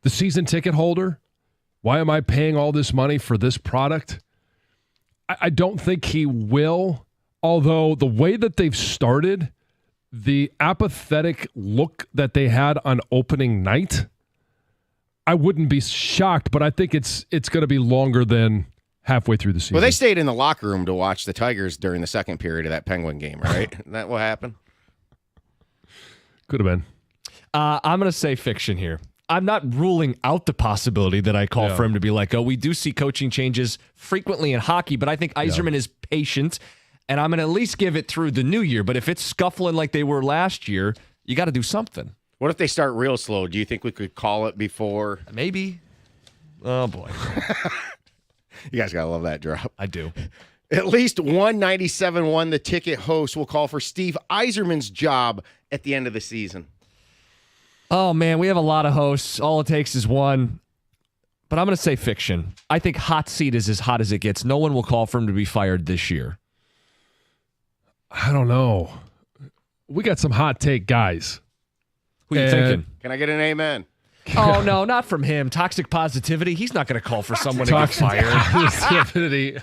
the season ticket holder? Why am I paying all this money for this product? I don't think he will, although the way that they've started, the apathetic look that they had on opening night, I wouldn't be shocked, but I think it's going to be longer than halfway through the season. Well, they stayed in the locker room to watch the Tigers during the second period of that Penguin game, right? Isn't that what happened? Could have been. I'm going to say fiction here. I'm not ruling out the possibility that I call for him to be let go. We do see coaching changes frequently in hockey, but I think Yzerman is patient, and I'm going to at least give it through the new year. But if it's scuffling like they were last year, you got to do something. What if they start real slow? Do you think we could call it before? Maybe. Oh, boy. You guys got to love that drop. I do. At least 197.1 The Ticket host will call for Steve Yzerman's job at the end of the season. Oh, man, we have a lot of hosts. All it takes is one. But I'm going to say fiction. I think hot seat is as hot as it gets. No one will call for him to be fired this year. I don't know. We got some hot take guys. Who are you thinking? Can I get an amen? Oh, no, not from him. Toxic positivity. He's not going to call for someone to get fired. Positivity.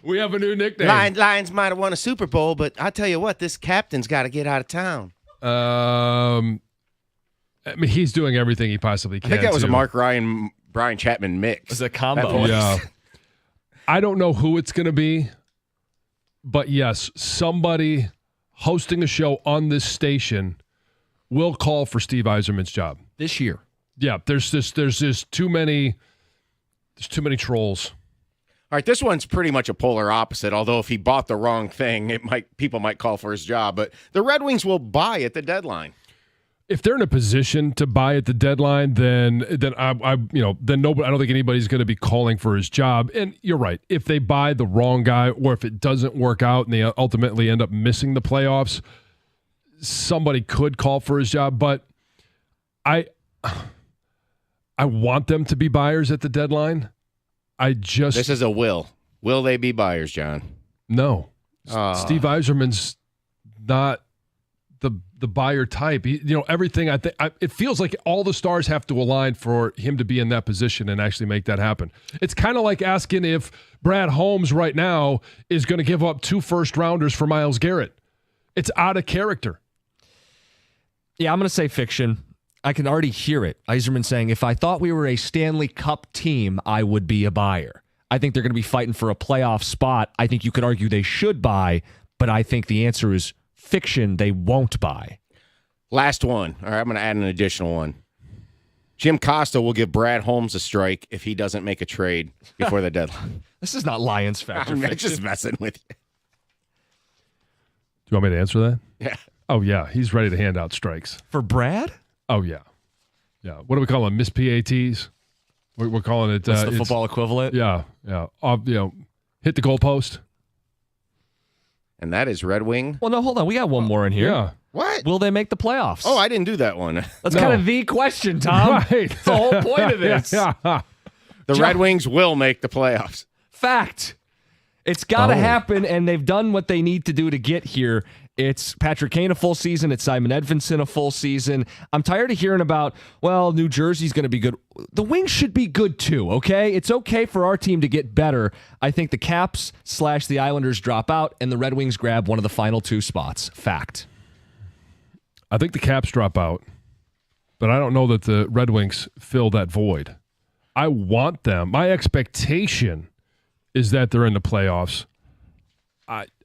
We have a new nickname. Lions might have won a Super Bowl, but I tell you what, this captain's got to get out of town. I mean, he's doing everything he possibly can. I think that was too. a Mark Ryan, Brian Chapman mix. It was a combo. Yeah. I don't know who it's going to be, but yes, somebody hosting a show on this station will call for Steve Yzerman's job This year. Yeah, there's just too many trolls. All right, this one's pretty much a polar opposite, although if he bought the wrong thing, people might call for his job. But the Red Wings will buy at the deadline. If they're in a position to buy at the deadline, then nobody. I don't think anybody's going to be calling for his job. And you're right. If they buy the wrong guy, or if it doesn't work out and they ultimately end up missing the playoffs, somebody could call for his job. But I want them to be buyers at the deadline. This is a will. Will they be buyers, John? No. Steve Yzerman's not the buyer type. Everything. I think it feels like all the stars have to align for him to be in that position and actually make that happen. It's kind of like asking if Brad Holmes right now is going to give up 2 first-rounders for Myles Garrett. It's out of character. Yeah, I'm going to say fiction. I can already hear it. Yzerman saying, if I thought we were a Stanley Cup team, I would be a buyer. I think they're going to be fighting for a playoff spot. I think you could argue they should buy, but I think the answer is fiction. They won't buy. Last one. All right, I'm going to add an additional one. Jim Costa will give Brad Holmes a strike if he doesn't make a trade before the deadline. This is not Lions factor. I'm just messing with you. Do you want me to answer that? Yeah. Oh, yeah. He's ready to hand out strikes. For Brad? Oh, yeah. Yeah. What do we call them? Miss PATs? We're calling it. That's the football equivalent? Yeah. Yeah. Hit the goalpost. And that is Red Wing. Well, no, hold on. We got one more in here. Yeah. What? Will they make the playoffs? Oh, I didn't do that one. That's kind of the question, Tom. Right. That's the whole point of this. Yeah. The Red Wings will make the playoffs. Fact. It's got to happen, and they've done what they need to do to get here. It's Patrick Kane a full season. It's Simon Edvinsson a full season. I'm tired of hearing about, New Jersey's going to be good. The Wings should be good too, okay? It's okay for our team to get better. I think the Caps / the Islanders drop out, and the Red Wings grab one of the final 2 spots. Fact. I think the Caps drop out, but I don't know that the Red Wings fill that void. I want them. My expectation is that they're in the playoffs.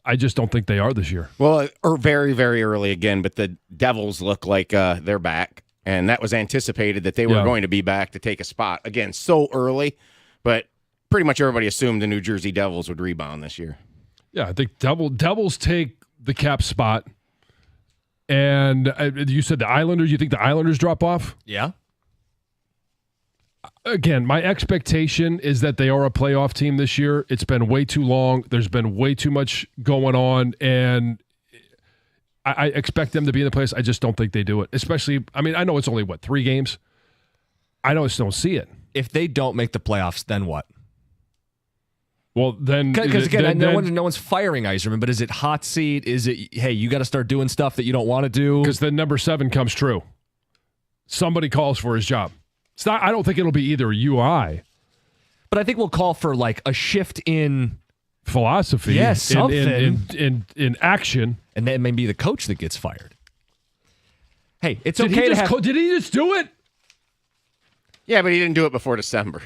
I just don't think they are this year. Well, or very, very early again, but the Devils look like they're back, and that was anticipated that they were going to be back to take a spot. Again, so early, but pretty much everybody assumed the New Jersey Devils would rebound this year. Yeah, I think Devils take the Cap spot. And you said the Islanders, you think the Islanders drop off? Yeah. Again, my expectation is that they are a playoff team this year. It's been way too long. There's been way too much going on, and I expect them to be in the place. I just don't think they do it. Especially, I know it's only, 3 games? I just don't see it. If they don't make the playoffs, then what? Well, then... Because, again, no one's firing Yzerman, but is it hot seat? Is it, hey, you got to start doing stuff that you don't want to do? Because then number 7 comes true. Somebody calls for his job. It's not. I don't think it'll be either you or I. But I think we'll call for like a shift in philosophy. Yes, something. In action. And then maybe the coach that gets fired. Hey, it's did okay he to just have... Did he just do it? Yeah, but he didn't do it before December.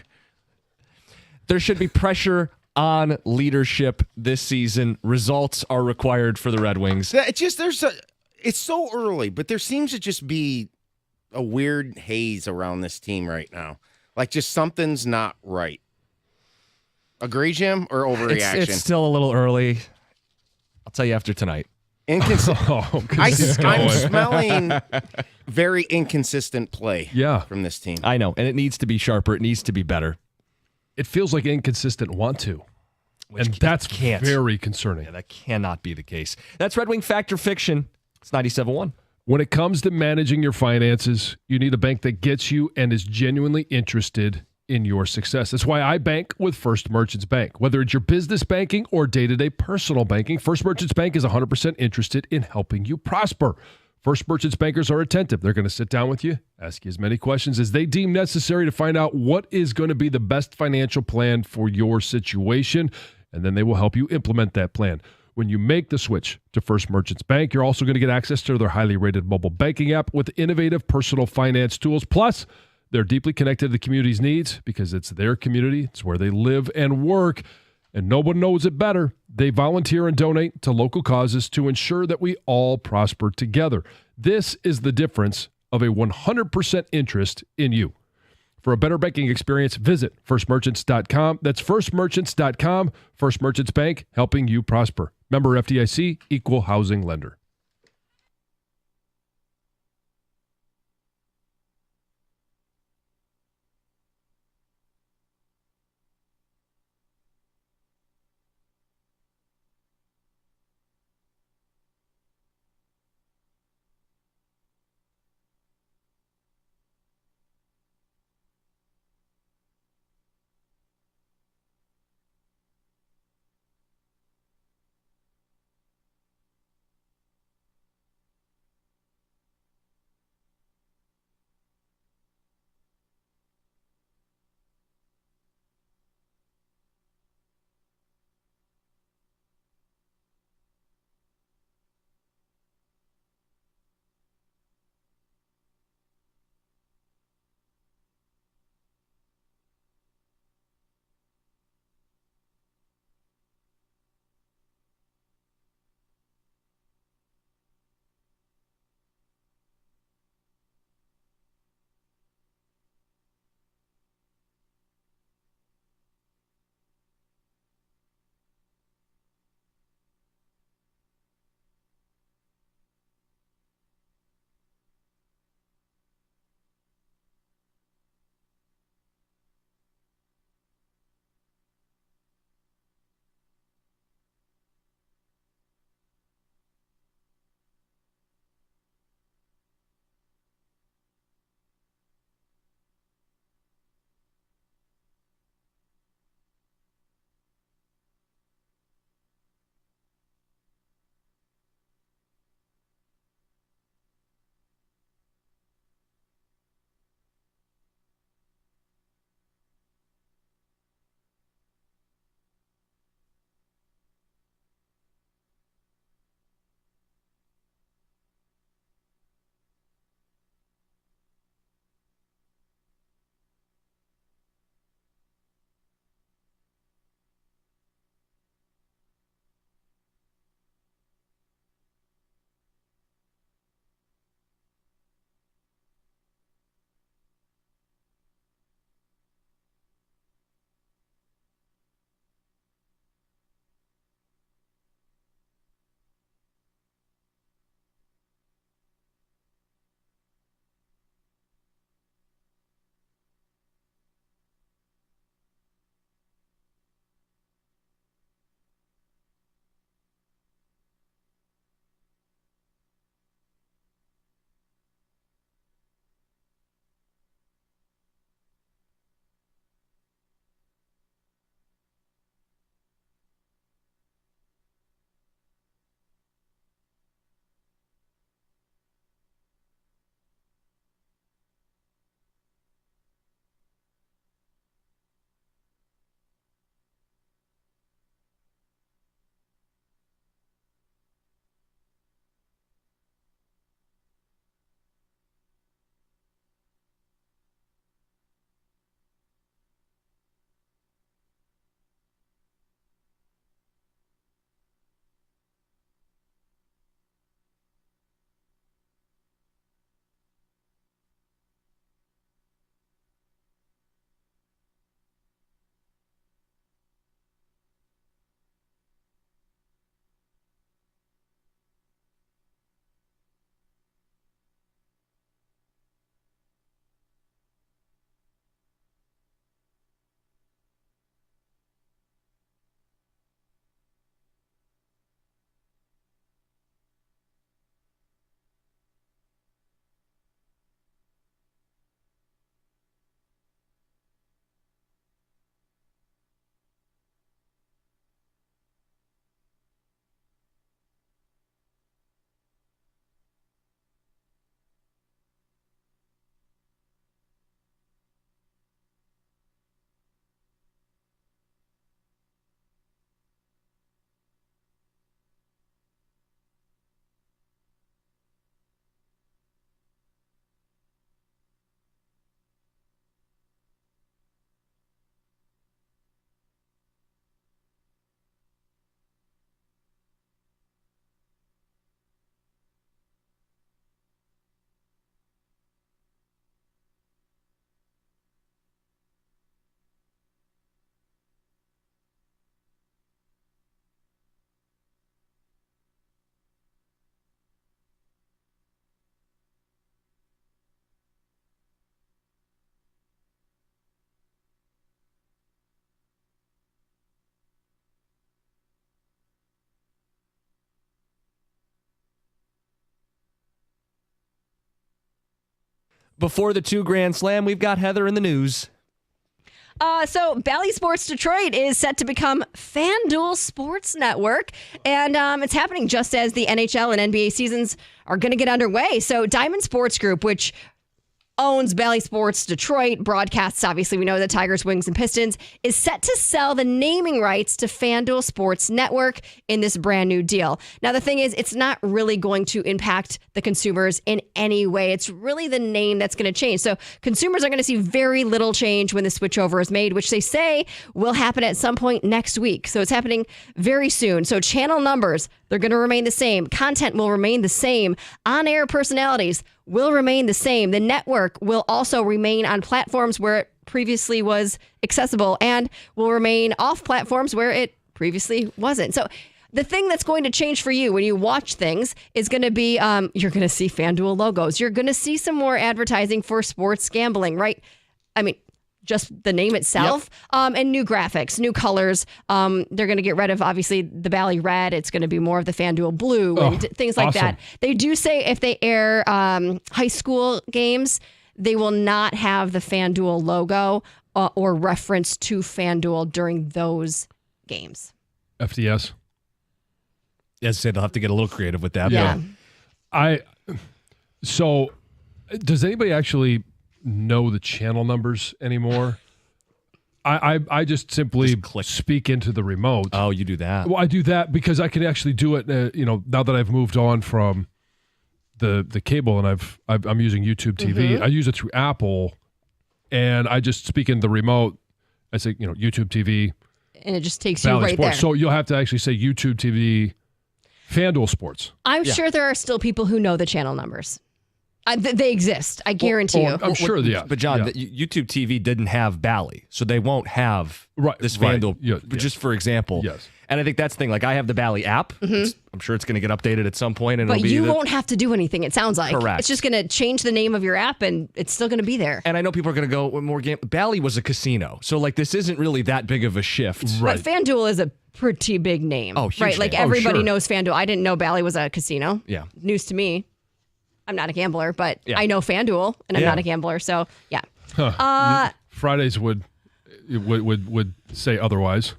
There should be pressure on leadership this season. Results are required for the Red Wings. It's so early, but there seems to just be a weird haze around this team right now. Like just something's not right. Agree, Jim, or overreaction? It's still a little early. I'll tell you after tonight. I'm smelling very inconsistent play from this team. I know, and it needs to be sharper. It needs to be better. It feels like inconsistent want to. And that's very concerning. Yeah, that cannot be the case. That's Red Wing Fact or Fiction. It's 97.1. When it comes to managing your finances, you need a bank that gets you and is genuinely interested in your success. That's why I bank with First Merchants Bank. Whether it's your business banking or day-to-day personal banking, First Merchants Bank is 100% interested in helping you prosper. First Merchants bankers are attentive. They're going to sit down with you, ask you as many questions as they deem necessary to find out what is going to be the best financial plan for your situation, and then they will help you implement that plan. When you make the switch to First Merchants Bank, you're also going to get access to their highly rated mobile banking app with innovative personal finance tools. Plus, they're deeply connected to the community's needs because it's their community. It's where they live and work, and no one knows it better. They volunteer and donate to local causes to ensure that we all prosper together. This is the difference of a 100% interest in you. For a better banking experience, visit firstmerchants.com. That's firstmerchants.com. First Merchants Bank, helping you prosper. Member FDIC, equal housing lender. Before the 2 Grand Slam, we've got Heather in the news. So Bally Sports Detroit is set to become FanDuel Sports Network, and it's happening just as the NHL and NBA seasons are going to get underway. So Diamond Sports Group, which owns Bally Sports Detroit, broadcasts, obviously we know the Tigers, Wings, and Pistons, is set to sell the naming rights to FanDuel Sports Network in this brand new deal. Now, the thing is, it's not really going to impact the consumers in any way. It's really the name that's going to change. So consumers are going to see very little change when the switchover is made, which they say will happen at some point next week. So it's happening very soon. So channel numbers, they're going to remain the same. Content will remain the same. On-air personalities will remain the same. The network will also remain on platforms where it previously was accessible and will remain off platforms where it previously wasn't. So the thing that's going to change for you when you watch things is going to be you're going to see FanDuel logos. You're going to see some more advertising for sports gambling, right? I mean, just the name itself, and new graphics, new colors. They're going to get rid of, obviously, the Bally Red. It's going to be more of the FanDuel Blue and things like that. They do say if they air high school games, they will not have the FanDuel logo or reference to FanDuel during those games. FDS. As I say, they'll have to get a little creative with that. Yeah. So, does anybody actually know the channel numbers anymore? I just simply speak into the remote. Oh, you do that? Well, I do that because I can actually do it. Now that I've moved on from the cable and I'm using YouTube TV. I use it through Apple, and I just speak into the remote. I say, YouTube TV, and it just takes you Bally right Sports. there. So you'll have to actually say YouTube TV, FanDuel Sports. I'm sure there are still people who know the channel numbers. They exist. I guarantee you. I'm sure, yeah. But John, YouTube TV didn't have Bally, so they won't have this FanDuel. Just for example. Yes. And I think that's the thing. Like, I have the Bally app. I'm sure it's going to get updated at some point, and but it'll be you won't have to do anything. It sounds like correct. It's just going to change the name of your app, and it's still going to be there. And I know people are going to go with more game. Bally was a casino, so like this isn't really that big of a shift. Right. But FanDuel is a pretty big name. Oh, huge right. name. Like everybody sure. knows FanDuel. I didn't know Bally was a casino. Yeah. News to me. I'm not a gambler, but I know FanDuel, and I'm not a gambler. So yeah. Fridays would say otherwise.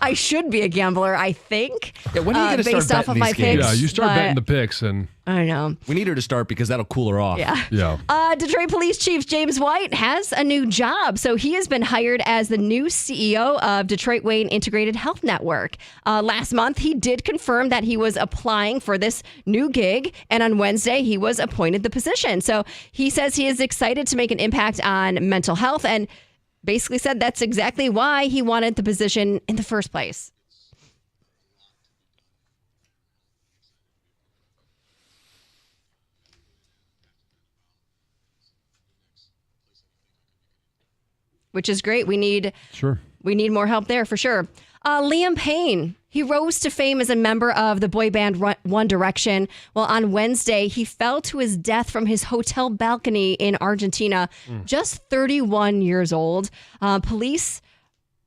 I should be a gambler, I think. Yeah, when are you going to start based off betting of my these games? picks? Yeah, you start but betting the picks, and I know. We need her to start because that'll cool her off. Yeah. Detroit Police Chief James White has a new job. So he has been hired as the new CEO of Detroit Wayne Integrated Health Network. Last month, he did confirm that he was applying for this new gig. And on Wednesday, he was appointed the position. So he says he is excited to make an impact on mental health and basically said that's exactly why he wanted the position in the first place. Which is great. We need more help there for sure. Liam Payne, he rose to fame as a member of the boy band One Direction. Well, on Wednesday, he fell to his death from his hotel balcony in Argentina, just 31 years old. Police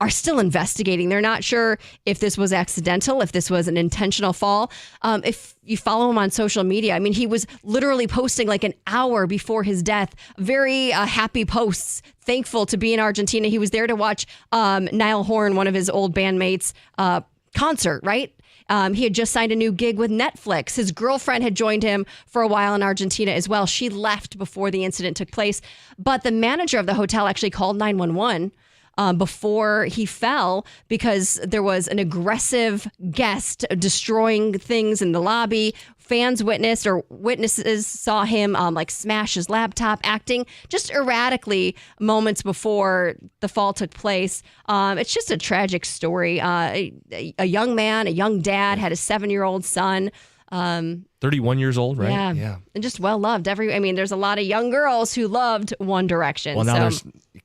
are still investigating. They're not sure if this was accidental, if this was an intentional fall. If you follow him on social media, I mean, he was literally posting like an hour before his death, very happy posts, thankful to be in Argentina. He was there to watch Niall Horan, one of his old bandmates, concert, right? He had just signed a new gig with Netflix. His girlfriend had joined him for a while in Argentina as well. She left before the incident took place. But the manager of the hotel actually called 911 before he fell because there was an aggressive guest destroying things in the lobby. Fans witnesses saw him smash his laptop, acting just erratically moments before the fall took place. It's just a tragic story. A young man, a young dad, had a 7-year-old son. 31 years old, right? Yeah. And just well loved. There's a lot of young girls who loved One Direction. Well, now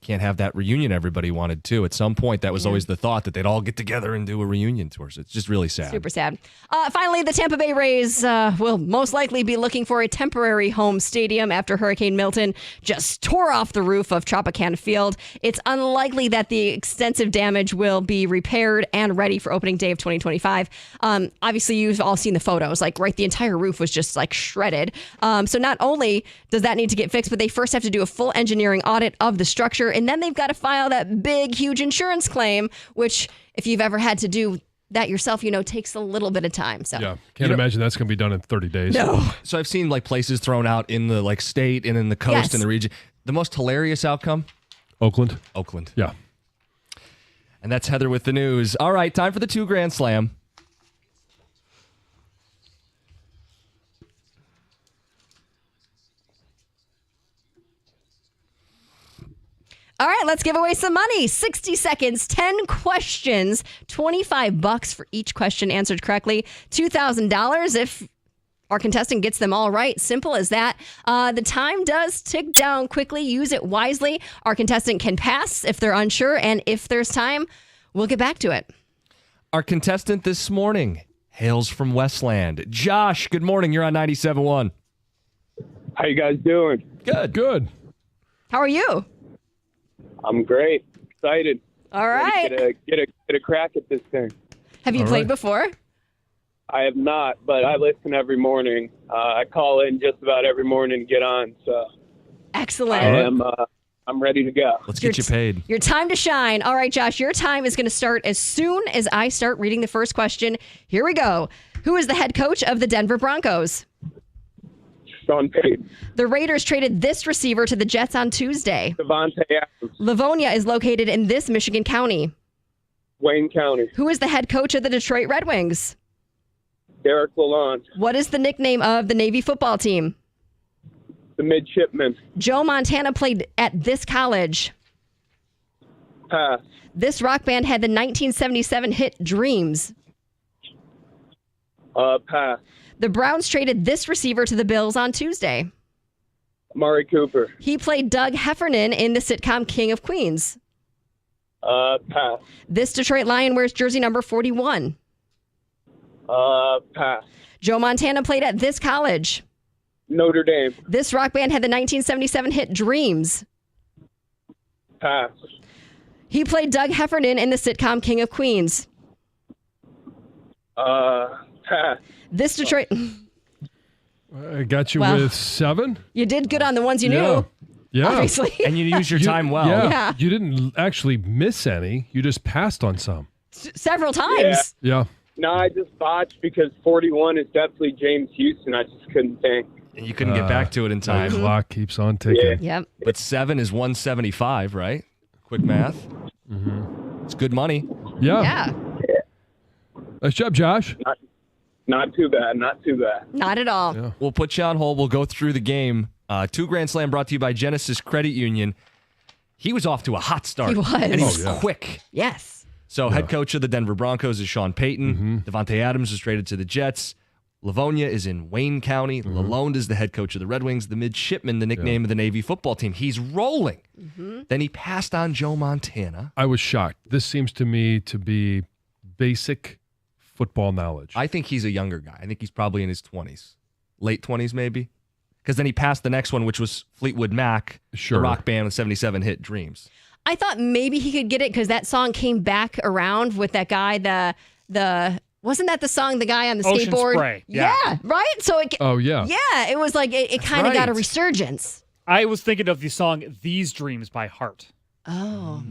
can't have that reunion everybody wanted to. At some point, that was always the thought that they'd all get together and do a reunion tour. So it's just really sad. Super sad. Finally, the Tampa Bay Rays will most likely be looking for a temporary home stadium after Hurricane Milton just tore off the roof of Tropicana Field. It's unlikely that the extensive damage will be repaired and ready for opening day of 2025. Obviously, you've all seen the photos. Like, right, the entire roof was just like shredded. So not only does that need to get fixed, but they first have to do a full engineering audit of the structure, and then they've got to file that big, huge insurance claim, which, if you've ever had to do that yourself, takes a little bit of time. So Yeah, can't imagine that's going to be done in 30 days. No. So I've seen like places thrown out in the like state and in the coast Yes. and the region. The most hilarious outcome? Oakland? Oakland. Yeah. And that's Heather with the news. All right, time for the 2 Grand Slam. All right, let's give away some money. 60 seconds, 10 questions, $25 for each question answered correctly. $2,000 if our contestant gets them all right. Simple as that. The time does tick down quickly. Use it wisely. Our contestant can pass if they're unsure, and if there's time, we'll get back to it. Our contestant this morning hails from Westland. Josh, good morning. You're on 97.1. How you guys doing? Good. Good. How are you? I'm great. Excited. All right. Get a crack at this thing. Have you All played right. before? I have not, but I listen every morning. I call in just about every morning to get on, so Excellent. I'm ready to go. Let's get you paid. Your time to shine. All right, Josh, your time is going to start as soon as I start reading the first question. Here we go. Who is the head coach of the Denver Broncos? Sean Payton, The Raiders traded this receiver to the Jets on Tuesday. Devontae Adams, Livonia is located in this Michigan county. Wayne County, Who is the head coach of the Detroit Red Wings? Derek Lalonde, What is the nickname of the Navy football team? the Midshipmen, Joe Montana played at this college. pass, This rock band had the 1977 hit Dreams. pass, The Browns traded this receiver to the Bills on Tuesday. Amari Cooper, He played Doug Heffernan in the sitcom King of Queens. pass, This Detroit Lion wears jersey number 41. pass, Joe Montana played at this college. Notre Dame, This rock band had the 1977 hit Dreams. pass, He played Doug Heffernan in the sitcom King of Queens. pass, This Detroit... I got you Well. with 7. You did good on the ones you knew, Yeah. obviously. And you use your time well. Yeah. You didn't actually miss any. You just passed on some. Several times. Yeah. No, I just botched because 41 is definitely James Houston. I just couldn't think. And you couldn't get back to it in The time. clock keeps on ticking. Yep. But 7 is 175, right? Quick math. It's good money. Yeah. Yeah. Nice job, Josh. Not too bad. Not too bad. Not at all. Yeah. We'll put you on hold. We'll go through the game. 2 Grand Slam brought to you by Genesis Credit Union. He was off to a hot start. He was. And he was Oh, yeah. quick. Yes. So head coach of the Denver Broncos is Sean Payton. Devontae Adams was traded to the Jets. Livonia is in Wayne County. Lalonde is the head coach of the Red Wings. The Midshipman, the nickname of the Navy football team. He's rolling. Then he passed on Joe Montana. I was shocked. This seems to me to be basic football knowledge. I think he's a younger guy. I think he's probably in his 20s. Late 20s, maybe. Because then he passed the next one, which was Fleetwood Mac, Sure. the rock band with 77 hit Dreams. I thought maybe he could get it because that song came back around with that guy, the wasn't that the song, the guy on the Ocean skateboard? Spray. Yeah, right? So it Oh, yeah. yeah, it was like it kind of got a right. resurgence. I was thinking of the song These Dreams by Heart. Oh.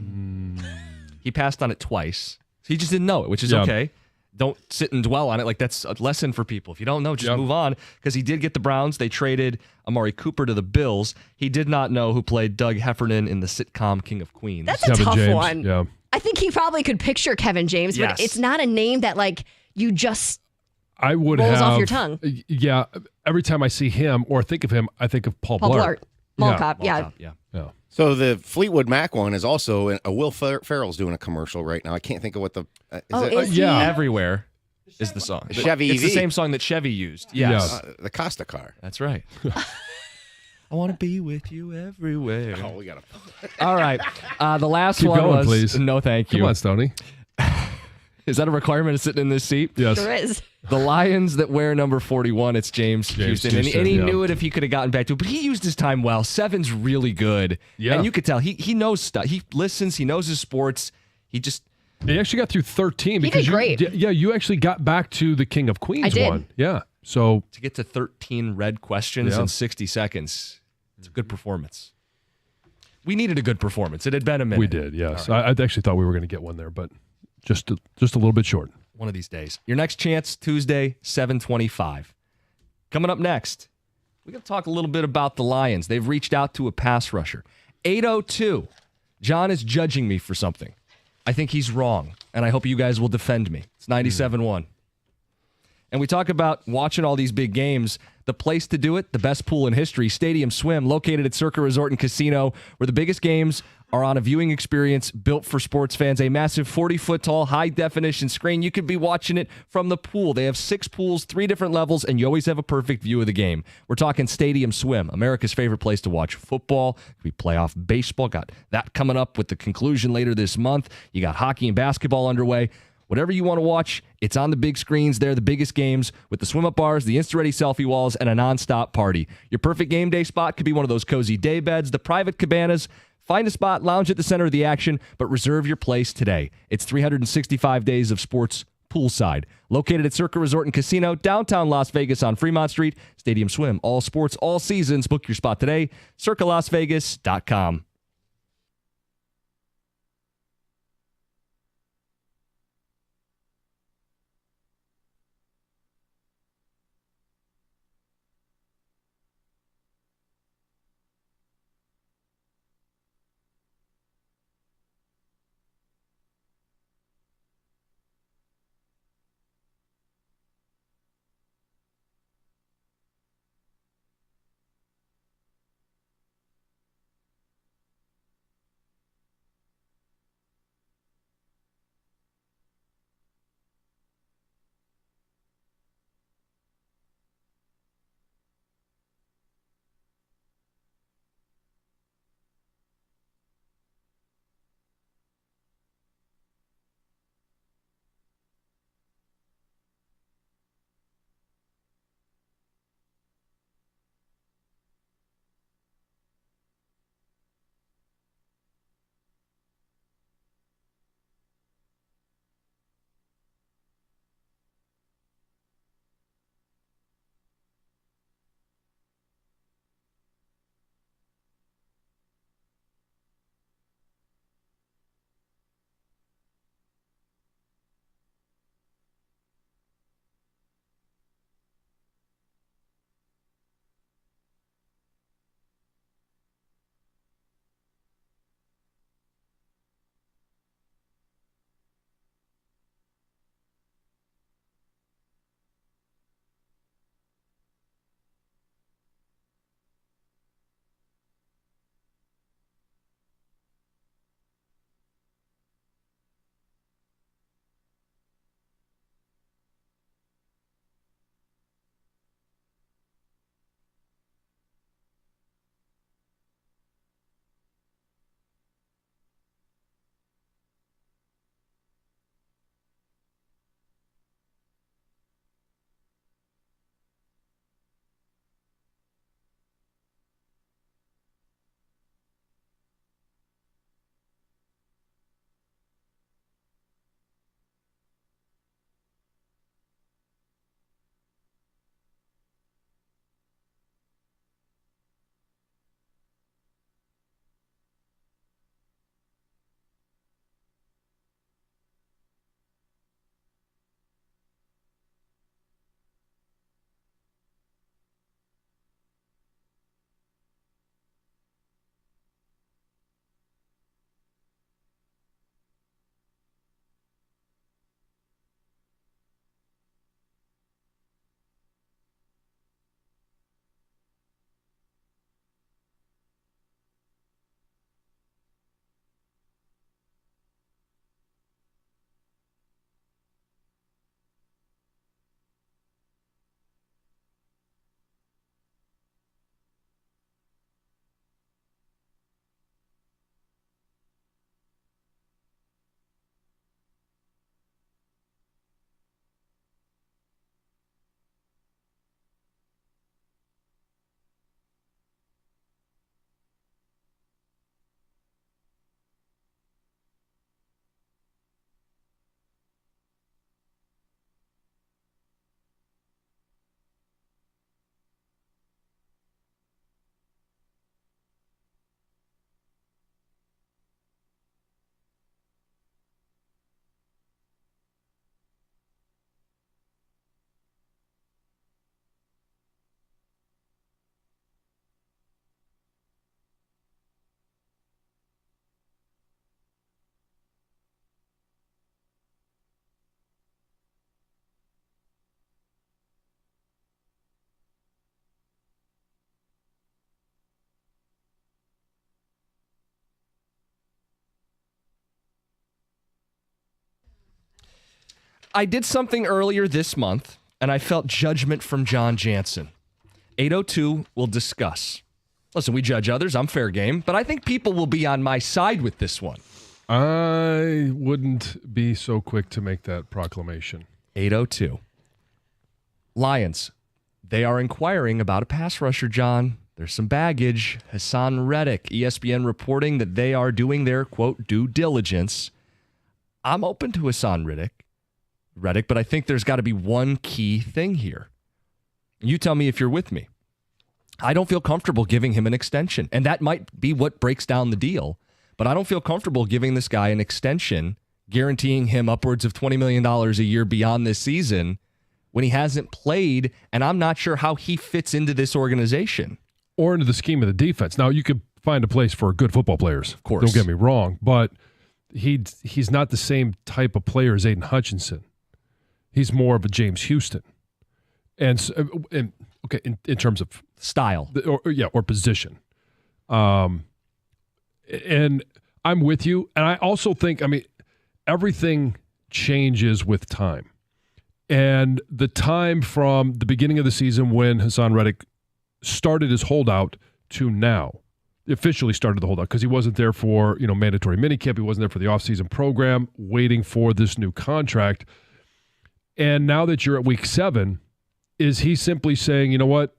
He passed on it twice. He just didn't know it, which is Yeah. okay. Don't sit and dwell on it. Like, that's a lesson for people. If you don't know, just move on. Because he did get the Browns. They traded Amari Cooper to the Bills. He did not know who played Doug Heffernan in the sitcom King of Queens. That's a Kevin tough James. one. Yeah. I think he probably could picture Kevin James, but Yes. it's not a name that like you just I would rolls have. off your tongue. Yeah. Every time I see him or think of him, I think of Paul Paul Blart. Blart. Mall Yeah. Cop. Yeah. Top, yeah. Yeah. So the Fleetwood Mac one is also a Will Ferrell's doing a commercial right now. I can't think of what the Is he? yeah. Everywhere is the song. Chevy It's the EV. same song that Chevy used. Yes. Yeah. the Costa car. That's right. I want to be with you everywhere. Oh, we got to. All right. The last Keep one going, was please. no, thank you. Come on, Stoney. Is that a requirement of sitting in this seat? Yes. Sure is. The Lions that wear number 41, it's James Houston. And he yeah. knew it if he could have gotten back to it, but he used his time well. 7's really good. Yeah. And you could tell he knows stuff. He listens, he knows his sports. He actually got through 13 He because did great. you actually got back to the King of Queens I did. one. Yeah. So to get to 13 red questions Yeah. in 60 seconds, it's a good performance. We needed a good performance. It had been a minute. we did, yes. I actually thought we were going to get one there, but just a little bit short. One of these days. Your next chance, Tuesday, 7:25. Coming up next, we're going to talk a little bit about the Lions. They've reached out to a pass rusher. 8:02. John is judging me for something. I think he's wrong, and I hope you guys will defend me. It's 97-1. And we talk about watching all these big games. The place to do it, the best pool in history, Stadium Swim, located at Circa Resort and Casino, where the biggest games are on a viewing experience built for sports fans. A massive 40-foot tall, high-definition screen. You could be watching it from the pool. They have 6 pools, 3 different levels, and you always have a perfect view of the game. We're talking Stadium Swim, America's favorite place to watch football. We playoff baseball. Got that coming up with the conclusion later this month. You got hockey and basketball underway. Whatever you want to watch, it's on the big screens. They're the biggest games with the swim-up bars, the Insta-Ready selfie walls, and a nonstop party. Your perfect game day spot could be one of those cozy day beds, the private cabanas. Find a spot, lounge at the center of the action, but reserve your place today. It's 365 days of sports poolside. Located at Circa Resort and Casino, downtown Las Vegas on Fremont Street. Stadium Swim, all sports, all seasons. Book your spot today. CircaLasVegas.com. I did something earlier this month, and I felt judgment from John Jansen. 802, we'll discuss. Listen, we judge others. I'm fair game. But I think people will be on my side with this one. I wouldn't be so quick to make that proclamation. 802. Lions. They are inquiring about a pass rusher, John. There's some baggage. Haason Reddick, ESPN reporting that they are doing their, quote, due diligence. I'm open to Haason Reddick, but I think there's got to be one key thing here. You tell me if you're with me. I don't feel comfortable giving him an extension, and that might be what breaks down the deal, but I don't feel comfortable giving this guy an extension, guaranteeing him upwards of $20 million a year beyond this season when he hasn't played, and I'm not sure how he fits into this organization. Or into the scheme of the defense. Now, you could find a place for good football players. Of course. Don't get me wrong, but he's not the same type of player as Aiden Hutchinson. He's more of a James Houston. And okay, in terms of style, or position. And I'm with you. And I also think, everything changes with time. And the time from the beginning of the season when Haason Reddick started his holdout to now, officially started the holdout because he wasn't there for mandatory minicamp. He wasn't there for the offseason program, waiting for this new contract. And now that you're at week 7, is he simply saying, you know what,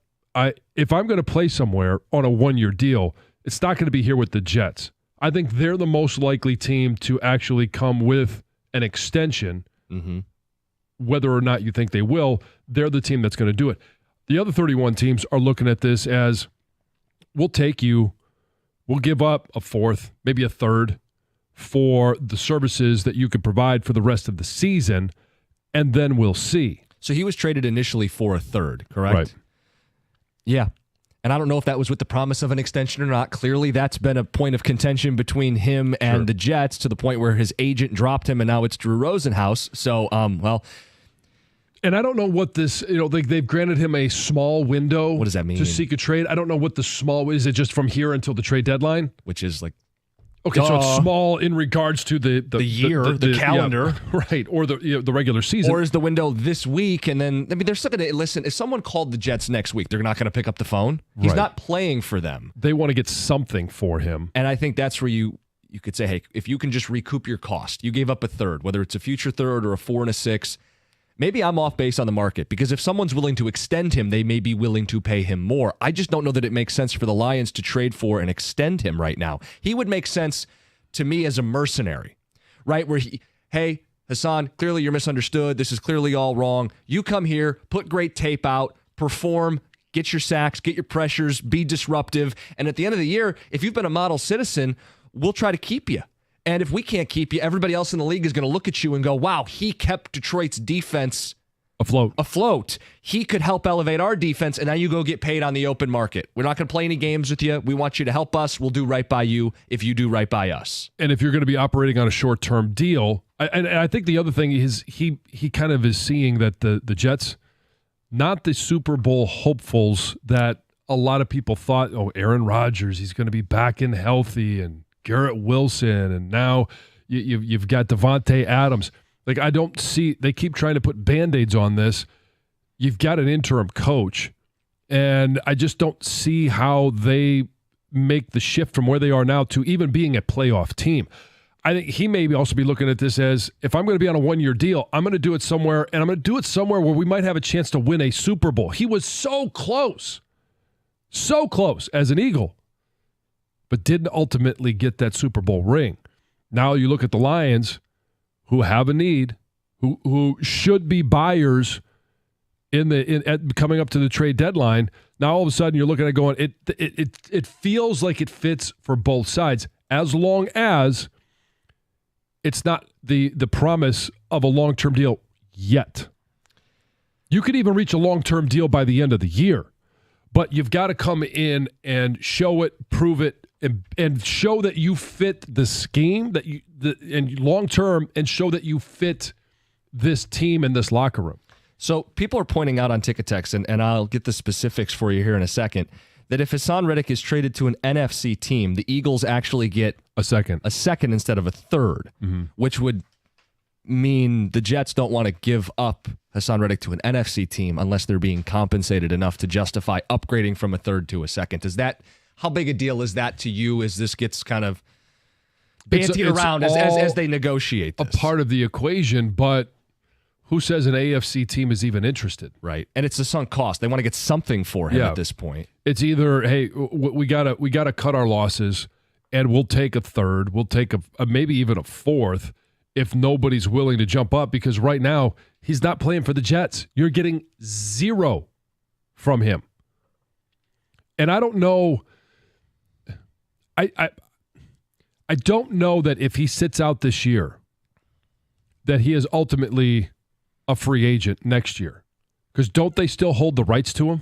if I'm going to play somewhere on a 1-year deal, it's not going to be here with the Jets. I think they're the most likely team to actually come with an extension. Mm-hmm. Whether or not you think they will, they're the team that's going to do it. The other 31 teams are looking at this as, we'll take you, we'll give up a fourth, maybe a third for the services that you could provide for the rest of the season, and then we'll see. So he was traded initially for a third, correct? Right. Yeah. And I don't know if that was with the promise of an extension or not. Clearly, that's been a point of contention between him and the Jets to the point where his agent dropped him, and now it's Drew Rosenhaus. So, And I don't know what this, they've granted him a small window. What does that mean? To seek a trade. I don't know what the small, is it just from here until the trade deadline? Which is like, okay, so it's small in regards to the year, the calendar. Yeah, right, or the regular season. Or is the window this week, and then, they're still going to, listen, if someone called the Jets next week, they're not going to pick up the phone. He's not playing for them. They want to get something for him. And I think that's where you could say, hey, if you can just recoup your cost, you gave up a third, whether it's a future third or a 4 and a 6, maybe I'm off base on the market, because if someone's willing to extend him, they may be willing to pay him more. I just don't know that it makes sense for the Lions to trade for and extend him right now. He would make sense to me as a mercenary, right? Where hey, Haason, clearly you're misunderstood. This is clearly all wrong. You come here, put great tape out, perform, get your sacks, get your pressures, be disruptive. And at the end of the year, if you've been a model citizen, we'll try to keep you. And if we can't keep you, everybody else in the league is going to look at you and go, wow, he kept Detroit's defense afloat. He could help elevate our defense, and now you go get paid on the open market. We're not going to play any games with you. We want you to help us. We'll do right by you if you do right by us. And if you're going to be operating on a short-term deal, and I think the other thing is he kind of is seeing that the Jets, not the Super Bowl hopefuls that a lot of people thought, Aaron Rodgers, he's going to be back and healthy, and Garrett Wilson, and now you've got Devontae Adams. Like, I don't see, they keep trying to put Band-Aids on this. You've got an interim coach, and I just don't see how they make the shift from where they are now to even being a playoff team. I think he may also be looking at this as, if I'm going to be on a 1-year deal, I'm going to do it somewhere, and I'm going to do it somewhere where we might have a chance to win a Super Bowl. He was so close as an Eagle, but didn't ultimately get that Super Bowl ring. Now you look at the Lions, who have a need, who should be buyers at coming up to the trade deadline. Now all of a sudden you're looking at going, it feels like it fits for both sides, as long as it's not the promise of a long-term deal yet. You could even reach a long-term deal by the end of the year, but you've got to come in and show it, prove it, and show that you fit the scheme and long term, and show that you fit this team and this locker room. So people are pointing out on Ticketex, and I'll get the specifics for you here in a second, that if Haason Reddick is traded to an NFC team, the Eagles actually get a second instead of a third, which would mean the Jets don't want to give up Haason Reddick to an NFC team unless they're being compensated enough to justify upgrading from a third to a second. How big a deal is that to you as this gets kind of bantied around as they negotiate this? A part of the equation, but who says an AFC team is even interested? Right. And it's a sunk cost. They want to get something for him at this point. It's either, hey, we gotta cut our losses, and we'll take a third, we'll take a maybe even a fourth if nobody's willing to jump up, because right now he's not playing for the Jets. You're getting zero from him. And I don't know. I don't know that if he sits out this year, that he is ultimately a free agent next year. Because don't they still hold the rights to him?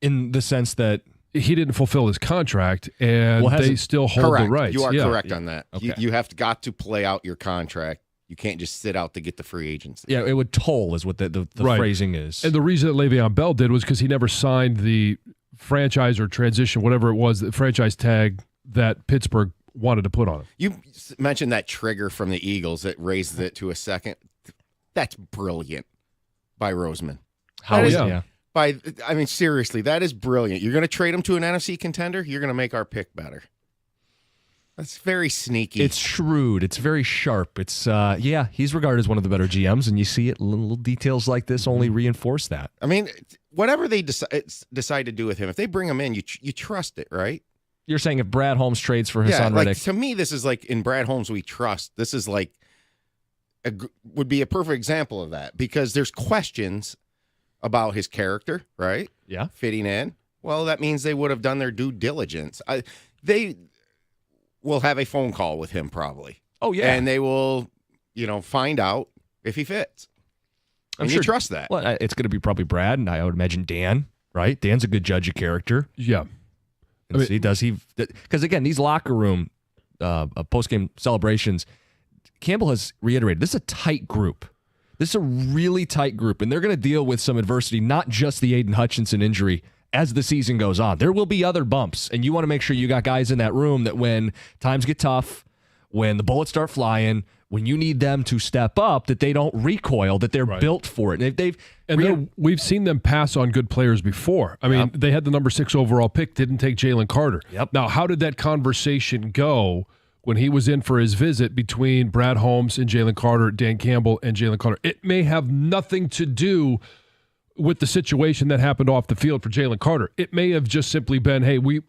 In the sense that he didn't fulfill his contract, and they still hold the rights. You are correct on that. Okay. You have got to play out your contract. You can't just sit out to get the free agency. Yeah, it would toll is what the phrasing is. And the reason that Le'Veon Bell did was because he never signed the franchise or transition, whatever it was, the franchise tag that Pittsburgh wanted to put on him. You mentioned that trigger from the Eagles that raised it to a second. That's brilliant by Roseman. Seriously, that is brilliant. You're going to trade him to an NFC contender? You're going to make our pick better. That's very sneaky. It's shrewd. It's very sharp. It's he's regarded as one of the better GMs, and you see it. Little details like this only reinforce that. I mean, whatever they decide to do with him, if they bring him in, you trust it, right? You're saying if Brad Holmes trades for Haason Reddick, to me, this is like in Brad Holmes we trust. This is like would be a perfect example of that, because there's questions about his character, right? Yeah, fitting in. Well, that means they would have done their due diligence. They will have a phone call with him probably. Oh yeah, and they will, find out if he fits. I'm sure you trust that. Well, it's going to be probably Brad, and I would imagine Dan. Right? Dan's a good judge of character. Yeah. Does he? Because again, these locker room post-game celebrations, Campbell has reiterated, this is a tight group. This is a really tight group, and they're going to deal with some adversity, not just the Aiden Hutchinson injury, as the season goes on. There will be other bumps, and you want to make sure you got guys in that room that when times get tough, when the bullets start flying, when you need them to step up, that they don't recoil, that they're built for it. And we've seen them pass on good players before. I mean, they had the number 6 overall pick, didn't take Jalen Carter. Yep. Now, how did that conversation go when he was in for his visit between Brad Holmes and Jalen Carter, Dan Campbell and Jalen Carter? It may have nothing to do with the situation that happened off the field for Jalen Carter. It may have just simply been, hey, we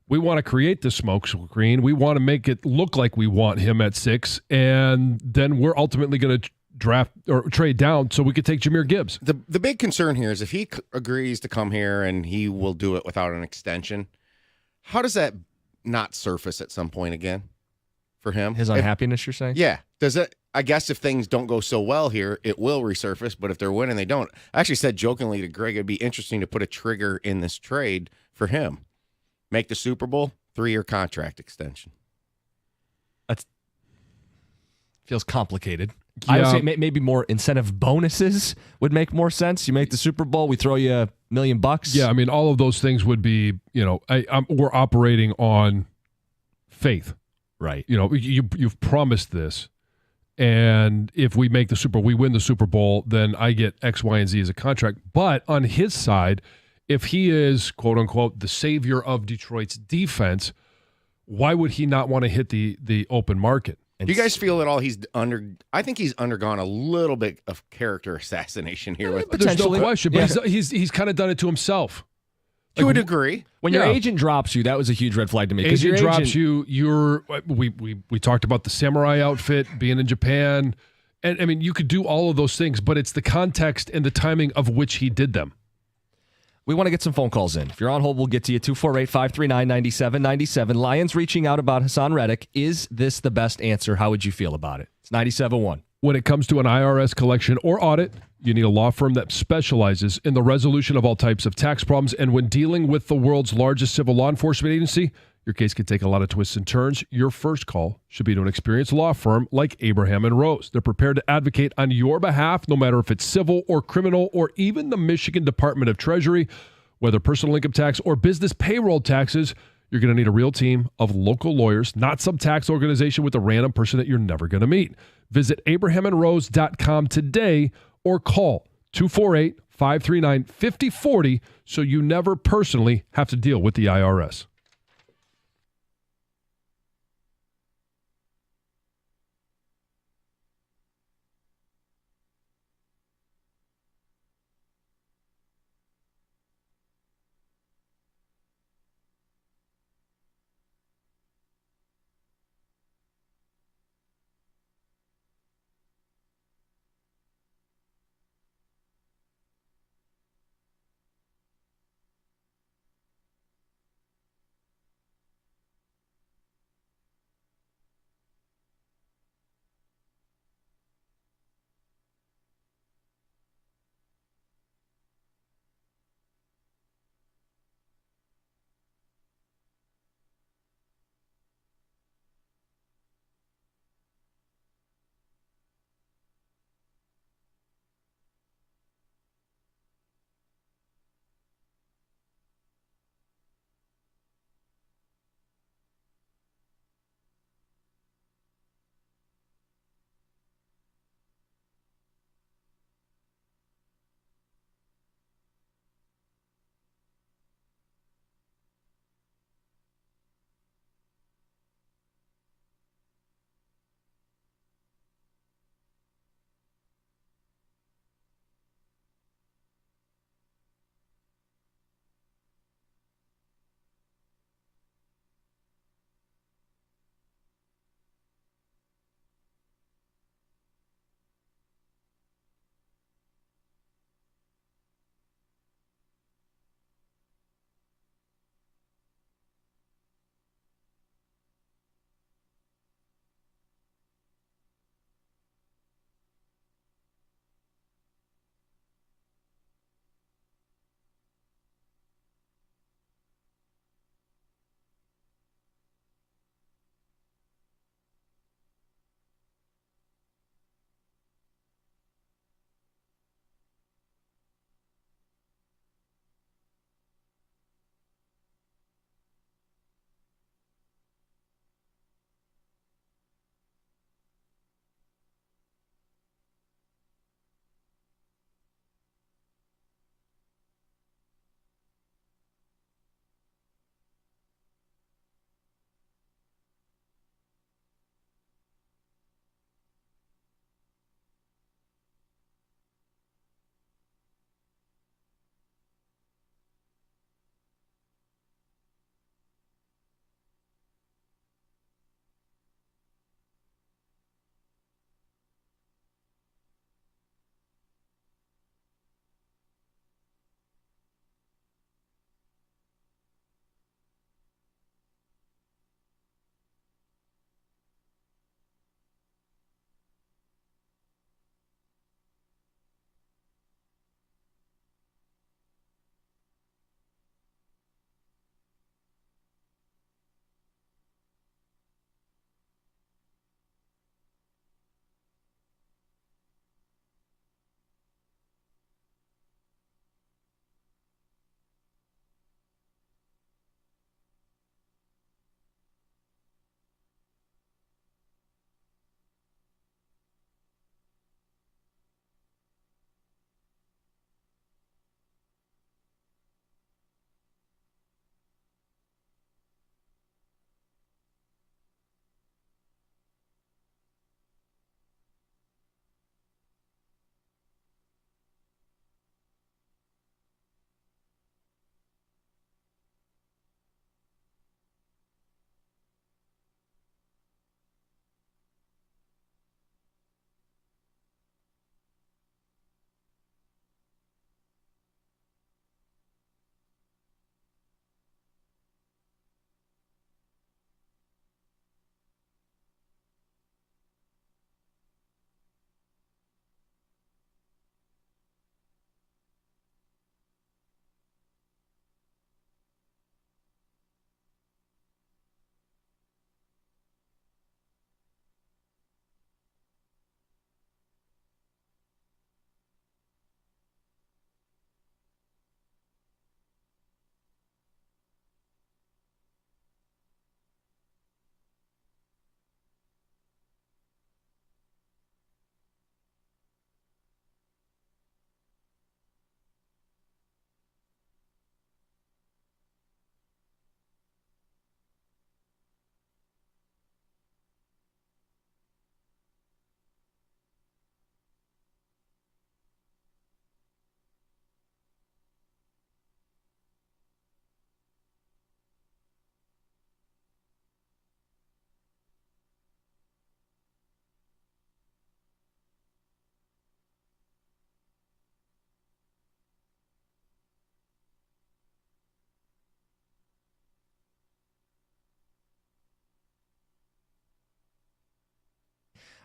want to create the smoke screen. We want to make it look like we want him at 6, and then we're ultimately going to draft or trade down so we could take Jahmyr Gibbs. The big concern here is if he agrees to come here and he will do it without an extension, how does that not surface at some point again for him? His unhappiness, you're saying? Yeah. Does it? I guess if things don't go so well here, it will resurface, but if they're winning, they don't. I actually said jokingly to Greg, it'd be interesting to put a trigger in this trade for him. Make the Super Bowl, 3-year contract extension. That feels complicated. Yeah. I would say maybe more incentive bonuses would make more sense. You make the Super Bowl, we throw you $1 million. Yeah, I mean, all of those things would be, we're operating on faith. Right. You've promised this, and if we make the Super Bowl, we win the Super Bowl, then I get X, Y, and Z as a contract. But on his side, if he is, quote unquote, the savior of Detroit's defense, why would he not want to hit the open market? Do you guys feel at all I think he's undergone a little bit of character assassination here. There's no question, but he's kind of done it to himself. To a degree. When your agent drops you, that was a huge red flag to me. Agent drops you, we talked about the samurai outfit, being in Japan, and I mean, you could do all of those things, but it's the context and the timing of which he did them. We want to get some phone calls in. If you're on hold, we'll get to you. 248-539-9797. Lions reaching out about Haason Reddick. Is this the best answer? How would you feel about it? It's 97.1. When it comes to an IRS collection or audit, you need a law firm that specializes in the resolution of all types of tax problems. And when dealing with the world's largest civil law enforcement agency, your case can take a lot of twists and turns. Your first call should be to an experienced law firm like Abraham & Rose. They're prepared to advocate on your behalf, no matter if it's civil or criminal or even the Michigan Department of Treasury. Whether personal income tax or business payroll taxes, You're going to need a real team of local lawyers, not some tax organization with a random person that you're never going to meet. Visit abrahamandrose.com today or call 248-539-5040 so you never personally have to deal with the IRS.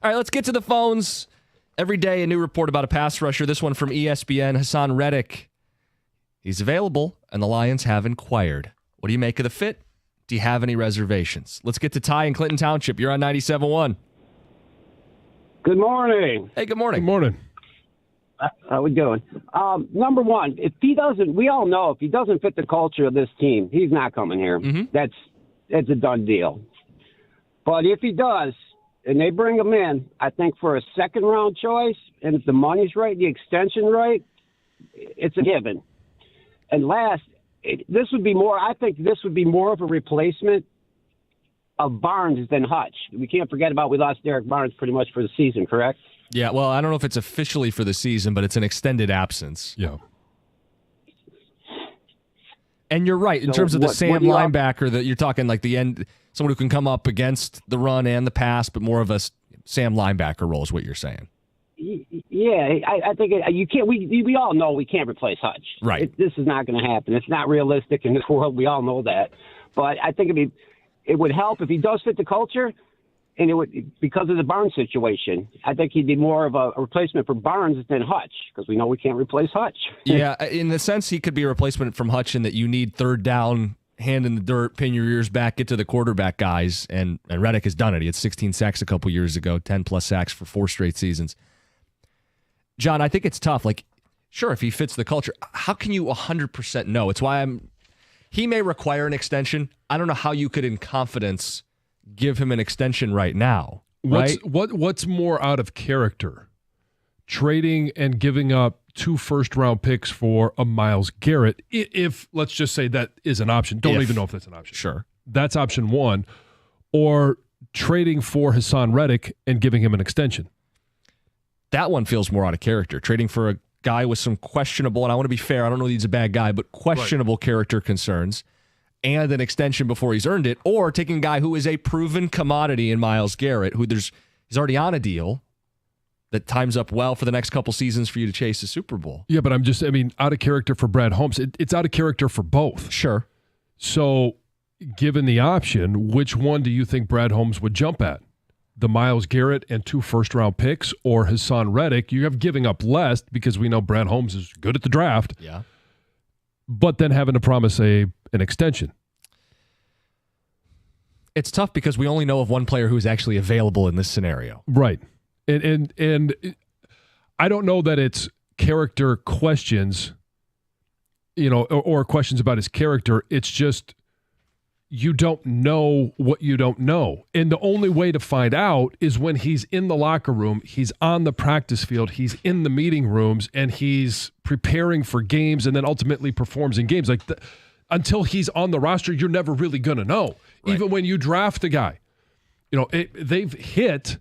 All right, let's get to the phones. Every day, a new report about a pass rusher. This one from ESPN, Haason Reddick. He's available, and the Lions have inquired. What do you make of the fit? Do you have any reservations? Let's get to Ty in Clinton Township. You're on 97.1. Good morning. Hey, good morning. Good morning. How we doing? Number one, if he doesn't, we all know if he doesn't fit the culture of this team, he's not coming here. Mm-hmm. That's a done deal. But if he does, and they bring him in, I think for a second-round choice, and if the money's right, the extension right, it's a given. And last, this would be more of a replacement of Barnes than Hutch. We can't forget about we lost Derek Barnes pretty much for the season, correct? Yeah, well, I don't know if it's officially for the season, but it's an extended absence. Yeah. And you're right, in terms of the Sam linebacker, that you're talking like the end, someone who can come up against the run and the pass, but more of a Sam linebacker role is what you're saying. Yeah, I think you can't. We all know we can't replace Hutch. Right. This is not going to happen. It's not realistic in this world. We all know that. But I think it would help if he does fit the culture, and it would, because of the Barnes situation. I think he'd be more of a replacement for Barnes than Hutch, because we know we can't replace Hutch. Yeah, in the sense he could be a replacement from Hutch in that you need third down, hand in the dirt, pin your ears back, get to the quarterback guys, and Reddick has done it. He had 16 sacks a couple years ago, 10-plus sacks for 4 straight seasons. John, I think it's tough. Like, sure, if he fits the culture, how can you 100% know? It's why he may require an extension. I don't know how you could, in confidence, give him an extension right now. Right? What's more out of character? Trading and giving up 2 first-round picks for a Myles Garrett, if, let's just say that is an option. Don't even know if that's an option. Sure. That's option one. Or trading for Haason Reddick and giving him an extension. That one feels more out of character. Trading for a guy with some questionable, and I want to be fair, I don't know that he's a bad guy, but questionable character concerns, and an extension before he's earned it, or taking a guy who is a proven commodity in Myles Garrett, he's already on a deal that times up well for the next couple seasons for you to chase a Super Bowl. Yeah, but out of character for Brad Holmes. It's out of character for both. Sure. So, given the option, which one do you think Brad Holmes would jump at? The Myles Garrett and 2 first-round picks, or Haason Reddick? You have giving up less because we know Brad Holmes is good at the draft. Yeah. But then having to promise an extension. It's tough because we only know of one player who is actually available in this scenario. Right. And I don't know that it's character questions, or questions about his character. It's just you don't know what you don't know. And the only way to find out is when he's in the locker room, he's on the practice field, he's in the meeting rooms, and he's preparing for games and then ultimately performs in games. Until he's on the roster, you're never really going to know. Right. Even when you draft a guy, they've hit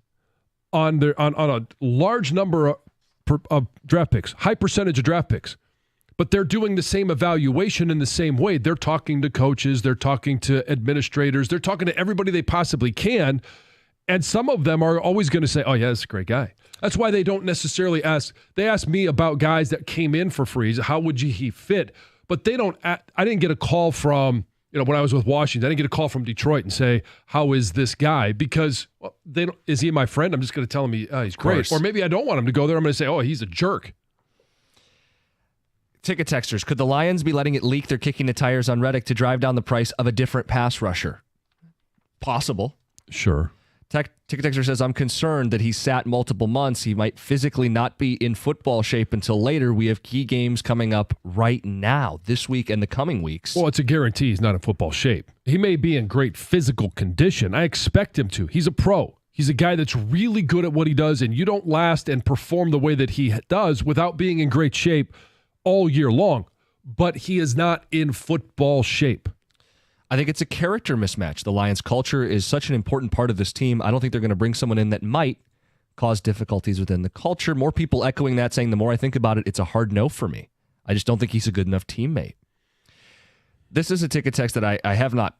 on a large number of draft picks, high percentage of draft picks. But they're doing the same evaluation in the same way. They're talking to coaches. They're talking to administrators. They're talking to everybody they possibly can. And some of them are always going to say, oh, yeah, that's a great guy. That's why they don't necessarily ask. They ask me about guys that came in for free. How would he fit? But they don't. I didn't get a call from, when I was with Washington, I didn't get a call from Detroit and say, how is this guy? Because is he my friend? I'm just going to tell him he's great. Or maybe I don't want him to go there. I'm going to say, oh, he's a jerk. Ticket texters, could the Lions be letting it leak they're kicking the tires on Reddick to drive down the price of a different pass rusher? Possible. Sure. Ticket texter says, I'm concerned that he's sat multiple months. He might physically not be in football shape until later. We have key games coming up right now, this week and the coming weeks. Well, it's a guarantee he's not in football shape. He may be in great physical condition. I expect him to. He's a pro. He's a guy that's really good at what he does, and you don't last and perform the way that he does without being in great shape all year long, but he is not in football shape. I think it's a character mismatch. The Lions culture is such an important part of this team. I don't think they're going to bring someone in that might cause difficulties within the culture. More people echoing that, saying the more I think about it, it's a hard no for me. I just don't think he's a good enough teammate. This is a ticket text that I have not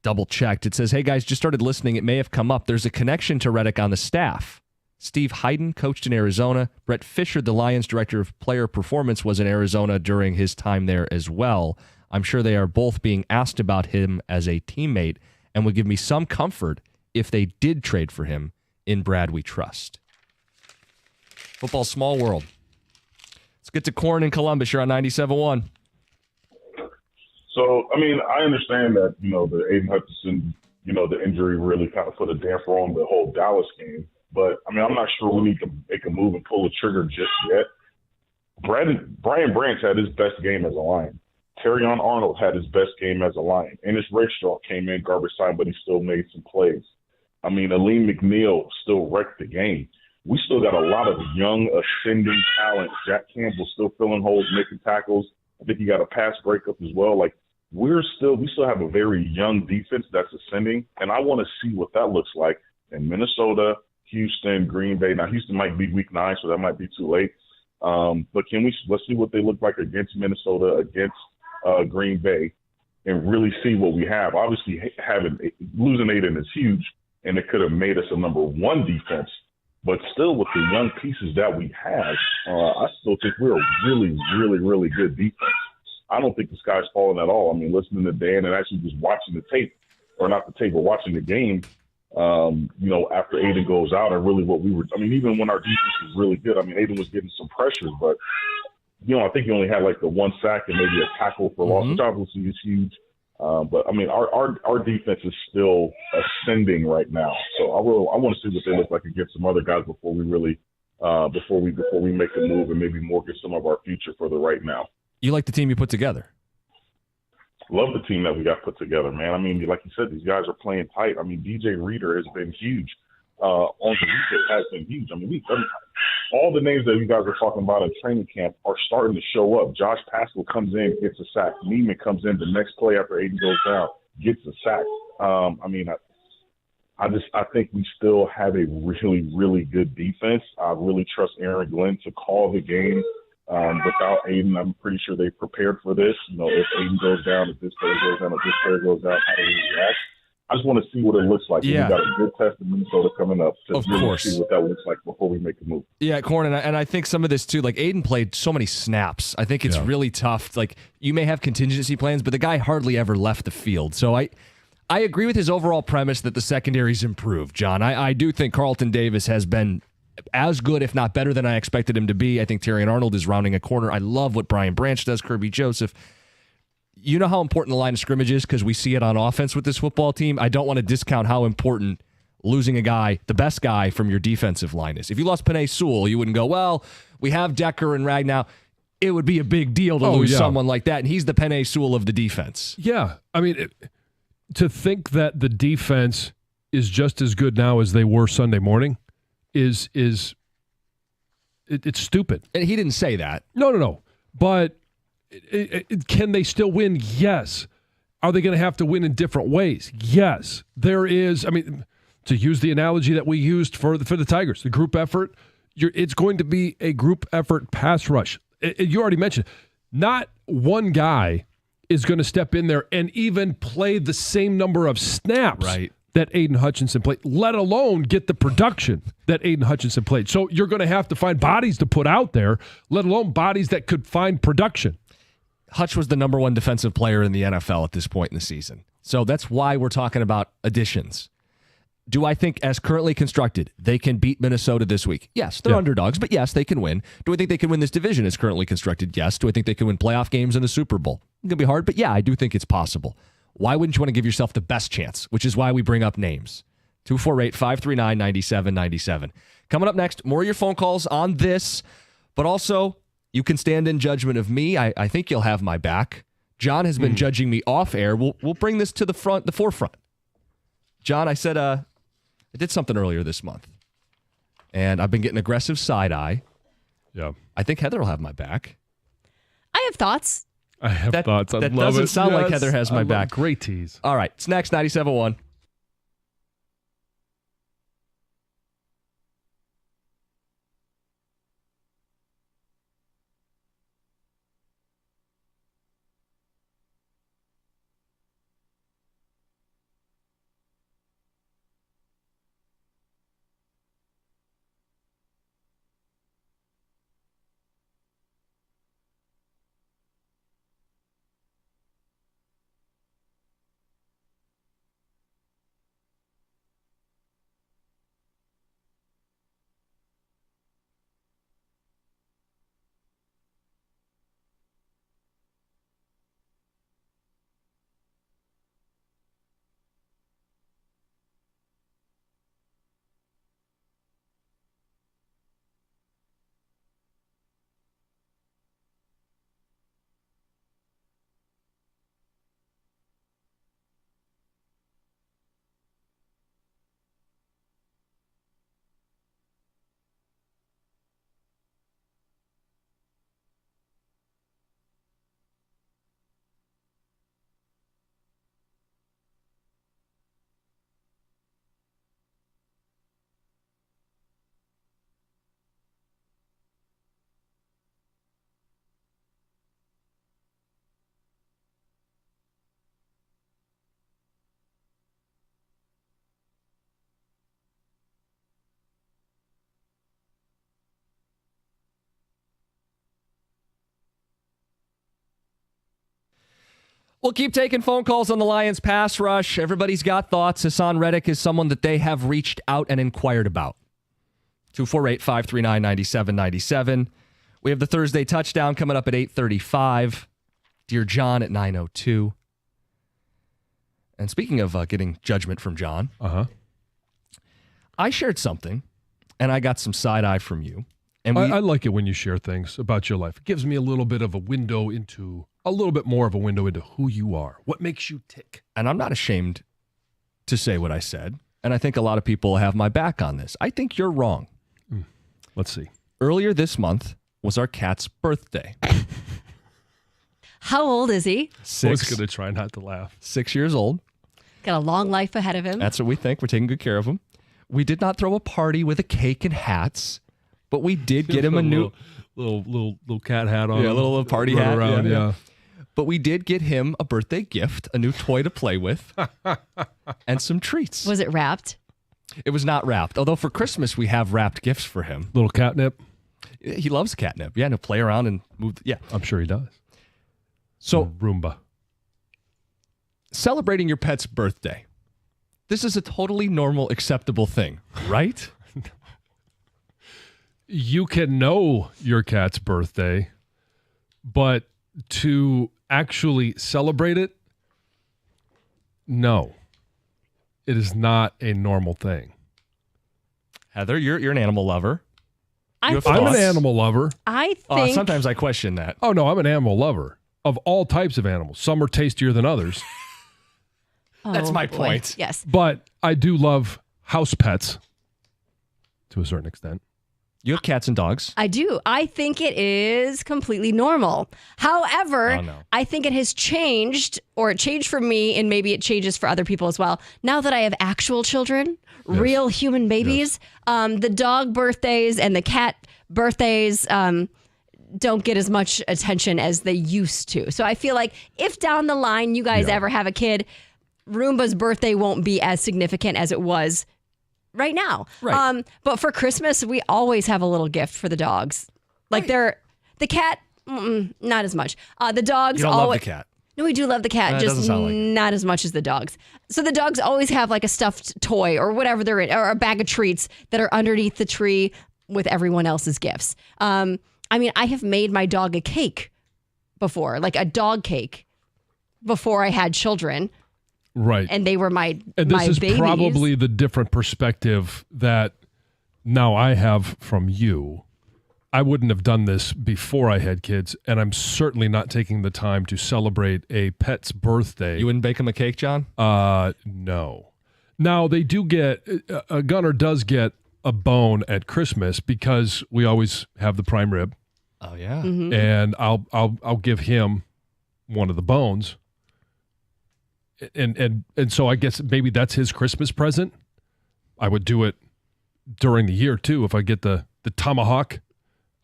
double checked. It says, hey guys, just started listening. It may have come up. There's a connection to Reddick on the staff. Steve Hayden coached in Arizona. Brett Fisher, the Lions director of player performance, was in Arizona during his time there as well. I'm sure they are both being asked about him as a teammate and would give me some comfort if they did trade for him In Brad we trust. Football, small world. Let's get to Corn in Columbus. You're on 97.1. So, I mean, I understand that, the Aiden Hutchinson, the injury really kind of put a damper on the whole Dallas game. But, I mean, I'm not sure we need to make a move and pull the trigger just yet. Brian Branch had his best game as a Lion. Terrion Arnold had his best game as a Lion. Ennis Rakestraw came in garbage time, but he still made some plays. I mean, Aleem McNeil still wrecked the game. We still got a lot of young, ascending talent. Jack Campbell still filling holes, making tackles. I think he got a pass breakup as well. Like, we still have a very young defense that's ascending, and I want to see what that looks like in Minnesota, Houston, Green Bay. Now, Houston might be week 9, so that might be too late. But let's see what they look like against Minnesota, against Green Bay, and really see what we have. Obviously, losing Aiden is huge, and it could have made us a number 1 defense. But still, with the young pieces that we have, I still think we're a really, really, really good defense. I don't think the sky's falling at all. I mean, listening to Dan and actually just watching the tape, or not the tape, but watching the game, after Aiden goes out, and really even when our defense was really good, I mean, Aiden was getting some pressures, but, I think he only had like the 1 sack and maybe a tackle for loss, which obviously is huge. But I mean, our defense is still ascending right now. So I want to see what they look like against some other guys before we really, before we make a move and maybe mortgage some of our future for the right now. You like the team you put together? Love the team that we got put together, man. I mean, like you said, these guys are playing tight. I mean, DJ Reader has been huge. On the weekend has been huge. I mean, all the names that you guys are talking about in training camp are starting to show up. Josh Pascal comes in, gets a sack. Neiman comes in the next play after Aiden goes down, gets a sack. I think we still have a really, really good defense. I really trust Aaron Glenn to call the game. Without Aiden, I'm pretty sure they prepared for this. If Aiden goes down, if this player goes down, if this player goes down, how do we react? I just want to see what it looks like. Yeah. We got a good test in Minnesota coming up to of really course. see what that looks like before we make a move. Yeah, Corn, and I think some of this too, like Aiden played so many snaps. I think it's really tough. Like, you may have contingency plans, but the guy hardly ever left the field. So I agree with his overall premise that the secondary's improved, John. I do think Carlton Davis has been as good, if not better, than I expected him to be. I think Terrion Arnold is rounding a corner. I love what Brian Branch does, Kirby Joseph. You know how important the line of scrimmage is because we see it on offense with this football team. I don't want to discount how important losing a guy, the best guy from your defensive line is. If you lost Penei Sewell, you wouldn't go, well, we have Decker and Ragnow. It would be a big deal to lose someone like that, and he's the Penei Sewell of the defense. Yeah. I mean, to think that the defense is just as good now as they were Sunday morning is it's stupid. And he didn't say that. No. But can they still win? Yes. Are they going to have to win in different ways? Yes. There is, I mean, to use the analogy that we used for the Tigers, the group effort, it's going to be a group effort pass rush. You already mentioned, not one guy is going to step in there and even play the same number of snaps that Aiden Hutchinson played, let alone get the production that Aiden Hutchinson played. So you're going to have to find bodies to put out there, let alone bodies that could find production. Hutch was the number 1 defensive player in the NFL at this point in the season. So that's why we're talking about additions. Do I think, as currently constructed, they can beat Minnesota this week? Yes, they're underdogs, but yes, they can win. Do I think they can win this division as currently constructed? Yes. Do I think they can win playoff games in the Super Bowl? It's going to be hard, but yeah, I do think it's possible. Why wouldn't you want to give yourself the best chance, which is why we bring up names? 248-539-9797. Coming up next, more of your phone calls on this, but also you can stand in judgment of me. I think you'll have my back. John has been judging me off air. We'll bring this to the forefront. John, I said I did something earlier this month, and I've been getting aggressive side eye. Yeah. I think Heather will have my back. I have thoughts. I have thoughts. I that love doesn't it. sound like Heather has my back. Great tease. All right, it's next, 97.1. We'll keep taking phone calls on the Lions pass rush. Everybody's got thoughts. Haason Reddick is someone that they have reached out and inquired about. 248-539-9797. We have the Thursday touchdown coming up at 8:35. Dear John at 9:02. And speaking of getting judgment from John, I shared something, and I got some side eye from you. And I like it when you share things about your life. It gives me a little bit more of a window into who you are, what makes you tick. And I'm not ashamed to say what I said, and I think a lot of people have my back on this. I think you're wrong. Let's see. Earlier this month was our cat's birthday. How old is he? 6. I was going to try not to laugh. 6 years old. Got a long life ahead of him. That's what we think. We're taking good care of him. We did not throw a party with a cake and hats, but we did get him a new little cat hat on. Yeah, a little party run hat around, yeah. But we did get him a birthday gift, a new toy to play with, and some treats. Was it wrapped? It was not wrapped, although for Christmas we have wrapped gifts for him. Little catnip. He loves catnip. Yeah, and he'll play around and move. Yeah, I'm sure he does. So Roomba. Celebrating your pet's birthday. This is a totally normal, acceptable thing, right? You can know your cat's birthday, but to actually celebrate it, no. It is not a normal thing. Heather, you're an animal lover. I'm an animal lover. I think sometimes I question that. Oh, no, I'm an animal lover of all types of animals. Some are tastier than others. That's my point. Yes. But I do love house pets to a certain extent. You have cats and dogs. I do. I think it is completely normal. However, I think it has changed, or it changed for me, and maybe it changes for other people as well. Now that I have actual children, real human babies, the dog birthdays and the cat birthdays don't get as much attention as they used to. So I feel like if down the line you guys ever have a kid, Roomba's birthday won't be as significant as it was right now. Right. But for Christmas, we always have a little gift for the dogs. Like the cat, not as much. The dogs. You don't love the cat. No, we do love the cat, just not as much as the dogs. So the dogs always have like a stuffed toy or whatever they're in, or a bag of treats that are underneath the tree with everyone else's gifts. I mean, I have made my dog a cake before, like a dog cake, before I had children. Right. And they were my And this is babies. probably the different perspective that now I have from you. I wouldn't have done this before I had kids, and I'm certainly not taking the time to celebrate a pet's birthday. You wouldn't bake him a cake, John? No. Now, they do get, Gunner does get a bone at Christmas because we always have the prime rib. Oh, yeah. Mm-hmm. And I'll give him one of the bones. And so I guess maybe that's his Christmas present. I would do it during the year too. If I get the tomahawk,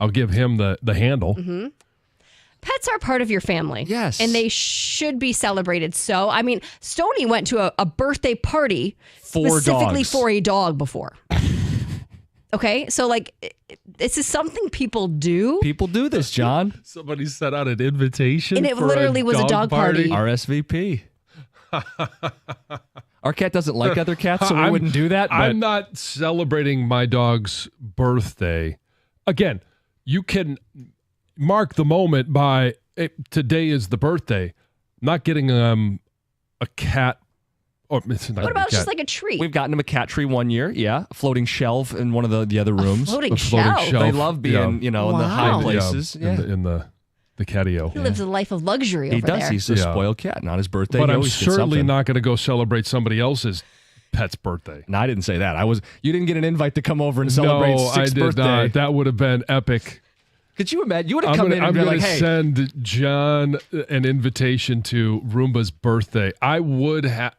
I'll give him the handle. Mm-hmm. Pets are part of your family. Yes. And they should be celebrated. So, I mean, Stoney went to a birthday party specifically for a dog before. Okay? So, like, this is something people do. People do this, John. Somebody sent out an invitation. And it literally was a dog party. RSVP. Our cat doesn't like other cats, so we wouldn't do that. But I'm not celebrating my dog's birthday. Again, you can mark the moment by today is the birthday. I'm not getting a cat. Or it's not What about a cat. just like a tree? We've gotten him a cat tree one year. Yeah, a floating shelf in one of the other rooms. Floating floating shelf. shelf. They love being, in the high Wow. places. Yeah, in the catio. He lives a life of luxury He over does. there. He's a spoiled cat. And on his birthday, But he I'm always gets certainly something. not going to go celebrate somebody else's pet's birthday. No, I didn't say that. You didn't get an invite to come over and celebrate No, I sixth did birthday. not. That would have been epic. Could you imagine? You would have come in and been like, hey. send John an invitation to Roomba's birthday. I would have.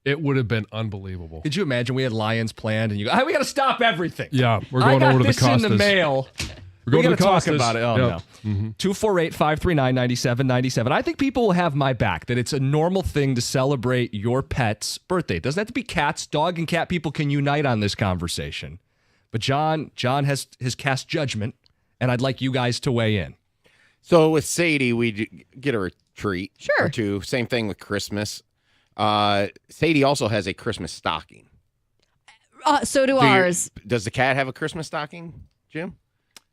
It would have been unbelievable. Could you imagine we had Lions planned and you go, hey, we got to stop everything. Yeah, we're going I got over to the this in Costas. the mail. We're going to the talk Costas. about it. Oh, Yep. no. Mm-hmm. 248-539-9797. I think people will have my back that it's a normal thing to celebrate your pet's birthday. It doesn't have to be cats. Dog and cat people can unite on this conversation. But John has cast judgment, and I'd like you guys to weigh in. So with Sadie, we get her a treat Sure. or two. Same thing with Christmas. Sadie also has a Christmas stocking. So do ours. Does the cat have a Christmas stocking, Jim?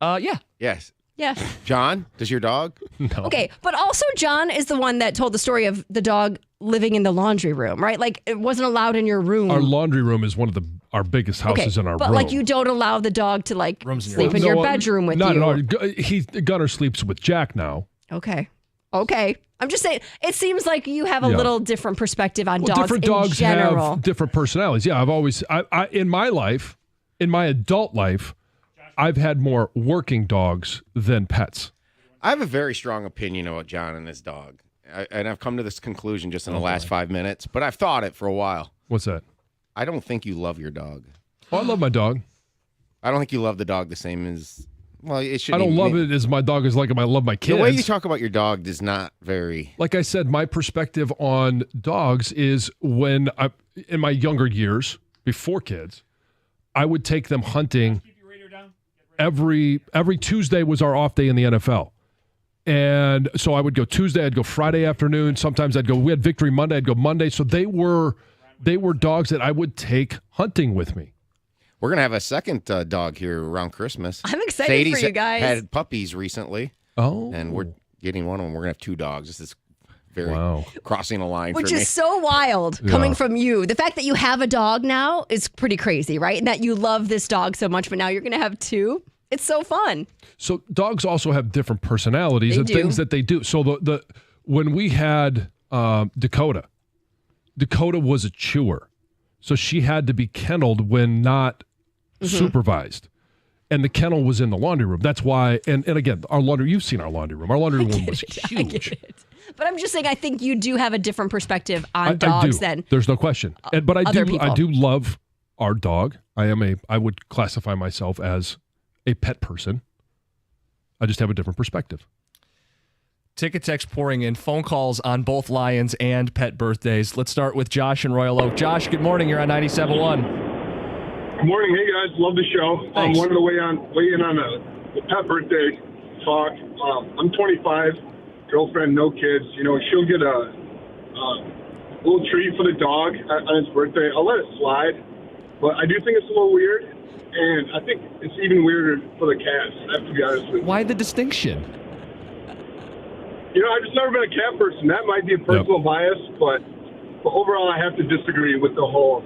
Yeah. Yes. Yeah. John, does your dog? No. Okay, but also John is the one that told the story of the dog living in the laundry room, right? Like it wasn't allowed in your room. Our laundry room is one of our biggest houses in our but room. like you don't allow the dog to like sleep in your bedroom with not you. Not at all. Gunner sleeps with Jack now. Okay. I'm just saying, it seems like you have a little different perspective on dogs different in dogs general. have different personalities. Yeah, I've always, in my life, in my adult life, I've had more working dogs than pets. I have a very strong opinion about John and his dog. And I've come to this conclusion just in the last 5 minutes, but I've thought it for a while. What's that? I don't think you love your dog. Oh, I love my dog. I don't think you love the dog the same as, well, it should. I don't love it as my dog is like I love my kids. The way you talk about your dog is not very. Like I said, my perspective on dogs is when in my younger years, before kids, I would take them hunting. Every Tuesday was our off day in the NFL. And so I would go Tuesday, I'd go Friday afternoon. Sometimes we had Victory Monday, I'd go Monday. So they were dogs that I would take hunting with me. We're going to have a second dog here around Christmas. I'm excited Sadie's for you guys. Had puppies recently. Oh. And we're getting one of them. We're going to have 2 dogs. This is very crossing a line Which for me. is so wild coming from you. The fact that you have a dog now is pretty crazy, right? And that you love this dog so much, but now you're going to have 2. It's so fun. So dogs also have different personalities and things that they do. So when we had Dakota was a chewer. So she had to be kenneled when not supervised. And the kennel was in the laundry room. That's why, and again, you've seen our laundry room. Our laundry room was huge. I get it. But I'm just saying, I think you do have a different perspective on dogs than there's no question. But I do love our dog. I would classify myself as a pet person. I just have a different perspective. Ticket text pouring in, phone calls on both Lions and pet birthdays. Let's start with Josh in Royal Oak. Josh, good morning. You're on 97.1. Good morning. Hey, guys. Love the show. I wanted to weigh in on the pet birthday talk. I'm 25, girlfriend, no kids. She'll get a little treat for the dog on his birthday. I'll let it slide, but I do think it's a little weird. And I think it's even weirder for the cats, I have to be honest with you. Why the distinction? I've just never been a cat person. That might be a personal bias, but overall, I have to disagree with the whole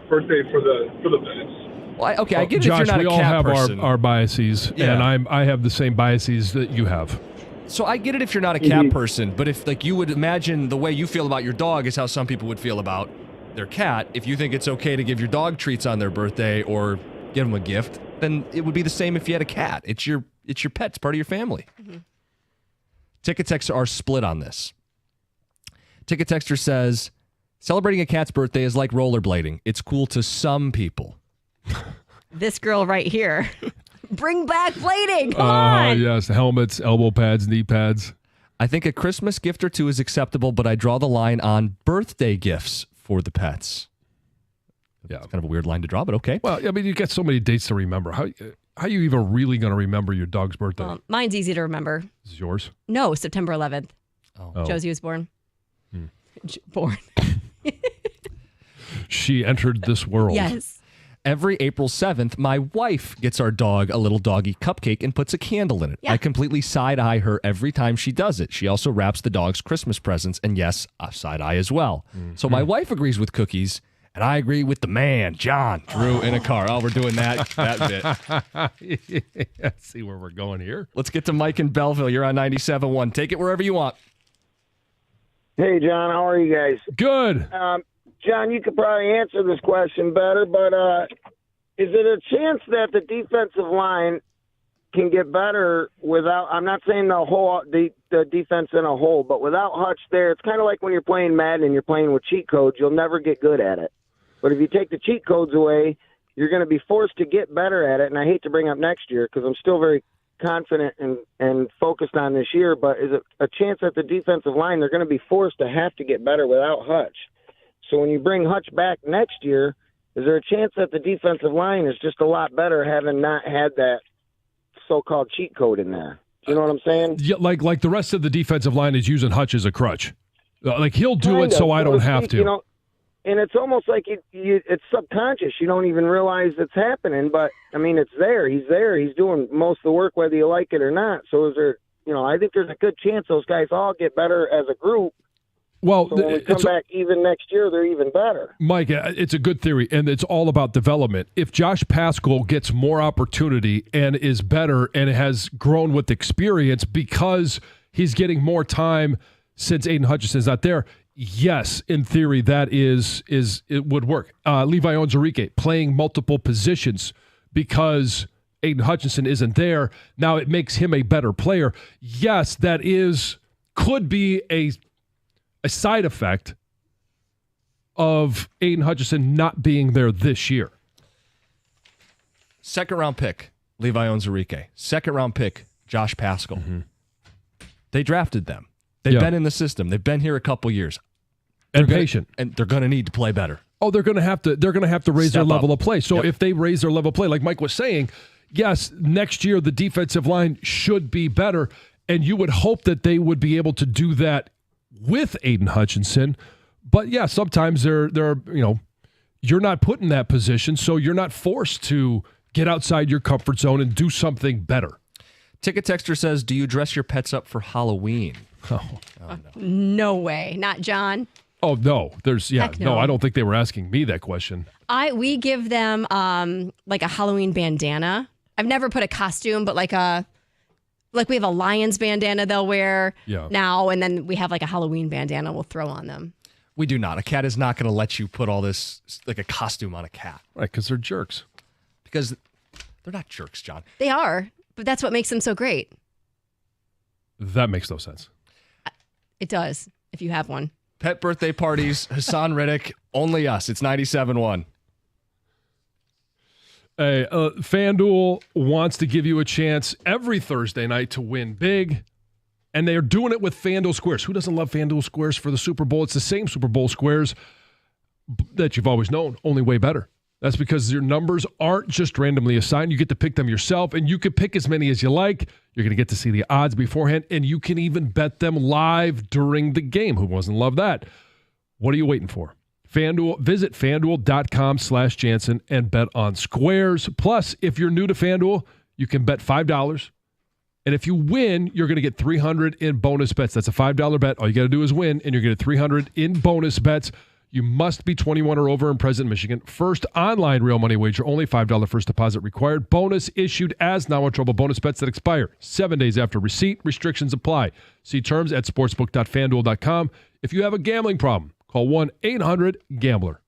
birthday for the pets. Well, I get it Josh, if you're not a cat person. we all have our biases, and I have the same biases that you have. So I get it if you're not a cat person, but if you would imagine the way you feel about your dog is how some people would feel about their cat, if you think it's okay to give your dog treats on their birthday or give them a gift, then it would be the same if you had a cat. It's your pet. It's part of your family. Mm-hmm. Ticket texters are split on this. Ticket texter says, celebrating a cat's birthday is like rollerblading. It's cool to some people. This girl right here. Bring back blading. Come on. Yes, helmets, elbow pads, knee pads. I think a Christmas gift or 2 is acceptable, but I draw the line on birthday gifts for the pets. Yeah, it's kind of a weird line to draw, but okay. Well, I mean, you got so many dates to remember. How are you even really going to remember your dog's birthday? Mine's easy to remember. This is yours? No, September 11th. Oh. Josie was born. Born. She entered this world. Yes. Every April 7th, my wife gets our dog a little doggy cupcake and puts a candle in it. Yeah. I completely side-eye her every time she does it. She also wraps the dog's Christmas presents, and yes, I side-eye as well. Mm-hmm. So my wife agrees with cookies, and I agree with the man, John, Drew, in a car. Oh, we're doing that bit. Let's see where we're going here. Let's get to Mike in Belleville. You're on 97.1. Take it wherever you want. Hey, John. How are you guys? Good. John, you could probably answer this question better, but is it a chance that the defensive line can get better without, I'm not saying the defense in a whole, but without Hutch there, it's kind of like when you're playing Madden and you're playing with cheat codes, you'll never get good at it. But if you take the cheat codes away, you're going to be forced to get better at it. And I hate to bring up next year because I'm still very confident and focused on this year, but is it a chance that the defensive line, they're going to be forced to have to get better without Hutch? So when you bring Hutch back next year, is there a chance that the defensive line is just a lot better having not had that so-called cheat code in there? You know what I'm saying? Yeah, like the rest of the defensive line is using Hutch as a crutch. Like he'll do it so I don't have to. You know, and it's almost like it's subconscious. You don't even realize it's happening, but I mean, it's there. He's there. He's doing most of the work, whether you like it or not. So is there? You know, I think there's a good chance those guys all get better as a group. Well, so when we come back even next year, they're even better. Mike, it's a good theory, and it's all about development. If Josh Paschal gets more opportunity and is better and has grown with experience because he's getting more time since Aiden Hutchinson's not there, yes, in theory, that it would work. Levi Onwuzurike playing multiple positions because Aiden Hutchinson isn't there. Now it makes him a better player. Yes, that could be a side effect of Aiden Hutchinson not being there this year. Second round pick, Levi Onwuzurike. Second round pick, Josh Paschal. Mm-hmm. They drafted them. They've been in the system. They've been here a couple years. And patient. And they're going to need to play better. Oh, they're going to have to raise their level of play. So Yep. if they raise their level of play, like Mike was saying, yes, next year the defensive line should be better, and you would hope that they would be able to do that with Aiden Hutchinson. But yeah, sometimes they're you're not put in that position, so you're not forced to get outside your comfort zone and do something better. Ticket Texter says, do you dress your pets up for Halloween? Oh no. No way. Not John. Oh no, Heck no. I don't think they were asking me that question. We give them like a Halloween bandana. I've never put a costume, but like we have a Lions bandana they'll wear now, and then we have like a Halloween bandana we'll throw on them. We do not. A cat is not going to let you put all this, like a costume on a cat. Right, because they're jerks. Because they're not jerks, John. They are, but that's what makes them so great. That makes no sense. It does, if you have one. Pet birthday parties, Haason Reddick, only us. It's 97.1. Hey, FanDuel wants to give you a chance every Thursday night to win big, and they are doing it with FanDuel Squares. Who doesn't love FanDuel Squares for the Super Bowl? It's the same Super Bowl Squares that you've always known, only way better. That's because your numbers aren't just randomly assigned. You get to pick them yourself, and you can pick as many as you like. You're going to get to see the odds beforehand, and you can even bet them live during the game. Who doesn't love that? What are you waiting for? FanDuel, visit FanDuel.com/Jansen and bet on Squares. Plus, if you're new to FanDuel, you can bet $5. And if you win, you're going to get $300 in bonus bets. That's a $5 bet. All you got to do is win, and you're going to get $300 in bonus bets. You must be 21 or over and present in Michigan. First online real money wager, only $5 first deposit required. Bonus issued as now in trouble bonus bets that expire 7 days after receipt. Restrictions apply. See terms at sportsbook.fanduel.com. If you have a gambling problem, call 1-800-GAMBLER.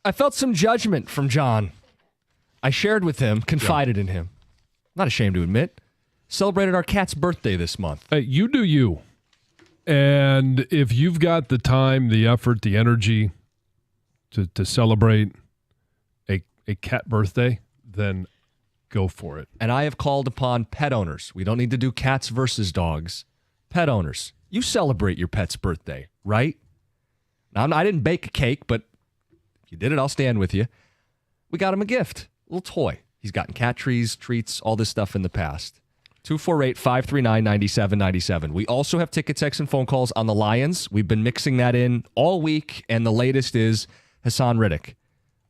I felt some judgment from John. I shared with him, confided in him. Not ashamed to admit. Celebrated our cat's birthday this month. Hey, you do you. And if you've got the time, the effort, the energy to celebrate a cat birthday, then go for it. And I have called upon pet owners. We don't need to do cats versus dogs. Pet owners, you celebrate your pet's birthday, right? Now, I didn't bake a cake, but if you did it, I'll stand with you. We got him a gift, a little toy. He's gotten cat treats, all this stuff in the past. 248-539-9797. We also have ticket, texts, and phone calls on the Lions. We've been mixing that in all week, and the latest is Haason Reddick.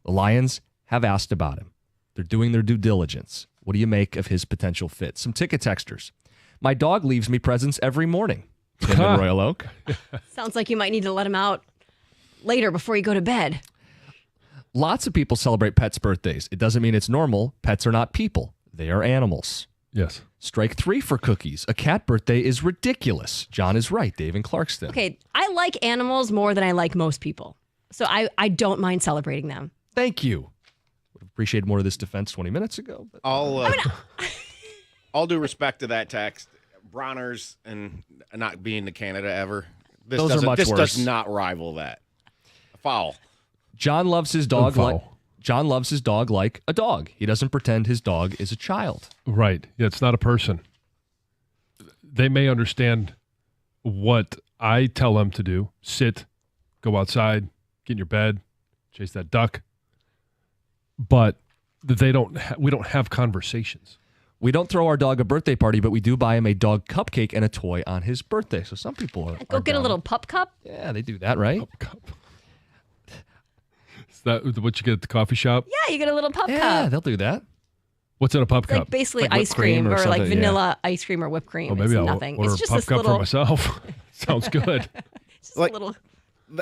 The Lions have asked about him. They're doing their due diligence. What do you make of his potential fit? Some ticket texters. My dog leaves me presents every morning. Tim in Royal Oak. Sounds like you might need to let him out later before you go to bed. Lots of people celebrate pets' birthdays. It doesn't mean it's normal. Pets are not people. They are animals. Yes. Strike 3 for cookies. A cat birthday is ridiculous. John is right. Dave in Clarkston. Okay, I like animals more than I like most people. So I don't mind celebrating them. Thank you. Would have appreciated more of this defense 20 minutes ago. But All due respect to that text, Bronner's and not being to Canada ever. This Those are much this worse. does not rival that. Foul. John loves his dog like a dog. He doesn't pretend his dog is a child. Right. Yeah, it's not a person. They may understand what I tell them to do. Sit, go outside, get in your bed, chase that duck. But we don't have conversations. We don't throw our dog a birthday party, but we do buy him a dog cupcake and a toy on his birthday. So some people are Go get down. a little pup cup. Yeah, they do that, right? Pup cup. Is that what you get at the coffee shop? Yeah, you get a little pup Yeah, cup. they'll do that. What's in a pup It's like cup? basically Like ice whipped cream cream or or like something, vanilla ice cream or whipped cream. Oh, It's maybe I'll nothing. order It's just a pup this cup little. for myself. Sounds good. Just Like- a little.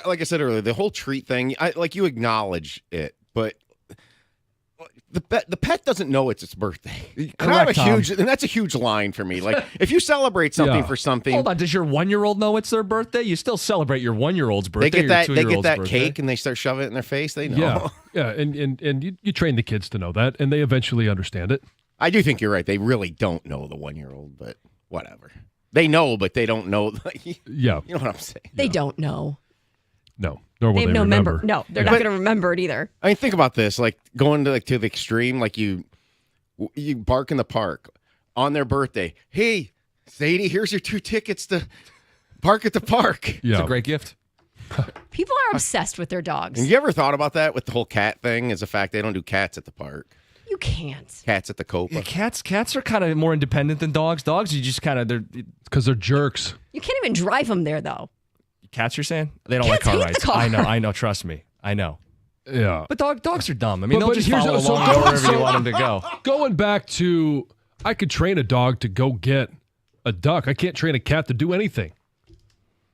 Like I said earlier, the whole treat thing, you acknowledge it, but the pet doesn't know it's its birthday. Correct, Tom. And that's a huge line for me. Like if you celebrate something Yeah. for something, Hold on, does your 1-year-old know it's their birthday? You still celebrate your 1-year-old's birthday. they get or your that 2-year-old's birthday. cake and they start shoving it in their face. They know. Yeah. Yeah. And you train the kids to know that, and they eventually understand it. I do think you're right. They really don't know the 1-year-old, but whatever. They know, but they don't know. Yeah. You know what I'm saying? They don't know. No. Nor will They have they no remember. No, they're not But- going to remember it either. I mean, think about this. Like going to the extreme. Like you bark in the park on their birthday. Hey, Sadie, here's your 2 tickets to bark at the park. Yeah. It's a great gift. People are obsessed with their dogs. And you ever thought about that with the whole cat thing? Is the fact they don't do cats at the park, You can't. cats at the Copa. Yeah, cats are kind of more independent than dogs. Dogs, you just kind of Because they're jerks. You can't even drive them there, though. cats. You're saying they don't Cats like car hate the rides. car. I know. Trust me, I know. Yeah. But dogs are dumb. I mean, But they'll just here's- follow so along go- wherever so- you want them to go. Going back to, I could train a dog to go get a duck. I can't train a cat to do anything.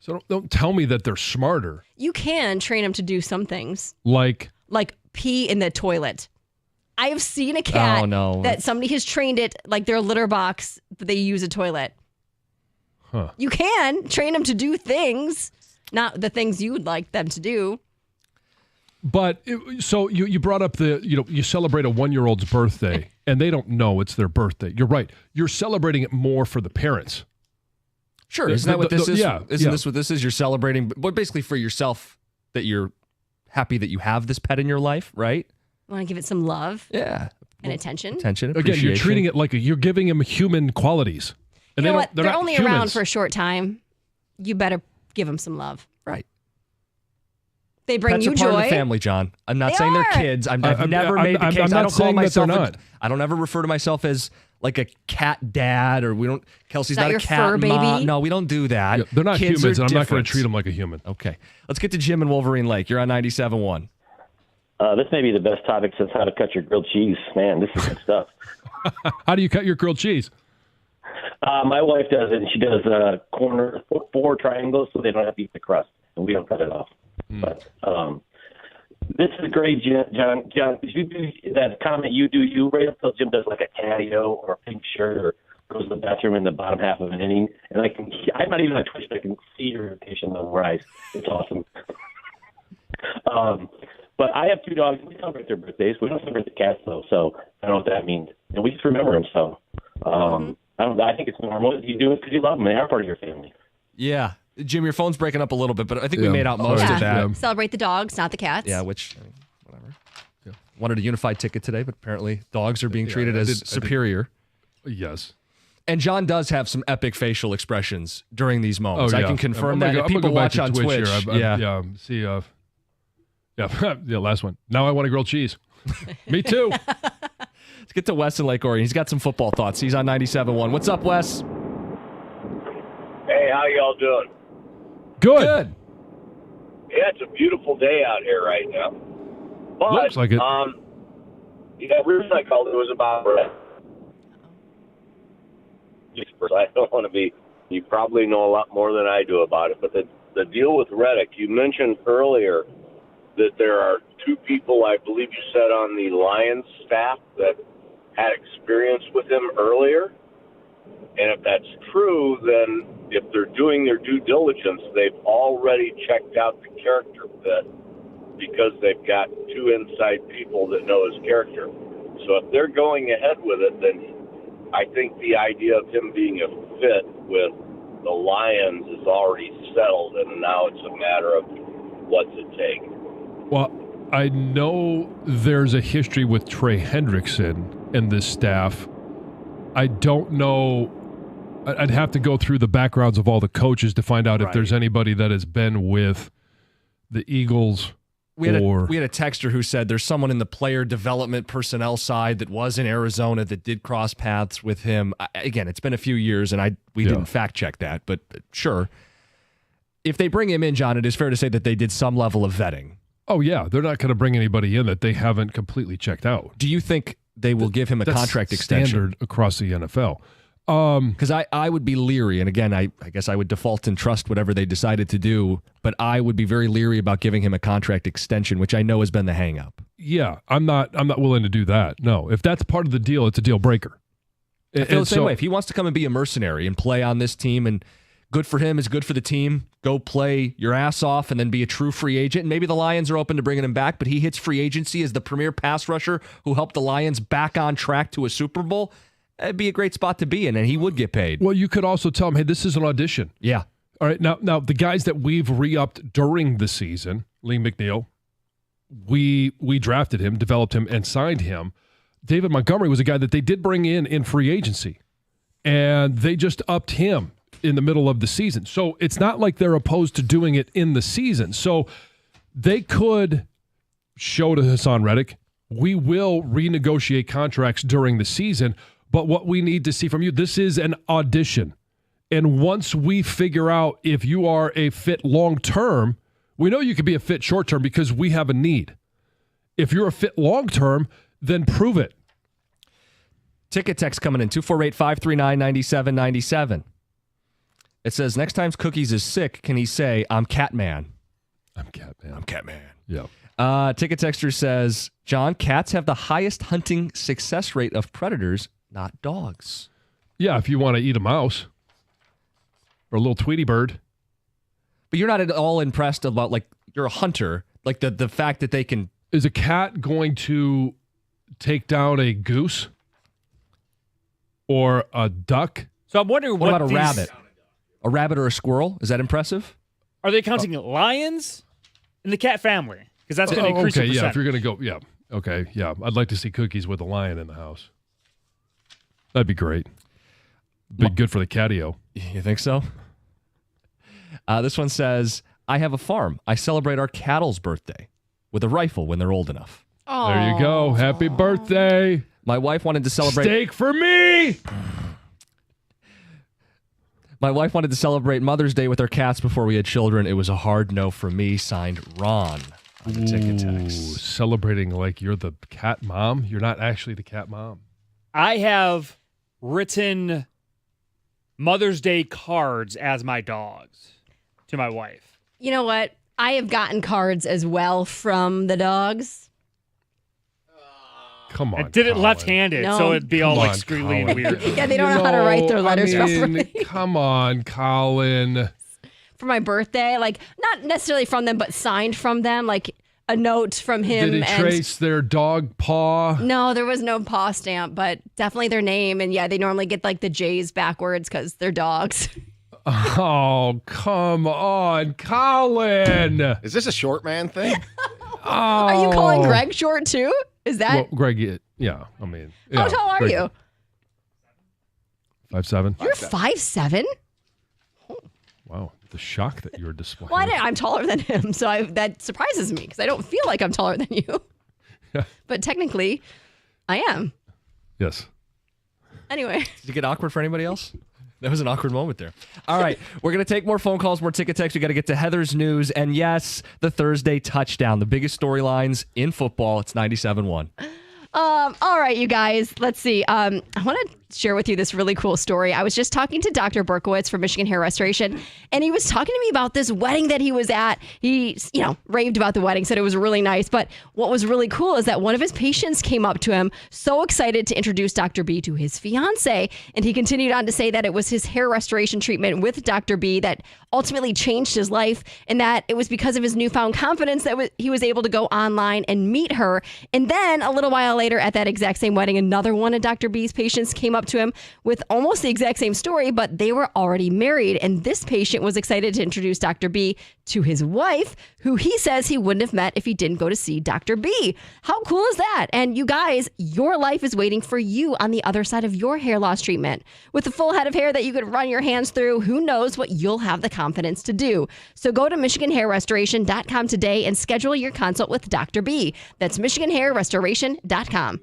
So don't tell me that they're smarter. You can train them to do some things, Like, pee in the toilet. I have seen a cat Oh, no. that somebody has trained it like their litter box, but they use a toilet. Huh. You can train them to do things, not the things you would like them to do. but so you brought up you celebrate a 1-year-old's birthday and they don't know it's their birthday. You're right. You're celebrating it more for the parents. Sure, isn't that what this is? Yeah. Isn't this what this is? You're celebrating, but basically for yourself that you're happy that you have this pet in your life, right? Want to give it some love Yeah. and attention. Attention, Again, appreciation. you're treating it like you're giving them human qualities. And You know they what? don't, they're They're not only humans. around for a short time. You better give them some love. right. They bring Pets you are part joy. of the family, John. I'm not They saying are. they're kids. I've I'm- never I'm- made the I'm- case. I'm I not don't call saying that myself. they're not. I don't ever refer to myself as like a cat dad, or we don't. Kelsey's Not not, your a cat fur mom. baby? No, we don't do that. Yeah, they're not Kids humans, are and I'm not going different. to treat them like a human. Okay, let's get to Jim and Wolverine Lake. You're on 97.1. This may be the best topic since how to cut your grilled cheese. Man, this is good stuff. How do you cut your grilled cheese? My wife does it, and she does corner 4 triangles so they don't have to eat the crust, and we don't cut it off. But this is great, John. John, you do that comment you do. You right up till Jim does like a catio or a pink shirt or goes to the bathroom in the bottom half of an inning, and I'm not even on Twitch, but I can see your irritation on her eyes. It's awesome. But I have 2 dogs. We celebrate their birthdays. We don't celebrate the cats, though, so I don't know what that means. And we just remember them, so I think it's normal. You do it because you love them. They are part of your family. Yeah. Jim, your phone's breaking up a little bit, but I think we made out most of that. Yeah. Celebrate the dogs, not the cats. Yeah, which, whatever. Yeah. Wanted a unified ticket today, but apparently dogs are being treated as superior. Yes. And John does have some epic facial expressions during these moments. Oh, yeah. I can confirm I'm that. gonna If people go back watch to on Twitch. Yeah. See, yeah, last one. Now I want a grilled cheese. Me too. Let's get to Wes in Lake Orion. He's got some football thoughts. He's on 97.1. What's up, Wes? Hey, how y'all doing? Good. Yeah, it's a beautiful day out here right now. But, Looks like it. The reason I called it was about Reddick. I don't want to be, you probably know a lot more than I do about it, but the deal with Reddick, you mentioned earlier that there are 2 people, I believe you said, on the Lions staff that had experience with him earlier. And if that's true, then if they're doing their due diligence, they've already checked out the character fit because they've got 2 inside people that know his character. So if they're going ahead with it, then I think the idea of him being a fit with the Lions is already settled, and now it's a matter of what's it take. Well, I know there's a history with Trey Hendrickson and this staff. I don't know. I'd have to go through the backgrounds of all the coaches to find out if there's anybody that has been with the Eagles. We had a texter who said there's someone in the player development personnel side that was in Arizona that did cross paths with him. Again, it's been a few years, and we didn't fact check that, but sure. If they bring him in, John, it is fair to say that they did some level of vetting. Oh, yeah. They're not going to bring anybody in that they haven't completely checked out. Do you think they will give him a contract extension? Standard across the NFL. Because I would be leery, and again, I guess I would default and trust whatever they decided to do, but I would be very leery about giving him a contract extension, which I know has been the hang-up. Yeah, I'm not willing to do that. No, if that's part of the deal, it's a deal breaker. I feel the same way. If he wants to come and be a mercenary and play on this team, and good for him is good for the team, go play your ass off and then be a true free agent. And maybe the Lions are open to bringing him back, but he hits free agency as the premier pass rusher who helped the Lions back on track to a Super Bowl. It'd be a great spot to be in, and he would get paid. Well, you could also tell him, hey, this is an audition. Yeah. All right, now the guys that we've re-upped during the season, Lee McNeil, we drafted him, developed him, and signed him. David Montgomery was a guy that they did bring in free agency, and they just upped him in the middle of the season. So it's not like they're opposed to doing it in the season. So they could show to Haason Reddick, we will renegotiate contracts during the season, but what we need to see from you, this is an audition. And once we figure out if you are a fit long-term, we know you could be a fit short-term because we have a need. If you're a fit long-term, then prove it. Ticket text coming in, 248-539-9797. It says, next time Cookies is sick, can he say, I'm Catman? I'm Catman. I'm Catman. Yeah. Ticket texter says, John, cats have the highest hunting success rate of predators, not dogs. Yeah, if you want to eat a mouse or a little Tweety bird. But you're not at all impressed about, like, you're a hunter, like the fact that they can. Is a cat going to take down a goose or a duck? So I'm wondering what about a rabbit? A rabbit or a squirrel? Is that impressive? Are they counting lions in the cat family? Because that's going to increase the percent. Yeah, if you're going to go, yeah. Okay, yeah. I'd like to see Cookies with a lion in the house. That'd be great. Be good for the catio. You think so? This one says, I have a farm. I celebrate our cattle's birthday with a rifle when they're old enough. Aww. There you go. Happy birthday. My wife wanted to celebrate. Steak for me. My wife wanted to celebrate Mother's Day with our cats before we had children. It was a hard no from me. Signed, Ron. On the ticket text. Celebrating like you're the cat mom. You're not actually the cat mom. I have written Mother's Day cards as my dogs to my wife. You know what? I have gotten cards as well from the dogs. Come on. I did it Colin. left-handed, No. so it'd be all like Colin. scribbly and weird. Yeah, they don't know how to write their letters properly. Come on, Colin. For my birthday, like not necessarily from them, but signed from them. Like a note from him. Did he trace their dog paw? No, there was no paw stamp, but definitely their name. And yeah, they normally get like the J's backwards because they're dogs. Oh, come on, Colin. Is this a short man thing? Are you calling Greg short too? Is that? Well, Greg, yeah. I mean, how tall are you? 5'7". You're 5'7"? Wow, the shock that you're displaying. Well, I'm taller than him, so that surprises me because I don't feel like I'm taller than you. But technically, I am. Yes. Anyway. Did it get awkward for anybody else? That was an awkward moment there. All right, we're going to take more phone calls, more ticket texts. We got to get to Heather's news. And yes, the Thursday touchdown, the biggest storylines in football. It's 97-1. All right, you guys, let's see. I want to share with you this really cool story. I was just talking to Dr. Berkowitz from Michigan Hair Restoration, and he was talking to me about this wedding that he was at. He, raved about the wedding, said it was really nice. But what was really cool is that one of his patients came up to him, so excited to introduce Dr. B to his fiance. And he continued on to say that it was his hair restoration treatment with Dr. B that ultimately changed his life, and that it was because of his newfound confidence that he was able to go online and meet her. And then a little while later at that exact same wedding, another one of Dr. B's patients came up to him with almost the exact same story, but they were already married. And this patient was excited to introduce Dr. B to his wife, who he says he wouldn't have met if he didn't go to see Dr. B. How cool is that? And you guys, your life is waiting for you on the other side of your hair loss treatment. With a full head of hair that you could run your hands through, who knows what you'll have the confidence to do. So go to MichiganHairRestoration.com today and schedule your consult with Dr. B. That's MichiganHairRestoration.com.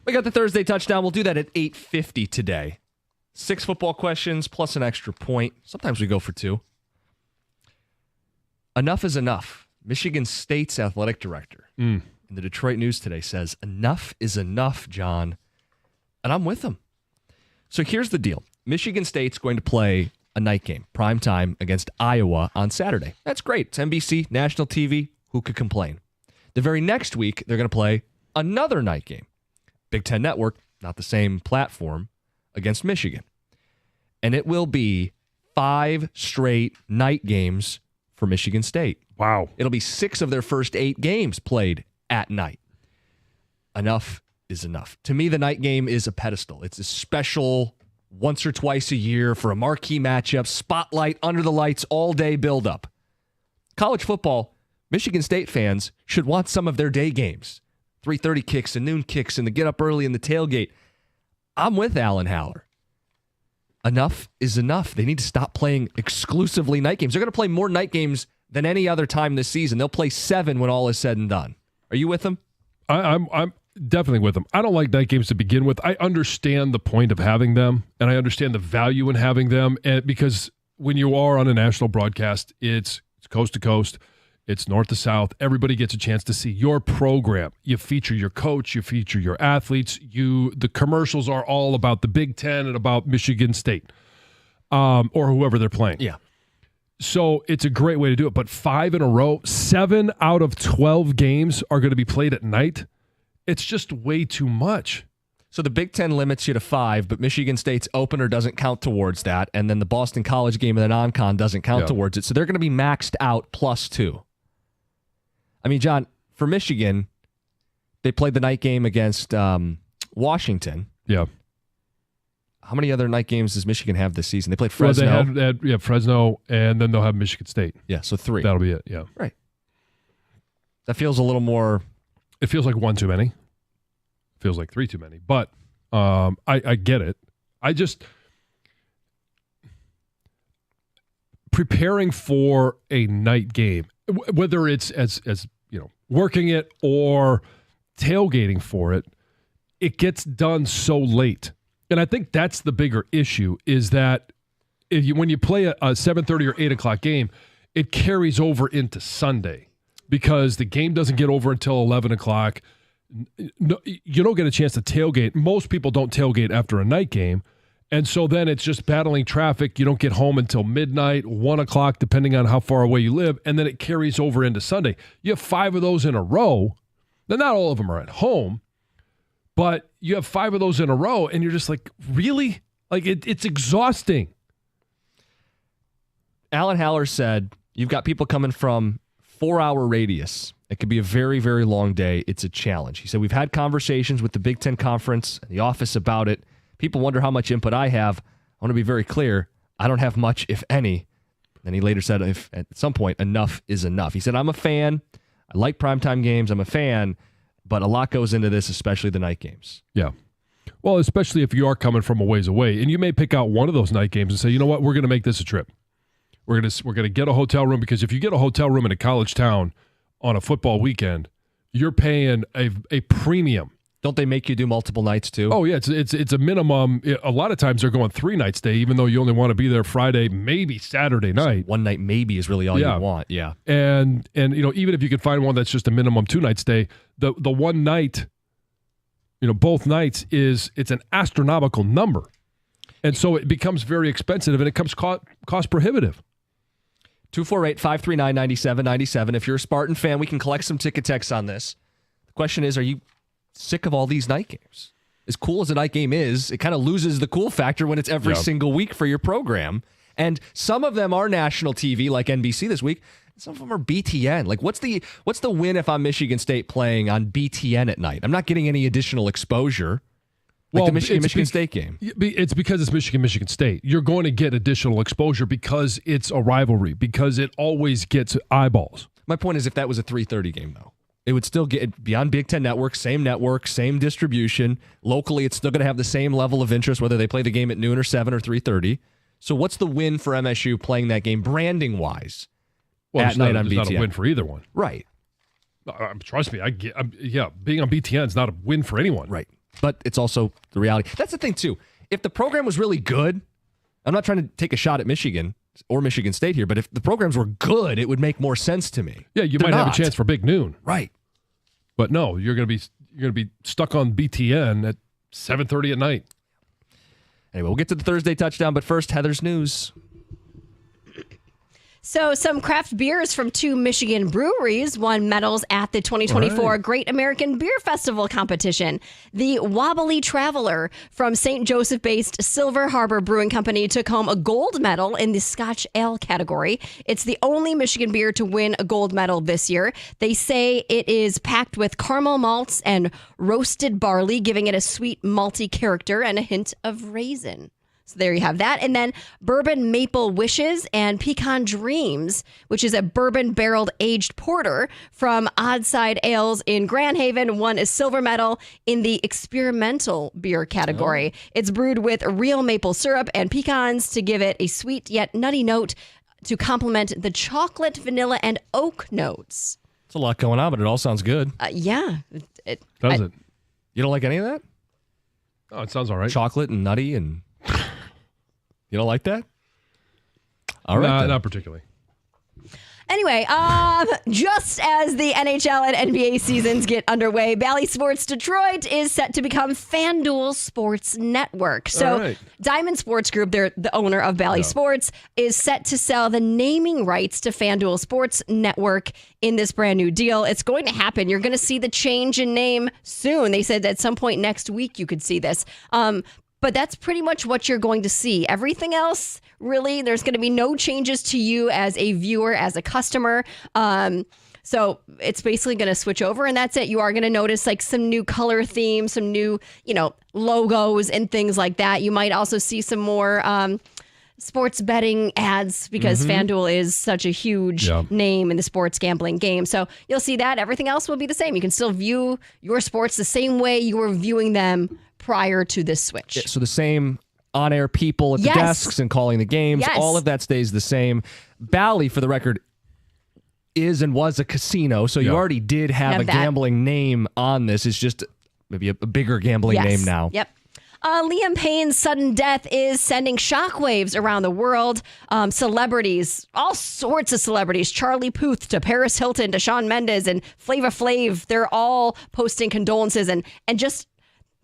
We got the Thursday touchdown. We'll do that at 8:50 today. 6 football questions plus an extra point. Sometimes we go for 2. Enough is enough. Michigan State's athletic director in the Detroit News today says, enough is enough, John. And I'm with him. So here's the deal. Michigan State's going to play a night game, prime time, against Iowa on Saturday. That's great. It's NBC, national TV. Who could complain? The very next week, they're going to play another night game. Big Ten Network, not the same platform, against Michigan. And it will be 5 straight night games for Michigan State. Wow. It'll be 6 of their first 8 games played at night. Enough is enough. To me, the night game is a pedestal. It's a special once or twice a year for a marquee matchup, spotlight, under the lights, all-day buildup. College football, Michigan State fans should want some of their day games. 3:30 kicks and noon kicks and the get up early in the tailgate. I'm with Alan Haller. Enough is enough. They need to stop playing exclusively night games. They're going to play more night games than any other time this season. They'll play 7 when all is said and done. Are you with them? I'm definitely with them. I don't like night games to begin with. I understand the point of having them, and I understand the value in having them, and because when you are on a national broadcast, it's coast to coast. It's north to south. Everybody gets a chance to see your program. You feature your coach. You feature your athletes. The commercials are all about the Big Ten and about Michigan State or whoever they're playing. Yeah. So it's a great way to do it. But 5 in a row, 7 out of 12 games are going to be played at night. It's just way too much. So the Big Ten limits you to 5, but Michigan State's opener doesn't count towards that. And then the Boston College game and the non-con doesn't count towards it. So they're going to be maxed out plus 2. I mean, John, for Michigan, they played the night game against Washington. Yeah. How many other night games does Michigan have this season? They played Fresno. Well, they had Fresno, and then they'll have Michigan State. Yeah, so 3. That'll be it, yeah. Right. That feels a little more... It feels like 1 too many. Feels like 3 too many. But I get it. I just... Preparing for a night game, whether it's as working it or tailgating for it, it gets done so late. And I think that's the bigger issue is that when you play a 7:30 or 8 o'clock game, it carries over into Sunday because the game doesn't get over until 11 o'clock. No, you don't get a chance to tailgate. Most people don't tailgate after a night game. And so then it's just battling traffic. You don't get home until midnight, 1 o'clock, depending on how far away you live. And then it carries over into Sunday. You have 5 of those in a row. Now, not all of them are at home, but you have 5 of those in a row. And you're just like, really? Like, it's exhausting. Alan Haller said, you've got people coming from 4-hour radius. It could be a very, very long day. It's a challenge. He said, we've had conversations with the Big Ten Conference and the office about it. People wonder how much input I have. I want to be very clear. I don't have much, if any. Then he later said, if at some point, enough is enough. He said, I'm a fan. I like primetime games. I'm a fan. But a lot goes into this, especially the night games. Yeah. Well, especially if you are coming from a ways away. And you may pick out one of those night games and say, you know what, we're going to make this a trip. We're going to get a hotel room, because if you get a hotel room in a college town on a football weekend, you're paying a premium. Don't they make you do multiple nights too? Oh, yeah. It's a minimum. A lot of times they're going 3 night stay, even though you only want to be there Friday, maybe Saturday night. So 1 night maybe is really all you want. Yeah. And even if you could find one that's just a minimum 2 night stay, the 1 night, both nights it's an astronomical number. And so it becomes very expensive and it becomes cost prohibitive. 248-539-9797. If you're a Spartan fan, we can collect some ticket texts on this. The question is, are you sick of all these night games? As cool as a night game is, it kind of loses the cool factor when it's every single week for your program. And some of them are national TV, like NBC this week. Some of them are BTN. Like, what's the win if I'm Michigan State playing on BTN at night? I'm not getting any additional exposure. Like the Michigan State game. It's because it's Michigan State. You're going to get additional exposure because it's a rivalry, because it always gets eyeballs. My point is, if that was a 3:30 game, though, it would still be on Big Ten Network, same distribution. Locally, it's still going to have the same level of interest, whether they play the game at noon or 7 or 3:30. So what's the win for MSU playing that game branding-wise at night on BTN? It's not a win for either one. Right. Trust me, being on BTN is not a win for anyone. Right. But it's also the reality. That's the thing, too. if the program was really good, I'm not trying to take a shot at Michigan or Michigan State here, but if the programs were good, it would make more sense to me. Yeah, you might have a chance for Big Noon. Right. But no, you're going to be stuck on BTN at 7:30 at night. Anyway, we'll get to the Thursday touchdown, but first, Heather's news. So some craft beers from 2 Michigan breweries won medals at the 2024 Great American Beer Festival competition. The Wobbly Traveler from St. Joseph-based Silver Harbor Brewing Company took home a gold medal in the Scotch Ale category. It's the only Michigan beer to win a gold medal this year. They say it is packed with caramel malts and roasted barley, giving it a sweet malty character and a hint of raisin. So there you have that. And then Bourbon Maple Wishes and Pecan Dreams, which is a bourbon barreled aged porter from Oddside Ales in Grand Haven, won a silver medal in the experimental beer category. It's brewed with real maple syrup and pecans to give it a sweet yet nutty note to complement the chocolate, vanilla, and oak notes. It's a lot going on, but it all sounds good. Yeah. Does it? You don't like any of that? Oh, it sounds all right. Chocolate and nutty and... You don't like that? All right. Not particularly. Anyway, just as the NHL and NBA seasons get underway, Bally Sports Detroit is set to become FanDuel Sports Network. So Diamond Sports Group, they're the owner of Bally Sports, is set to sell the naming rights to FanDuel Sports Network in this brand new deal. It's going to happen. You're going to see the change in name soon. They said at some point next week you could see this. But that's pretty much what you're going to see. Everything else, really, there's going to be no changes to you as a viewer, as a customer. So it's basically going to switch over, and that's it. You are going to notice like some new color themes, some new, logos and things like that. You might also see some more sports betting ads because FanDuel is such a huge name in the sports gambling game. So you'll see that. Everything else will be the same. You can still view your sports the same way you were viewing them prior to this switch. Yeah, so the same on-air people at the desks and calling the games, all of that stays the same. Bally, for the record, is and was a casino, so you already did have a gambling name on this. It's just maybe a bigger gambling name now. Yep. Liam Payne's sudden death is sending shockwaves around the world. Celebrities, all sorts of celebrities, Charlie Puth to Paris Hilton to Shawn Mendes and Flava Flav, they're all posting condolences and just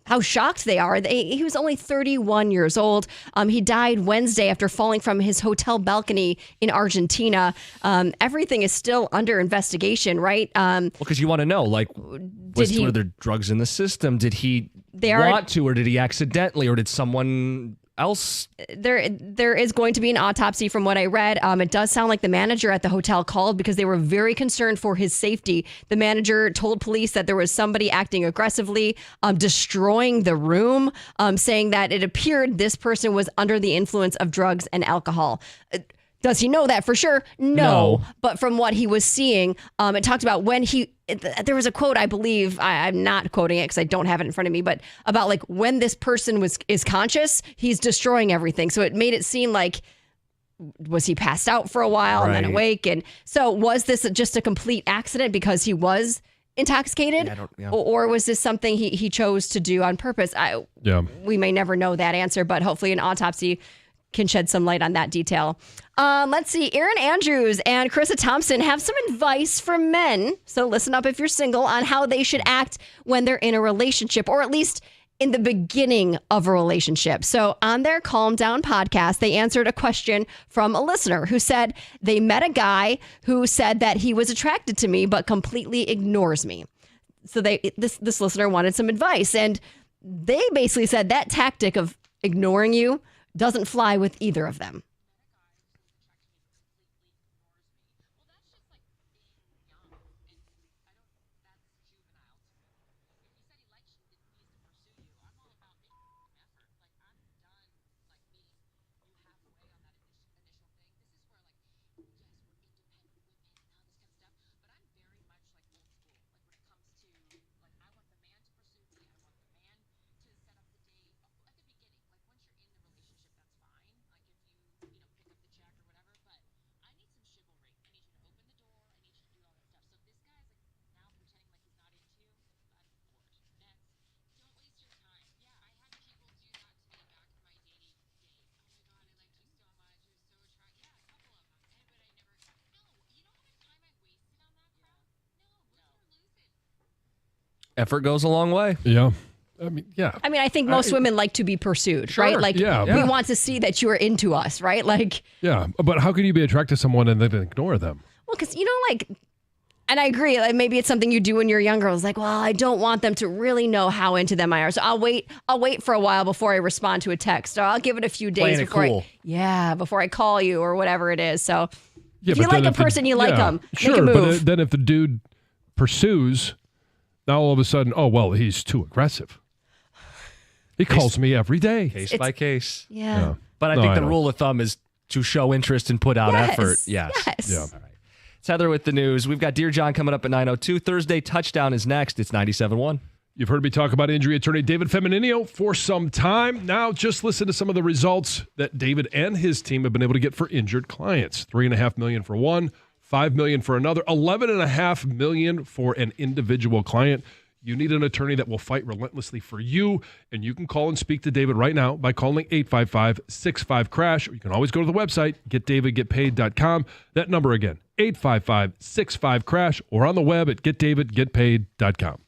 how shocked they are. He was only 31 years old. He died Wednesday after falling from his hotel balcony in Argentina. Everything is still under investigation, right? Well, because you want to know, were there drugs in the system? Did he want to, or did he accidentally, or did someone else? There is going to be an autopsy from what I read. It does sound like the manager at the hotel called because they were very concerned for his safety. The manager told police that there was somebody acting aggressively, destroying the room, saying that it appeared this person was under the influence of drugs and alcohol. Does he know that for sure? No. But from what he was seeing, it talked about when there was a quote, I believe, I'm not quoting it because I don't have it in front of me, but about like when this person is conscious, he's destroying everything. So it made it seem like, was he passed out for a while and then awake? And so was this just a complete accident because he was intoxicated? Or was this something he chose to do on purpose? We may never know that answer, but hopefully an autopsy can shed some light on that detail. Let's see. Erin Andrews and Carissa Thompson have some advice for men. So listen up if you're single on how they should act when they're in a relationship, or at least in the beginning of a relationship. So on their Calm Down podcast, they answered a question from a listener who said they met a guy who said that he was attracted to me but completely ignores me. So this listener wanted some advice, and they basically said that tactic of ignoring you doesn't fly with either of them. Effort goes a long way. Yeah. I mean, yeah. I mean, I think most women like to be pursued, right? Like, we want to see that you are into us, right? Like, yeah, but how can you be attracted to someone and then ignore them? well, because, like, and I agree, like maybe it's something you do when you're younger. I was like, well, I don't want them to really know how into them I are. So I'll wait for a while before I respond to a text. Or I'll give it a few days before I call you or whatever it is. So if you like a person, you like them. Sure, make a move. But then if the dude pursues, now all of a sudden, oh, well, he's too aggressive. He calls me every day. Case by case. Yeah. But I think the rule of thumb is to show interest and put out effort. Yes. Yeah. All right. It's Heather with the news. We've got Dear John coming up at 9:02. Thursday Touchdown is next. It's 97.1. You've heard me talk about injury attorney David Femininio for some time. Now just listen to some of the results that David and his team have been able to get for injured clients. $3.5 million for one, $5 million for another, $11.5 million for an individual client. You need an attorney that will fight relentlessly for you, and you can call and speak to David right now by calling 855-65-CRASH, or you can always go to the website, getdavidgetpaid.com. That number again, 855-65-CRASH, or on the web at getdavidgetpaid.com.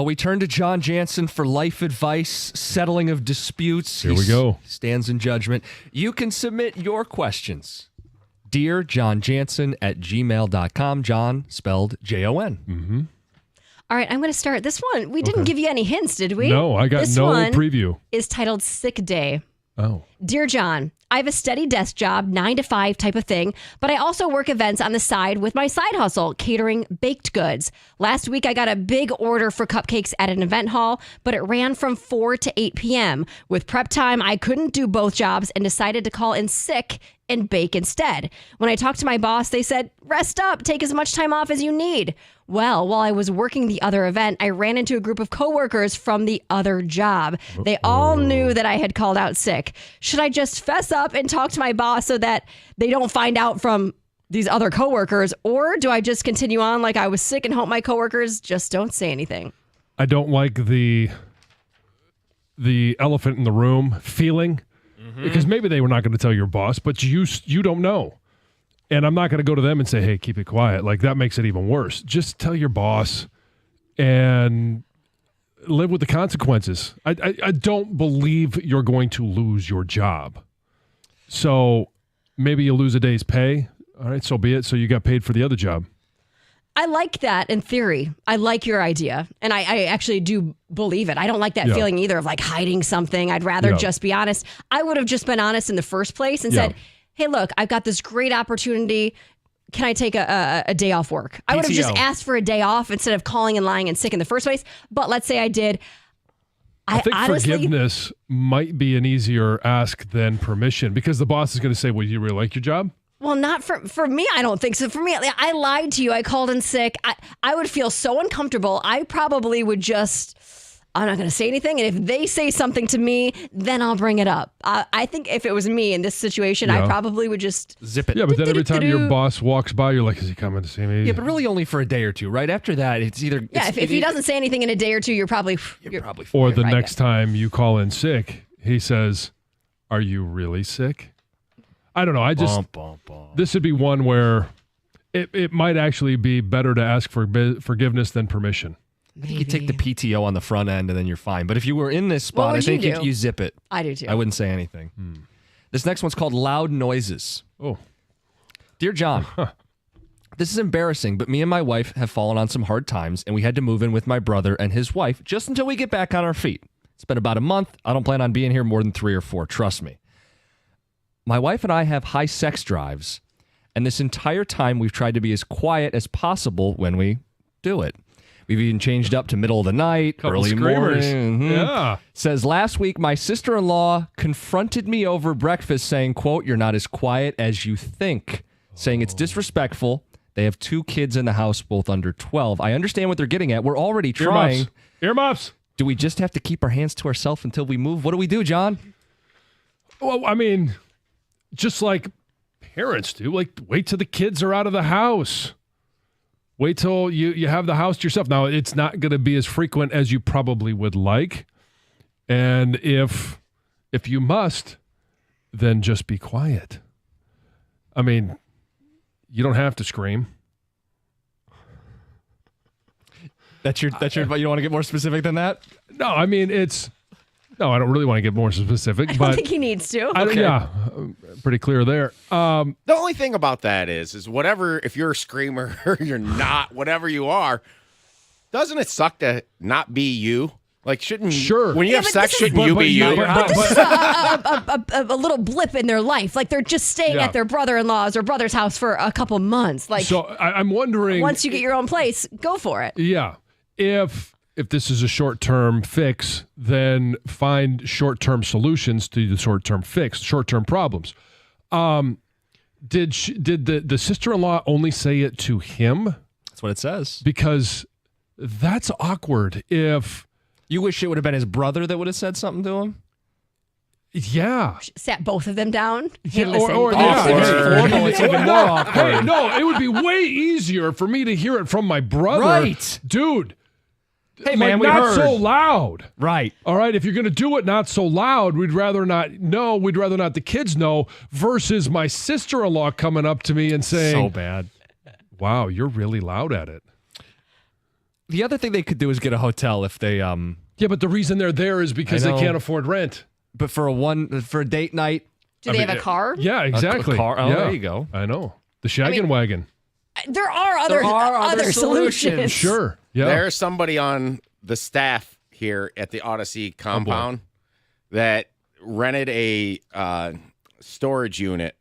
We turn to John Jansen for life advice, settling of disputes. Here we go. He stands in judgment. You can submit your questions. Dear John Jansen at gmail.com. John spelled Jon. Mm-hmm. All right, I'm going to start. This one, we didn't give you any hints, did we? No, I got this no one preview. Is titled Sick Day. Oh. Dear John, I have a steady desk job, 9 to 5 type of thing, but I also work events on the side with my side hustle, catering baked goods. Last week, I got a big order for cupcakes at an event hall, but it ran from 4 to 8 p.m. With prep time, I couldn't do both jobs and decided to call in sick and bake instead. When I talked to my boss, they said, rest up, take as much time off as you need. Well, while I was working the other event, I ran into a group of coworkers from the other job. They all knew that I had called out sick. Should I just fess up and talk to my boss so that they don't find out from these other coworkers? Or do I just continue on like I was sick and hope my coworkers just don't say anything? I don't like the elephant in the room feeling, because maybe they were not going to tell your boss, but you don't know. And I'm not going to go to them and say, hey, keep it quiet. Like, that makes it even worse. Just tell your boss and live with the consequences. I don't believe you're going to lose your job. So maybe you lose a day's pay. All right, so be it. So you got paid for the other job. I like that in theory. I like your idea. And I actually do believe it. I don't like that feeling either of like hiding something. I'd rather just be honest. I would have just been honest in the first place and said, hey, look, I've got this great opportunity. Can I take a day off work? I would have just asked for a day off instead of calling and lying and sick in the first place. But let's say I did. I think honestly, forgiveness might be an easier ask than permission, because the boss is going to say, well, you really like your job? Well, not for me. I don't think so. For me, I lied to you. I called in sick. I would feel so uncomfortable. I probably would just, I'm not going to say anything. And if they say something to me, then I'll bring it up. I think if it was me in this situation, I probably would just zip it. Yeah, but then every time your boss walks by, you're like, is he coming to see me? Yeah, but really only for a day or two. Right after that, it's either... Yeah, if he doesn't say anything in a day or two, you're probably Or the next time you call in sick, he says, are you really sick? I don't know. I just... This would be one where it might actually be better to ask for forgiveness than permission. I think you take the PTO on the front end and then you're fine. But if you were in this spot, I think you zip it. I do too. I wouldn't say anything. This next one's called Loud Noises. Oh. Dear John, this is embarrassing, but me and my wife have fallen on some hard times, and we had to move in with my brother and his wife just until we get back on our feet. It's been about a month. I don't plan on being here more than 3 or 4. Trust me. My wife and I have high sex drives, and this entire time we've tried to be as quiet as possible when we do it. We've even changed up to middle of the night, early morning. Yeah. Says, last week, my sister-in-law confronted me over breakfast saying, quote, you're not as quiet as you think, saying it's disrespectful. They have 2 kids in the house, both under 12. I understand what they're getting at. We're already trying. Earmuffs. Do we just have to keep our hands to ourselves until we move? What do we do, John? Well, I mean, just like parents do. Like, wait till the kids are out of the house. Wait till you have the house to yourself. Now, it's not going to be as frequent as you probably would like. And if you must, then just be quiet. I mean, you don't have to scream. That's your. You don't want to get more specific than that? No, I mean, no, I don't really want to get more specific. I don't think he needs to. Yeah, pretty clear there. The only thing about that is whatever, if you're a screamer or you're not, whatever you are, doesn't it suck to not be you? Like, when you have sex, shouldn't you be you? But this is a little blip in their life. Like, they're just staying at their brother-in-law's or brother's house for a couple months. Like, so I'm wondering, once you get your own place, go for it. Yeah. If this is a short-term fix, then find short-term solutions to the short-term fix, short-term problems. Did the sister-in-law only say it to him? That's what it says. Because that's awkward. If you wish it would have been his brother that would have said something to him. Yeah. Sat both of them down. Hey, It's even more awkward. Hey, no, it would be way easier for me to hear it from my brother. Right. Dude. Hey, man, we not heard. so loud. Right. All right, if you're going to do it not so loud, we'd rather not know. We'd rather not the kids know versus my sister-in-law coming up to me and saying, so bad. Wow, you're really loud at it. The other thing they could do is get a hotel if they Yeah, but the reason they're there is because they can't afford rent. But for a date night. Do they have a car? Yeah, exactly. A car? Oh, yeah. there you go. I know. The shaggin' wagon. There are other solutions. Sure. Yeah. There's somebody on the staff here at the Odyssey compound that rented a storage unit.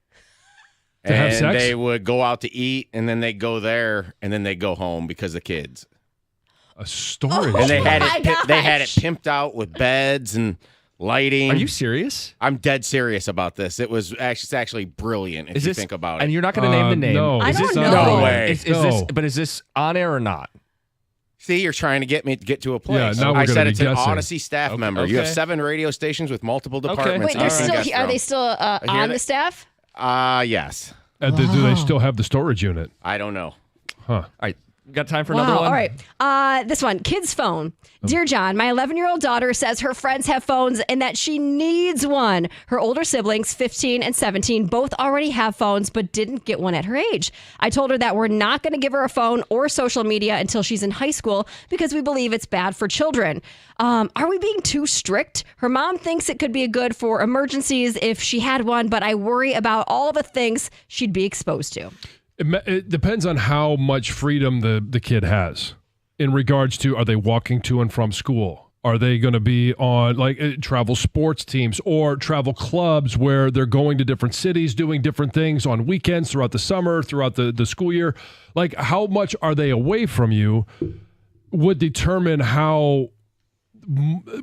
To have And sex? they would go out to eat, and then they go there, and then they go home because of kids. A storage. And they unit. had it pimped out with beds and lighting. Are you serious? I'm dead serious about this. It's actually brilliant if you think about it. And you're not going to name the name. No. I don't know. No way. Is this on air or not? See, you're trying to get me to get to a place. Yeah, now we're I gonna said be it's an guessing. Odyssey staff member. You have 7 radio stations with multiple departments. Wait, are they still on the staff? Yes. Do they still have the storage unit? I don't know. Huh. All right. Got time for another one? All right. This one, kid's phone. Dear John, my 11-year-old daughter says her friends have phones and that she needs one. Her older siblings, 15 and 17, both already have phones but didn't get one at her age. I told her that we're not going to give her a phone or social media until she's in high school because we believe it's bad for children. Are we being too strict? Her mom thinks it could be good for emergencies if she had one, but I worry about all the things she'd be exposed to. It depends on how much freedom the kid has in regards to, are they walking to and from school? Are they going to be on travel sports teams or travel clubs where they're going to different cities, doing different things on weekends throughout the summer, throughout the school year? Like, how much are they away from you would determine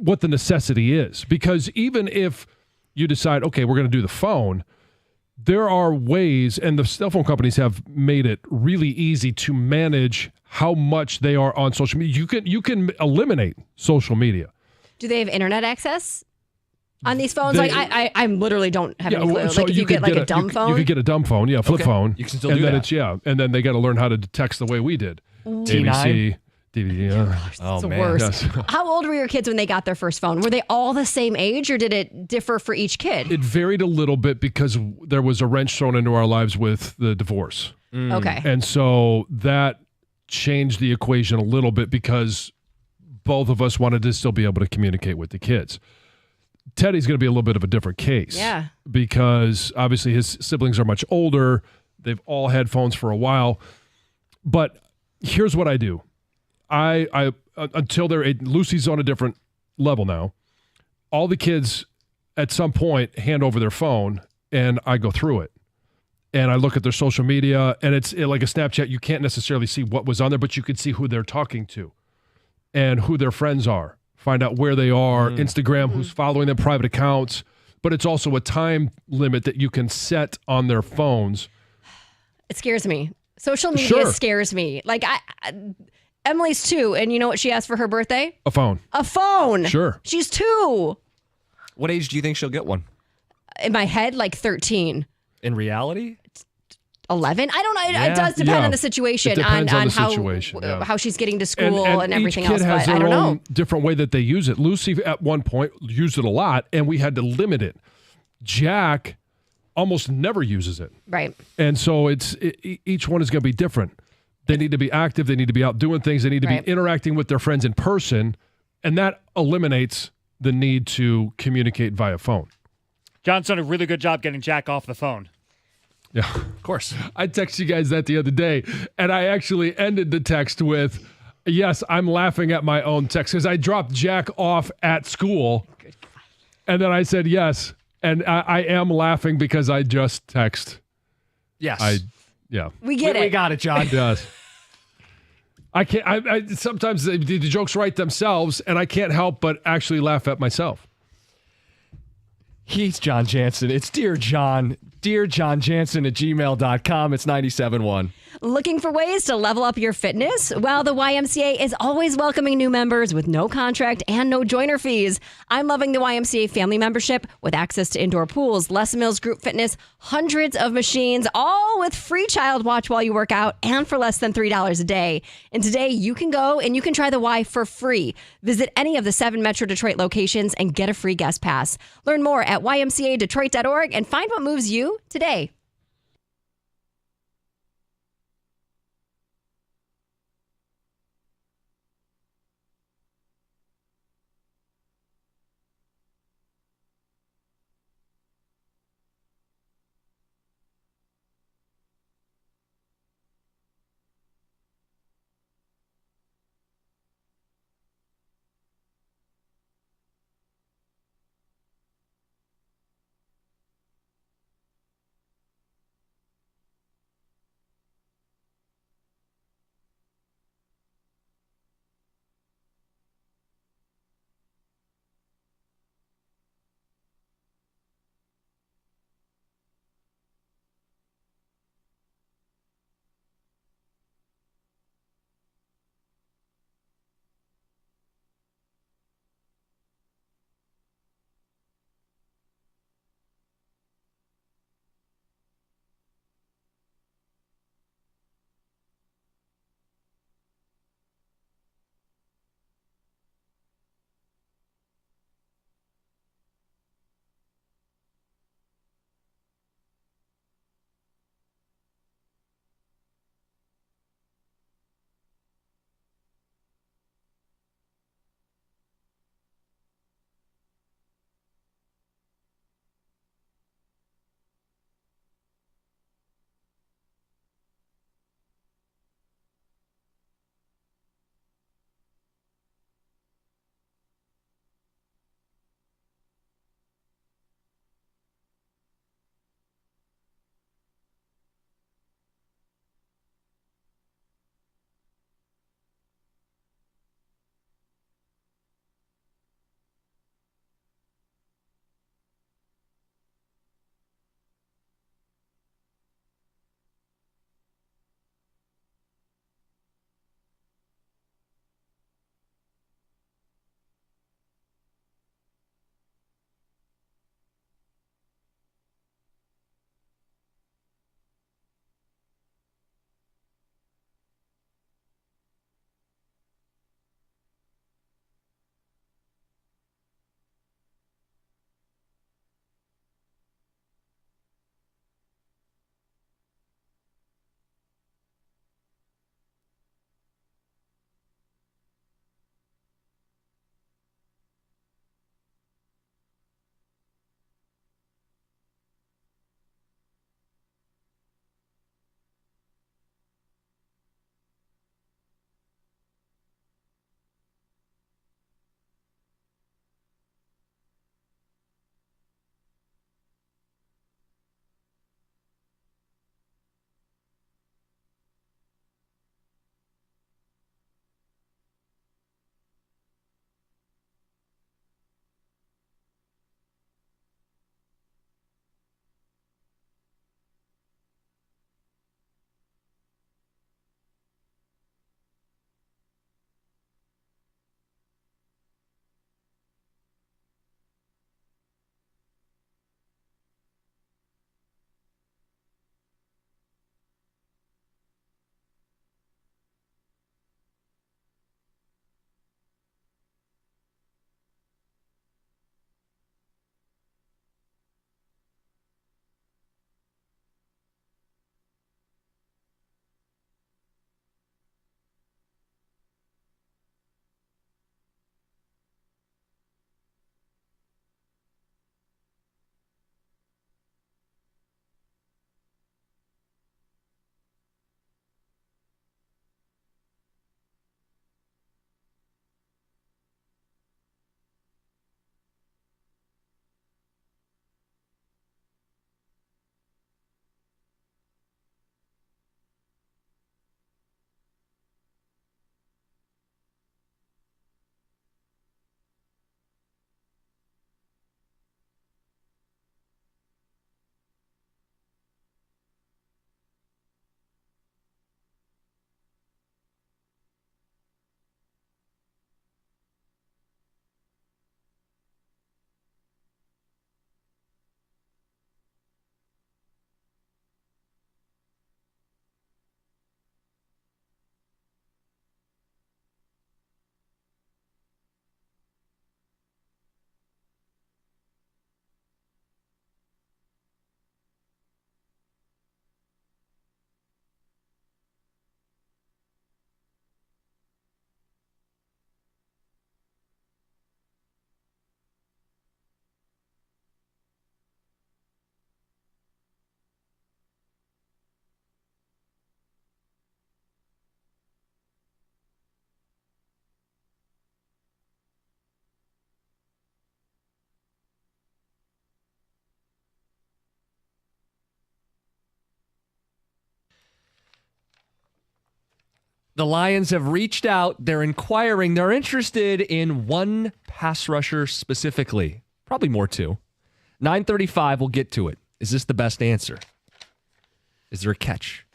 what the necessity is. Because even if you decide, okay, we're going to do the phone, there are ways, and the cell phone companies have made it really easy to manage how much they are on social media. You can eliminate social media. Do they have internet access on these phones? I literally don't have any clue. So like if you get like a dumb phone? You could get a dumb phone, flip phone. You can still and do then that. And then they got to learn how to text the way we did. ABC, DVD. It's the worst. Yes. How old were your kids when they got their first phone? Were they all the same age, or did it differ for each kid? It varied a little bit because there was a wrench thrown into our lives with the divorce. Okay. And so that changed the equation a little bit because both of us wanted to still be able to communicate with the kids. Teddy's going to be a little bit of a different case. Yeah. Because obviously his siblings are much older. They've all had phones for a while. But here's what I do. I until they're Lucy's on a different level now. All the kids at some point hand over their phone and I go through it. And I look at their social media, and it's like a Snapchat. You can't necessarily see what was on there, but you can see who they're talking to and who their friends are. Find out where they are, Instagram, who's following them, private accounts. But it's also a time limit that you can set on their phones. It scares me. Social media scares me. Like Emily's 2, and you know what she asked for her birthday? A phone. A phone. Sure. She's 2. What age do you think she'll get one? In my head, like 13. In reality? 11? I don't know. It does depend on the situation, It depends on the how, situation, how she's getting to school and everything each kid else. has But I their don't own know. different way that they use it. Lucy at one point used it a lot, and we had to limit it. Jack almost never uses it. Right. And so each one is going to be different. They need to be active. They need to be out doing things. They need to be interacting with their friends in person. And that eliminates the need to communicate via phone. John's done a really good job getting Jack off the phone. Yeah, of course. I texted you guys that the other day, and I actually ended the text with, yes, I'm laughing at my own text because I dropped Jack off at school. And then I said, yes, and I am laughing because I just text. Yes. We get it. We got it, John. Yes. I can't. I sometimes the jokes write themselves, and I can't help but actually laugh at myself. He's John Jansen. It's Dear John Jansen at gmail.com. It's 97.1. Looking for ways to level up your fitness? Well, the YMCA is always welcoming new members with no contract and no joiner fees. I'm loving the YMCA family membership with access to indoor pools, Les Mills group fitness, hundreds of machines, all with free child watch while you work out and for less than $3 a day. And today you can go and you can try the Y for free. Visit any of the 7 Metro Detroit locations and get a free guest pass. Learn more at ymcadetroit.org and find what moves you today. The Lions have reached out. They're inquiring. They're interested in one pass rusher specifically. Probably more too. 9:35, we'll get to it. Is this the best answer? Is there a catch?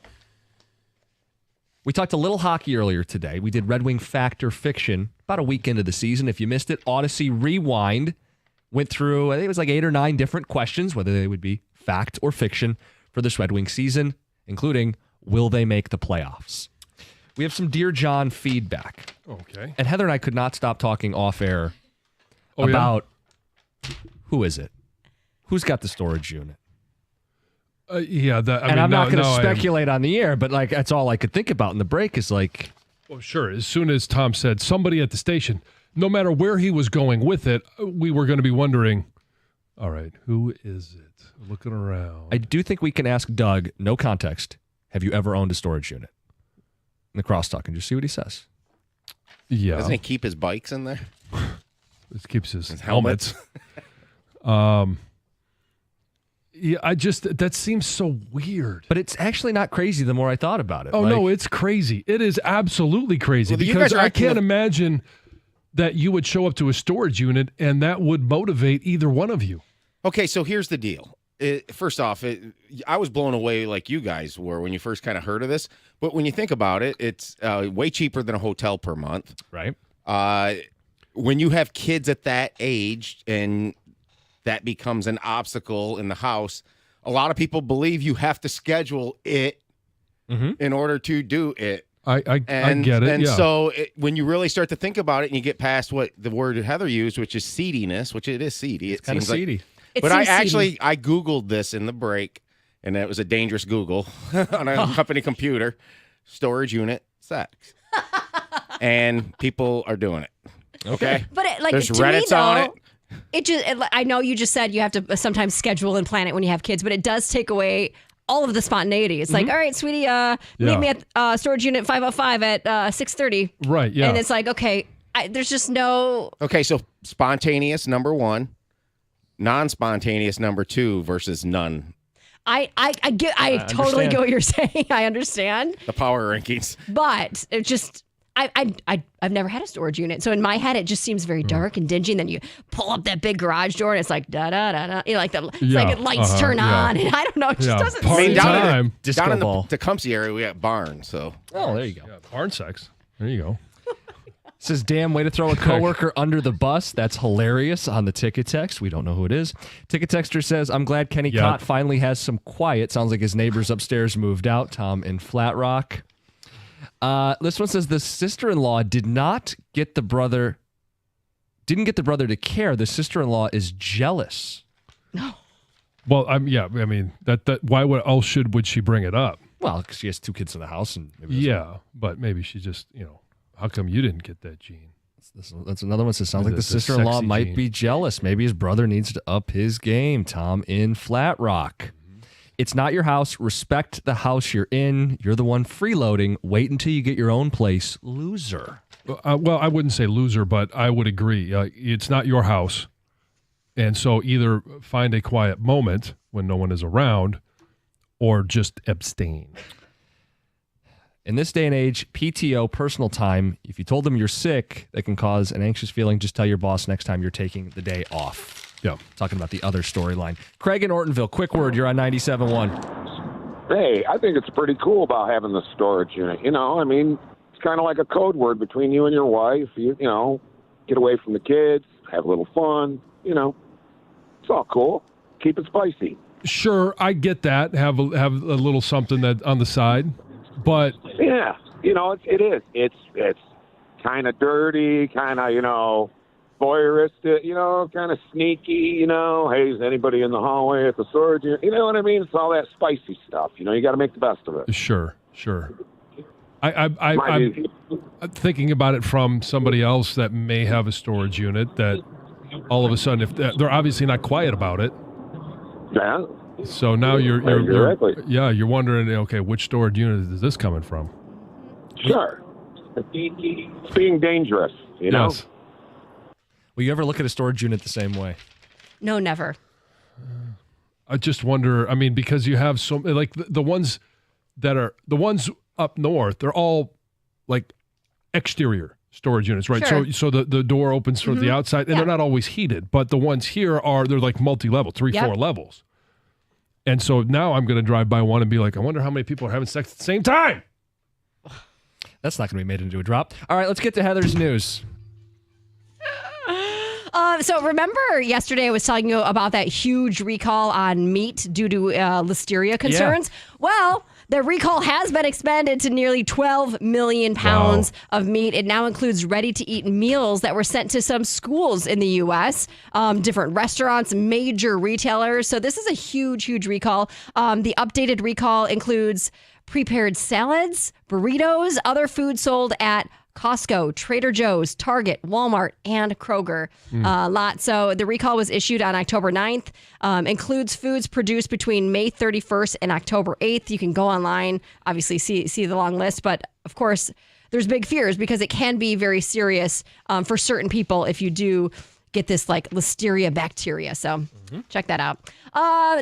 We talked a little hockey earlier today. We did Red Wing Fact or Fiction about a week into the season. If you missed it, Odyssey Rewind went through, I think it was like 8 or 9 different questions, whether they would be fact or fiction for this Red Wing season, including, will they make the playoffs? We have some Dear John feedback. Okay. And Heather and I could not stop talking off air about who is it? Who's got the storage unit? I'm not going to speculate on the air, but like that's all I could think about in the break is like. Well, sure. As soon as Tom said somebody at the station, no matter where he was going with it, we were going to be wondering, all right, who is it? Looking around. I do think we can ask Doug, no context, have you ever owned a storage unit? In the crosstalk and just see what he says. Yeah. Doesn't he keep his bikes in there? It keeps his helmets. Yeah, that seems so weird. But it's actually not crazy the more I thought about it. Oh, no, it's crazy. It is absolutely crazy because I can't imagine that you would show up to a storage unit and that would motivate either one of you. Okay, so here's the deal. First off, I was blown away like you guys were when you first kind of heard of this. But when you think about it, it's way cheaper than a hotel per month. Right. When you have kids at that age and that becomes an obstacle in the house, a lot of people believe you have to schedule it in order to do it. I get it. And so when you really start to think about it and you get past what the word Heather used, which is seediness, which it is seedy. It's kind of seedy. But I Googled this in the break, and it was a dangerous Google on a company computer. Storage unit sex. And people are doing it. Okay? But there's to Reddits me, though, on it. I know you just said you have to sometimes schedule and plan it when you have kids, but it does take away all of the spontaneity. It's like, all right, sweetie, meet me at storage unit 505 at 6:30. Right, yeah. And it's like, okay, there's just no... Okay, so spontaneous, number 1. Non-spontaneous, number 2 versus none. I totally get what you're saying. I understand. The power rankings. But it just... I've never had a storage unit, so in my head it just seems very dark and dingy. And then you pull up that big garage door, and it's like da da da da. You know, like lights turn on, and I don't know. It just doesn't. Down in the Disco Tecumseh area, we got barns. So there you go. Yeah, barn sex. There you go. Says, damn, way to throw a coworker under the bus. That's hilarious on the ticket text. We don't know who it is. Ticket texter says, I'm glad Kenny Cott finally has some quiet. Sounds like his neighbors upstairs moved out. Tom in Flat Rock. This one says the sister-in-law didn't get the brother to care. The sister-in-law is jealous. No. Well, I mean that why else would she bring it up? Well, because she has 2 kids in the house, and but maybe she just how come you didn't get that gene? That's another one. That sounds like the sister-in-law might be jealous. Maybe his brother needs to up his game. Tom in Flat Rock. It's not your house. Respect the house you're in. You're the one freeloading. Wait until you get your own place. Loser. Well, I wouldn't say loser, but I would agree. It's not your house. And so either find a quiet moment when no one is around or just abstain. In this day and age, PTO, personal time, if you told them you're sick, that can cause an anxious feeling. Just tell your boss next time you're taking the day off. Yeah. Talking about the other storyline. Craig in Ortonville, quick word. You're on 97.1. Hey, I think it's pretty cool about having the storage unit. I mean, it's kind of like a code word between you and your wife. You get away from the kids, have a little fun. It's all cool. Keep it spicy. Sure, I get that. Have a little something that on the side. But yeah, it is. It's kind of dirty, kind of voyeuristic, kind of sneaky. Hey, is anybody in the hallway at the storage unit? You know what I mean? It's all that spicy stuff. You got to make the best of it. Sure. I'm thinking about it from somebody else that may have a storage unit that all of a sudden, if they're obviously not quiet about it. Yeah. So now you're wondering, okay, which storage unit is this coming from? Sure. It's being dangerous, Yes. Will you ever look at a storage unit the same way? No, never. I just wonder, because you have so, like the ones up north, they're all like exterior storage units, right? Sure. So the door opens from the outside, and they're not always heated, but the ones here they're like multi-level, 3-4 levels. And so now I'm going to drive by one and be like, I wonder how many people are having sex at the same time. That's not going to be made into a drop. All right, let's get to Heather's news. So remember yesterday I was telling you about that huge recall on meat due to listeria concerns? Yeah. Well, the recall has been expanded to nearly 12 million pounds of meat. It now includes ready-to-eat meals that were sent to some schools in the U.S., different restaurants, major retailers. So this is a huge, huge recall. The updated recall includes prepared salads, burritos, other food sold at Costco, Trader Joe's, Target, Walmart, and Kroger lot. So the recall was issued on October 9th, includes foods produced between May 31st and October 8th. You can go online, obviously see the long list, but of course there's big fears because it can be very serious for certain people if you do get this like listeria bacteria. So check that out.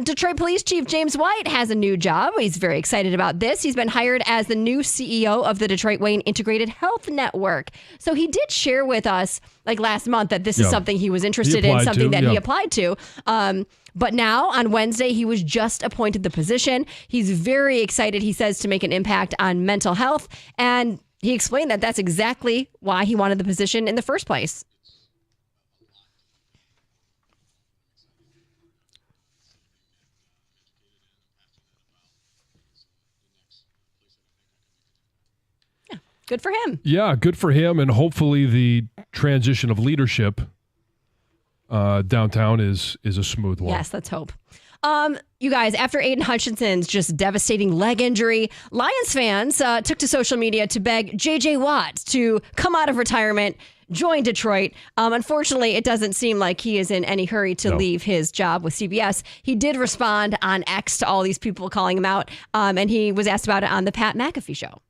Detroit Police Chief James White has a new job. He's very excited about this. He's been hired as the new CEO of the Detroit Wayne Integrated Health Network. So he did share with us like last month that this is something he was interested in, something that he applied to. But now on Wednesday, he was just appointed the position. He's very excited, he says, to make an impact on mental health. And he explained that that's exactly why he wanted the position in the first place. Good for him. Yeah, good for him. And hopefully the transition of leadership downtown is a smooth one. Yes, let's hope. You guys, after Aiden Hutchinson's just devastating leg injury, Lions fans took to social media to beg J.J. Watt to come out of retirement, join Detroit. Unfortunately, it doesn't seem like he is in any hurry to leave his job with CBS. He did respond on X to all these people calling him out, and he was asked about it on the Pat McAfee show.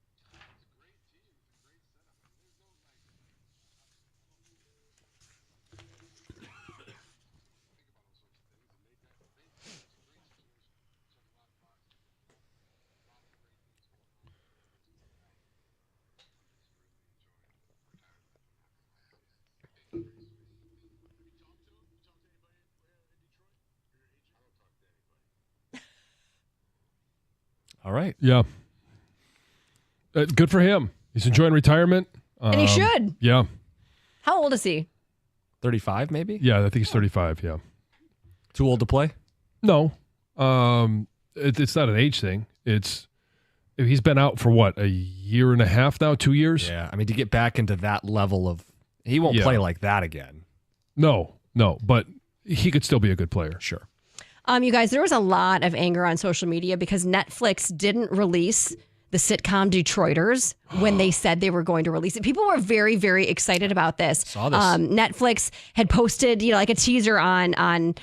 All right. Yeah. Good for him. He's enjoying retirement. And he should. Yeah. How old is he? 35, maybe? Yeah, I think he's 35, yeah. Too old to play? No. It's not an age thing. He's been out for what, a year and a half now, 2 years? Yeah, I mean, to get back into that level of, he won't play like that again. No, but he could still be a good player. Sure. You guys, there was a lot of anger on social media because Netflix didn't release the sitcom Detroiters when they said they were going to release it. People were very, very excited about this. Saw this. Netflix had posted, like a teaser on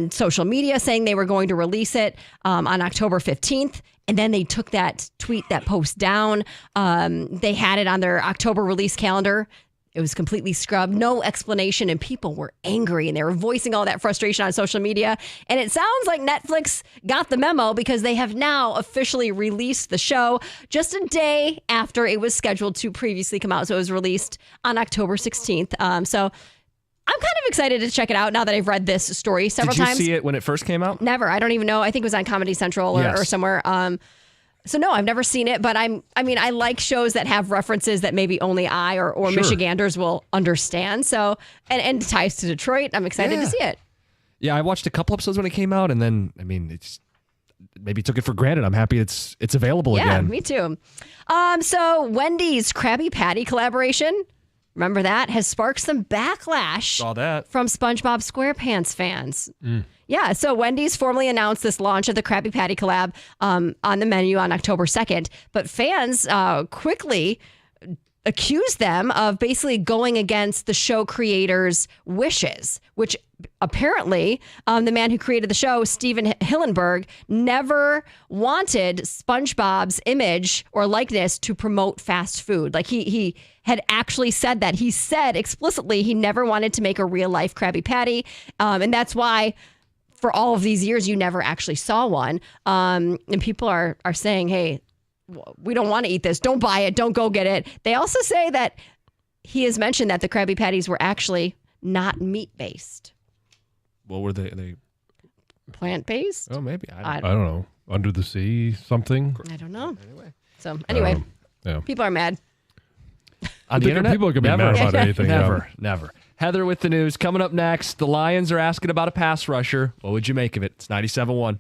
social media saying they were going to release it on October 15th. And then they took that post down. They had it on their October release calendar. It was completely scrubbed, no explanation, and people were angry, and they were voicing all that frustration on social media. And it sounds like Netflix got the memo because they have now officially released the show just a day after it was scheduled to previously come out. So it was released on October 16th. So I'm kind of excited to check it out now that I've read this story several times. Did you see it when it first came out? Never. I don't even know. I think it was on Comedy Central or somewhere. So no, I've never seen it, but I like shows that have references that maybe only I or Michiganders will understand. So, and it ties to Detroit. I'm excited to see it. Yeah, I watched a couple episodes when it came out, and then, it's maybe took it for granted. I'm happy it's available again. Yeah, me too. So Wendy's Krabby Patty collaboration, remember that, has sparked some backlash. Saw that. From SpongeBob SquarePants fans. Yeah, so Wendy's formally announced this launch of the Krabby Patty collab on the menu on October 2nd, but fans quickly accused them of basically going against the show creators' wishes, which apparently the man who created the show, Steven Hillenberg, never wanted SpongeBob's image or likeness to promote fast food. Like he had actually said that. He said explicitly he never wanted to make a real life Krabby Patty, and that's why for all of these years, you never actually saw one. And people are saying, hey, we don't want to eat this. Don't buy it. Don't go get it. They also say that he has mentioned that the Krabby Patties were actually not meat-based. What were they? Plant-based? Oh, maybe. I don't know. Under the sea, something? I don't know. So, anyway, people are mad. On the internet, people can be mad about anything. Never. Heather with the news. Coming up next, the Lions are asking about a pass rusher. What would you make of it? It's 97.1.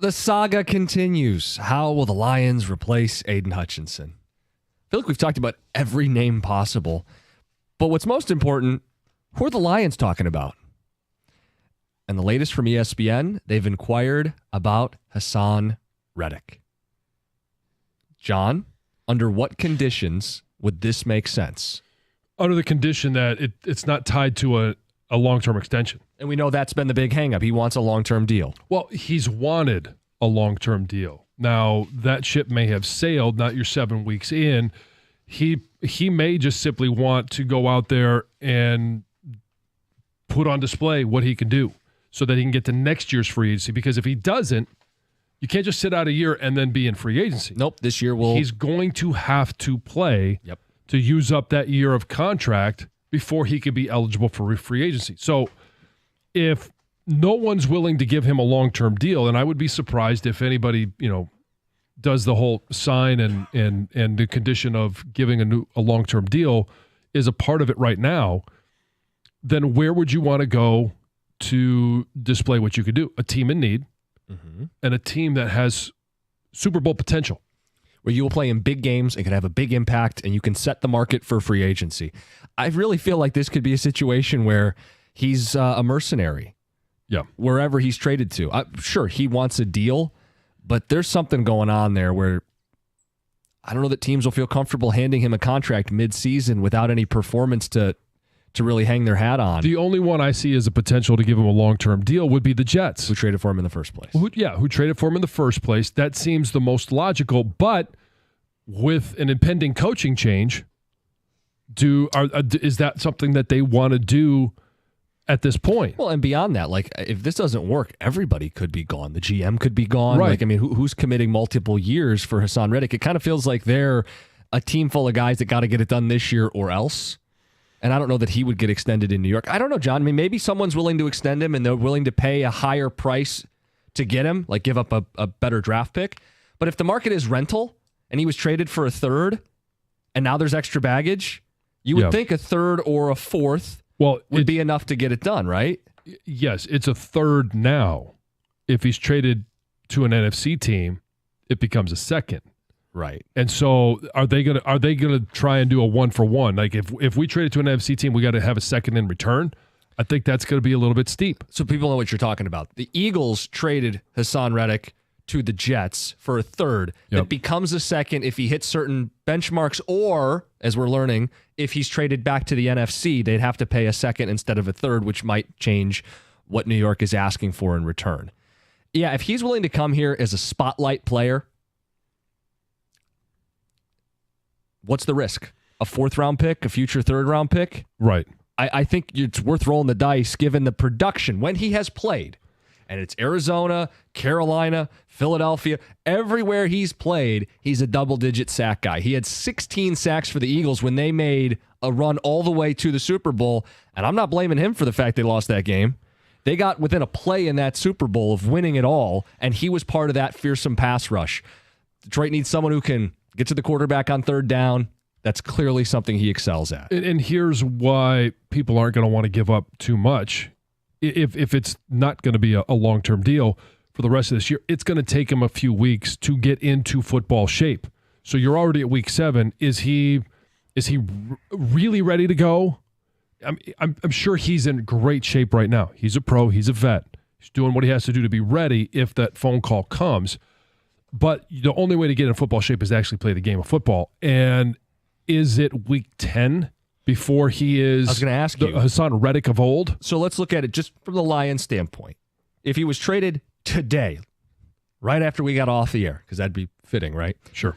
The saga continues. How will the Lions replace Aiden Hutchinson? I feel like we've talked about every name possible. But what's most important, who are the Lions talking about? And the latest from ESPN, they've inquired about Haason Reddick. John, under what conditions would this make sense? Under the condition that it's not tied to a long-term extension. And we know that's been the big hang-up. He wants a long-term deal. Well, he's wanted a long-term deal. Now, that ship may have sailed, not your 7 weeks in. He may just simply want to go out there and put on display what he can do so that he can get to next year's free agency. Because if he doesn't, you can't just sit out a year and then be in free agency. Nope, this year he's going to have to play to use up that year of contract before he could be eligible for free agency. So if no one's willing to give him a long-term deal, and I would be surprised if anybody, does the whole sign and the condition of giving a long-term deal is a part of it right now, then where would you want to go to display what you could do? A team in need and a team that has Super Bowl potential. Where you will play in big games and can have a big impact and you can set the market for free agency. I really feel like this could be a situation where he's a mercenary. Yeah. Wherever he's traded to. Sure, he wants a deal, but there's something going on there where I don't know that teams will feel comfortable handing him a contract mid-season without any performance to really hang their hat on. The only one I see as a potential to give him a long-term deal would be the Jets. Who traded for him in the first place. Who traded for him in the first place. That seems the most logical, but with an impending coaching change, is that something that they want to do at this point? Well, and beyond that, like if this doesn't work, everybody could be gone. The GM could be gone. Right. Like, I mean, who's committing multiple years for Haason Reddick? It kind of feels like they're a team full of guys that got to get it done this year or else. And I don't know that he would get extended in New York. I don't know, John. I mean, maybe someone's willing to extend him and they're willing to pay a higher price to get him, like give up a better draft pick. But if the market is rental and he was traded for a third and now there's extra baggage, you would think a third or a fourth would be enough to get it done, right? Yes, it's a third now. If he's traded to an NFC team, it becomes a second. Right. And so are they gonna try and do a 1-for-1? Like if we trade it to an NFC team, we got to have a second in return. I think that's going to be a little bit steep. So people know what you're talking about. The Eagles traded Haason Reddick to the Jets for a third. Yep. That becomes a second if he hits certain benchmarks, or, as we're learning, if he's traded back to the NFC, they'd have to pay a second instead of a third, which might change what New York is asking for in return. Yeah, if he's willing to come here as a spotlight player, what's the risk? A fourth-round pick, a future third-round pick? Right. I think it's worth rolling the dice given the production when he has played. And it's Arizona, Carolina, Philadelphia. Everywhere he's played, he's a double-digit sack guy. He had 16 sacks for the Eagles when they made a run all the way to the Super Bowl. And I'm not blaming him for the fact they lost that game. They got within a play in that Super Bowl of winning it all, and he was part of that fearsome pass rush. Detroit needs someone who can get to the quarterback on third down. That's clearly something he excels at. And here's why people aren't going to want to give up too much. If it's not going to be a long-term deal for the rest of this year, it's going to take him a few weeks to get into football shape. So you're already at week 7. Is he really ready to go? I'm sure he's in great shape right now. He's a pro. He's a vet. He's doing what he has to do to be ready if that phone call comes. But the only way to get in football shape is to actually play the game of football. And is it week 10 before he is I was going to ask you. Haason Reddick of old? So let's look at it just from the Lions standpoint. If he was traded today, right after we got off the air, because that'd be fitting, right? Sure.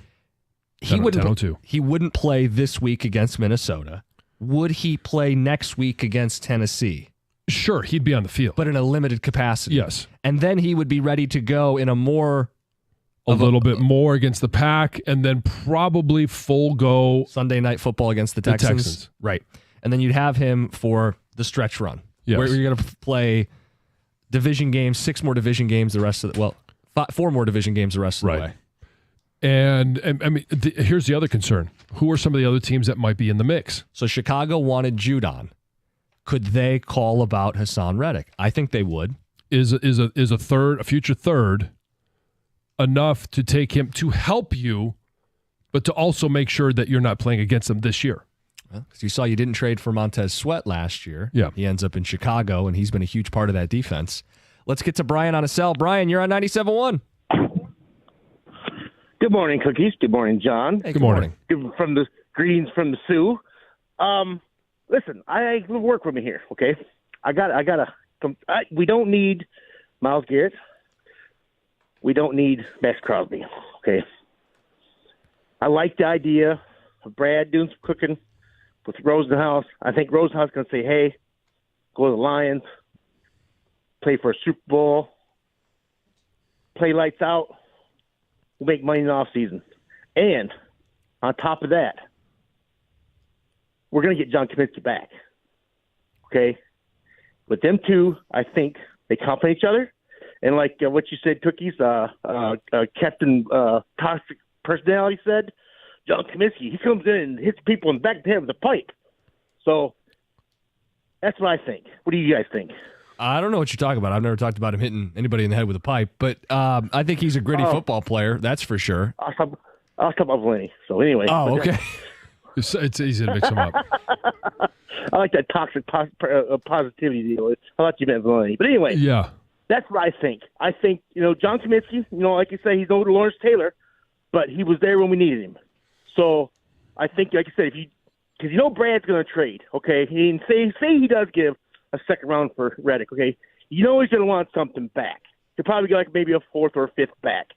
He wouldn't play this week against Minnesota. Would he play next week against Tennessee? Sure, he'd be on the field. But in a limited capacity. Yes. And then he would be ready to go in a little bit more against the Pack, and then probably full go Sunday Night Football against the Texans. Right. And then you'd have him for the stretch run. Yes. Where you're going to play division games, 6 more division games the rest of the, 4 more division games the rest of the way. And I mean, here's the other concern. Who are some of the other teams that might be in the mix? So Chicago wanted Judon. Could they call about Haason Reddick? I think they would. Is a future third enough to take him to help you, but to also make sure that you're not playing against them this year. Well, because you saw you didn't trade for Montez Sweat last year. Yeah. He ends up in Chicago, and he's been a huge part of that defense. Let's get to Brian on a cell. Brian, you're on 97.1. Good morning, Cookies. Good morning, John. Hey, good morning. From the greetings from the Sioux. Listen, I work with me here. Okay, we don't need Myles Garrett. We don't need Max Crosby. Okay. I like the idea of Brad doing some cooking with Rosenhaus. I think Rosenhaus is going to say, "Hey, go to the Lions, play for a Super Bowl, play lights out. We'll make money in the offseason." And on top of that, we're going to get John Kaminsky back. Okay? With them two, I think they complement each other. And like what you said, Cookies, Captain Toxic Personality said, John Kaminsky, he comes in and hits people in the back of the head with a pipe. So that's what I think. What do you guys think? I don't know what you're talking about. I've never talked about him hitting anybody in the head with a pipe, but I think he's a gritty football player. That's for sure. I'll talk about Valenti. So anyway. Oh, okay. It's easy to mix them up. I like that toxic positivity deal. I thought you meant Valenti. But anyway. Yeah. That's what I think. I think, John Kaminsky, like you say, he's over to Lawrence Taylor, but he was there when we needed him. So I think, like I said, because Brad's going to trade, okay? Say he does give a second round for Reddick, okay? He's going to want something back. He'll probably get like maybe a fourth or a fifth back.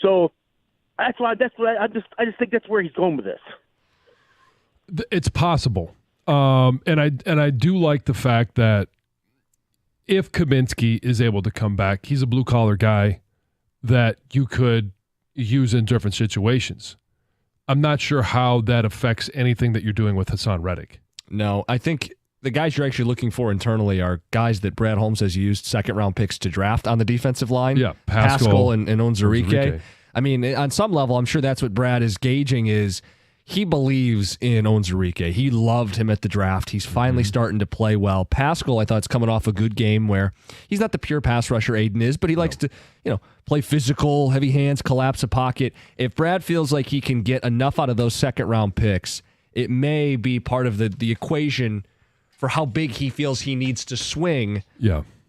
So I just think that's where he's going with this. It's possible. And I do like the fact that if Kaminsky is able to come back, he's a blue-collar guy that you could use in different situations. I'm not sure how that affects anything that you're doing with Haason Reddick. No, I think the guys you're actually looking for internally are guys that Brad Holmes has used second-round picks to draft on the defensive line. Yeah, Pascal and Onwuzurike. I mean, on some level, I'm sure that's what Brad is gauging is he believes in Onwuzurike. He loved him at the draft. He's finally starting to play well. Pascal, I thought, is coming off a good game where he's not the pure pass rusher Aiden is, but he likes to, play physical, heavy hands, collapse a pocket. If Brad feels like he can get enough out of those second-round picks, it may be part of the equation for how big he feels he needs to swing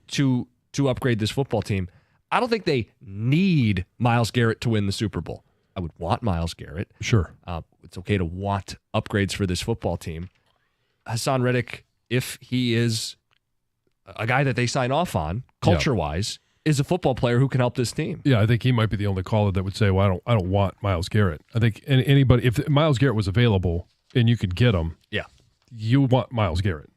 to upgrade this football team. I don't think they need Myles Garrett to win the Super Bowl. I would want Myles Garrett. Sure. It's okay to want upgrades for this football team. Haason Reddick, if he is a guy that they sign off on, culture-wise, is a football player who can help this team. Yeah, I think he might be the only caller that would say, well, I don't want Myles Garrett. I think anybody, if Myles Garrett was available and you could get him, you want Myles Garrett.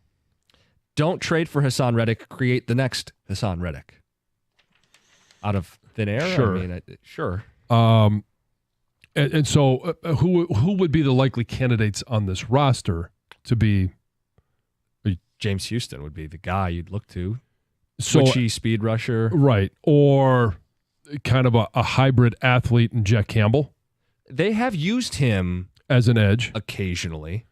Don't trade for Haason Reddick. Create the next Haason Reddick. Out of thin air? Sure. I mean, sure. And so who would be the likely candidates on this roster to be? James Houston would be the guy you'd look to. So, Switchy speed rusher. Right. Or kind of a hybrid athlete in Jack Campbell. They have used him as an edge occasionally.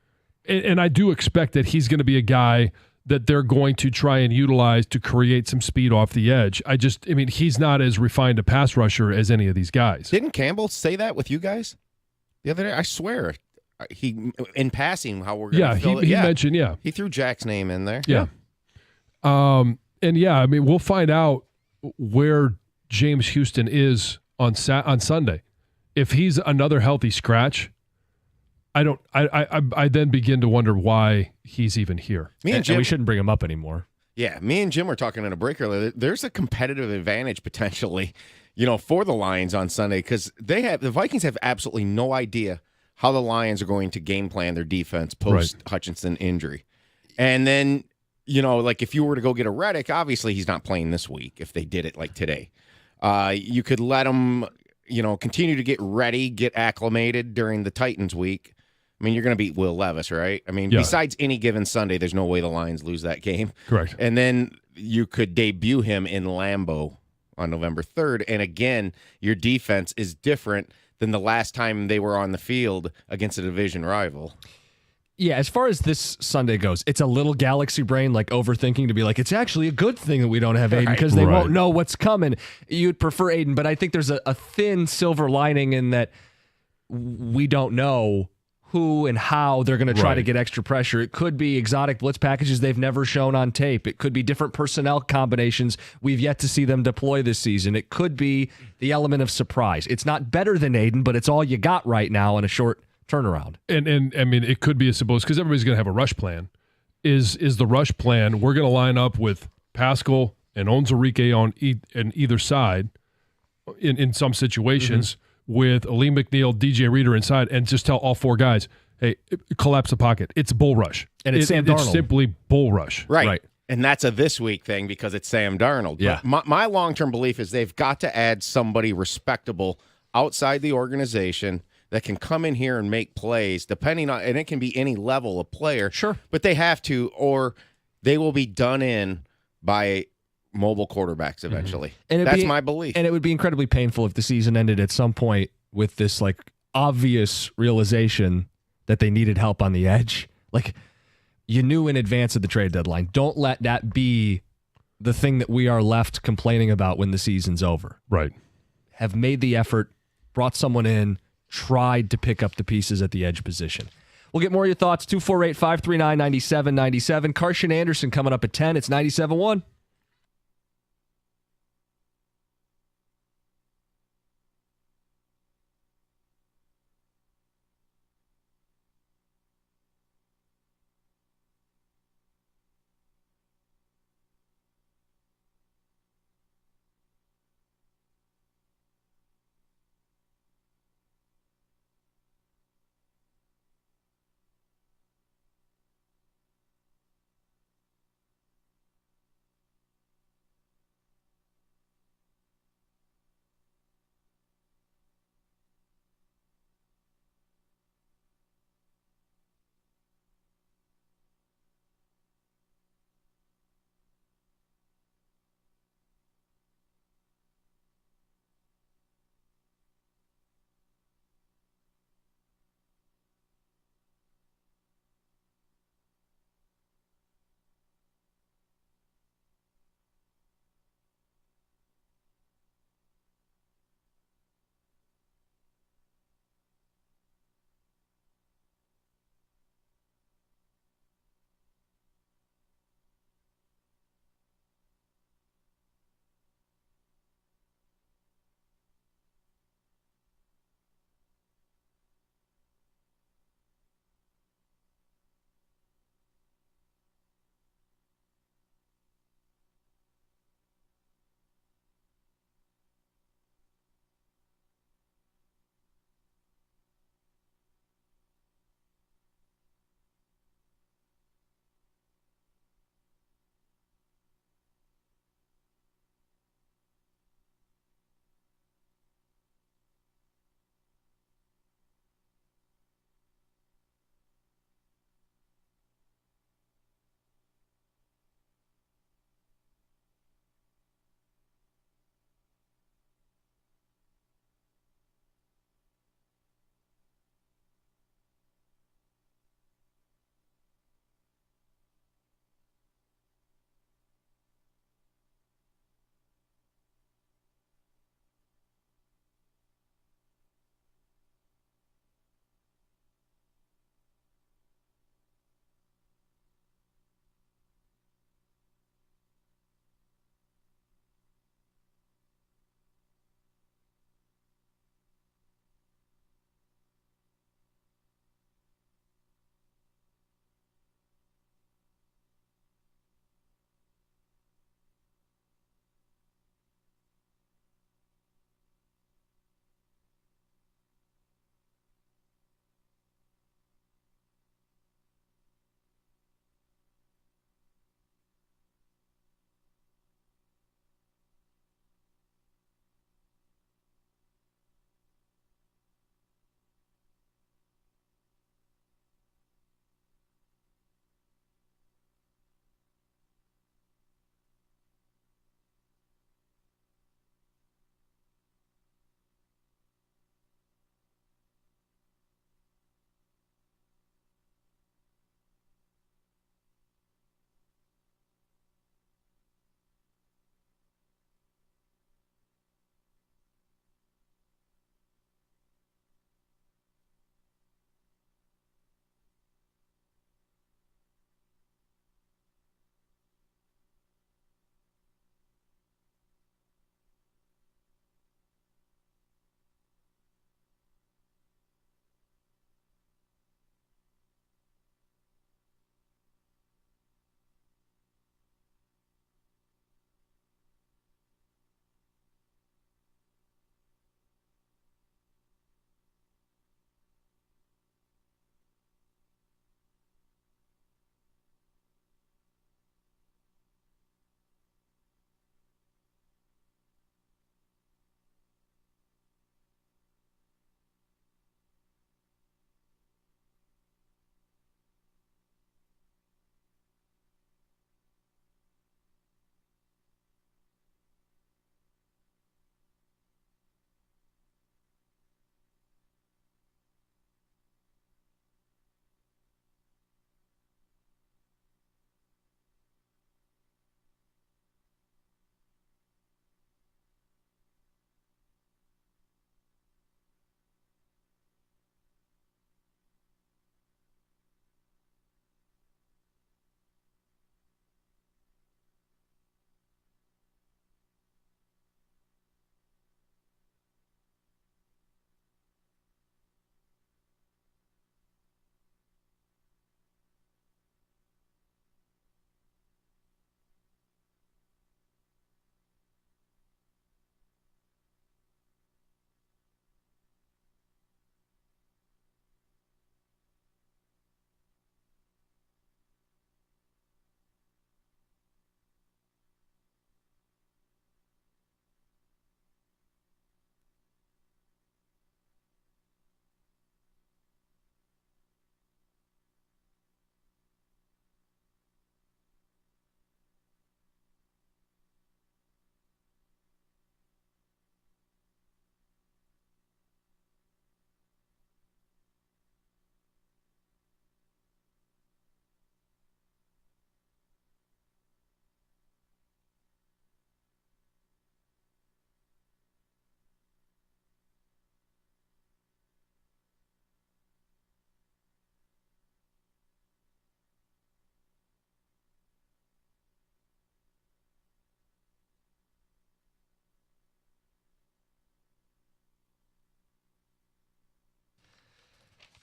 And I do expect that he's going to be a guy that they're going to try and utilize to create some speed off the edge. He's not as refined a pass rusher as any of these guys. Didn't Campbell say that with you guys the other day? I swear. He, in passing, how we're going to fill it. He mentioned, He threw Jack's name in there. Yeah. We'll find out where James Houston is on Sunday. If he's another healthy scratch, I then begin to wonder why he's even here. And we shouldn't bring him up anymore. Yeah, me and Jim were talking in a break earlier. There's a competitive advantage potentially, for the Lions on Sunday because the Vikings have absolutely no idea how the Lions are going to game plan their defense post Hutchinson injury. And then, like if you were to go get a Reddick, obviously he's not playing this week if they did it like today. You could let him, continue to get ready, get acclimated during the Titans week. I mean, you're going to beat Will Levis, right? I mean, besides any given Sunday, there's no way the Lions lose that game. Correct. And then you could debut him in Lambeau on November 3rd. And again, your defense is different than the last time they were on the field against a division rival. Yeah, as far as this Sunday goes, it's a little galaxy brain, like overthinking to be like, it's actually a good thing that we don't have Aiden because they won't know what's coming. You'd prefer Aiden, but I think there's a thin silver lining in that we don't know who and how they're going to try to get extra pressure. It could be exotic blitz packages they've never shown on tape. It could be different personnel combinations we've yet to see them deploy this season. It could be the element of surprise. It's not better than Aiden, but it's all you got right now in a short turnaround. And I mean, it could be as simple as, because everybody's going to have a rush plan. Is the rush plan, we're going to line up with Pascal and Onwuzurike on either side in some situations with Ali McNeil, DJ Reader inside, and just tell all four guys, hey, collapse the pocket. It's bull rush. And it's Sam Darnold. It's simply bull rush. Right. And that's a this week thing because it's Sam Darnold. Yeah. But my long-term belief is they've got to add somebody respectable outside the organization that can come in here and make plays, depending on, and it can be any level of player. Sure. But they have to, or they will be done in by mobile quarterbacks eventually. And that's my belief. And it would be incredibly painful if the season ended at some point with this like obvious realization that they needed help on the edge. Like, you knew in advance of the trade deadline. Don't let that be the thing that we are left complaining about when the season's over. Right. Have made the effort, brought someone in, tried to pick up the pieces at the edge position. We'll get more of your thoughts. 248-539-9797. Carson Anderson coming up at 10. It's 97.1.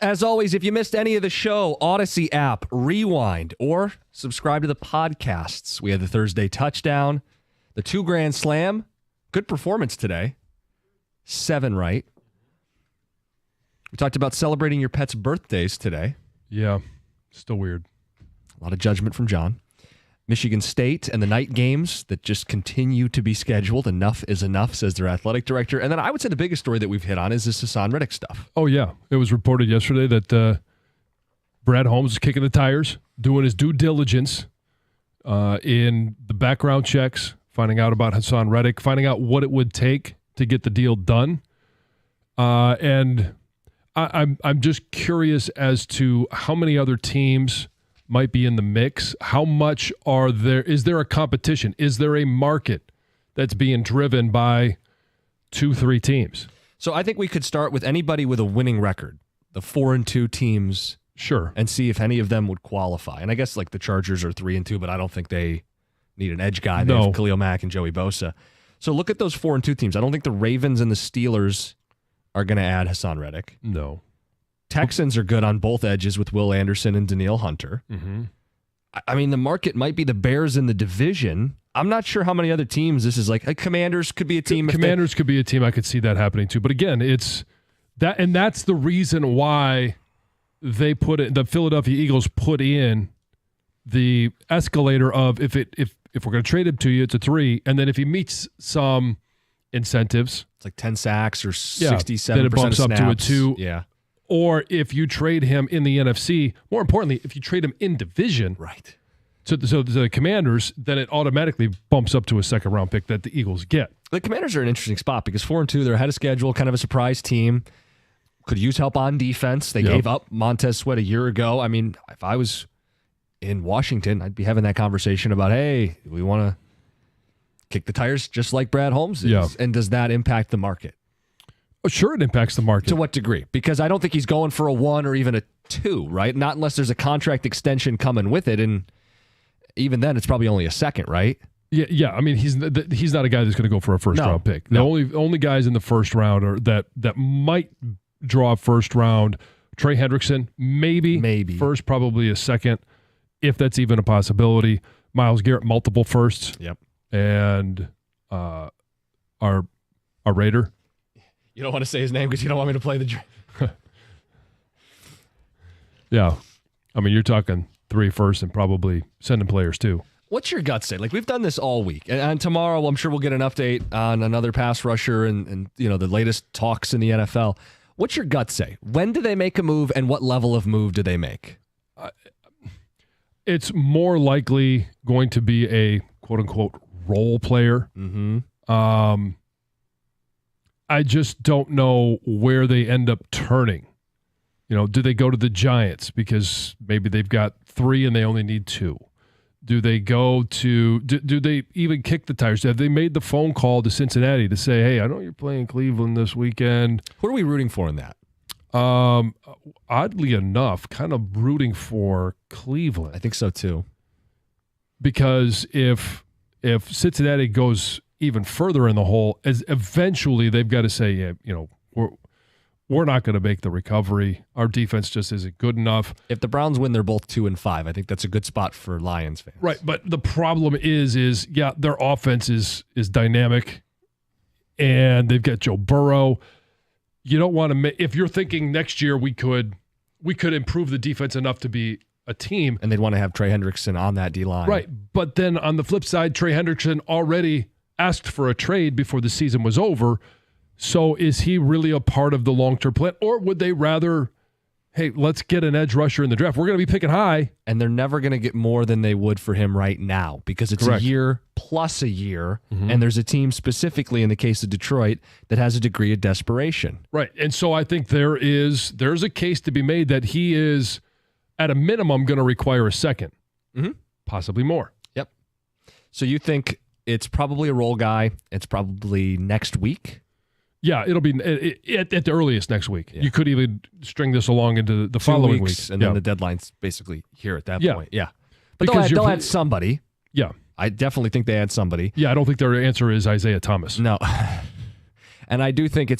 As always, if you missed any of the show, Odyssey app, rewind, or subscribe to the podcasts. We had the Thursday touchdown, the 2 grand slam. Good performance today. 7 right. We talked about celebrating your pet's birthdays today. Yeah, still weird. A lot of judgment from John. Michigan State and the night games that just continue to be scheduled. Enough is enough, says their athletic director. And then I would say the biggest story that we've hit on is this Haason Reddick stuff. Oh, yeah. It was reported yesterday that Brad Holmes is kicking the tires, doing his due diligence in the background checks, finding out about Haason Reddick, finding out what it would take to get the deal done. And I'm just curious as to how many other teams might be in the mix. How much is there a competition? Is there a market that's being driven by 2-3 teams? So I think we could start with anybody with a winning record, the 4-2 teams. Sure. And see if any of them would qualify. And I guess like the Chargers are 3-2, but I don't think they need an edge guy. They have Khalil Mack and Joey Bosa. So look at those 4-2 teams. I don't think the Ravens and the Steelers are going to add Haason Reddick. No. Texans are good on both edges with Will Anderson and Danielle Hunter. Mm-hmm. I mean, the market might be the Bears in the division. I'm not sure how many other teams this is like. Commanders could be a team. Commanders could be a team. I could see that happening too. But again, it's that, and that's the reason why they put it. The Philadelphia Eagles put in the escalator of if we're going to trade him to you, it's a 3, and then if he meets some incentives, it's like 10 sacks or 67%. Then it bumps of up snaps. to a 2. Yeah. Or if you trade him in the NFC, more importantly, if you trade him in division, right? So the Commanders, then it automatically bumps up to a 2nd-round pick that the Eagles get. The Commanders are an interesting spot because 4-2, they're ahead of schedule, kind of a surprise team. Could use help on defense. They gave up Montez Sweat a year ago. I mean, if I was in Washington, I'd be having that conversation about, hey, we want to kick the tires just like Brad Holmes is. Yeah. And does that impact the market? Sure, it impacts the market. To what degree? Because I don't think he's going for a 1 or even a 2, right? Not unless there's a contract extension coming with it, and even then, it's probably only a 2nd, right? Yeah. I mean, he's not a guy that's going to go for a first-round pick. The only guys in the first round are that might draw a first round. Trey Hendrickson, maybe first, probably a 2nd, if that's even a possibility. Myles Garrett, multiple firsts. Yep. And our Raider. You don't want to say his name because you don't want me to play the Yeah. I mean, you're talking 3 firsts and probably sending players too. What's your gut say? Like, we've done this all week. And tomorrow, I'm sure we'll get an update on another pass rusher and the latest talks in the NFL. What's your gut say? When do they make a move and what level of move do they make? It's more likely going to be a quote-unquote role player. Mm-hmm. I just don't know where they end up turning. Do they go to the Giants because maybe they've got 3 and they only need 2? Do they go to do they even kick the tires? Have they made the phone call to Cincinnati to say, hey, I know you're playing Cleveland this weekend? Who are we rooting for in that? Oddly enough, kind of rooting for Cleveland. I think so too. Because if Cincinnati goes even further in the hole, as eventually they've got to say, we're not going to make the recovery. Our defense just isn't good enough. If the Browns win, they're both 2-5. I think that's a good spot for Lions fans. Right, but the problem is their offense is dynamic, and they've got Joe Burrow. You don't want to if you're thinking next year we could improve the defense enough to be a team, and they'd want to have Trey Hendrickson on that D-line. Right, but then on the flip side, Trey Hendrickson already asked for a trade before the season was over. So is he really a part of the long-term plan? Or would they rather, hey, let's get an edge rusher in the draft. We're going to be picking high. And they're never going to get more than they would for him right now because it's Correct. a year plus a year. Mm-hmm. And there's a team specifically in the case of Detroit that has a degree of desperation. Right. And so I think there's a case to be made that he is, at a minimum, going to require a 2nd. Mm-hmm. Possibly more. Yep. So you think it's probably a role guy. It's probably next week. Yeah, it'll be at the earliest next week. Yeah. You could even string this along into the 2 following weeks, week. And then the deadline's basically here at that point. Yeah. But because they'll add somebody. Yeah. I definitely think they add somebody. Yeah, I don't think their answer is Isaiah Thomas. No. And I do think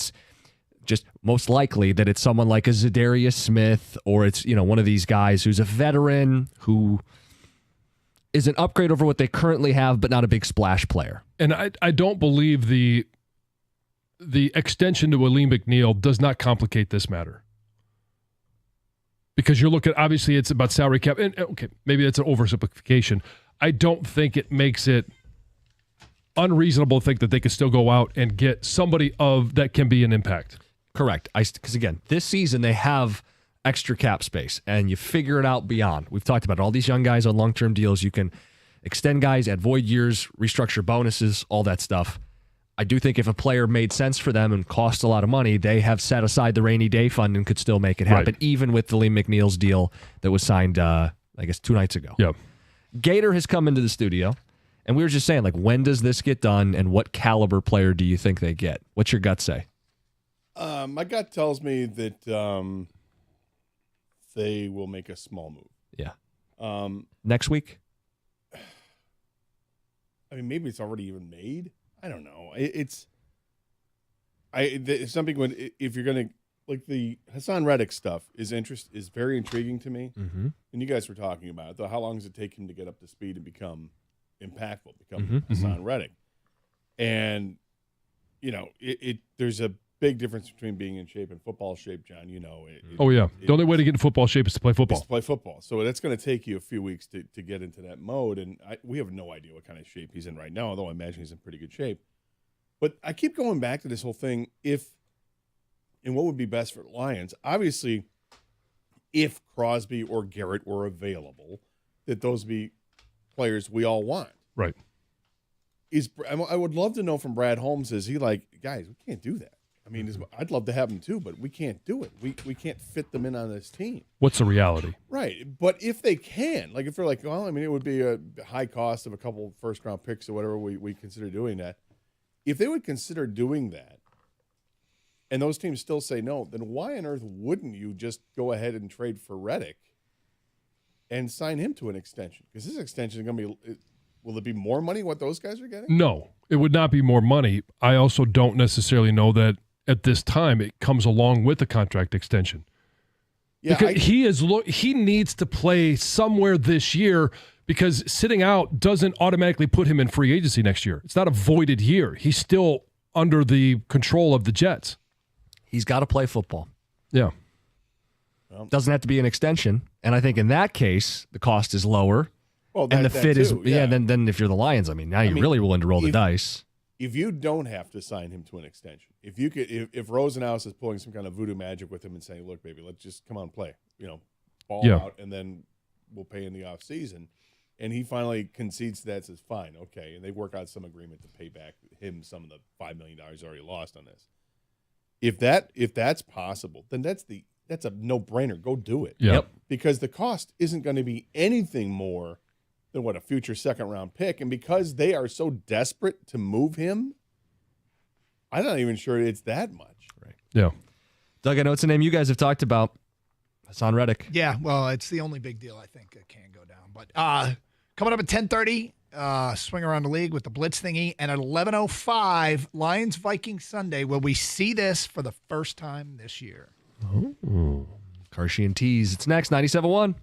Just most likely that it's someone like a Zadarius Smith, or it's, one of these guys who's a veteran who is an upgrade over what they currently have, but not a big splash player. And I don't believe the extension to Aleem McNeil does not complicate this matter. Because you're looking, obviously it's about salary cap. And okay, maybe that's an oversimplification. I don't think it makes it unreasonable to think that they could still go out and get somebody that can be an impact. Correct. Because again, this season they have extra cap space, and you figure it out beyond. We've talked about all these young guys on long-term deals. You can extend guys at void years, restructure bonuses, all that stuff. I do think if a player made sense for them and cost a lot of money, they have set aside the rainy day fund and could still make it happen, even with the Aleem McNeil's deal that was signed, I guess, 2 nights ago. Yep. Gator has come into the studio, and we were just saying, when does this get done, and what caliber player do you think they get? What's your gut say? My gut tells me that they will make a small move. Yeah. Next week? I mean, maybe it's already even made. I don't know. It's something if you're going to, like, the Haason Reddick stuff is very intriguing to me. Mm-hmm. And you guys were talking about it, though. How long does it take him to get up to speed and become impactful, become Haason Reddick? And, there's a big difference between being in shape and football shape, John. The only way to get in football shape is to play football. So that's going to take you a few weeks to get into that mode. And we have no idea what kind of shape he's in right now, although I imagine he's in pretty good shape. But I keep going back to this whole thing. And what would be best for the Lions? Obviously, if Crosby or Garrett were available, that those be players we all want. Right. I would love to know from Brad Holmes, is he like, guys, we can't do that. I mean, I'd love to have them too, but we can't do it. We can't fit them in on this team. What's the reality? Right. But if they can, like if they're like, well, I mean, it would be a high cost of a couple first-round picks or whatever we consider doing that. If they would consider doing that, and those teams still say no, then why on earth wouldn't you just go ahead and trade for Reddick and sign him to an extension? Because this extension is going to be – will it be more money what those guys are getting? No, it would not be more money. I also don't necessarily know that at this time it comes along with a contract extension. Yeah, because he needs to play somewhere this year, because sitting out doesn't automatically put him in free agency next year. It's not a voided year. He's still under the control of the Jets. He's got to play football. Yeah. Doesn't have to be an extension. And I think in that case, the cost is lower. Well, and the fit is, then if you're the Lions, I mean, now you're really willing to roll the dice. If you don't have to sign him to an extension, if Rosenhaus is pulling some kind of voodoo magic with him and saying, look, baby, let's just come on and play, ball out, and then we'll pay in the offseason. And he finally concedes to that, says, fine, okay. And they work out some agreement to pay back him some of the $5 million he's already lost on this. If that's possible, then that's a no-brainer. Go do it. Yep. Because the cost isn't going to be anything more than a future second-round pick. And because they are so desperate to move him, I'm not even sure it's that much. Right. Yeah. Doug, I know it's a name you guys have talked about. Haason Reddick. Yeah, well, it's the only big deal I think it can go down. But coming up at 10:30, swing around the league with the Blitz thingy. And at 11:05, Lions-Vikings Sunday, will we see this for the first time this year? Oh. Karshi and Tease. It's next, 97.1.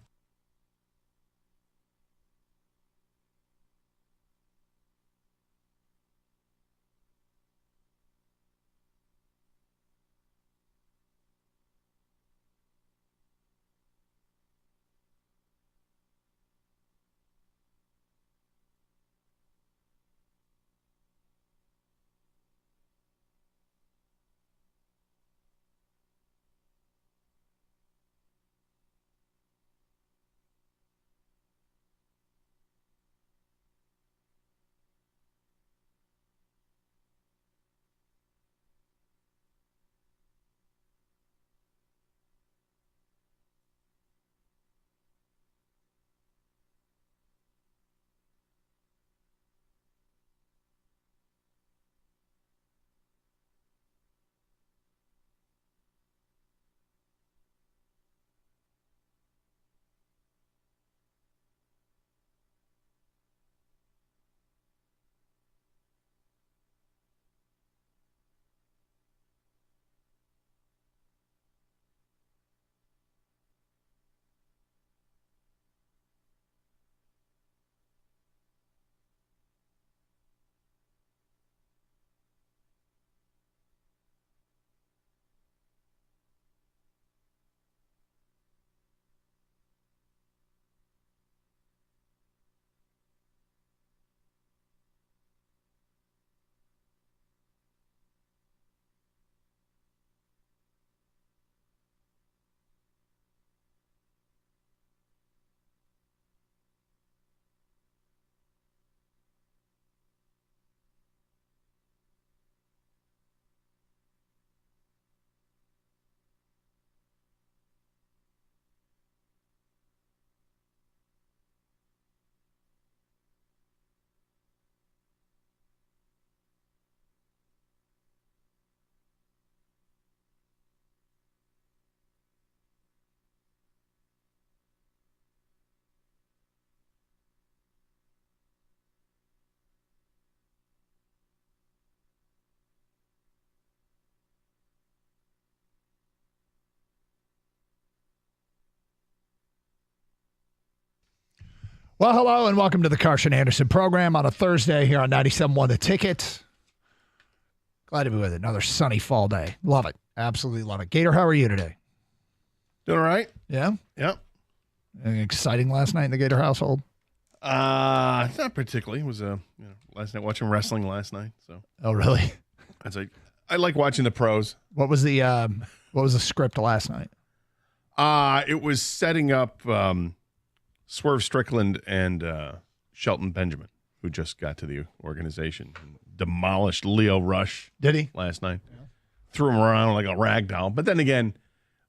Well, hello and welcome to the Carson Anderson program on a Thursday here on 97.1 The Ticket. Glad to be with it. Another sunny fall day. Love it. Absolutely love it. Gator, how are you today? Doing all right. Yeah? Yep. Anything exciting last night in the Gator household? Not particularly. It was last night watching wrestling last night. So. Oh, really? I like watching the pros. What was the script last night? It was setting up Swerve Strickland and Shelton Benjamin, who just got to the organization, and demolished Leo Rush. Did he? Last night. Yeah. Threw him around like a rag doll. But then again,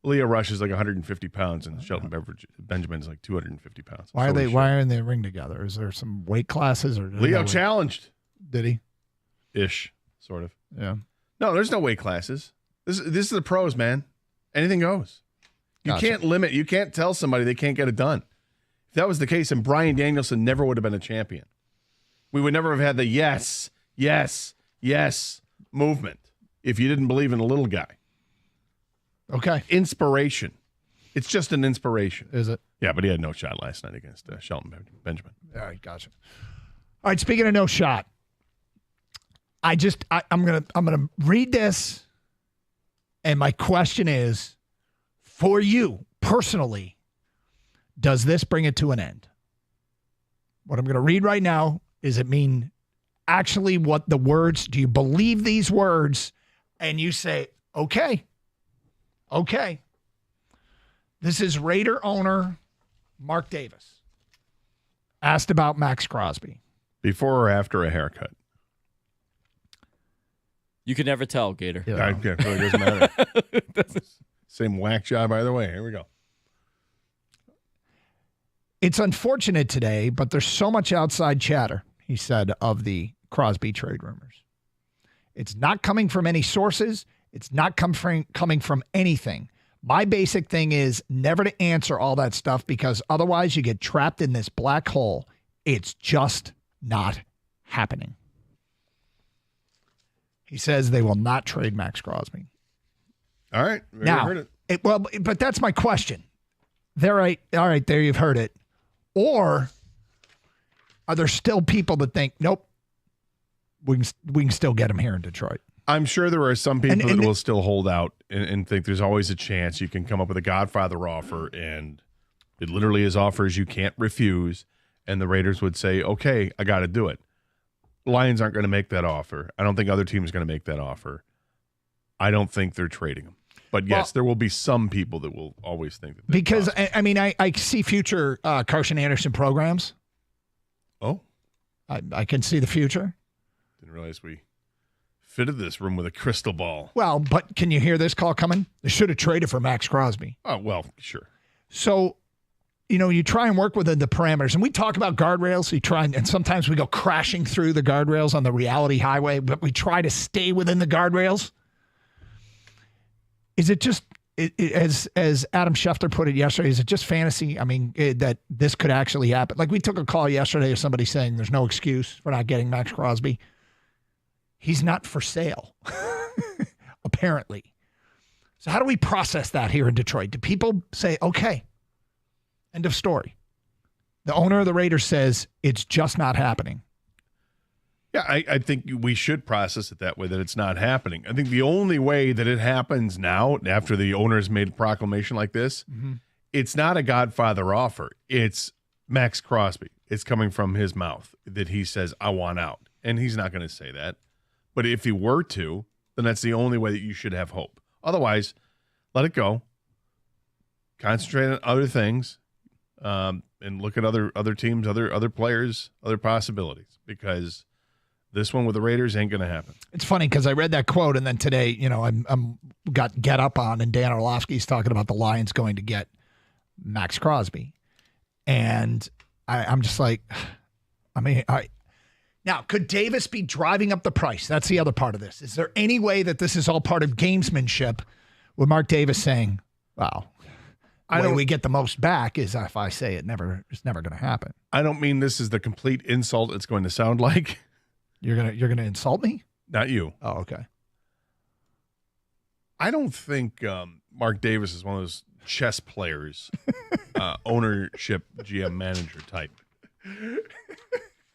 Leo Rush is like 150 pounds, and Shelton Benjamin is like 250 pounds. Why are they in the ring together? Is there some weight classes? Or Leo challenged. Did he? Ish, sort of. Yeah. No, there's no weight classes. This is the pros, man. Anything goes. You can't limit. You can't tell somebody they can't get it done. If that was the case, then Bryan Danielson never would have been a champion. We would never have had the yes movement if you didn't believe in a little guy. Okay. Inspiration. It's just an inspiration. Is it? Yeah, but he had no shot last night against Shelton Benjamin. All right, gotcha. All right, speaking of no shot, I'm gonna read this, and my question is, for you personally, does this bring it to an end? What I'm going to read right now, does it mean actually what the words, do you believe these words? And you say, okay. This is Raider owner Mark Davis asked about Max Crosby. Before or after a haircut? You can never tell, Gator. Yeah, it really doesn't matter. Same whack job either way. Here we go. It's unfortunate today, but there's so much outside chatter, he said, of the Crosby trade rumors. It's not coming from any sources. It's not coming from anything. My basic thing is never to answer all that stuff because otherwise you get trapped in this black hole. It's just not happening. He says they will not trade Max Crosby. All right. Now, heard it. But that's my question. All right, there you've heard it. Or are there still people that think, nope, we can still get him here in Detroit? I'm sure there are some people that will still hold out and think there's always a chance you can come up with a Godfather offer, and it literally is offers you can't refuse, and the Raiders would say, okay, I got to do it. Lions aren't going to make that offer. I don't think other teams are going to make that offer. I don't think they're trading him. But yes, there will be some people that will always think that. Because, I see future Carson Anderson programs. Oh? I can see the future. Didn't realize we fitted this room with a crystal ball. Well, but can you hear this call coming? They should have traded for Max Crosby. Oh, well, sure. So, you try and work within the parameters. And we talk about guardrails. And sometimes we go crashing through the guardrails on the reality highway, but we try to stay within the guardrails. Is it just, as Adam Schefter put it yesterday, is it just fantasy? I mean, that this could actually happen. Like we took a call yesterday of somebody saying there's no excuse for not getting Max Crosby. He's not for sale, apparently. So how do we process that here in Detroit? Do people say, okay, end of story? The owner of the Raiders says it's just not happening. Yeah, I think we should process it that way, that it's not happening. I think the only way that it happens now, after the owners made a proclamation like this, it's not a Godfather offer. It's Max Crosby. It's coming from his mouth that he says, I want out. And he's not going to say that. But if he were to, then that's the only way that you should have hope. Otherwise, let it go. Concentrate on other things, and look at other teams, other players, other possibilities, because this one with the Raiders ain't going to happen. It's funny because I read that quote, and then today, I'm got Get Up on, and Dan Orlovsky's talking about the Lions going to get Max Crosby, and I'm just like, now could Davis be driving up the price? That's the other part of this. Is there any way that this is all part of gamesmanship, with Mark Davis saying, "Wow, the way we get the most back is if I say it's never going to happen." I don't mean this is the complete insult it's going to sound like. You're gonna insult me? Not you. Oh, okay. I don't think Mark Davis is one of those chess players, ownership GM manager type.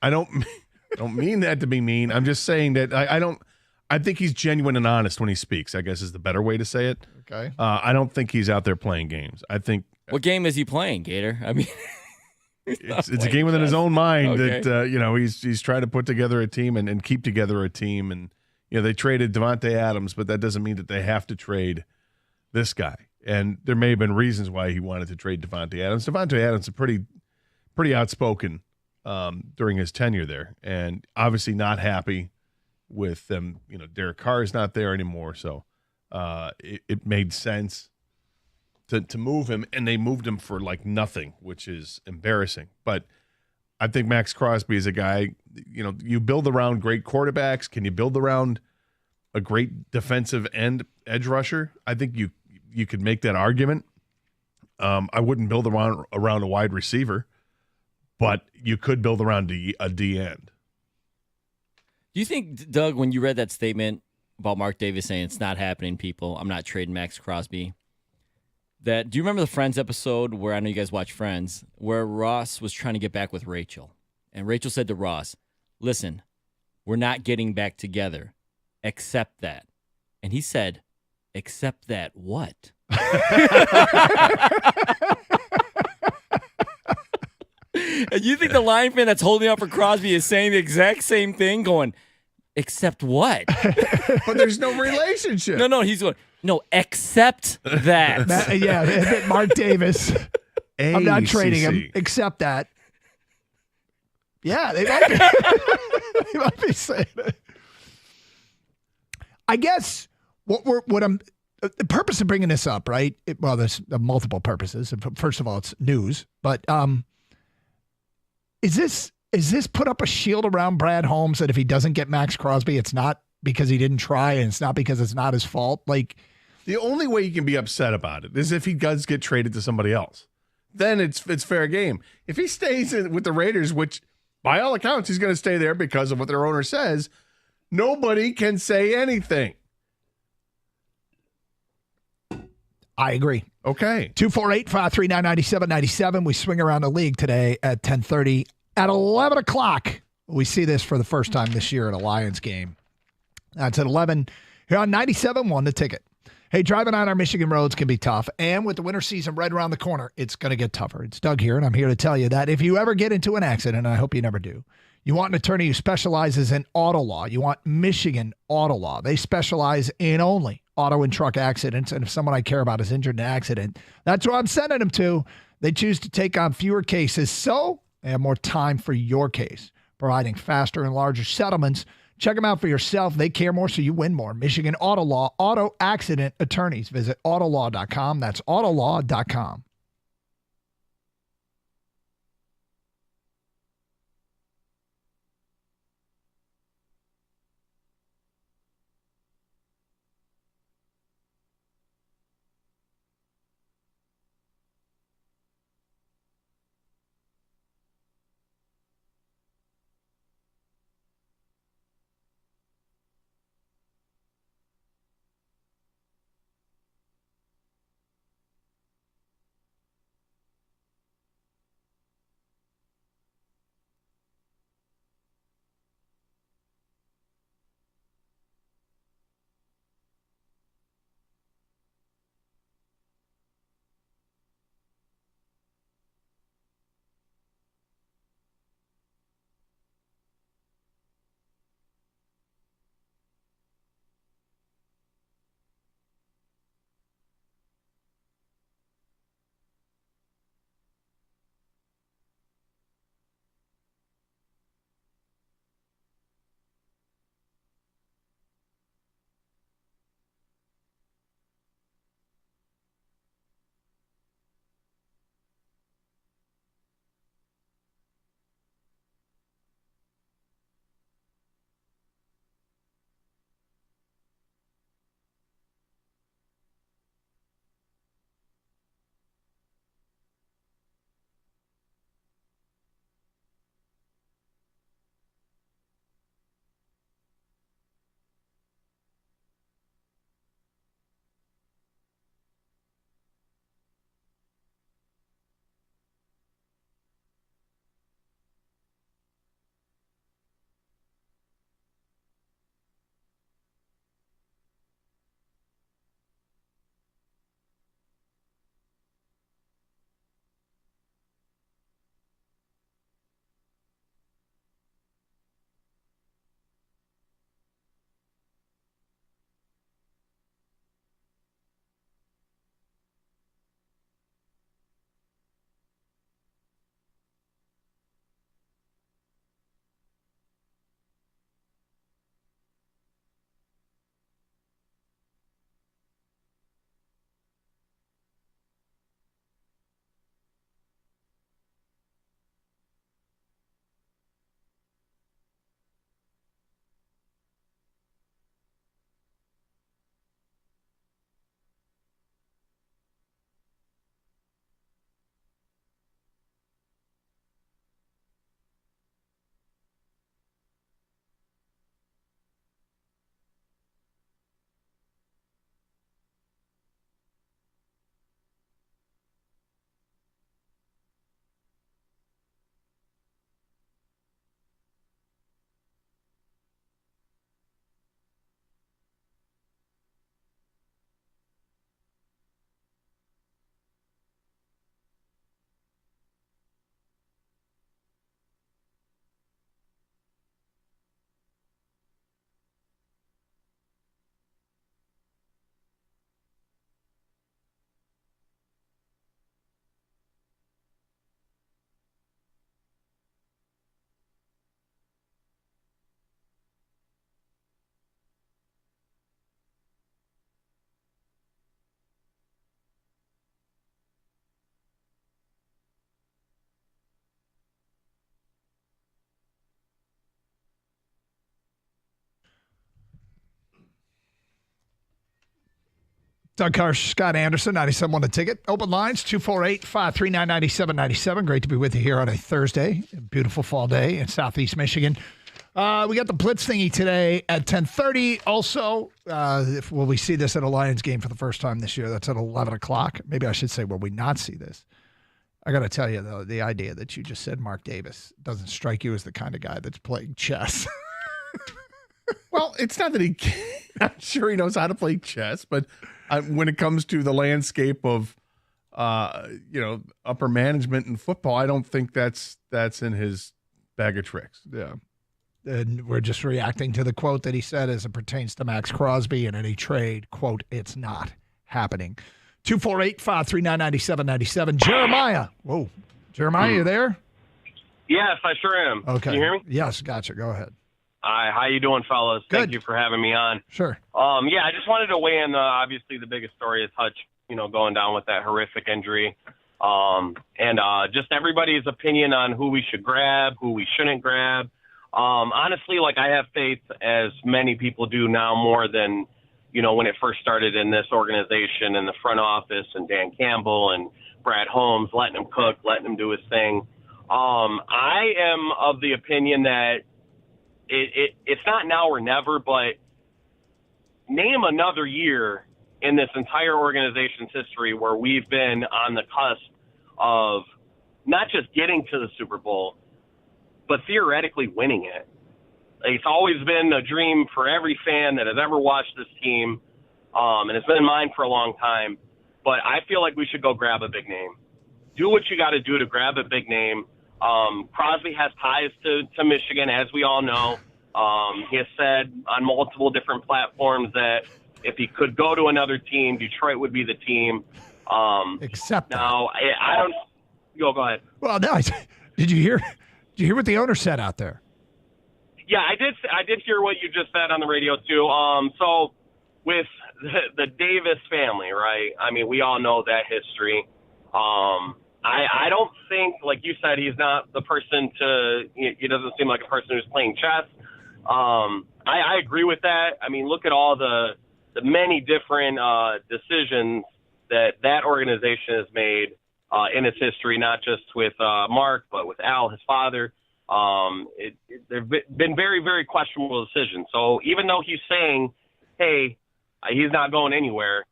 I don't mean that to be mean. I'm just saying that I think he's genuine and honest when he speaks, I guess is the better way to say it. Okay. I don't think he's out there playing games. I think. What game is he playing, Gator? I mean, it's a game within his own mind Okay. that he's trying to put together a team and keep together a team. And they traded Devontae Adams, but that doesn't mean that they have to trade this guy. And there may have been reasons why he wanted to trade Devontae Adams. Devontae Adams is pretty outspoken during his tenure there, and obviously not happy with them. Derek Carr is not there anymore, so it made sense to move him, and they moved him for like nothing, which is embarrassing. But I think Max Crosby is a guy, you build around great quarterbacks. Can you build around a great defensive end edge rusher? I think you could make that argument. I wouldn't build around a wide receiver, but you could build around a D end. Do you think, Doug, when you read that statement about Mark Davis saying it's not happening, people, I'm not trading Max Crosby, do you remember the Friends episode where, I know you guys watch Friends, where Ross was trying to get back with Rachel? And Rachel said to Ross, listen, we're not getting back together. Accept that. And he said, accept that what? And you think the Lion fan that's holding up for Crosby is saying the exact same thing, going, accept what? But there's no relationship. No, he's going, no, accept that. Yeah, Mark Davis. I'm not trading him. ACC. Accept that. Yeah, they might be, they might be saying it. I guess what I'm the purpose of bringing this up, right? There's multiple purposes. First of all, it's news, but is this put up a shield around Brad Holmes that if he doesn't get Max Crosby, it's not because he didn't try and it's not because it's not his fault? Like, the only way you can be upset about it is if he does get traded to somebody else. Then it's fair game. If he stays with the Raiders, which by all accounts he's going to stay there because of what their owner says, nobody can say anything. I agree. Okay. 248-539-9797. We swing around the league today at 10:30. At 11 o'clock, we see this for the first time this year at a Lions game. That's at 11. Here on 97.1 The Ticket. Hey, driving on our Michigan roads can be tough. And with the winter season right around the corner, it's going to get tougher. It's Doug here, and I'm here to tell you that if you ever get into an accident, and I hope you never do, you want an attorney who specializes in auto law. You want Michigan auto law. They specialize in only auto and truck accidents. And if someone I care about is injured in an accident, that's who I'm sending them to. They choose to take on fewer cases, so they have more time for your case, providing faster and larger settlements. Check them out for yourself. They care more, so you win more. Michigan Auto Law, auto accident attorneys. Visit autolaw.com. That's autolaw.com. Doug Karsch, Scott Anderson, 97.1 The Ticket. Open lines, 248-539-9797. Great to be with you here on a Thursday. A beautiful fall day in Southeast Michigan. We got the Blitz thingy today at 10:30. Also, will we see this at a Lions game for the first time this year? That's at 11 o'clock. Maybe I should say, will we not see this? I got to tell you, though, the idea that you just said Mark Davis doesn't strike you as the kind of guy that's playing chess. Well, it's not that I'm sure he knows how to play chess, but when it comes to the landscape of, upper management in football, I don't think that's in his bag of tricks. Yeah. And we're just reacting to the quote that he said as it pertains to Max Crosby and any trade. Quote, it's not happening. 248-539-9797. Jeremiah. Whoa. Jeremiah, you there? Yes, I sure am. Okay. Can you hear me? Yes, gotcha. Go ahead. Hi, how you doing, fellas? Good. Thank you for having me on. Sure. Yeah, I just wanted to weigh in. Obviously, the biggest story is Hutch, going down with that horrific injury. And just everybody's opinion on who we should grab, who we shouldn't grab. Honestly, I have faith, as many people do now, more than, when it first started in this organization and the front office and Dan Campbell and Brad Holmes, letting him cook, letting him do his thing. I am of the opinion that it's not now or never, but name another year in this entire organization's history where we've been on the cusp of not just getting to the Super Bowl, but theoretically winning it. It's always been a dream for every fan that has ever watched this team, and it's been mine for a long time. But I feel like we should go grab a big name. Do what you got to do to grab a big name. Crosby has ties to Michigan, as we all know. He has said on multiple different platforms that if he could go to another team, Detroit would be the team. Except now, I don't. Go ahead. Well, no. Did you hear what the owner said out there? Yeah, I did hear what you just said on the radio too. So with the Davis family, right? I mean, we all know that history. I don't think, like you said, he's not the person he doesn't seem like a person who's playing chess. I agree with that. I mean, look at all the many different decisions that organization has made in its history, not just with Mark, but with Al, his father. They've been very, very questionable decisions. So even though he's saying, hey, he's not going anywhere,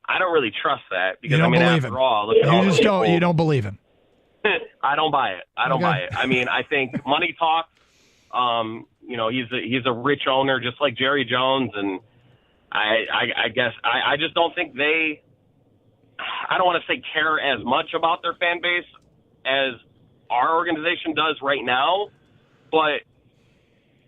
I don't really trust that, because after all, look at all the people. You don't believe him. I don't buy it. I don't buy it. I mean, I think money talks. He's a rich owner, just like Jerry Jones, and I guess I just don't think I don't want to say care as much about their fan base as our organization does right now, but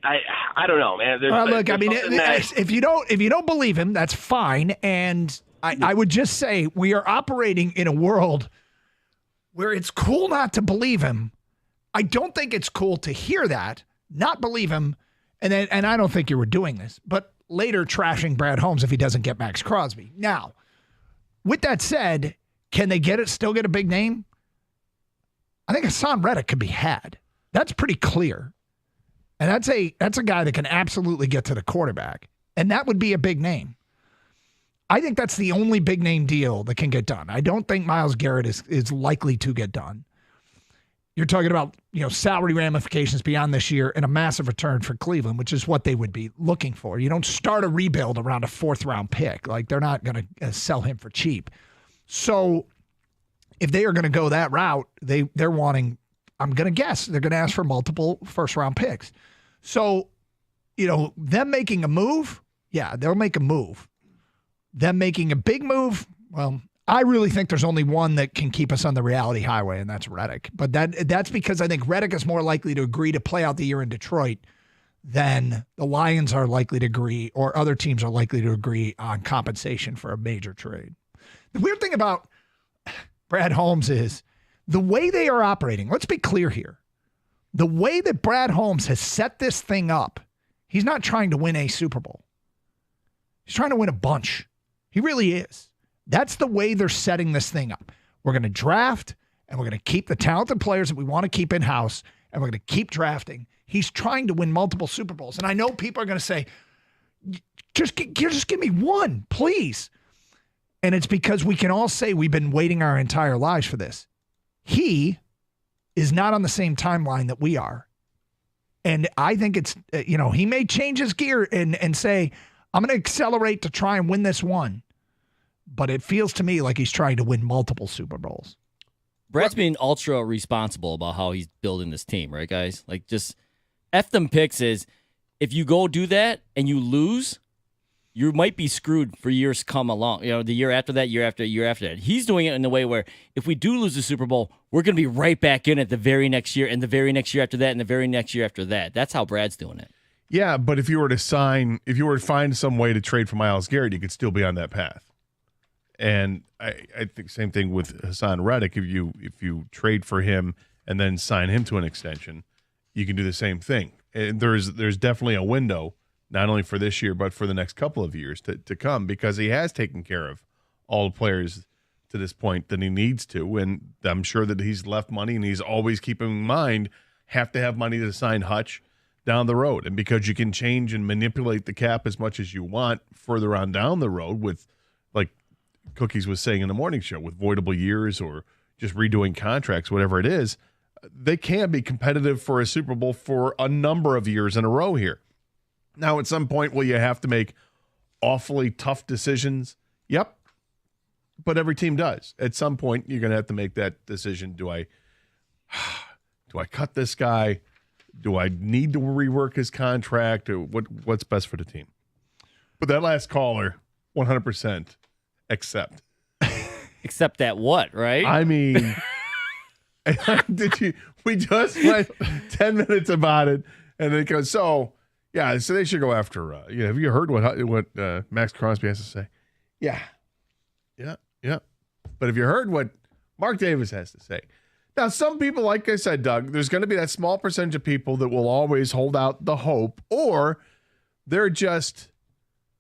I don't know, man. Look, I mean, if you don't believe him, that's fine. And I would just say we are operating in a world where it's cool not to believe him. I don't think it's cool to hear that, not believe him, and I don't think you were doing this, but later trashing Brad Holmes if he doesn't get Max Crosby. Now, with that said, can they still get a big name? I think Haason Reddick could be had. That's pretty clear. And that's a guy that can absolutely get to the quarterback. And that would be a big name. I think that's the only big name deal that can get done. I don't think Myles Garrett is likely to get done. You're talking about, salary ramifications beyond this year and a massive return for Cleveland, which is what they would be looking for. You don't start a rebuild around a 4th-round pick. Like, they're not going to sell him for cheap. So if they are going to go that route, they're wanting, I'm going to guess, they're going to ask for multiple first-round picks. So, them making a move, yeah, they'll make a move. Them making a big move, well, I really think there's only one that can keep us on the reality highway, and that's Reddick. But that's because I think Reddick is more likely to agree to play out the year in Detroit than the Lions are likely to agree, or other teams are likely to agree on compensation for a major trade. The weird thing about Brad Holmes is the way they are operating. Let's be clear here. The way that Brad Holmes has set this thing up, he's not trying to win a Super Bowl. He's trying to win a bunch. He really is. That's the way they're setting this thing up. We're going to draft, and we're going to keep the talented players that we want to keep in-house, and we're going to keep drafting. He's trying to win multiple Super Bowls. And I know people are going to say, just give me one, please. And it's because we can all say we've been waiting our entire lives for this. He is not on the same timeline that we are. And I think it's, he may change his gear and say, I'm going to accelerate to try and win this one. But it feels to me like he's trying to win multiple Super Bowls. Brad's being ultra responsible about how he's building this team, right, guys? Like, just F them picks is, if you go do that and you lose, you might be screwed for years come along. The year after that, year after that. He's doing it in a way where if we do lose the Super Bowl, we're going to be right back in it the very next year and the very next year after that and the very next year after that. That's how Brad's doing it. Yeah, but if you were to find some way to trade for Myles Garrett, you could still be on that path. And I think same thing with Haason Reddick. If you trade for him and then sign him to an extension, you can do the same thing. And there's definitely a window, not only for this year, but for the next couple of years to come, because he has taken care of all the players to this point that he needs to. And I'm sure that he's left money, and he's always keeping in mind, have to have money to sign Hutch down the road. And because you can change and manipulate the cap as much as you want further on down the road with, like Cookies was saying in the morning show, with voidable years or just redoing contracts, whatever it is, they can be competitive for a Super Bowl for a number of years in a row here. Now, at some point, will you have to make awfully tough decisions? Yep. But every team does. At some point, you're going to have to make that decision. Do I cut this guy? Do I need to rework his contract? Or what's best for the team? But that last caller, 100% accept. Except that what, right? I mean, we just went 10 minutes about it, and it goes, so they should go after, have you heard what Max Crosby has to say? Yeah. But have you heard what Mark Davis has to say? Now, some people, like I said, Doug, there's going to be that small percentage of people that will always hold out the hope, or they're just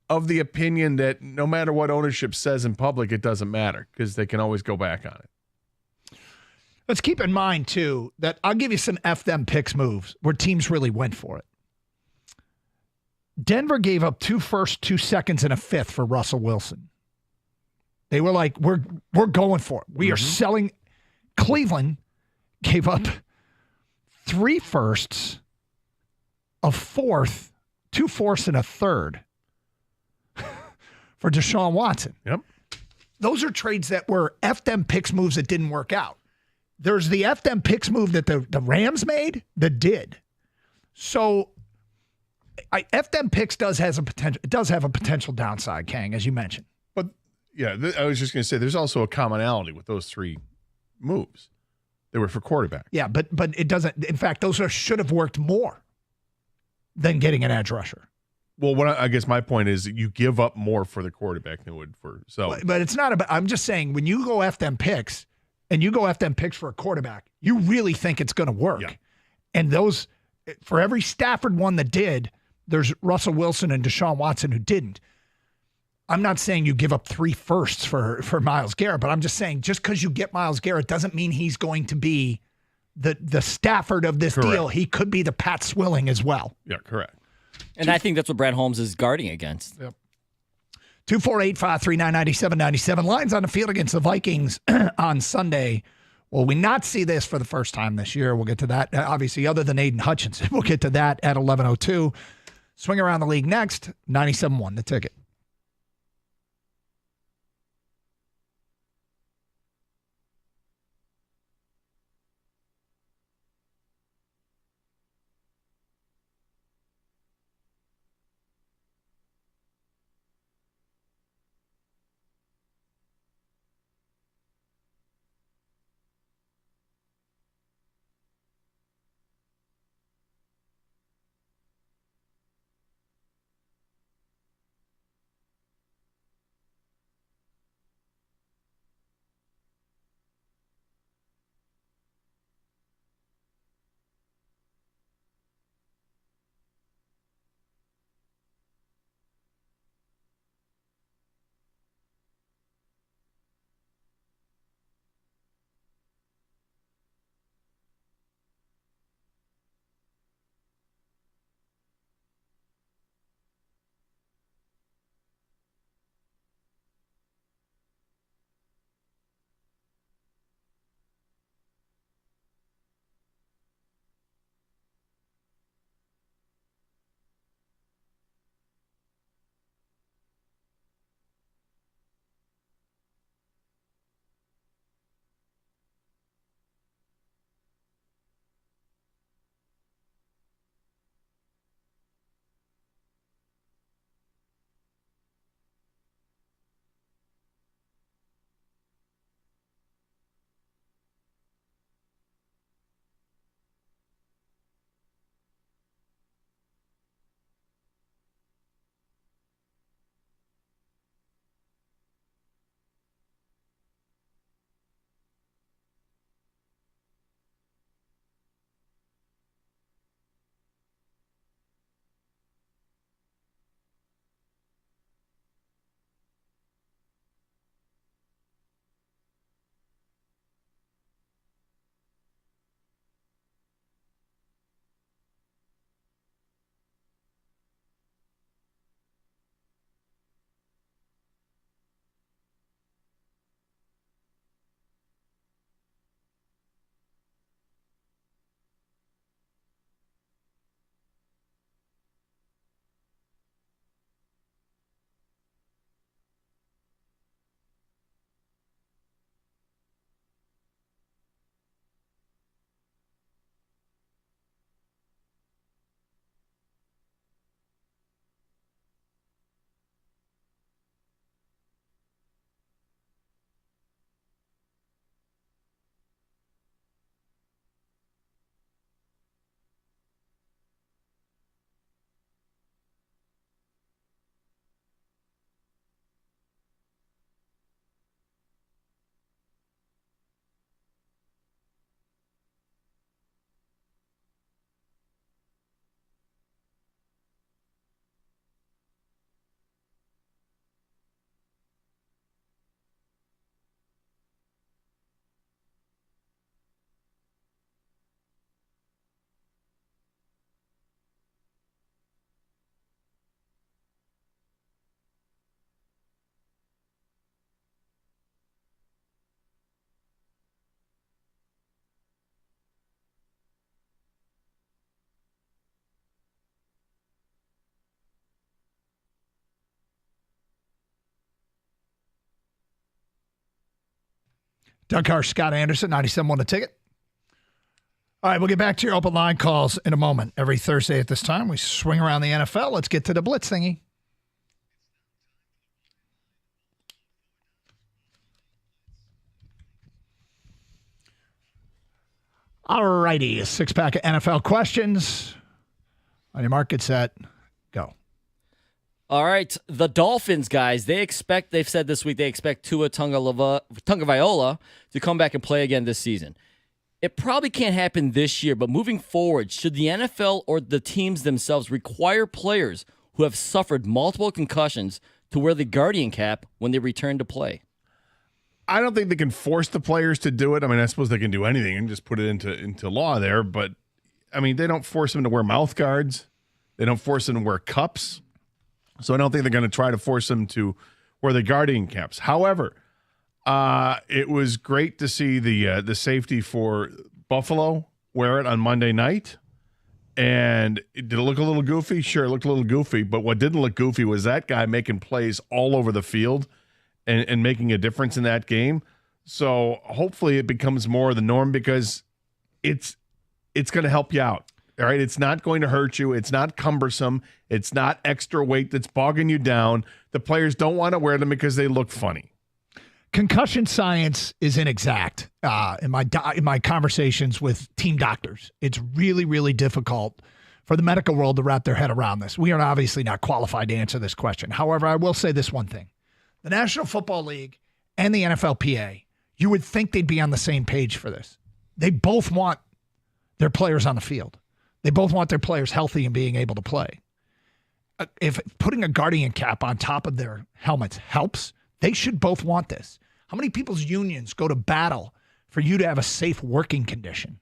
of the opinion that no matter what ownership says in public, it doesn't matter because they can always go back on it. Let's keep in mind, too, that I'll give you some F them picks moves where teams really went for it. Denver gave up 2 firsts, 2 seconds, and a 5th for Russell Wilson. They were like, we're going for it. We are selling. Cleveland gave up 3 firsts, a 4th, 2 fourths, and a 3rd for Deshaun Watson. Yep. Those are trades that were F them picks moves that didn't work out. There's the F them picks move that the Rams made that did. So F them picks does have a potential downside, Kang, as you mentioned. But yeah, I was just going to say there's also a commonality with those 3 moves. They were for quarterback. Yeah, but it doesn't. In fact, those should have worked more than getting an edge rusher. Well, I guess my point is that you give up more for the quarterback than would for so. But it's not about. I'm just saying when you go F them picks and you go F them picks for a quarterback, you really think it's going to work. Yeah. And those, for every Stafford one that did, there's Russell Wilson and Deshaun Watson who didn't. I'm not saying you give up 3 firsts for Myles Garrett, but I'm just saying just because you get Myles Garrett doesn't mean he's going to be the Stafford of this deal. He could be the Pat Swilling as well. Yeah, correct. And I think that's what Brad Holmes is guarding against. Yep. 248-539-9797. Lions on the field against the Vikings on Sunday. Will we not see this for the first time this year? We'll get to that. Obviously, other than Aiden Hutchinson, we'll get to that at 11:02. Swing around the league next. 97.1, the ticket. Doug Harsh, Scott Anderson, 97.1 The Ticket. All right, we'll get back to your open line calls in a moment. Every Thursday at this time, we swing around the NFL. Let's get to the Blitz thingy. All righty, a six-pack of NFL questions. On your mark, get set, go. All right, the Dolphins, guys, they've said this week they expect Tua Tagovailoa to come back and play again this season. It probably can't happen this year, but moving forward, should the NFL or the teams themselves require players who have suffered multiple concussions to wear the guardian cap when they return to play? I don't think they can force the players to do it. I mean, I suppose they can do anything and just put it into law there, but I mean, they don't force them to wear mouth guards. They don't force them to wear cups. So I don't think they're going to try to force them to wear the guardian caps. However, it was great to see the safety for Buffalo wear it on Monday night. And did it look a little goofy? Sure, it looked a little goofy. But what didn't look goofy was that guy making plays all over the field and making a difference in that game. So hopefully it becomes more the norm because it's going to help you out. All right, it's not going to hurt you. It's not cumbersome. It's not extra weight that's bogging you down. The players don't want to wear them because they look funny. Concussion science is inexact. In my conversations with team doctors, it's really, really difficult for the medical world to wrap their head around this. We are obviously not qualified to answer this question. However, I will say this one thing. The National Football League and the NFLPA, you would think they'd be on the same page for this. They both want their players on the field. They both want their players healthy and being able to play. If putting a guardian cap on top of their helmets helps, they should both want this. How many people's unions go to battle for you to have a safe working condition?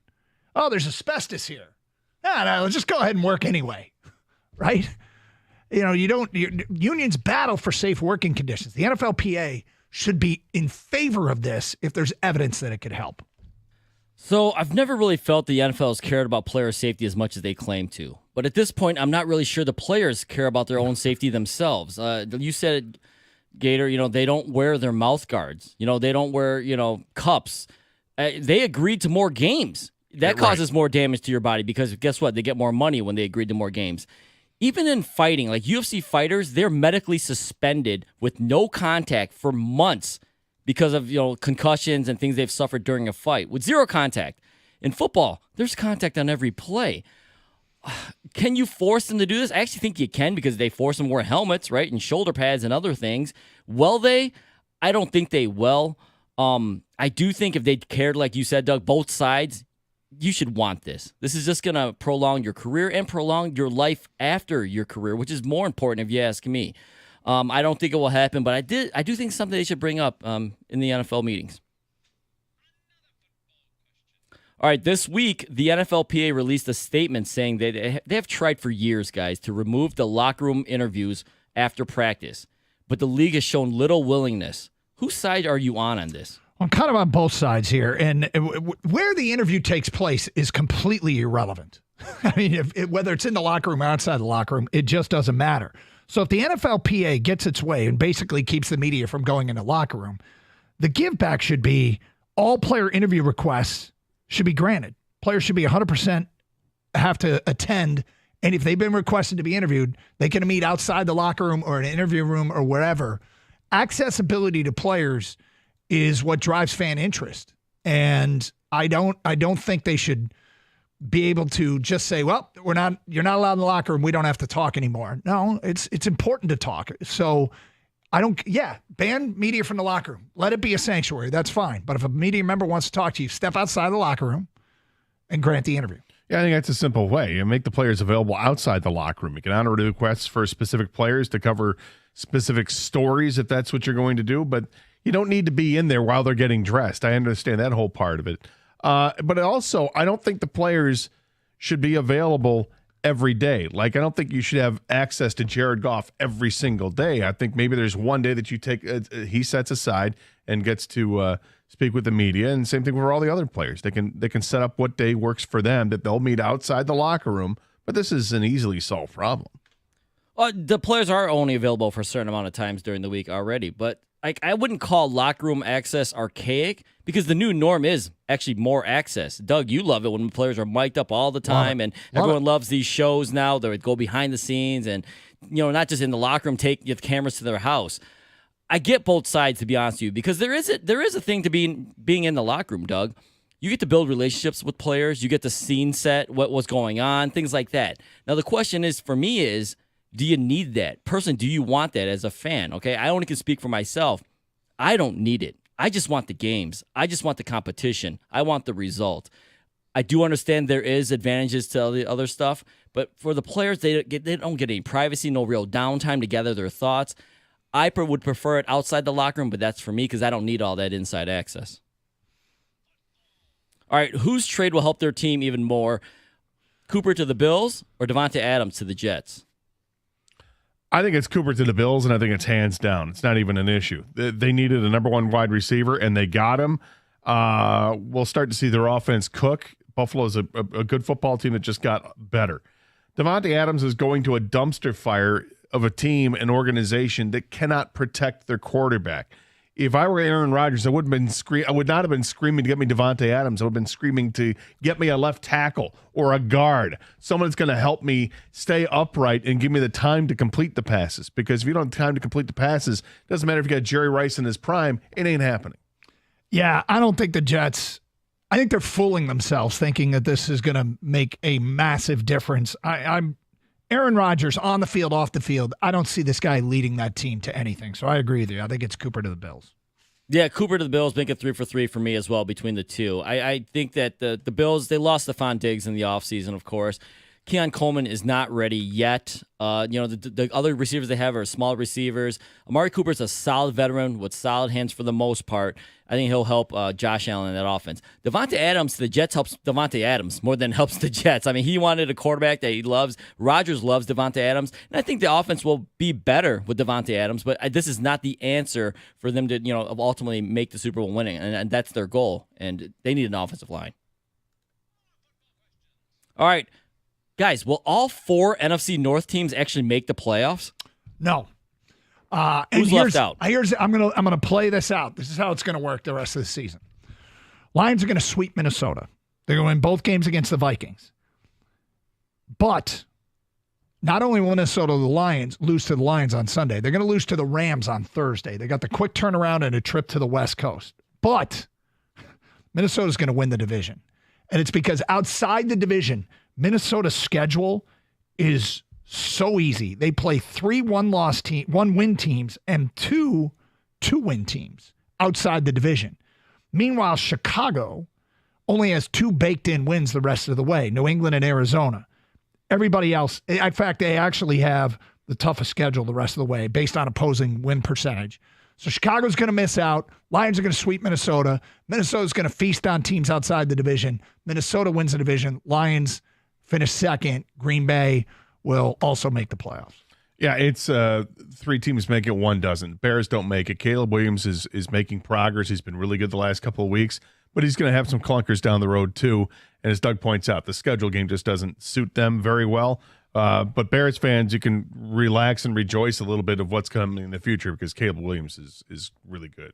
Oh, there's asbestos here. No, just go ahead and work anyway, right? Unions battle for safe working conditions. The NFLPA should be in favor of this if there's evidence that it could help. So I've never really felt the NFL has cared about player safety as much as they claim to. But at this point, I'm not really sure the players care about their own safety themselves. You said, Gator, they don't wear their mouth guards. They don't wear, cups. They agreed to more games. That causes more damage to your body because guess what? They get more money when they agreed to more games. Even in fighting, like UFC fighters, they're medically suspended with no contact for months because of concussions and things they've suffered during a fight with zero contact. In football, there's contact on every play. Can you force them to do this? I actually think you can because they force them to wear helmets, right, and shoulder pads and other things. Will they? I don't think they will. I do think if they cared, like you said, Doug, both sides, you should want this. This is just going to prolong your career and prolong your life after your career, which is more important if you ask me. I don't think it will happen, but I do think something they should bring up in the NFL meetings. All right, this week, the NFLPA released a statement saying that they have tried for years, guys, to remove the locker room interviews after practice, but the league has shown little willingness. Whose side are you on this? I'm kind of on both sides here, and where the interview takes place is completely irrelevant. I mean, whether it's in the locker room or outside the locker room, it just doesn't matter. So if the NFLPA gets its way and basically keeps the media from going in the locker room, the give back should be all player interview requests should be granted. Players should be 100% have to attend, and if they've been requested to be interviewed, they can meet outside the locker room or an interview room or wherever. Accessibility to players is what drives fan interest, and I don't think they should be able to just say, well, you're not allowed in the locker room, we don't have to talk anymore. No, it's important to talk. So ban media from the locker room. Let it be a sanctuary. That's fine. But if a media member wants to talk to you, step outside the locker room and grant the interview. Yeah, I think that's a simple way. You make the players available outside the locker room. You can honor requests for specific players to cover specific stories if that's what you're going to do, but you don't need to be in there while they're getting dressed. I understand that whole part of it. But also, I don't think the players should be available every day. Like, I don't think you should have access to Jared Goff every single day. I think maybe there's one day that you take, he sets aside and gets to speak with the media, and same thing for all the other players. They can set up what day works for them, that they'll meet outside the locker room. But this is an easily solved problem. The players are only available for a certain amount of times during the week already, but like I wouldn't call locker room access archaic because the new norm is actually more access. Doug, you love it when players are mic'd up all the time, and everyone loves these shows now. They would go behind the scenes and, not just in the locker room, take the cameras to their house. I get both sides, to be honest with you, because there is a thing to being in the locker room, Doug. You get to build relationships with players. You get to scene set what's going on, things like that. Now, the question is, for me, is do you need that? Personally, do you want that as a fan? Okay, I only can speak for myself. I don't need it. I just want the games. I just want the competition. I want the result. I do understand there is advantages to the other stuff, but for the players, they don't get any privacy, no real downtime to gather their thoughts. I would prefer it outside the locker room, but that's for me because I don't need all that inside access. All right, whose trade will help their team even more? Cooper to the Bills or Davante Adams to the Jets? I think it's Cooper to the Bills, and I think it's hands down. It's not even an issue. They needed a number one wide receiver, and they got him. We'll start to see their offense cook. Buffalo's a good football team that just got better. Davante Adams is going to a dumpster fire of a team, an organization that cannot protect their quarterback. If I were Aaron Rodgers, I would not have been screaming to get me Davante Adams. I would have been screaming to get me a left tackle or a guard, someone that's going to help me stay upright and give me the time to complete the passes. Because if you don't have time to complete the passes, it doesn't matter if you got Jerry Rice in his prime, it ain't happening. Yeah, I don't think the Jets, I think they're fooling themselves thinking that this is going to make a massive difference. I'm Aaron Rodgers on the field, off the field. I don't see this guy leading that team to anything. So I agree with you. I think it's Cooper to the Bills. Yeah, Cooper to the Bills, make it 3 for 3 for me as well between the two. I think that the Bills, they lost Stephon Diggs in the offseason, of course. Keon Coleman is not ready yet. The other receivers they have are small receivers. Amari Cooper's a solid veteran with solid hands for the most part. I think he'll help Josh Allen in that offense. Davante Adams, the Jets helps Davante Adams more than helps the Jets. I mean, he wanted a quarterback that he loves. Rodgers loves Davante Adams, and I think the offense will be better with Davante Adams, but this is not the answer for them to, ultimately make the Super Bowl winning, and that's their goal, and they need an offensive line. All right. Guys, will all 4 NFC North teams actually make the playoffs? No. Who's left out? I'm gonna play this out. This is how it's gonna work the rest of the season. Lions are gonna sweep Minnesota. They're gonna win both games against the Vikings. But not only will Minnesota lose to the Lions on Sunday, they're gonna lose to the Rams on Thursday. They got the quick turnaround and a trip to the West Coast. But Minnesota's gonna win the division. And it's because outside the division, Minnesota's schedule is so easy. They play 3 one-win teams and 2 two-win teams outside the division. Meanwhile, Chicago only has 2 baked-in wins the rest of the way, New England and Arizona. Everybody else, in fact, they actually have the toughest schedule the rest of the way based on opposing win percentage. So Chicago's going to miss out. Lions are going to sweep Minnesota. Minnesota's going to feast on teams outside the division. Minnesota wins the division. Lions finish second. Green Bay will also make the playoffs. Yeah, it's 3 teams make it, 1 doesn't. Bears don't make it. Caleb Williams is making progress. He's been really good the last couple of weeks, but he's going to have some clunkers down the road too. And as Doug points out, the schedule game just doesn't suit them very well. But Bears fans, you can relax and rejoice a little bit of what's coming in the future because Caleb Williams is really good.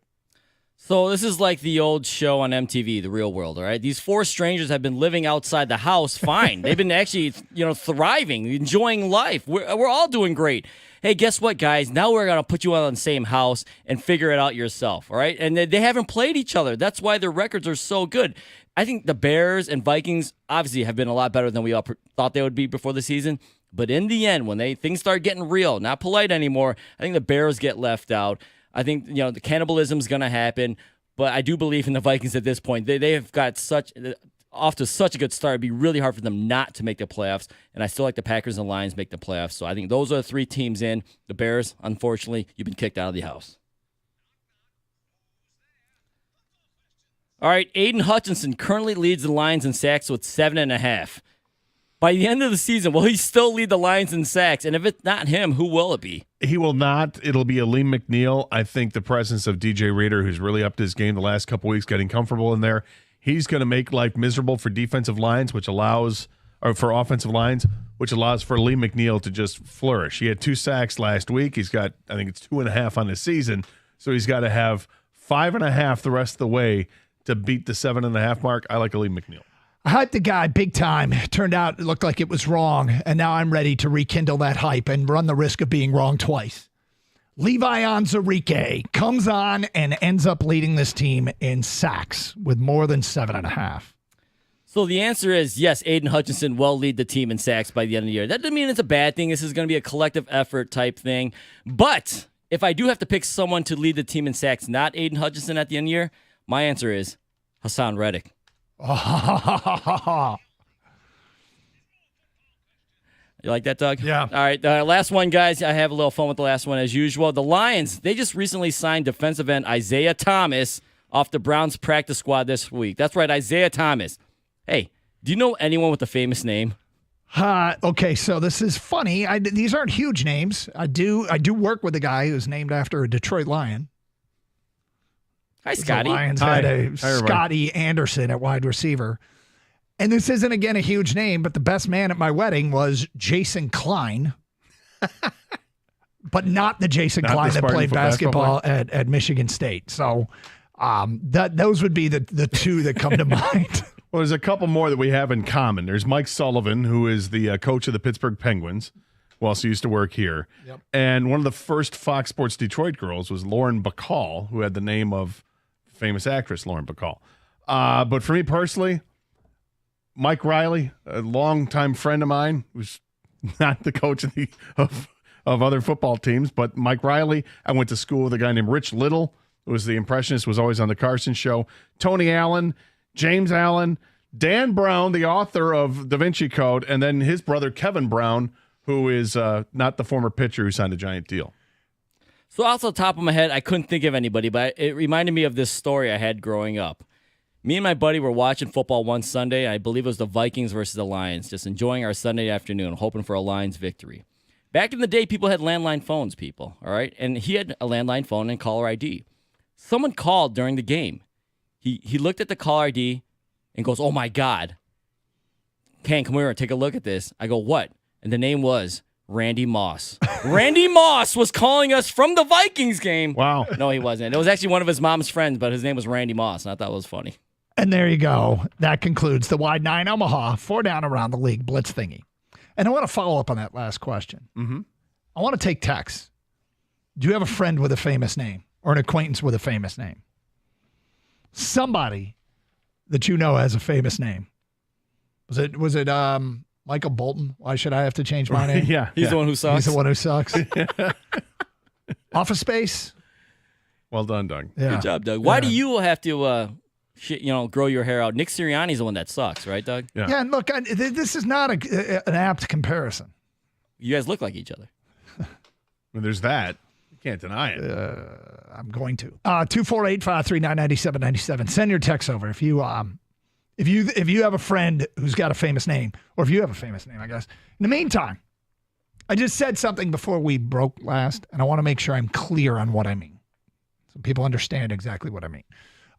So this is like the old show on MTV, The Real World, all right? These 4 strangers have been living outside the house fine. They've been actually, thriving, enjoying life. We're all doing great. Hey, guess what, guys? Now we're going to put you all in the same house and figure it out yourself, all right? And they haven't played each other. That's why their records are so good. I think the Bears and Vikings obviously have been a lot better than we all thought they would be before the season. But in the end, when things start getting real, not polite anymore, I think the Bears get left out. I think, the cannibalism is going to happen, but I do believe in the Vikings at this point. They have got off to such a good start. It'd be really hard for them not to make the playoffs, and I still like the Packers and Lions make the playoffs. So I think those are the 3 teams in. The Bears, unfortunately, you've been kicked out of the house. All right, Aiden Hutchinson currently leads the Lions in sacks with 7.5. By the end of the season, will he still lead the Lions in sacks? And if it's not him, who will it be? He will not. It'll be Aleem McNeil. I think the presence of DJ Reader, who's really upped his game the last couple weeks, getting comfortable in there, he's going to make life miserable for defensive lines, for offensive lines, which allows for Aleem McNeil to just flourish. He had 2 sacks last week. He's got, I think it's 2.5 on the season. So he's got to have 5.5 the rest of the way to beat the 7.5 mark. I like Aleem McNeil. I hyped the guy big time. Turned out it looked like it was wrong, and now I'm ready to rekindle that hype and run the risk of being wrong twice. Levi Onwuzurike comes on and ends up leading this team in sacks with more than 7.5. So the answer is yes, Aiden Hutchinson will lead the team in sacks by the end of the year. That doesn't mean it's a bad thing. This is going to be a collective effort type thing. But if I do have to pick someone to lead the team in sacks, not Aiden Hutchinson at the end of the year, my answer is Haason Reddick. You like that, Doug? Yeah. All right, last one, guys. I have a little fun with the last one as usual. The Lions, they just recently signed defensive end Isaiah Thomas off the Browns practice squad this week. That's right, Isaiah Thomas. Hey, do you know anyone with a famous name? Okay, so this is funny. These aren't huge names. I do work with a guy who's named after a Detroit Lion. Hi, Scotty. The Lions Hi. had a Hi, Scotty Anderson at wide receiver. And this isn't, again, a huge name, but the best man at my wedding was Jason Klein. But not the Jason Not Klein the that Spartan played basketball basketball at Michigan State. So those would be the two that come to mind. Well, there's a couple more that we have in common. There's Mike Sullivan, who is the coach of the Pittsburgh Penguins, who also used to work here. Yep. And one of the first Fox Sports Detroit girls was Lauren Bacall, who had the name of famous actress Lauren Bacall. But for me personally, Mike Riley, a longtime friend of mine, who's not the coach of other football teams, but Mike Riley. I went to school with a guy named Rich Little, who was the impressionist, was always on the Carson Show. Tony Allen, James Allen, Dan Brown, the author of Da Vinci Code, and then his brother Kevin Brown, who is not the former pitcher who signed a giant deal. So off the top of my head, I couldn't think of anybody, but it reminded me of this story I had growing up. Me and my buddy were watching football one Sunday. I believe it was the Vikings versus the Lions, just enjoying our Sunday afternoon, hoping for a Lions victory. Back in the day, people had landline phones, all right? And he had a landline phone and caller ID. Someone called during the game. He looked at the caller ID and goes, "Oh, my God. Ken, come here and take a look at this." I go, "What?" And the name was Randy Moss. Randy Moss was calling us from the Vikings game. Wow. No, he wasn't. It was actually one of his mom's friends, but his name was Randy Moss, and I thought it was funny. And there you go. That concludes the Wide 9 Omaha 4 Down Around the League Blitz thingy. And I want to follow up on that last question. Mm-hmm. I want to take texts. Do you have a friend with a famous name or an acquaintance with a famous name? Somebody that you know has a famous name. Was it Michael Bolton? Why should I have to change my name? Yeah. He's the one who sucks. He's the one who sucks. Office Space? Well done, Doug. Yeah. Good job, Doug. Why do you have to grow your hair out? Nick Sirianni's the one that sucks, right, Doug? Yeah, and look, this is not an apt comparison. You guys look like each other. Well, there's that. You can't deny it. I'm going to. 248-539-9797. Send your text over if you have a friend who's got a famous name, or if you have a famous name, I guess. In the meantime, I just said something before we broke last, and I want to make sure I'm clear on what I mean, so people understand exactly what I mean.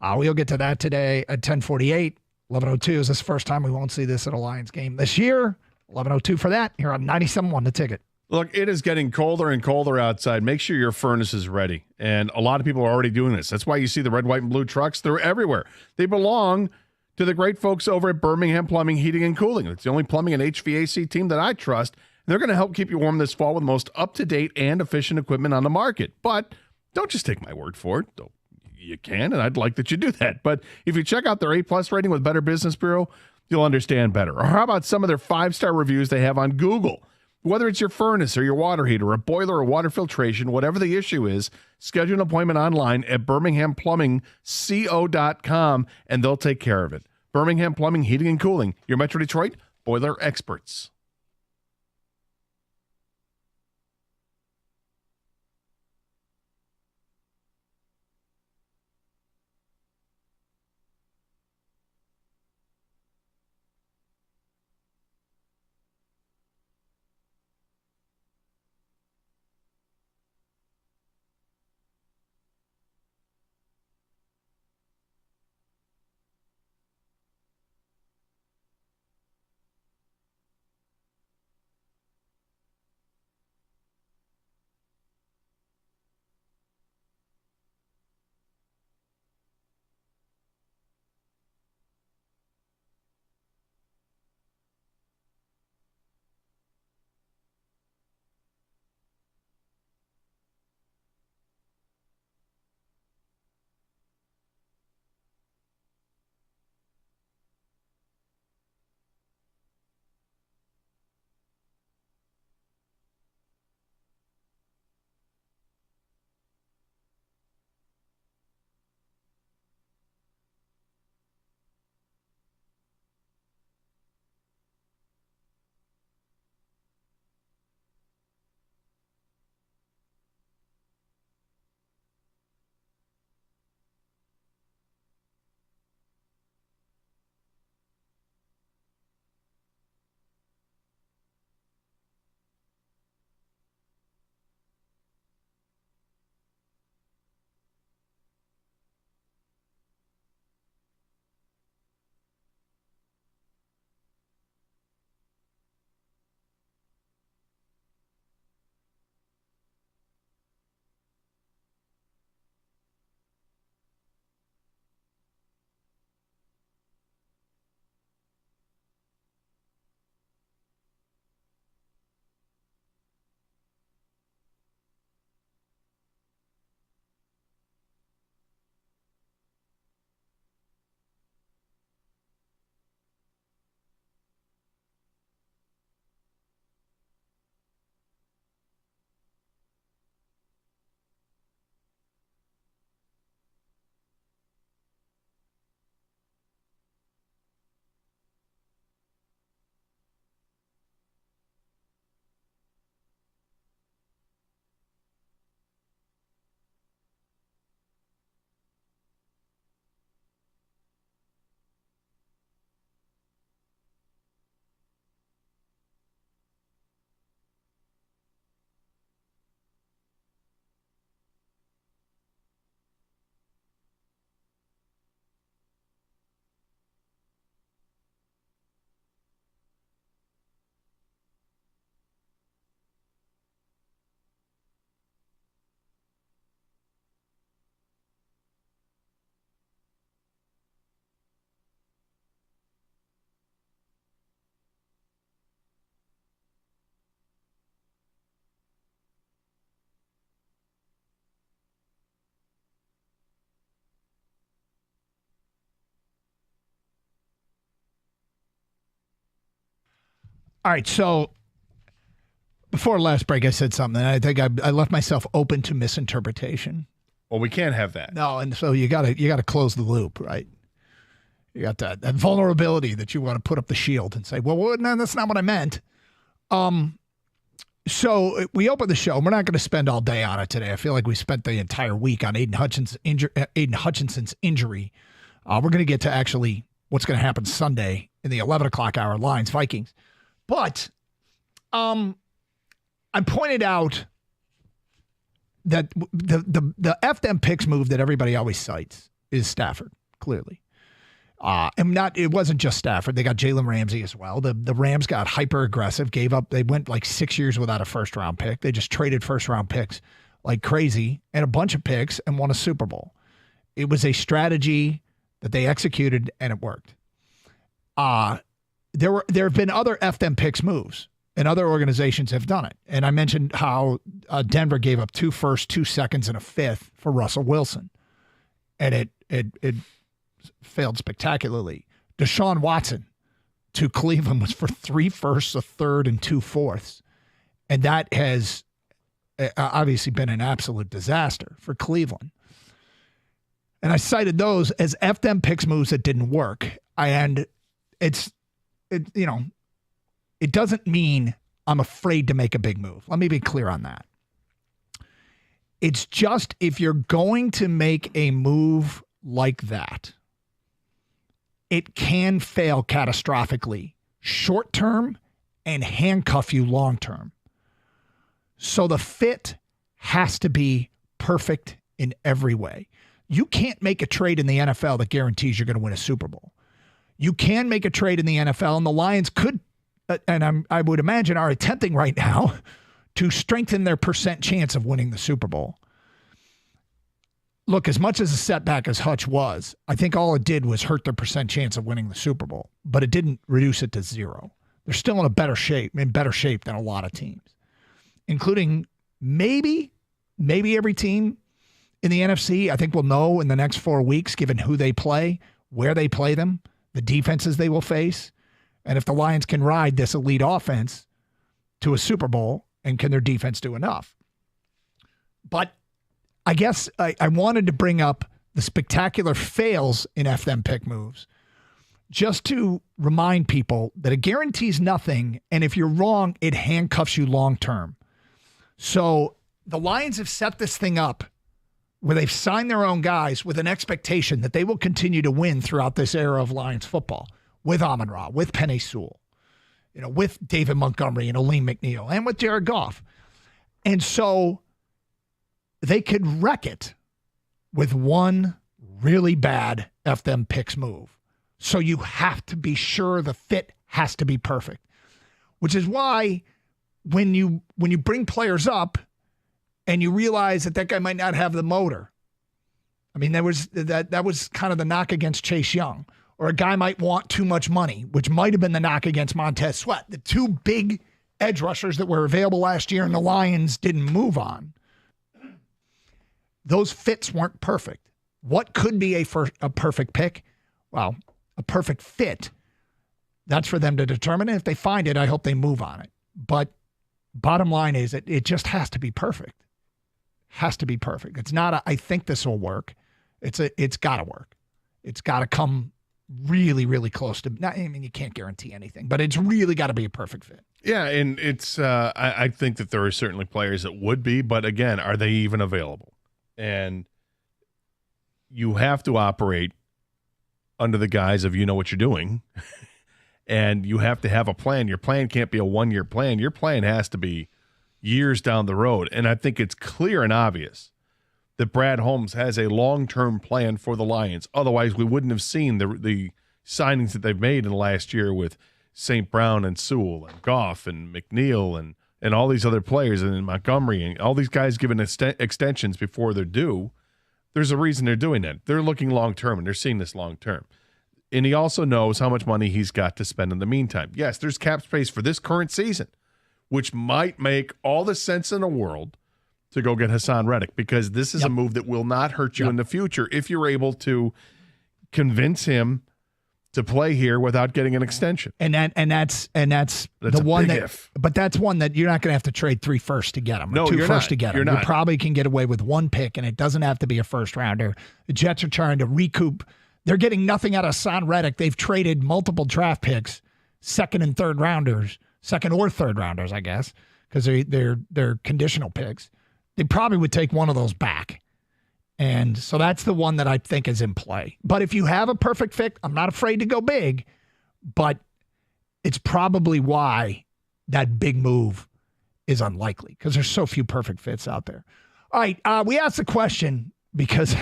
We'll get to that today at 10:48. 11:02 is this first time we won't see this at a Lions game this year. 11:02 for that. Here on 97.1 The Ticket. Look, it is getting colder and colder outside. Make sure your furnace is ready. And a lot of people are already doing this. That's why you see the red, white, and blue trucks. They're everywhere. They belong to the great folks over at Birmingham Plumbing, Heating, and Cooling. It's the only plumbing and HVAC team that I trust. And they're going to help keep you warm this fall with the most up-to-date and efficient equipment on the market. But don't just take my word for it. Though you can, and I'd like that you do that. But if you check out their A+ rating with Better Business Bureau, you'll understand better. Or how about some of their 5-star reviews they have on Google? Whether it's your furnace or your water heater, a boiler or water filtration, whatever the issue is, schedule an appointment online at birminghamplumbingco.com, and they'll take care of it. Birmingham Plumbing, Heating, and Cooling, your Metro Detroit boiler experts. All right, so before last break, I said something. I think I left myself open to misinterpretation. Well, we can't have that. No, and so you gotta close the loop, right? You got that vulnerability that you want to put up the shield and say, well, no, that's not what I meant. So we opened the show. We're not going to spend all day on it today. I feel like we spent the entire week on Aiden Hutchinson's injury. We're going to get to actually what's going to happen Sunday in the 11 o'clock hour, Lions Vikings. But I pointed out that the F them picks move that everybody always cites is Stafford, clearly. It wasn't just Stafford. They got Jalen Ramsey as well. The Rams got hyper aggressive, they went like 6 years without a first round pick. They just traded first round picks like crazy and a bunch of picks and won a Super Bowl. It was a strategy that they executed and it worked. There have been other F them picks moves and other organizations have done it. And I mentioned how Denver gave up 2 firsts, 2 seconds, and a 5th for Russell Wilson. And it failed spectacularly. Deshaun Watson to Cleveland was for 3 firsts, a 3rd, and 2 fourths. And that has obviously been an absolute disaster for Cleveland. And I cited those as F them picks moves that didn't work. And it doesn't mean I'm afraid to make a big move. Let me be clear on that. It's just if you're going to make a move like that, it can fail catastrophically short term and handcuff you long term. So the fit has to be perfect in every way. You can't make a trade in the NFL that guarantees you're going to win a Super Bowl. You can make a trade in the NFL, and the Lions could, and I would imagine are attempting right now to strengthen their percent chance of winning the Super Bowl. Look, as much as a setback as Hutch was, I think all it did was hurt their percent chance of winning the Super Bowl, but it didn't reduce it to 0. They're still in better shape than a lot of teams, including maybe every team in the NFC. I think we'll know in the next 4 weeks, given who they play, where they play them, the defenses they will face, and if the Lions can ride this elite offense to a Super Bowl, and can their defense do enough? But I guess I wanted to bring up the spectacular fails in F them pick moves just to remind people that it guarantees nothing, and if you're wrong, it handcuffs you long term. So the Lions have set this thing up where they've signed their own guys with an expectation that they will continue to win throughout this era of Lions football with Amon-Ra, with Penei Sewell, with David Montgomery and Aleem McNeil, and with Jared Goff. And so they could wreck it with one really bad F them picks move. So you have to be sure the fit has to be perfect, which is why when you bring players up and you realize that guy might not have the motor. I mean, that was kind of the knock against Chase Young, or a guy might want too much money, which might have been the knock against Montez Sweat, the 2 big edge rushers that were available last year and the Lions didn't move on. Those fits weren't perfect. What could be a perfect pick? Well, a perfect fit. That's for them to determine. And if they find it, I hope they move on it. But bottom line is it just has to be perfect. Has to be perfect. It's not I think this will work. It's got to work. It's got to come really, really close to. You can't guarantee anything, but it's really got to be a perfect fit. Yeah, and it's. I think that there are certainly players that would be, but again, are they even available? And you have to operate under the guise of what you're doing, and you have to have a plan. Your plan can't be a 1-year plan. Your plan has to be years down the road. And I think it's clear and obvious that Brad Holmes has a long-term plan for the Lions. Otherwise, we wouldn't have seen the signings that they've made in the last year with St. Brown and Sewell and Goff and McNeil and all these other players, and Montgomery and all these guys given extensions before they're due. There's a reason they're doing that. They're looking long-term, and they're seeing this long-term. And he also knows how much money he's got to spend in the meantime. Yes, there's cap space for this current season, which might make all the sense in the world to go get Haason Reddick, because this is a move that will not hurt you in the future if you're able to convince him to play here without getting an extension. And that's the one that. if. But that's one that you're not going to have to trade 3 firsts to get him. No, or 2 you're firsts not. to get You're him. You not. probably can get away with 1 pick, and it doesn't have to be a first rounder. The Jets are trying to recoup. They're getting nothing out of Haason Reddick. They've traded multiple draft picks, second or third rounders, I guess, because they're conditional picks. They probably would take one of those back. And so that's the one that I think is in play. But if you have a perfect fit, I'm not afraid to go big, but it's probably why that big move is unlikely, because there's so few perfect fits out there. All right, we asked the question because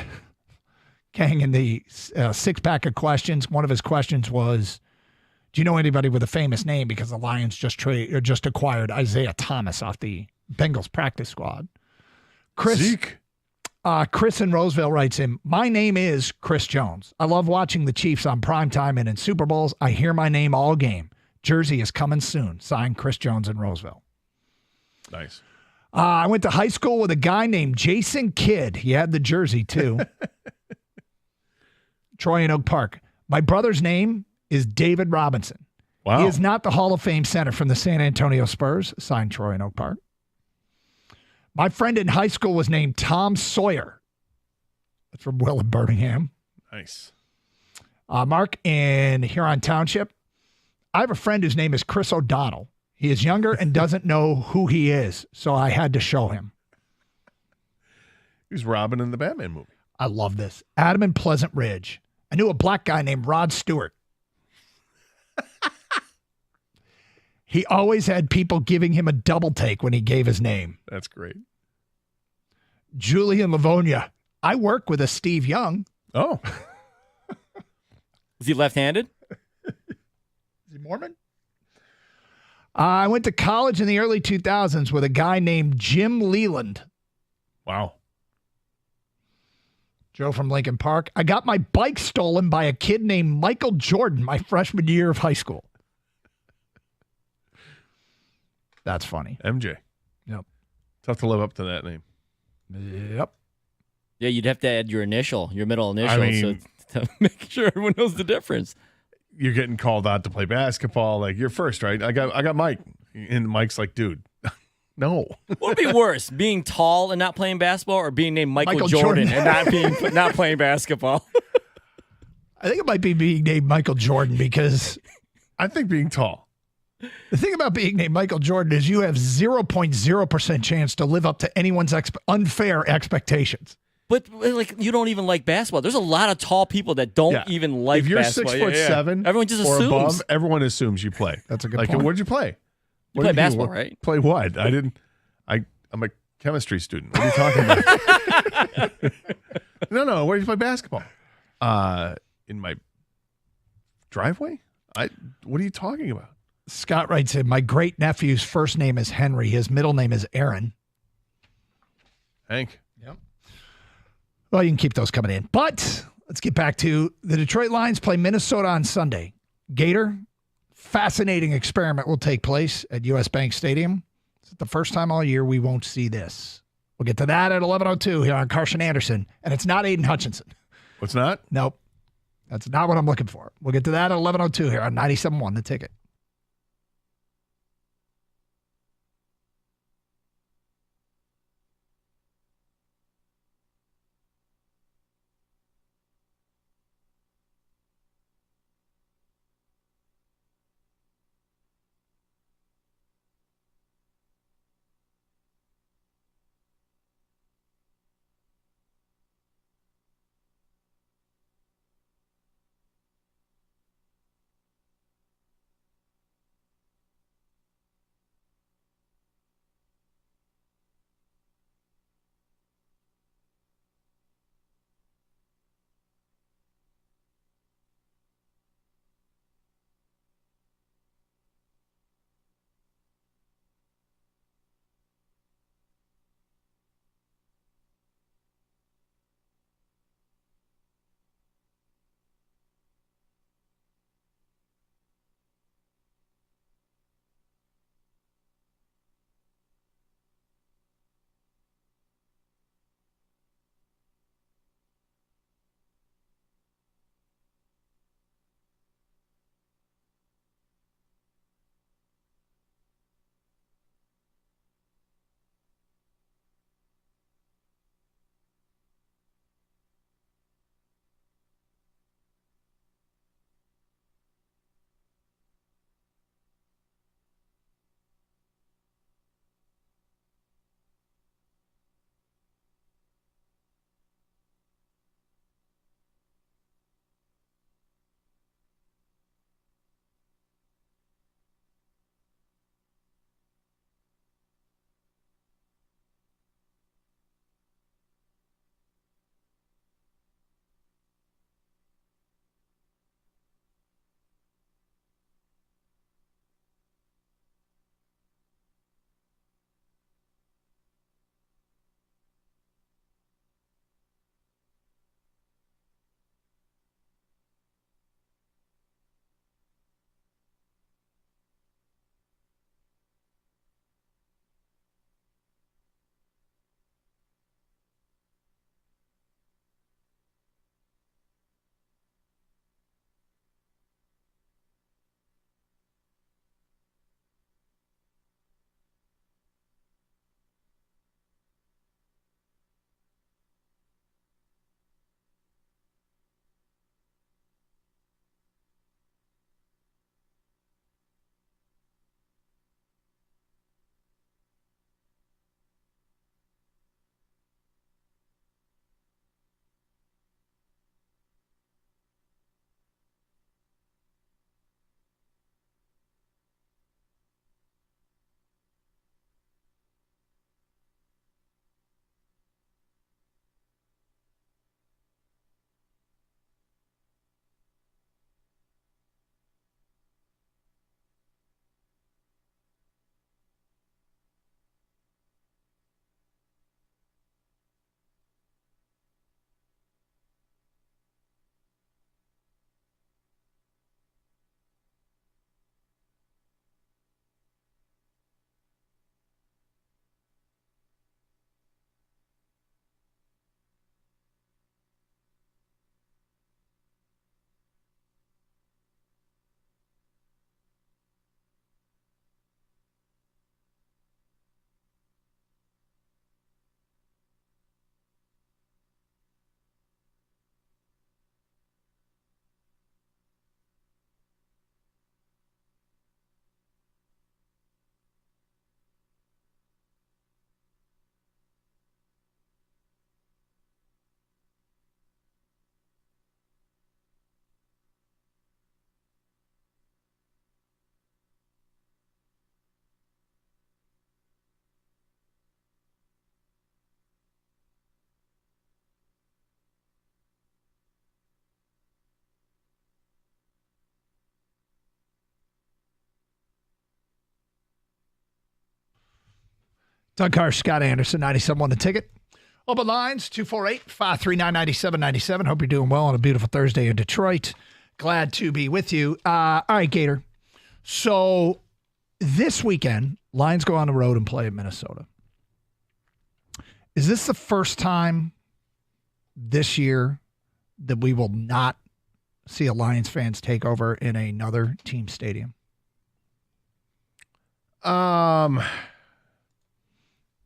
Kang in the 6-pack of questions, one of his questions was, do you know anybody with a famous name? Because the Lions just acquired Isaiah Thomas off the Bengals practice squad. Zeke. Chris in Roseville writes in, my name is Chris Jones. I love watching the Chiefs on primetime and in Super Bowls. I hear my name all game. Jersey is coming soon. Signed, Chris Jones in Roseville. Nice. I went to high school with a guy named Jason Kidd. He had the jersey, too. Troy in Oak Park. My brother's name is David Robinson. Wow. He is not the Hall of Fame center from the San Antonio Spurs. Signed, Troy in Oak Park. My friend in high school was named Tom Sawyer. That's from Will in Birmingham. Nice. Mark in Huron Township. I have a friend whose name is Chris O'Donnell. He is younger and doesn't know who he is, so I had to show him. He was Robin in the Batman movie. I love this. Adam in Pleasant Ridge. I knew a black guy named Rod Stewart. He always had people giving him a double take when he gave his name. That's great. Julie in Livonia. I work with a Steve Young. Oh. Is he left-handed? Is he Mormon? I went to college in the early 2000s with a guy named Jim Leland. Wow. Joe from Lincoln Park. I got my bike stolen by a kid named Michael Jordan my freshman year of high school. That's funny. MJ. Yep. Tough to live up to that name. Yep. Yeah, you'd have to add your middle initial, I mean, so to make sure everyone knows the difference. You're getting called out to play basketball. Like, you're first, right? I got Mike. And Mike's like, dude, no. What would be worse, being tall and not playing basketball, or being named Michael Jordan and not playing basketball? I think it might be being named Michael Jordan, because I think being tall. The thing about being named Michael Jordan is you have 0.0% chance to live up to anyone's unfair expectations. But like, you don't even like basketball. There's a lot of tall people that don't even like if you're basketball. 6'7", everyone just or assumes. above, everyone assumes you play. That's a good like, point. What'd you play? You play basketball, right? Play what? I didn't. I'm a chemistry student. What are you talking about? No. Where did you play basketball? In my driveway. What are you talking about? Scott writes in, my great nephew's first name is Henry. His middle name is Aaron. Hank. Yep. Well, you can keep those coming in. But let's get back to the Detroit Lions play Minnesota on Sunday. Gator, fascinating experiment will take place at U.S. Bank Stadium. It's the first time all year we won't see this. We'll get to that at 11:02 here on Carson Anderson. And it's not Aiden Hutchinson. What's not? Nope. That's not what I'm looking for. We'll get to that at 11:02 here on 97.1 The Ticket. Doug Carr, Scott Anderson, 97.1 The Ticket. Open lines, 248-539-9797. Hope you're doing well on a beautiful Thursday in Detroit. Glad to be with you. All right, Gator. So this weekend, Lions go on the road and play at Minnesota. Is this the first time this year that we will not see a Lions fans take over in another team stadium?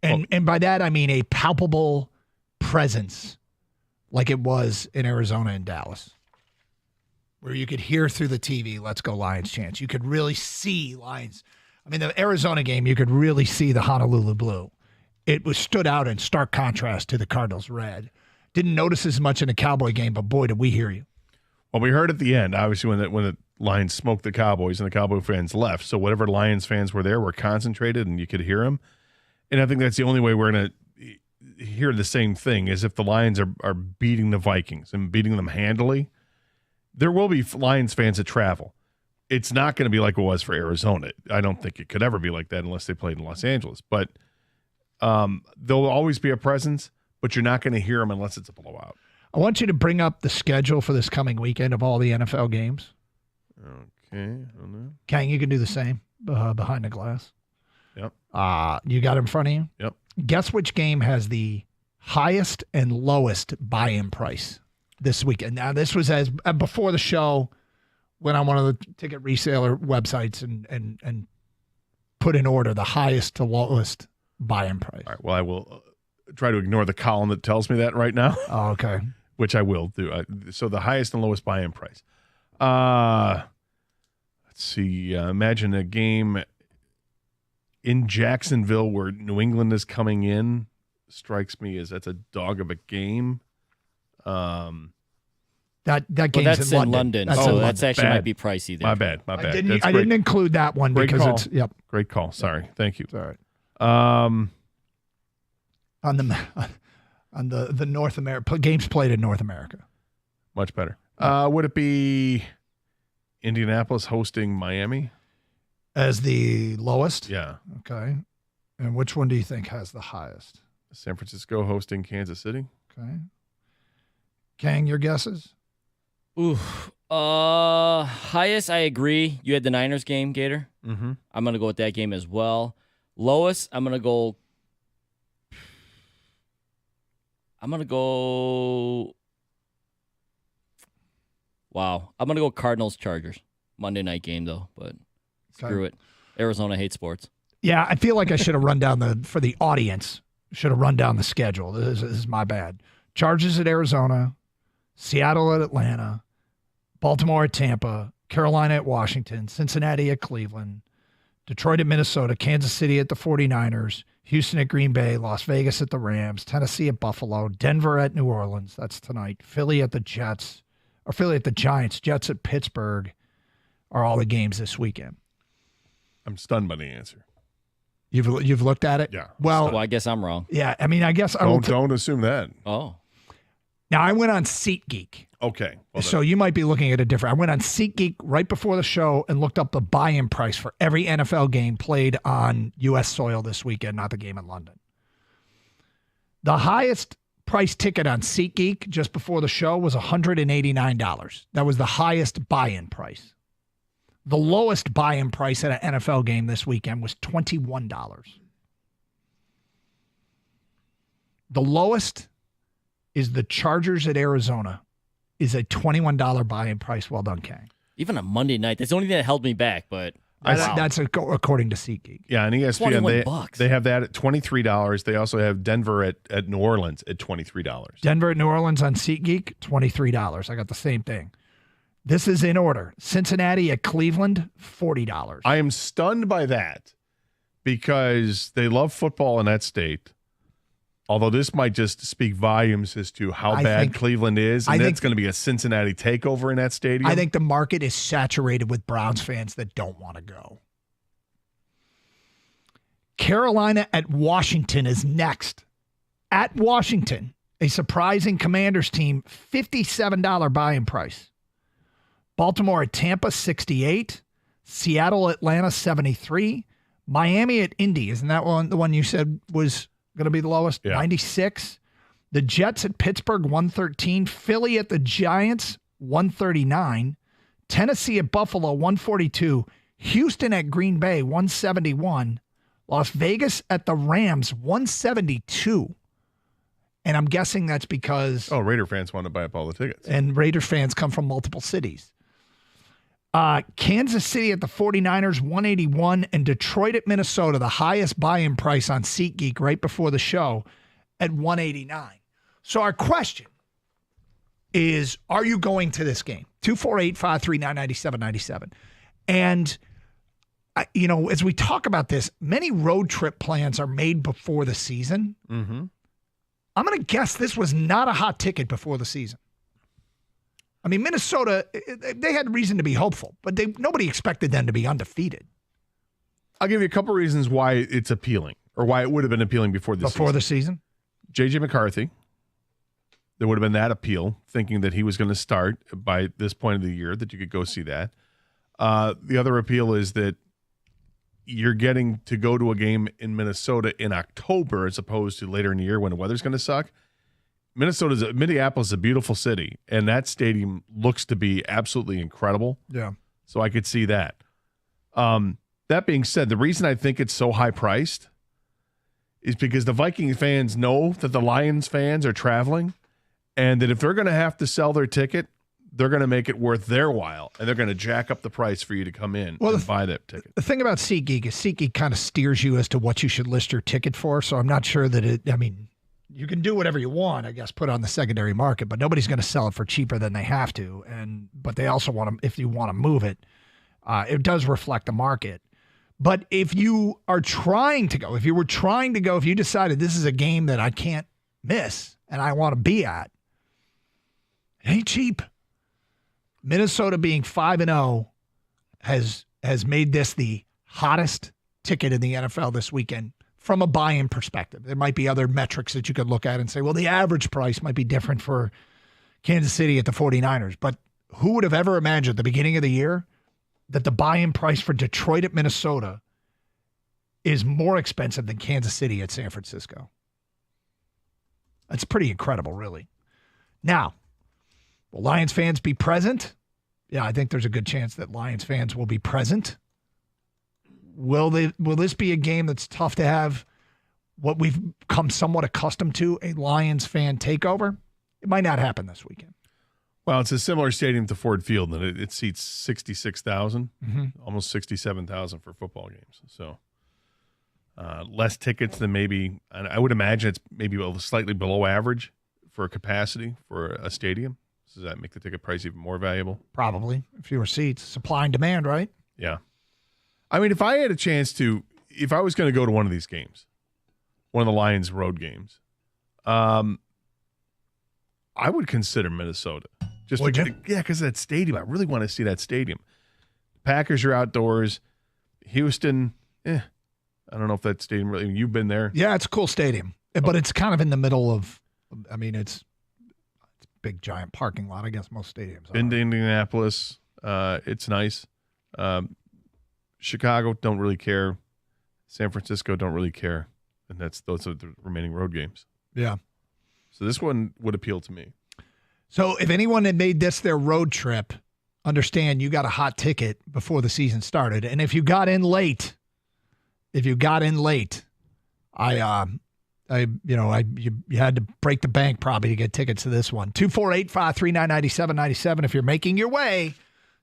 And by that I mean a palpable presence like it was in Arizona and Dallas, where you could hear through the TV, "Let's go Lions" chants. You could really see Lions. I mean, the Arizona game, you could really see the Honolulu blue. It was stood out in stark contrast to the Cardinals red. Didn't notice as much in the Cowboy game, but boy, did we hear you. Well, we heard at the end, obviously, when the Lions smoked the Cowboys and the Cowboy fans left. So whatever Lions fans were there were concentrated and you could hear them. And I think that's the only way we're going to hear the same thing is if the Lions are beating the Vikings and beating them handily. There will be Lions fans that travel. It's not going to be like it was for Arizona. I don't think it could ever be like that unless they played in Los Angeles. But there'll always be a presence, but you're not going to hear them unless it's a blowout. I want you to bring up the schedule for this coming weekend of all the NFL games. Okay. Kang, you can do the same behind the glass. Yep. You got it in front of you? Yep. Guess which game has the highest and lowest buy-in price this weekend? Now, this was as before the show, went on one of the ticket reseller websites and put in order the highest to lowest buy-in price. All right. Well, I will try to ignore the column that tells me that right now. Oh, okay. Which I will do. So the highest and lowest buy-in price. Let's see. Imagine a game in Jacksonville where New England is coming in. Strikes me as that's a dog of a game. That game's that's in London. That's so in that's London. actually might be pricey there. My bad. I didn't include that one Great because call. it's yep. Great call. Sorry. Thank you. It's all right. Um, on the North America games played in North America. Much better. Would it be Indianapolis hosting Miami as the lowest? Yeah. Okay. And which one do you think has the highest? San Francisco hosting Kansas City. Okay. Kang, your guesses? Ooh. Highest, I agree. You had the Niners game, Gator. Mm-hmm. I'm gonna go with that game as well. Lowest, I'm gonna go. Wow. I'm gonna go Cardinals Chargers Monday night game though, but screw it. Arizona hates sports. Yeah, I feel like I should have run down for the audience. Should have run down the schedule. This is my bad. Chargers at Arizona, Seattle at Atlanta, Baltimore at Tampa, Carolina at Washington, Cincinnati at Cleveland, Detroit at Minnesota, Kansas City at the 49ers, Houston at Green Bay, Las Vegas at the Rams, Tennessee at Buffalo, Denver at New Orleans. That's tonight. Philly at the Giants, Jets at Pittsburgh are all the games this weekend. I'm stunned by the answer. You've looked at it? Yeah. Well, I guess I'm wrong. Yeah, I mean, I guess don't assume that. Oh. Now, I went on SeatGeek. Okay. Well, so you might be looking at it different. I went on SeatGeek right before the show and looked up the buy-in price for every NFL game played on U.S. soil this weekend, not the game in London. The highest price ticket on SeatGeek just before the show was $189. That was the highest buy-in price. The lowest buy-in price at an NFL game this weekend was $21. The lowest is the Chargers at Arizona, is a $21 buy-in price. Well done, Kang. Even on Monday night, that's the only thing that held me back, but that's according to SeatGeek. Yeah, and ESPN, $21. They have that at $23. They also have Denver at New Orleans at $23. Denver at New Orleans on SeatGeek, $23. I got the same thing. This is in order. Cincinnati at Cleveland, $40. I am stunned by that because they love football in that state. Although this might just speak volumes as to how bad Cleveland is, and that's going to be a Cincinnati takeover in that stadium. I think the market is saturated with Browns fans that don't want to go. Carolina at Washington is next. At Washington, a surprising Commanders team, $57 buy-in price. Baltimore at Tampa, $68. Seattle, Atlanta, $73. Miami at Indy, isn't that the one you said was going to be the lowest? Yeah. 96. The Jets at Pittsburgh, 113. Philly at the Giants, 139. Tennessee at Buffalo, 142. Houston at Green Bay, 171. Las Vegas at the Rams, 172. And I'm guessing that's because... Raider fans want to buy up all the tickets. And Raider fans come from multiple cities. Kansas City at the 49ers, 181. And Detroit at Minnesota, the highest buy-in price on SeatGeek right before the show, at 189. So our question is, are you going to this game? 248-539-9797. And, as we talk about this, many road trip plans are made before the season. Mm-hmm. I'm going to guess this was not a hot ticket before the season. I mean, Minnesota, they had reason to be hopeful, but nobody expected them to be undefeated. I'll give you a couple reasons why it's appealing, or why it would have been appealing before the season. J.J. McCarthy, there would have been that appeal, thinking that he was going to start by this point of the year, that you could go see that. The other appeal is that you're getting to go to a game in Minnesota in October as opposed to later in the year when the weather's going to suck. Minneapolis is a beautiful city, and that stadium looks to be absolutely incredible. Yeah. So I could see that. That being said, the reason I think it's so high priced is because the Viking fans know that the Lions fans are traveling, and that if they're going to have to sell their ticket, they're going to make it worth their while, and they're going to jack up the price for you to come in and buy that ticket. The thing about SeatGeek is SeatGeek kind of steers you as to what you should list your ticket for, so I'm not sure that you can do whatever you want, I guess, put on the secondary market, but nobody's going to sell it for cheaper than they have to, but they also want to, if you want to move it, it does reflect the market. But if you are trying to go, if you decided this is a game that I can't miss and I want to be at, it ain't cheap. Minnesota being 5-0 has made this the hottest ticket in the NFL this weekend from a buy-in perspective. There might be other metrics that you could look at and say, well, the average price might be different for Kansas City at the 49ers. But who would have ever imagined at the beginning of the year that the buy-in price for Detroit at Minnesota is more expensive than Kansas City at San Francisco? That's pretty incredible, really. Now, will Lions fans be present? Yeah, I think there's a good chance that Lions fans will be present. Will this be a game that's tough to have what we've come somewhat accustomed to, a Lions fan takeover? It might not happen this weekend. Well, it's a similar stadium to Ford Field, and it seats 66,000, almost 67,000 for football games. So less tickets than maybe, and I would imagine it's maybe slightly below average for capacity for a stadium. Does that make the ticket price even more valuable? Probably. Fewer seats. Supply and demand, right? Yeah. I mean, if I had a chance to, if I was going to go to one of these games, one of the Lions road games, I would consider Minnesota. Would you? Yeah, because of that stadium. I really want to see that stadium. Packers are outdoors. Houston, I don't know if that stadium really, you've been there. Yeah, it's a cool stadium. But it's kind of in the middle of, it's a big, giant parking lot. I guess most stadiums are. Been to Indianapolis. It's nice. Chicago, don't really care. San Francisco, don't really care. And those are the remaining road games. Yeah. So this one would appeal to me. So if anyone had made this their road trip, understand you got a hot ticket before the season started. And if you got in late, you had to break the bank probably to get tickets to this one. 248-539-9797 if you're making your way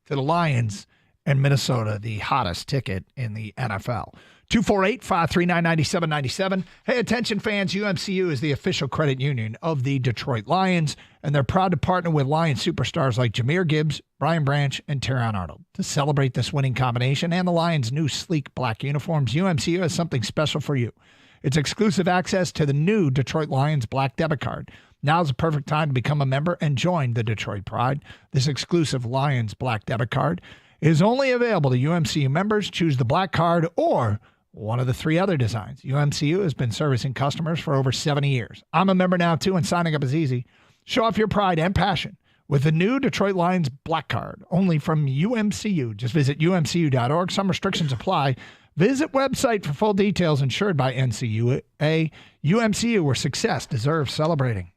to the Lions and Minnesota, the hottest ticket in the NFL. 248-539-9797. Hey, attention fans, UMCU is the official credit union of the Detroit Lions, and they're proud to partner with Lions superstars like Jahmyr Gibbs, Brian Branch, and Teron Arnold. To celebrate this winning combination and the Lions' new sleek black uniforms, UMCU has something special for you. It's exclusive access to the new Detroit Lions Black Debit Card. Now's the perfect time to become a member and join the Detroit Pride. This exclusive Lions Black Debit Card is only available to UMCU members. Choose the black card or one of the three other designs. UMCU has been servicing customers for over 70 years. I'm a member now, too, and signing up is easy. Show off your pride and passion with the new Detroit Lions Black Card, only from UMCU. Just visit umcu.org. Some restrictions apply. Visit website for full details. Insured by NCUA, UMCU, where success deserves celebrating.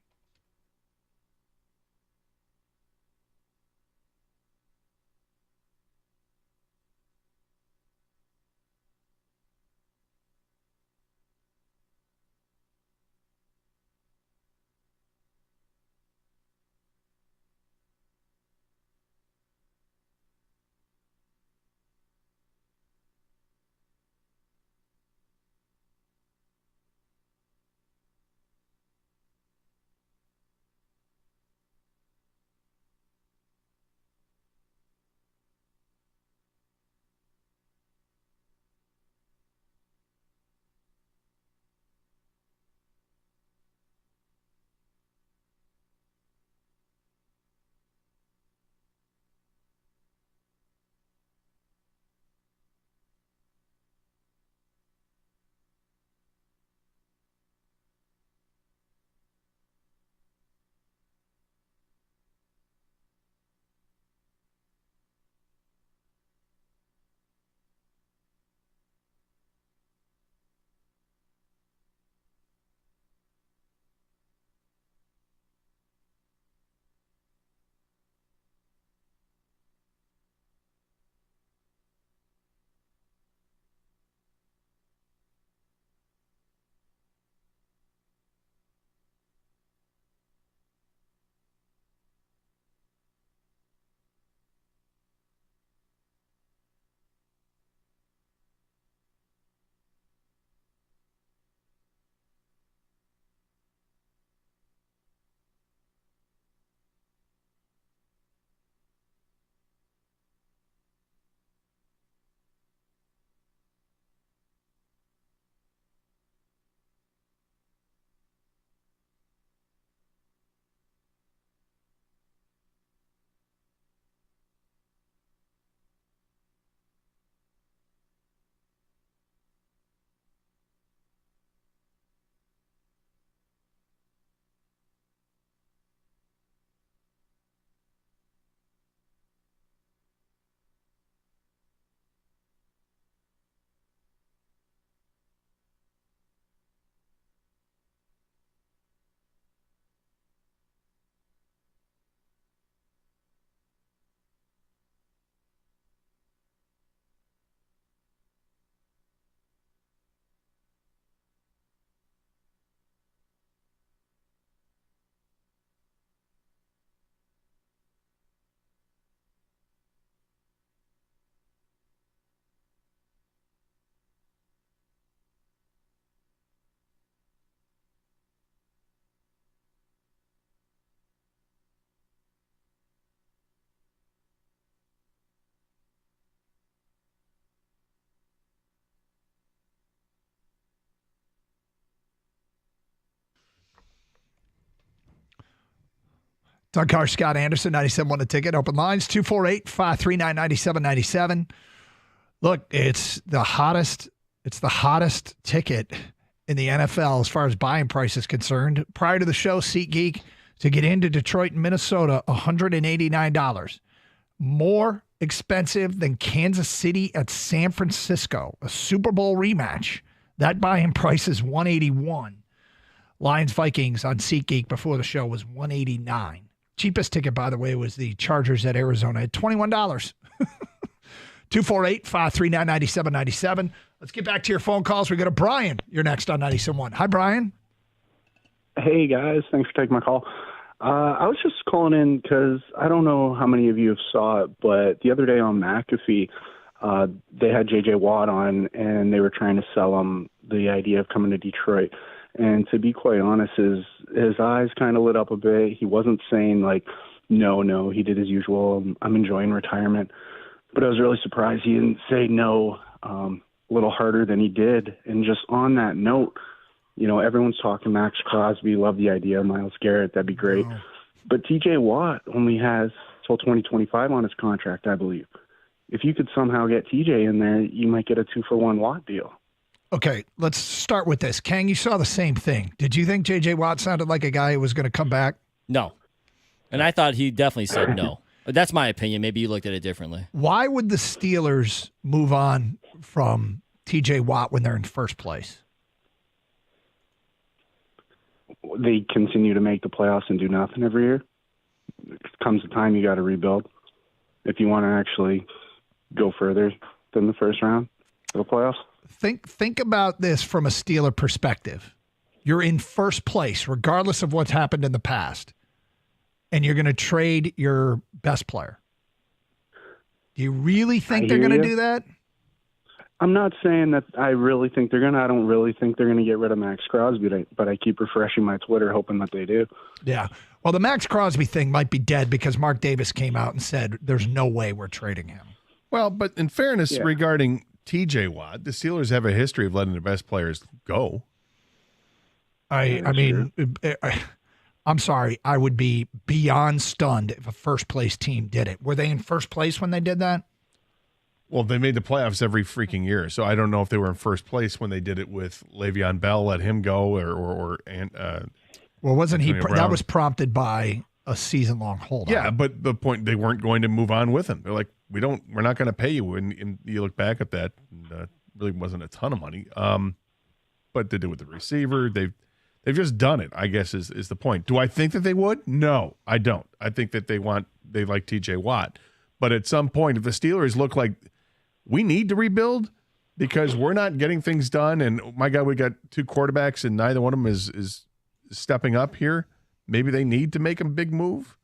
Doug Carr, Scott Anderson, 97.1 The Ticket. Open lines, 248-539-9797. Look, it's the hottest ticket in the NFL as far as buying price is concerned. Prior to the show, SeatGeek, to get into Detroit and Minnesota, $189. More expensive than Kansas City at San Francisco, a Super Bowl rematch. That buy-in price is $181. Lions Vikings on SeatGeek before the show was $189. Cheapest ticket, by the way, was the Chargers at Arizona at $21. 248-539-9797. Let's get back to your phone calls. We go to Brian. You're next on 97.1. Hi, Brian. Hey, guys. Thanks for taking my call. I was just calling in because I don't know how many of you have saw it, but the other day on McAfee, they had J.J. Watt on, and they were trying to sell him the idea of coming to Detroit. And to be quite honest, his eyes kind of lit up a bit. He wasn't saying, like, no. He did his usual, I'm enjoying retirement. But I was really surprised he didn't say no a little harder than he did. And just on that note, you know, everyone's talking Max Crosby, love the idea, Myles Garrett, that'd be great. Wow. But T.J. Watt only has till 2025 on his contract, I believe. If you could somehow get T.J. in there, you might get a 2-for-1 Watt deal. Okay, let's start with this. Kang, you saw the same thing. Did you think J.J. Watt sounded like a guy who was going to come back? No. And I thought he definitely said no. But that's my opinion. Maybe you looked at it differently. Why would the Steelers move on from TJ Watt when they're in first place? They continue to make the playoffs and do nothing every year. Comes a time you got to rebuild if you want to actually go further than the first round of the playoffs. Think about this from a Steeler perspective. You're in first place, regardless of what's happened in the past, and you're going to trade your best player. Do you really think they're going to do that? I'm not saying that I really think they're going to. I don't really think they're going to get rid of Max Crosby, but I keep refreshing my Twitter hoping that they do. Yeah. Well, the Max Crosby thing might be dead because Mark Davis came out and said there's no way we're trading him. Well, but in fairness regarding TJ Watt, the Steelers have a history of letting their best players go. I'm sorry. I would be beyond stunned if a first-place team did it. Were they in first place when they did that? Well, they made the playoffs every freaking year, so I don't know if they were in first place when they did it with Le'Veon Bell, let him go, well, wasn't Antonio he? Brown. That was prompted by a season-long holdout. Yeah, but the point, they weren't going to move on with him. They're like, we're not going to pay you. And you look back at that, and, really wasn't a ton of money. But they did with the receiver. They've just done it, I guess, is the point. Do I think that they would? No, I don't. I think that they like TJ Watt. But at some point, if the Steelers look like we need to rebuild because we're not getting things done, and my God, we got two quarterbacks and neither one of them is stepping up here, maybe they need to make a big move,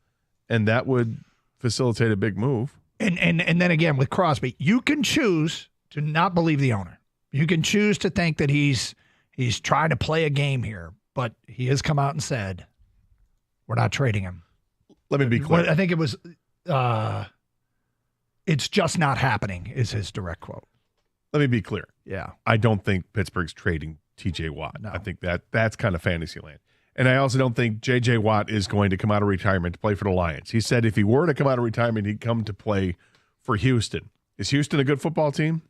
and that would facilitate a big move. And then again, with Crosby, you can choose to not believe the owner. You can choose to think that he's trying to play a game here, but he has come out and said, we're not trading him. Let me be clear. I think it was, it's just not happening is his direct quote. Let me be clear. Yeah. I don't think Pittsburgh's trading TJ Watt. No. I think that's kind of fantasy land. And I also don't think J.J. Watt is going to come out of retirement to play for the Lions. He said if he were to come out of retirement, he'd come to play for Houston. Is Houston a good football team?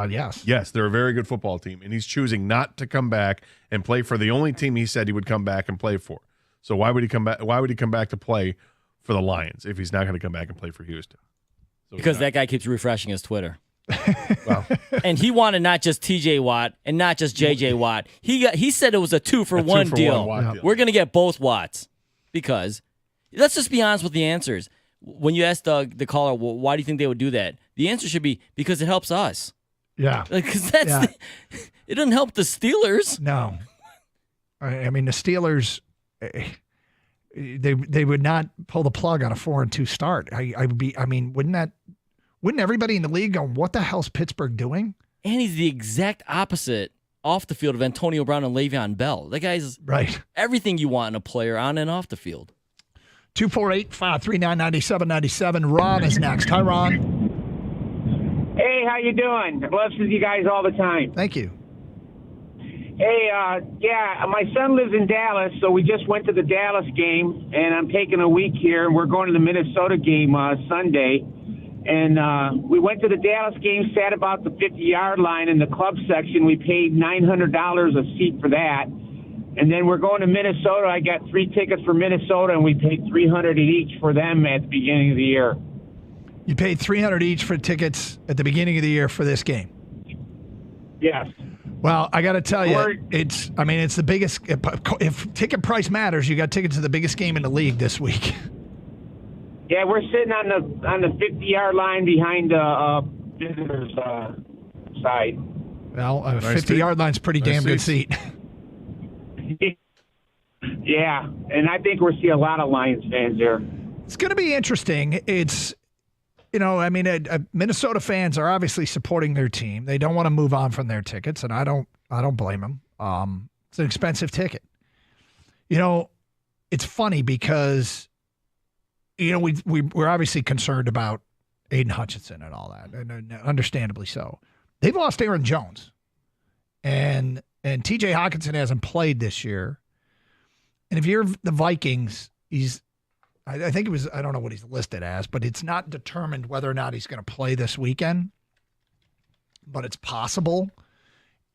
Yes. Yes, they're a very good football team, and he's choosing not to come back and play for the only team he said he would come back and play for. So why would he come back? Why would he come back to play for the Lions if he's not going to come back and play for Houston? So because that guy keeps refreshing his Twitter. Well, and he wanted not just TJ Watt and not just JJ Watt. He said it was a 2-for-1 deal. Watt We're going to get both Watts because let's just be honest with the answers. When you ask the caller, well, why do you think they would do that? The answer should be because it helps us. Yeah. Because it doesn't help the Steelers. No. I mean, the Steelers, they would not pull the plug on a 4-2 start. Wouldn't everybody in the league go, what the hell's Pittsburgh doing? And he's the exact opposite off the field of Antonio Brown and Le'Veon Bell. That guy's right. Everything you want in a player on and off the field. 248-539-9797. Ron is next. Hi, Ron. Hey, how you doing? I love you guys all the time. Thank you. Hey, my son lives in Dallas, so we just went to the Dallas game, and I'm taking a week here, and we're going to the Minnesota game Sunday. And we went to the Dallas game, sat about the 50-yard line in the club section. We paid $900 a seat for that. And then we're going to Minnesota. I got 3 tickets for Minnesota, and we paid $300 each for them at the beginning of the year. You paid $300 each for tickets at the beginning of the year for this game? Yes. Well, I got to tell you, it's the biggest. If ticket price matters, you got tickets to the biggest game in the league this week. Yeah, we're sitting on the 50-yard line behind the visitors' side. Well, a 50-yard line's pretty damn good seat. Yeah, and I think we'll see a lot of Lions fans there. It's going to be interesting. It's, Minnesota fans are obviously supporting their team. They don't want to move on from their tickets, and I don't blame them. It's an expensive ticket. It's funny because, we're obviously concerned about Aiden Hutchinson and all that, and understandably so. They've lost Aaron Jones, and T.J. Hawkinson hasn't played this year. And if you're the Vikings, I think it was, I don't know what he's listed as, but it's not determined whether or not he's going to play this weekend, but it's possible.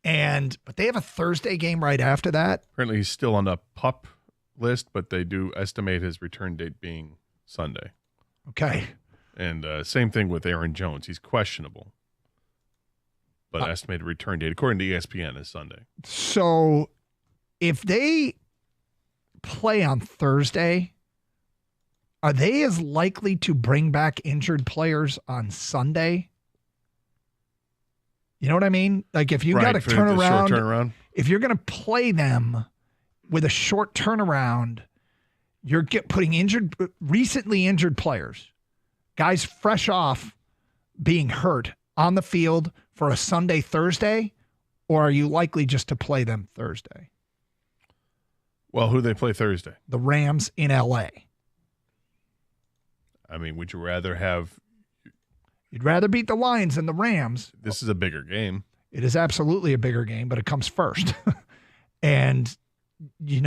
But they have a Thursday game right after that. Apparently he's still on the PUP list, but they do estimate his return date being Sunday. Okay. And same thing with Aaron Jones. He's questionable. But estimated return date, according to ESPN, is Sunday. So if they play on Thursday, are they as likely to bring back injured players on Sunday? You know what I mean? Like if you got to turn around, if you're going to play them with a short turnaround, you're putting recently injured players, guys fresh off being hurt on the field for a Sunday, Thursday, or are you likely just to play them Thursday? Well, who do they play Thursday? The Rams in L.A. I mean, would you rather have... You'd rather beat the Lions than the Rams. This is a bigger game. It is absolutely a bigger game, but it comes first. And, you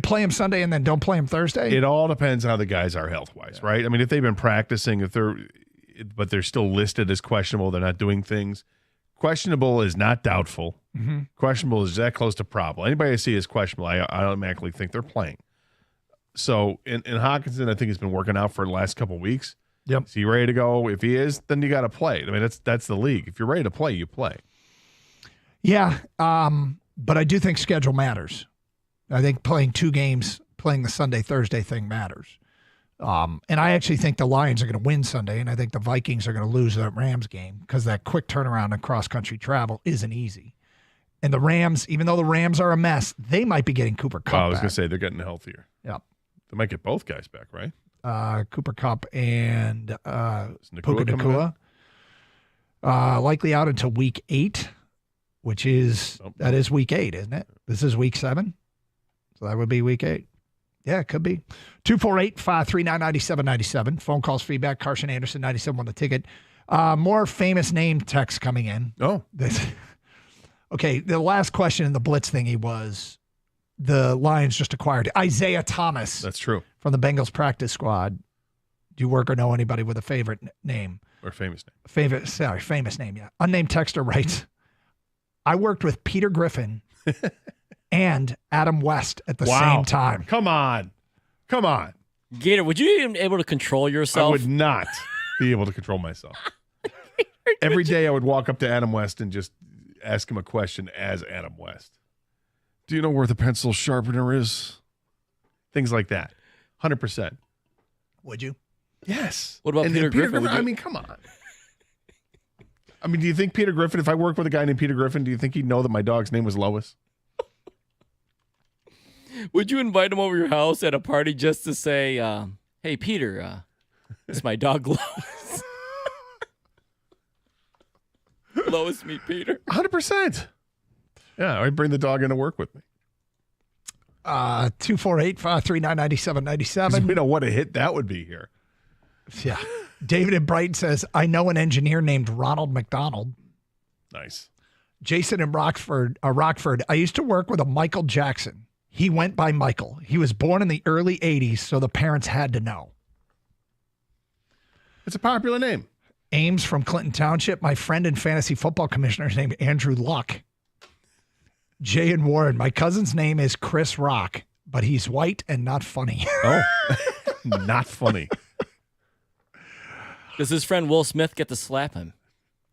play them Sunday and then don't play them Thursday? It all depends on how the guys are health-wise, right? I mean, if they've been practicing, but they're still listed as questionable, they're not doing things. Questionable is not doubtful. Mm-hmm. Questionable is that close to probable. Anybody I see as questionable, I automatically think they're playing. So, in Hawkinson, I think he's been working out for the last couple of weeks. Yep. Is he ready to go? If he is, then you got to play. I mean, that's the league. If you're ready to play, you play. Yeah, but I do think schedule matters. I think playing 2 games, playing the Sunday, Thursday thing matters. And I actually think the Lions are going to win Sunday, and I think the Vikings are going to lose that Rams game because that quick turnaround in cross-country travel isn't easy. And the Rams, even though the Rams are a mess, they might be getting Cooper Kupp I was going to say, they're getting healthier. Yep. They might get both guys back, right? Cooper Kupp and Puka Nacua Nacua. Likely out until week 8, which is that is week 8, isn't it? This is week 7, so that would be week 8. Yeah, it could be. 248-539-9797. Phone calls, feedback. Carson Anderson, 97 on the ticket. More famous name text coming in. Oh, okay. The last question in the Blitz thingy was the Lions just acquired Isaiah Thomas. That's true. From the Bengals practice squad. Do you work or know anybody with a favorite name? Or famous name? Famous name, yeah. Unnamed texter writes, I worked with Peter Griffin and Adam West at the same time. Come on. Gator, would you even be able to control yourself? I would not be able to control myself. Every day I would walk up to Adam West and just ask him a question as Adam West. Do you know where the pencil sharpener is? Things like that. 100%. Would you? Yes. What about Peter Griffin? I mean, come on. I mean, do you think Peter Griffin, if I work with a guy named Peter Griffin, do you think he'd know that my dog's name was Lois? Would you invite him over your house at a party just to say, hey, Peter, it's my dog Lois. Lois, meet Peter. 100%. Yeah, I'd bring the dog in to work with me. 248-539-9797. We know what a hit that would be here. Yeah. David in Brighton says, I know an engineer named Ronald McDonald. Nice. Jason in Rockford, I used to work with a Michael Jackson. He went by Michael. He was born in the early 80s, so the parents had to know. It's a popular name. Ames from Clinton Township. My friend and fantasy football commissioner is named Andrew Luck. Jay and Warren. My cousin's name is Chris Rock, but he's white and not funny. Oh, not funny. Does his friend Will Smith get to slap him?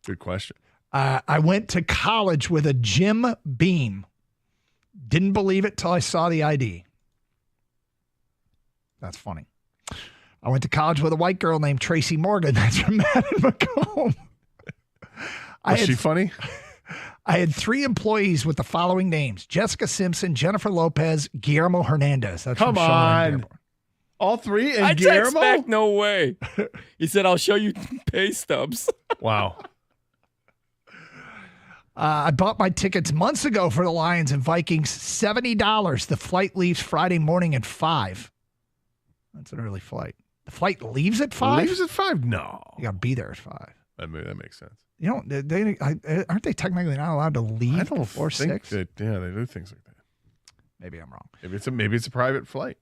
Good question. I went to college with a Jim Beam. Didn't believe it till I saw the ID. That's funny. I went to college with a white girl named Tracy Morgan. That's from Madden Macomb. Was she funny? I had 3 employees with the following names: Jessica Simpson, Jennifer Lopez, Guillermo Hernandez. That's Come from Sean on. Dearborn. All 3 and I Guillermo? text back, no way. He said, I'll show you pay stubs. Wow. I bought my tickets months ago for the Lions and Vikings, $70. The flight leaves Friday morning at 5. That's an early flight. The flight leaves at 5? Leaves at 5? No. You got to be there at 5. That makes sense. You know, aren't they technically not allowed to leave I don't before think 6? that, yeah, they do things like that. Maybe I'm wrong. Maybe it's a private flight.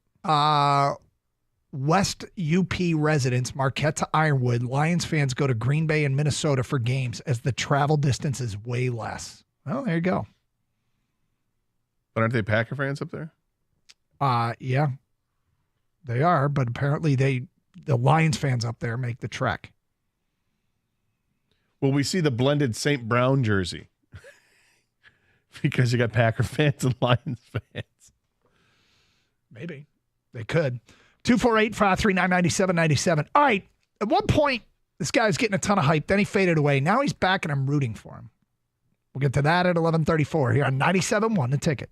West UP residents, Marquette to Ironwood. Lions fans go to Green Bay and Minnesota for games as the travel distance is way less. Well, there you go. But aren't they Packer fans up there? Yeah, they are. But apparently the Lions fans up there make the trek. Will we see the blended St. Brown jersey? Because you got Packer fans and Lions fans. Maybe. They could. 248-539-9797. All right. At one point, this guy was getting a ton of hype. Then he faded away. Now he's back, and I'm rooting for him. We'll get to that at 11:34 here on 97.1 The Ticket.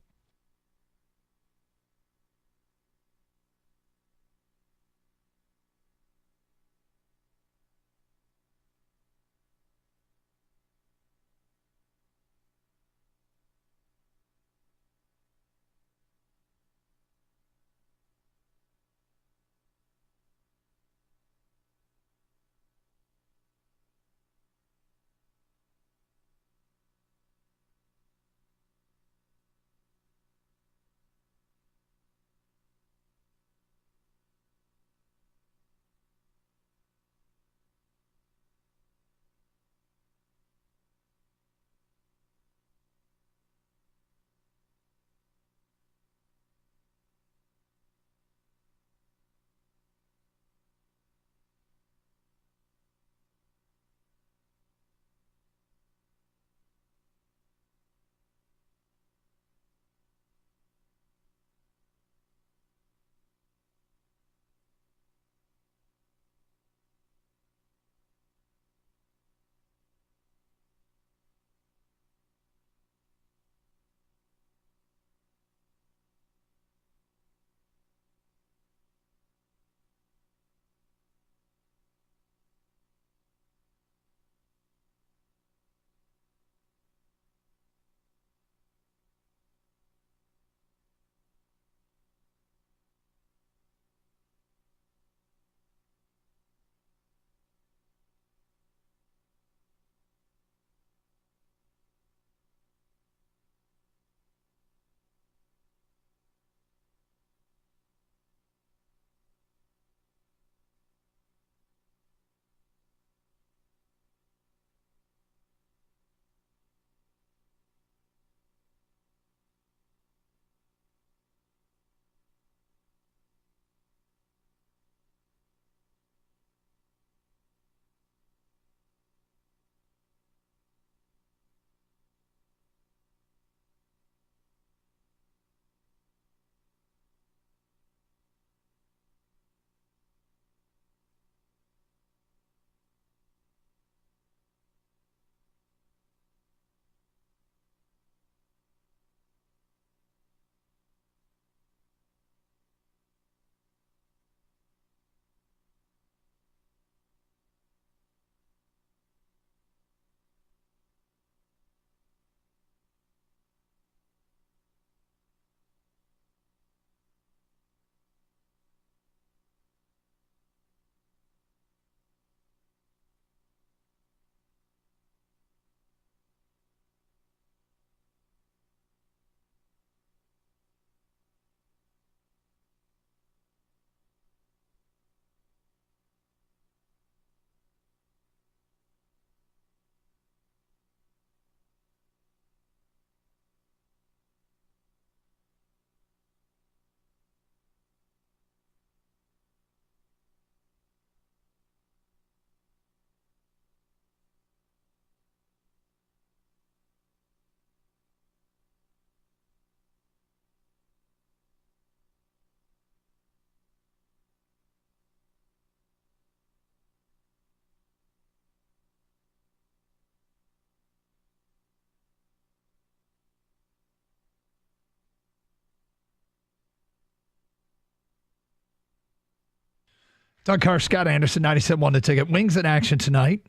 Doug Carr, Scott Anderson, 97.1 The Ticket. Wings in action tonight.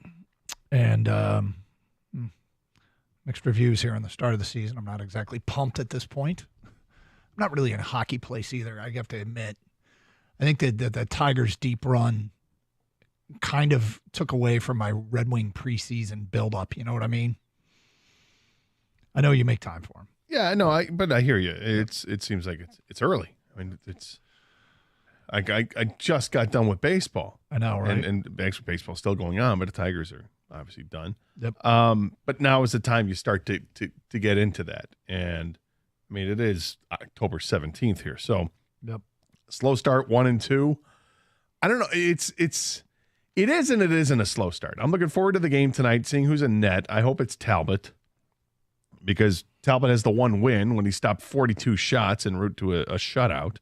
And mixed reviews here on the start of the season. I'm not exactly pumped at this point. I'm not really in a hockey place either, I have to admit. I think that the Tigers' deep run kind of took away from my Red Wing preseason buildup. You know what I mean? I know you make time for them. Yeah, no, but I hear you. It seems like it's early. I mean, I just got done with baseball. I know, right? And actually, baseball's still going on, but the Tigers are obviously done. Yep. But now is the time you start to get into that. And I mean, it is October 17th here, so yep. Slow start, 1-2. I don't know. It's It is and it isn't a slow start. I'm looking forward to the game tonight, seeing who's in net. I hope it's Talbot, because Talbot has the one win when he stopped 42 shots en route to a shutout.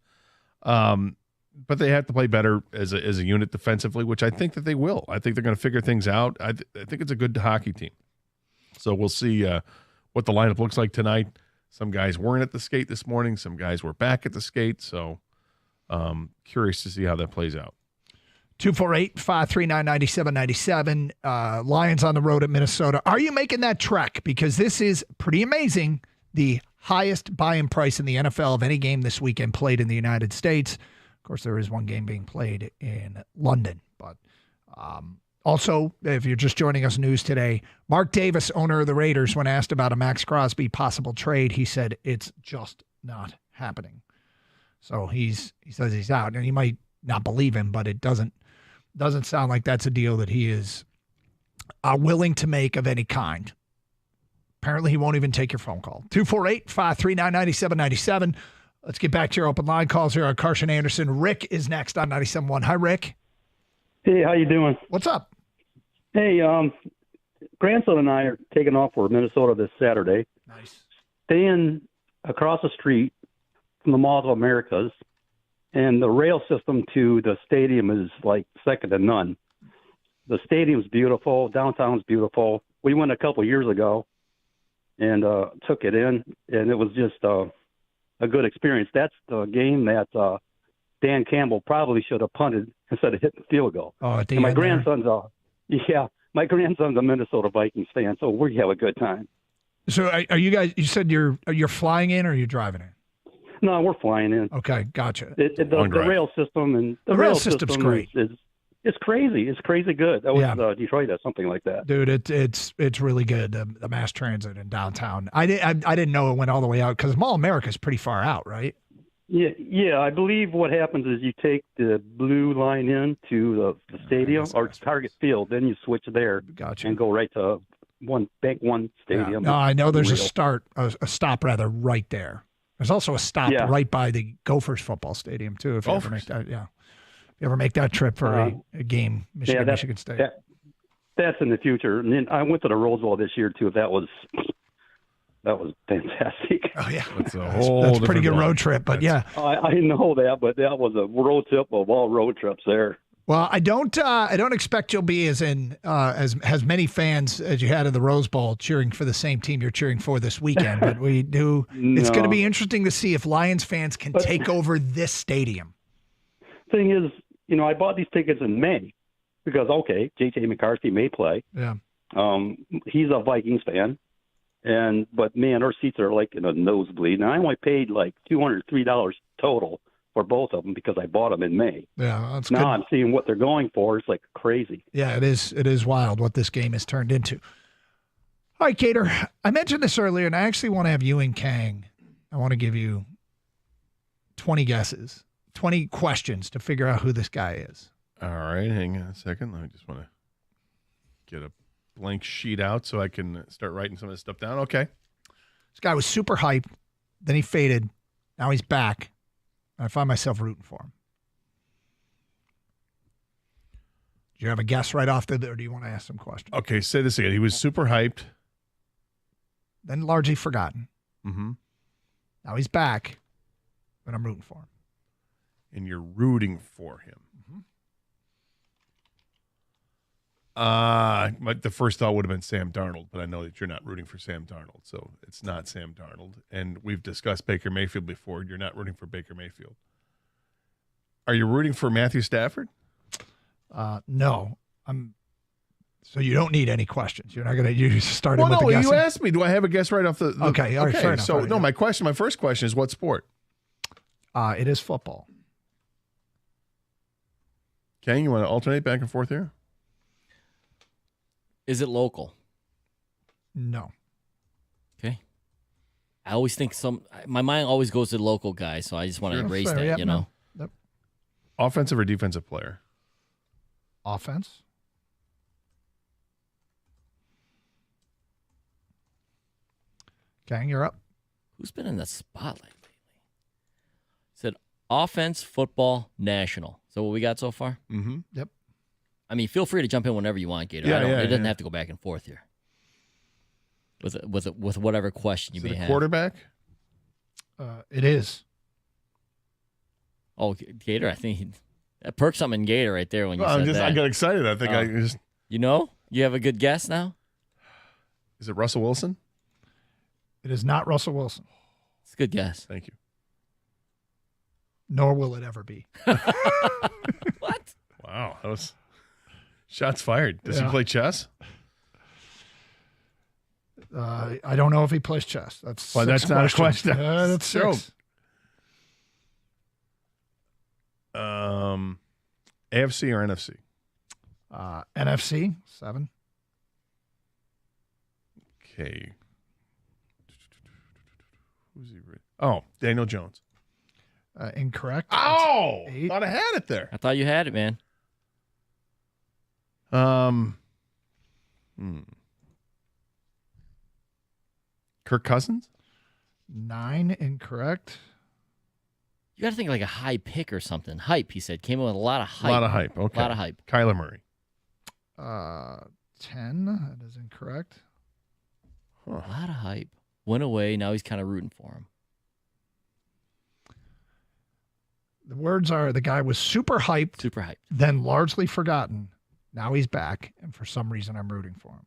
But they have to play better as a unit defensively, which I think that they will. I think they're going to figure things out. I think it's a good hockey team. So we'll see what the lineup looks like tonight. Some guys weren't at the skate this morning. Some guys were back at the skate. So curious to see how that plays out. 248-539-9797. Lions on the road at Minnesota. Are you making that trek? Because this is pretty amazing. The highest buy-in price in the NFL of any game this weekend played in the United States. Of course, there is one game being played in London. But also, if you're just joining us news today, Mark Davis, owner of the Raiders, when asked about a Max Crosby possible trade, he said it's just not happening. So he says he's out. And you might not believe him, but it doesn't sound like that's a deal that he is willing to make of any kind. Apparently, he won't even take your phone call. 248-539-9797. Let's get back to your open line calls here on Carson Anderson. Rick is next on 97.1. Hi, Rick. Hey, how you doing? What's up? Hey, grandson and I are taking off for Minnesota this Saturday. Nice. Staying across the street from the Mall of Americas, and the rail system to the stadium is like second to none. The stadium's beautiful. Downtown's beautiful. We went a couple years ago and took it in, and it was just a good experience. That's the game that Dan Campbell probably should have punted instead of hitting the field goal. Oh, at the and my end grandson's my grandson's a Minnesota Vikings fan, so we have a good time. So are you guys? You said you're flying in or are you driving in? No, we're flying in. Okay, gotcha. The rail system and the rail system's great. It's crazy. It's crazy good. That was Detroit has something like that. Dude, it's really good. The mass transit in downtown. I didn't know it went all the way out because Mall of America is pretty far out, right? Yeah. I believe what happens is you take the blue line in to the stadium or Target Field, then you switch there and go right to Bank One Stadium. Yeah. No, I know there's a stop right there. There's also a stop right by the Gophers football stadium too. If you ever make that, if you ever make that trip for a game, Michigan State. That's in the future. And then I went to the Rose Bowl this year too. That was fantastic. Oh yeah, that's a pretty good road trip. But I know that, but that was a road trip of all road trips there. Well, I don't expect you'll be as many fans as you had in the Rose Bowl cheering for the same team you're cheering for this weekend. But we do. It's going to be interesting to see if Lions fans can take over this stadium. Thing is, I bought these tickets in May because J.J. McCarthy may play. Yeah. He's a Vikings fan, but man, our seats are like in a nosebleed. Now I only paid like $203 total for both of them because I bought them in May. Yeah, that's now good. I'm seeing what they're going for. It's like crazy. Yeah, it is. It is wild what this game has turned into. All right, Cater. I mentioned this earlier, and I actually want to have you and Kang. I want to give you 20 guesses, 20 questions to figure out who this guy is. All right, hang on a second. I just want to get a blank sheet out so I can start writing some of this stuff down. Okay. This guy was super hyped. Then he faded. Now he's back. I find myself rooting for him. Do you have a guess right off or do you want to ask some questions? Okay, say this again. He was super hyped. Then largely forgotten. Mm-hmm. Now he's back, but I'm rooting for him. And you're rooting for him. The first thought would have been Sam Darnold, but I know that you're not rooting for Sam Darnold, so it's not Sam Darnold. And we've discussed Baker Mayfield before. You're not rooting for Baker Mayfield. Are you rooting for Matthew Stafford? No. So you don't need any questions. You're not going to start with the guessing. guessing. You asked me. Do I have a guess right off the Okay, all right, fair enough. So, my first question is what sport? It is football. Kang, you want to alternate back and forth here? Is it local? No. Okay. I always think my mind always goes to local guys, so I just want to erase that, Yep. Offensive or defensive player? Offense. Kang, you're up. Who's been in the spotlight lately? Said offense, football, national. So what we got so far? Mm-hmm. Yep. I mean, feel free to jump in whenever you want, Gator. It doesn't have to go back and forth here. With whatever question you may have. Quarterback? It is. Oh, Gator, I think that perked something in Gator right there when you said that. I got excited. I think I just... You know? You have a good guess now? Is it Russell Wilson? It is not Russell Wilson. It's a good guess. Thank you. Nor will it ever be. What? Wow. That was... Shots fired. Does he play chess? I don't know if he plays chess. That's not a question. That's 6. AFC or NFC? NFC, 7. Okay. Who's he? Oh, Daniel Jones. Incorrect. Oh, thought I had it there. I thought you had it, man. Kirk Cousins? 9, incorrect. You got to think like a high pick or something. Hype, he said. Came in with a lot of hype. A lot of hype. Okay. A lot of hype. Kyler Murray. 10. That is incorrect. A lot of hype. Went away. Now he's kind of rooting for him. The words are the guy was super hyped. Super hyped. Then largely forgotten. Now he's back. And for some reason, I'm rooting for him.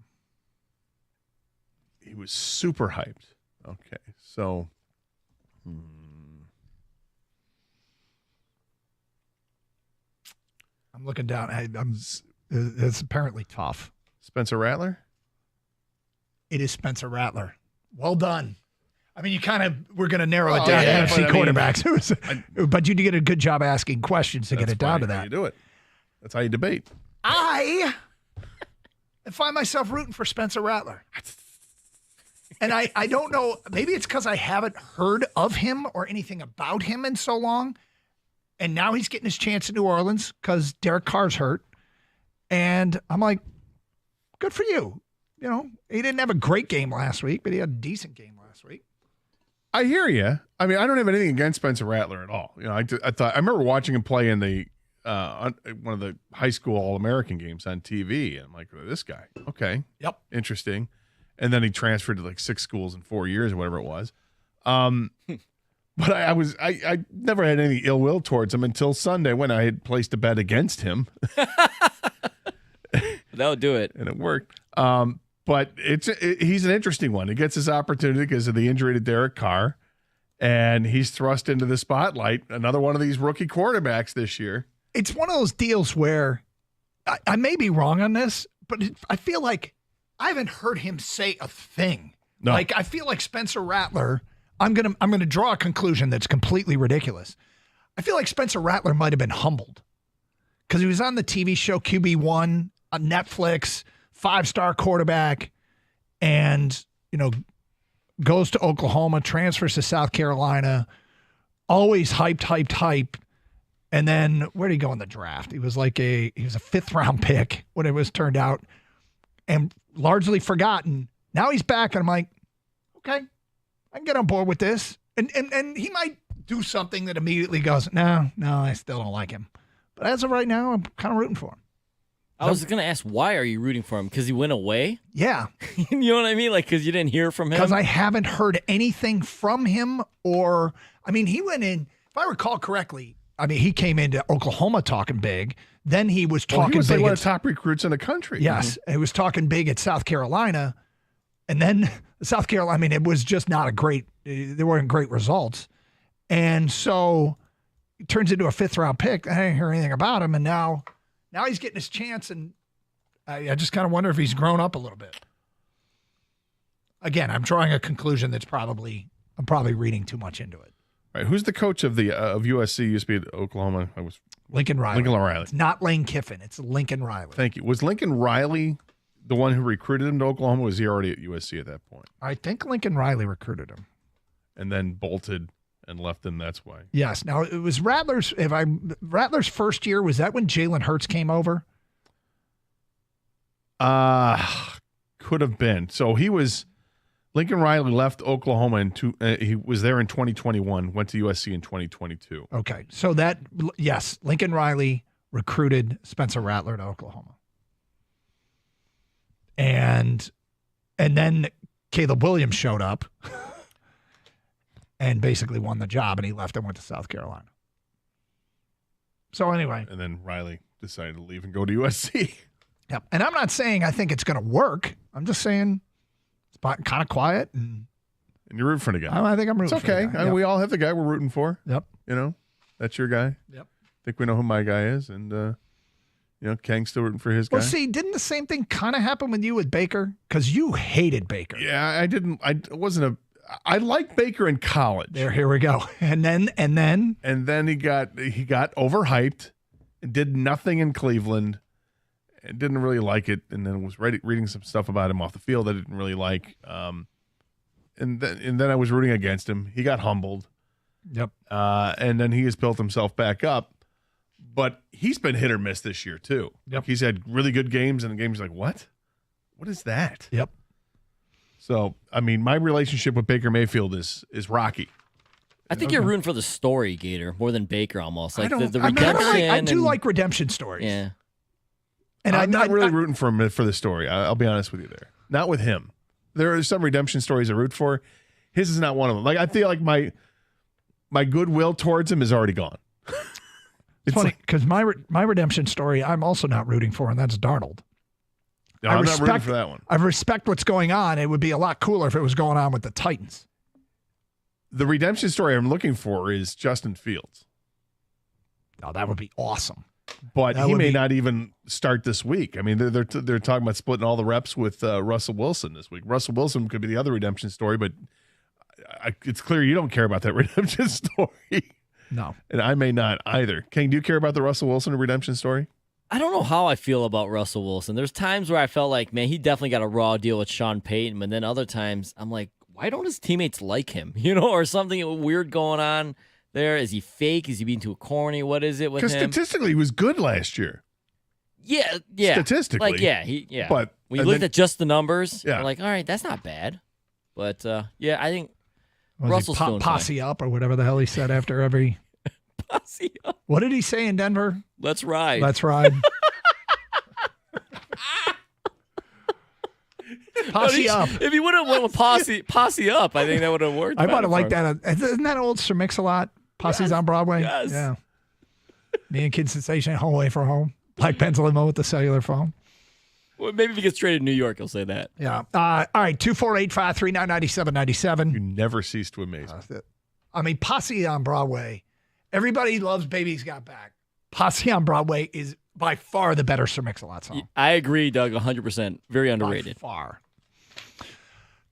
He was super hyped. Okay. So, I'm looking down. It's apparently tough. Spencer Rattler? It is Spencer Rattler. Well done. I mean, we're going to narrow it down to NFC quarterbacks. But you did a good job asking questions to get it down to that. You do it. That's how you debate. I find myself rooting for Spencer Rattler. And I don't know, maybe it's because I haven't heard of him or anything about him in so long. And now he's getting his chance in New Orleans because Derek Carr's hurt. And I'm like, good for you. You know, he didn't have a great game last week, but he had a decent game last week. I hear you. I mean, I don't have anything against Spencer Rattler at all. You know, I remember watching him play in the one of the high school All-American games on TV. And I'm like, this guy, okay. Yep. Interesting. And then he transferred to like 6 schools in 4 years or whatever it was. But I never had any ill will towards him until Sunday when I had placed a bet against him. That'll do it. And it worked. But he's an interesting one. He gets his opportunity because of the injury to Derek Carr, and he's thrust into the spotlight. Another one of these rookie quarterbacks this year. It's one of those deals where I may be wrong on this, but I feel like I haven't heard him say a thing. No. Like I feel like Spencer Rattler. I'm gonna draw a conclusion that's completely ridiculous. I feel like Spencer Rattler might have been humbled because he was on the TV show QB1 on Netflix, 5-star quarterback, and goes to Oklahoma, transfers to South Carolina, always hyped. And then where did he go in the draft? He was a 5th round pick when it was turned out, and largely forgotten. Now he's back, and I'm like, okay, I can get on board with this. And he might do something that immediately goes, no, I still don't like him. But as of right now, I'm kind of rooting for him. I was going to ask, why are you rooting for him? Because he went away? Yeah. You know what I mean? Like, because you didn't hear from him? Because I haven't heard anything from him he went in, if I recall correctly, he came into Oklahoma talking big. Then he was talking he was big. Like one of the top recruits in the country. Yes. He was talking big at South Carolina. And then South Carolina, it was just not there weren't great results. And so he turns into a 5th round pick. I didn't hear anything about him. And now he's getting his chance. And I just kind of wonder if he's grown up a little bit. Again, I'm drawing a conclusion that's I'm probably reading too much into it. Right. Who's the coach of USC? Used to be at Oklahoma. Lincoln Riley. Lincoln Riley. It's not Lane Kiffin. It's Lincoln Riley. Thank you. Was Lincoln Riley the one who recruited him to Oklahoma? Was he already at USC at that point? I think Lincoln Riley recruited him. And then bolted and left him. That's why. Yes. Now, it was Rattler's first year. Was that when Jalen Hurts came over? Could have been. So Lincoln Riley left Oklahoma he was there in 2021, went to USC in 2022. Okay. So yes, Lincoln Riley recruited Spencer Rattler to Oklahoma. And then Caleb Williams showed up and basically won the job, and he left and went to South Carolina. So anyway. And then Riley decided to leave and go to USC. Yep. And I'm not saying I think it's going to work. I'm just saying it's kind of quiet. And you're rooting for the guy. I think I'm rooting for the guy. It's okay. Yep. We all have the guy we're rooting for. Yep. You know, that's your guy. Yep. I think we know who my guy is. And, Kang's still rooting for his guy. Well, see, didn't the same thing kind of happen with you with Baker? Because you hated Baker. Yeah, I didn't. I liked Baker in college. Here we go. And then he got overhyped and did nothing in Cleveland and didn't really like it. And then was reading some stuff about him off the field I didn't really like. And then I was rooting against him. He got humbled. Yep. And then he has built himself back up. But he's been hit or miss this year too. Yep. He's had really good games and the game's like, what? What is that? Yep. So, I mean, my relationship with Baker Mayfield is rocky. I think you're rooting for the story, Gator, more than Baker almost. Like the I redemption. do like redemption stories. Yeah. And I'm not really rooting for him for the story. I'll be honest with you there. Not with him. There are some redemption stories I root for. His is not one of them. Like I feel like my goodwill towards him is already gone. It's funny because my redemption story I'm also not rooting for, and that's Darnold. No, I'm not rooting for that one. I respect what's going on. It would be a lot cooler if it was going on with the Titans. The redemption story I'm looking for is Justin Fields. Oh, that would be awesome. But he may not even start this week. I mean, they're talking about splitting all the reps with Russell Wilson this week. Russell Wilson could be the other redemption story, but it's clear you don't care about that redemption story. No. And I may not either. King, do you care about the Russell Wilson redemption story? I don't know how I feel about Russell Wilson. There's times where I felt like, man, he definitely got a raw deal with Sean Payton, but then other times I'm like, why don't his teammates like him? Or something weird going on there. Is he fake? Is he being too corny? What is it with him? Because statistically, he was good last year. Yeah. Statistically. Like, But when you looked at just the numbers, yeah. you're like, all right, that's not bad. But, I think Was Russell's he doing posse up or whatever the hell he said after every... Posse up. What did he say in Denver? Let's ride. Let's ride. Posse up. If he would have went with posse up, I think that would have worked. I might have liked that. Isn't that old Sir Mix-a-Lot? Posse's on Broadway? Yes. Yeah. Me and Kid Sensation, home away from home. Black pencil limo with the cellular phone. Well, maybe if he gets traded to New York, he'll say that. Yeah. All right. 248-539-9797. You never cease to amaze me. I mean, Posse on Broadway. Everybody loves Baby's Got Back. Posse on Broadway is by far the better Sir Mix-a-Lot song. I agree, Doug, 100%. Very underrated. By far.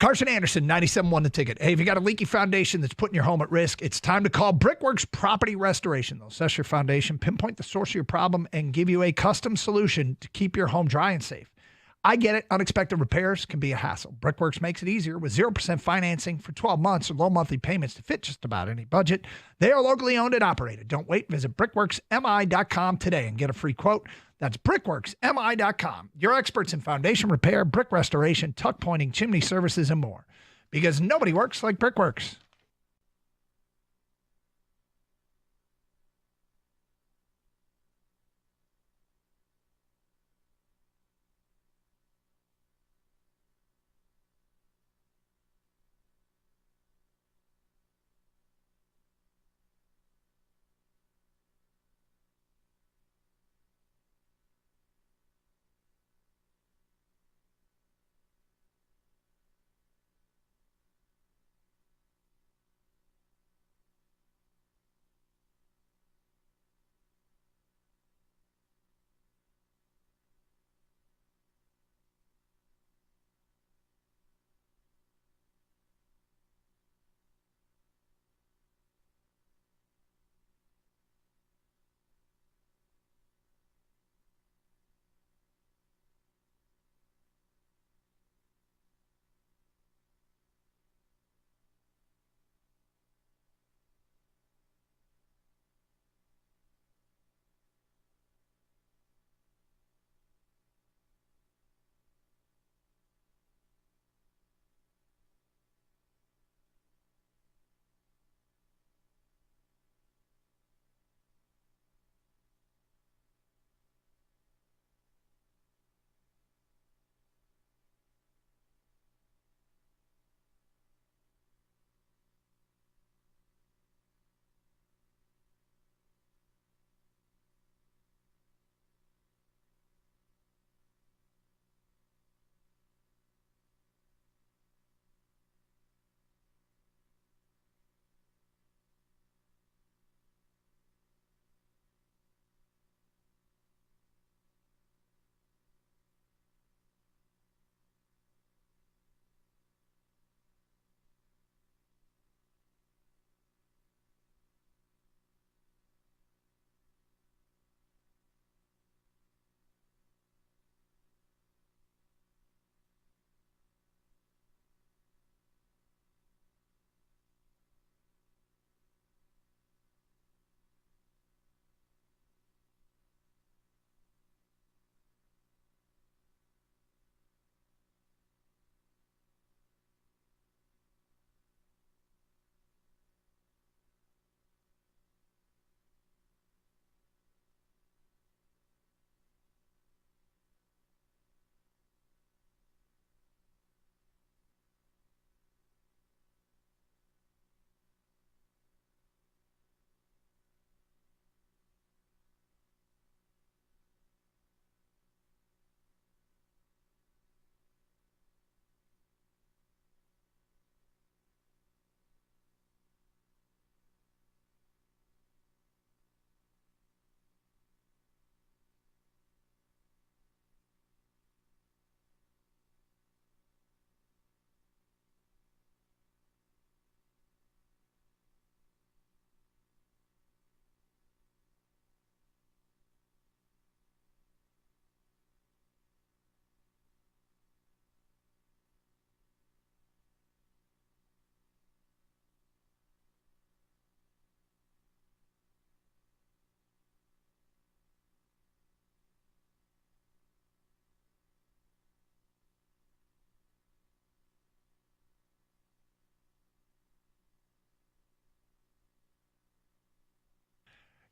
Carson Anderson, 97.1 The Ticket. Hey, if you got a leaky foundation that's putting your home at risk, it's time to call Brickworks Property Restoration. They'll assess your foundation, pinpoint the source of your problem, and give you a custom solution to keep your home dry and safe. I get it. Unexpected repairs can be a hassle. Brickworks makes it easier with 0% financing for 12 months or low monthly payments to fit just about any budget. They are locally owned and operated. Don't wait. Visit brickworksmi.com today and get a free quote. That's brickworksmi.com. Your experts in foundation repair, brick restoration, tuck pointing, chimney services, and more. Because nobody works like Brickworks.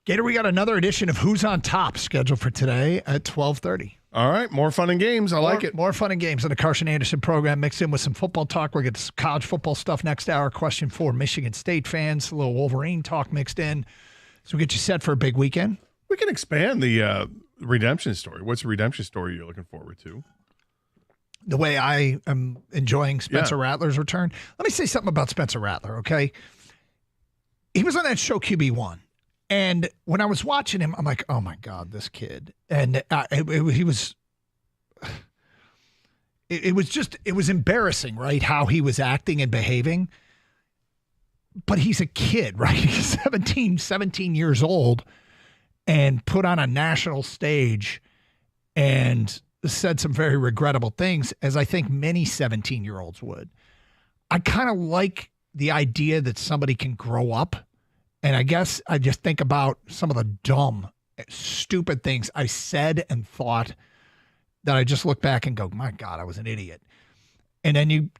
Gator, we got another edition of Who's on Top scheduled for today at 12:30. All right, more fun and games. I like it. More fun and games on the Carson Anderson program mixed in with some football talk. We'll get to some college football stuff next hour. Question for Michigan State fans. A little Wolverine talk mixed in. So we'll get you set for a big weekend. We can expand the redemption story. What's the redemption story you're looking forward to? The way I am enjoying Spencer Rattler's return. Let me say something about Spencer Rattler, okay? He was on that show QB1. And when I was watching him, I'm like, oh, my God, this kid. And it was embarrassing, right, how he was acting and behaving. But he's a kid, right? He's 17 years old and put on a national stage and said some very regrettable things, as I think many 17-year-olds would. I kind of like the idea that somebody can grow up. And I guess I just think about some of the dumb, stupid things I said and thought that I just look back and go, my God, I was an idiot. And then you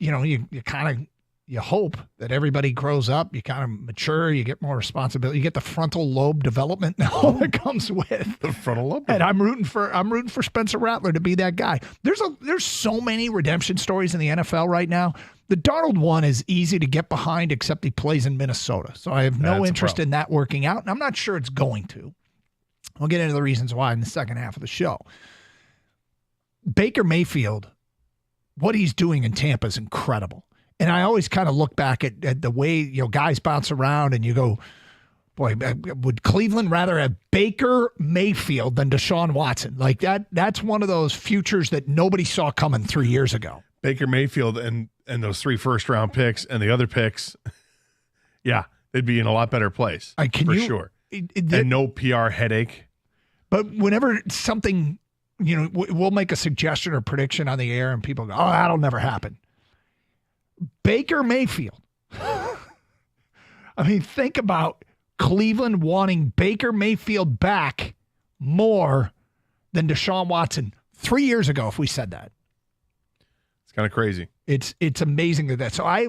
kind of, you hope that everybody grows up, you kind of mature, you get more responsibility, you get the frontal lobe development now that comes with the frontal lobe. And I'm rooting for Spencer Rattler to be that guy. There's so many redemption stories in the NFL right now. The Darnold one is easy to get behind, except he plays in Minnesota. So I have no interest in that working out, and I'm not sure it's going to. We'll get into the reasons why in the second half of the show. Baker Mayfield, what he's doing in Tampa is incredible. And I always kind of look back at the way, guys bounce around and you go, boy, would Cleveland rather have Baker Mayfield than Deshaun Watson? Like that's one of those futures that nobody saw coming 3 years ago. Baker Mayfield and those 3 first-round picks and the other picks, yeah, they'd be in a lot better place sure. And no PR headache. But whenever something, we'll make a suggestion or prediction on the air and people go, oh, that'll never happen. Baker Mayfield. I mean, think about Cleveland wanting Baker Mayfield back more than Deshaun Watson 3 years ago if we said that. It's kind of crazy. It's amazing that. So I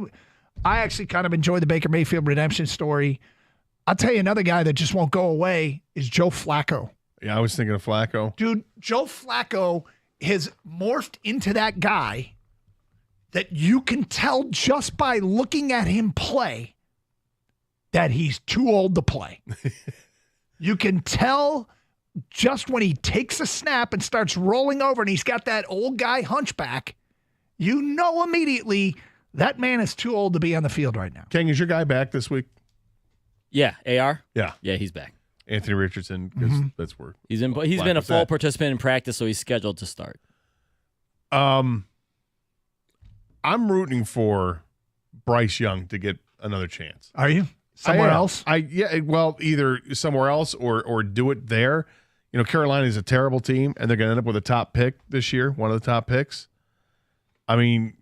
actually kind of enjoy the Baker Mayfield redemption story. I'll tell you another guy that just won't go away is Joe Flacco. Yeah, I was thinking of Flacco. Dude, Joe Flacco has morphed into that guy that you can tell just by looking at him play that he's too old to play. You can tell just when he takes a snap and starts rolling over and he's got that old guy hunchback, you know immediately that man is too old to be on the field right now. King, is your guy back this week? Yeah, AR? Yeah, he's back. Anthony Richardson, because that's where he's been a full participant in practice, so he's scheduled to start. I'm rooting for Bryce Young to get another chance. Are you? Somewhere else? Either somewhere else or do it there. Carolina is a terrible team, and they're going to end up with a top pick this year, one of the top picks. I mean,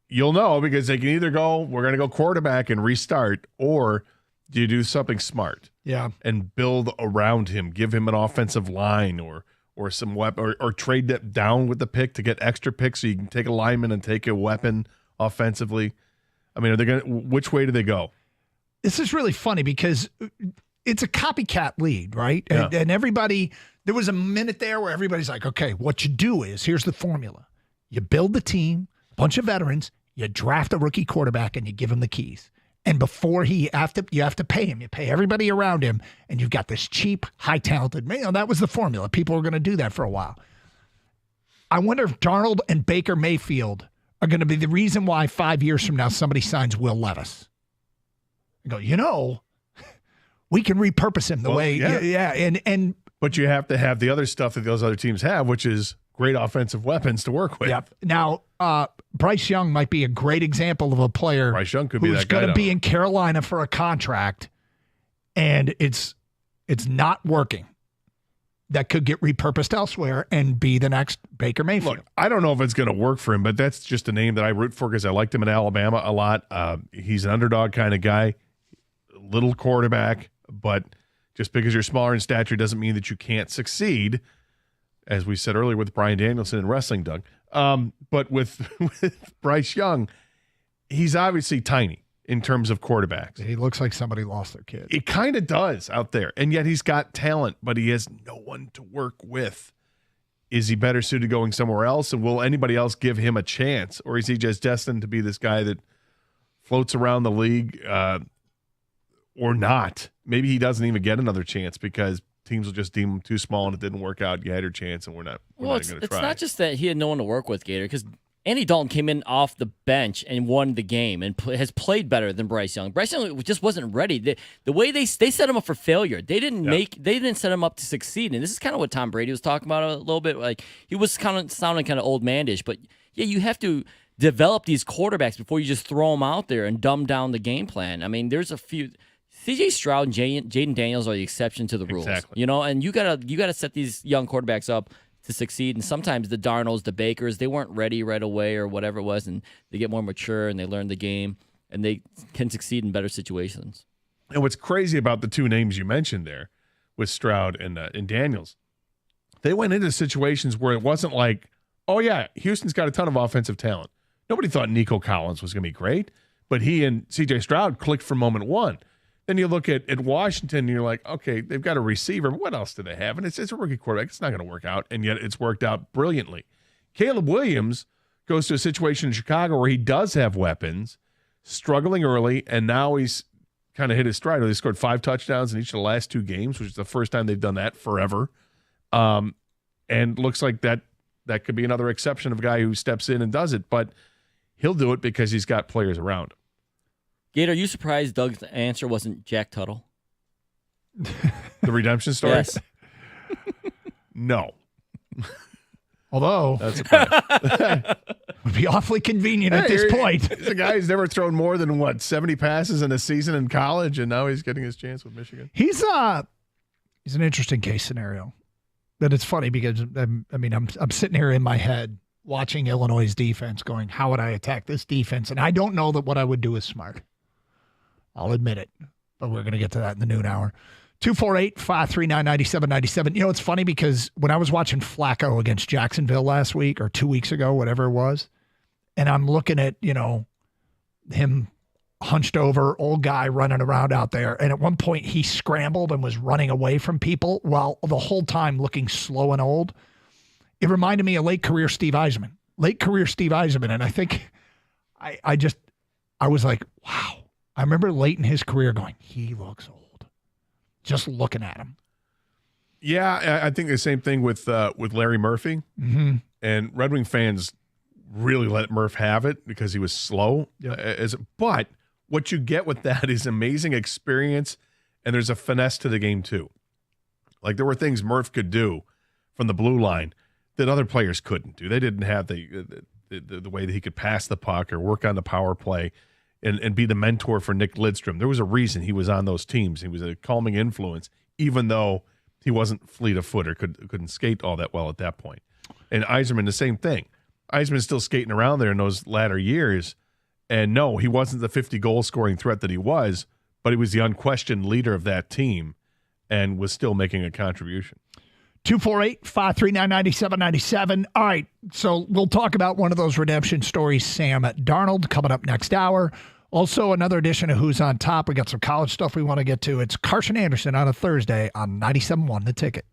you'll know because they can either go, we're going to go quarterback and restart, or do you do something smart? Yeah. And build around him, give him an offensive line or some weapon, or trade that down with the pick to get extra picks so you can take a lineman and take a weapon offensively. I mean, which way do they go? This is really funny because it's a copycat league, right? Yeah. And everybody, there was a minute there where everybody's like, okay, what you do is, here's the formula. You build the team, a bunch of veterans, you draft a rookie quarterback, and you give him the keys. And before you have to pay him. You pay everybody around him, and you've got this cheap, high-talented man. That was the formula. People were going to do that for a while. I wonder if Darnold and Baker Mayfield are going to be the reason why 5 years from now somebody signs Will Levis. I go, we can repurpose him the way, and but you have to have the other stuff that those other teams have, which is great offensive weapons to work with. Yep. Now, Bryce Young might be a great example of a player Bryce Young could be who's going to be in Carolina for a contract, and it's not working. That could get repurposed elsewhere and be the next Baker Mayfield. Look, I don't know if it's going to work for him, but that's just a name that I root for because I liked him in Alabama a lot. He's an underdog kind of guy, little quarterback, but just because you're smaller in stature doesn't mean that you can't succeed, as we said earlier with Bryan Danielson in wrestling, Doug. But with Bryce Young, he's obviously tiny. in terms of quarterbacks. He looks like somebody lost their kid. It kind of does out there. And yet he's got talent, but he has no one to work with. Is he better suited going somewhere else? And will anybody else give him a chance? Or is he just destined to be this guy that floats around the league or not? Maybe he doesn't even get another chance because teams will just deem him too small and it didn't work out. You had your chance and we're not going to try. It's not just that he had no one to work with, Gator, because Andy Dalton came in off the bench and won the game and has played better than Bryce Young. Bryce Young just wasn't ready. The way they set him up for failure, they didn't set him up to succeed. And this is kind of what Tom Brady was talking about a little bit. Like he was kind of sounding kind of old manish, but yeah, you have to develop these quarterbacks before you just throw them out there and dumb down the game plan. I mean, there's a few. C.J. Stroud and Jaden Daniels are the exception to the rules, and you gotta set these young quarterbacks up to succeed. And sometimes the Darnolds, the Bakers, they weren't ready right away or whatever it was, and they get more mature and they learn the game and they can succeed in better situations. And what's crazy about the two names you mentioned there with Stroud and Daniels, they went into situations where it wasn't like, oh yeah, Houston's got a ton of offensive talent. Nobody thought Nico Collins was going to be great, but he and C.J. Stroud clicked from moment one. Then you look at Washington and you're like, okay, they've got a receiver. What else do they have? And it's a rookie quarterback. It's not going to work out. And yet it's worked out brilliantly. Caleb Williams goes to a situation in Chicago where he does have weapons, struggling early, and now he's kind of hit his stride. They scored 5 touchdowns in each of the last 2 games, which is the first time they've done that forever. And looks like that could be another exception of a guy who steps in and does it. But he'll do it because he's got players around him. Gator, are you surprised Doug's answer wasn't Jack Tuttle? The redemption story? Yes. No. Although, that's a would be awfully convenient at this point. He's a guy who's never thrown more than, 70 passes in a season in college, and now he's getting his chance with Michigan. He's an interesting case scenario. But it's funny because, I'm sitting here in my head watching Illinois' defense going, how would I attack this defense? And I don't know that what I would do is smart. I'll admit it, but we're going to get to that in the noon hour. 248-539-9797. You know, it's funny because when I was watching Flacco against Jacksonville last week or 2 weeks ago, whatever it was, and I'm looking at, him hunched over, old guy running around out there. And at one point he scrambled and was running away from people while the whole time looking slow and old. It reminded me of late career Steve Eisman. And I think I was like, wow. I remember late in his career going, he looks old. Just looking at him. Yeah, I think the same thing with Larry Murphy. Mm-hmm. And Red Wing fans really let Murph have it because he was slow. Yep. But what you get with that is amazing experience, and there's a finesse to the game too. Like there were things Murph could do from the blue line that other players couldn't do. They didn't have the way that he could pass the puck or work on the power play and be the mentor for Nick Lidstrom. There was a reason he was on those teams. He was a calming influence, even though he wasn't fleet of foot or couldn't skate all that well at that point. And Yzerman, the same thing. Yzerman's still skating around there in those latter years. And no, he wasn't the 50-goal scoring threat that he was, but he was the unquestioned leader of that team and was still making a contribution. 248-539-9797. All right, so we'll talk about one of those redemption stories, Sam Darnold, coming up next hour. Also, another edition of Who's on Top. We got some college stuff we want to get to. It's Carson Anderson on a Thursday on 97.1 The Ticket.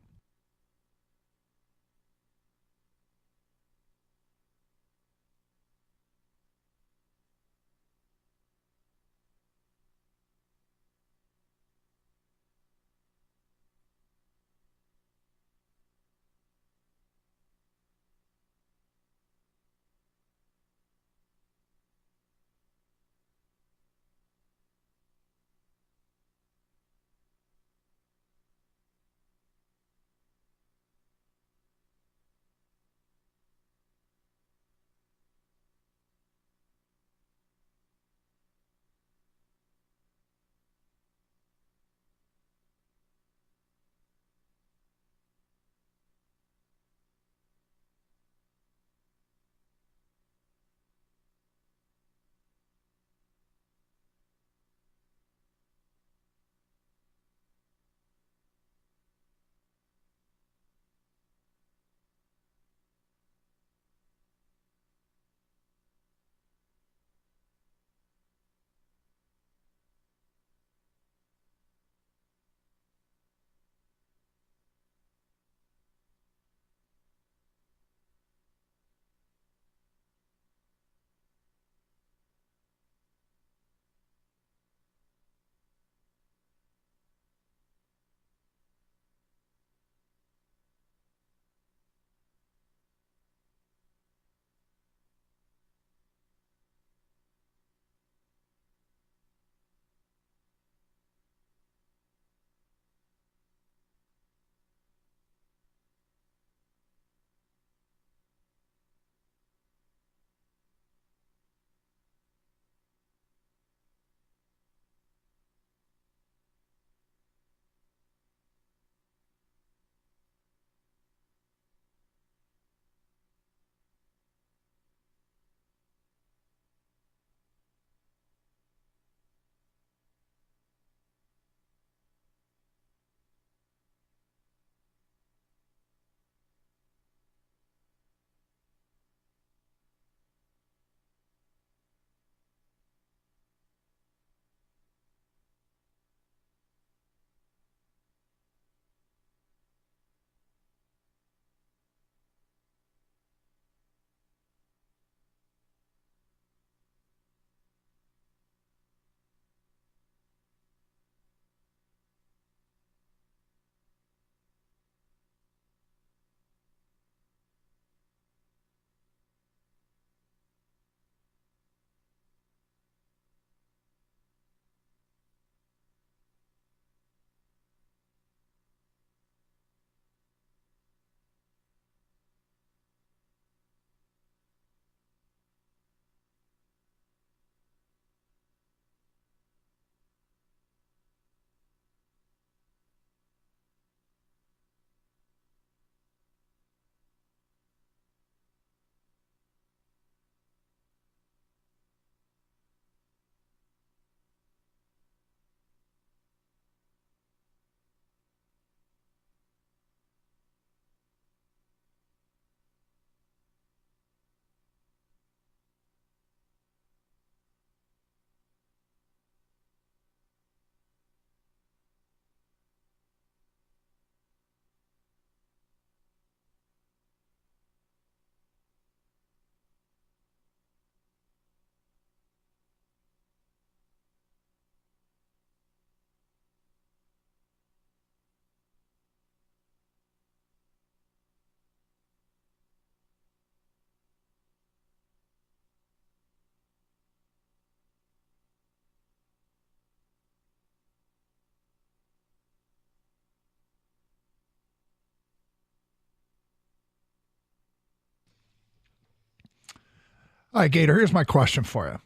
All right, Gator, here's my question for you.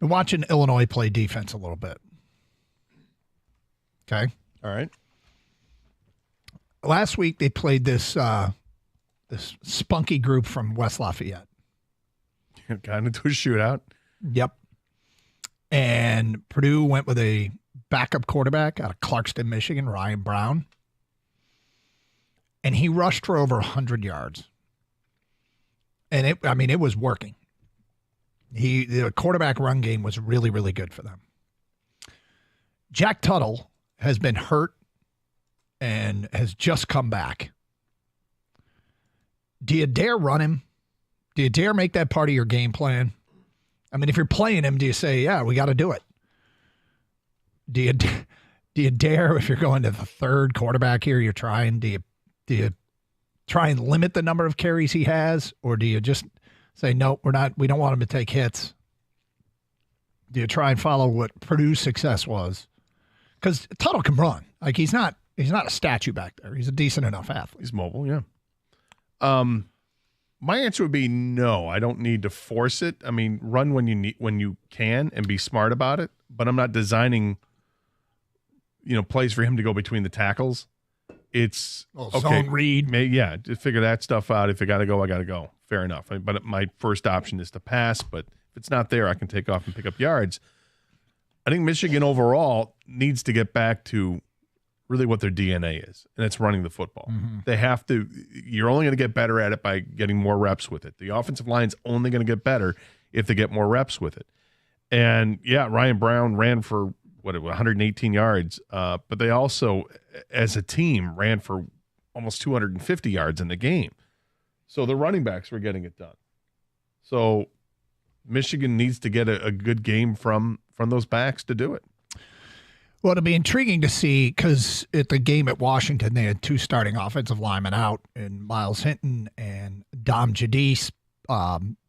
Been watching Illinois play defense a little bit. Okay. All right. Last week they played this spunky group from West Lafayette. Got into a shootout. Yep. And Purdue went with a backup quarterback out of Clarkston, Michigan, Ryan Brown. And he rushed for over 100 yards. And it was working. The quarterback run game was really, really good for them. Jack Tuttle has been hurt and has just come back. Do you dare run him? Do you dare make that part of your game plan? I mean, if you're playing him, do you say, yeah, we got to do it? Do you dare, if you're going to the third quarterback here, you're trying, do you try and limit the number of carries he has? Or do you just say, no, we don't want him to take hits? Do you try and follow what Purdue's success was? Because Tuttle can run. Like, he's not a statue back there. He's a decent enough athlete. He's mobile, yeah. My answer would be no. I don't need to force it. I mean, run when you can and be smart about it. But I'm not designing, plays for him to go between the tackles. It's zone read. Yeah, just figure that stuff out. If I got to go, I got to go. Fair enough. But my first option is to pass. But if it's not there, I can take off and pick up yards. I think Michigan overall needs to get back to really what their DNA is, and it's running the football. Mm-hmm. They have to. You're only going to get better at it by getting more reps with it. The offensive line's only going to get better if they get more reps with it. And yeah, Ryan Brown ran for 118 yards, but they also, as a team, ran for almost 250 yards in the game. So the running backs were getting it done. So Michigan needs to get a good game from those backs to do it. Well, it'll be intriguing to see, because at the game at Washington, they had two starting offensive linemen out, in Miles Hinton and Dom Jadis.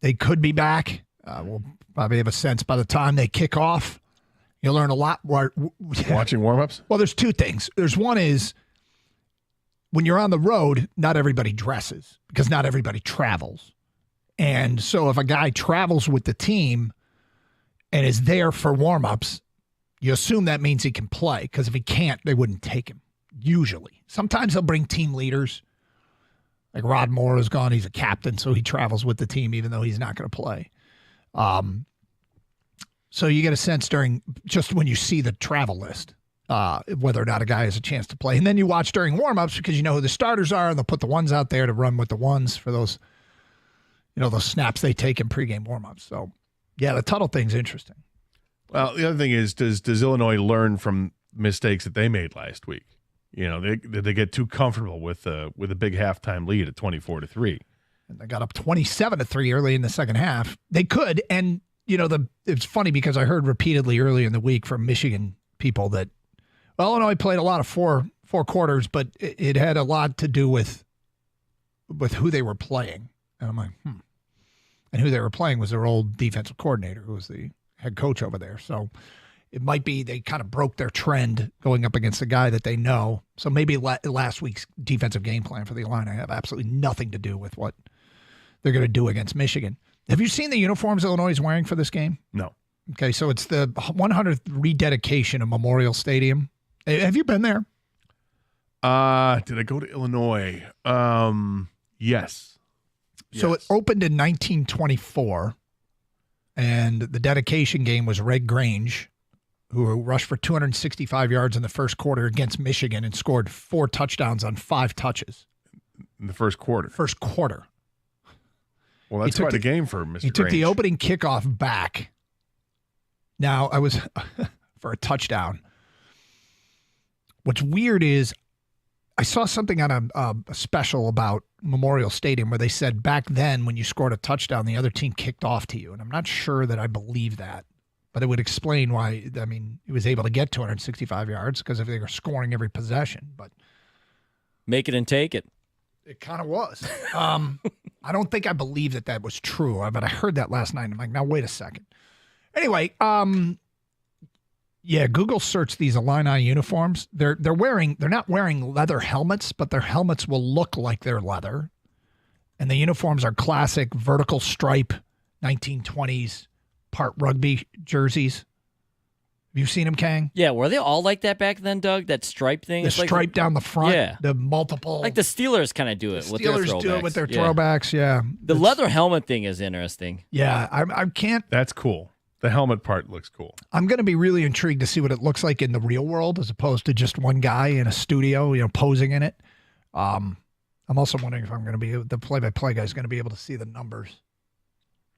They could be back. We'll probably have a sense by the time they kick off. You'll learn a lot more. Watching warm-ups? Well, there's two things. There's one is, when you're on the road, not everybody dresses, because not everybody travels. And so if a guy travels with the team and is there for warm-ups, you assume that means he can play, because if he can't, they wouldn't take him, usually. Sometimes they'll bring team leaders. Like Rod Moore is gone. He's a captain, so he travels with the team even though he's not going to play. So you get a sense just when you see the travel list, whether or not a guy has a chance to play. And then you watch during warm-ups, because you know who the starters are, and they'll put the ones out there to run with the ones for those, those snaps they take in pregame warm-ups. So, yeah, the Tuttle thing's interesting. Well, the other thing is, does Illinois learn from mistakes that they made last week? They get too comfortable with a big halftime lead at 24-3. And they got up 27-3 early in the second half. They could, and it's funny because I heard repeatedly early in the week from Michigan people that Illinois played a lot of four quarters, but it had a lot to do with who they were playing. And I'm like, And who they were playing was their old defensive coordinator, who was the head coach over there. So it might be they kind of broke their trend going up against a guy that they know. So maybe last week's defensive game plan for the Illini have absolutely nothing to do with what they're going to do against Michigan. Have you seen the uniforms Illinois is wearing for this game? No. Okay, so it's the 100th rededication of Memorial Stadium. Have you been there? Did I go to Illinois? Yes. So it opened in 1924. And the dedication game was Red Grange, who rushed for 265 yards in the first quarter against Michigan and scored 4 touchdowns on 5 touches. In the first quarter? First quarter. Well, that's quite a game for Mr. He took the opening kickoff back. Now, I was for a touchdown. What's weird is I saw something on a special about Memorial Stadium where they said back then when you scored a touchdown, the other team kicked off to you. And I'm not sure that I believe that, but it would explain why, he was able to get 265 yards because if they were scoring every possession. But make it and take it. It kind of was. I don't think I believe that was true, but I heard that last night. I'm like, now, wait a second. Anyway, yeah, Google search these Illini uniforms. They're not wearing leather helmets, but their helmets will look like they're leather. And the uniforms are classic vertical stripe 1920s part rugby jerseys. Have you seen them, Kang? Yeah, were they all like that back then, Doug? That stripe thing? The It's like- stripe down the front, Yeah. the multiple. Like the Steelers kind of do it with their throwbacks. Steelers do it with their throwbacks, yeah. The leather helmet thing is interesting. Yeah, I can't. That's cool. The helmet part looks cool. I'm going to be really intrigued to see what it looks like in the real world as opposed to just one guy in a studio, posing in it. I'm also wondering if I'm going to be the play-by-play guy is going to be able to see the numbers.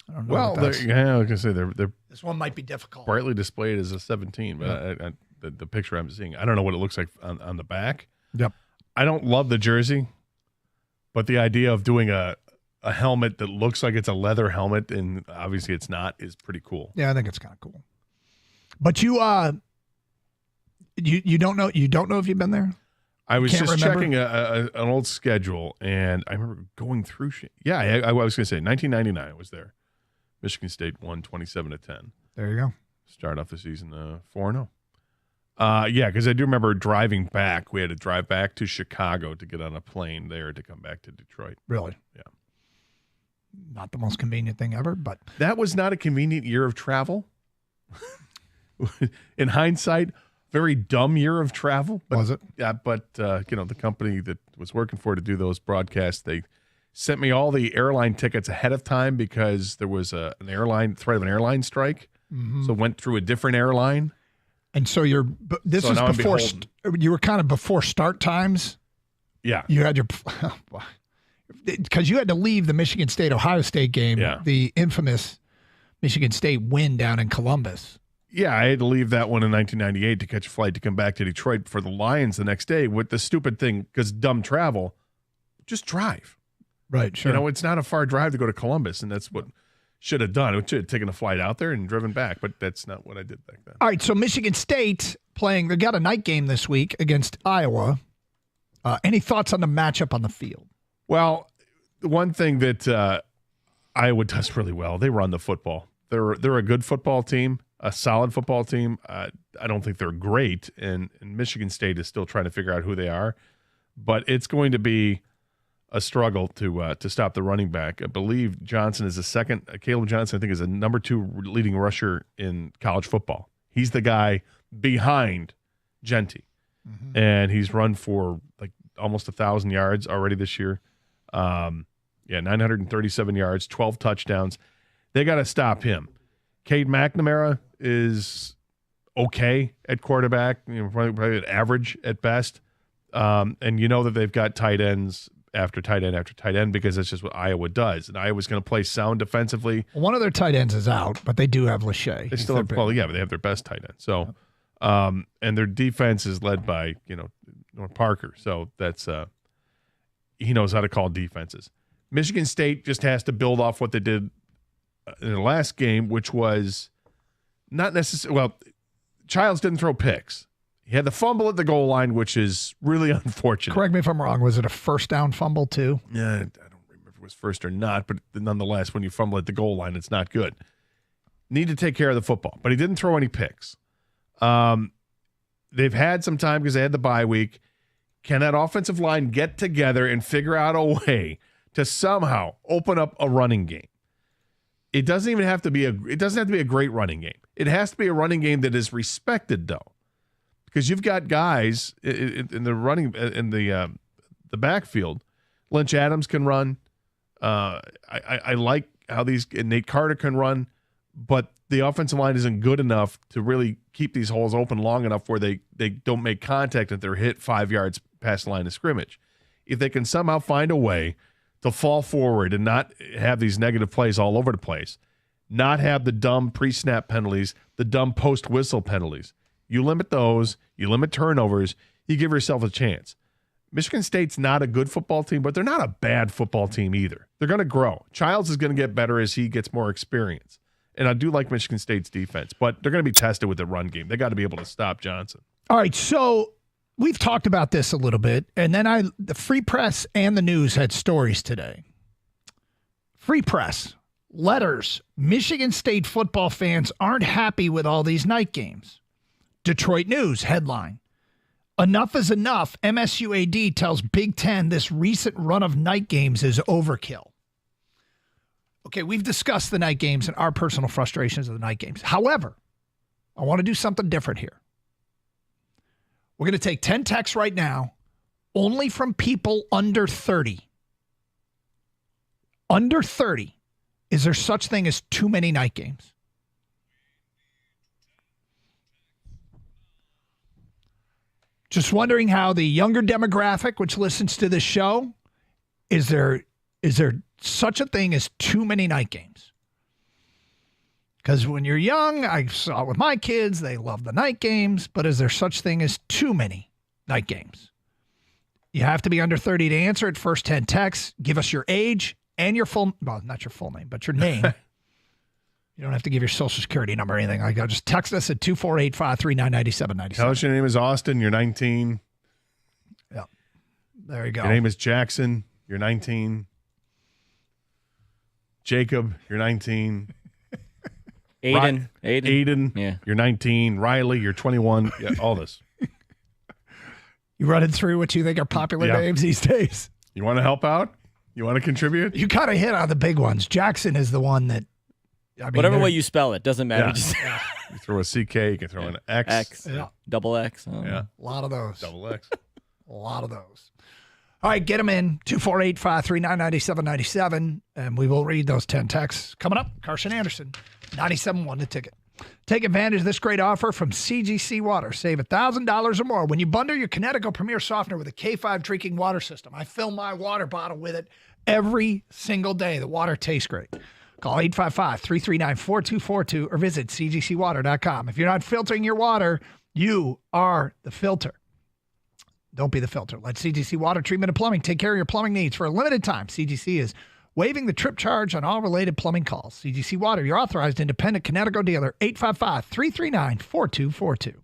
I don't know. Well, I was going to say they're this one might be difficult. brightly displayed as a 17, but the picture I'm seeing, I don't know what it looks like on the back. Yep. I don't love the jersey, but the idea of doing a helmet that looks like it's a leather helmet and obviously it's not is pretty cool. Yeah, I think it's kind of cool. But you don't know if you've been there? I was Can't just remember? checking an old schedule, and I remember going through shit. Yeah, I was going to say 1999 I was there. Michigan State won 27-10. There you go. Start off the season 4-0. Yeah, because I do remember driving back. We had to drive back to Chicago to get on a plane there to come back to Detroit. Really? Yeah. Not the most convenient thing ever, but That was not a convenient year of travel. In hindsight, very dumb year of travel. But, was it? Yeah, but the company that was working for to do those broadcasts, they sent me all the airline tickets ahead of time because there was threat of an airline strike. Mhm. So went through a different airline. And so you were kind of before start times. Yeah. You had your because you had to leave the Michigan State Ohio State game, the infamous Michigan State win down in Columbus. Yeah, I had to leave that one in 1998 to catch a flight to come back to Detroit for the Lions the next day with the stupid thing, because dumb travel, just drive. Right, sure. It's not a far drive to go to Columbus, and that's what should have done. It should have taken a flight out there and driven back, but that's not what I did back then. All right, so Michigan State they got a night game this week against Iowa. Any thoughts on the matchup on the field? Well, the one thing that Iowa does really well, they run the football. They're a good football team, a solid football team. I don't think they're great, and Michigan State is still trying to figure out who they are. But it's going to be a struggle to stop the running back. I believe Johnson is the second. Caleb Johnson, I think, is a number 2 leading rusher in college football. He's the guy behind Genty, and he's run for like almost 1,000 yards already this year. 937 yards, 12 touchdowns. They got to stop him. Cade McNamara is okay at quarterback, probably at average at best. And that they've got tight ends after tight end after tight end because that's just what Iowa does. And Iowa's going to play sound defensively. One of their tight ends is out, but they do have Lachey. They still have, but they have their best tight end. So, and their defense is led by, North Parker. So that's, he knows how to call defenses. Michigan State just has to build off what they did in the last game, which was not necessarily, well, Childs didn't throw picks. He had the fumble at the goal line, which is really unfortunate. Correct me if I'm wrong. Was it a first down fumble too? Yeah, I don't remember if it was first or not, but nonetheless, when you fumble at the goal line, it's not good. Need to take care of the football, but he didn't throw any picks. They've had some time because they had the bye week. Can that offensive line get together and figure out a way to somehow open up a running game? It doesn't have to be a great running game. It has to be a running game that is respected, though. Because you've got guys in the backfield. Lynch Adams can run. I like how Nate Carter can run, but the offensive line isn't good enough to really keep these holes open long enough where they don't make contact and they're hit 5 yards past the line of scrimmage. If they can somehow find a way to fall forward and not have these negative plays all over the place, not have the dumb pre-snap penalties, the dumb post-whistle penalties. You limit those, you limit turnovers, you give yourself a chance. Michigan State's not a good football team, but they're not a bad football team either. They're going to grow. Childs is going to get better as he gets more experience. And I do like Michigan State's defense, but they're going to be tested with the run game. They got to be able to stop Johnson. All right, so we've talked about this a little bit, and then the Free Press and the News had stories today. Free Press, letters. Michigan State football fans aren't happy with all these night games. Detroit News headline: Enough is enough. MSU AD tells Big Ten this recent run of night games is overkill. Okay, we've discussed the night games and our personal frustrations of the night games. However, I want to do something different here. We're going to take 10 texts right now, only from people under 30. Under 30. Is there such thing as too many night games? Just wondering how the younger demographic, which listens to this show, is there such a thing as too many night games? Because when you're young, I saw it with my kids, they love the night games, but is there such thing as too many night games? You have to be under 30 to answer it. First 10 texts, give us your age and your full, well, not your full name, but your name. You don't have to give your social security number or anything like that. Just text us at 248-539-9797. Tell us your name is Austin. You're 19. Yeah. There you go. Your name is Jackson. You're 19. Jacob. You're 19. Aiden. Yeah. You're 19. Riley. You're 21. Yeah, all this. You running through what you think are popular names these days? You want to help out? You want to contribute? You kind of hit on the big ones. Jackson is the one that, I mean, whatever way you spell it, doesn't matter. Yeah. Just You throw a CK, you can throw an X. X. Yeah. Double X. Oh. Yeah. A lot of those. Double X. A lot of those. All right, get them in. 248-539-9797, and we will read those 10 texts. Coming up, Carson Anderson, 97.1 The Ticket. Take advantage of this great offer from CGC Water. Save $1,000 or more when you bundle your Connecticut Premier Softener with a K5 drinking water system. I fill my water bottle with it every single day. The water tastes great. Call 855-339-4242 or visit cgcwater.com. If you're not filtering your water, you are the filter. Don't be the filter. Let CGC Water Treatment and Plumbing take care of your plumbing needs for a limited time. CGC is waiving the trip charge on all related plumbing calls. CGC Water, your authorized independent Connecticut dealer, 855-339-4242.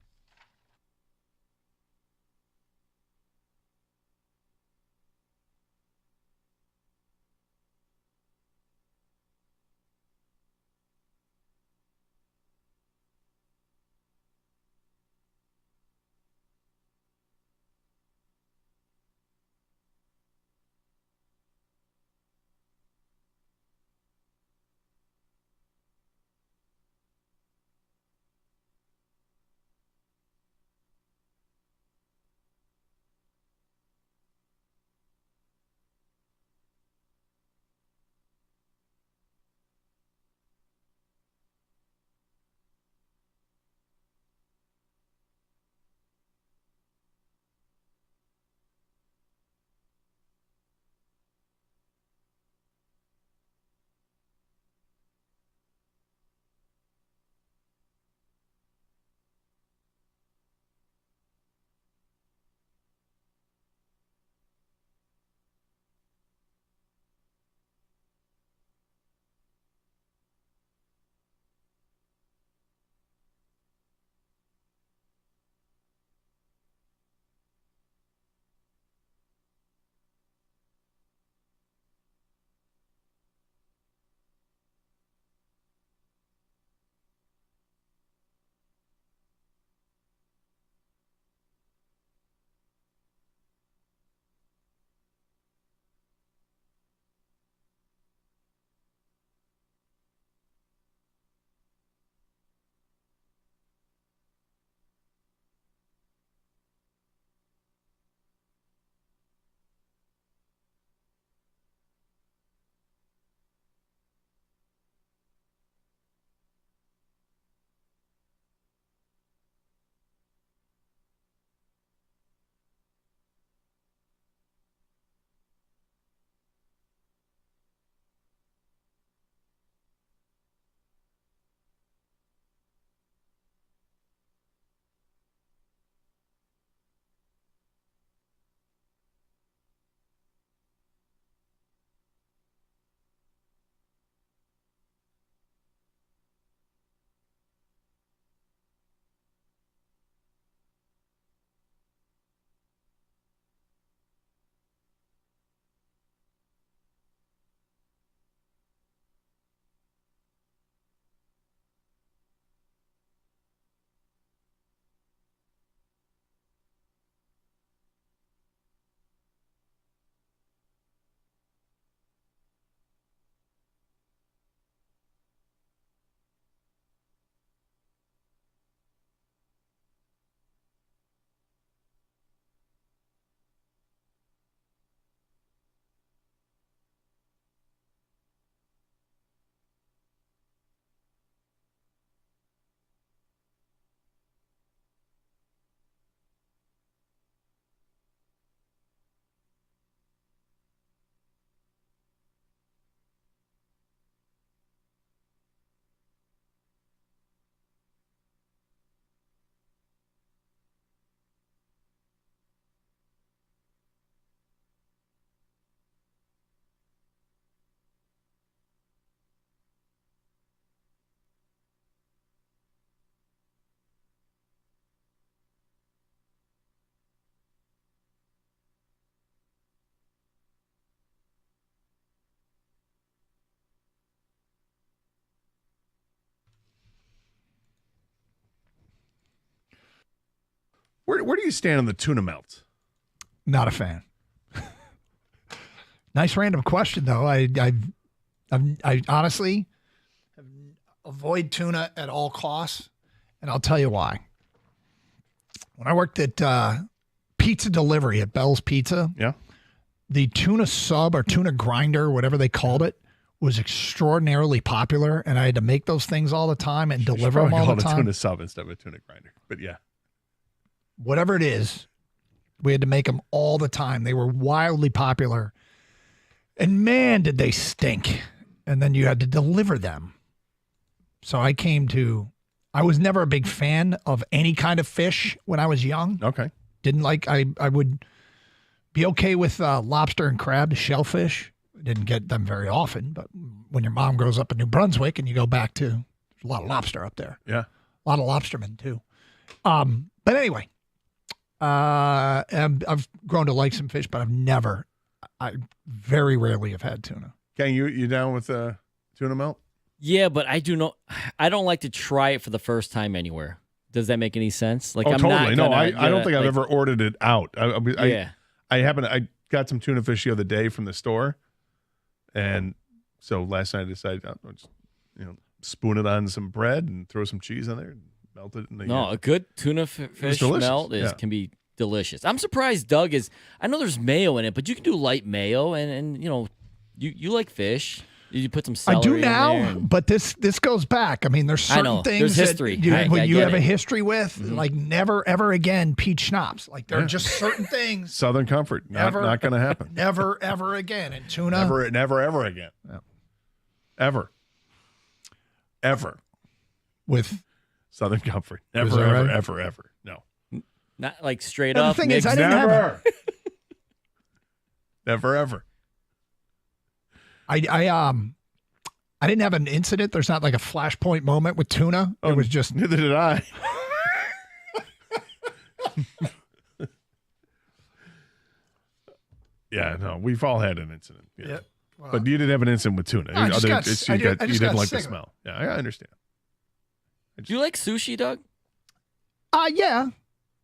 Where do you stand on the tuna melt? Not a fan. Nice random question, though. I honestly avoid tuna at all costs, and I'll tell you why. When I worked at pizza delivery at Bell's Pizza, the tuna sub or tuna grinder, whatever they called it, was extraordinarily popular, and I had to make those things all the time and deliver them all the time. A tuna sub instead of a tuna grinder, but yeah. Whatever it is, we had to make them all the time. They were wildly popular. And man, did they stink. And then you had to deliver them. So I was never a big fan of any kind of fish when I was young. Okay. Didn't like, I would be okay with lobster and crab, shellfish. Didn't get them very often, but when your mom grows up in New Brunswick and you go back to, there's a lot of lobster up there. Yeah. A lot of lobstermen too. But anyway, I've grown to like some fish, but I very rarely have had tuna. Okay, you down with tuna melt? Yeah, but I don't like to try it for the first time anywhere. Does that make any sense? Like, I'm totally. I don't think I've ever ordered it out. Yeah. I got some tuna fish the other day from the store, and so last night I decided I'll just, spoon it on some bread and throw some cheese on there and melt it. A good tuna fish melt can be delicious. I'm surprised Doug is. I know there's mayo in it, but you can do light mayo, and you like fish. You put some celery. I do in now, there but this goes back. I mean, there's certain things there's history. that you have a history with, like never ever again peach schnapps. Like there are just certain things. Southern Comfort, not going to happen. Never ever again. And tuna, never ever again. Yeah. Ever. With Southern Comfort, never ever. No, not like straight and up. The thing is, I didn't have never ever. I didn't have an incident. There's not like a flashpoint moment with tuna. It was just neither did I. Yeah, no, we've all had an incident. Yeah. Well, but you didn't have an incident with tuna. No, You didn't like the smell. Yeah, I understand. Do you like sushi, Doug? Yeah.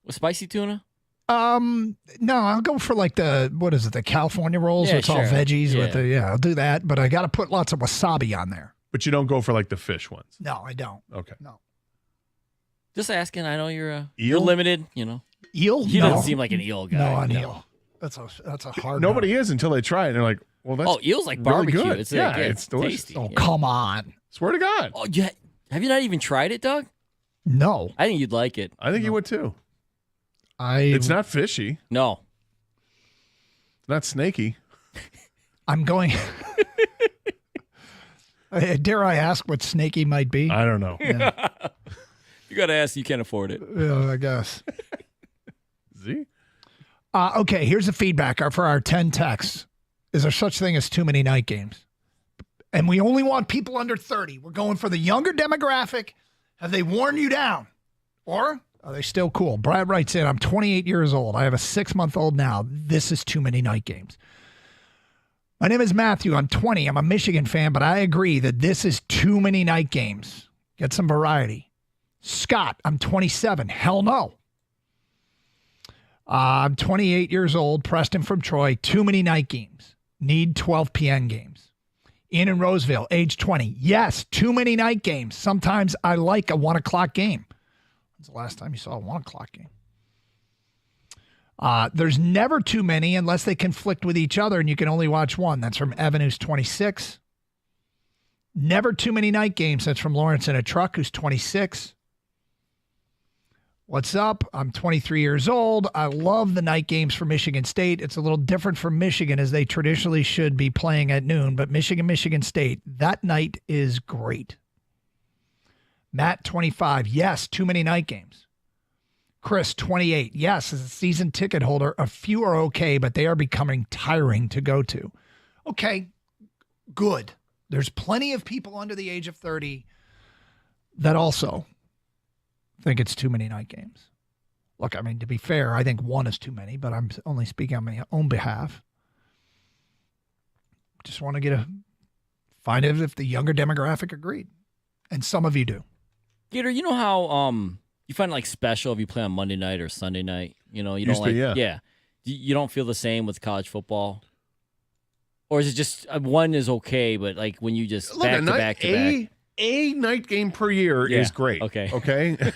With spicy tuna? No, I'll go for like the California rolls. Yeah, it's all veggies Yeah. with I'll do that, but I got to put lots of wasabi on there. But you don't go for like the fish ones. No, I don't. Okay. No. Just asking. I know you're eel? limited. Eel? He No. doesn't seem like an eel guy. No, on eel. That's a hard. Nobody is until they try it. And they're like, well, that's eel's like really barbecue. good. It's it's delicious. tasty. Oh, come on. Swear to God. Oh, have you not even tried it, Doug? No. I think you'd like it. I think you would too. It's not fishy. No. It's not snaky. I'm going. Dare I ask what snaky might be? I don't know. Yeah. You got to ask. You can't afford it. Yeah, I guess. See? Okay, here's the feedback for our 10 texts. Is there such thing as too many night games? And we only want people under 30. We're going for the younger demographic. Have they worn you down? Or are they still cool? Brad writes in, I'm 28 years old. I have a 6-month-old now. This is too many night games. My name is Matthew. I'm 20. I'm a Michigan fan, but I agree that this is too many night games. Get some variety. Scott, I'm 27. Hell no. I'm 28 years old. Preston from Troy. Too many night games. Need 12 p.m. games. Ian in Roseville, age 20. Yes, too many night games. Sometimes I like a 1 o'clock game. When's the last time you saw a 1 o'clock game? There's never too many unless they conflict with each other and you can only watch one. That's from Evan, who's 26. Never too many night games. That's from Lawrence in a truck, who's 26. What's up? I'm 23 years old. I love the night games for Michigan State. It's a little different from Michigan, as they traditionally should be playing at noon, but Michigan State, that night is great. Matt, 25. Yes, too many night games. Chris, 28. Yes, as a season ticket holder, a few are okay, but they are becoming tiring to go to. Okay, good. There's plenty of people under the age of 30 that also think it's too many night games. Look, I mean, to be fair, I think one is too many, but I'm only speaking on my own behalf. Just want to find out if the younger demographic agreed. And some of you do. Gator, you know how you find it like special if you play on Monday night or Sunday night. You know, you Used don't to, like, yeah. You don't feel the same with college football, or is it just one is okay, but like when you just back to back to back. A night game per year is great. Okay. Okay. Did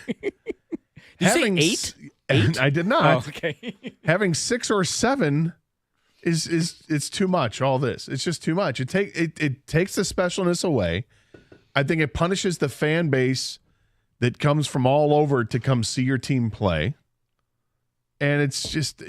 you say 8? 8? I did not. Oh, okay. Having 6 or 7 is it's too much. All this, it's just too much. It takes the specialness away. I think it punishes the fan base that comes from all over to come see your team play, and it's just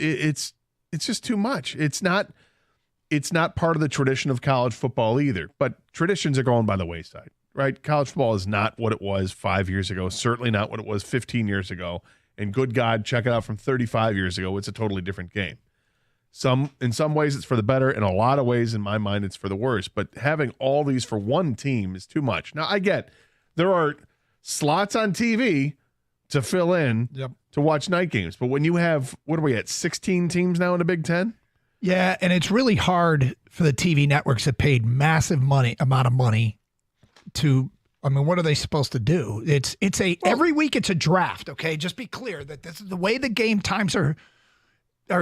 too much. It's not part of the tradition of college football either. But traditions are going by the wayside, right? College football is not what it was 5 years ago. Certainly not what it was 15 years ago. And good God, check it out from 35 years ago. It's a totally different game. In some ways it's for the better. In a lot of ways, in my mind, it's for the worse. But having all these for one team is too much. Now, I get there are slots on TV to fill in to watch night games. But when you have, what are we at, 16 teams now in the Big Ten? Yeah, and it's really hard for the TV networks that paid massive amount of money to, I mean, what are they supposed to do? Every week it's a draft, okay? Just be clear that this is the way the game times are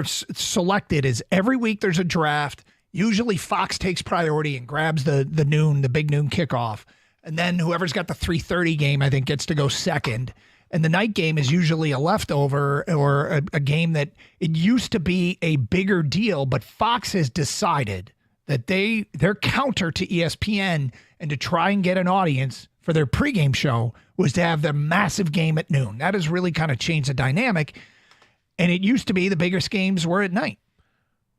selected is every week there's a draft. Usually Fox takes priority and grabs the big noon kickoff. And then whoever's got the 3:30 game, I think, gets to go second. And the night game is usually a leftover or a game that it used to be a bigger deal, but Fox has decided that their counter to ESPN and to try and get an audience for their pregame show was to have the massive game at noon. That has really kind of changed the dynamic. And it used to be the biggest games were at night.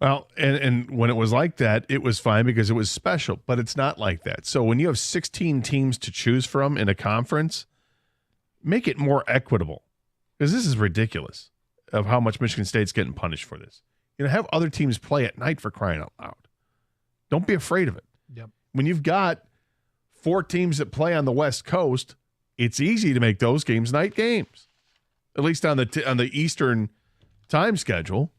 Well, and when it was like that, it was fine because it was special, but it's not like that. So when you have 16 teams to choose from in a conference, make it more equitable, because this is ridiculous of how much Michigan State's getting punished for this. You know, have other teams play at night, for crying out loud. Don't be afraid of it. Yep. When you've got 4 teams that play on the West Coast, it's easy to make those games night games, at least on the Eastern time schedule.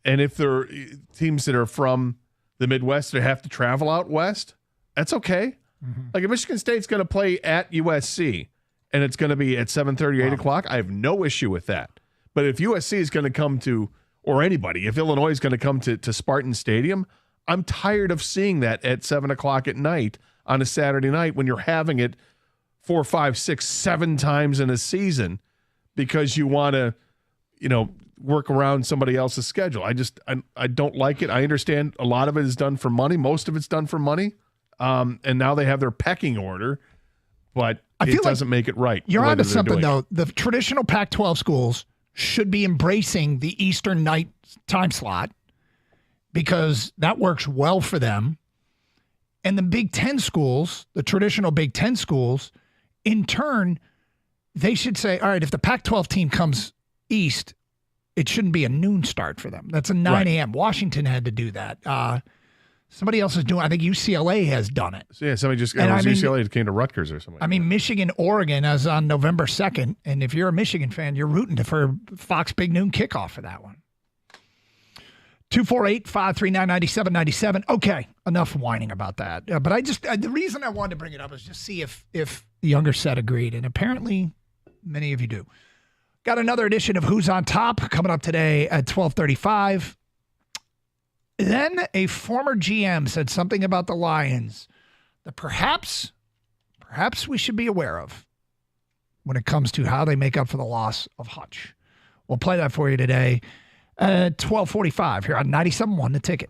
And if there are teams that are from the Midwest that have to travel out west, that's okay. Mm-hmm. Like if Michigan State's going to play at USC and it's going to be at 7:30, 8 o'clock, I have no issue with that. But if USC is going to come to, or anybody, if Illinois is going to come to Spartan Stadium, I'm tired of seeing that at 7 o'clock at night on a Saturday night when you're having it 4, 5, 6, 7 times in a season because you want to, work around somebody else's schedule. I don't like it. I understand a lot of it is done for money. Most of it's done for money. And now they have their pecking order, but it doesn't make it right. You're onto something, though. The traditional Pac-12 schools should be embracing the Eastern night time slot because that works well for them. And the Big Ten schools, the traditional Big Ten schools, in turn, they should say, all right, if the Pac-12 team comes east, it shouldn't be a noon start for them. That's a 9 a.m. Washington had to do that. Somebody else is doing, I think UCLA has done it. So yeah, somebody just, UCLA that came to Rutgers or something. I mean, Michigan, Oregon is on November 2nd. And if you're a Michigan fan, you're rooting for Fox Big Noon kickoff for that one. 248-539-9797. Okay, enough whining about that. But the reason I wanted to bring it up is just see if the younger set agreed. And apparently many of you do. Got another edition of Who's on Top coming up today at 12:35. Then a former GM said something about the Lions that perhaps we should be aware of when it comes to how they make up for the loss of Hutch. We'll play that for you today at 12:45 here on 97.1 The Ticket.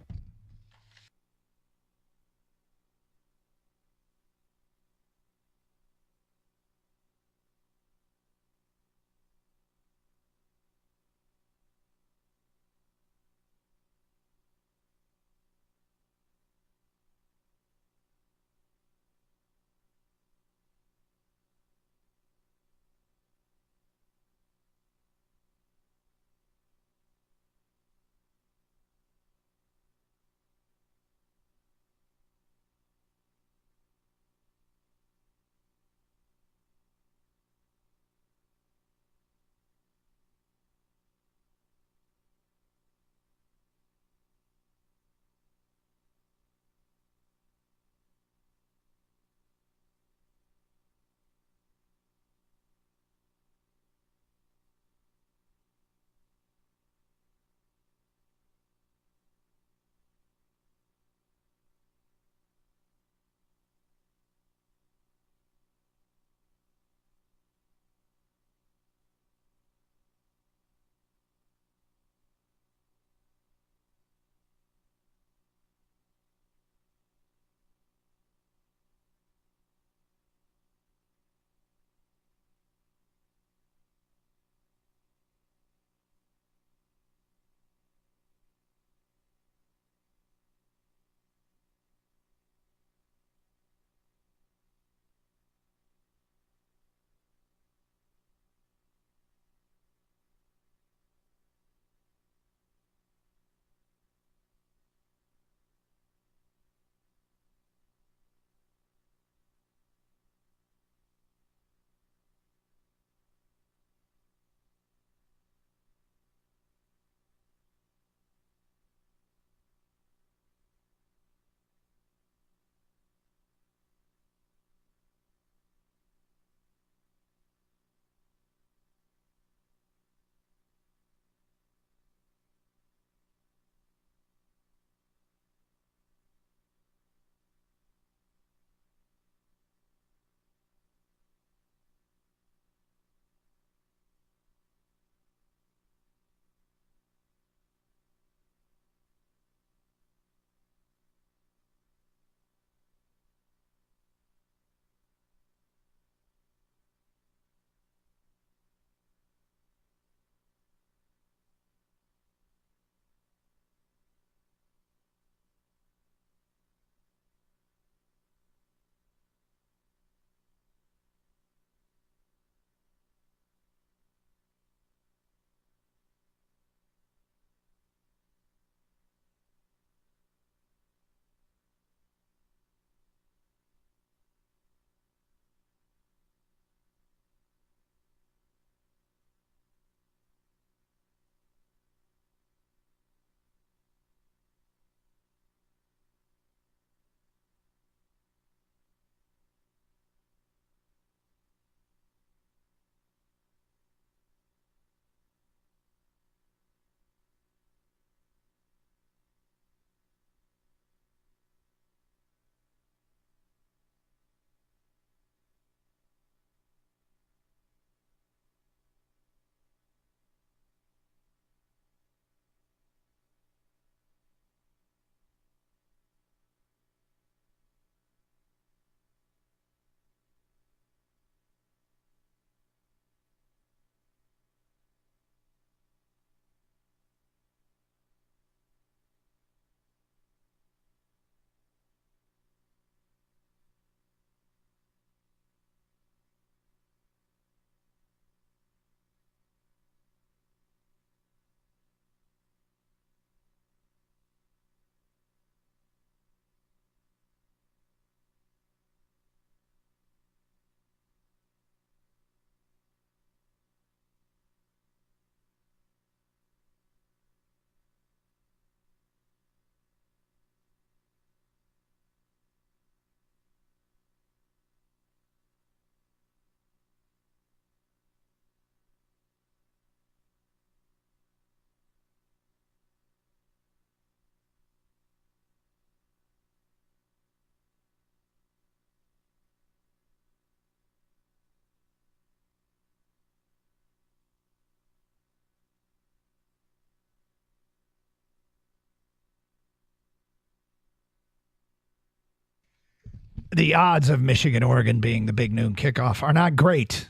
the odds of Michigan-Oregon being the big noon kickoff are not great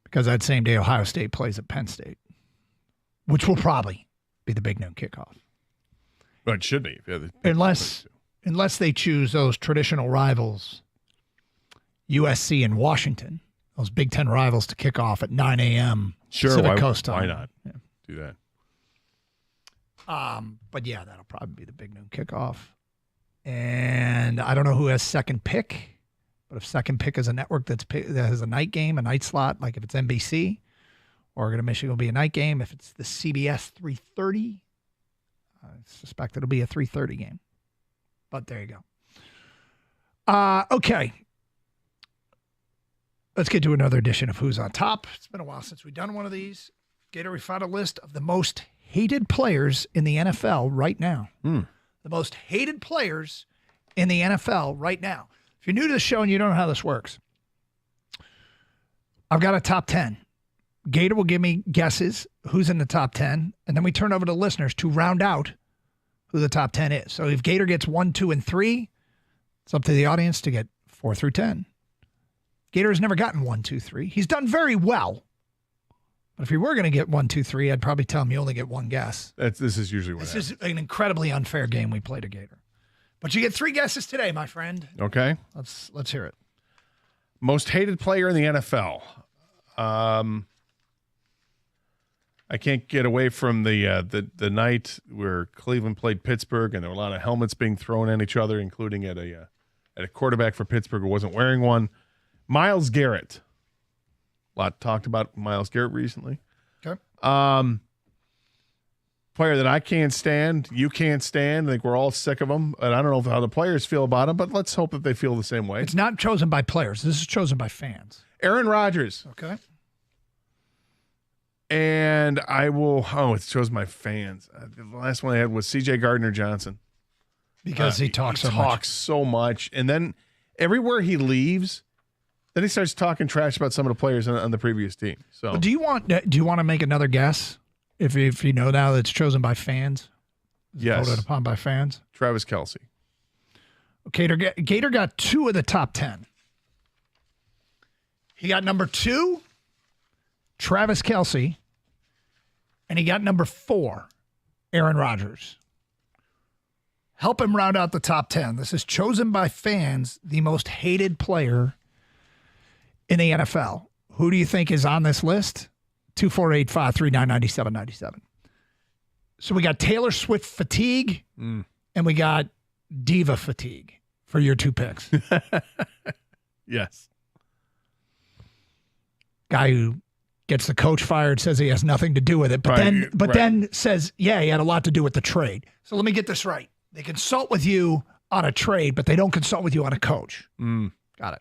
because that same day Ohio State plays at Penn State, which will probably be the big noon kickoff. Well, it should be. Unless they choose those traditional rivals, USC and Washington, those Big Ten rivals, to kick off at 9 a.m. Pacific Coast time. Why not do that? But yeah, that'll probably be the big noon kickoff. And I don't know who has second pick, but if second pick is a network that has a night game, a night slot, like if it's NBC, Oregon and Michigan will be a night game. If it's the CBS 3:30, I suspect it'll be a 3:30 game. But there you go. Okay. Let's get to another edition of Who's on Top. It's been a while since we've done one of these. Gator, we found a list of the most hated players in the NFL right now. The most hated players in the NFL right now. If you're new to the show and you don't know how this works, I've got a top 10. Gator will give me guesses who's in the top 10, and then we turn over to listeners to round out who the top 10 is. So if Gator gets 1, 2, and 3, it's up to the audience to get 4 through 10. Gator has never gotten 1, 2, 3. He's done very well. But if you were going to get 1, 2, 3, I'd probably tell him you only get one guess. This is usually what This is an incredibly unfair game we played a Gator. But you get 3 guesses today, my friend. Okay. Let's hear it. Most hated player in the NFL. I can't get away from the night where Cleveland played Pittsburgh, and there were a lot of helmets being thrown at each other, including at a quarterback for Pittsburgh who wasn't wearing one. Myles Garrett. A lot talked about Myles Garrett recently. Okay. Player that I can't stand, you can't stand. I think we're all sick of him. And I don't know how the players feel about him, but let's hope that they feel the same way. It's not chosen by players. This is chosen by fans. Aaron Rodgers. Okay. And it's chosen by fans. The last one I had was C.J. Gardner-Johnson. Because he talks so much. And then everywhere he leaves, then he starts talking trash about some of the players on the previous team. So, do you want to make another guess? If you know now that it's chosen by fans, yes, voted upon by fans. Travis Kelce. Okay, Gator got 2 of the top 10. He got number 2, Travis Kelce, and he got number 4, Aaron Rodgers. Help him round out the top 10. This is chosen by fans, the most hated player in the NFL. Who do you think is on this list? 248-539-9797. So we got Taylor Swift fatigue, and we got diva fatigue for your 2 picks. Yes. Guy who gets the coach fired, says he has nothing to do with it, but then says, yeah, he had a lot to do with the trade. So let me get this right. They consult with you on a trade, but they don't consult with you on a coach. Got it.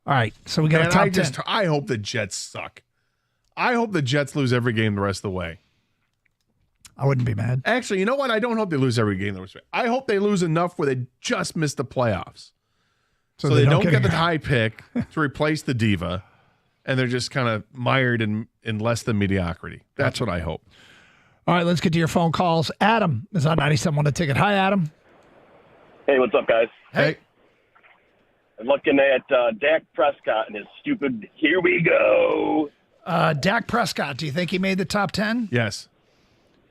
All right, so we got a top 10. I hope the Jets suck. I hope the Jets lose every game the rest of the way. I wouldn't be mad. Actually, you know what? I don't hope they lose every game the rest of the way. I hope they lose enough where they just miss the playoffs. So they don't get the high pick to replace the diva, and they're just kind of mired in less than mediocrity. That's what I hope. All right, let's get to your phone calls. Adam is on 97 a ticket. Hi, Adam. Hey, what's up, guys? Hey. I'm looking at Dak Prescott and his stupid "here we go." Dak Prescott, do you think he made the top 10? Yes.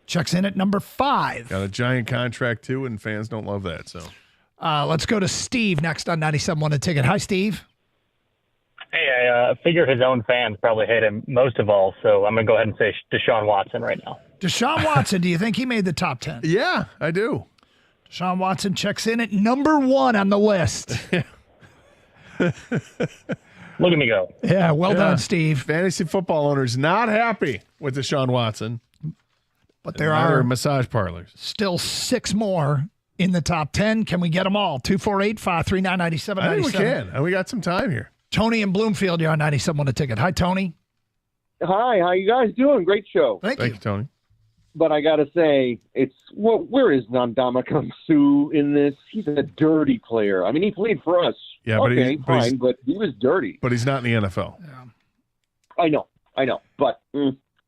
Checks in at number 5. Got a giant contract, too, and fans don't love that. So, let's go to Steve next on 97 a ticket. Hi, Steve. Hey, I figure his own fans probably hate him most of all, so I'm going to go ahead and say Deshaun Watson right now. Deshaun Watson, do you think he made the top 10? Yeah, I do. Deshaun Watson checks in at number 1 on the list. Look at me go. Yeah, well done, Steve. Fantasy football owners not happy with Deshaun Watson. But there are massage parlors. Still 6 more in the top 10. Can we get them all? 248-539-9797. I think we can. And we got some time here. Tony in Bloomfield, you're on 97 a ticket. Hi, Tony. Hi, how you guys doing? Great show. Thank you, Tony. But I got to say, where is Ndamukong Suh in this? He's a dirty player. I mean, he played for us. Yeah, but he was dirty. But he's not in the NFL. Yeah. I know. But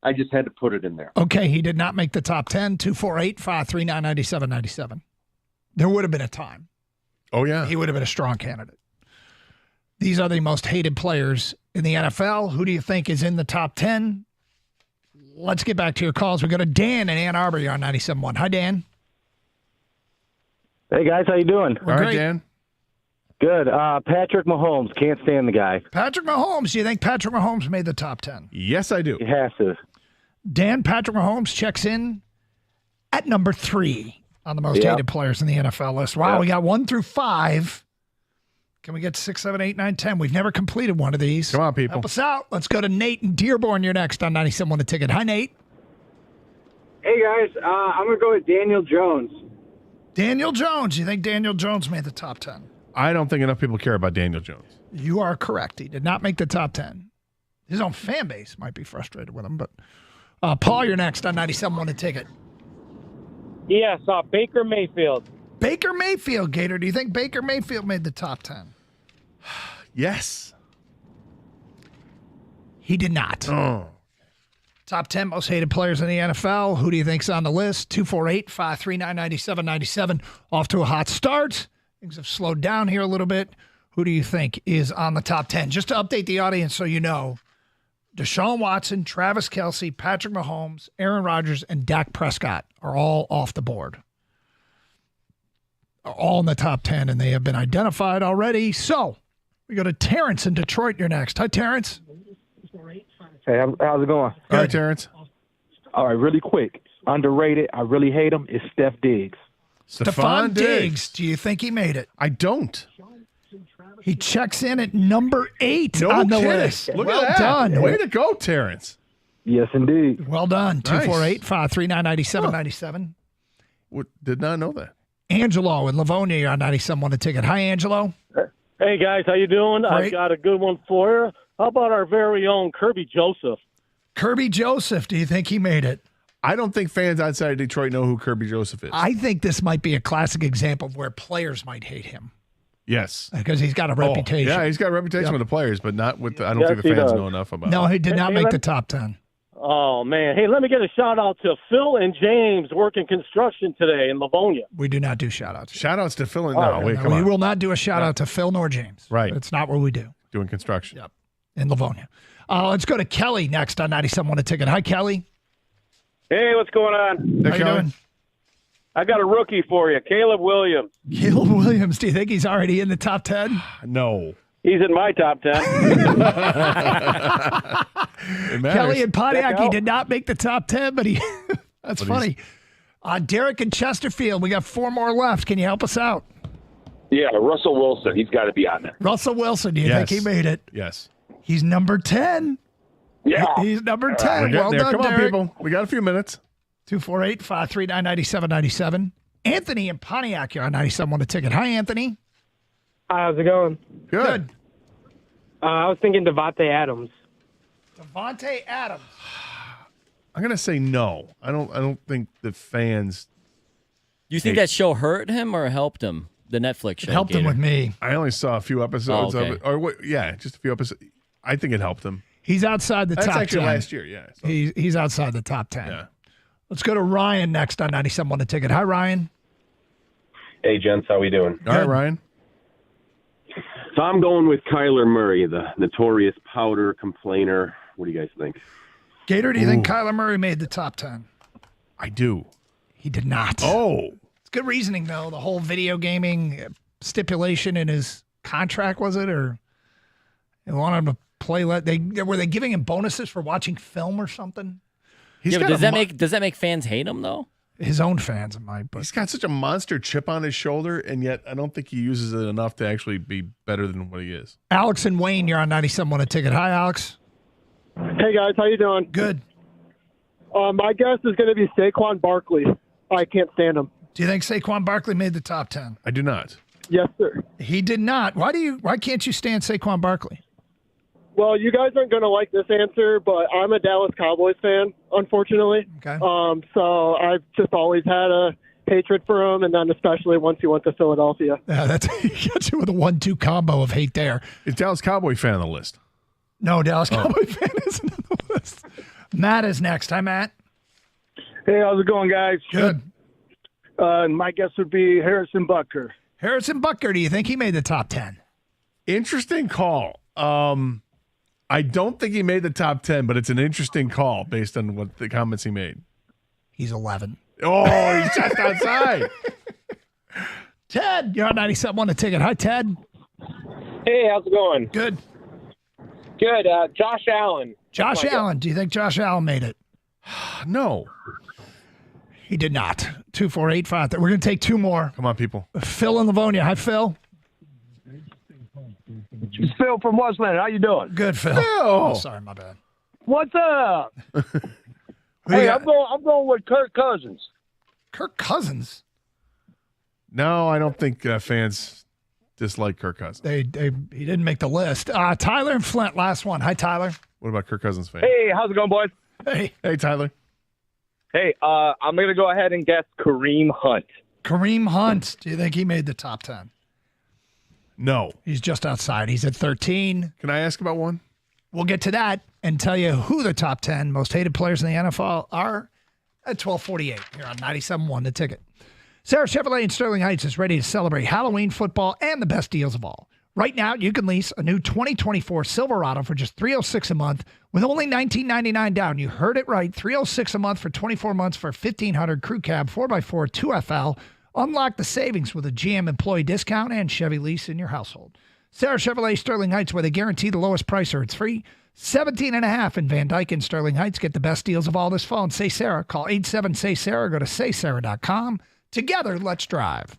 I just had to put it in there. Okay, he did not make the top 10. 248-539-9797. there would have been a time. Oh, yeah. He would have been a strong candidate. These are the most hated players in the NFL. Who do you think is in the top 10? Let's get back to your calls. We go to Dan in Ann Arbor. You're on 97.1. Hi, Dan. Hey, guys. How you doing? We're great. Dan. Good. Patrick Mahomes. Can't stand the guy. Patrick Mahomes. Do you think Patrick Mahomes made the top 10? Yes, I do. He has to. Dan, Patrick Mahomes checks in at number 3 on the most hated players in the NFL list. Wow, we got 1 through 5. Can we get 6, 7, 8, 9, 10? We've never completed one of these. Come on, people. Help us out. Let's go to Nate in Dearborn. You're next on 97.1 The Ticket. Hi, Nate. Hey, guys. I'm going to go with Daniel Jones. Daniel Jones. You think Daniel Jones made the top 10? I don't think enough people care about Daniel Jones. You are correct. He did not make the top 10. His own fan base might be frustrated with him, but Paul, you're next on 97.1 The Ticket. Yes, Baker Mayfield. Baker Mayfield, Gator. Do you think Baker Mayfield made the top 10? Yes. He did not. Oh. Top 10 most hated players in the NFL. Who do you think's on the list? 248-539-9797. Off to a hot start. Things have slowed down here a little bit. Who do you think is on the top 10? Just to update the audience so you know, Deshaun Watson, Travis Kelce, Patrick Mahomes, Aaron Rodgers, and Dak Prescott are all off the board. Are all in the top 10, and they have been identified already. So we go to Terrence in Detroit. You're next. Hi, Terrence. Hey, how's it going? All right, Terrence. All right, really quick. Underrated. I really hate him. Is Steph Diggs. Stephon Diggs. Do you think he made it? I don't. He checks in at number 8 No on the kidding. list. Look well at that. done. Way to go, Terrence. Yes, indeed. Well done. Nice. 248-539-9797. Did not know that. Angelo in Livonia, you're on 97.1 The Ticket. Hi, Angelo. Hey, guys. How you doing? Great. I've got a good one for you. How about our very own Kirby Joseph? Kirby Joseph, do you think he made it? I don't think fans outside of Detroit know who Kirby Joseph is. I think this might be a classic example of where players might hate him. Yes. Because he's got a reputation. Yeah, he's got a reputation with the players, but not with the, I don't Yes, think the he fans does. know enough about No, it. he did not make the top 10. Oh, man. Hey, let me get a shout-out to Phil and James working construction today in Livonia. We do not do shout-outs. Shout-outs to Phil and we will not do a shout-out to Phil nor James. Right. It's not what we do. Doing construction. Yep. In Livonia. Let's go to Kelly next on 97.1 The Ticket. Hi, Kelly. Hey, what's going on? How you doing? I got a rookie for you, Caleb Williams. Caleb Williams, do you think he's already in the top 10? No. He's in my top 10. Kelly in Pontiac, Check he out. did not make the top 10, but he that's But funny. Derek in Chesterfield, we got 4 more left. Can you help us out? Yeah, Russell Wilson. He's got to be on there. Russell Wilson, do you Yes. think he made it? Yes. He's number 10. Yeah. He's number We're 10. getting Well there. done, Come on, Derek. people. We got a few minutes. 248-539-9797. Anthony in Pontiac, you're on 97.1 The Ticket. Hi, Anthony. Hi, how's it going? Good. I was thinking Devontae Adams. Devontae Adams. I'm gonna say no. I don't think the fans. You think that show hurt him or helped him? The Netflix show helped him Gator? with me. I only saw a few episodes Oh, okay. of it. Or what? Yeah, just a few episodes. I think it helped him. He's outside the That's top 10. actually last year. Yeah. So. He's outside the top 10. Yeah. Let's go to Ryan next on 97.1 The Ticket. Hi, Ryan. Hey, gents, how we doing? All right, Ryan. So I'm going with Kyler Murray, the notorious powder complainer. What do you guys think? Gator, do you think Kyler Murray made the top 10? I do. He did not. Oh. It's good reasoning, though. The whole video gaming stipulation in his contract, was it? Or they wanted him to play. Were they giving him bonuses for watching film or something? Yeah, but does that make fans hate him though? His own fans might, but He's got such a monster chip on his shoulder, and yet I don't think he uses it enough to actually be better than what he is. Alex and Wayne, you're on 97.1 The Ticket. Hi, Alex. Hey guys, how you doing? Good. My guess is going to be Saquon Barkley. I can't stand him. Do you think Saquon Barkley made the top 10? I do not. Yes, sir. He did not. Why can't you stand Saquon Barkley? Well, you guys aren't going to like this answer, but I'm a Dallas Cowboys fan, unfortunately. Okay. So I've just always had a hatred for him, and then especially once he went to Philadelphia. Yeah, that's he got you with a 1-2 combo of hate there. Is Dallas Cowboy fan on the list? No, Dallas Cowboy fan isn't on the list. Matt is next. Hi, Matt. Hey, how's it going, guys? Good. My guess would be Harrison Butker. Harrison Butker, do you think he made the top 10? Interesting call. I don't think he made the top 10, but it's an interesting call based on what the comments he made. He's 11. Oh, he's just outside. Ted, you're on 97.1 The Ticket. Hi, Ted. Hey, how's it going? Good. Good. Josh Allen. Josh Allen. Do you think Josh Allen made it? No. He did not. 24853. We're going to take two more. Come on, people. Phil in Livonia. Hi, Phil. It's Phil from Westland. How you doing? Good, Phil. Oh, sorry, my bad. What's up? Hey, I'm going with Kirk Cousins. Kirk Cousins? No, I don't think fans dislike Kirk Cousins. He didn't make the list. Tyler and Flint, last one. Hi, Tyler. What about Kirk Cousins fans? Hey, how's it going, boys? Hey, Tyler. Hey, I'm going to go ahead and guess Kareem Hunt. Kareem Hunt. Do you think he made the top 10? No. He's just outside. He's at 13. Can I ask about one? We'll get to that and tell you who the top 10 most hated players in the NFL are at 12:48 here on 97.1 The Ticket. Sarah Chevrolet in Sterling Heights is ready to celebrate Halloween football and the best deals of all. Right now, you can lease a new 2024 Silverado for just $306 a month with only $19.99 down. You heard it right, $306 a month for 24 months for $1,500 crew cab 4x4 2FL. Unlock the savings with a GM employee discount and Chevy lease in your household. Sarah Chevrolet Sterling Heights, where they guarantee the lowest price or it's free. 17.5 in Van Dyke and Sterling Heights. Get the best deals of all this fall and Say Sarah. Call 87-SAY-SARAH or go to saysarah.com. Together, let's drive.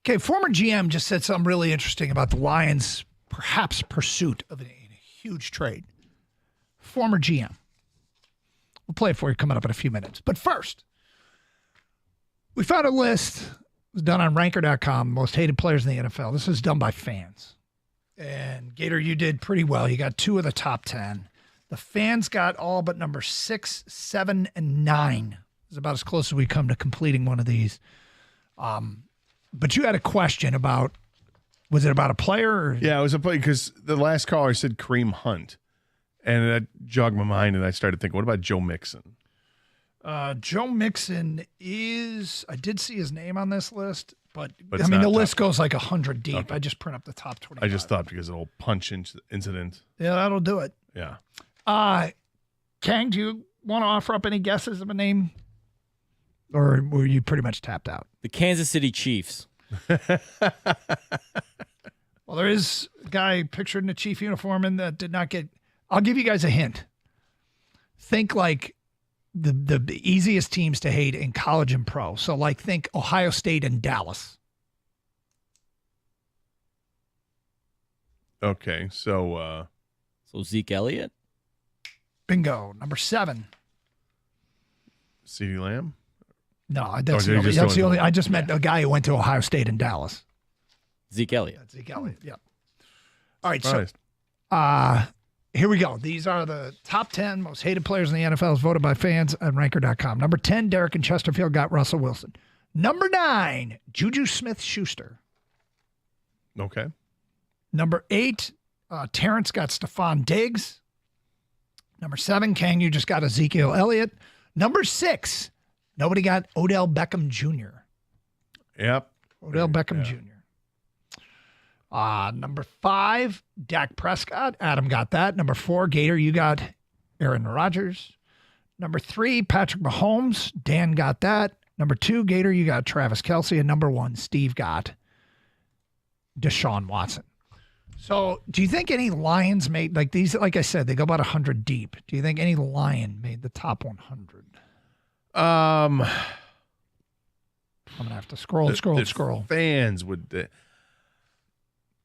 Okay, former GM just said something really interesting about the Lions' perhaps pursuit of a huge trade. Former GM. We'll play it for you coming up in a few minutes. But first, we found a list. It was done on ranker.com, most hated players in the NFL. This is done by fans. And Gator, you did pretty well. You got 2 of the top 10. The fans got all but number 6, 7, and 9. It's about as close as we come to completing one of these. But you had a question about, was it about a player? Or? Yeah, it was a player because the last caller said Kareem Hunt. And that jogged my mind, and I started thinking, what about Joe Mixon? Joe Mixon is, I did see his name on this list, but I mean, the list goes like 100 deep. Okay. I just print up the top 25. I just thought because of the whole punch incident. Yeah, that'll do it. Yeah. Kang, do you want to offer up any guesses of a name? Or were you pretty much tapped out? The Kansas City Chiefs. Well, there is a guy pictured in a Chief uniform and that did not get. I'll give you guys a hint. Think like the easiest teams to hate in college and pro. So like think Ohio State and Dallas. Okay, so Zeke Elliott? Bingo. Number 7. CeeDee Lamb? No, that's the only. I just meant a guy who went to Ohio State and Dallas. Zeke Elliott. Zeke Elliott, yeah. All right, so here we go. These are the top 10 most hated players in the NFL as voted by fans on ranker.com. Number 10, Derek and Chesterfield got Russell Wilson. Number 9, Juju Smith-Schuster. Okay. Number 8, Terrence got Stephon Diggs. Number 7, Kang, you just got Ezekiel Elliott. Number 6, nobody got Odell Beckham Jr. Yep. Odell Beckham Jr. Number 5, Dak Prescott. Adam got that. Number 4, Gator, you got Aaron Rodgers. Number 3, Patrick Mahomes. Dan got that. Number 2, Gator, you got Travis Kelce. And number 1, Steve got Deshaun Watson. So do you think any Lions made, like these, like I said, they go about 100 deep. Do you think any Lion made the top 100? I'm going to have to scroll. Fans would...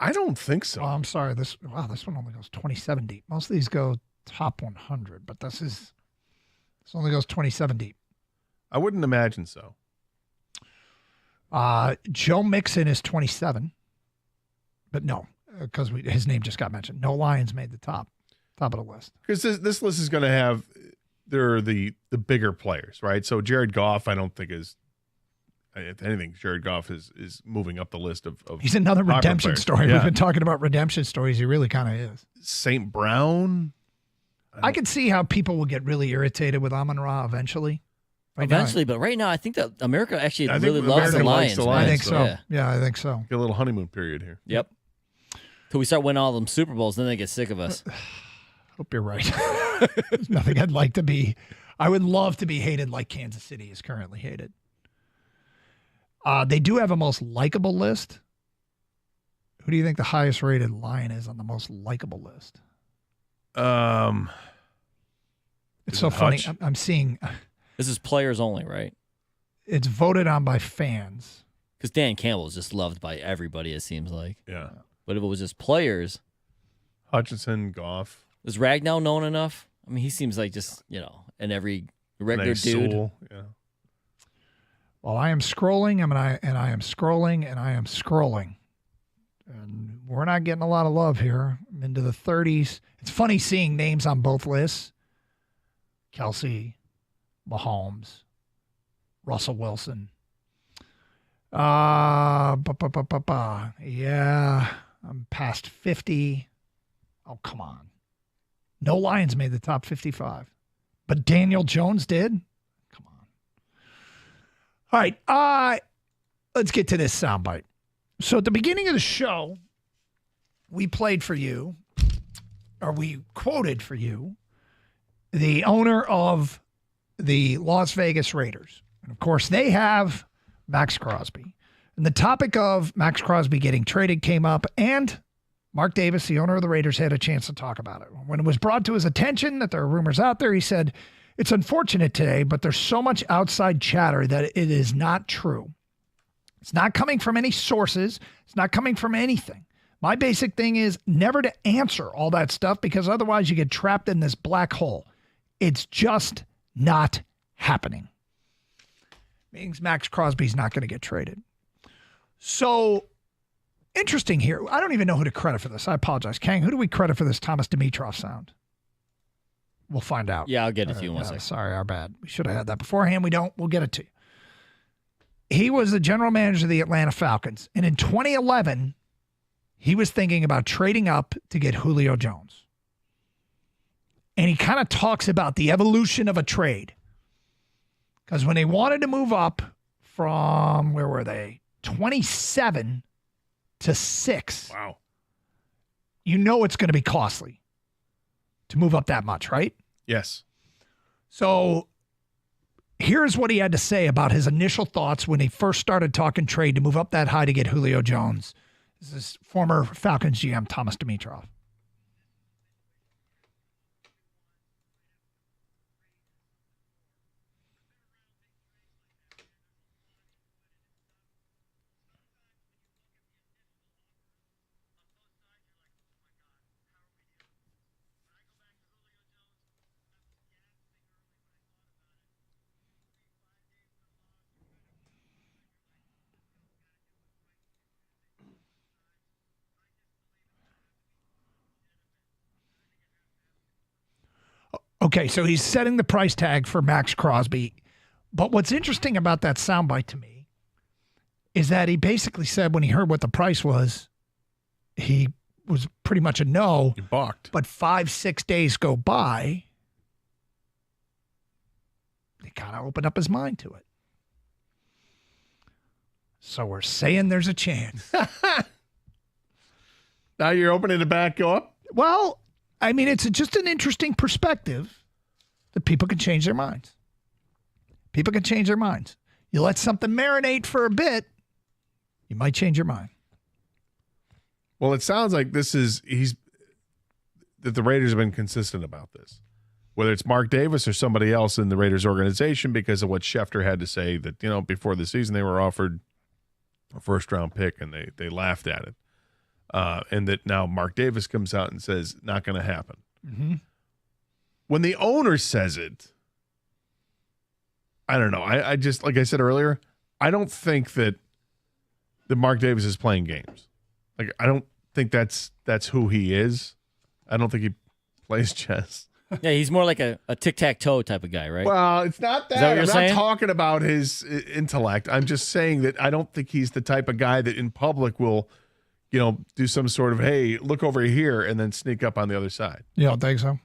I don't think so. Oh, I'm sorry. This one only goes 27 deep. Most of these go top 100, but this only goes 27 deep. I wouldn't imagine so. Joe Mixon is 27, but no, because his name just got mentioned. No Lions made the top of the list. Because this list is going to have the bigger players, right? So Jared Goff, I don't think is. If anything, Jared Goff is moving up the list of he's another redemption players. story. Yeah. We've been talking about redemption stories. He really kind of is. St. Brown. I could see how people will get really irritated with Amon-Ra eventually. But right now, I think that America actually really loves the Lions. I think so. Yeah, I think so. Get a little honeymoon period here. Yep. Till we start winning all them Super Bowls, then they get sick of us. Hope you're right. There's nothing I'd like to be. I would love to be hated like Kansas City is currently hated. They do have a most likable list. Who do you think the highest rated Lion is on the most likable list? It's so funny. I'm seeing. This is players only, right? It's voted on by fans. Because Dan Campbell is just loved by everybody, it seems like. Yeah. But if it was just players. Hutchinson, Goff. Is Ragnow known enough? I mean, he seems like just, and every regular dude. Sewell, yeah. Well, I am scrolling, and I am scrolling, and I am scrolling. And we're not getting a lot of love here. I'm into the 30s. It's funny seeing names on both lists. Kelce, Mahomes, Russell Wilson. Yeah, I'm past 50. Oh, come on. No Lions made the top 55. But Daniel Jones did? All right, let's get to this soundbite. So at the beginning of the show, we played for you, or we quoted for you, the owner of the Las Vegas Raiders. And of course, they have Max Crosby. And the topic of Max Crosby getting traded came up, and Mark Davis, the owner of the Raiders, had a chance to talk about it. When it was brought to his attention that there are rumors out there, he said, "It's unfortunate today, but there's so much outside chatter that it is not true. It's not coming from any sources. It's not coming from anything. My basic thing is never to answer all that stuff because otherwise you get trapped in this black hole. It's just not happening. Means Max Crosby's not going to get traded. So interesting here. I don't even know who to credit for this. I apologize. Kang, who do we credit for this Thomas Dimitrov sound? We'll find out. Yeah, I'll get it to you in 1 second. Sorry, our bad. We should have had that beforehand. We don't. We'll get it to you. He was the general manager of the Atlanta Falcons. And in 2011, he was thinking about trading up to get Julio Jones. And he kind of talks about the evolution of a trade. Because when they wanted to move up from, where were they? 27 to 6. Wow. You know it's going to be costly to move up that much, right? Yes. So here's what he had to say about his initial thoughts when he first started talking trade to move up that high to get Julio Jones. This is former Falcons GM Thomas Dimitrov. Okay, so he's setting the price tag for Max Crosby. But what's interesting about that soundbite to me is that he basically said when he heard what the price was, he was pretty much a no. He balked. But 5-6 days go by, he kind of opened up his mind to it. So we're saying there's a chance. Now you're opening the back go up? Well, I mean, it's just an interesting perspective that people can change their minds. People can change their minds. You let something marinate for a bit, you might change your mind. Well, it sounds like that the Raiders have been consistent about this. Whether it's Mark Davis or somebody else in the Raiders organization, because of what Schefter had to say that, before the season they were offered a first-round pick and they laughed at it. And that now Mark Davis comes out and says, not going to happen. Mm-hmm. When the owner says it, I don't know. I just, like I said earlier, I don't think that Mark Davis is playing games. Like, I don't think that's who he is. I don't think he plays chess. Yeah, he's more like a tic-tac-toe type of guy, right? Well, it's not that. Is that what you're I'm saying? not talking about his intellect. I'm just saying that I don't think he's the type of guy that in public will, do some sort of, hey, look over here, and then sneak up on the other side. You don't think so?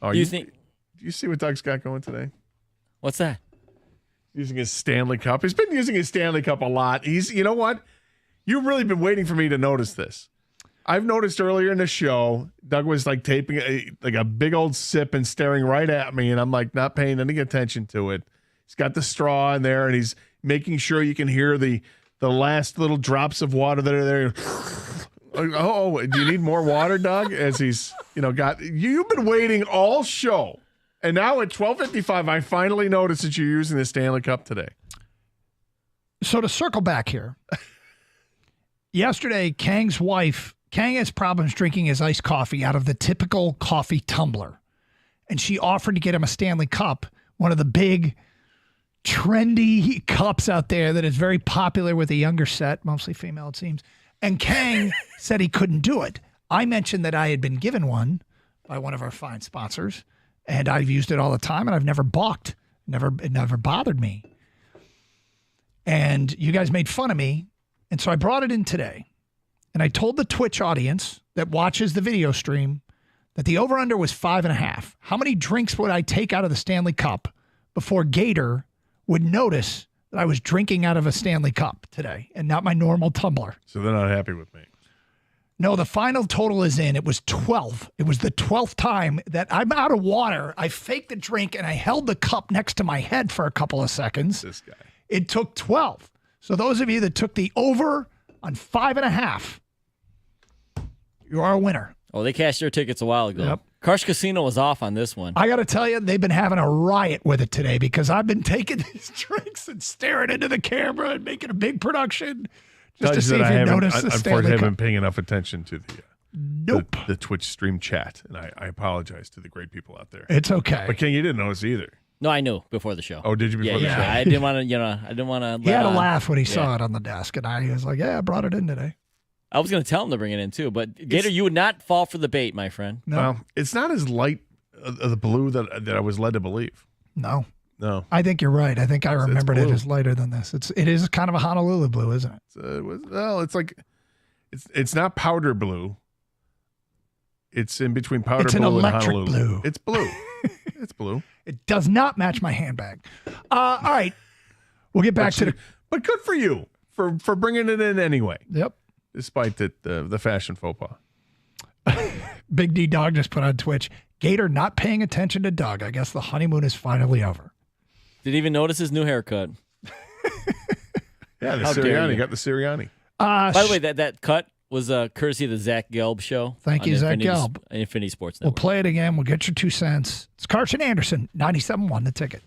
Oh, Do you think? Do you see what Doug's got going today? What's that? Using his Stanley Cup. He's been using his Stanley Cup a lot. You know what? You've really been waiting for me to notice this. I've noticed earlier in the show, Doug was like taping a big old sip and staring right at me, and I'm like not paying any attention to it. He's got the straw in there, and he's making sure you can hear the last little drops of water that are there. Oh, do you need more water, Doug? As he's, you've been waiting all show. And now at 12:55, I finally noticed that you're using the Stanley Cup today. So to circle back here, yesterday, Kang has problems drinking his iced coffee out of the typical coffee tumbler. And she offered to get him a Stanley Cup, one of the big, trendy cups out there that is very popular with the younger set, mostly female, it seems. And Kang said he couldn't do it. I mentioned that I had been given one by one of our fine sponsors, and I've used it all the time, and I've never balked. It never bothered me. And you guys made fun of me, and so I brought it in today. And I told the Twitch audience that watches the video stream that the over-under was 5.5. How many drinks would I take out of the Stanley Cup before Gator would notice that I was drinking out of a Stanley Cup today and not my normal tumbler? So they're not happy with me. No, the final total is in. It was 12. It was the 12th time that I'm out of water. I faked the drink and I held the cup next to my head for a couple of seconds. This guy. It took 12. So those of you that took the over on 5.5, you are a winner. Oh, they cashed their tickets a while ago. Yep. Crush Casino was off on this one. I got to tell you, they've been having a riot with it today because I've been taking these drinks and staring into the camera and making a big production just to see if you notice the Stanley Unfortunately, I Cup. haven't been paying enough attention to Nope. the Twitch stream chat, and I apologize to the great people out there. It's okay. But Ken, you didn't notice either. No, I knew before the show. Oh, did you before the show? Yeah, I didn't want to, I didn't want to. He had a laugh when he saw it on the desk, and I was like, "Yeah, I brought it in today." I was going to tell him to bring it in too, but Gator, you would not fall for the bait, my friend. No. Well, it's not as light the blue that I was led to believe. No. No. I think you're right. I think I remembered it blue. as lighter than this. It is kind of a Honolulu blue, isn't it? It's like it's not powder blue. It's in between powder It's an blue and electric Honolulu. blue. It's blue. It's blue. It does not match my handbag. All right. We'll get back to the. But good for you for bringing it in anyway. Yep. Despite the fashion faux pas. Big D Dog just put on Twitch. Gator not paying attention to Doug. I guess the honeymoon is finally over. Didn't even notice his new haircut. Yeah, the How dare Sirianni you. got the Sirianni. By the way, that cut was courtesy of the Zach Gelb show. Thank you, on Zach Infinity- Gelb. Infinity Sports We'll Network. play it again. We'll get your 2 cents. It's Carson Anderson, 97.1 the ticket.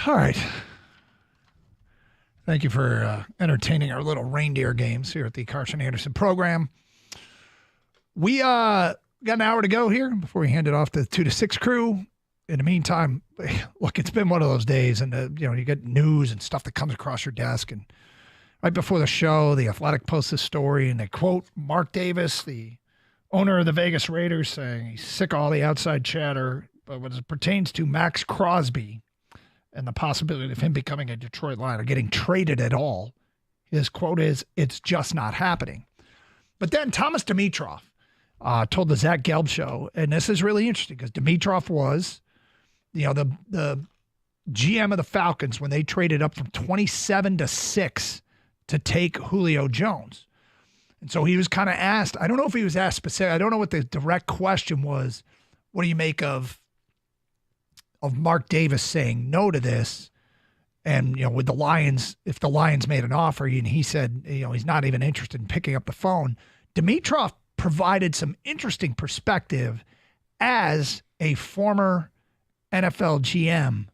All right. Thank you for entertaining our little reindeer games here at the Carson Anderson program. We got an hour to go here before we hand it off to the 2 to 6 crew. In the meantime, look, it's been one of those days, and you get news and stuff that comes across your desk. And right before the show, The Athletic posts this story, and they quote Mark Davis, the owner of the Vegas Raiders, saying he's sick of all the outside chatter. But when it pertains to Max Crosby and the possibility of him becoming a Detroit Lion or getting traded at all, his quote is, "It's just not happening." But then Thomas Dimitroff told the Zach Gelb show, and this is really interesting because Dimitroff was, the GM of the Falcons when they traded up from 27 to 6 to take Julio Jones. And so he was kind of asked, I don't know if he was asked specific, I don't know what the direct question was, what do you make of Mark Davis saying no to this? And, with the Lions, if the Lions made an offer, and he said, he's not even interested in picking up the phone. Dimitroff provided some interesting perspective as a former NFL GM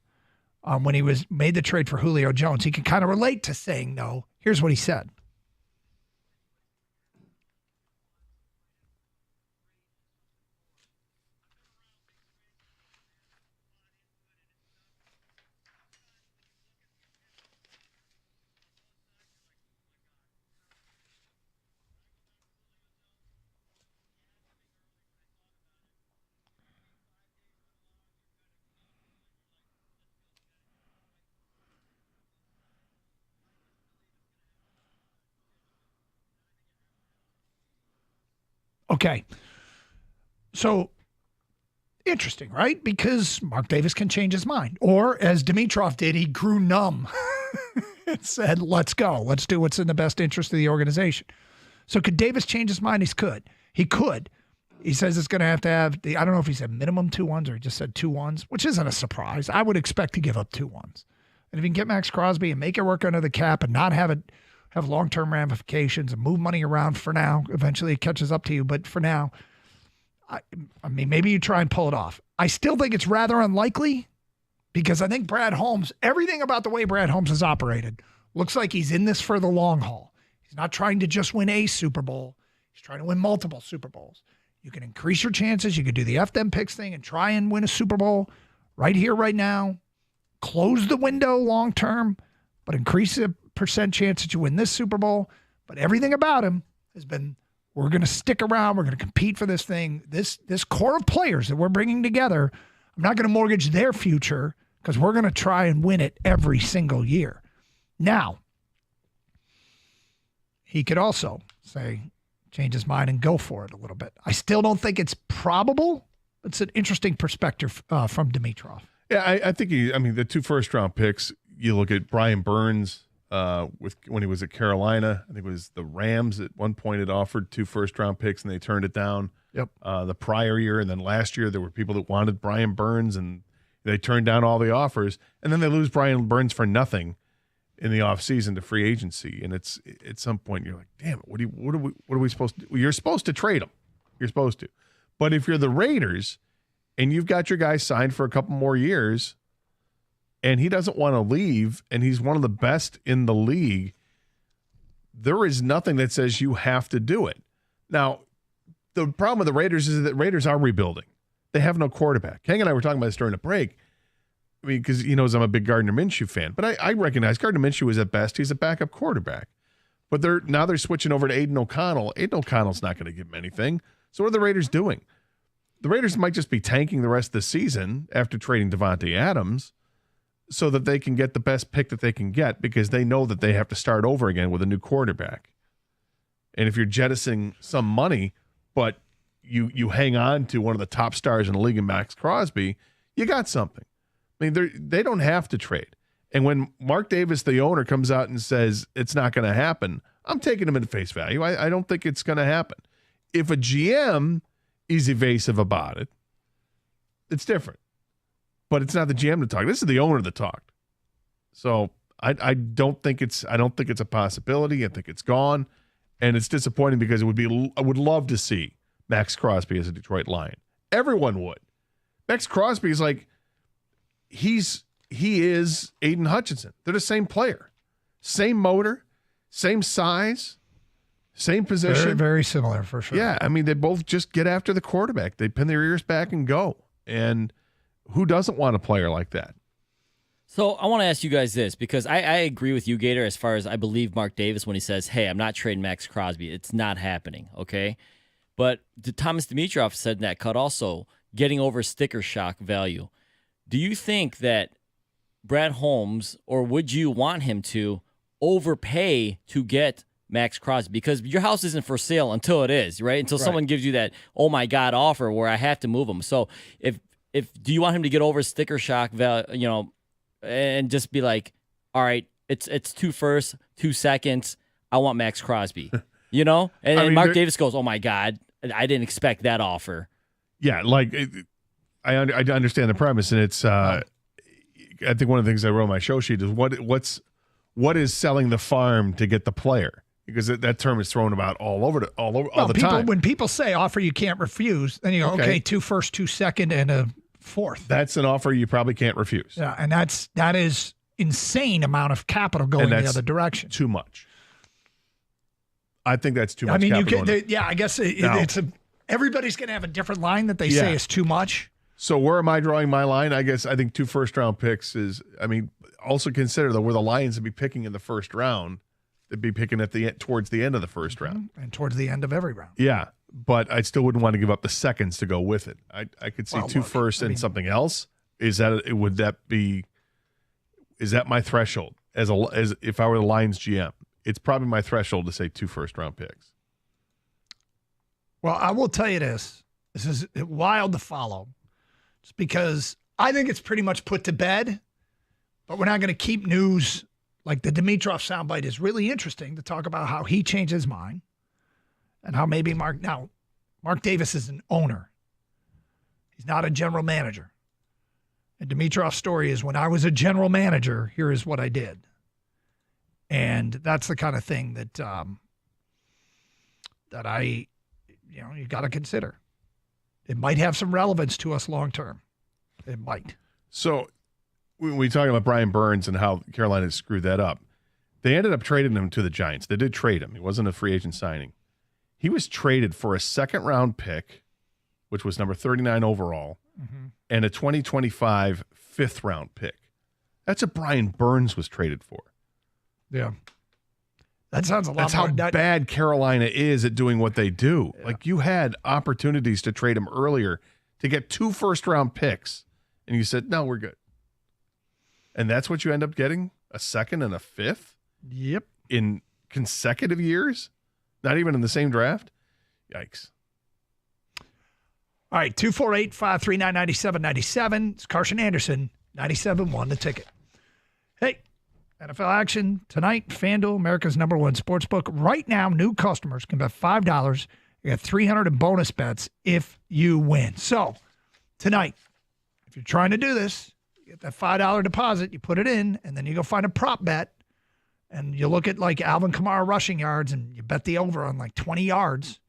when he made the trade for Julio Jones. He can kind of relate to saying no. Here's what he said. Okay. So interesting, right? Because Mark Davis can change his mind. Or as Dimitroff did, he grew numb and said, let's go. Let's do what's in the best interest of the organization. So could Davis change his mind? He could. He says it's going to have I don't know if he said minimum 2 1s or he just said 2 1s, which isn't a surprise. I would expect to give up 2 1s. And if you can get Max Crosby and make it work under the cap and not have long-term ramifications and move money around for now. Eventually it catches up to you, but for now, I mean, maybe you try and pull it off. I still think it's rather unlikely because I think Brad Holmes, everything about the way Brad Holmes has operated, looks like he's in this for the long haul. He's not trying to just win a Super Bowl. He's trying to win multiple Super Bowls. You can increase your chances. You could do the F them picks thing and try and win a Super Bowl right here, right now. Close the window long-term, but increase the percent chance that you win this Super Bowl. But everything about him has been, we're going to stick around. We're going to compete for this thing. This core of players that we're bringing together, I'm not going to mortgage their future because we're going to try and win it every single year. Now, he could also say, change his mind and go for it a little bit. I still don't think it's probable. It's an interesting perspective from Dimitroff. Yeah, I think the 2 first-round picks, you look at Brian Burns, when he was at Carolina, I think it was the Rams at one point had offered 2 first-round picks and they turned it down. Yep. The prior year, and then last year there were people that wanted Brian Burns and they turned down all the offers, and then they lose Brian Burns for nothing in the offseason to free agency. And it's at some point you're like, damn it, what are we supposed to do? You're supposed to trade him. You're supposed to. But if you're the Raiders and you've got your guy signed for a couple more years, and he doesn't want to leave, and he's one of the best in the league, there is nothing that says you have to do it. Now, the problem with the Raiders is that Raiders are rebuilding. They have no quarterback. King and I were talking about this during the break. I mean, because he knows I'm a big Gardner Minshew fan. But I recognize Gardner Minshew is at best, he's a backup quarterback. But they're switching over to Aiden O'Connell. Aiden O'Connell's not going to give him anything. So what are the Raiders doing? The Raiders might just be tanking the rest of the season after trading Devontae Adams so that they can get the best pick that they can get because they know that they have to start over again with a new quarterback. And if you're jettisoning some money, but you hang on to one of the top stars in the league in Max Crosby, you got something. I mean, they don't have to trade. And when Mark Davis, the owner, comes out and says it's not going to happen, I'm taking him at face value. I don't think it's going to happen. If a GM is evasive about it, it's different. But it's not the GM to talk. This is the owner that talked. So I don't think it's a possibility. I think it's gone. And it's disappointing because I would love to see Max Crosby as a Detroit Lion. Everyone would. Max Crosby is like, he's he is Aiden Hutchinson. They're the same player, same motor, same size, same position. Very, very similar for sure. Yeah, I mean, they both just get after the quarterback. They pin their ears back and go. And who doesn't want a player like that? So I want to ask you guys this, because I agree with you, Gator, as far as I believe Mark Davis when he says, hey, I'm not trading Max Crosby. It's not happening, okay? But Thomas Dimitroff said in that cut also, getting over sticker shock value. Do you think that Brad Holmes, or would you want him to overpay to get Max Crosby? Because your house isn't for sale until it is, right? Until someone gives you that, oh my God, offer where I have to move him. So if do you want him to get over sticker shock value, and just be like, all right, it's 2 firsts, 2 seconds. I want Max Crosby, And Mark Davis goes, oh my God, I didn't expect that offer. Yeah, I understand the premise, and it's. I think one of the things I wrote on my show sheet is what is selling the farm to get the player, because that term is thrown about all the time. When people say offer you can't refuse, then you go, okay, 2 first, 2 second, and a fourth. That's an offer you probably can't refuse. Yeah, and that is insane amount of capital going the other direction. Too much. I think that's too much. I mean, capital I guess everybody's going to have a different line that they say is too much. So where am I drawing my line? I think 2 first-round picks is. I mean, also consider where the Lions would be picking in the first round. They'd be picking towards the end of the first round, and towards the end of every round. Yeah. But I still wouldn't want to give up the seconds to go with it. I could see 2 firsts and something else. Is that my threshold as if I were the Lions GM? It's probably my threshold to say 2 first-round picks. Well, I will tell you this. This is wild to follow, just because I think it's pretty much put to bed. But we're not going to keep news like the Dimitroff soundbite is really interesting to talk about how he changed his mind. And how maybe Mark Davis is an owner. He's not a general manager. And Dimitroff's story is, when I was a general manager, here is what I did. And that's the kind of thing that you got to consider. It might have some relevance to us long term. It might. So when we talk about Brian Burns and how Carolina screwed that up, they ended up trading him to the Giants. They did trade him. He wasn't a free agent signing. He was traded for a second-round pick, which was number 39 overall, and a 2025 fifth-round pick. That's what Brian Burns was traded for. Yeah. That sounds a lot That's more. how bad Carolina is at doing what they do. Yeah. Like, you had opportunities to trade him earlier to get 2 first-round picks, and you said, no, we're good. And that's what you end up getting? A second and a fifth? Yep. In consecutive years? Not even in the same draft? Yikes. All right, 248-539-9797. It's Carson Anderson, 97.1 The Ticket. Hey, NFL action tonight. FanDuel, America's #1 sportsbook. Right now, new customers can bet $5. You get $300 in bonus bets if you win. So, tonight, if you're trying to do this, you get that $5 deposit, you put it in, and then you go find a prop bet. And you look at like Alvin Kamara rushing yards and you bet the over on like 20 yards.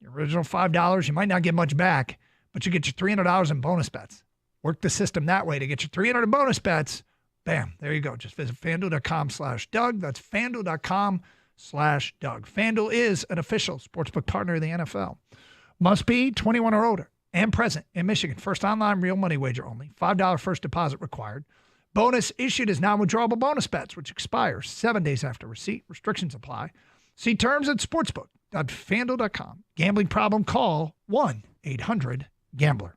Your original $5, you might not get much back, but you get your $300 in bonus bets. Work the system that way to get your $300 in bonus bets. Bam, there you go. Just visit FanDuel.com/Doug. That's FanDuel.com/Doug. FanDuel is an official sportsbook partner of the NFL. Must be 21 or older and present in Michigan. First online real money wager only. $5 first deposit required. Bonus issued is non-withdrawable bonus bets, which expires 7 days after receipt. Restrictions apply. See terms at sportsbook.fanduel.com. Gambling problem? Call 1-800-GAMBLER.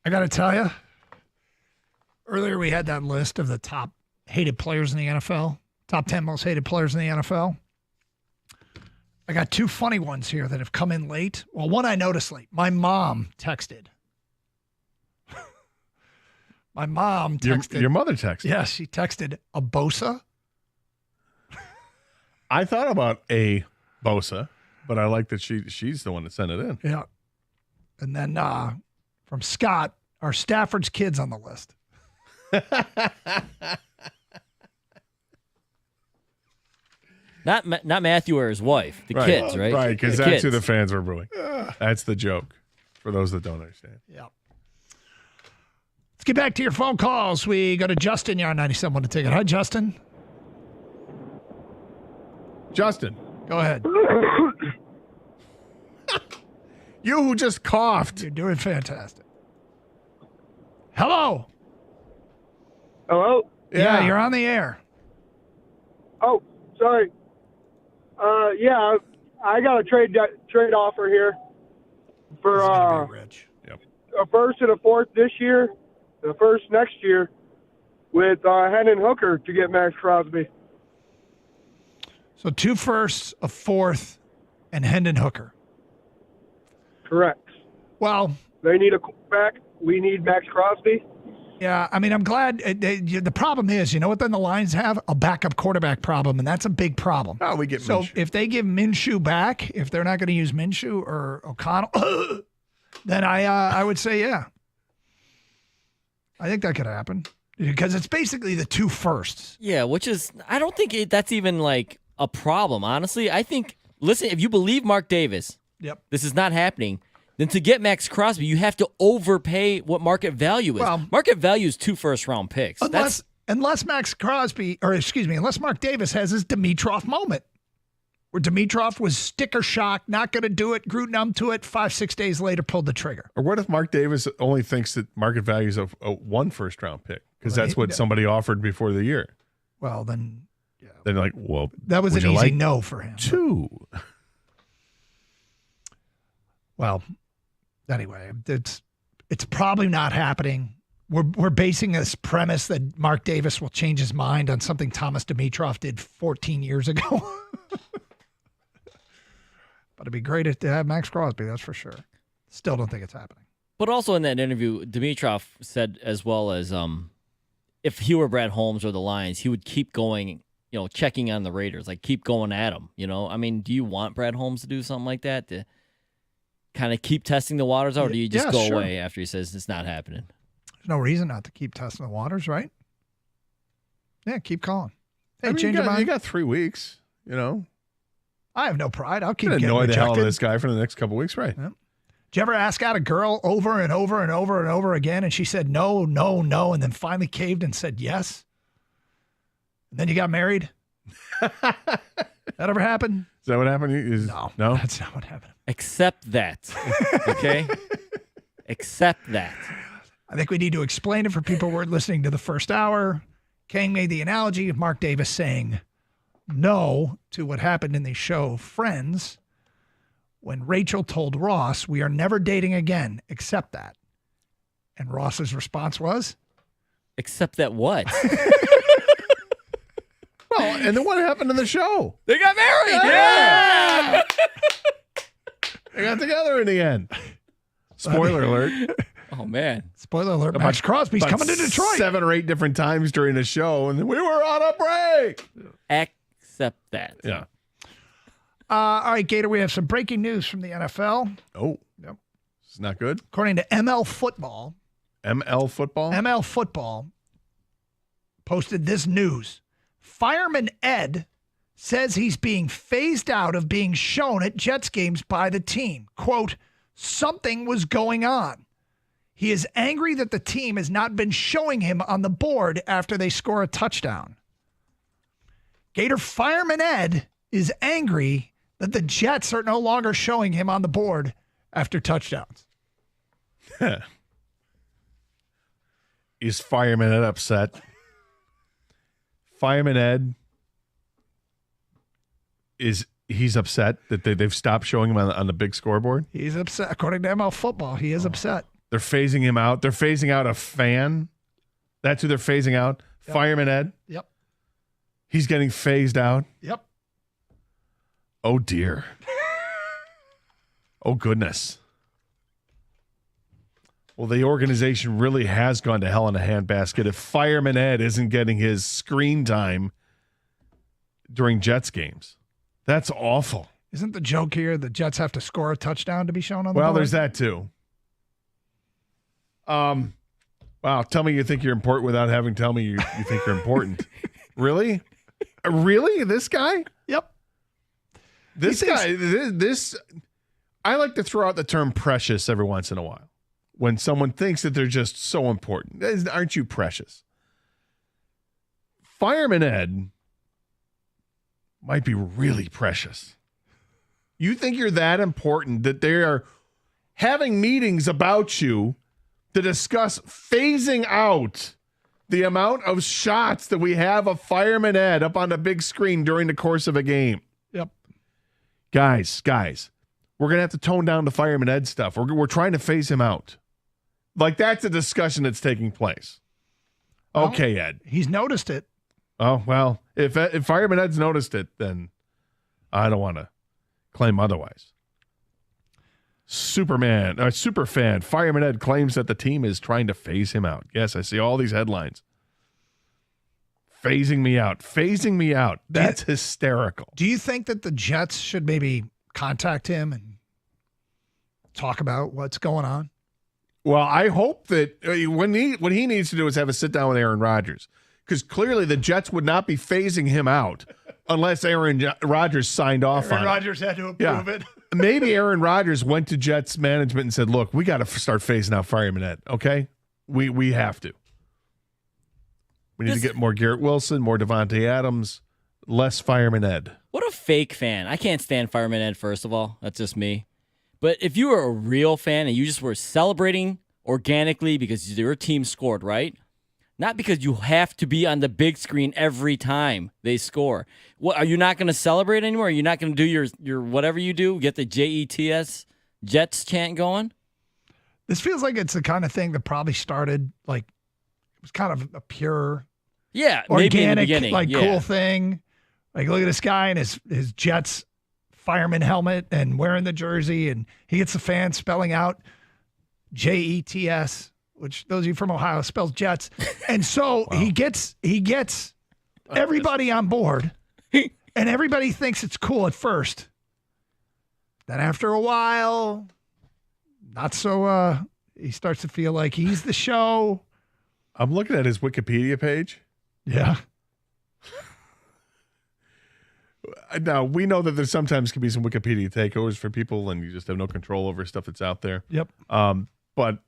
I got to tell you, earlier we had that list of the top hated players in the NFL, top 10 most hated players in the NFL. I got two funny ones here that have come in late. Well, one I noticed late. My mom texted. My mom texted. Your mother texted? Yes, she texted a Bosa. I thought about a Bosa, but I like that she's the one that sent it in. Yeah. And then from Scott, are Stafford's kids on the list? Not Matthew or his wife, the kids, right? Right, because that's who the fans were booing. That's the joke, for those that don't understand. Yeah. Let's get back to your phone calls. We go to Justin. You're on 97 to take it. Hi, Justin. Justin. Go ahead. You who just coughed. You're doing fantastic. Hello. Hello? Yeah, you're on the air. Oh, sorry. Yeah, I got a trade offer here for a first and a fourth this year, the first next year, with Hendon Hooker to get Max Crosby. So 2 firsts, a fourth, and Hendon Hooker. Correct. Well, they need a quarterback. We need Max Crosby. Yeah, I mean, I'm glad. The problem is, you know what then the Lions have? A backup quarterback problem, and that's a big problem. Oh, we get so Minshew. If they give Minshew back, if they're not going to use Minshew or O'Connell, then I would say, yeah. I think that could happen because it's basically the 2 firsts. Yeah, which is, I don't think that's even like a problem, honestly. I think, listen, if you believe Mark Davis, this is not happening, then to get Max Crosby, you have to overpay what market value is. Well, market value is 2 first-round picks. Unless Max Crosby, unless Mark Davis has his Dimitroff moment, where Dimitroff was sticker shock, not going to do it, grew numb to it, 5-6 days later pulled the trigger. Or what if Mark Davis only thinks that market value is a 1 first-round pick? Because that's what somebody offered before the year. Well, then, Then like, well, that was an easy no for him. 2. Well, anyway, it's probably not happening. We're basing this premise that Mark Davis will change his mind on something Thomas Dimitroff did 14 years ago. But it'd be great to have Max Crosby, that's for sure. Still don't think it's happening. But also in that interview, Dimitroff said as well as if he were Brad Holmes or the Lions, he would keep going, checking on the Raiders, like keep going at them. I mean, do you want Brad Holmes to do something like that to kind of keep testing the waters out, or do you just go away after he says it's not happening? There's no reason not to keep testing the waters, right? Yeah, keep calling. Hey, I mean, change your mind. You got 3 weeks, I have no pride. I'll keep getting getting annoy the hell out of rejected. this guy for the next couple weeks, right? Yep. Did you ever ask out a girl over and over and over and over again, and she said no, no, no, and then finally caved and said yes? And then you got married? That ever happened? Is that what happened? No, that's not what happened. Accept that, okay? Accept that. I think we need to explain it for people who weren't listening to the first hour. Kang made the analogy of Mark Davis saying no to what happened in the show Friends when Rachel told Ross, "We are never dating again, except that." And Ross's response was? Except that what? Well, and then what happened in the show? They got married. Yeah! They got together in the end. Spoiler alert. Oh, man. Spoiler alert, Max Crosby's coming to Detroit. 7 or 8 different times during the show, and then we were on a break. Accept that. Yeah. All right, Gator, we have some breaking news from the NFL. Oh. Yep. It's not good. According to ML Football. ML Football? ML Football posted this news. Fireman Ed says he's being phased out of being shown at Jets games by the team. Quote, something was going on. He is angry that the team has not been showing him on the board after they score a touchdown. Gator Fireman Ed is angry that the Jets are no longer showing him on the board after touchdowns. Is Fireman Ed upset? Fireman Ed he's upset that they've stopped showing him on the big scoreboard? He's upset. According to ML Football, he is upset. They're phasing him out. They're phasing out a fan. That's who they're phasing out. Yep. Fireman Ed. Yep. He's getting phased out. Yep. Oh, dear. Oh, goodness. Well, the organization really has gone to hell in a handbasket if Fireman Ed isn't getting his screen time during Jets games. That's awful. Isn't the joke here the Jets have to score a touchdown to be shown on the board? board? There's that too. Wow, tell me you think you're important without having tell me you think you're important. Really? Really? This guy? Yep. This guy, this I like to throw out the term precious every once in a while. When someone thinks that they're just so important. Aren't you precious? Fireman Ed might be really precious. You think you're that important that they are having meetings about you to discuss phasing out the amount of shots that we have of Fireman Ed up on the big screen during the course of a game. Yep. Guys, we're going to have to tone down the Fireman Ed stuff. We're trying to phase him out. Like, that's a discussion that's taking place. Okay, Ed. He's noticed it. Oh, well, if Fireman Ed's noticed it, then I don't want to claim otherwise. Super fan, Fireman Ed claims that the team is trying to phase him out. Yes, I see all these headlines. Phasing me out. That's hysterical. Do you think that the Jets should maybe contact him and talk about what's going on? Well, I hope that what he needs to do is have a sit down with Aaron Rodgers, because clearly the Jets would not be phasing him out unless Aaron Rodgers signed off on it. Aaron Rodgers had to approve it. Maybe Aaron Rodgers went to Jets management and said, "Look, we got to start phasing out Fireman Ed. Okay, we have to. We need to get more Garrett Wilson, more Devontae Adams, less Fireman Ed." What a fake fan. I can't stand Fireman Ed, first of all. That's just me. But if you were a real fan and you just were celebrating organically because your team scored, right? Not because you have to be on the big screen every time they score. What, are you not going to celebrate anymore? Are you not going to do your whatever you do, get the JETS Jets chant going? This feels like it's the kind of thing that probably started, like, it was kind of a pure, organic, cool thing. Like, look at this guy in his Jets fireman helmet and wearing the jersey, and he gets the fans spelling out JETS, which those of you from Ohio spells Jets. And so he gets everybody on board, and everybody thinks it's cool at first. Then after a while, not so, he starts to feel like he's the show. I'm looking at his Wikipedia page. Yeah. Now, we know that there sometimes can be some Wikipedia takeovers for people, and you just have no control over stuff that's out there. Yep. But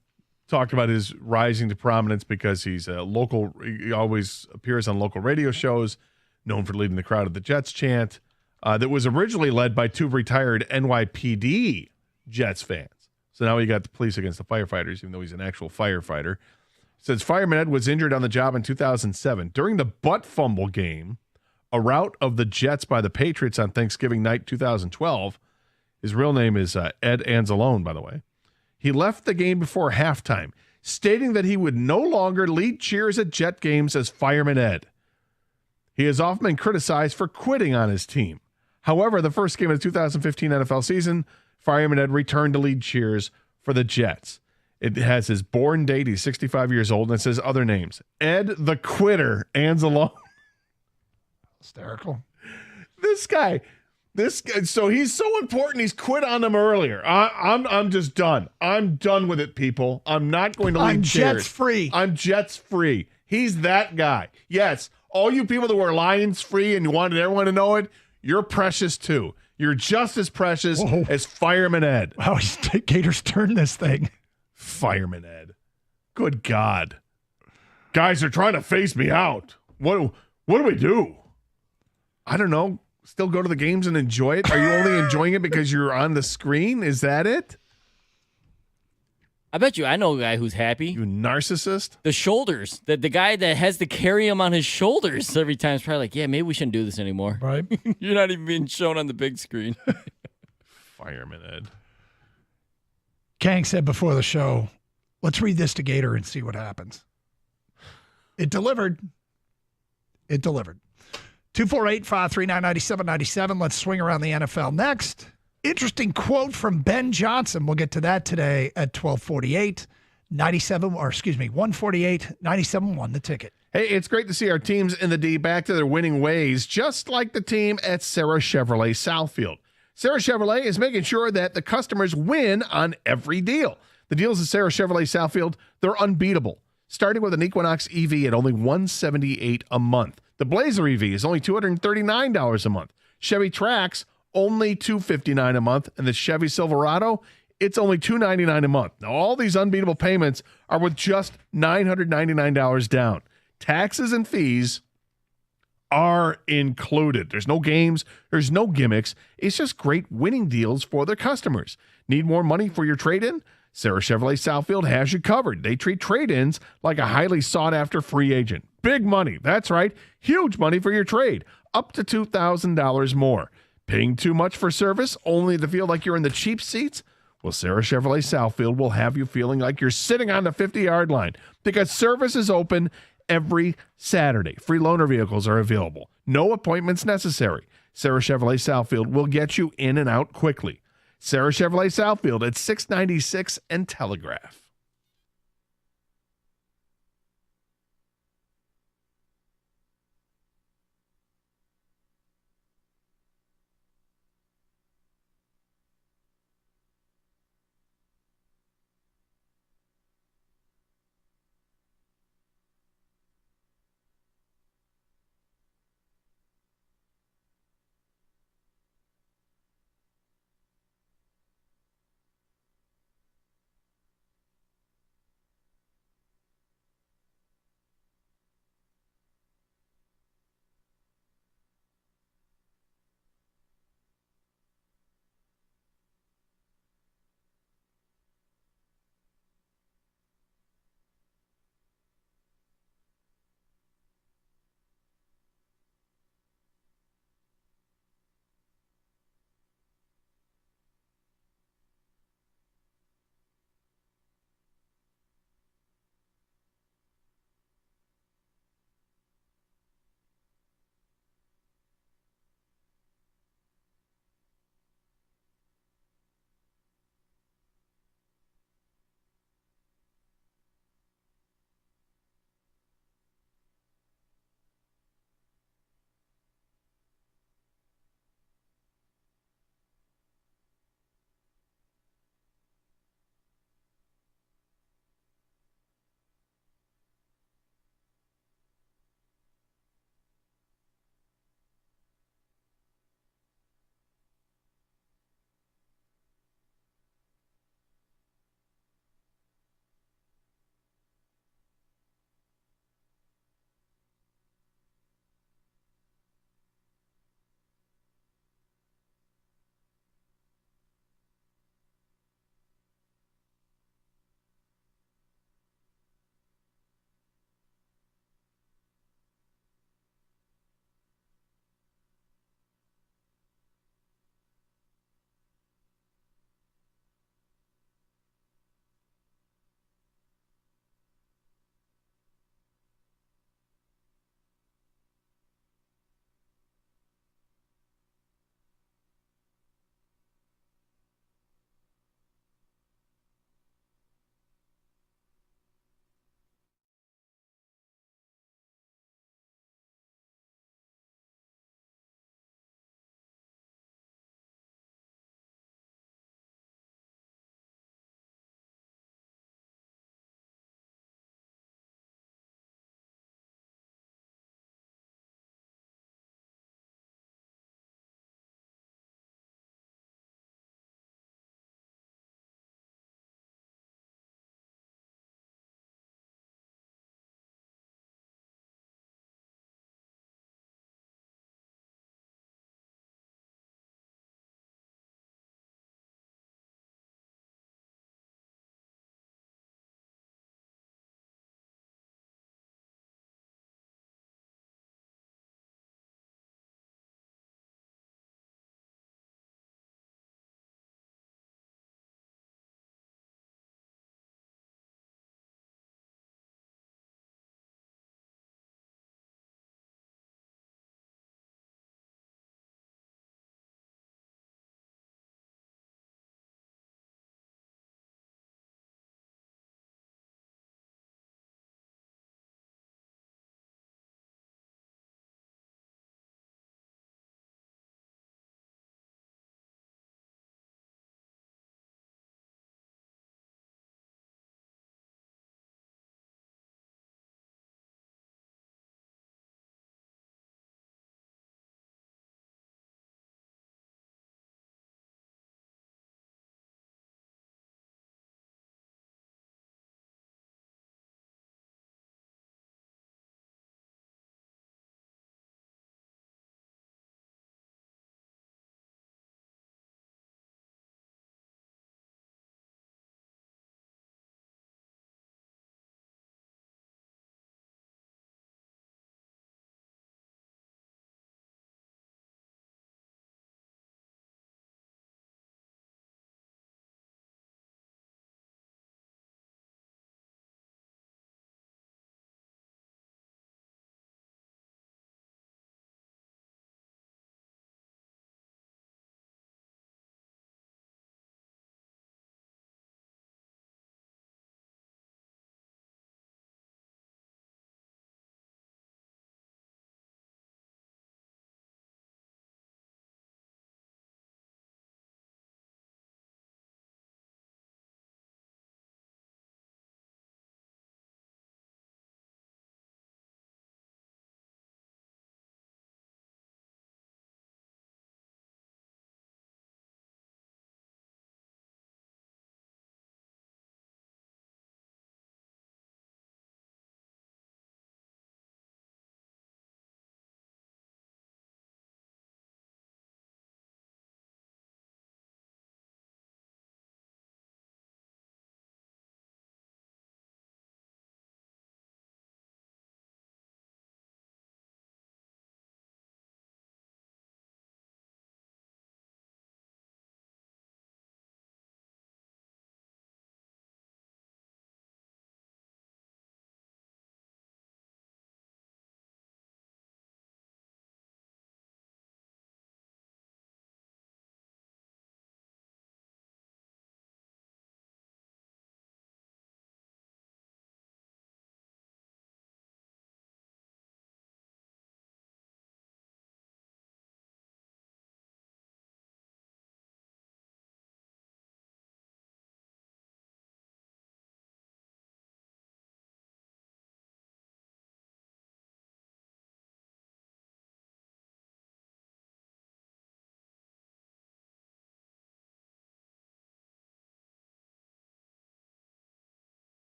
talked about his rising to prominence because he's a local. He always appears on local radio shows, known for leading the crowd at the Jets chant that was originally led by two retired NYPD Jets fans. So now you got the police against the firefighters, even though he's an actual firefighter. Says Fireman Ed was injured on the job in 2007 during the butt fumble game, a rout of the Jets by the Patriots on Thanksgiving night 2012. His real name is Ed Anzalone, by the way. He left the game before halftime, stating that he would no longer lead cheers at Jet games as Fireman Ed. He has often been criticized for quitting on his team. However, the first game of the 2015 NFL season, Fireman Ed returned to lead cheers for the Jets. It has his born date. He's 65 years old, and it says other names. Ed the Quitter Anzalone. Hysterical. This guy, so he's so important. He's quit on them earlier. I'm just done. I'm done with it, people. I'm not going to lead cheers. Jets free. I'm Jets free. He's that guy. Yes, all you people that were Lions free and you wanted everyone to know it, you're precious too. You're just as precious as Fireman Ed. Wow, Gators turned this thing. Fireman Ed. Good God. Guys are trying to phase me out. What do we do? I don't know. Still go to the games and enjoy it? Are you only enjoying it because you're on the screen? Is that it? I bet you I know a guy who's happy. You narcissist? The shoulders. The guy that has to carry him on his shoulders every time is probably like, yeah, maybe we shouldn't do this anymore. Right. You're not even being shown on the big screen. Fireman Ed. Kang said before the show, Let's read this to Gator and see what happens. It delivered. 248-539-9797. Let's swing around the NFL next. Interesting quote from Ben Johnson. We'll get to that today at 1248. 148, 97 won the ticket. Hey, it's great to see our teams in the D back to their winning ways, just like the team at Sarah Chevrolet Southfield. Sarah Chevrolet is making sure that the customers win on every deal. The deals at Sarah Chevrolet Southfield, they're unbeatable. Starting with an Equinox EV at only $178 a month. The Blazer EV is only $239 a month. Chevy Trax, only $259 a month. And the Chevy Silverado, it's only $299 a month. Now, all these unbeatable payments are with just $999 down. Taxes and fees are included. There's no games. There's no gimmicks. It's just great winning deals for their customers. Need more money for your trade-in? Sarah Chevrolet Southfield has you covered. They treat trade-ins like a highly sought-after free agent. Big money. That's right. Huge money for your trade. Up to $2,000 more. Paying too much for service only to feel like you're in the cheap seats? Well, Sarah Chevrolet Southfield will have you feeling like you're sitting on the 50-yard line because service is open every Saturday. Free loaner vehicles are available. No appointments necessary. Sarah Chevrolet Southfield will get you in and out quickly. Sarah Chevrolet Southfield at 696 and Telegraph.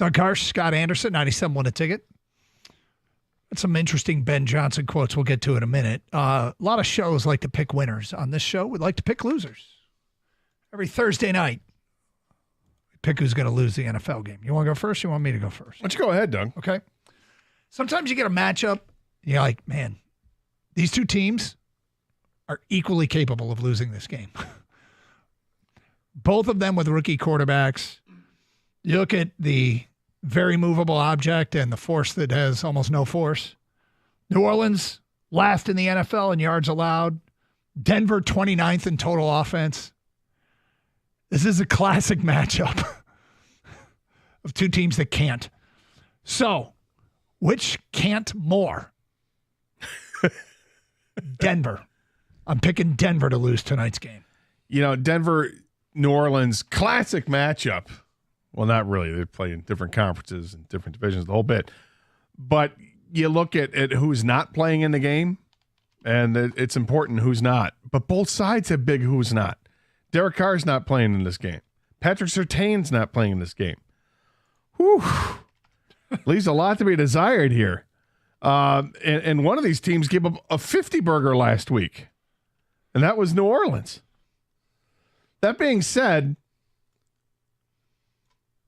Doug Harsh, Scott Anderson, 97 won a ticket. That's some interesting Ben Johnson quotes we'll get to in a minute. A lot of shows like to pick winners. On this show, we'd like to pick losers. Every Thursday night, we pick who's going to lose the NFL game. You want to go first? Or you want me to go first? Why don't you go ahead, Doug? Okay. Sometimes you get a matchup, and you're like, man, these two teams are equally capable of losing this game. Both of them with rookie quarterbacks. You look at the very movable object and the force that has almost no force. New Orleans, last in the NFL in yards allowed. Denver, 29th in total offense. This is a classic matchup of two teams that can't. So, which can't more? Denver. I'm picking Denver to lose tonight's game. You know, Denver, New Orleans, classic matchup. Well, not really. They play in different conferences and different divisions, the whole bit. But you look at who's not playing in the game, and it's important who's not. But both sides have big who's not. Derek Carr's not playing in this game. Patrick Surtain's not playing in this game. Whew. Leaves a lot to be desired here. And one of these teams gave up a 50-burger last week, and that was New Orleans. That being said,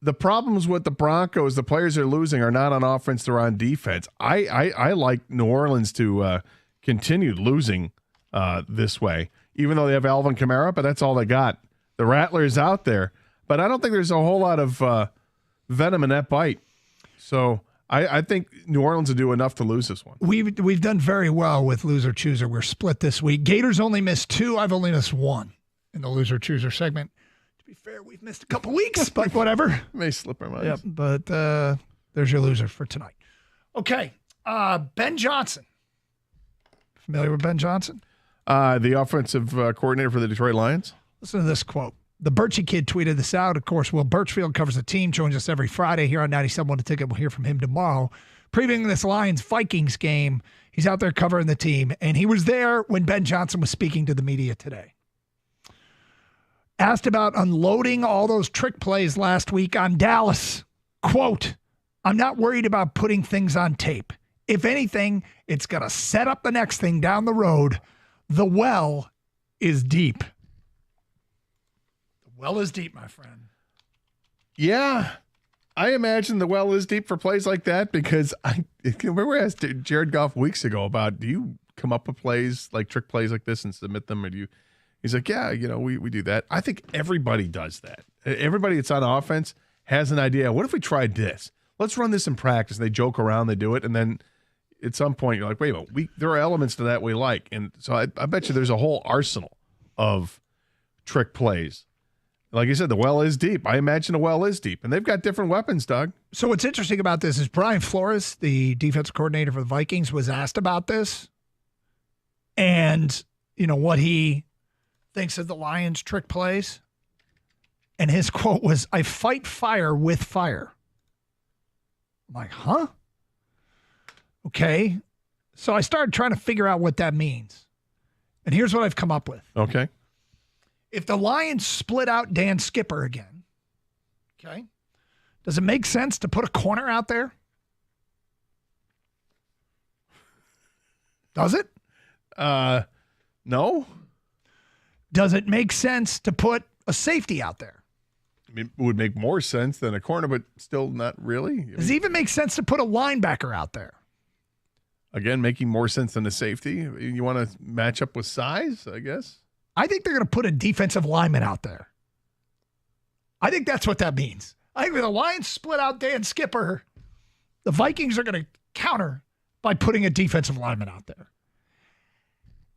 the problems with the Broncos, the players they're losing, are not on offense, they're on defense. I like New Orleans to continue losing this way, even though they have Alvin Kamara, but that's all they got. The Rattler's out there, but I don't think there's a whole lot of venom in that bite. So I think New Orleans will do enough to lose this one. We've done very well with Loser Chooser. We're split this week. Gators only missed 2. I've only missed 1 in the Loser Chooser segment. To be fair, we've missed a couple weeks, but whatever. May slip our minds. Yep, but there's your loser for tonight. Okay, Ben Johnson. Familiar with Ben Johnson? The offensive coordinator for the Detroit Lions. Listen to this quote. The Birchie Kid tweeted this out. Of course, Will Birchfield covers the team, joins us every Friday here on 97 The Ticket. We'll hear from him tomorrow. Previewing this Lions-Vikings game, he's out there covering the team, and he was there when Ben Johnson was speaking to the media today. Asked about unloading all those trick plays last week on Dallas. Quote, I'm not worried about putting things on tape. If anything, it's going to set up the next thing down the road. The well is deep. The well is deep, my friend. Yeah, I imagine the well is deep for plays like that because I remember I asked Jared Goff weeks ago about, do you come up with plays like trick plays like this and submit them, or do you? He's like, yeah, we do that. I think everybody does that. Everybody that's on offense has an idea. What if we tried this? Let's run this in practice. And they joke around, they do it, and then at some point you're like, wait a minute, there are elements to that we like. And so I bet you there's a whole arsenal of trick plays. Like you said, the well is deep. I imagine the well is deep. And they've got different weapons, Doug. So what's interesting about this is Brian Flores, the defensive coordinator for the Vikings, was asked about this. And, what he thinks of the Lions' trick plays. And his quote was, I fight fire with fire. I'm like, huh? Okay. So I started trying to figure out what that means. And here's what I've come up with. Okay. If the Lions split out Dan Skipper again, okay, does it make sense to put a corner out there? Does it? No. Does it make sense to put a safety out there? It would make more sense than a corner, but still not really. Does it even make sense to put a linebacker out there? Again, making more sense than a safety. You want to match up with size, I guess? I think they're going to put a defensive lineman out there. I think that's what that means. I think when the Lions split out Dan Skipper, the Vikings are going to counter by putting a defensive lineman out there.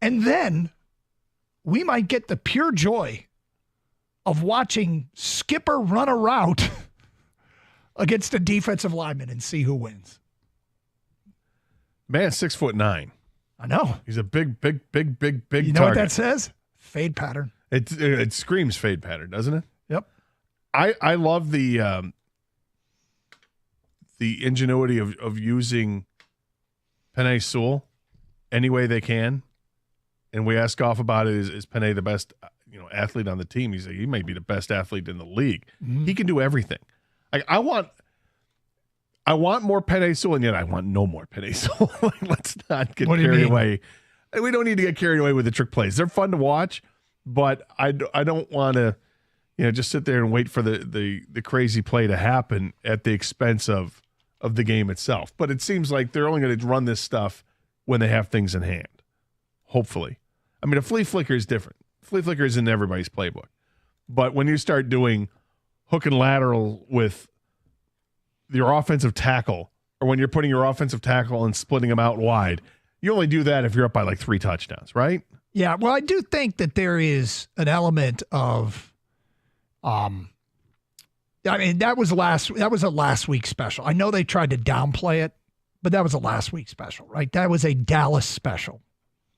And then we might get the pure joy of watching Skipper run a route against a defensive lineman and see who wins. Man, 6'9". I know. He's a big You know target. what that says? Fade pattern. It screams fade pattern, doesn't it? Yep. I love the ingenuity of using Penei Sewell any way they can. And we ask Goff about it. Is Penei the best athlete on the team? He's like, he may be the best athlete in the league. Mm-hmm. He can do everything. I want I want more Penei Sewell, and yet I want no more Penei Sewell. Let's not get What do you carried mean? away. We don't need to get carried away with the trick plays. They're fun to watch, but I don't want to, just sit there and wait for the crazy play to happen at the expense of the game itself. But it seems like they're only going to run this stuff when they have things in hand. Hopefully, I mean, a flea flicker is different. Flea flicker is in everybody's playbook, but when you start doing hook and lateral with your offensive tackle, or when you're putting your offensive tackle and splitting them out wide, you only do that if you're up by like 3 touchdowns, right? Yeah, well, I do think that there is an element of, I mean, that was a last week special. I know they tried to downplay it, but that was a last week special, right? That was a Dallas special.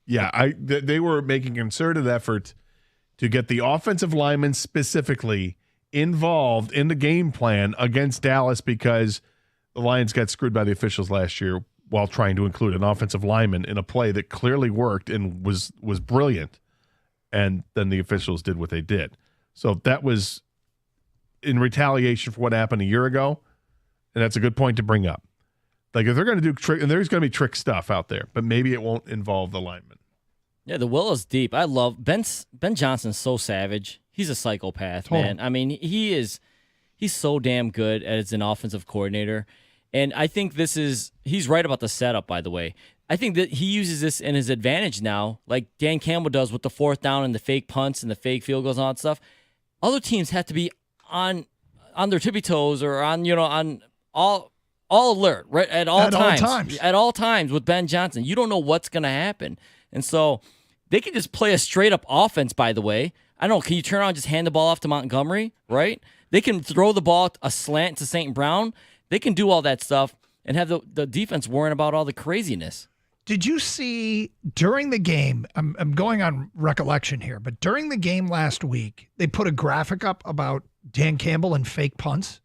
Yeah, they were making concerted effort to get the offensive linemen specifically involved in the game plan against Dallas, because the Lions got screwed by the officials last year while trying to include an offensive lineman in a play that clearly worked and was brilliant. And then the officials did what they did. So that was in retaliation for what happened a year ago. And that's a good point to bring up. Like, if they're going to do trick, and there's going to be trick stuff out there, but maybe it won't involve the lineman. Yeah, the well is deep. I love Ben Johnson's so savage. He's a psychopath, man. I mean, he's so damn good as an offensive coordinator. And I think he's right about the setup, by the way. I think that he uses this in his advantage now, like Dan Campbell does with the 4th down and the fake punts and the fake field goals and all that stuff. Other teams have to be on their tippy toes or on all alert, right? At all times. At all times with Ben Johnson. You don't know what's going to happen. And so they can just play a straight-up offense, by the way. I don't know, can you turn around and just hand the ball off to Montgomery, right? They can throw the ball a slant to St. Brown. They can do all that stuff and have the defense worrying about all the craziness. Did you see during the game, I'm going on recollection here, but during the game last week, they put a graphic up about Dan Campbell and fake punts?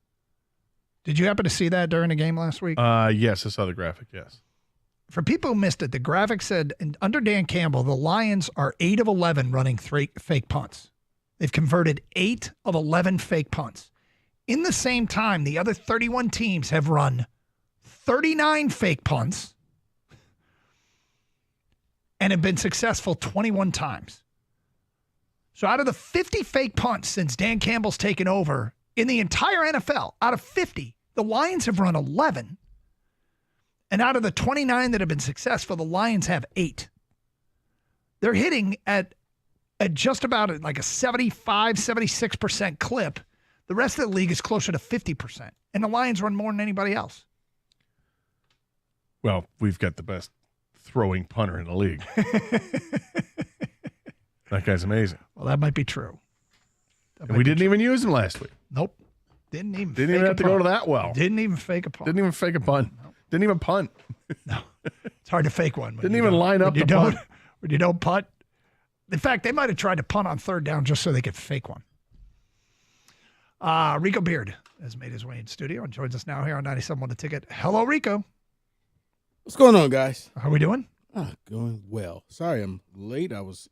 Did you happen to see that during the game last week? Yes, I saw the graphic, yes. For people who missed it, the graphic said, under Dan Campbell, the Lions are 8 of 11 running fake punts. They've converted 8 of 11 fake punts. In the same time, the other 31 teams have run 39 fake punts and have been successful 21 times. So out of the 50 fake punts since Dan Campbell's taken over in the entire NFL, out of 50, the Lions have run 11. And out of the 29 that have been successful, the Lions have 8. They're hitting at just about like a 75, 76% clip. The rest of the league is closer to 50%. And the Lions run more than anybody else. Well, we've got the best throwing punter in the league. That guy's amazing. Well, that might be true. And we didn't even use him last week. Nope. Didn't even have to go to that well. Didn't even fake a punt. Didn't even fake a punt. Nope. Didn't even punt. No. It's hard to fake one. Didn't even line up the punt. When you don't punt. In fact, they might have tried to punt on 3rd down just so they could fake one. Rico Beard has made his way in studio and joins us now here on 97.1 The Ticket. Hello, Rico. What's going on, guys? How are we doing? Going well. Sorry I'm late. I was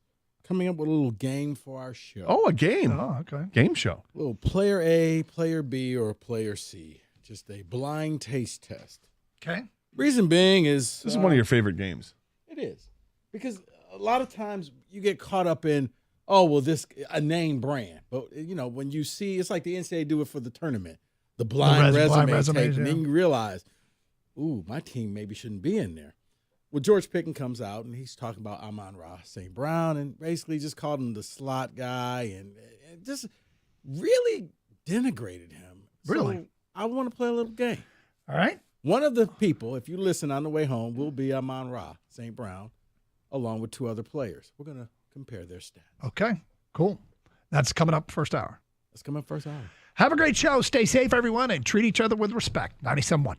coming up with a little game for our show. Oh, a game. Oh, okay. Game show. A little player A, player B, or player C. Just a blind taste test. Okay. Reason being is... This is one of your favorite games. It is. Because a lot of times you get caught up in, a name brand. But, when you see, it's like the NCAA do it for the tournament. The blind resume tape, and then you realize, my team maybe shouldn't be in there. Well, George Pickens comes out, and he's talking about Amon-Ra St. Brown, and basically just called him the slot guy, and just really denigrated him. Really? So I want to play a little game. All right. One of the people, if you listen on the way home, will be Amon-Ra St. Brown, along with 2 other players. We're going to compare their stats. Okay, cool. That's coming up first hour. That's coming up first hour. Have a great show. Stay safe, everyone, and treat each other with respect. 97.1.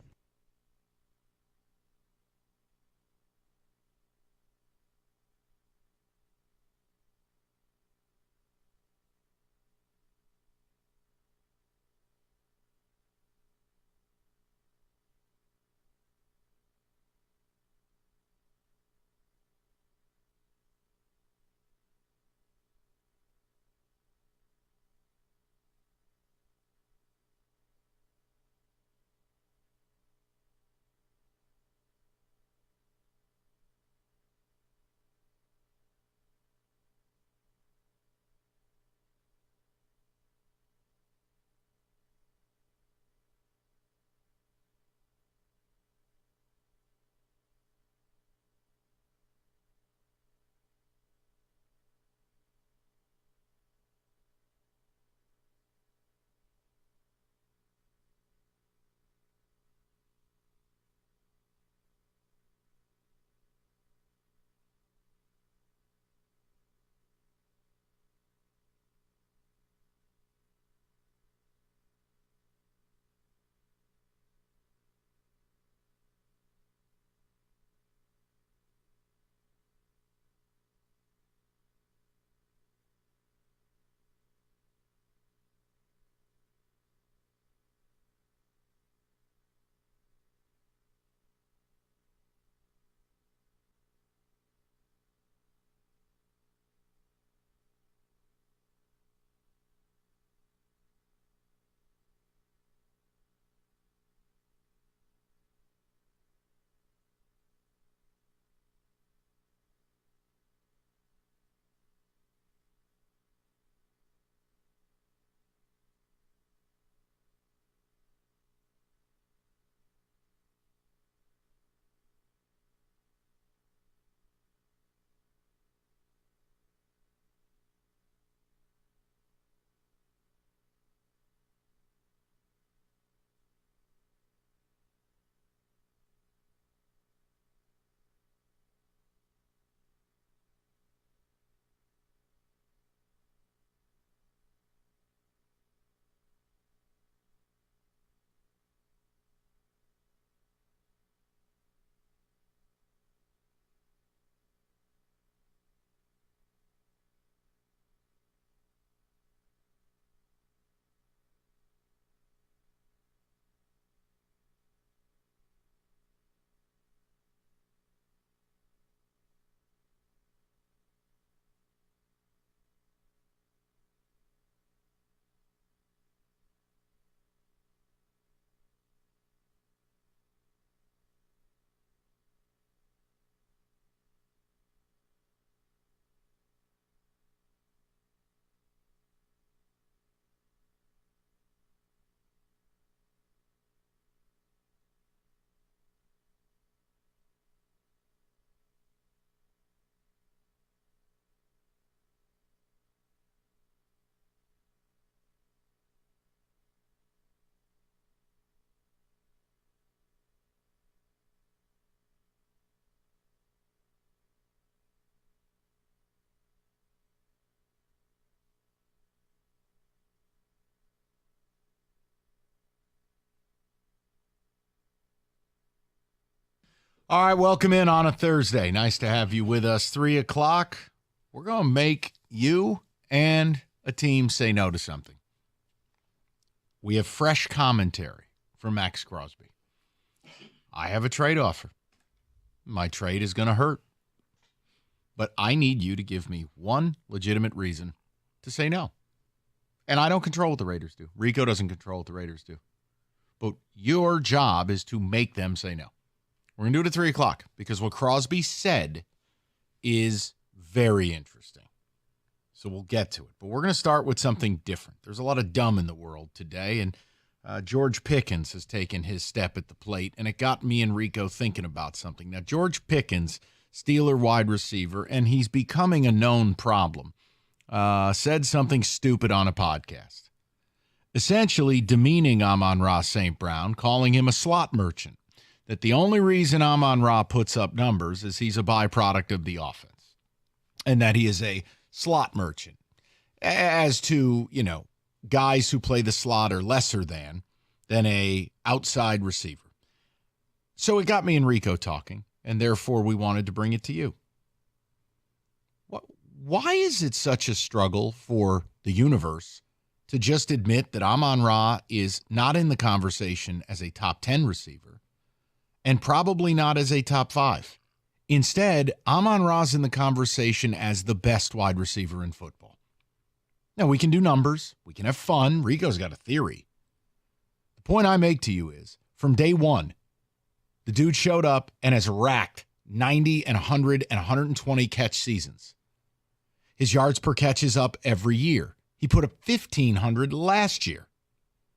All right, welcome in on a Thursday. Nice to have you with us. 3 o'clock. We're going to make you and a team say no to something. We have fresh commentary from Max Crosby. I have a trade offer. My trade is going to hurt. But I need you to give me one legitimate reason to say no. And I don't control what the Raiders do. Rico doesn't control what the Raiders do. But your job is to make them say no. We're going to do it at 3 o'clock because what Crosby said is very interesting. So we'll get to it. But we're going to start with something different. There's a lot of dumb in the world today, and George Pickens has taken his step at the plate, and it got me and Rico thinking about something. Now, George Pickens, Steeler wide receiver, and he's becoming a known problem, said something stupid on a podcast, essentially demeaning Amon-Ra St. Brown, calling him a slot merchant, that the only reason Amon-Ra puts up numbers is he's a byproduct of the offense, and that he is a slot merchant. As to, guys who play the slot are lesser than a outside receiver. So it got me and Rico talking, and therefore we wanted to bring it to you. Why is it such a struggle for the universe to just admit that Amon-Ra is not in the conversation as a top 10 receiver and probably not as a top 5? Instead, Amon-Ra's in the conversation as the best wide receiver in football. Now, we can do numbers. We can have fun. Rico's got a theory. The point I make to you is, from day one, the dude showed up and has racked 90 and 100 and 120 catch seasons. His yards per catch is up every year. He put up 1,500 last year.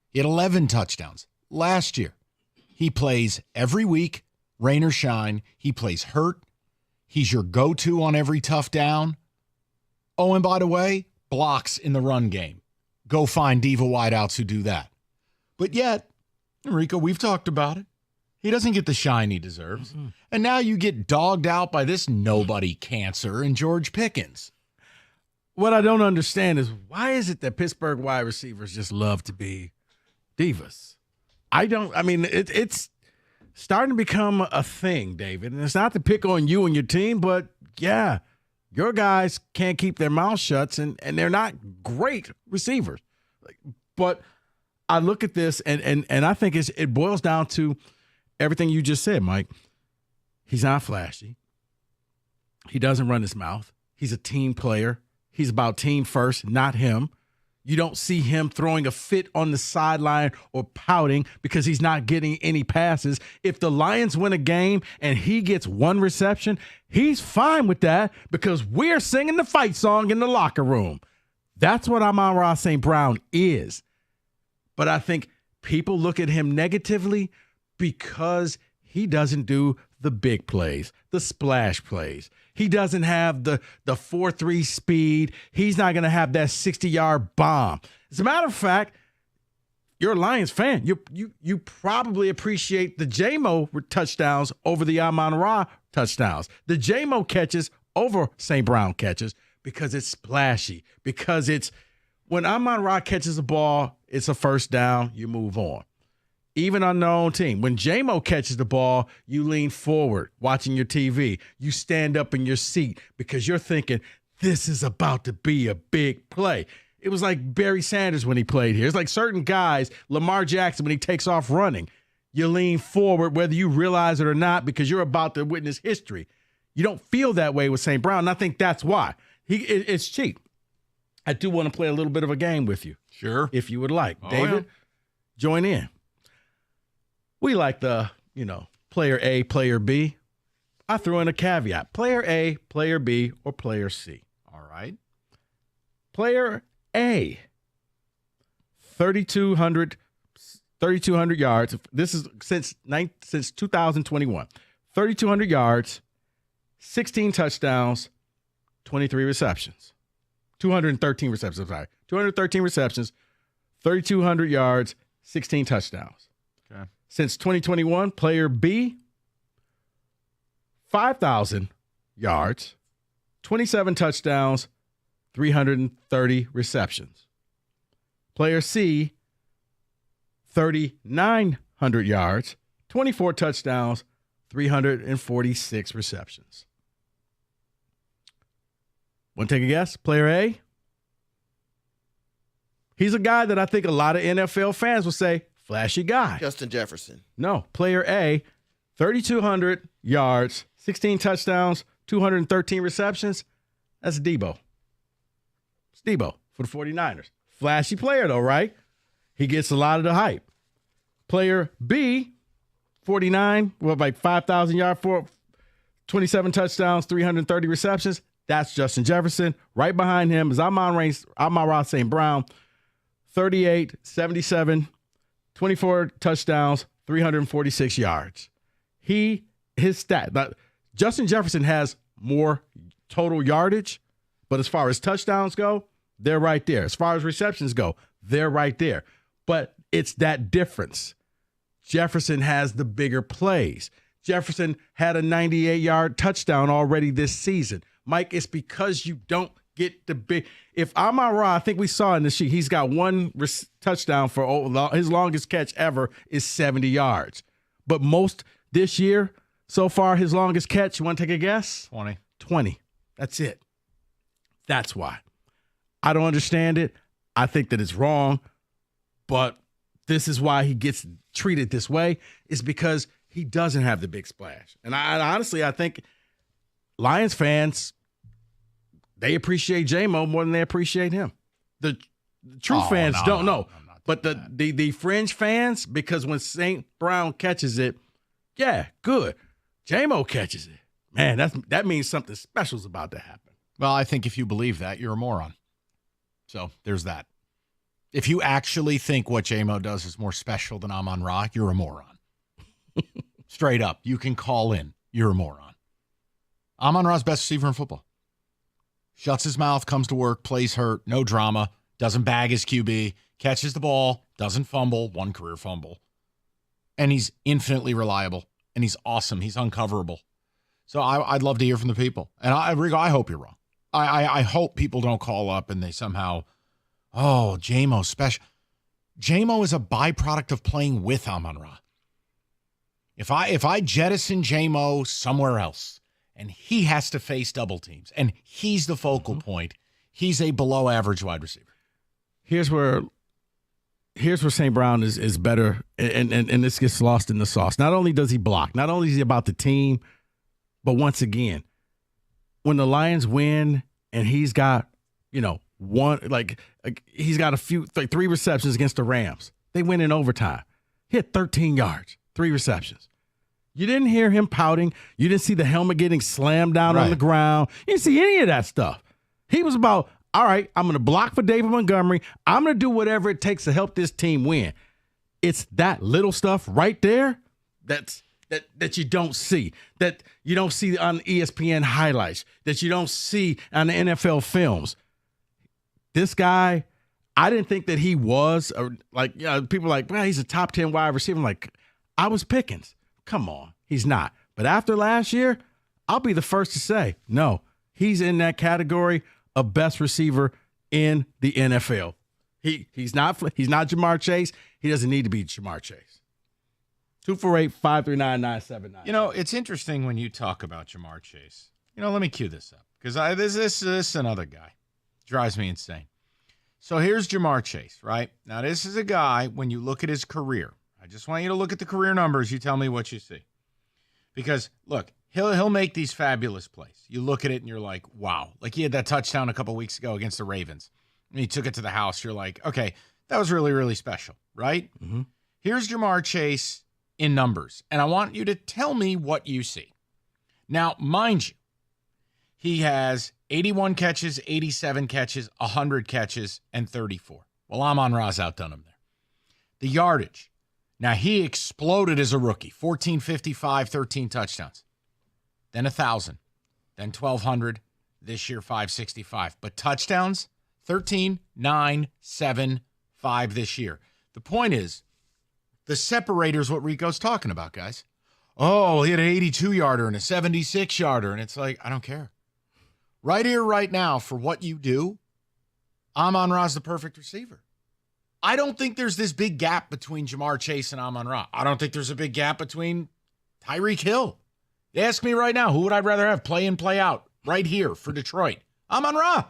He had 11 touchdowns last year. He plays every week, rain or shine. He plays hurt. He's your go-to on every tough down. Oh, and by the way, blocks in the run game. Go find diva wideouts who do that. But yet, Rico, we've talked about it. He doesn't get the shine he deserves. Mm-hmm. And now you get dogged out by this nobody cancer in George Pickens. What I don't understand is why is it that Pittsburgh wide receivers just love to be divas? It's starting to become a thing, David. And it's not to pick on you and your team, but yeah, your guys can't keep their mouths shut, and they're not great receivers. But I look at this, and I think it boils down to everything you just said, Mike. He's not flashy. He doesn't run his mouth. He's a team player. He's about team first, not him. You don't see him throwing a fit on the sideline or pouting because he's not getting any passes. If the Lions win a game and he gets one reception, he's fine with that because we're singing the fight song in the locker room. That's what Amon-Ra St. Brown is. But I think people look at him negatively because he doesn't do the big plays, the splash plays. He doesn't have the 4.3 speed. He's not going to have that 60-yard bomb. As a matter of fact, you're a Lions fan. You probably appreciate the J-Mo touchdowns over the Amon-Ra touchdowns. The J-Mo catches over St. Brown catches because it's splashy, because it's when Amon-Ra catches a ball, it's a first down, you move on. Even on their own team. When J-Mo catches the ball, you lean forward watching your TV. You stand up in your seat because you're thinking, this is about to be a big play. It was like Barry Sanders when he played here. It's like certain guys, Lamar Jackson, when he takes off running, you lean forward whether you realize it or not because you're about to witness history. You don't feel that way with St. Brown, and I think that's why. It's cheap. I do want to play a little bit of a game with you. Sure. If you would like. David, join in. We like the, player A, player B. I threw in a caveat. Player A, player B, or player C. All right. Player A, 3,200 yards. This is since 2021. 3,200 yards, 16 touchdowns, 23 receptions. 213 receptions, I'm sorry. 213 receptions, 3,200 yards, 16 touchdowns. Okay. Since 2021, player B, 5,000 yards, 27 touchdowns, 330 receptions. Player C, 3,900 yards, 24 touchdowns, 346 receptions. Want to take a guess? Player A? He's a guy that I think a lot of NFL fans will say, flashy guy. Justin Jefferson. No, player A, 3,200 yards, 16 touchdowns, 213 receptions. That's Debo. It's Debo for the 49ers. Flashy player, though, right? He gets a lot of the hype. Player B, 49, like 5,000 yards, 27 touchdowns, 330 receptions. That's Justin Jefferson. Right behind him is Amon-Ra St. Brown, 38, 77, 24 touchdowns, 346 yards. His stat. Justin Jefferson has more total yardage, but as far as touchdowns go, they're right there. As far as receptions go, they're right there. But it's that difference. Jefferson has the bigger plays. Jefferson had a 98-yard touchdown already this season. Mike, it's because you don't get the big. If Amon-Ra, I think we saw in the sheet, he's got one touchdown for his longest catch ever is 70 yards. But most this year, so far, his longest catch, you want to take a guess? 20. That's it. That's why. I don't understand it. I think that it's wrong. But this is why he gets treated this way, is because he doesn't have the big splash. And I honestly, I think Lions fans, they appreciate J-Mo more than they appreciate him. The true fans don't know. But the fringe fans, because when St. Brown catches it, yeah, good. J-Mo catches it. Man, that means something special is about to happen. Well, I think if you believe that, you're a moron. So there's that. If you actually think what J-Mo does is more special than Amon-Ra, you're a moron. Straight up. You can call in. You're a moron. Amon-Ra's best receiver in football. Shuts his mouth, comes to work, plays hurt, no drama, doesn't bag his QB, catches the ball, doesn't fumble, one career fumble. And he's infinitely reliable, and he's awesome. He's uncoverable. So I'd love to hear from the people. And Rigo, I hope you're wrong. I hope people don't call up and they somehow, J-Mo special. J-Mo is a byproduct of playing with Amon-Ra. If I jettison J-Mo somewhere else, and he has to face double teams, and he's the focal point, he's a below average wide receiver. Here's where St. Brown is better, and this gets lost in the sauce. Not only does he block, not only is he about the team, but once again, when the Lions win and he's got, he's got three receptions against the Rams. They win in overtime. He had 13 yards, 3 receptions. You didn't hear him pouting. You didn't see the helmet getting slammed down on the ground. You didn't see any of that stuff. He was about, all right, I'm going to block for David Montgomery. I'm going to do whatever it takes to help this team win. It's that little stuff right there that you don't see, that you don't see on ESPN highlights, that you don't see on the NFL films. This guy, I didn't think that he was, people are like, well, he's a top 10 wide receiver. I'm like, I was Pickens. Come on, he's not. But after last year, I'll be the first to say, no, he's in that category of best receiver in the NFL. He's not Jamar Chase. He doesn't need to be Jamar Chase. 248-539-979. It's interesting when you talk about Jamar Chase. Let me cue this up because this is another guy. Drives me insane. So here's Jamar Chase, right? Now this is a guy, when you look at his career, I just want you to look at the career numbers. You tell me what you see. Because, look, he'll make these fabulous plays. You look at it and you're like, wow. Like he had that touchdown a couple weeks ago against the Ravens. And he took it to the house. You're like, okay, that was really, really special, right? Mm-hmm. Here's Jamar Chase in numbers. And I want you to tell me what you see. Now, mind you, he has 81 catches, 87 catches, 100 catches, and 34. Well, Amon-Ra's outdone him there. The yardage. Now, he exploded as a rookie. 1,455, 13 touchdowns. Then 1,000. Then 1,200. This year, 565. But touchdowns, 13, 9, 7, 5 this year. The point is, the separator is what Rico's talking about, guys. Oh, he had an 82-yarder and a 76-yarder. And it's like, I don't care. Right here, right now, for what you do, Amon-Ra's the perfect receiver. I don't think there's this big gap between Jamar Chase and Amon-Ra. I don't think there's a big gap between Tyreek Hill. You ask me right now, who would I rather have play in, play out right here for Detroit? Amon-Ra.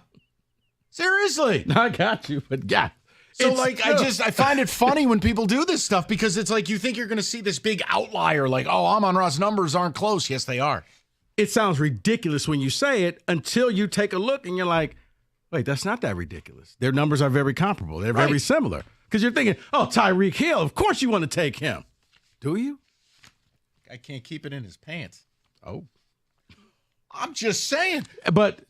Seriously. I got you, but yeah. So, I find it funny when people do this stuff because it's like you think you're going to see this big outlier, like, oh, Amon-Ra's numbers aren't close. Yes, they are. It sounds ridiculous when you say it until you take a look and you're like, wait, that's not that ridiculous. Their numbers are very comparable. They're very similar. Because you're thinking, oh, Tyreek Hill, of course you want to take him. Do you? I can't keep it in his pants. Oh. I'm just saying. But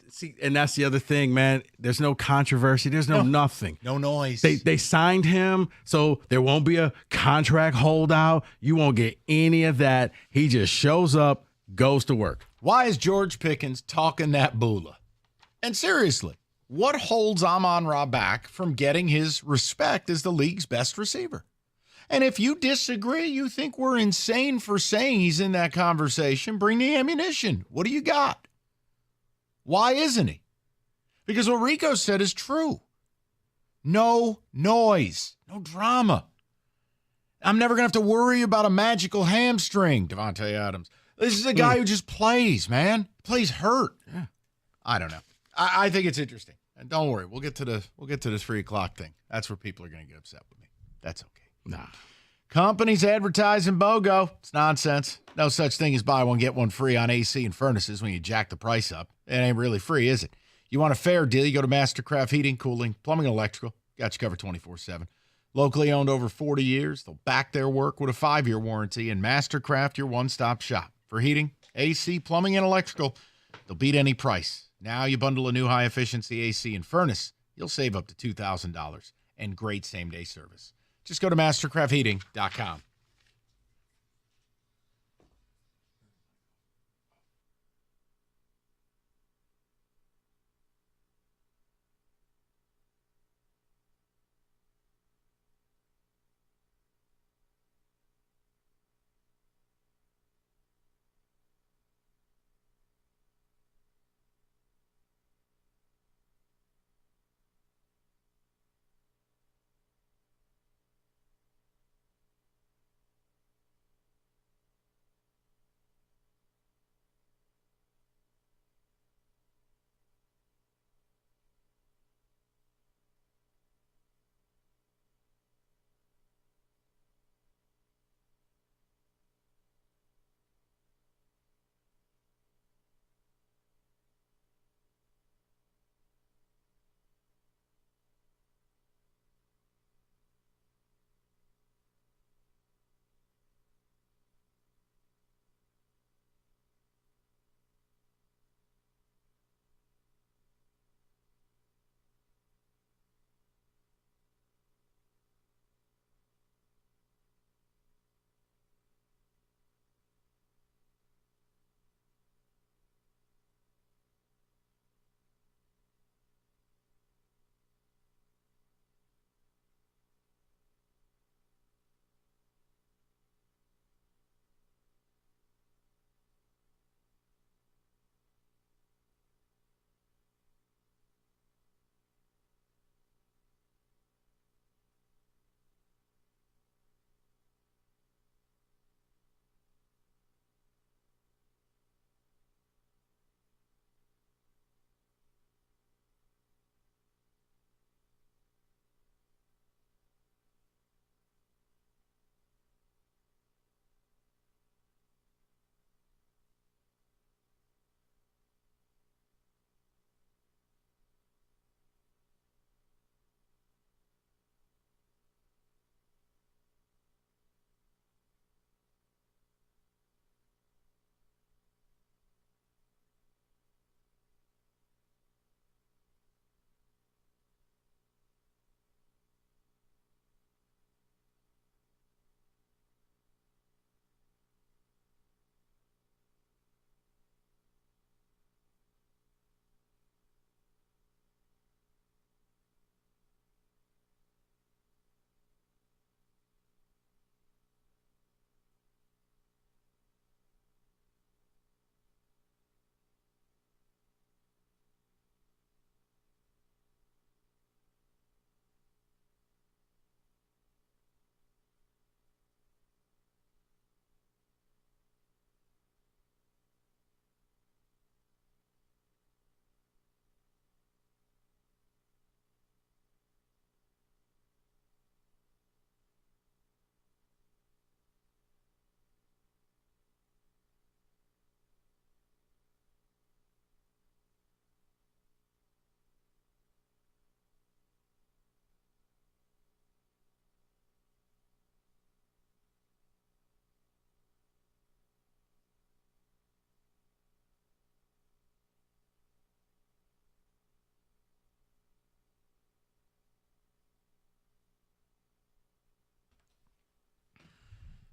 see, and that's the other thing, man. There's no controversy. There's no nothing. No noise. They signed him, so there won't be a contract holdout. You won't get any of that. He just shows up, goes to work. Why is George Pickens talking that boola? And seriously, what holds Amon-Ra back from getting his respect as the league's best receiver? And if you disagree, you think we're insane for saying he's in that conversation, bring the ammunition. What do you got? Why isn't he? Because what Rico said is true. No noise, no drama. I'm never going to have to worry about a magical hamstring, Devontae Adams. This is a guy who just plays, man. Plays hurt. Yeah. I don't know. I think it's interesting. And don't worry, we'll get to the 3:00 thing. That's where people are going to get upset with me. That's okay. Nah. Companies advertising BOGO. It's nonsense. No such thing as buy one, get one free on AC and furnaces when you jack the price up. It ain't really free, is it? You want a fair deal, you go to Mastercraft Heating, Cooling, Plumbing, and Electrical. Got you covered 24/7. Locally owned over 40 years. They'll back their work with a 5-year warranty. And Mastercraft, your one-stop shop. For heating, AC, plumbing, and electrical, they'll beat any price. Now you bundle a new high-efficiency AC and furnace, you'll save up to $2,000 and great same-day service. Just go to mastercraftheating.com.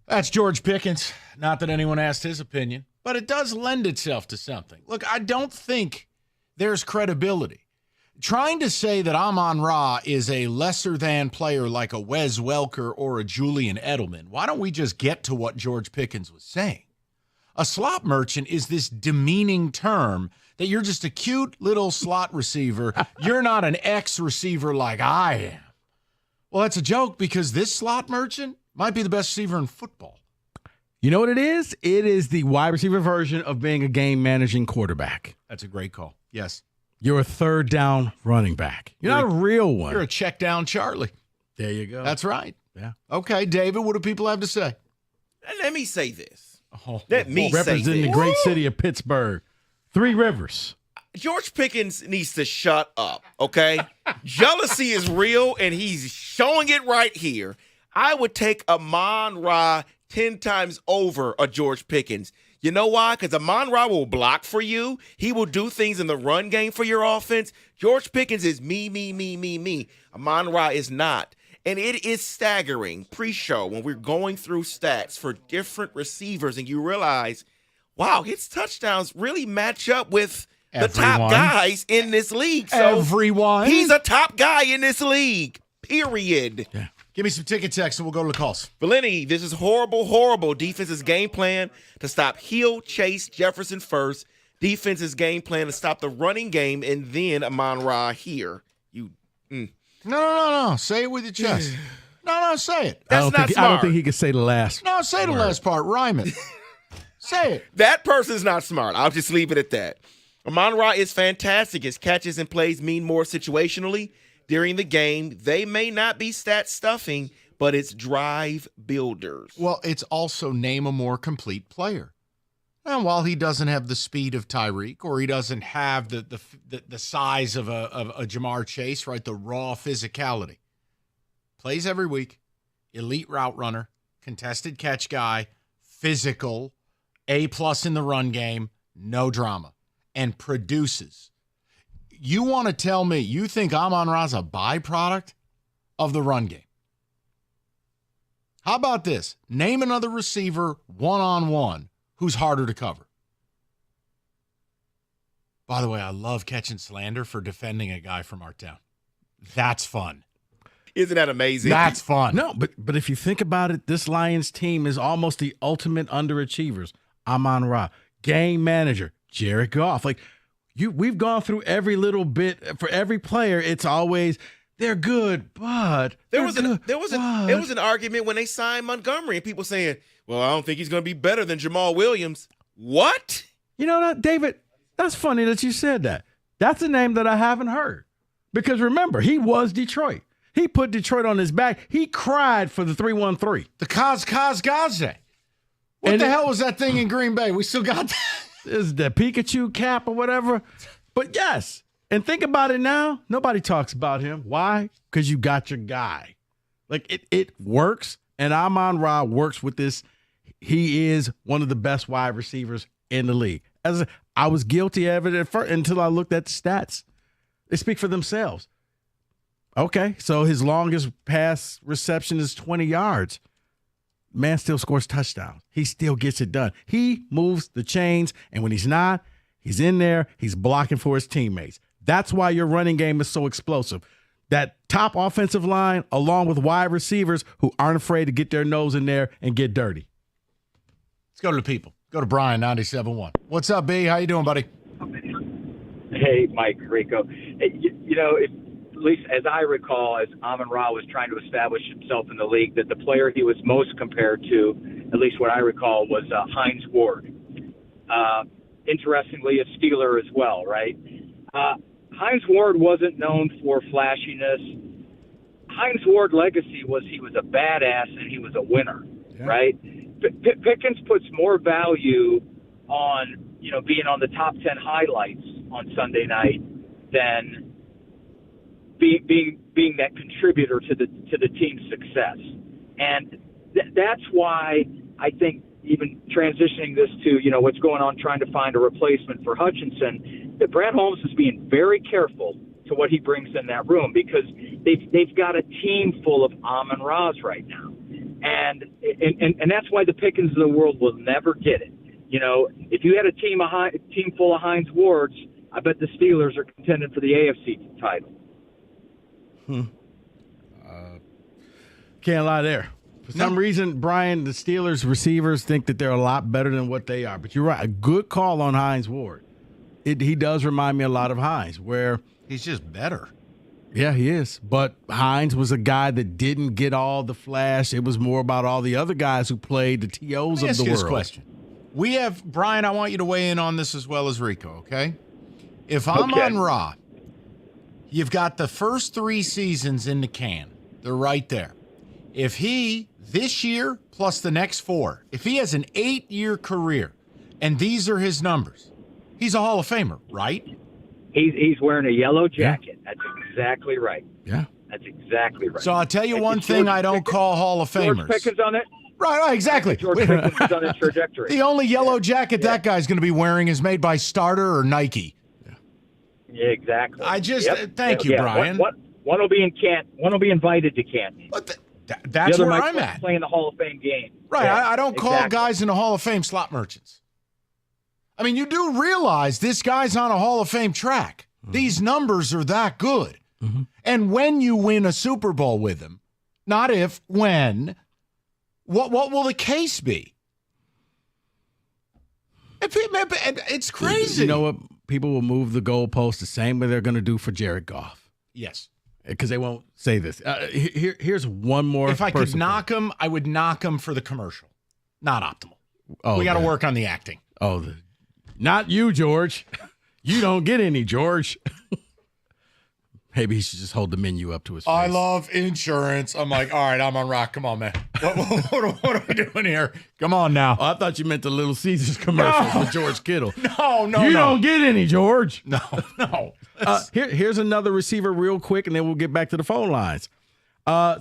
That's George Pickens. Not that anyone asked his opinion, but it does lend itself to something. Look, I don't think there's credibility. Trying to say that Amon-Ra is a lesser-than player like a Wes Welker or a Julian Edelman, why don't we just get to what George Pickens was saying? A slot merchant is this demeaning term that you're just a cute little slot receiver. You're not an X-receiver like I am. Well, that's a joke because this slot merchant might be the best receiver in football. You know what it is? It is the wide receiver version of being a game-managing quarterback. That's a great call. Yes. You're a third down running back. You're not a real one. You're a check down Charlie. There you go. That's right. Yeah. Okay, David, what do people have to say? Let me say this. Let me representing the great city of Pittsburgh. 3 Rivers. George Pickens needs to shut up, okay? Jealousy is real, and he's showing it right here. I would take Amon-Ra 10 times over a George Pickens. You know why? Because Amon-Ra will block for you. He will do things in the run game for your offense. George Pickens is me. Amon-Ra is not. And it is staggering pre-show when we're going through stats for different receivers and you realize, wow, his touchdowns really match up with the top guys in this league. So Everyone. He's a top guy in this league, period. Yeah. Give me some ticket text and we'll go to the calls. Valenti, this is horrible defense's game plan to stop Hill, Chase, Jefferson first. Defense's game plan to stop the running game and then Amon-Ra here. No. Say it with your chest. No, say it. That's not smart. I don't think he could say the last. No, say the last part. Rhyme it. Say it. That person's not smart. I'll just leave it at that. Amon-Ra is fantastic. His catches and plays mean more situationally during the game. They may not be stat stuffing, but it's drive builders. Well, it's also name a more complete player. And while he doesn't have the speed of Tyreek, or he doesn't have the size of a Jamar Chase, right? The raw physicality. Plays every week, elite route runner, contested catch guy, physical, A+ in the run game, no drama, and produces. You want to tell me you think Amon-Ra's a byproduct of the run game? How about this? Name another receiver one-on-one who's harder to cover. By the way, I love catching slander for defending a guy from our town. That's fun. Isn't that amazing? That's fun. No, but if you think about it, this Lions team is almost the ultimate underachievers. Amon-Ra, game manager, Jared Goff. We've gone through every little bit. For every player, it's always they're good, but there was an argument when they signed Montgomery, and people saying, "Well, I don't think he's going to be better than Jamal Williams." What? You know that, David? That's funny that you said that. That's a name that I haven't heard. Because remember, he was Detroit. He put Detroit on his back. He cried for the 3-1-3. The Kaz. What the hell was that thing in Green Bay? We still got that. Is the Pikachu cap or whatever. But yes, and think about it now. Nobody talks about him. Why? Because you got your guy. It works, and Amon-Ra works with this. He is one of the best wide receivers in the league. I was guilty of it at first until I looked at the stats. They speak for themselves. Okay, so his longest pass reception is 20 yards. Man still scores touchdowns. He still gets it done. He moves the chains, and when he's not, he's in there, he's blocking for his teammates. That's why your running game is so explosive. That top offensive line, along with wide receivers who aren't afraid to get their nose in there and get dirty. Let's go to the people. Go to Brian, 97.1. What's up, B? How you doing, buddy? Hey, Mike Rico. Hey, at least as I recall, as Amon-Ra was trying to establish himself in the league, that the player he was most compared to, at least what I recall, was Hines Ward. Interestingly, a Steeler as well, right? Hines Ward wasn't known for flashiness. Hines Ward's legacy was he was a badass and he was a winner, right? Pickens puts more value on, being on the top 10 highlights on Sunday night than being that contributor to the team's success. And that's why I think even transitioning this to, what's going on trying to find a replacement for Hutchinson, that Brad Holmes is being very careful to what he brings in that room because they've got a team full of Amon-Ra's right now. And that's why the Pickens of the world will never get it. You know, if you had a team full of Hines Wards, I bet the Steelers are contending for the AFC title. Can't lie there. For some reason, Brian, the Steelers receivers think that they're a lot better than what they are. But you're right. A good call on Hines Ward. He does remind me a lot of Hines, where he's just better. Yeah, he is. But Hines was a guy that didn't get all the flash. It was more about all the other guys who played the TOs of the world. This question. We have, Brian, I want you to weigh in on this as well as Rico, okay? If Amon-Ra, you've got the first 3 seasons in the can. They're right there. If he, this year plus the next 4, if he has an 8-year career and these are his numbers, he's a Hall of Famer, right? He's wearing a yellow jacket. That's exactly right. Yeah. That's exactly right. So I'll tell you one thing I don't call Hall of Famers. George Pickens on it. Right, exactly. George Pickens is on his trajectory. The only yellow jacket that guy's going to be wearing is made by Starter or Nike. Yeah, exactly. I just thank you, Brian. One will be in Canton. One will be invited to Canton. That's the other where might I'm at. Playing the Hall of Fame game. Right. Yeah, I don't call guys in the Hall of Fame slot merchants. I mean, you do realize this guy's on a Hall of Fame track. Mm-hmm. These numbers are that good. Mm-hmm. And when you win a Super Bowl with him, not if, when, what will the case be? It's crazy. You know what? People will move the goalpost the same way they're going to do for Jared Goff. Yes. Because they won't say this. Here's one more. If I could knock him, I would knock him for the commercial. Not optimal. We got to work on the acting. Not you, George. You don't get any, George. Maybe he should just hold the menu up to his face. I love insurance. I'm like, all right, Amon-Ra. Come on, man. What are we doing here? Come on now. I thought you meant the Little Caesars commercials with George Kittle. No. You don't get any, George. No. Here's another receiver real quick, and then we'll get back to the phone lines.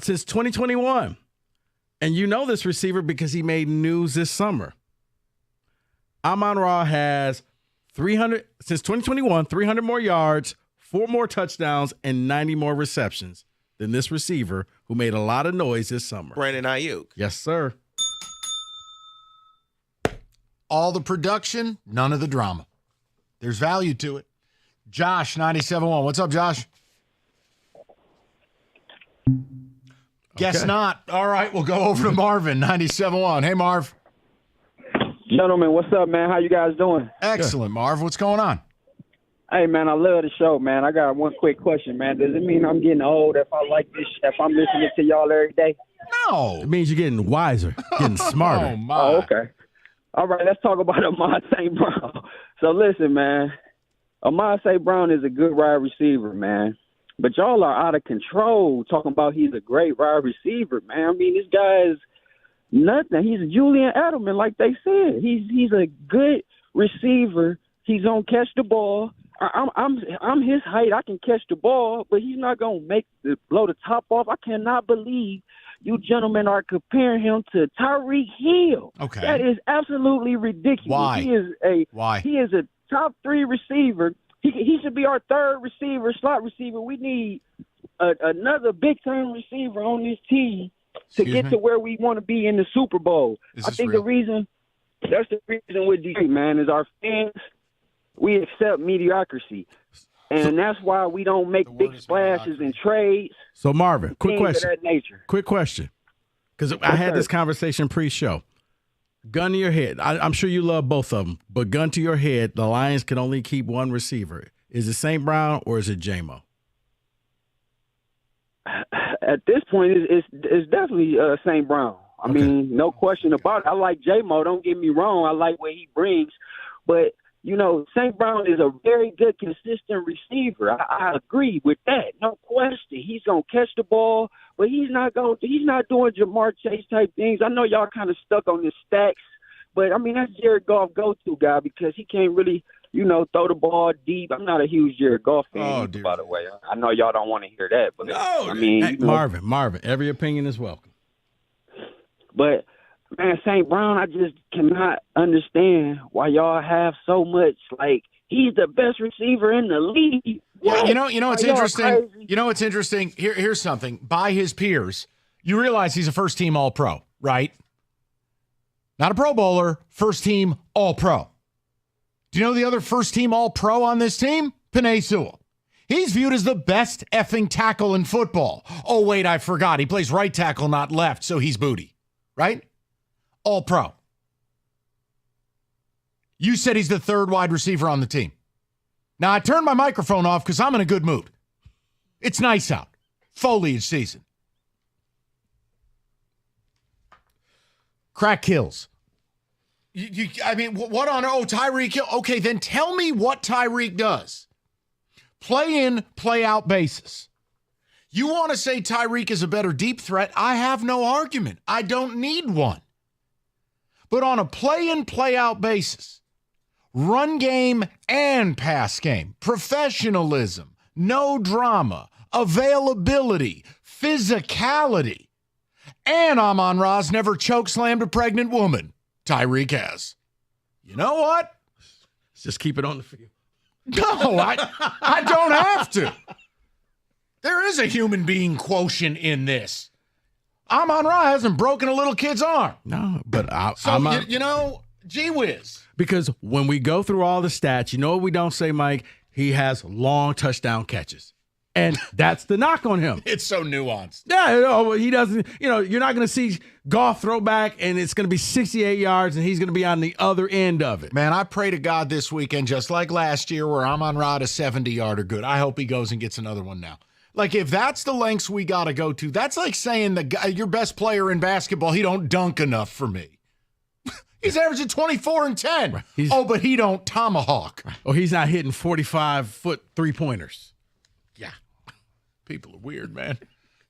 Since 2021, and you know this receiver because he made news this summer. Amon-Ra has 300 since 2021, 300 more yards, 4 more touchdowns, and 90 more receptions than this receiver who made a lot of noise this summer. Brandon Ayuk. Yes, sir. All the production, none of the drama. There's value to it. Josh, 97.1. What's up, Josh? Guess not. All right, we'll go over to Marvin, 97.1. Hey, Marv. Gentlemen, what's up, man? How you guys doing? Excellent, Marv. What's going on? Hey, man, I love the show, man. I got one quick question, man. Does it mean I'm getting old if I like this, if I'm listening to y'all every day? No. It means you're getting wiser, getting smarter. Oh, okay. All right, let's talk about Amon-Ra St. Brown. So listen, man, Amon-Ra St. Brown is a good wide receiver, man. But y'all are out of control talking about he's a great wide receiver, man. I mean, this guy is nothing. He's a Julian Edelman, like they said. He's a good receiver. He's gonna catch the ball. I'm his height. I can catch the ball, but he's not gonna blow the top off. I cannot believe you gentlemen are comparing him to Tyreek Hill. Okay, that is absolutely ridiculous. Why? He is a top 3 receiver. He should be our 3rd receiver, slot receiver. We need another big-time receiver on this team to get to where we want to be in the Super Bowl. I think that's the reason with Detroit, man, is our fans, we accept mediocrity. And that's why we don't make big splashes in trades. So, Marvin, quick question. Of that nature. Quick question. Because I had this conversation pre-show. Gun to your head. I'm sure you love both of them, but gun to your head, the Lions can only keep one receiver. Is it St. Brown or is it J-Mo? At this point, it's definitely St. Brown. I mean, no question about it. I like J-Mo. Don't get me wrong. I like what he brings. But, you know, St. Brown is a very good, consistent receiver. I agree with that. No question. He's going to catch the ball, but he's not doing Jamar Chase type things. I know y'all kind of stuck on the stacks, but, I mean, that's Jared Goff go-to guy because he can't really, throw the ball deep. I'm not a huge Jared Goff fan, by the way. I know y'all don't want to hear that. But I mean, hey, Marvin, every opinion is welcome. But, man, St. Brown, I just cannot understand why y'all have so much, he's the best receiver in the league. Yeah, you know what's interesting? Crazy? You know what's interesting? Here's something. By his peers, you realize he's a first-team All-Pro. right? Not a Pro Bowler, first team All-Pro. Do you know the other first team All-Pro on this team? Penei Sewell. He's viewed as the best effing tackle in football. Oh, wait, I forgot. He plays right tackle, not left, so he's booty, right? All-Pro. You said he's the third wide receiver on the team. Now, I turned my microphone off because I'm in a good mood. It's nice out. Foliage season. Crack kills. I mean, what on? Oh, Tyreek Hill. Okay, then tell me what Tyreek does. Play in, play out basis. You want to say Tyreek is a better deep threat? I have no argument. I don't need one. But on a play in, play out basis, run game and pass game, professionalism, no drama, availability, physicality, and Amon-Ra's never chokeslammed a pregnant woman. Tyreek has. You know what? Let's just keep it on the field. No, I don't have to. There is a human being quotient in this. Amon-Ra hasn't broken a little kid's arm. No, but gee whiz. Because when we go through all the stats, you know what we don't say, Mike? He has long touchdown catches. And that's the knock on him. It's so nuanced. Yeah, he doesn't, you're not going to see Goff throw back and it's going to be 68 yards and he's going to be on the other end of it. Man, I pray to God this weekend, just like last year where Amon-Ra a 70-yarder good. I hope he goes and gets another one now. Like, if that's the lengths we got to go to, that's like saying the guy, your best player in basketball, he don't dunk enough for me. He's averaging 24 and 10. Right. But he don't tomahawk. Or he's not hitting 45-foot three-pointers. Yeah. People are weird, man.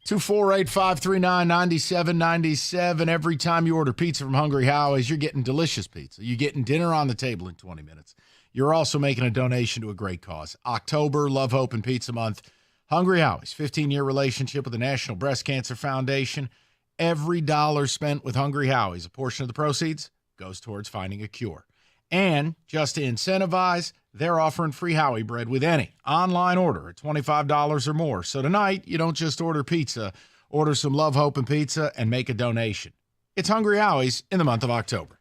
248-539-9797. Every time you order pizza from Hungry Howie's, you're getting delicious pizza. You're getting dinner on the table in 20 minutes. You're also making a donation to a great cause. October, Love, Hope, and Pizza Month. Hungry Howie's 15-year relationship with the National Breast Cancer Foundation. Every dollar spent with Hungry Howie's, a portion of the proceeds goes towards finding a cure. And just to incentivize, they're offering free Howie bread with any online order at $25 or more. So tonight, you don't just order pizza, order some Love, Hope, and Pizza and make a donation. It's Hungry Howie's in the month of October.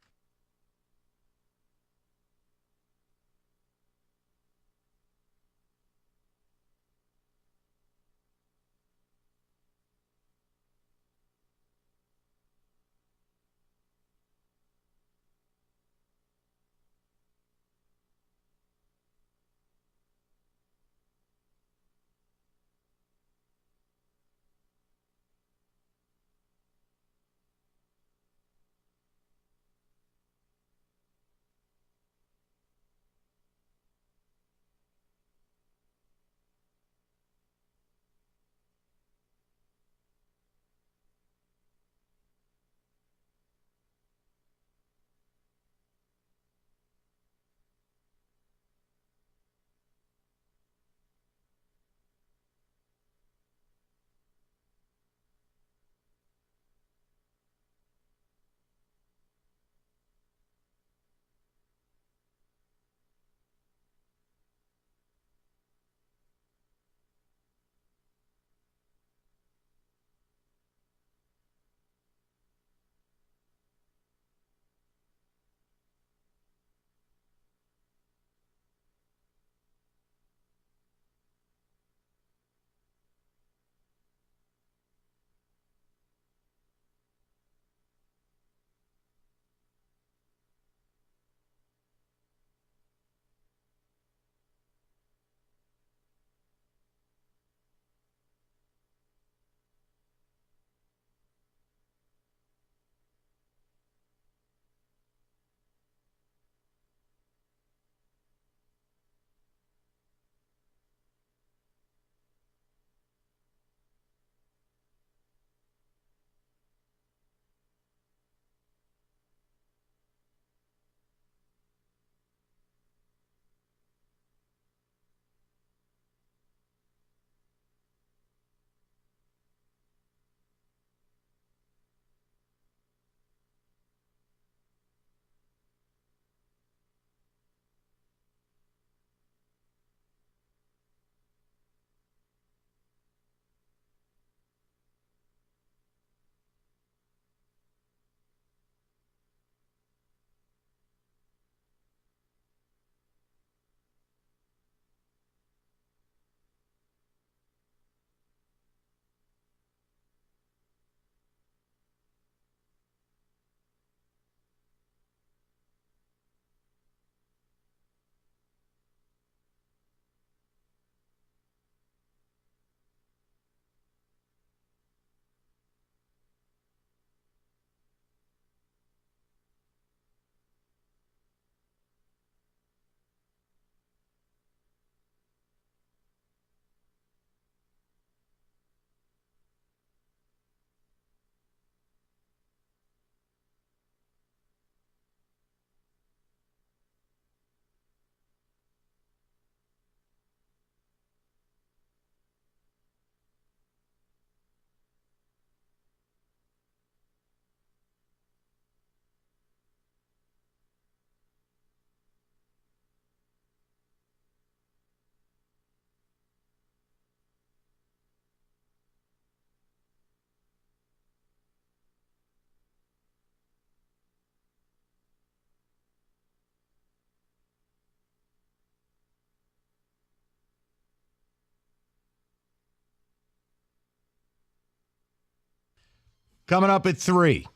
Coming up at 3,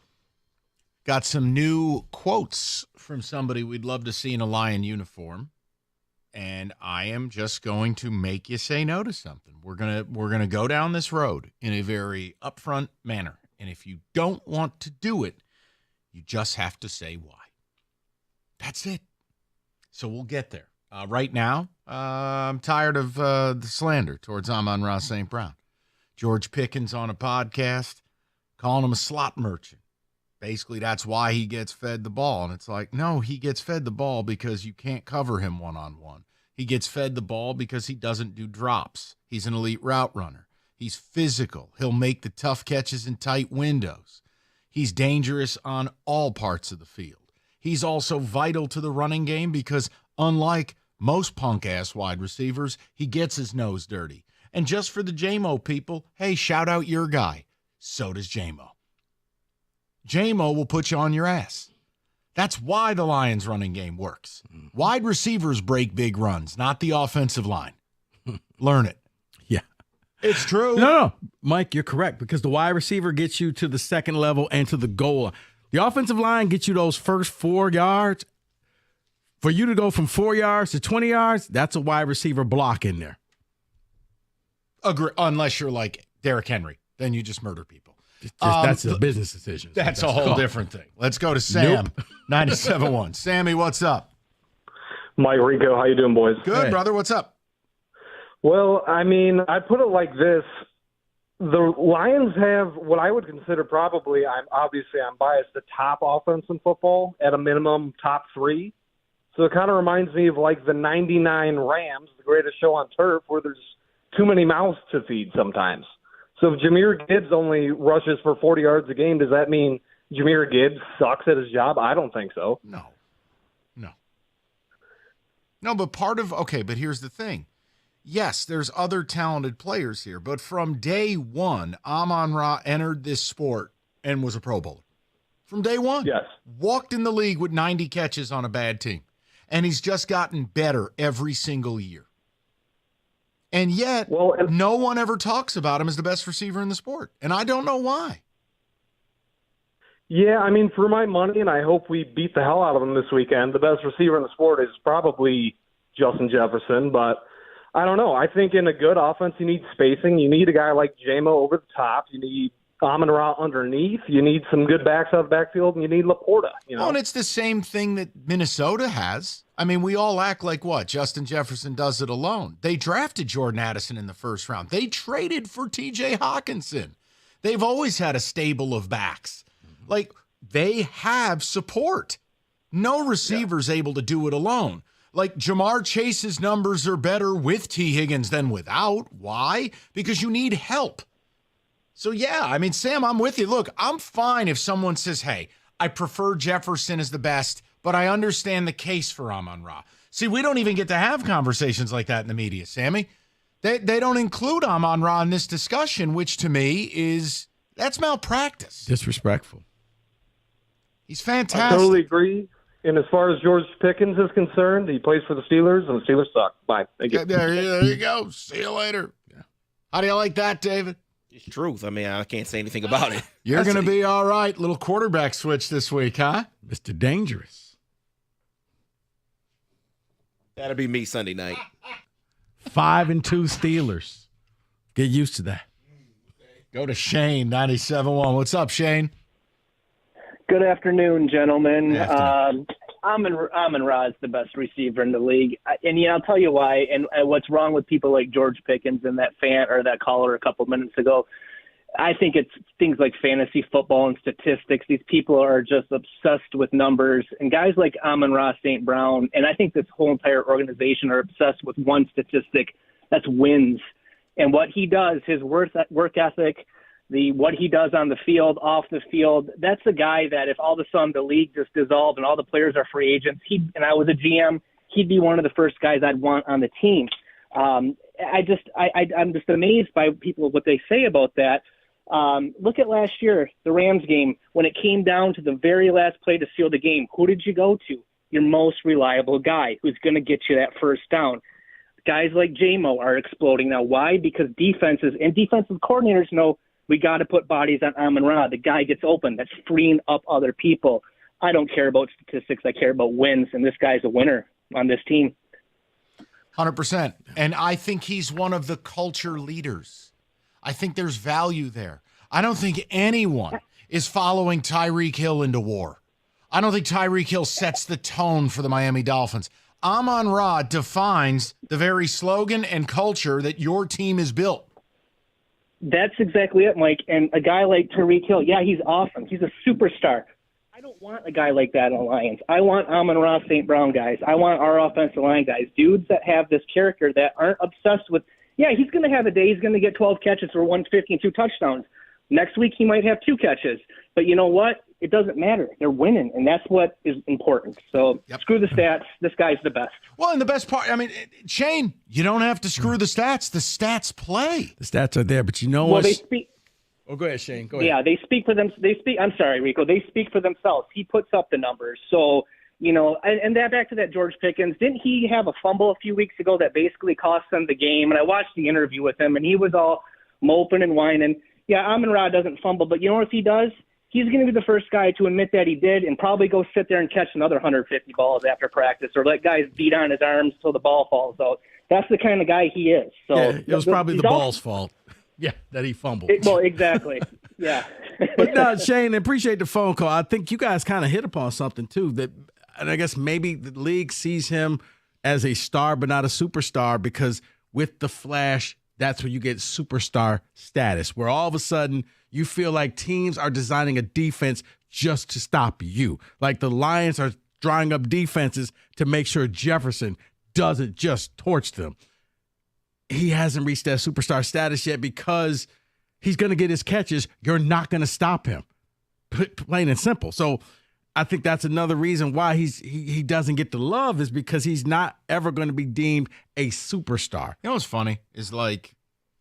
got some new quotes from somebody we'd love to see in a Lion uniform. And I am just going to make you say no to something. We're gonna go down this road in a very upfront manner. And if you don't want to do it, you just have to say why. That's it. So we'll get there. Right now, I'm tired of the slander towards Amon-Ra St. Brown. George Pickens on a podcast calling him a slot merchant. Basically, that's why he gets fed the ball. And it's like, no, he gets fed the ball because you can't cover him one-on-one. He gets fed the ball because he doesn't do drops. He's an elite route runner. He's physical. He'll make the tough catches in tight windows. He's dangerous on all parts of the field. He's also vital to the running game because, unlike most punk-ass wide receivers, he gets his nose dirty. And just for the J-Mo people, hey, shout out your guy. So does J-Mo. J-Mo will put you on your ass. That's why the Lions running game works. Wide receivers break big runs, not the offensive line. Learn it. Yeah. It's true. No, Mike, you're correct, because the wide receiver gets you to the second level and to the goal. The offensive line gets you those first 4 yards. For you to go from 4 yards to 20 yards, that's a wide receiver block in there. Agree, unless you're like Derrick Henry. Then you just murder people. That's a business decision. That's a whole different thing. Let's go to Sam, 97.1. Sammy, what's up? Mike Rico, how you doing, boys? Good, brother. What's up? Well, I mean, I put it like this. The Lions have what I would consider probably, I'm biased, the top offense in football, at a minimum top 3. So it kind of reminds me of like the 99 Rams, the greatest show on turf, where there's too many mouths to feed sometimes. So if Jahmyr Gibbs only rushes for 40 yards a game, does that mean Jahmyr Gibbs sucks at his job? I don't think so. No, but but here's the thing. Yes, there's other talented players here, but from day one, Amon-Ra entered this sport and was a Pro Bowler. From day one. Yes. Walked in the league with 90 catches on a bad team. And he's just gotten better every single year. And yet, no one ever talks about him as the best receiver in the sport. And I don't know why. Yeah, I mean, for my money, and I hope we beat the hell out of him this weekend, the best receiver in the sport is probably Justin Jefferson. But I don't know. I think in a good offense, you need spacing. You need a guy like J-Mo over the top. You need Amon-Ra underneath. You need some good backs out of the backfield, and you need Laporta. Well, and it's the same thing that Minnesota has. I mean, we all act like what? Justin Jefferson does it alone. They drafted Jordan Addison in the first round. They traded for T.J. Hawkinson. They've always had a stable of backs. Like, they have support. No receiver's able to do it alone. Like, Jamar Chase's numbers are better with T. Higgins than without. Why? Because you need help. So, yeah, I mean, Sam, I'm with you. Look, I'm fine if someone says, hey, I prefer Jefferson as the best, but I understand the case for Amon-Ra. See, we don't even get to have conversations like that in the media, Sammy. They don't include Amon-Ra in this discussion, which to me that's malpractice. Disrespectful. He's fantastic. I totally agree. And as far as George Pickens is concerned, he plays for the Steelers, and the Steelers suck. Bye. Thank you. There you go. See you later. Yeah. How do you like that, David? It's truth. I mean, I can't say anything about it. You're going to be all right. Little quarterback switch this week, huh? Mr. Dangerous. That'll be me Sunday night. 5-2 Steelers. Get used to that. Go to Shane, 97.1. What's up, Shane? Good afternoon, gentlemen. Good afternoon. Amon-Ra is the best receiver in the league. And I'll tell you why. And what's wrong with people like George Pickens and that that caller a couple minutes ago. I think it's things like fantasy football and statistics. These people are just obsessed with numbers. And guys like Amon-Ra St. Brown, and I think this whole entire organization are obsessed with one statistic, that's wins. And what he does, his work ethic, what he does on the field, off the field, that's a guy that if all of a sudden the league just dissolved and all the players are free agents, and I was a GM, he'd be one of the first guys I'd want on the team. I'm just amazed by people, what they say about that. Look at last year, the Rams game, when it came down to the very last play to seal the game. Who did you go to? Your most reliable guy who's going to get you that first down. Guys like J-Mo are exploding now. Why? Because defenses and defensive coordinators know We got to put bodies on Amon-Ra. The guy gets open. That's freeing up other people. I don't care about statistics. I care about wins, and this guy's a winner on this team. 100%. And I think he's one of the culture leaders. I think there's value there. I don't think anyone is following Tyreek Hill into war. I don't think Tyreek Hill sets the tone for the Miami Dolphins. Amon-Ra defines the very slogan and culture that your team is built. That's exactly it, Mike. And a guy like Tyreek Hill, yeah, he's awesome. He's a superstar. I don't want a guy like that in the Lions. I want Amon-Ra St. Brown guys. I want our offensive line guys, dudes that have this character that aren't obsessed with, yeah, he's going to have a day. He's going to get 12 catches for 150 and 2 touchdowns. Next week, he might have 2 catches. But you know what? It doesn't matter. They're winning, and that's what is important. So screw the stats. This guy's the best. Well, and the best part, I mean, Shane, you don't have to screw the stats. The stats play. The stats are there, but you know Well, what? they speak. Oh, go ahead, Shane. Go ahead. Yeah, they speak for them. I'm sorry, Rico. They speak for themselves. He puts up the numbers. So, you know, and that back to that George Pickens. Didn't he have a fumble a few weeks ago that basically cost them the game? And I watched the interview with him, and he was all moping and whining. Yeah, Amon-Ra doesn't fumble, but you know what if he does? He's going to be the first guy to admit that he did and probably go sit there and catch another 150 balls after practice or let guys beat on his arms till the ball falls out. That's the kind of guy he is. So yeah, it was probably the ball's fault. Yeah, that he fumbled. Well, exactly. Yeah. But no, Shane, I appreciate the phone call. I think you guys kind of hit upon something too that, and I guess maybe the league sees him as a star but not a superstar because with the flash, that's where you get superstar status, where all of a sudden you feel like teams are designing a defense just to stop you. Like the Lions are drawing up defenses to make sure Jefferson doesn't just torch them. He hasn't reached that superstar status yet because he's going to get his catches. You're not going to stop him, plain and simple. So I think that's another reason why he doesn't get the love is because he's not ever going to be deemed a superstar. You know what's funny is like,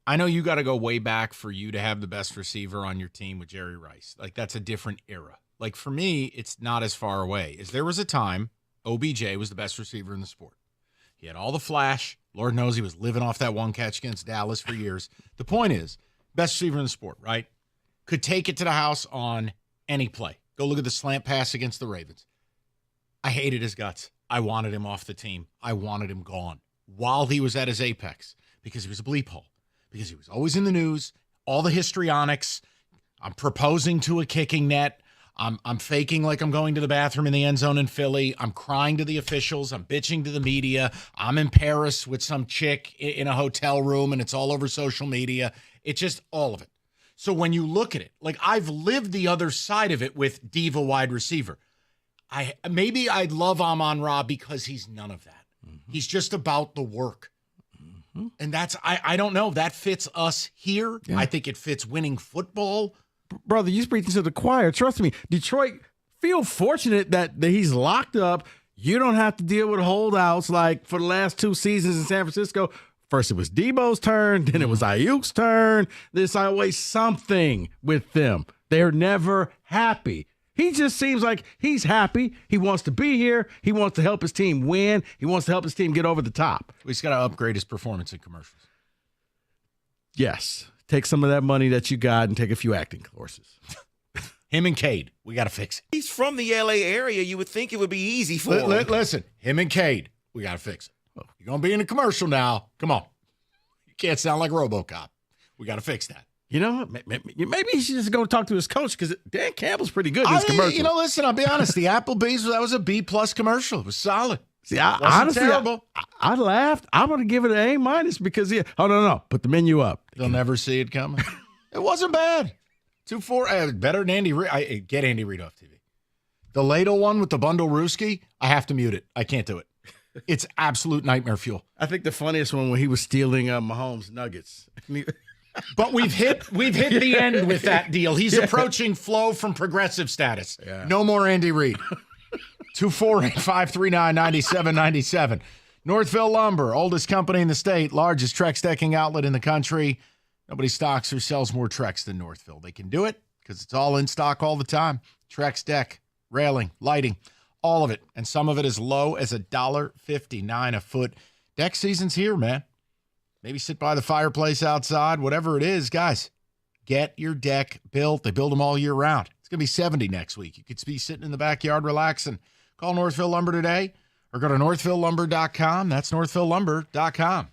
I know you got to go way back for you to have the best receiver on your team with Jerry Rice. Like that's a different era. Like for me, it's not as far away. Is there was a time OBJ was the best receiver in the sport. He had all the flash. Lord knows he was living off that one catch against Dallas for years. The point is, best receiver in the sport, right? Could take it to the house on any play. Go look at the slant pass against the Ravens. I hated his guts. I wanted him off the team. I wanted him gone while he was at his apex because he was a bleep hole, because he was always in the news, all the histrionics. I'm proposing to a kicking net. I'm faking like I'm going to the bathroom in the end zone in Philly. I'm crying to the officials. I'm bitching to the media. I'm in Paris with some chick in a hotel room, and it's all over social media. It's just all of it. So when you look at it, like I've lived the other side of it with diva wide receiver. Maybe I'd love Amon-Ra because he's none of that. Mm-hmm. He's just about the work. Mm-hmm. And that's, I don't know, that fits us here. Yeah. I think it fits winning football. Brother, you're preaching to the choir. Trust me, Detroit, feel fortunate that he's locked up. You don't have to deal with holdouts like for the last 2 seasons in San Francisco. First it was Debo's turn, then it was Ayuk's turn. There's always something with them. They're never happy. He just seems like he's happy. He wants to be here. He wants to help his team win. He wants to help his team get over the top. He's got to upgrade his performance in commercials. Yes. Take some of that money that you got and take a few acting courses. Him and Cade, we got to fix it. He's from the L.A. area. You would think it would be easy for him. Listen, him and Cade, we got to fix it. You're going to be in a commercial now. Come on. You can't sound like RoboCop. We got to fix that. You know, maybe he should just go talk to his coach because Dan Campbell's pretty good in his commercial. You know, listen, I'll be honest. The Applebee's, that was a B+ commercial. It was solid. See, honestly, terrible. I laughed. I'm going to give it an A- because, oh, no. Put the menu up. They'll never see it coming. It wasn't bad. 2-4, better than Andy Reid. Get Andy Reid off TV. The ladle one with the bundle Ruski, I have to mute it. I can't do it. It's absolute nightmare fuel. I think the funniest one when he was stealing Mahomes' nuggets. But we've hit the end with that deal. He's approaching Flo from progressive status. Yeah. No more Andy Reid. 248-539-9797. Northville Lumber, oldest company in the state, largest Trex decking outlet in the country. Nobody stocks or sells more Trex than Northville. They can do it because it's all in stock all the time. Trex deck, railing, lighting, all of it. And some of it as low as $1.59 a foot. Deck season's here, man. Maybe sit by the fireplace outside, whatever it is. Guys, Get your deck built. They build them all year round. It's going to be 70 next week. You could be sitting in the backyard relaxing. Call Northville Lumber today or go to northvillelumber.com. That's northvillelumber.com.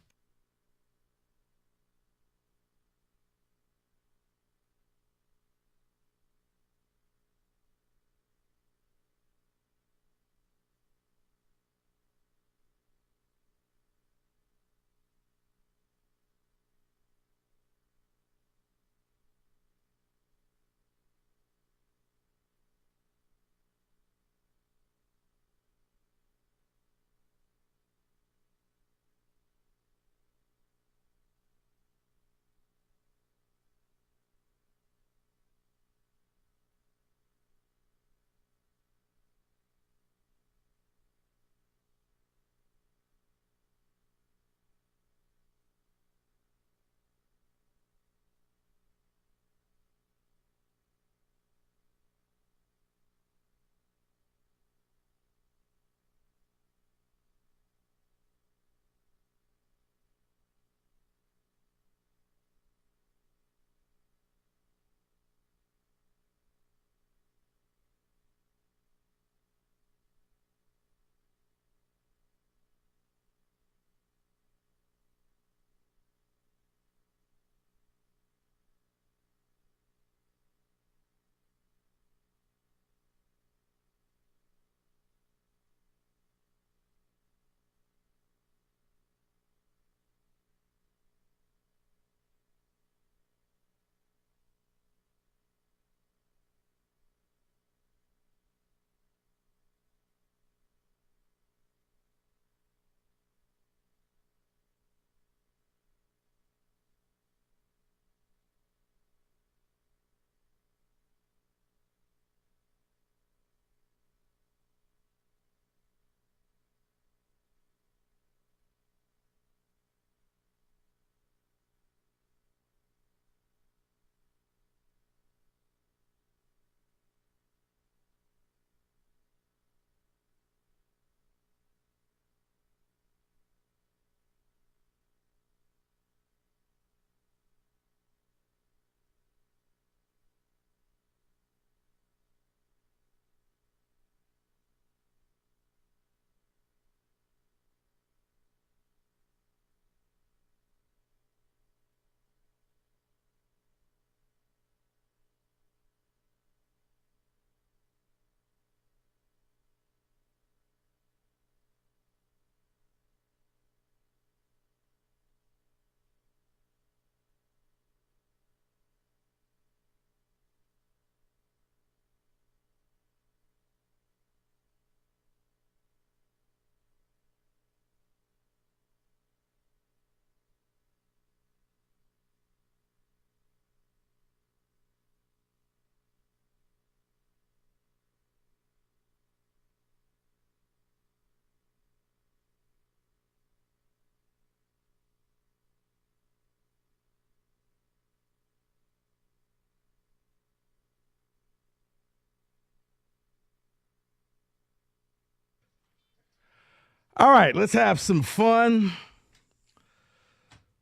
All right, let's have some fun.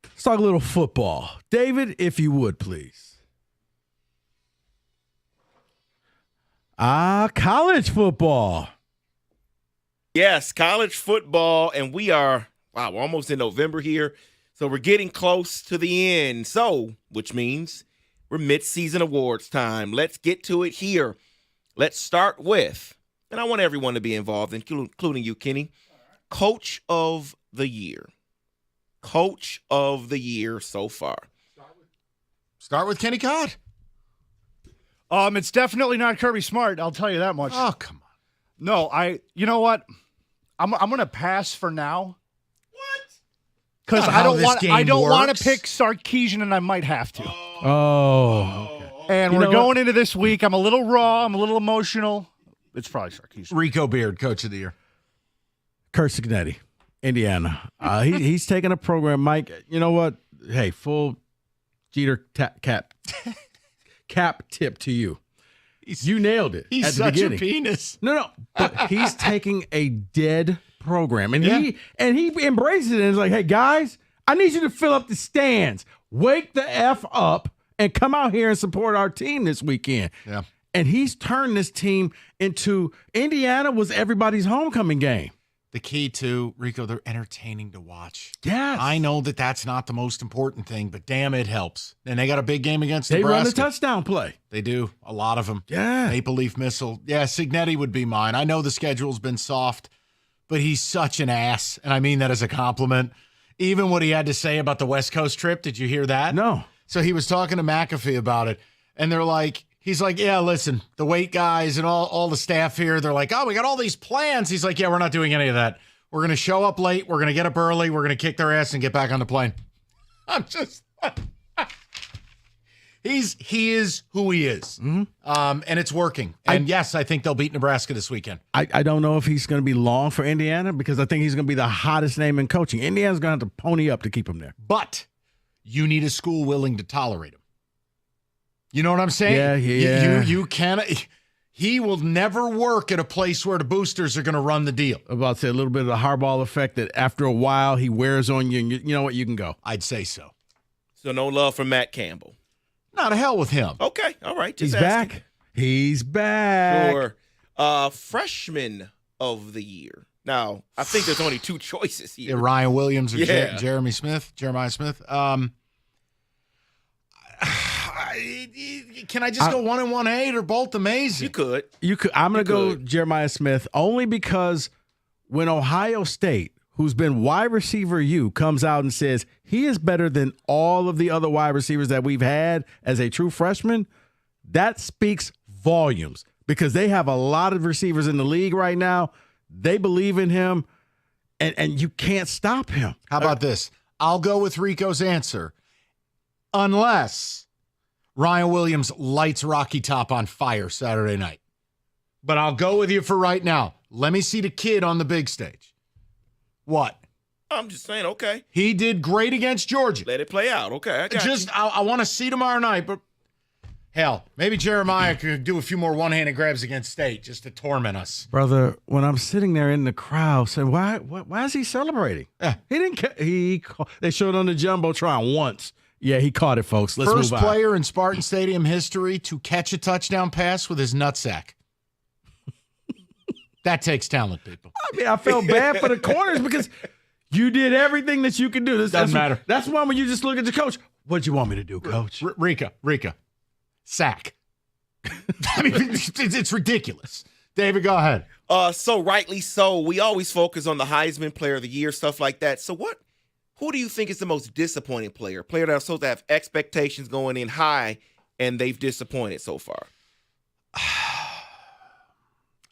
Let's talk a little football. David, if you would, please. College football. Yes, college football, and we're almost in November here, so we're getting close to the end. So, which means we're mid-season awards time. Let's get to it here. Let's start with, and I want everyone to be involved, including you, Kenny, Coach of the Year. Coach of the Year so far. Start with Kenny Codd. It's definitely not Kirby Smart, I'll tell you that much. Oh, come on. No, you know what? I'm going to pass for now. What? Because I don't want to pick Sarkisian, and I might have to. Oh. Okay. And we're going into this week. I'm a little raw. I'm a little emotional. It's probably Sarkisian. Rico Beard, Coach of the Year. Kurt Cignetti, Indiana. He's taking a program. Mike, you know what? Hey, full Jeter cap tip to you. You nailed it. He's at the such beginning. a penis. No, but he's taking a dead program, and he embraces it and is like, "Hey guys, I need you to fill up the stands. Wake the F up and come out here and support our team this weekend. Yeah. And he's turned this team into Indiana was everybody's homecoming game. The key to, Rico, they're entertaining to watch. Yes. I know that that's not the most important thing, but damn, it helps. And they got a big game against They Nebraska. run the touchdown play. They do. A lot of them. Yeah. Maple Leaf Missile. Yeah, Signetti would be mine. I know the schedule's been soft, but he's such an ass, and I mean that as a compliment. Even what he had to say about the West Coast trip, did you hear that? No. So he was talking to McAfee about it, and he's like, yeah, listen, the weight guys and all the staff here, they're like, oh, we got all these plans. He's like, yeah, we're not doing any of that. We're going to show up late. We're going to get up early. We're going to kick their ass and get back on the plane. I'm just, he is who he is. Mm-hmm. And it's working. And yes, I think they'll beat Nebraska this weekend. I don't know if he's going to be long for Indiana because I think he's going to be the hottest name in coaching. Indiana's going to have to pony up to keep him there. But you need a school willing to tolerate him. You know what I'm saying? Yeah. You cannot. He will never work at a place where the boosters are going to run the deal. I'm about to say a little bit of the hardball effect that after a while he wears on you, and you know what? You can go. I'd say so. So no love for Matt Campbell. Not to hell with him. Okay, all right. He's Just asking. back. He's back. Sure. Freshman of the year. Now, I think there's only two choices here. Yeah, Ryan Williams or Yeah. Jeremiah Smith. Can I just go 1 and 1A? They're both amazing. You could. I'm going to go Jeremiah Smith only because when Ohio State, who's been wide receiver comes out and says he is better than all of the other wide receivers that we've had as a true freshman, that speaks volumes because they have a lot of receivers in the league right now. They believe in him, and you can't stop him. How about this? I'll go with Rico's answer. Unless Ryan Williams lights Rocky Top on fire Saturday night. But I'll go with you for right now. Let me see the kid on the big stage. What? I'm just saying, okay. He did great against Georgia. Let it play out. Okay, I got you. I want to see tomorrow night, but hell, maybe Jeremiah could do a few more one-handed grabs against State just to torment us. Brother, when I'm sitting there in the crowd saying, why is he celebrating? He didn't. They showed on the Jumbotron once. Yeah, he caught it, folks. Let's First move on. player in Spartan Stadium history to catch a touchdown pass with his nutsack. That takes talent, people. I mean, I felt bad for the corners because you did everything that you could do. Doesn't matter. That's why when you just look at the coach, what'd you want me to do, coach? Rika, sack. I mean, it's ridiculous. David, go ahead. So rightly so. We always focus on the Heisman Player of the Year, stuff like that. So who do you think is the most disappointing player? Player that's supposed to have expectations going in high, and they've disappointed so far?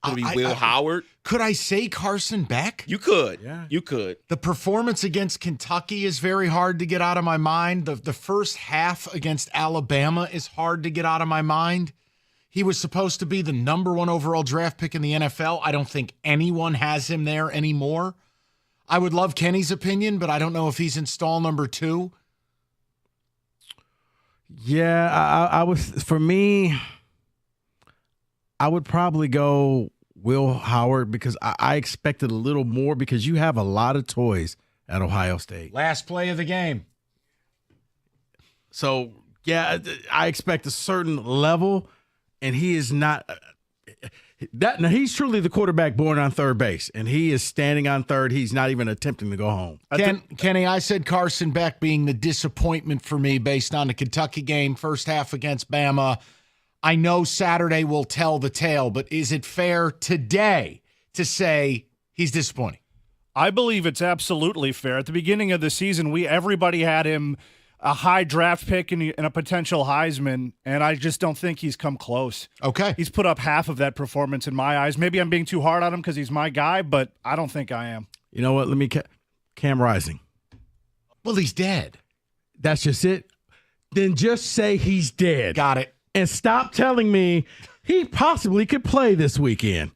Could it be Will Howard? Could I say Carson Beck? You could. Yeah. You could. The performance against Kentucky is very hard to get out of my mind. The first half against Alabama is hard to get out of my mind. He was supposed to be the number 1 overall draft pick in the NFL. I don't think anyone has him there anymore. I would love Kenny's opinion, but I don't know if he's in stall number 2. Yeah, I was. For me, I would probably go Will Howard because I expected a little more because you have a lot of toys at Ohio State. Last play of the game. So, yeah, I expect a certain level, and he is not that. Now, he's truly the quarterback born on third base, and he is standing on third. He's not even attempting to go home. Kenny, I said Carson Beck being the disappointment for me based on the Kentucky game, first half against Bama. I know Saturday will tell the tale, but is it fair today to say he's disappointing? I believe it's absolutely fair. At the beginning of the season, everybody had him a high draft pick and a potential Heisman, and I just don't think he's come close. Okay. He's put up half of that performance in my eyes. Maybe I'm being too hard on him because he's my guy, but I don't think I am. You know what? Let me Cam Rising. Well, he's dead. That's just it. Then just say he's dead. Got it. And stop telling me he possibly could play this weekend.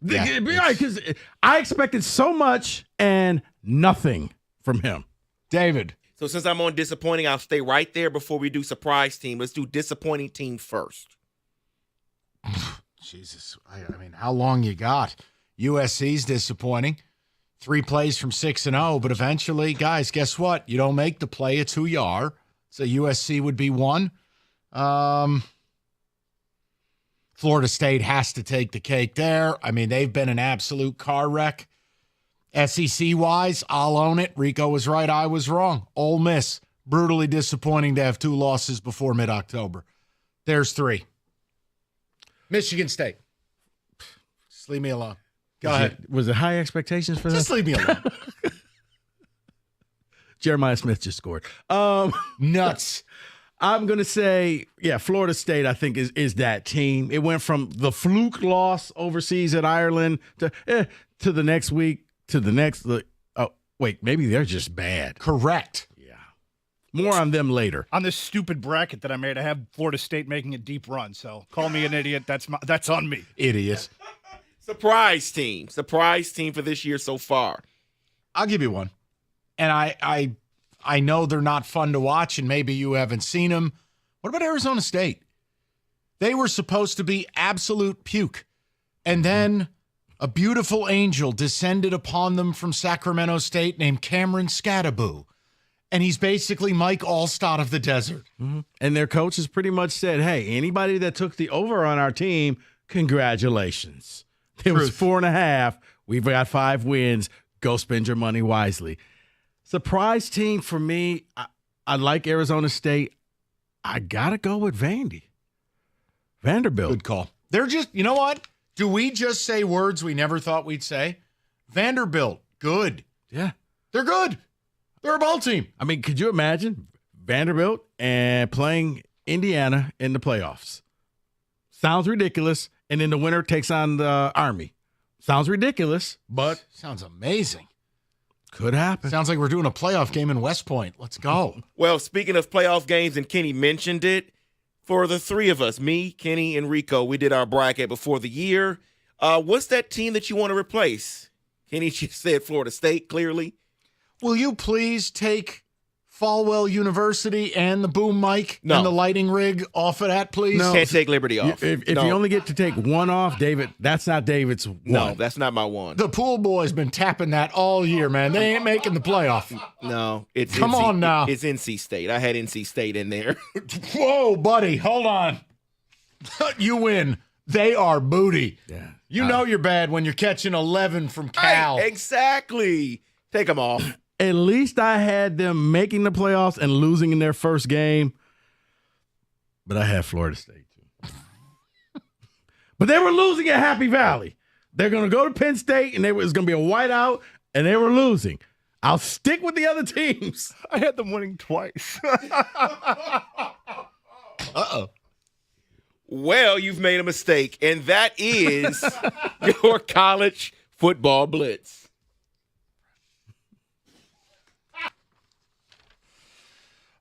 Yeah, because I expected so much and nothing from him. David. So since I'm on disappointing, I'll stay right there before we do surprise team. Let's do disappointing team first. Jesus. I mean, how long you got? USC's disappointing. 3 plays from 6-0, but eventually, guys, guess what? You don't make the play. It's who you are. So USC would be 1. Florida State has to take the cake there. I mean, they've been an absolute car wreck. SEC-wise, I'll own it. Rico was right. I was wrong. Ole Miss, brutally disappointing to have 2 losses before mid-October. There's 3. Michigan State. Just leave me alone. Go ahead. Was it high expectations for that? Just leave me alone. Jeremiah Smith just scored. Nuts. I'm going to say, Florida State, I think, is that team. It went from the fluke loss overseas at Ireland to the next week, to the next. Oh, wait, maybe they're just bad. Correct. Yeah. More on them later. On this stupid bracket that I made, I have Florida State making a deep run. So call me an idiot. That's on me. Idiot. Surprise team for this year so far. I'll give you one. And I know they're not fun to watch, and maybe you haven't seen them. What about Arizona State? They were supposed to be absolute puke. And then a beautiful angel descended upon them from Sacramento State named Cameron Scadaboo. And he's basically Mike Allstott of the desert. Mm-hmm. And their coach has pretty much said, hey, anybody that took the over on our team, congratulations. It was 4.5. We've got 5 wins. Go spend your money wisely. Surprise team for me, I like Arizona State. I got to go with Vanderbilt. Good call. They're just, you know what? Do we just say words we never thought we'd say? Vanderbilt, good. Yeah. They're good. They're a ball team. I mean, could you imagine Vanderbilt and playing Indiana in the playoffs? Sounds ridiculous. And then the winner takes on the Army. Sounds ridiculous, but sounds amazing. Could happen. Sounds like we're doing a playoff game in West Point. Let's go. Well, speaking of playoff games, and Kenny mentioned it, for the 3 of us, me, Kenny, and Rico, we did our bracket before the year. What's that team that you want to replace? Kenny just said Florida State, clearly. Will you please take Falwell University and the boom mic and the lighting rig off of that, please? No. Can't take Liberty off. If you only get to take one off, David, that's not David's one. No, that's not my one. The pool boy's been tapping that all year, man. They ain't making the playoff. No, it's Come on now. It's NC State. I had NC State in there. Whoa, buddy, hold on. You win. They are booty. Yeah. You know you're bad when you're catching 11 from Cal. Right, exactly. Take them off. At least I had them making the playoffs and losing in their first game. But I had Florida State, too. But they were losing at Happy Valley. They're going to go to Penn State, and it was going to be a whiteout, and they were losing. I'll stick with the other teams. I had them winning twice. Uh-oh. Well, you've made a mistake, and that is your college football blitz.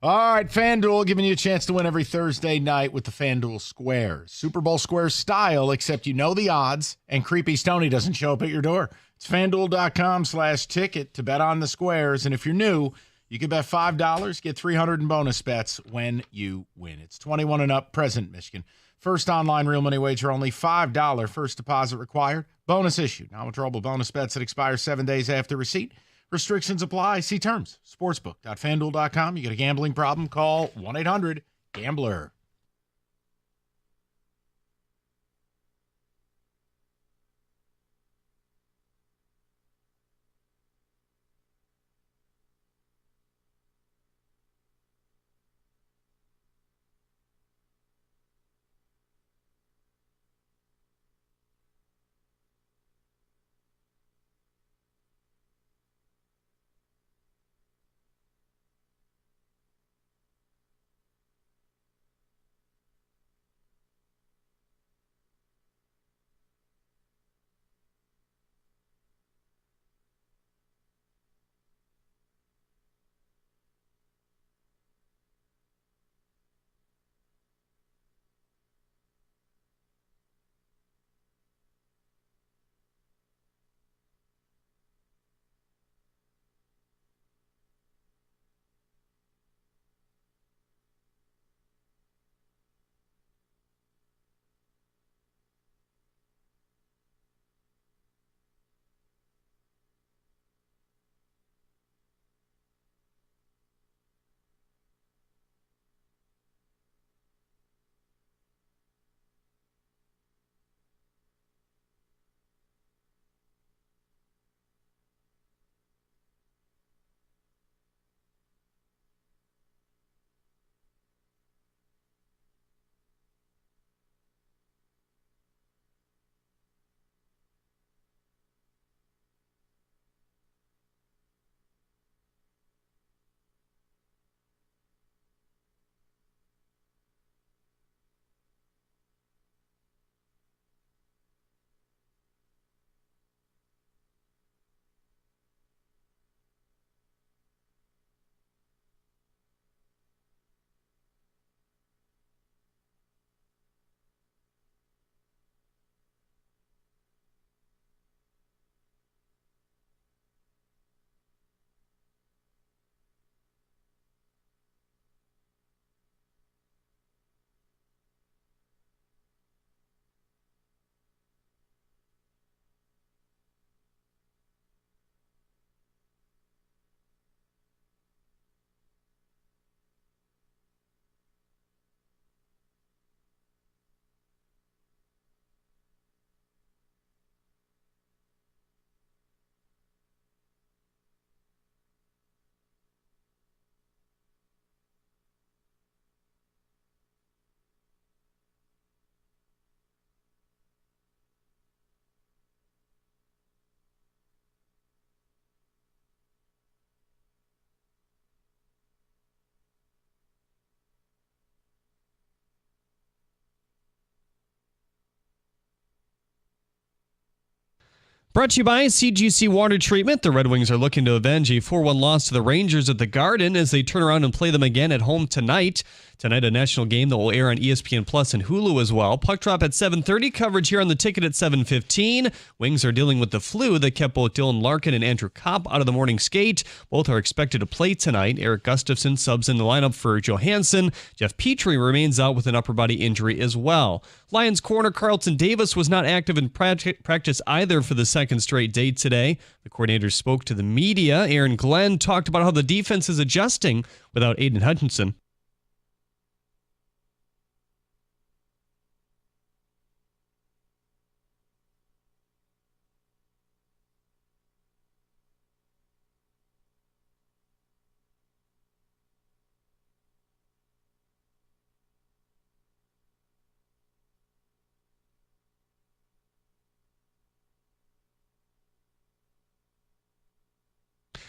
All right, FanDuel giving you a chance to win every Thursday night with the FanDuel Squares. Super Bowl Squares style, except you know the odds, and Creepy Stoney doesn't show up at your door. It's FanDuel.com/ticket to bet on the Squares, and if you're new, you can bet $5, get $300 in bonus bets when you win. It's 21 and up, present Michigan. First online real money wager, only $5 first deposit required. Bonus issued. Non-withdrawable bonus bets that expire 7 days after receipt. Restrictions apply. See terms. Sportsbook.fanduel.com. You got a gambling problem? Call 1-800-GAMBLER. Brought to you by CGC Water Treatment. The Red Wings are looking to avenge a 4-1 loss to the Rangers at the Garden as they turn around and play them again at home tonight. Tonight, a national game that will air on ESPN Plus and Hulu as well. Puck drop at 7:30. Coverage here on the ticket at 7:15. Wings are dealing with the flu that kept both Dylan Larkin and Andrew Kopp out of the morning skate. Both are expected to play tonight. Eric Gustafsson subs in the lineup for Johansson. Jeff Petrie remains out with an upper body injury as well. Lions corner Carlton Davis was not active in practice either for the second straight day today. The coordinator spoke to the media. Aaron Glenn talked about how the defense is adjusting without Aiden Hutchinson.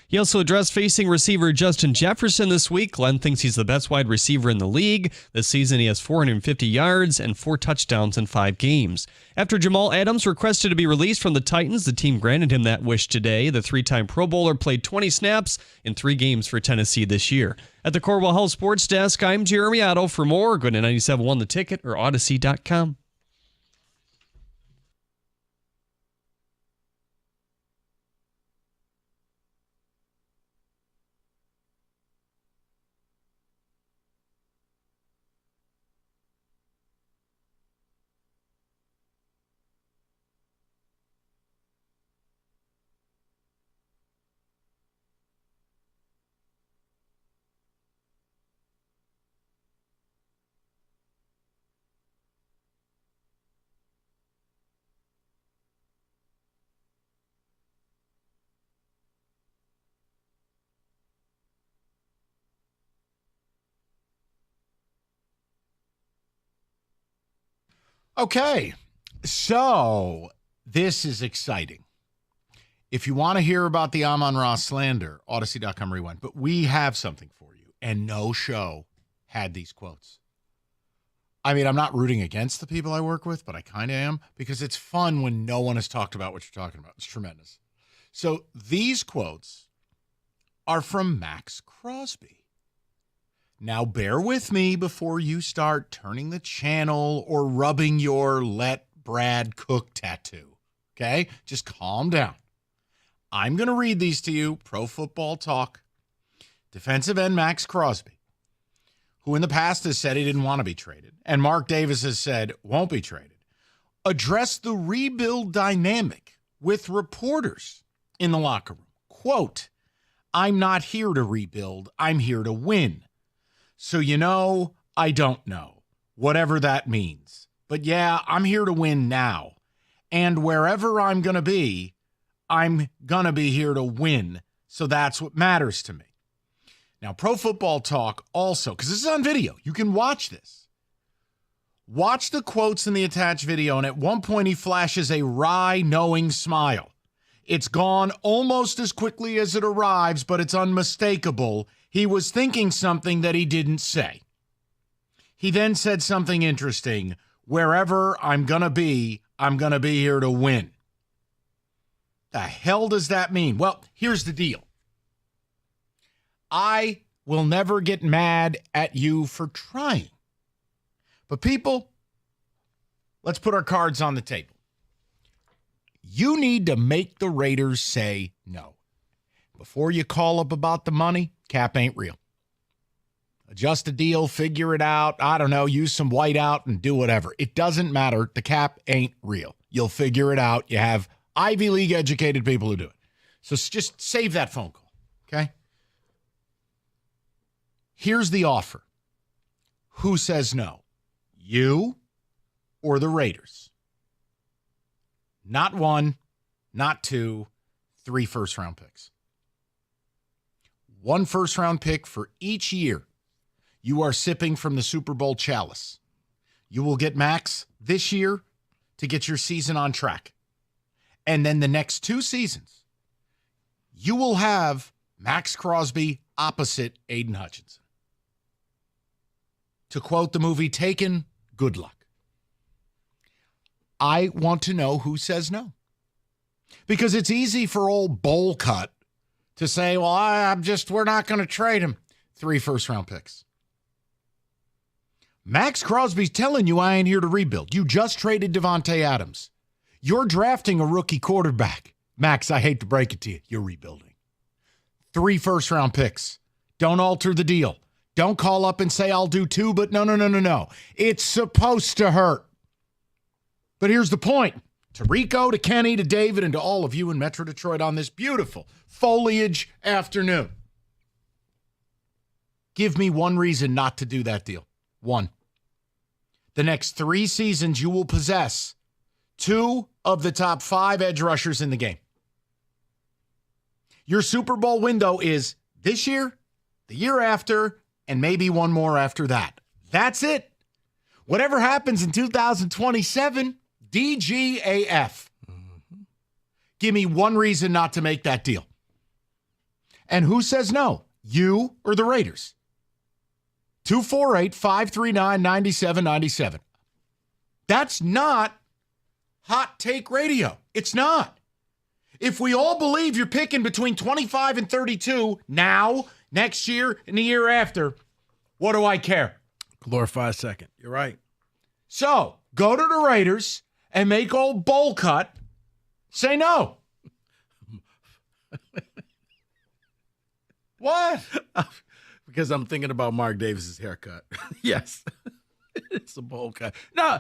He also addressed facing receiver Justin Jefferson this week. Glenn thinks he's the best wide receiver in the league. This season, he has 450 yards and 4 touchdowns in 5 games. After Jamal Adams requested to be released from the Titans, the team granted him that wish today. The 3-time Pro Bowler played 20 snaps in 3 games for Tennessee this year. At the Corwell Health Sports Desk, I'm Jeremy Otto. For more, go to 97.1 The Ticket or Odyssey.com. Okay, so this is exciting. If you want to hear about the Amon-Ra slander, Odyssey.com rewind. But we have something for you, and no show had these quotes. I mean, I'm not rooting against the people I work with, but I kind of am, because it's fun when no one has talked about what you're talking about. It's tremendous. So these quotes are from Max Crosby. Now, bear with me before you start turning the channel or rubbing your Let Brad Cook tattoo, okay? Just calm down. I'm going to read these to you. Pro Football Talk. Defensive end Max Crosby, who in the past has said he didn't want to be traded, and Mark Davis has said won't be traded, addressed the rebuild dynamic with reporters in the locker room. Quote, "I'm not here to rebuild. I'm here to win. So, I don't know, whatever that means. But yeah, I'm here to win now. And wherever I'm going to be here to win. So that's what matters to me." Now, Pro Football Talk also, because this is on video, you can watch this. Watch the quotes in the attached video, and at one point he flashes a wry, knowing smile. It's gone almost as quickly as it arrives, but it's unmistakable. He was thinking something that he didn't say. He then said something interesting. Wherever I'm going to be here to win. The hell does that mean? Well, here's the deal. I will never get mad at you for trying. But people, let's put our cards on the table. You need to make the Raiders say no. Before you call up about the money, cap ain't real. Adjust a deal, figure it out. I don't know, use some whiteout and do whatever. It doesn't matter. The cap ain't real. You'll figure it out. You have Ivy League educated people who do it. So just save that phone call, okay? Here's the offer. Who says no? You or the Raiders? Not 1, not 2, 3 first-round picks. 1 first-round pick for each year you are sipping from the Super Bowl chalice. You will get Max this year to get your season on track. And then the next 2 seasons, you will have Max Crosby opposite Aiden Hutchinson. To quote the movie Taken, good luck. I want to know who says no. Because it's easy for old bowl cut to say, well, we're not going to trade him. 3 first-round picks. Max Crosby's telling you I ain't here to rebuild. You just traded Devontae Adams. You're drafting a rookie quarterback. Max, I hate to break it to you. You're rebuilding. 3 first-round picks. Don't alter the deal. Don't call up and say I'll do 2, but no. It's supposed to hurt. But here's the point. To Rico, to Kenny, to David, and to all of you in Metro Detroit on this beautiful foliage afternoon. Give me one reason not to do that deal. 1. The next 3 seasons you will possess 2 of the top 5 edge rushers in the game. Your Super Bowl window is this year, the year after, and maybe one more after that. That's it. Whatever happens in 2027, DGAF. Give me one reason not to make that deal. And who says no? You or the Raiders? 248-539-9797. That's not hot take radio. It's not. If we all believe you're picking between 25 and 32 now, next year, and the year after, what do I care? Glorified second. You're right. So, go to the Raiders and make old bowl cut say no. What? Because I'm thinking about Mark Davis's haircut. Yes. It's a bowl cut. No.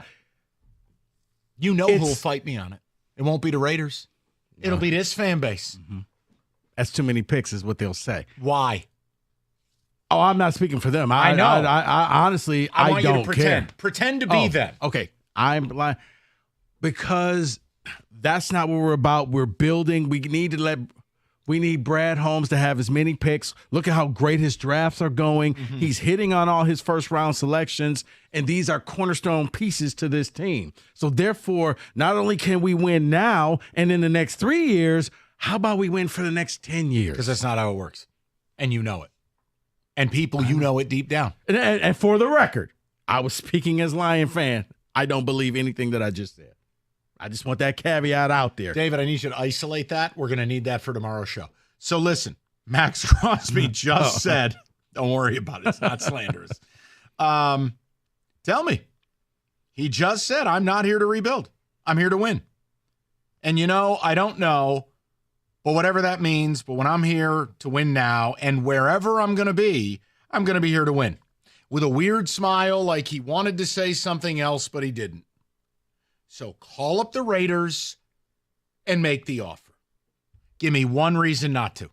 You know who will fight me on it. It won't be the Raiders. No. It'll be this fan base. Mm-hmm. That's too many picks is what they'll say. Why? Oh, I'm not speaking for them. I know. I honestly, I don't want you to pretend. care. Pretend to be them. Okay. I'm lying. Because that's not what we're about. We're building. We need Brad Holmes to have as many picks. Look at how great his drafts are going. Mm-hmm. He's hitting on all his first-round selections, and these are cornerstone pieces to this team. So, therefore, not only can we win now and in the next 3 years, how about we win for the next 10 years? Because that's not how it works, and you know it. And people, you know it deep down. And for the record, I was speaking as Lion fan. I don't believe anything that I just said. I just want that caveat out there. David, I need you to isolate that. We're going to need that for tomorrow's show. So listen, Max Crosby just said, don't worry about it. It's not slanderous. Tell me. He just said, I'm not here to rebuild. I'm here to win. And I don't know, but whatever that means, but when I'm here to win now and wherever I'm going to be here to win. With a weird smile like he wanted to say something else, but he didn't. So call up the Raiders and make the offer. Give me one reason not to.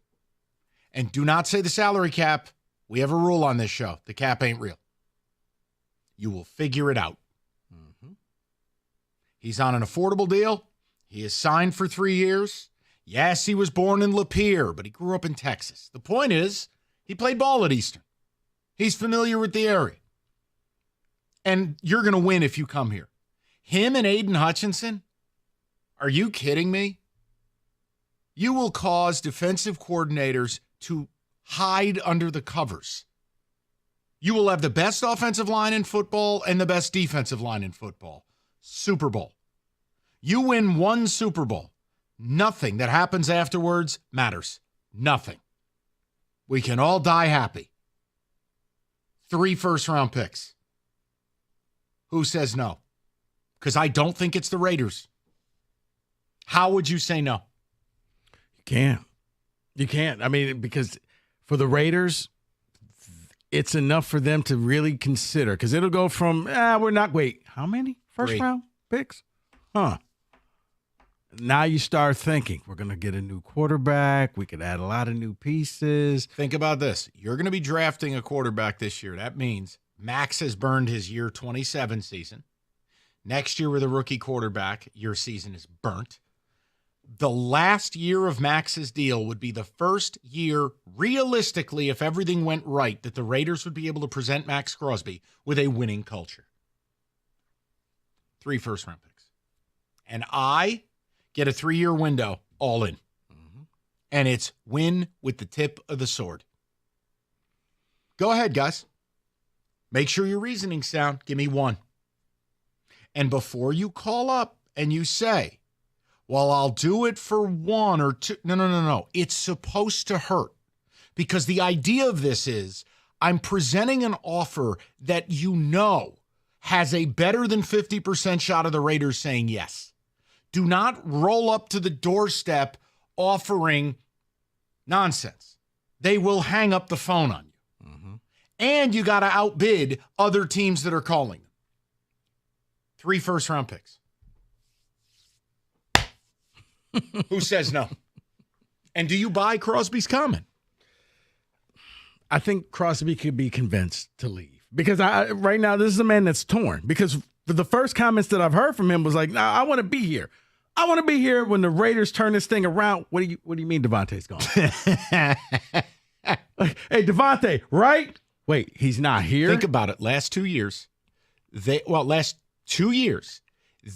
And do not say the salary cap. We have a rule on this show. The cap ain't real. You will figure it out. Mm-hmm. He's on an affordable deal. He is signed for 3 years. Yes, he was born in Lapeer, but he grew up in Texas. The point is, he played ball at Eastern. He's familiar with the area. And you're going to win if you come here. Him and Aiden Hutchinson? Are you kidding me? You will cause defensive coordinators to hide under the covers. You will have the best offensive line in football and the best defensive line in football. Super Bowl. You win one Super Bowl. Nothing that happens afterwards matters. Nothing. We can all die happy. 3 first-round picks. Who says no? Because I don't think it's the Raiders. How would you say no? You can't. You can't. I mean, because for the Raiders, it's enough for them to really consider. Because it'll go from, wait, how many first-round picks? Huh. Now you start thinking, we're going to get a new quarterback. We could add a lot of new pieces. Think about this. You're going to be drafting a quarterback this year. That means Max has burned his year 27 season. Next year with a rookie quarterback, your season is burnt. The last year of Max's deal would be the first year, realistically, if everything went right, that the Raiders would be able to present Max Crosby with a winning culture. 3 first-round picks. And I get a 3-year window all in. Mm-hmm. And it's win with the tip of the sword. Go ahead, guys. Make sure your reasoning's sound. Give me one. And before you call up and you say, well, I'll do it for one or two. No. It's supposed to hurt, because the idea of this is I'm presenting an offer that has a better than 50% shot of the Raiders saying yes. Do not roll up to the doorstep offering nonsense. They will hang up the phone on you. Mm-hmm. And you got to outbid other teams that are calling them. 3 first-round picks. Who says no? And do you buy Crosby's comment? I think Crosby could be convinced to leave, because right now this is a man that's torn, because the first comments that I've heard from him was like, "No, I want to be here. I want to be here when the Raiders turn this thing around." What do you mean Devontae's gone? Hey, Devontae, right? Wait, he's not here? Think about it. Last 2 years,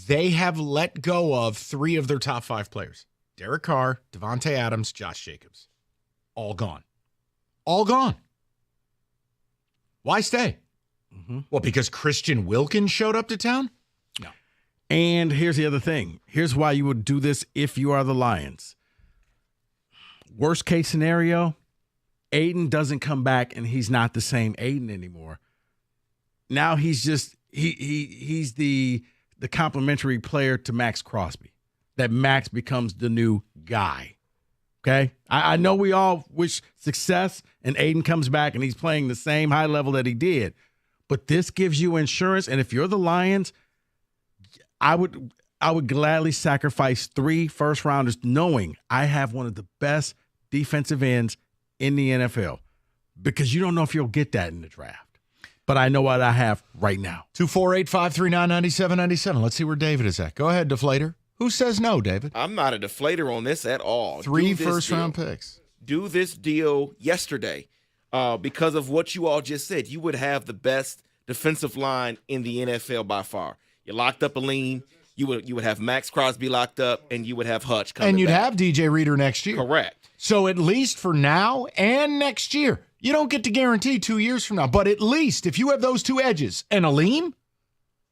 they have let go of 3 of their top 5 players. Derek Carr, Devontae Adams, Josh Jacobs. All gone. All gone. Why stay? Mm-hmm. Well, because Christian Wilkins showed up to town? No. And here's the other thing. Here's why you would do this if you are the Lions. Worst case scenario, Aiden doesn't come back and he's not the same Aiden anymore. Now he's just he's the complimentary player to Max Crosby. That Max becomes the new guy. Okay? I know we all wish success and Aiden comes back and he's playing the same high level that he did. But this gives you insurance, and if you're the Lions, I would gladly sacrifice 3 first-rounders knowing I have one of the best defensive ends in the NFL, because you don't know if you'll get that in the draft. But I know what I have right now. 248-539-9797. Let's see where David is at. Go ahead, Deflator. Who says no, David? I'm not a deflator on this at all. 3 first-round picks. Do this deal yesterday because of what you all just said. You would have the best defensive line in the NFL by far. You locked up Aline. You would have Max Crosby locked up, and you would have Hutch coming And you'd back. have DJ Reader next year. Correct. So at least for now and next year, you don't get to guarantee 2 years from now, but at least if you have those 2 edges and Aline,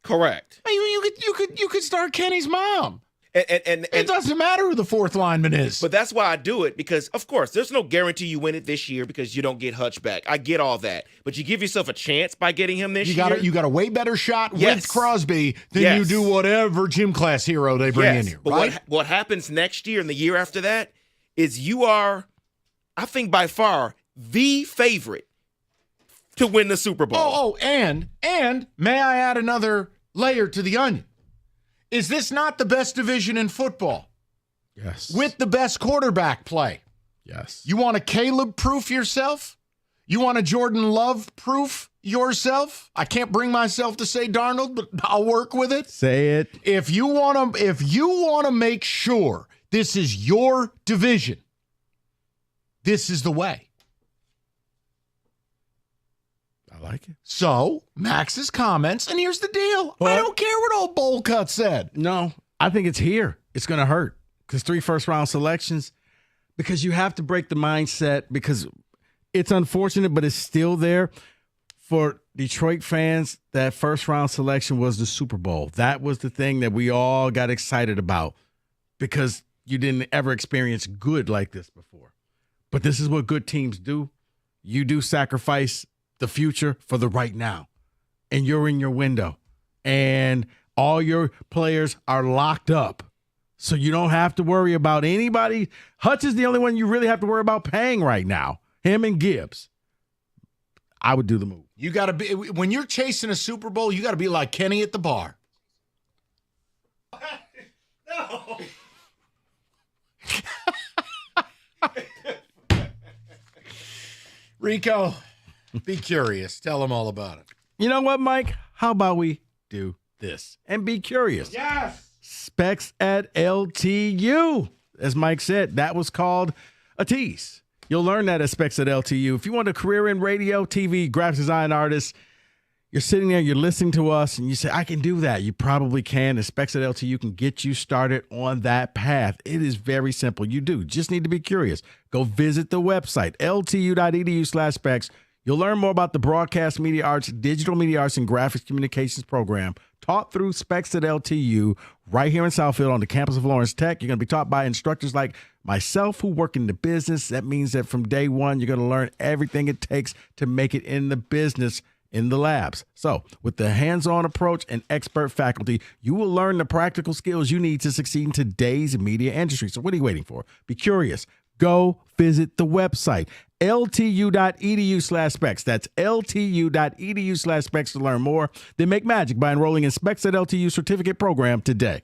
correct. You could start Kenny's mom. And it doesn't matter who the 4th lineman is. But that's why I do it, because, of course, there's no guarantee you win it this year because you don't get Hutch back. I get all that. But you give yourself a chance by getting him this year. You got a way better shot with Crosby than you do whatever gym class hero they bring in here. But right? what happens next year and the year after that is you are, I think by far, the favorite to win the Super Bowl. And may I add another layer to the onion? Is this not the best division in football? Yes. With the best quarterback play? Yes. You want a Caleb proof yourself? You want a Jordan Love proof yourself? I can't bring myself to say Darnold, but I'll work with it. Say it. If you want to make sure this is your division, this is the way. I like it. So, Max's comments, and here's the deal. I don't care what old Bowl Cut said. No, I think it's here. It's going to hurt, because 3 first-round selections, because you have to break the mindset, because it's unfortunate, but it's still there. For Detroit fans, that first-round selection was the Super Bowl. That was the thing that we all got excited about, because you didn't ever experience good like this before. But this is what good teams do. You do sacrifice the future for the right now, and you're in your window, and all your players are locked up, so you don't have to worry about anybody. Hutch is the only one you really have to worry about paying right now, him and Gibbs. I would do the move. You got to be, when you're chasing a Super Bowl, you got to be like Kenny at the bar. No. Rico, be curious. Tell them all about it. You know what, Mike? How about we do this and be curious? Yes. Specs at LTU. As Mike said, that was called a tease. You'll learn that at Specs at LTU. If you want a career in radio, TV, graphics design artist, you're sitting there, you're listening to us, and you say, I can do that. You probably can. And Specs at LTU can get you started on that path. It is very simple. You do. Just need to be curious. Go visit the website, ltu.edu/specs. You'll learn more about the Broadcast Media Arts, Digital Media Arts, and Graphics Communications program taught through Specs at LTU right here in Southfield on the campus of Lawrence Tech. You're going to be taught by instructors like myself who work in the business. That means that from day one, you're going to learn everything it takes to make it in the business in the labs. So with the hands-on approach and expert faculty, you will learn the practical skills you need to succeed in today's media industry. So what are you waiting for? Be curious. Go visit the website, ltu.edu/specs. That's ltu.edu/specs to learn more. Then make magic by enrolling in Specs at LTU certificate program today.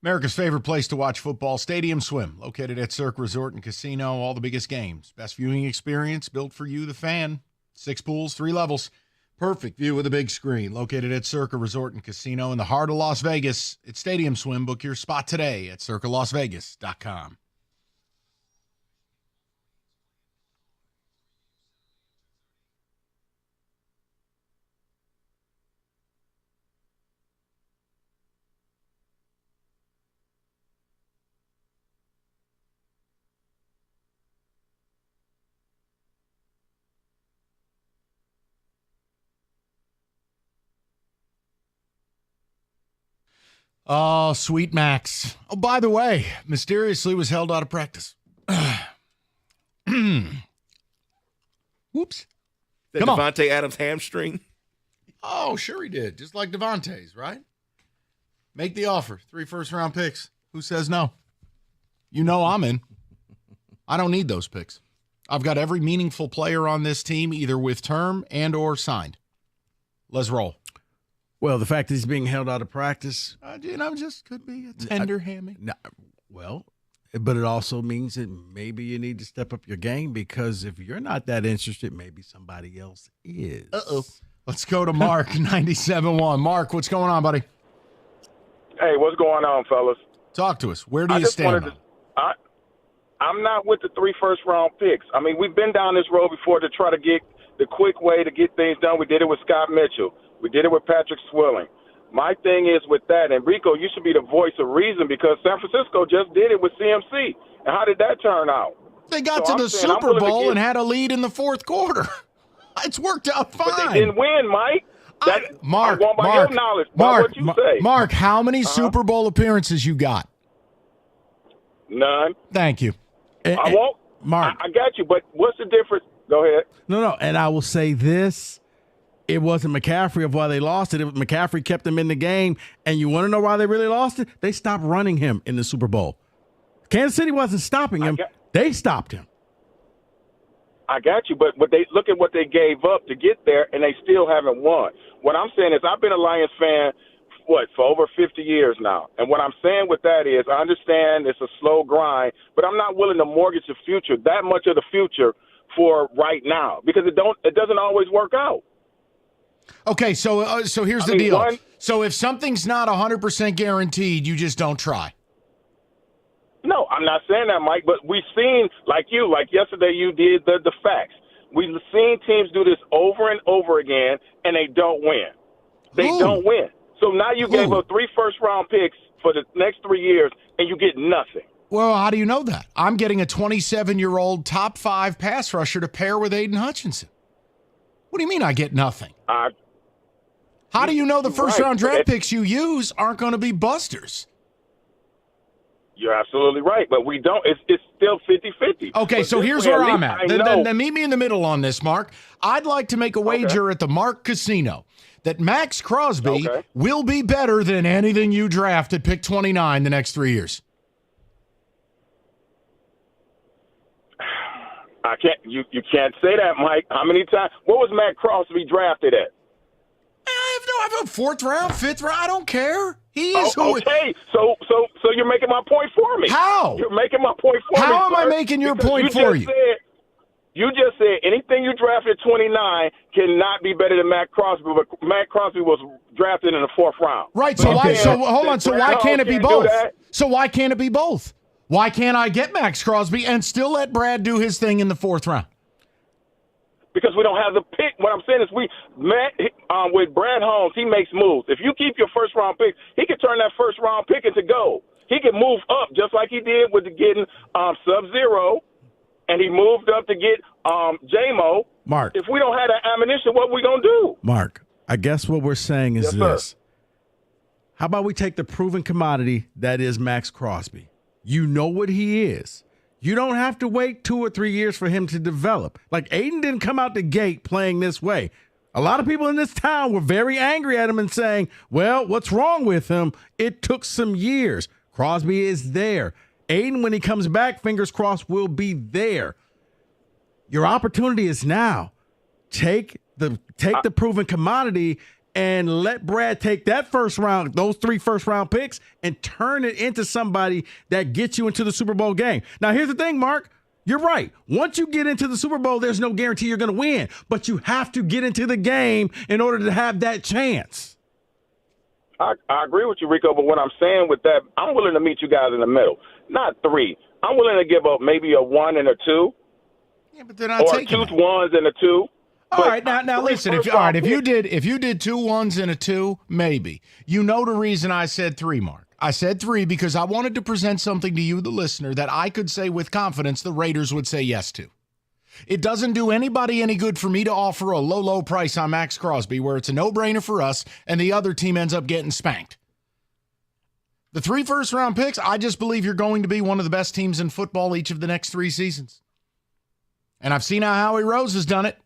America's favorite place to watch football, Stadium Swim, located at Cirque Resort and Casino. All the biggest games. Best viewing experience built for you, the fan. 6 pools, 3 levels. Perfect view with a big screen. Located at Cirque Resort and Casino in the heart of Las Vegas. It's Stadium Swim. Book your spot today at circalasvegas.com. Oh, sweet Max. Oh, by the way, mysteriously was held out of practice. Whoops. That Devontae Adams hamstring? Oh, sure he did. Just like Devontae's, right? Make the offer. 3 first-round picks. Who says no? You know I'm in. I don't need those picks. I've got every meaningful player on this team either with term and or signed. Let's roll. Well, the fact that he's being held out of practice, just could be a tender hammy. Well, but it also means that maybe you need to step up your game because if you're not that interested, maybe somebody else is. Uh-oh. Let's go to Mark, 97.1. Mark, what's going on, buddy? Hey, what's going on, fellas? Talk to us. Where do you stand? I'm not with the 3 first-round picks. I mean, we've been down this road before to try to get the quick way to get things done. We did it with Scott Mitchell. We did it with Patrick Swilling. My thing is with that, and Rico, you should be the voice of reason because San Francisco just did it with CMC. And how did that turn out? They got to the Super Bowl and had a lead in the fourth quarter. It's worked out fine. But they didn't win, Mike. Mark, your knowledge, what you say. Mark, how many Super Bowl appearances you got? None. Thank you. I won't. Mark. I got you, but what's the difference? Go ahead. No. And I will say this. It wasn't McCaffrey of why they lost it. McCaffrey kept them in the game. And you want to know why they really lost it? They stopped running him in the Super Bowl. Kansas City wasn't stopping him. They stopped him. I got you, but they look at what they gave up to get there, and they still haven't won. What I'm saying is I've been a Lions fan, for over 50 years now. And what I'm saying with that is I understand it's a slow grind, but I'm not willing to mortgage the future, that much of the future, for right now because it doesn't always work out. Okay, so here's the deal. So if something's not 100% guaranteed, you just don't try. No, I'm not saying that, Mike, but we've seen, like yesterday you did the facts. We've seen teams do this over and over again, and they don't win. They don't win. So now you gave up 3 first-round picks for the next 3 years, and you get nothing. Well, how do you know that? I'm getting a 27-year-old top 5 pass rusher to pair with Aiden Hutchinson. What do you mean I get nothing? How do you know the first-round draft picks you use aren't going to be busters? You're absolutely right, but we don't. It's still 50-50. Okay, so here's where I'm at. Then meet me in the middle on this, Mark. I'd like to make a wager at the Mark Casino that Max Crosby will be better than anything you draft at pick 29 the next 3 years. I can't. You can't say that, Mike. How many times? What was Matt Crosby drafted at? I have a 4th round, 5th round. I don't care. He is okay. So you're making my point for me. How? You're making my point for me. How am I making your point for you? You just said anything you drafted 29 cannot be better than Matt Crosby, but Matt Crosby was drafted in the 4th round. Right. So hold on. So why can't it be both? So why can't it be both? Why can't I get Max Crosby and still let Brad do his thing in the 4th round? Because we don't have the pick. What I'm saying is with Brad Holmes, he makes moves. If you keep your first-round pick, he can turn that first-round pick into gold. He can move up just like he did with getting Sub-Zero, and he moved up to get J-Mo. Mark. If we don't have that ammunition, what are we going to do? Mark, I guess what we're saying is this. How about we take the proven commodity that is Max Crosby? You know what he is. You don't have to wait 2 or 3 years for him to develop. Like, Aiden didn't come out the gate playing this way. A lot of people in this town were very angry at him and saying, well, what's wrong with him? It took some years. Crosby is there. Aiden, when he comes back, fingers crossed, will be there. Your opportunity is now. Take the proven commodity and let Brad take that those 3 first-round picks, and turn it into somebody that gets you into the Super Bowl game. Now, here's the thing, Mark. You're right. Once you get into the Super Bowl, there's no guarantee you're going to win. But you have to get into the game in order to have that chance. I agree with you, Rico, but what I'm saying with that, I'm willing to meet you guys in the middle. Not 3. I'm willing to give up maybe a 1 and a 2. Yeah, but they're not taking 2 1s and a 2. All right, now listen. If you did 2 1s and a 2, maybe. You know the reason I said 3, Mark. I said 3 because I wanted to present something to you, the listener, that I could say with confidence the Raiders would say yes to. It doesn't do anybody any good for me to offer a low price on Max Crosby where it's a no-brainer for us and the other team ends up getting spanked. The 3 first-round picks, I just believe you're going to be one of the best teams in football each of the next 3 seasons. And I've seen how Howie Rose has done it.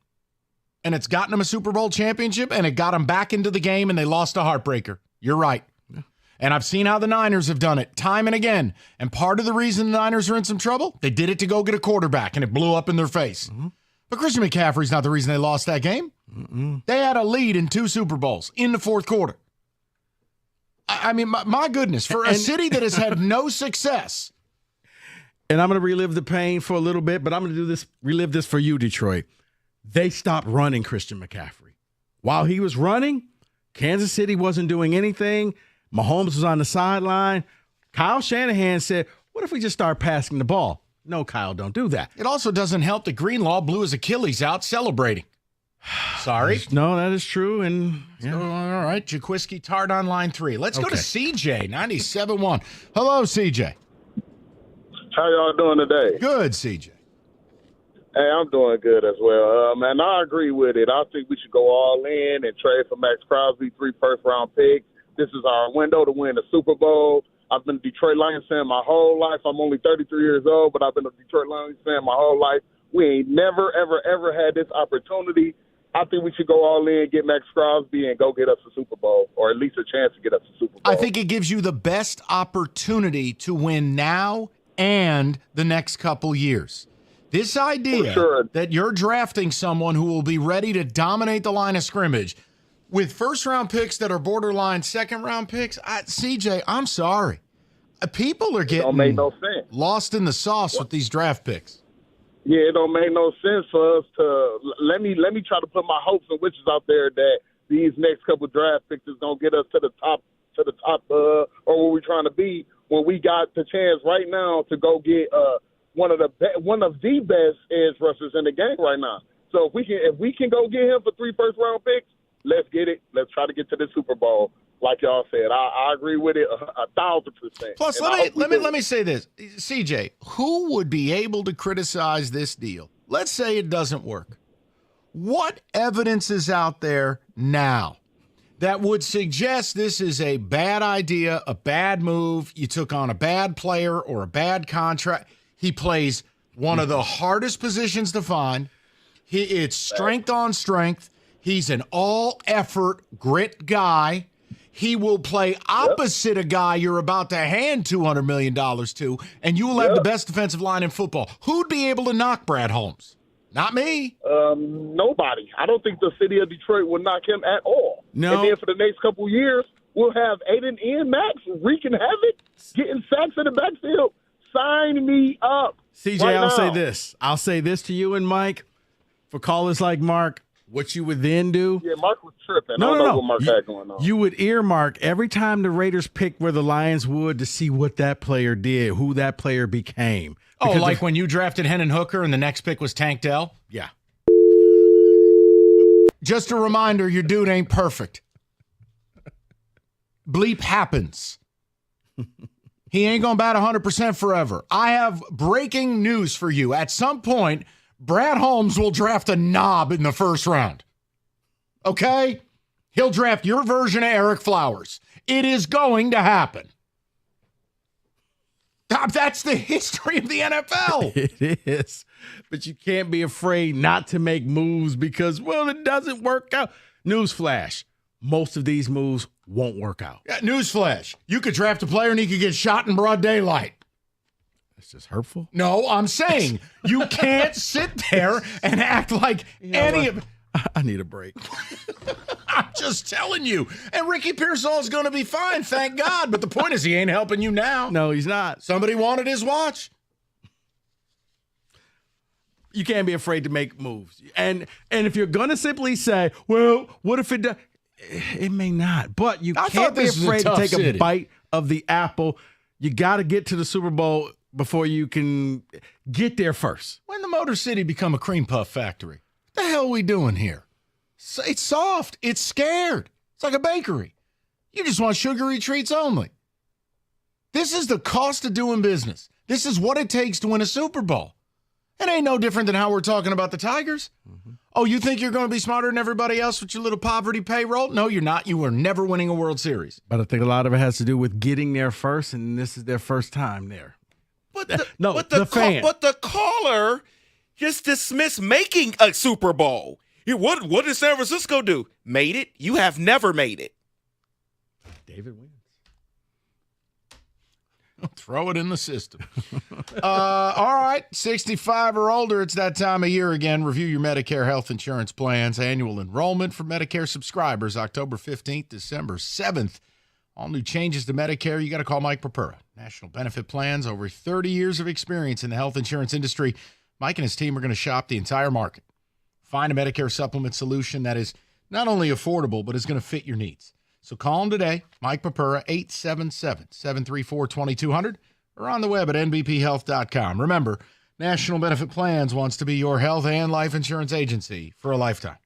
And it's gotten them a Super Bowl championship, and it got them back into the game, and they lost a heartbreaker. You're right. Yeah. And I've seen how the Niners have done it time and again. And part of the reason the Niners are in some trouble, they did it to go get a quarterback, and it blew up in their face. Mm-hmm. But Christian McCaffrey's not the reason they lost that game. Mm-mm. They had a lead in 2 Super Bowls in the 4th quarter. I mean, my goodness, for a city that has had no success. And I'm going to relive the pain for a little bit, but I'm going to relive this for you, Detroit. They stopped running Christian McCaffrey. While he was running, Kansas City wasn't doing anything. Mahomes was on the sideline. Kyle Shanahan said, what if we just start passing the ball? No, Kyle, don't do that. It also doesn't help that Greenlaw blew his Achilles out celebrating. Sorry. No, that is true. And yeah. All right, Jaquiski Tart on line 3. Let's go to CJ, 97.1. Hello, CJ. How y'all doing today? Good, CJ. Hey, I'm doing good as well. Man, I agree with it. I think we should go all in and trade for Max Crosby, 3 first-round picks. This is our window to win the Super Bowl. I've been a Detroit Lions fan my whole life. I'm only 33 years old, but I've been a Detroit Lions fan my whole life. We ain't never, ever, ever had this opportunity. I think we should go all in, get Max Crosby, and go get us a Super Bowl, or at least a chance to get us a Super Bowl. I think it gives you the best opportunity to win now and the next couple years. This idea that you're drafting someone who will be ready to dominate the line of scrimmage with first-round picks that are borderline second-round picks, CJ, I'm sorry. People are getting don't make no sense. Lost in the sauce with these draft picks. Yeah, it don't make no sense for us to let me try to put my hopes and wishes out there that these next couple draft picks is gonna get us to the top or where we're trying to be when we got the chance right now to go get one of the best edge rushers in the game right now. So if we can go get him for 3 first-round picks, let's get it. Let's try to get to the Super Bowl. Like y'all said, I agree with it 1,000%. Plus, let me say this, CJ, who would be able to criticize this deal? Let's say it doesn't work. What evidence is out there now that would suggest this is a bad idea, a bad move? You took on a bad player or a bad contract. He plays one of the hardest positions to find. It's strength on strength. He's an all-effort, grit guy. He will play opposite a guy you're about to hand $200 million to, and you will have the best defensive line in football. Who'd be able to knock Brad Holmes? Not me. Nobody. I don't think the city of Detroit will knock him at all. No. And then for the next couple years, we'll have Aiden Ian Max wreaking havoc, getting sacks in the backfield. Sign me up. CJ, right I'll now. say this. I'll say this to you and Mike. For callers like Mark, what you would then do. Yeah, Mark was tripping. No, I don't know what Mark had going on. You would earmark every time the Raiders picked where the Lions would to see what that player did, who that player became. Oh, like when you drafted Hendon Hooker and the next pick was Tank Dell? Yeah. Just a reminder, your dude ain't perfect. Bleep happens. He ain't going to bat 100% forever. I have breaking news for you. At some point, Brad Holmes will draft a knob in the first round. Okay? He'll draft your version of Eric Flowers. It is going to happen. That's the history of the NFL. It is. But you can't be afraid not to make moves because, well, it doesn't work out. Newsflash. Most of these moves won't work out. Yeah, newsflash. You could draft a player and he could get shot in broad daylight. That's just hurtful. No, I'm saying you can't sit there and act like any of it. I need a break. I'm just telling you. And Ricky Pearsall is going to be fine, thank God. But the point is he ain't helping you now. No, he's not. Somebody wanted his watch. You can't be afraid to make moves. And if you're going to simply say, well, what if it does? It may not. But you can't be afraid to take a bite of the apple. You got to get to the Super Bowl before you can get there first. When the Motor City become a cream puff factory? What the hell are we doing here? It's soft. It's scared. It's like a bakery. You just want sugary treats only. This is the cost of doing business. This is what it takes to win a Super Bowl. It ain't no different than how we're talking about the Tigers. Mm-hmm. Oh, you think you're going to be smarter than everybody else with your little poverty payroll? No, you're not. You are never winning a World Series. But I think a lot of it has to do with getting there first, and this is their first time there. But the caller just dismissed making a Super Bowl. What did San Francisco do? Made it? You have never made it. David wins. Throw it in the system. All right, 65 or older, it's that time of year again. Review your Medicare health insurance plans. Annual enrollment for Medicare subscribers, October 15th, December 7th. All new changes to Medicare, you got to call Mike Propera. National benefit plans, over 30 years of experience in the health insurance industry. Mike and his team are going to shop the entire market. Find a Medicare supplement solution that is not only affordable, but is going to fit your needs. So call him today, Mike Papura, 877-734-2200, or on the web at nbphealth.com. Remember, National Benefit Plans wants to be your health and life insurance agency for a lifetime.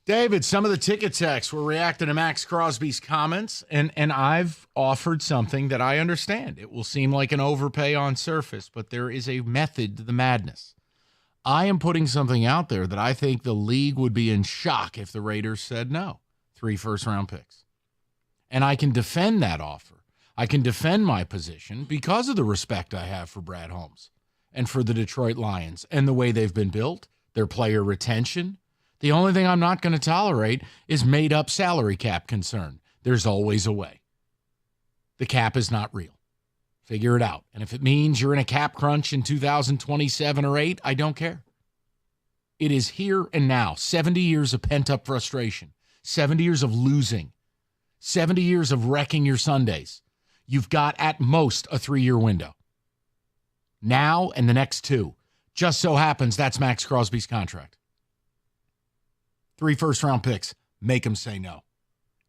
David, some of the ticket techs were reacting to Max Crosby's comments, and I've offered something that I understand. It will seem like an overpay on surface, but there is a method to the madness. I am putting something out there that I think the league would be in shock if the Raiders said no. 3 first-round picks. And I can defend that offer. I can defend my position because of the respect I have for Brad Holmes and for the Detroit Lions and the way they've been built, their player retention. The only thing I'm not going to tolerate is made-up salary cap concern. There's always a way. The cap is not real. Figure it out. And if it means you're in a cap crunch in 2027 or 8, I don't care. It is here and now. 70 years of pent-up frustration. 70 years of losing. 70 years of wrecking your Sundays. You've got at most a 3-year window. Now and the next 2. Just so happens that's Max Crosby's contract. 3 first-round picks. Make them say no.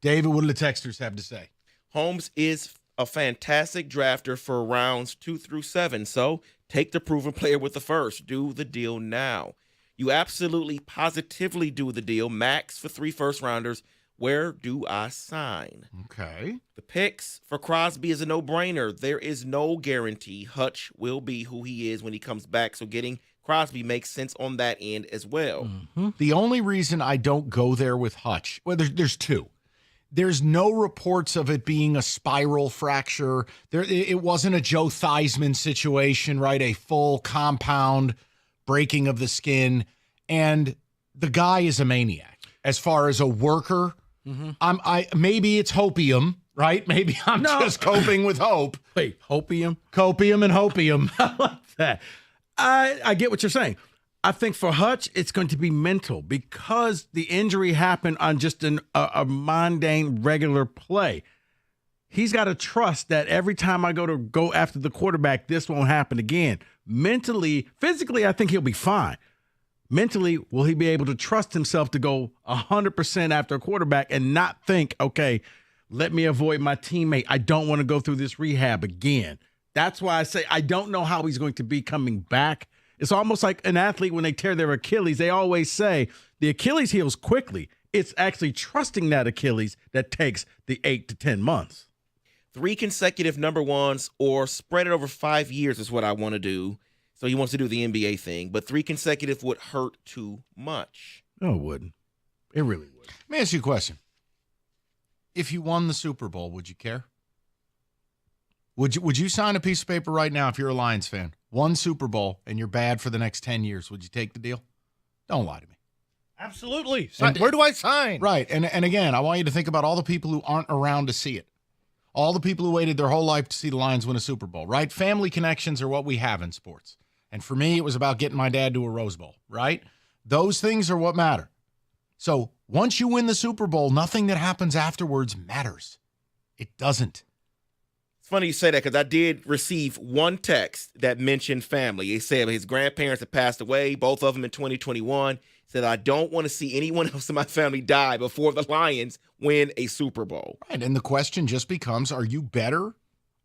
David, what do the texters have to say? Holmes is a fantastic drafter for rounds 2 through 7, so take the proven player with the first. Do the deal now. You absolutely, positively do the deal. Max for 3 first-rounders. Where do I sign? Okay. The picks for Crosby is a no-brainer. There is no guarantee Hutch will be who he is when he comes back, so getting Crosby makes sense on that end as well. Mm-hmm. The only reason I don't go there with Hutch, well, there's 2. There's no reports of it being a spiral fracture. It wasn't a Joe Theismann situation, right? A full compound breaking of the skin. And the guy is a maniac as far as a worker. Mm-hmm. Maybe it's hopium, right? Maybe I'm just coping with hope. Wait, hopium? Copium and hopium. I like that. I get what you're saying. I think for Hutch, it's going to be mental because the injury happened on just a mundane, regular play. He's got to trust that every time I go after the quarterback, this won't happen again. Mentally, physically, I think he'll be fine. Mentally, will he be able to trust himself to go 100% after a quarterback and not think, okay, let me avoid my teammate. I don't want to go through this rehab again. That's why I say I don't know how he's going to be coming back. It's almost like an athlete when they tear their Achilles. They always say the Achilles heals quickly. It's actually trusting that Achilles that takes the 8 to 10 months. 3 consecutive number ones or spread it over 5 years is what I want to do. So he wants to do the NBA thing, but 3 consecutive would hurt too much. No, it wouldn't. It really would. Let me ask you a question. If you won the Super Bowl, would you care? Would you sign a piece of paper right now if you're a Lions fan? 1 Super Bowl and you're bad for the next 10 years. Would you take the deal? Don't lie to me. Absolutely. Where do I sign? Right. And again, I want you to think about all the people who aren't around to see it. All the people who waited their whole life to see the Lions win a Super Bowl, right? Family connections are what we have in sports. And for me, it was about getting my dad to a Rose Bowl, right? Those things are what matter. So once you win the Super Bowl, nothing that happens afterwards matters. It doesn't. It's funny you say that because I did receive 1 text that mentioned family. It said his grandparents had passed away, both of them in 2021. Said, I don't want to see anyone else in my family die before the Lions win a Super Bowl. Right, and the question just becomes, are you better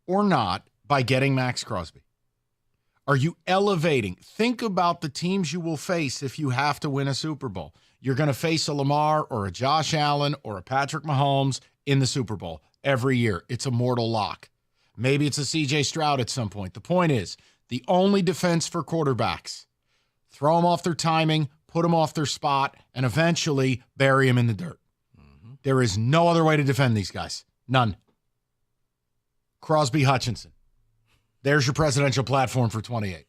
or not by getting Max Crosby? Are you elevating? Think about the teams you will face if you have to win a Super Bowl. You're going to face a Lamar or a Josh Allen or a Patrick Mahomes in the Super Bowl every year. It's a mortal lock. Maybe it's a C.J. Stroud at some point. The point is, the only defense for quarterbacks, throw them off their timing, put them off their spot, and eventually bury them in the dirt. Mm-hmm. There is no other way to defend these guys. None. Crosby Hutchinson. There's your presidential platform for 28.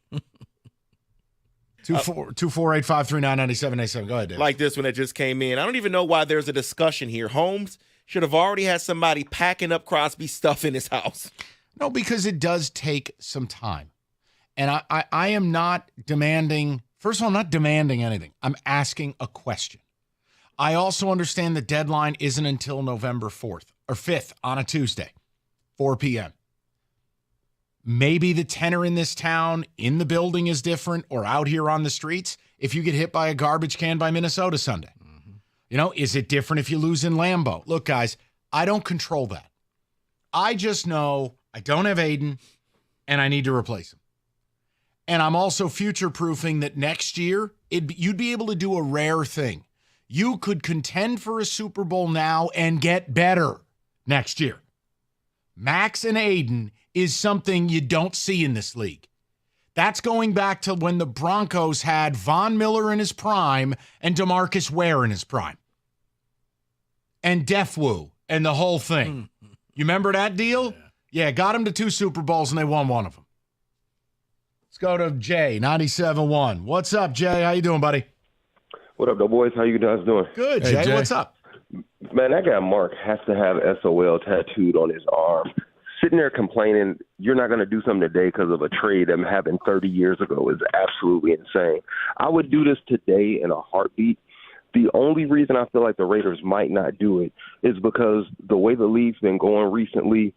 248-539-9787. Go ahead, Dave. Like this one that just came in. I don't even know why there's a discussion here. Holmes should have already had somebody packing up Crosby's stuff in his house. No, because it does take some time. And I am not demanding, first of all, I'm not demanding anything. I'm asking a question. I also understand the deadline isn't until November 4th or 5th on a Tuesday, 4 p.m. Maybe the tenor in this town, in the building is different or out here on the streets if you get hit by a garbage can by Minnesota Sunday. Mm-hmm. You know, is it different if you lose in Lambeau? Look, guys, I don't control that. I just know I don't have Aiden and I need to replace him. And I'm also future-proofing that next year, you'd be able to do a rare thing. You could contend for a Super Bowl now and get better next year. Max and Aiden is something you don't see in this league. That's going back to when the Broncos had Von Miller in his prime and DeMarcus Ware in his prime. And Defwoo and the whole thing. You remember that deal? Yeah, got him to 2 Super Bowls and they won one of them. Let's go to Jay, 97.1. What's up, Jay? How you doing, buddy? What up, though, boys? How you guys doing? Good, Jay. What's up? Man, that guy Mark has to have SOL tattooed on his arm. Sitting there complaining you're not going to do something today because of a trade that happened 30 years ago is absolutely insane. I would do this today in a heartbeat. The only reason I feel like the Raiders might not do it is because the way the league's been going recently,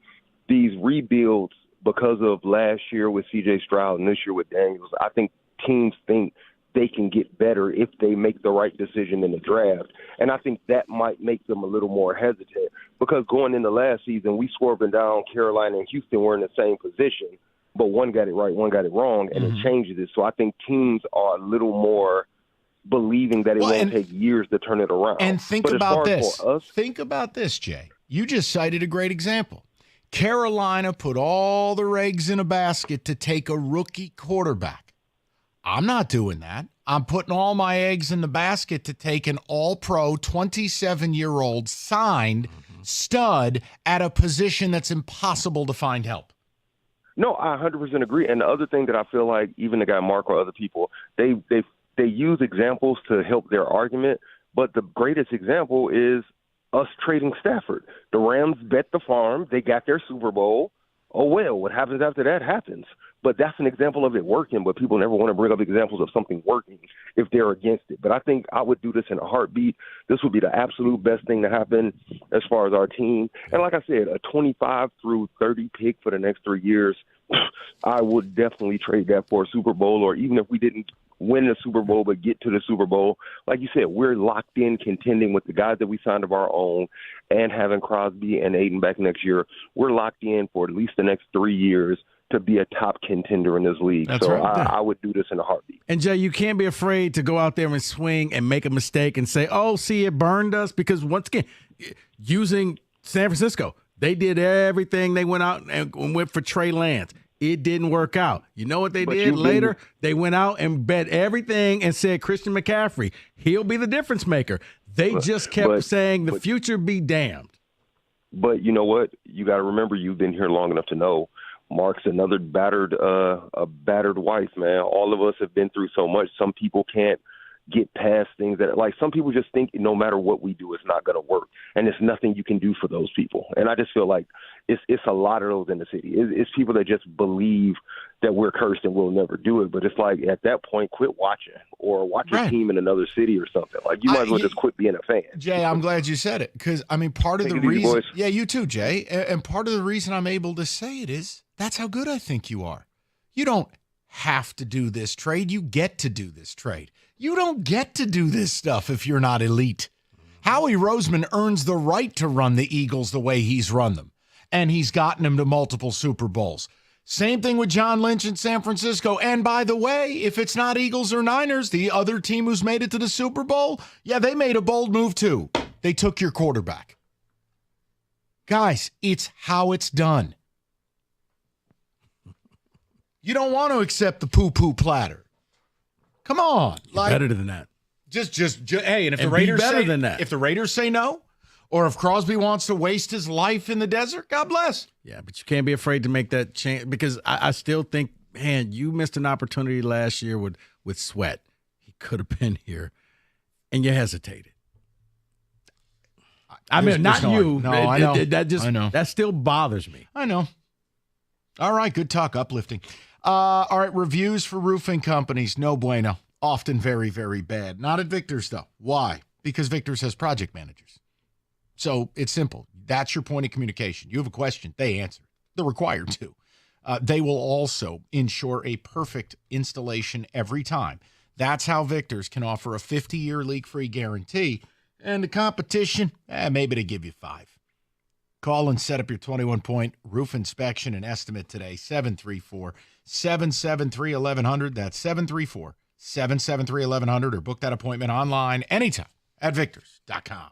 these rebuilds, because of last year with C.J. Stroud and this year with Daniels, I think teams think they can get better if they make the right decision in the draft. And I think that might make them a little more hesitant because going into last season, we swerving down Carolina and Houston were in the same position, but one got it right, one got it wrong, and it changes it. So I think teams are a little more believing that it won't take years to turn it around. And think about this. Think about this, Jay. You just cited a great example. Carolina put all their eggs in a basket to take a rookie quarterback. I'm not doing that. I'm putting all my eggs in the basket to take an all-pro 27-year-old signed stud at a position that's impossible to find help. No, I 100% agree. And the other thing that I feel like even the guy Mark or other people, they use examples to help their argument, but the greatest example is us trading Stafford. The Rams bet the farm. They got their Super Bowl. Oh, well, what happens after that happens. But that's an example of it working, but people never want to bring up examples of something working if they're against it. But I think I would do this in a heartbeat. This would be the absolute best thing to happen as far as our team. And like I said, a 25 through 30 pick for the next 3 years, I would definitely trade that for a Super Bowl, or even if we didn't win the Super Bowl but get to the Super Bowl, like you said, we're locked in contending with the guys that we signed of our own and having Crosby and Aiden back next year. We're locked in for at least the next 3 years to be a top contender in this league. That's so right. I would do this in a heartbeat. And, Jay, you can't be afraid to go out there and swing and make a mistake and say, oh, see, it burned us. Because, once again, using San Francisco, they did everything. They went out and went for Trey Lance. It didn't work out. You know what they did later? They went out and bet everything and said Christian McCaffrey, he'll be the difference maker. They just kept saying the future be damned. But you know what? You got to remember, you've been here long enough to know Mark's another battered wife, man. All of us have been through so much. Some people can't get past things that, like, some people just think no matter what we do, it's not going to work. And there's nothing you can do for those people. And I just feel like it's a lot of those in the city. It's people that just believe that we're cursed and we'll never do it. But it's like, at that point, quit watching or watch your team in another city or something. Like, you might as well just quit being a fan. Jay, I'm glad you said it because, I mean, part of the reason – yeah, you too, Jay. And part of the reason I'm able to say it is that's how good I think you are. You don't have to do this trade. You get to do this trade. You don't get to do this stuff if you're not elite. Howie Roseman earns the right to run the Eagles the way he's run them, and he's gotten them to multiple Super Bowls. Same thing with John Lynch in San Francisco. And by the way, if it's not Eagles or Niners, the other team who's made it to the Super Bowl, yeah, they made a bold move too. They took your quarterback. Guys, it's how it's done. You don't want to accept the poo-poo platter. Come on, like, better than that. Just hey, and if the Raiders say than that, if the Raiders say no, or if Crosby wants to waste his life in the desert, God bless. Yeah, but you can't be afraid to make that change because I still think, man, you missed an opportunity last year with Sweat. He could have been here, and you hesitated. I mean, not you. No, I know. I know. That still bothers me. I know. All right, good talk, uplifting. All right, reviews for roofing companies, no bueno. Often very, very bad. Not at Victor's, though. Why? Because Victor's has project managers. So it's simple. That's your point of communication. You have a question, they answer. They're required to. They will also ensure a perfect installation every time. That's how Victor's can offer a 50-year leak-free guarantee. And the competition, maybe they give you 5. Call and set up your 21-point roof inspection and estimate today, 734-773-1100. That's 734-773-1100, or book that appointment online anytime at Victors.com.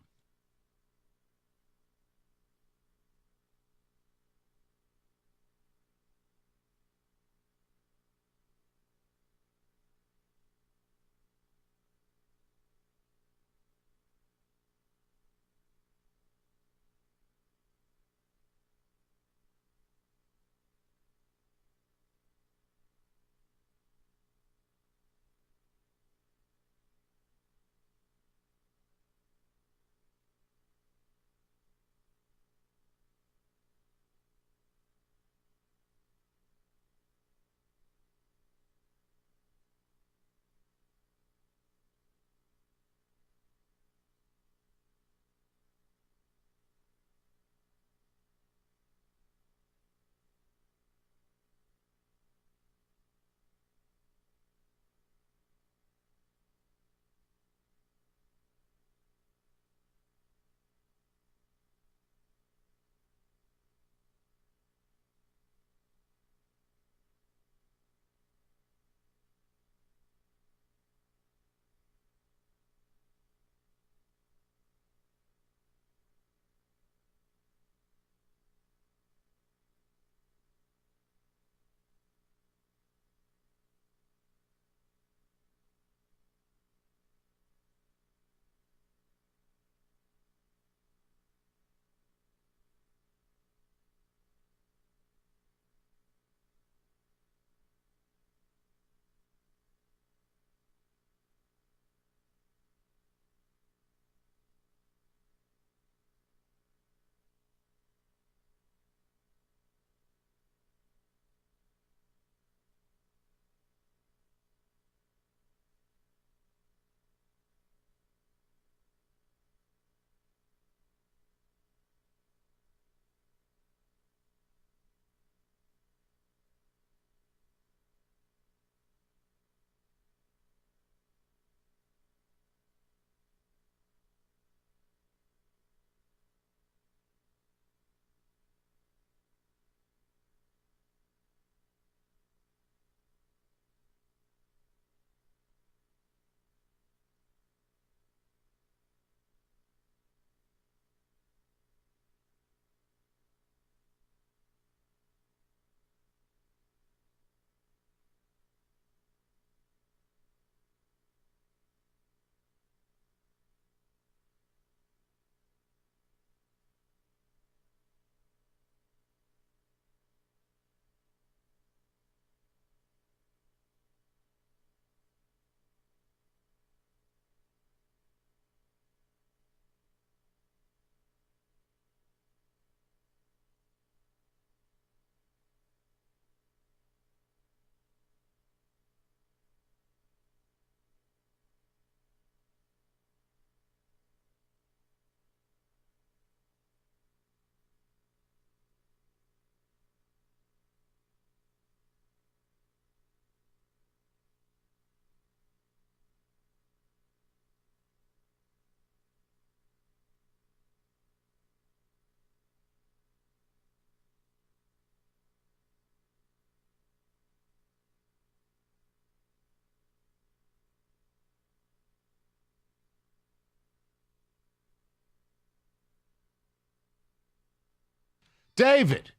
David,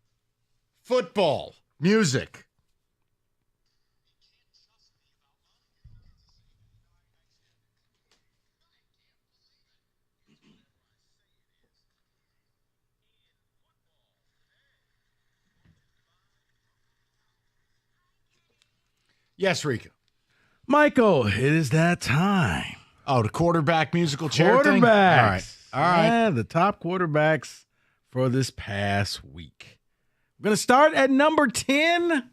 football, music. Yes, Rico. Michael, it is that time. Oh, the quarterback musical chair thing? Quarterbacks. All right. Yeah, the top quarterbacks for this past week. We're going to start at number 10.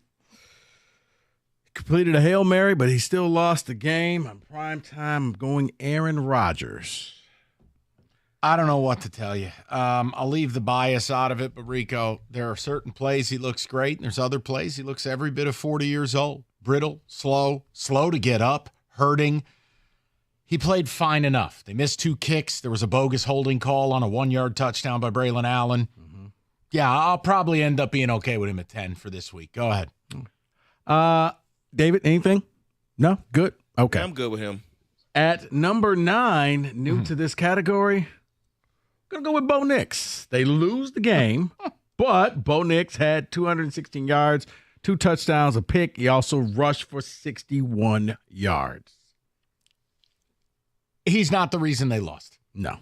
Completed a Hail Mary, but he still lost the game. On prime time, I'm going Aaron Rodgers. I don't know what to tell you. I'll leave the bias out of it, but Rico, there are certain plays he looks great, and there's other plays he looks every bit of 40 years old. Brittle, slow to get up, hurting. He played fine enough. They missed 2 kicks. There was a bogus holding call on a 1-yard touchdown by Braylon Allen. Mm-hmm. Yeah, I'll probably end up being okay with him at 10 for this week. Go ahead. David, anything? No? Good? Okay. Yeah, I'm good with him. At number 9, new to this category, going to go with Bo Nix. They lose the game, but Bo Nix had 216 yards, 2 touchdowns, a pick. He also rushed for 61 yards. He's not the reason they lost. No.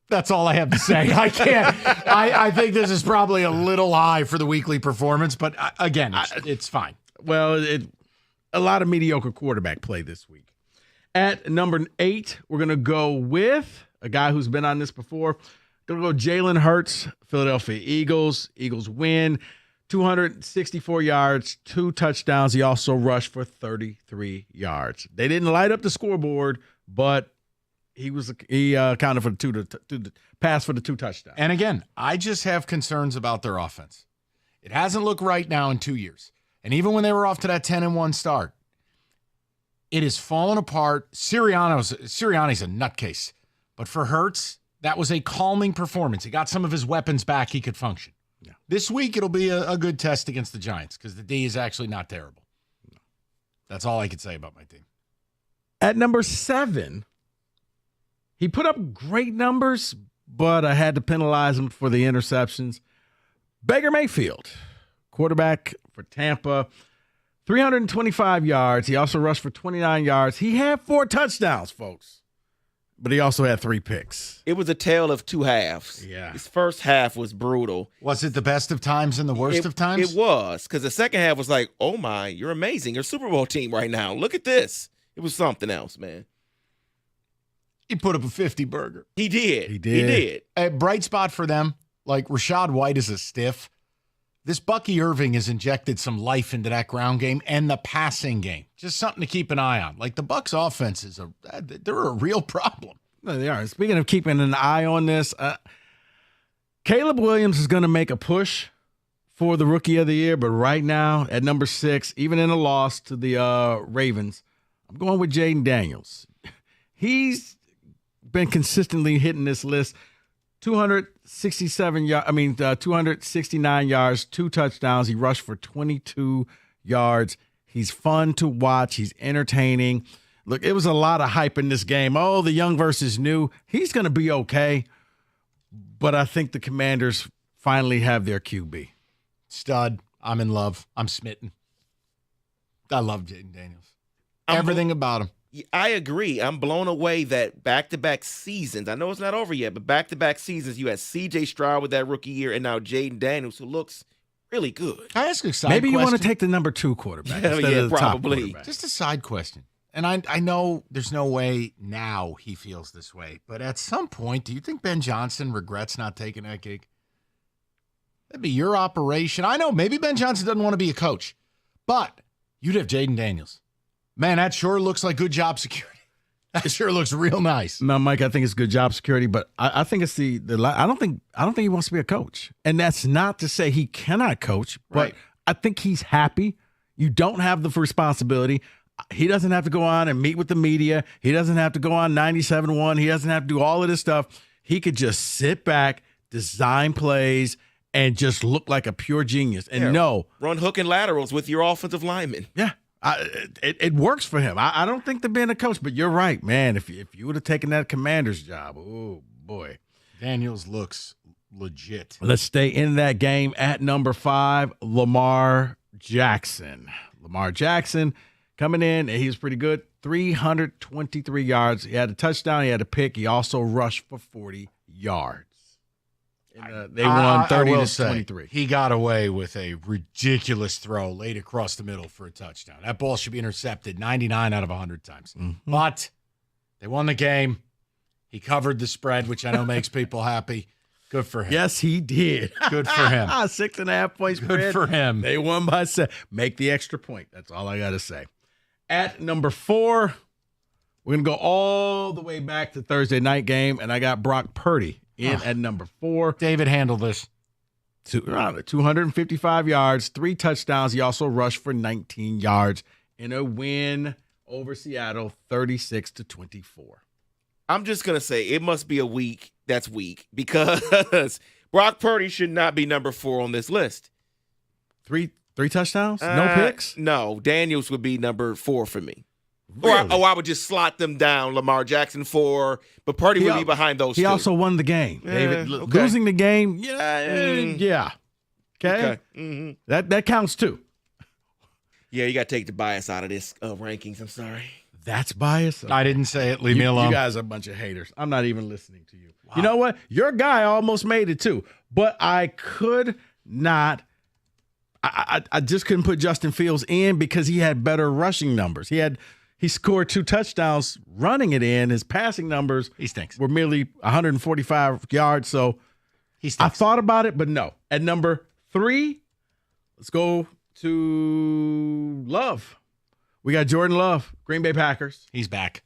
That's all I have to say. I can't. I think this is probably a little high for the weekly performance, but again, it's fine. Well, a lot of mediocre quarterback play this week. At number 8, we're going to go with a guy who's been on this before. Going to go Jalen Hurts, Philadelphia Eagles. Eagles win, 264 yards, 2 touchdowns. He also rushed for 33 yards. They didn't light up the scoreboard, but he accounted for the pass for the 2 touchdowns. And again, I just have concerns about their offense. It hasn't looked right now in 2 years. And even when they were off to that 10-1 start, it has fallen apart. Sirianni's a nutcase. But for Hurts, that was a calming performance. He got some of his weapons back. He could function. Yeah. This week, it'll be a good test against the Giants because the D is actually not terrible. No. That's all I can say about my team. At number 7, he put up great numbers, but I had to penalize him for the interceptions. Baker Mayfield, quarterback for Tampa, 325 yards. He also rushed for 29 yards. He had 4 touchdowns, folks, but he also had 3 picks. It was a tale of 2 halves. Yeah. His first half was brutal. Was it the best of times and the worst of times? It was, because the second half was like, oh my, you're amazing. You're a Super Bowl team right now. Look at this. It was something else, man. He put up a 50 burger. He did. A bright spot for them, like Rashad White is a stiff. This Bucky Irving has injected some life into that ground game and the passing game. Just something to keep an eye on. Like the Bucs offense they're a real problem. No, they are. Speaking of keeping an eye on this, Caleb Williams is going to make a push for the Rookie of the Year, but right now at number 6, even in a loss to the Ravens, I'm going with Jaden Daniels. He's been consistently hitting this list. 269 yards, 2 touchdowns. He rushed for 22 yards. He's fun to watch. He's entertaining. Look, it was a lot of hype in this game. Oh, the young versus new. He's going to be okay. But I think the Commanders finally have their QB. Stud. I'm in love. I'm smitten. I love Jaden Daniels. Everything about him. I agree. I'm blown away that back-to-back seasons, I know it's not over yet, but back-to-back seasons, you had C.J. Stroud with that rookie year and now Jaden Daniels, who looks really good. Can I ask a side Maybe question? You want to take the number 2 quarterback instead of the probably. top quarterback. Just a side question. And I know there's no way now he feels this way, but at some point, do you think Ben Johnson regrets not taking that gig? That'd be your operation. I know maybe Ben Johnson doesn't want to be a coach, but you'd have Jaden Daniels. Man, that sure looks like good job security. That sure looks real nice. No, Mike, I think it's good job security, but I think it's the I don't think he wants to be a coach. And that's not to say he cannot coach, but Right. I think he's happy. You don't have the responsibility. He doesn't have to go on and meet with the media. He doesn't have to go on 97.1. He doesn't have to do all of this stuff. He could just sit back, design plays, and just look like a pure genius. And run hook and laterals with your offensive linemen. Yeah. It works for him. I don't think to being a coach, but you're right, man. If you would have taken that Commander's job, oh boy, Daniels looks legit. Let's stay in that game at number 5, Lamar Jackson. Lamar Jackson coming in, and he was pretty good. 323 yards. He had a touchdown. He had a pick. He also rushed for 40 yards. They won 30-23. He got away with a ridiculous throw laid across the middle for a touchdown. That ball should be intercepted 99 out of 100 times. Mm-hmm. But they won the game. He covered the spread, which I know makes people happy. Good for him. Yes, he did. Good for him. 6.5 points spread. Good for him. They won by 7. Make the extra point. That's all I got to say. At number 4, we're going to go all the way back to Thursday night game, and I got Brock Purdy in at number 4. David handled this. 255 yards, 3 touchdowns. He also rushed for 19 yards in a win over Seattle, 36-24. I'm just going to say it must be a week that's weak because Brock Purdy should not be number 4 on this list. 3 touchdowns? No picks? No. Daniels would be number 4 for me. Really? Or I would just slot them down, Lamar Jackson 4, but Purdy would be behind those two. He also won the game, David. Okay. Losing the game, yeah. Okay? Mm-hmm. That counts too. Yeah, you got to take the bias out of this rankings. I'm sorry. That's bias? I didn't say it. Leave me alone. You guys are a bunch of haters. I'm not even listening to you. Wow. You know what? Your guy almost made it too, but I could not. I just couldn't put Justin Fields in because he had better rushing numbers. He scored 2 touchdowns running it in. His passing numbers were merely 145 yards. So I thought about it, but no. At number 3, let's go to Love. We got Jordan Love, Green Bay Packers. He's back.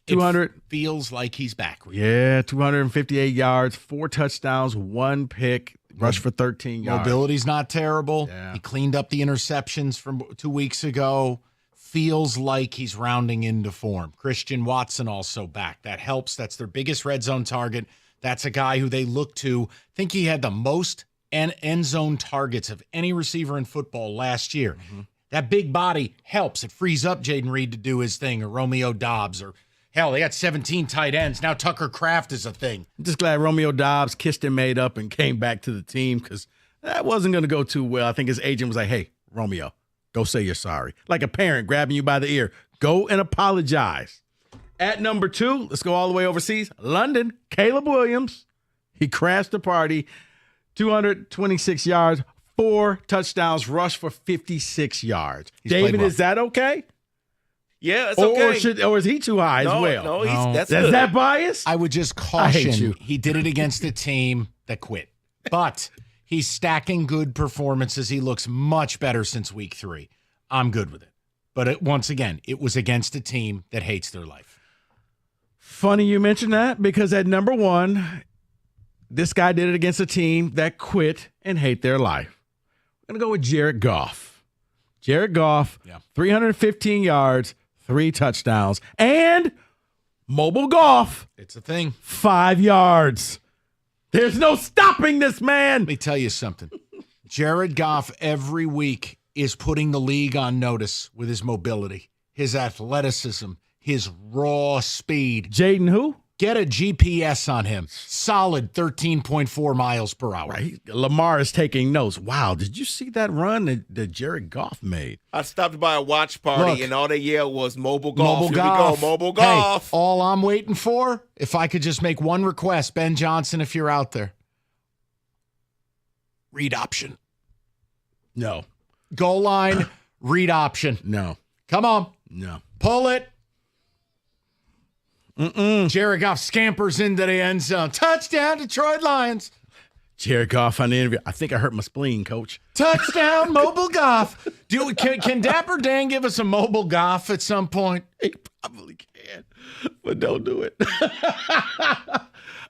200. It feels like he's back. Yeah, 258 yards, 4 touchdowns, 1 pick, rushed for 13 yards. Mobility's not terrible. Yeah. He cleaned up the interceptions from 2 weeks ago. Feels like he's rounding into form. Christian Watson also back. That helps. That's their biggest red zone target. That's a guy who they look to. I think he had the most end zone targets of any receiver in football last year. Mm-hmm. That big body helps. It frees up Jaden Reed to do his thing, or Romeo Dobbs, or hell, they got 17 tight ends. Now Tucker Kraft is a thing. I'm just glad Romeo Dobbs kissed and made up and came back to the team because that wasn't going to go too well. I think his agent was like, hey, Romeo, go say you're sorry. Like a parent grabbing you by the ear. Go and apologize. At number 2, let's go all the way overseas. London, Caleb Williams. He crashed the party. 226 yards, 4 touchdowns, rushed for 56 yards. David, is that okay? Yeah, it's okay. Or is he too high as well? No, that's Is good. that bias? I would just I hate caution, you. he did it against a team that quit. But he's stacking good performances. He looks much better since week 3. I'm good with it. But once again, it was against a team that hates their life. Funny you mentioned that because at number 1, this guy did it against a team that quit and hate their life. I'm going to go with Jared Goff. Jared Goff, 315 yards, 3 touchdowns, and mobile golf. It's a thing. 5 yards. There's no stopping this man. Let me tell you something. Jared Goff every week is putting the league on notice with his mobility, his athleticism, his raw speed. Jaden who? Get a GPS on him. Solid 13.4 miles per hour. Right. Lamar is taking notes. Wow, did you see that run that Jared Goff made? I stopped by a watch party, Look, and all they yelled was mobile golf. Mobile Here golf. we go, mobile golf. Hey, all I'm waiting for, if I could just make one request, Ben Johnson, if you're out there. Read option. No. Goal line, read option. No. Come on. No. Pull it. Jared Goff scampers into the end zone. Touchdown, Detroit Lions. Jared Goff on the interview. I think I hurt my spleen, coach. Touchdown, mobile golf. Can Dapper Dan give us a mobile golf at some point? He probably can, but don't do it.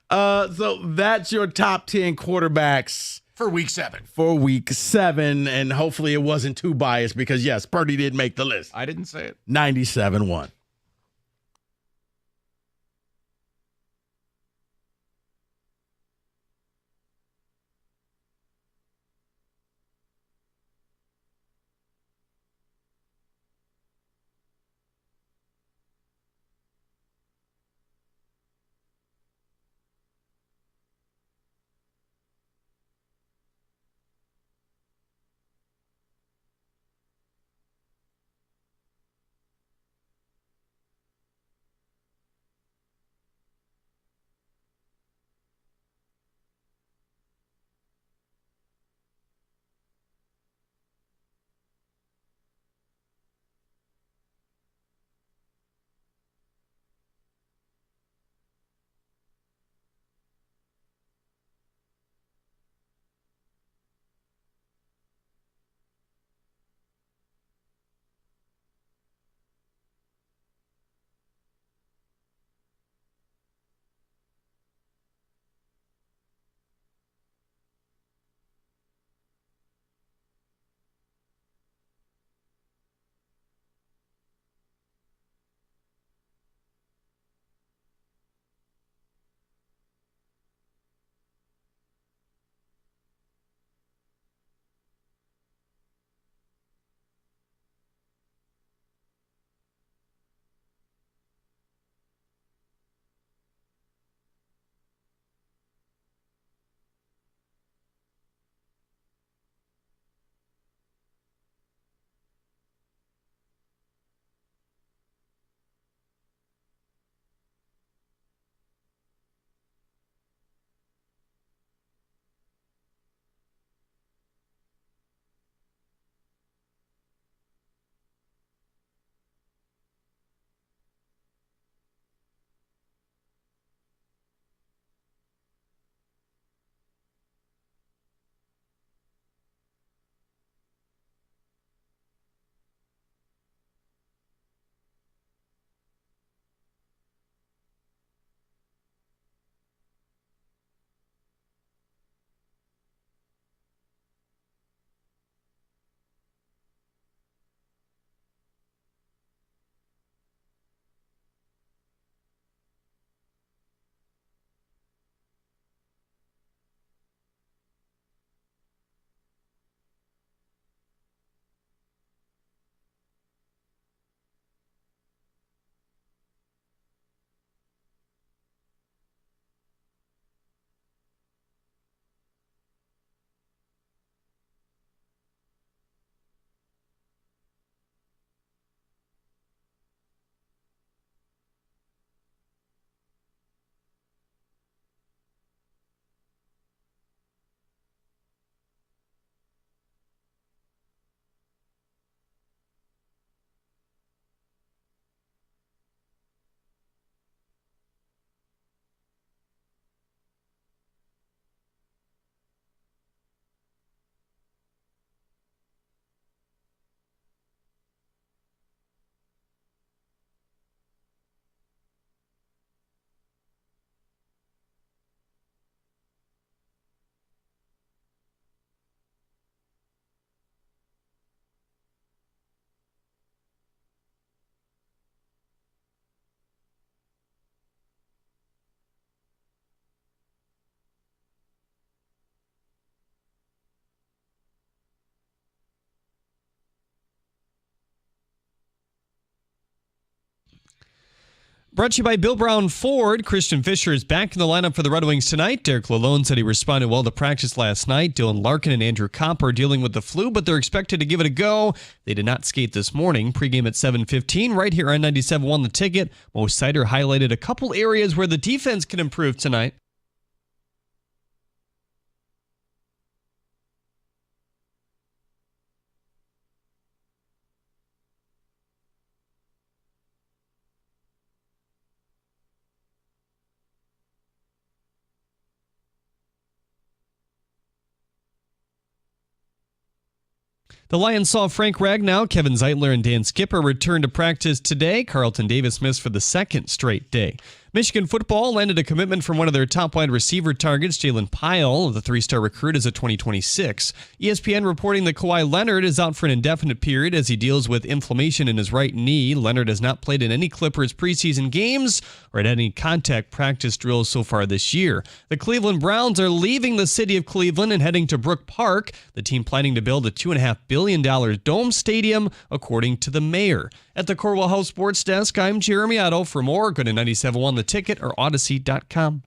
So that's your top 10 quarterbacks for week 7. For week 7, and hopefully it wasn't too biased because, yes, Purdy did make the list. I didn't say it. 97-1. Brought to you by Bill Brown Ford. Christian Fisher is back in the lineup for the Red Wings tonight. Derek Lalonde said he responded well to practice last night. Dylan Larkin and Andrew Kopp are dealing with the flu, but they're expected to give it a go. They did not skate this morning. Pregame at 7:15 right here on 97.1 The Ticket. Mo Sider highlighted a couple areas where the defense can improve tonight. The Lions saw Frank Ragnow, Kevin Zeitler, and Dan Skipper return to practice today. Carlton Davis missed for the second straight day. Michigan football landed a commitment from one of their top wide receiver targets, Jalen Pyle. The three-star recruit is a 2026. ESPN reporting that Kawhi Leonard is out for an indefinite period as he deals with inflammation in his right knee. Leonard has not played in any Clippers preseason games or had any contact practice drills so far this year. The Cleveland Browns are leaving the city of Cleveland and heading to Brook Park, the team planning to build a $2.5 billion dome stadium, according to the mayor. At the Corwell House Sports Desk, I'm Jeremy Otto. For more, go to 97.1 The Ticket or Odyssey.com.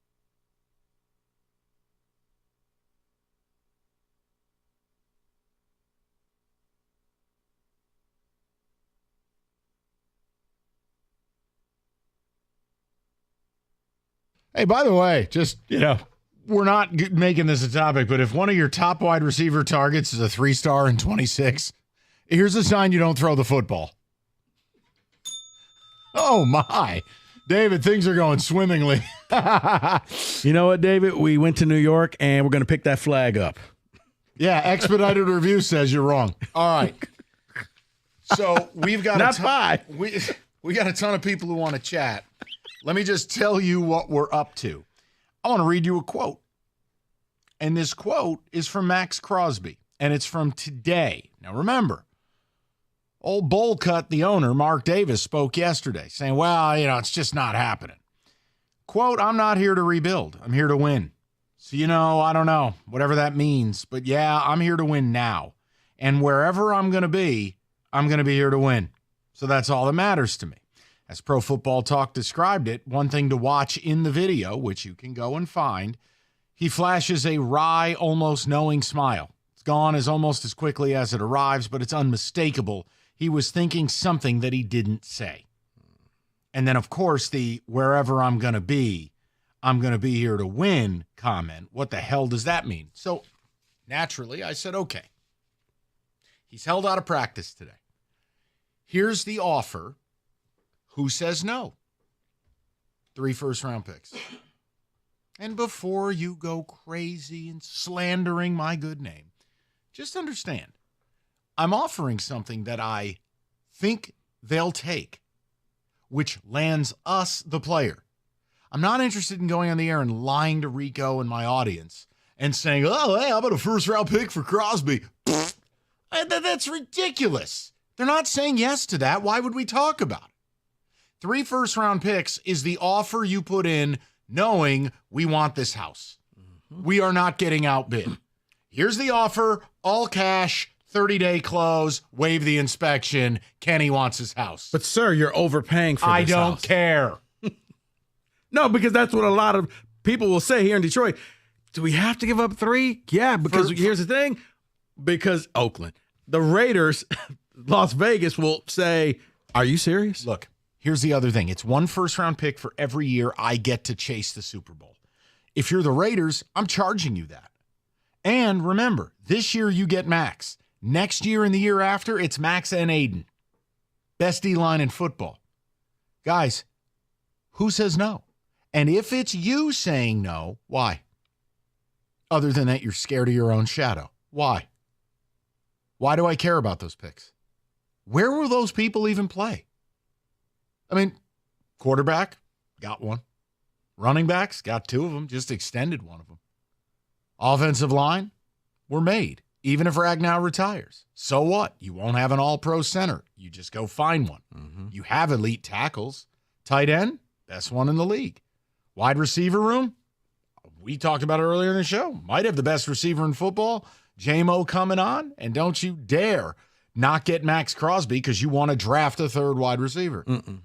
Hey, by the way, just, we're not making this a topic, but if one of your top wide receiver targets is a 3-star and 26, here's a sign you don't throw the football. Oh, my. David, things are going swimmingly. You know what, David? We went to New York, and we're going to pick that flag up. Yeah, Expedited Review says you're wrong. All right. So we've got we got a ton of people who want to chat. Let me just tell you what we're up to. I want to read you a quote. And this quote is from Max Crosby, and it's from today. Now, remember, old bowl cut, the owner, Mark Davis, spoke yesterday saying, well, it's just not happening. Quote, I'm not here to rebuild. I'm here to win. So, I don't know, whatever that means. But, yeah, I'm here to win now. And wherever I'm going to be here to win. So that's all that matters to me. As Pro Football Talk described it, one thing to watch in the video, which you can go and find, he flashes a wry, almost knowing smile. It's gone almost as quickly as it arrives, but it's unmistakable. He was thinking something that he didn't say. And then, of course, the wherever I'm going to be here to win comment. What the hell does that mean? So, naturally, I said, okay. He's held out of practice today. Here's the offer. Who says no? 3 first-round picks. And before you go crazy and slandering my good name, just understand, I'm offering something that I think they'll take, which lands us the player. I'm not interested in going on the air and lying to Rico and my audience and saying, oh, hey, how about a first-round pick for Crosby? That's ridiculous. They're not saying yes to that. Why would we talk about it? 3 first-round picks is the offer you put in knowing we want this house. Mm-hmm. We are not getting outbid. Here's the offer, all cash, 30-day close, waive the inspection. Kenny wants his house. But, sir, you're overpaying for this I don't house. care. No, because that's what a lot of people will say here in Detroit. Do we have to give up 3? Yeah, because here's the thing. Because Oakland. The Raiders, Las Vegas, will say, are you serious? Look. Here's the other thing. It's 1 first-round pick for every year I get to chase the Super Bowl. If you're the Raiders, I'm charging you that. And remember, this year you get Max. Next year and the year after, it's Max and Aiden. Best D-line in football. Guys, who says no? And if it's you saying no, why? Other than that, you're scared of your own shadow. Why? Why do I care about those picks? Where will those people even play? I mean, quarterback, got 1. Running backs, got 2 of them, just extended 1 of them. Offensive line, we're made, even if Ragnow retires. So what? You won't have an all-pro center. You just go find one. Mm-hmm. You have elite tackles. Tight end, best one in the league. Wide receiver room, we talked about it earlier in the show, might have the best receiver in football. J-Mo coming on, and don't you dare not get Max Crosby because you want to draft a third wide receiver.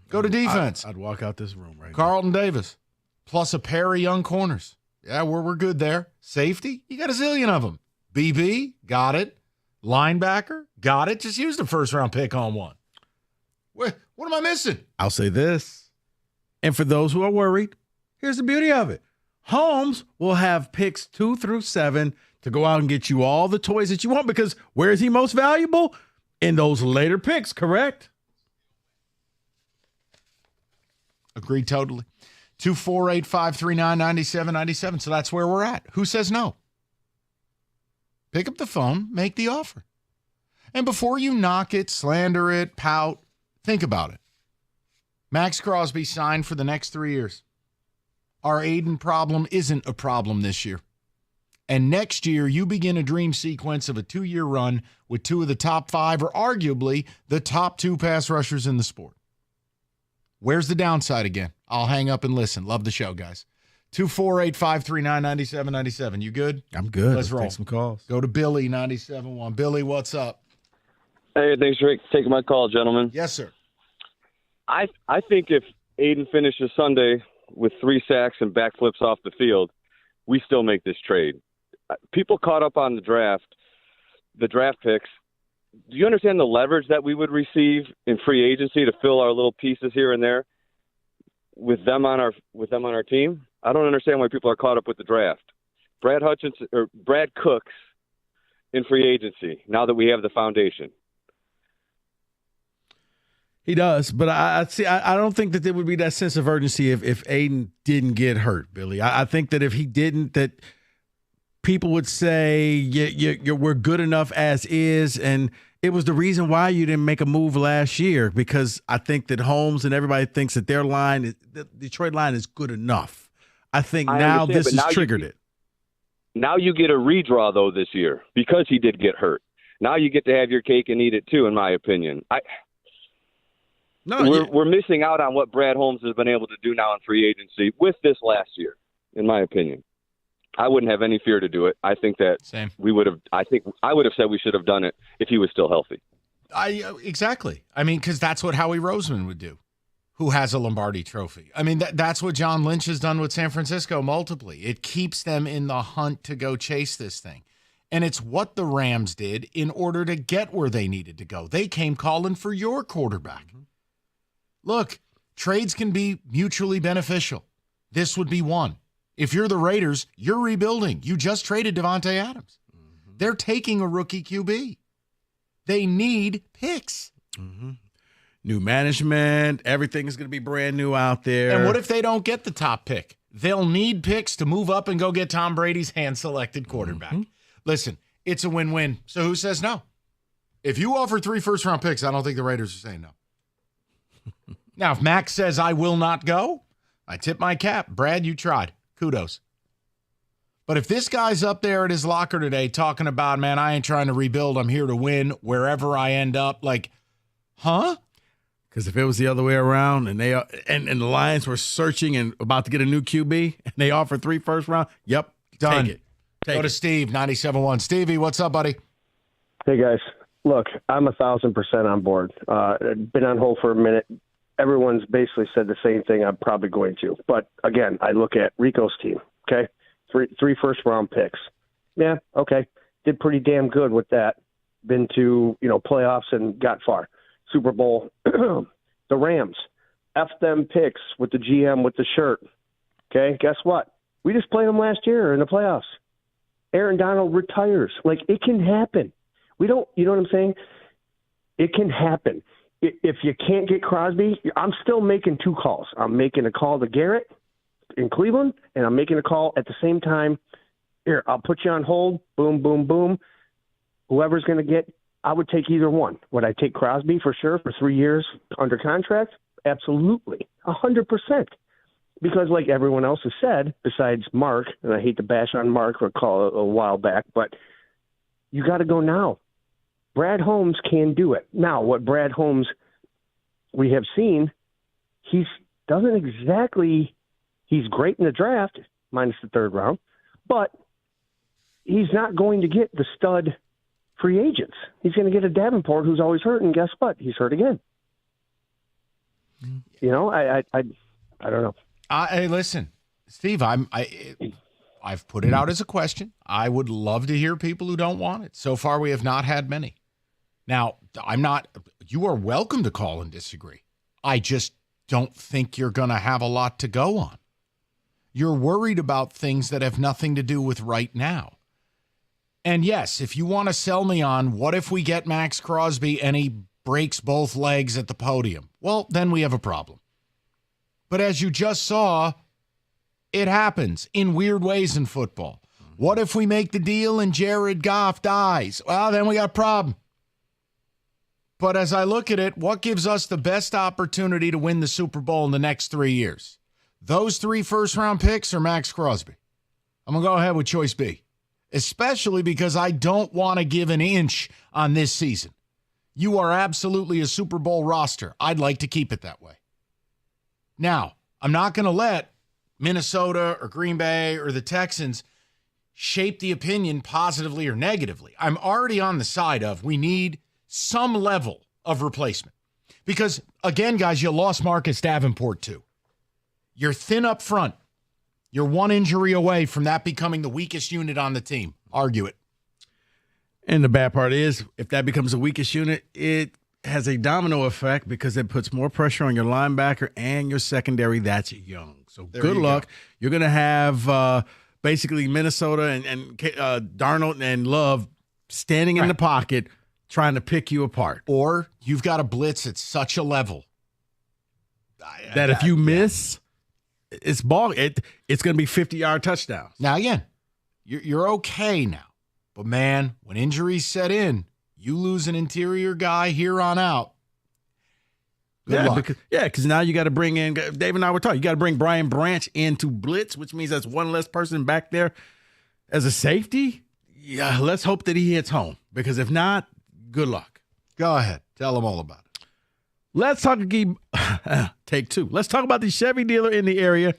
Go to defense. I'd walk out this room right now. Carlton Davis, plus a pair of young corners. Yeah, we're good there. Safety, you got a zillion of them. BB, got it. Linebacker, got it. Just use the first-round pick on one. What am I missing? I'll say this. And for those who are worried, here's the beauty of it. Holmes will have picks 2 through 7 to go out and get you all the toys that you want, because where is he most valuable? In those later picks, correct? Agreed totally. 248-539-9797. So that's where we're at. Who says no? Pick up the phone, make the offer. And before you knock it, slander it, pout, think about it. Max Crosby signed for the next 3 years. Our Aiden problem isn't a problem this year. And next year, you begin a dream sequence of a 2-year run with 2 of the top 5, or arguably the top 2 pass rushers in the sport. Where's the downside again? I'll hang up and listen. Love the show, guys. 248-539-9797. You good? I'm good. Let's roll. Take some calls. Go to Billy, 97.1. Billy, what's up? Hey, thanks for taking my call, gentlemen. Yes, sir. I think if Aiden finishes Sunday with 3 sacks and backflips off the field, we still make this trade. People caught up on the draft picks. Do you understand the leverage that we would receive in free agency to fill our little pieces here and there with them on our team? I don't understand why people are caught up with the draft. Brad Cooks in free agency now that we have the foundation. He does, but I don't think that there would be that sense of urgency if Aiden didn't get hurt, Billy. I think that if he didn't, that people would say we're good enough as is, and it was the reason why you didn't make a move last year, because I think that Holmes and everybody thinks that their line, the Detroit line, is good enough. I think now this has triggered it. Now you get a redraw, though, this year, because he did get hurt. Now you get to have your cake and eat it, too, in my opinion. We're missing out on what Brad Holmes has been able to do now in free agency with this last year, in my opinion. I wouldn't have any fear to do it. I think that we would have. I think I would have said we should have done it if he was still healthy. Exactly. I mean, because that's what Howie Roseman would do, who has a Lombardi trophy. I mean, that's what John Lynch has done with San Francisco multiply. It keeps them in the hunt to go chase this thing. And it's what the Rams did in order to get where they needed to go. They came calling for your quarterback. Mm-hmm. Look, trades can be mutually beneficial. This would be one. If you're the Raiders, you're rebuilding. You just traded Devontae Adams. Mm-hmm. They're taking a rookie QB. They need picks. Mm-hmm. New management. Everything is going to be brand new out there. And what if they don't get the top pick? They'll need picks to move up and go get Tom Brady's hand-selected quarterback. Mm-hmm. Listen, it's a win-win. So who says no? If you offer 3 first-round picks, I don't think the Raiders are saying no. Now, if Max says I will not go, I tip my cap. Brad, you tried. Kudos. But if this guy's up there at his locker today talking about, man, I ain't trying to rebuild, I'm here to win wherever I end up, like, huh? Because if it was the other way around and the Lions were searching and about to get a new QB and they offer 3 first round, yep, done. Take it. Go to Steve, 97.1. Stevie, what's up, buddy? Hey, guys. Look, I'm 1,000% on board. Been on hold for a minute. Everyone's basically said the same thing I'm probably going to. But, again, I look at Rico's team, okay? 3 first-round picks. Yeah, okay. Did pretty damn good with that. Been to, playoffs and got far. Super Bowl. The Rams. F them picks with the GM with the shirt. Okay, guess what? We just played them last year in the playoffs. Aaron Donald retires. Like, it can happen. We don't, you know what I'm saying? It can happen. If you can't get Crosby, I'm still making 2 calls. I'm making a call to Garrett in Cleveland, and I'm making a call at the same time. Here, I'll put you on hold. Boom, boom, boom. Whoever's going to get, I would take either one. Would I take Crosby for sure for 3 years under contract? Absolutely, 100%. Because like everyone else has said, besides Mark, and I hate to bash on Mark or call a while back, but you got to go now. Brad Holmes can do it. Now, what Brad Holmes we have seen, he's great in the draft, minus the 3rd round, but he's not going to get the stud free agents. He's going to get a Davenport who's always hurt, and guess what? He's hurt again. You know, I don't know. Hey, listen, Steve, I've put it out as a question. I would love to hear people who don't want it. So far, we have not had many. Now, you are welcome to call and disagree. I just don't think you're going to have a lot to go on. You're worried about things that have nothing to do with right now. And yes, if you want to sell me on what if we get Max Crosby and he breaks both legs at the podium, well, then we have a problem. But as you just saw, it happens in weird ways in football. What if we make the deal and Jared Goff dies? Well, then we got a problem. But as I look at it, what gives us the best opportunity to win the Super Bowl in the next 3 years? Those 3 first-round picks or Max Crosby? I'm going to go ahead with choice B, especially because I don't want to give an inch on this season. You are absolutely a Super Bowl roster. I'd like to keep it that way. Now, I'm not going to let Minnesota or Green Bay or the Texans shape the opinion positively or negatively. I'm already on the side of we need some level of replacement. Because, again, guys, you lost Marcus Davenport, too. You're thin up front. You're one injury away from that becoming the weakest unit on the team. Argue it. And the bad part is, if that becomes the weakest unit, it has a domino effect because it puts more pressure on your linebacker and your secondary that's young. So good luck. You're going to have basically Minnesota and Darnold and Love standing in the pocket trying to pick you apart. Or you've got to blitz at such a level that if you miss, it's going to be 50-yard touchdowns. Now, again, you're okay now. But, man, when injuries set in, you lose an interior guy here on out. Good luck. Because now you got to bring in, Dave and I were talking, you got to bring Brian Branch into blitz, which means that's one less person back there as a safety. Yeah, let's hope that he hits home. Because if not, good luck. Go ahead. Tell them all about it. Let's talk take 2. Let's talk about the Chevy dealer in the area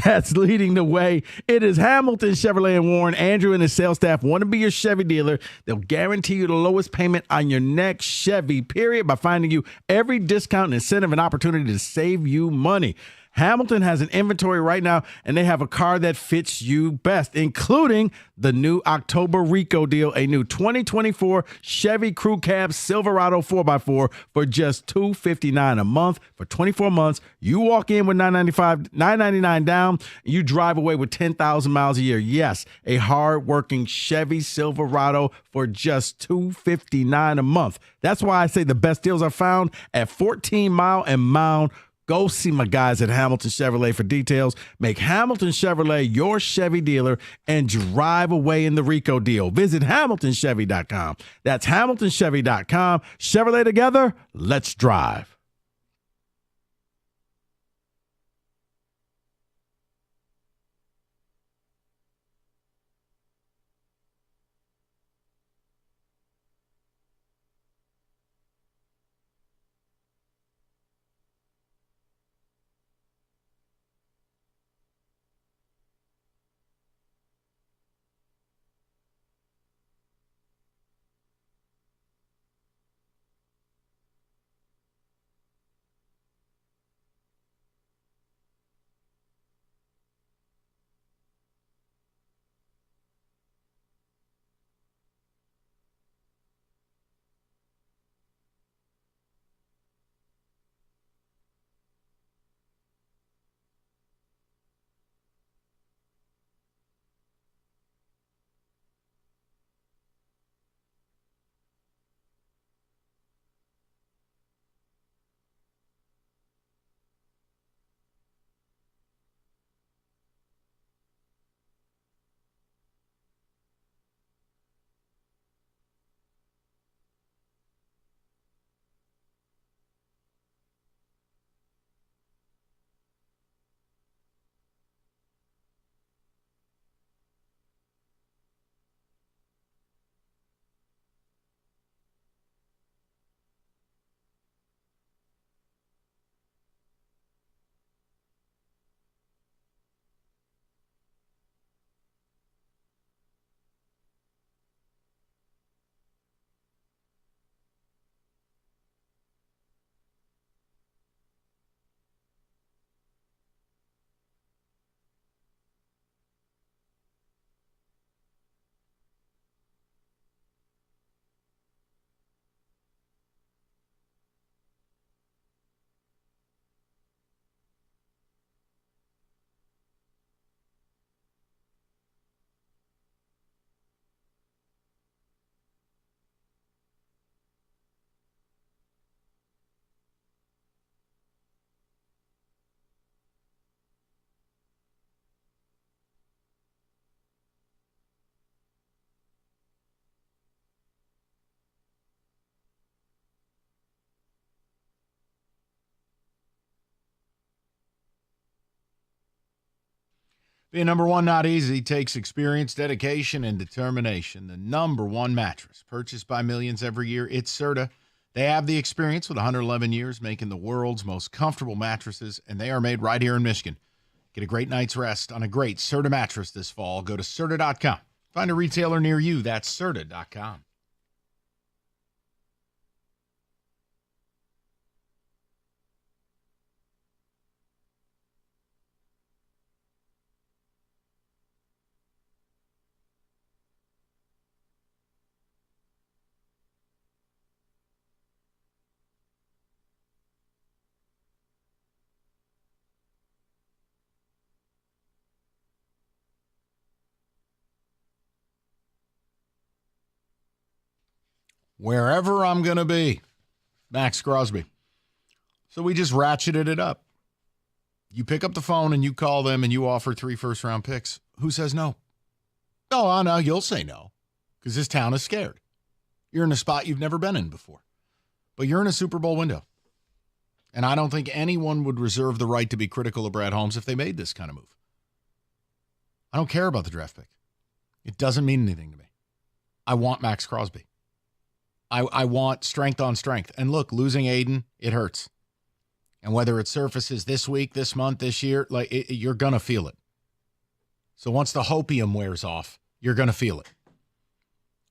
that's leading the way. It is Hamilton Chevrolet and Warren. Andrew and his sales staff want to be your Chevy dealer. They'll guarantee you the lowest payment on your next Chevy, period, by finding you every discount and incentive and opportunity to save you money. Hamilton has an inventory right now, and they have a car that fits you best, including the new October Rico deal, a new 2024 Chevy Crew Cab Silverado 4x4 for just $259 a month for 24 months. You walk in with $999 down, and you drive away with 10,000 miles a year. Yes, a hard-working Chevy Silverado for just $259 a month. That's why I say the best deals are found at 14 Mile and Mound. Go see my guys at Hamilton Chevrolet for details. Make Hamilton Chevrolet your Chevy dealer and drive away in the Rico deal. Visit HamiltonChevy.com. That's HamiltonChevy.com. Chevrolet together, let's drive. Being number one, not easy. Takes experience, dedication, and determination. The number one mattress purchased by millions every year. It's Serta. They have the experience with 111 years making the world's most comfortable mattresses, and they are made right here in Michigan. Get a great night's rest on a great Serta mattress this fall. Go to Serta.com. Find a retailer near you. That's Serta.com. Wherever I'm going to be, Max Crosby. So we just ratcheted it up. You pick up the phone and you call them and you offer 3 first-round picks. Who says no? Oh, I know. You'll say no because this town is scared. You're in a spot you've never been in before. But you're in a Super Bowl window. And I don't think anyone would reserve the right to be critical of Brad Holmes if they made this kind of move. I don't care about the draft pick. It doesn't mean anything to me. I want Max Crosby. I want strength on strength. And look, losing Aiden, it hurts. And whether it surfaces this week, this month, this year, you're going to feel it. So once the hopium wears off, you're going to feel it.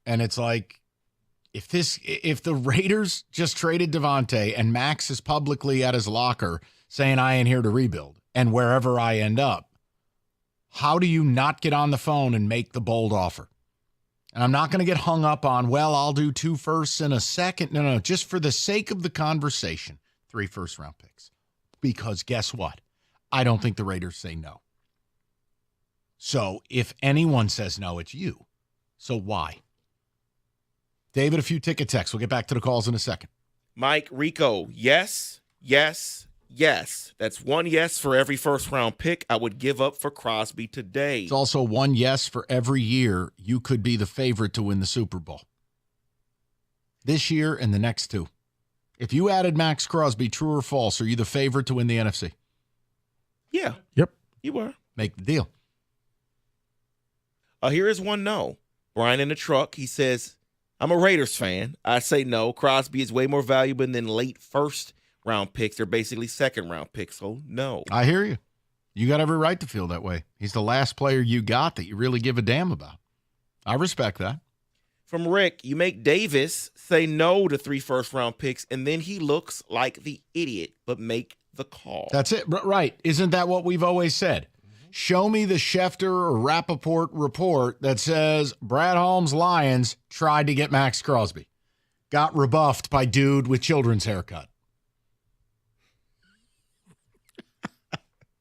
And it's like, if the Raiders just traded Devontae and Max is publicly at his locker saying, I ain't here to rebuild, and wherever I end up, how do you not get on the phone and make the bold offer? And I'm not going to get hung up on, well, I'll do 2 firsts and a second. No, just for the sake of the conversation, 3 first-round picks. Because guess what? I don't think the Raiders say no. So if anyone says no, it's you. So why? David, a few ticket texts. We'll get back to the calls in a second. Mike, Rico, yes, yes, yes. That's 1 yes for every first-round pick I would give up for Crosby today. It's also 1 yes for every year you could be the favorite to win the Super Bowl. This year and the next 2. If you added Max Crosby, true or false, are you the favorite to win the NFC? Yeah. Yep. You were. Make the deal. Here is 1 no. Brian in the truck, he says, I'm a Raiders fan. I say no. Crosby is way more valuable than late first-round picks. They're basically second-round picks, so no. I hear you. You got every right to feel that way. He's the last player you got that you really give a damn about. I respect that. From Rick, you make Davis say no to 3 first-round picks, and then he looks like the idiot, but make the call. That's it. Right. Isn't that what we've always said? Show me the Schefter or Rappaport report that says Brad Holmes' Lions tried to get Max Crosby. Got rebuffed by dude with children's haircut.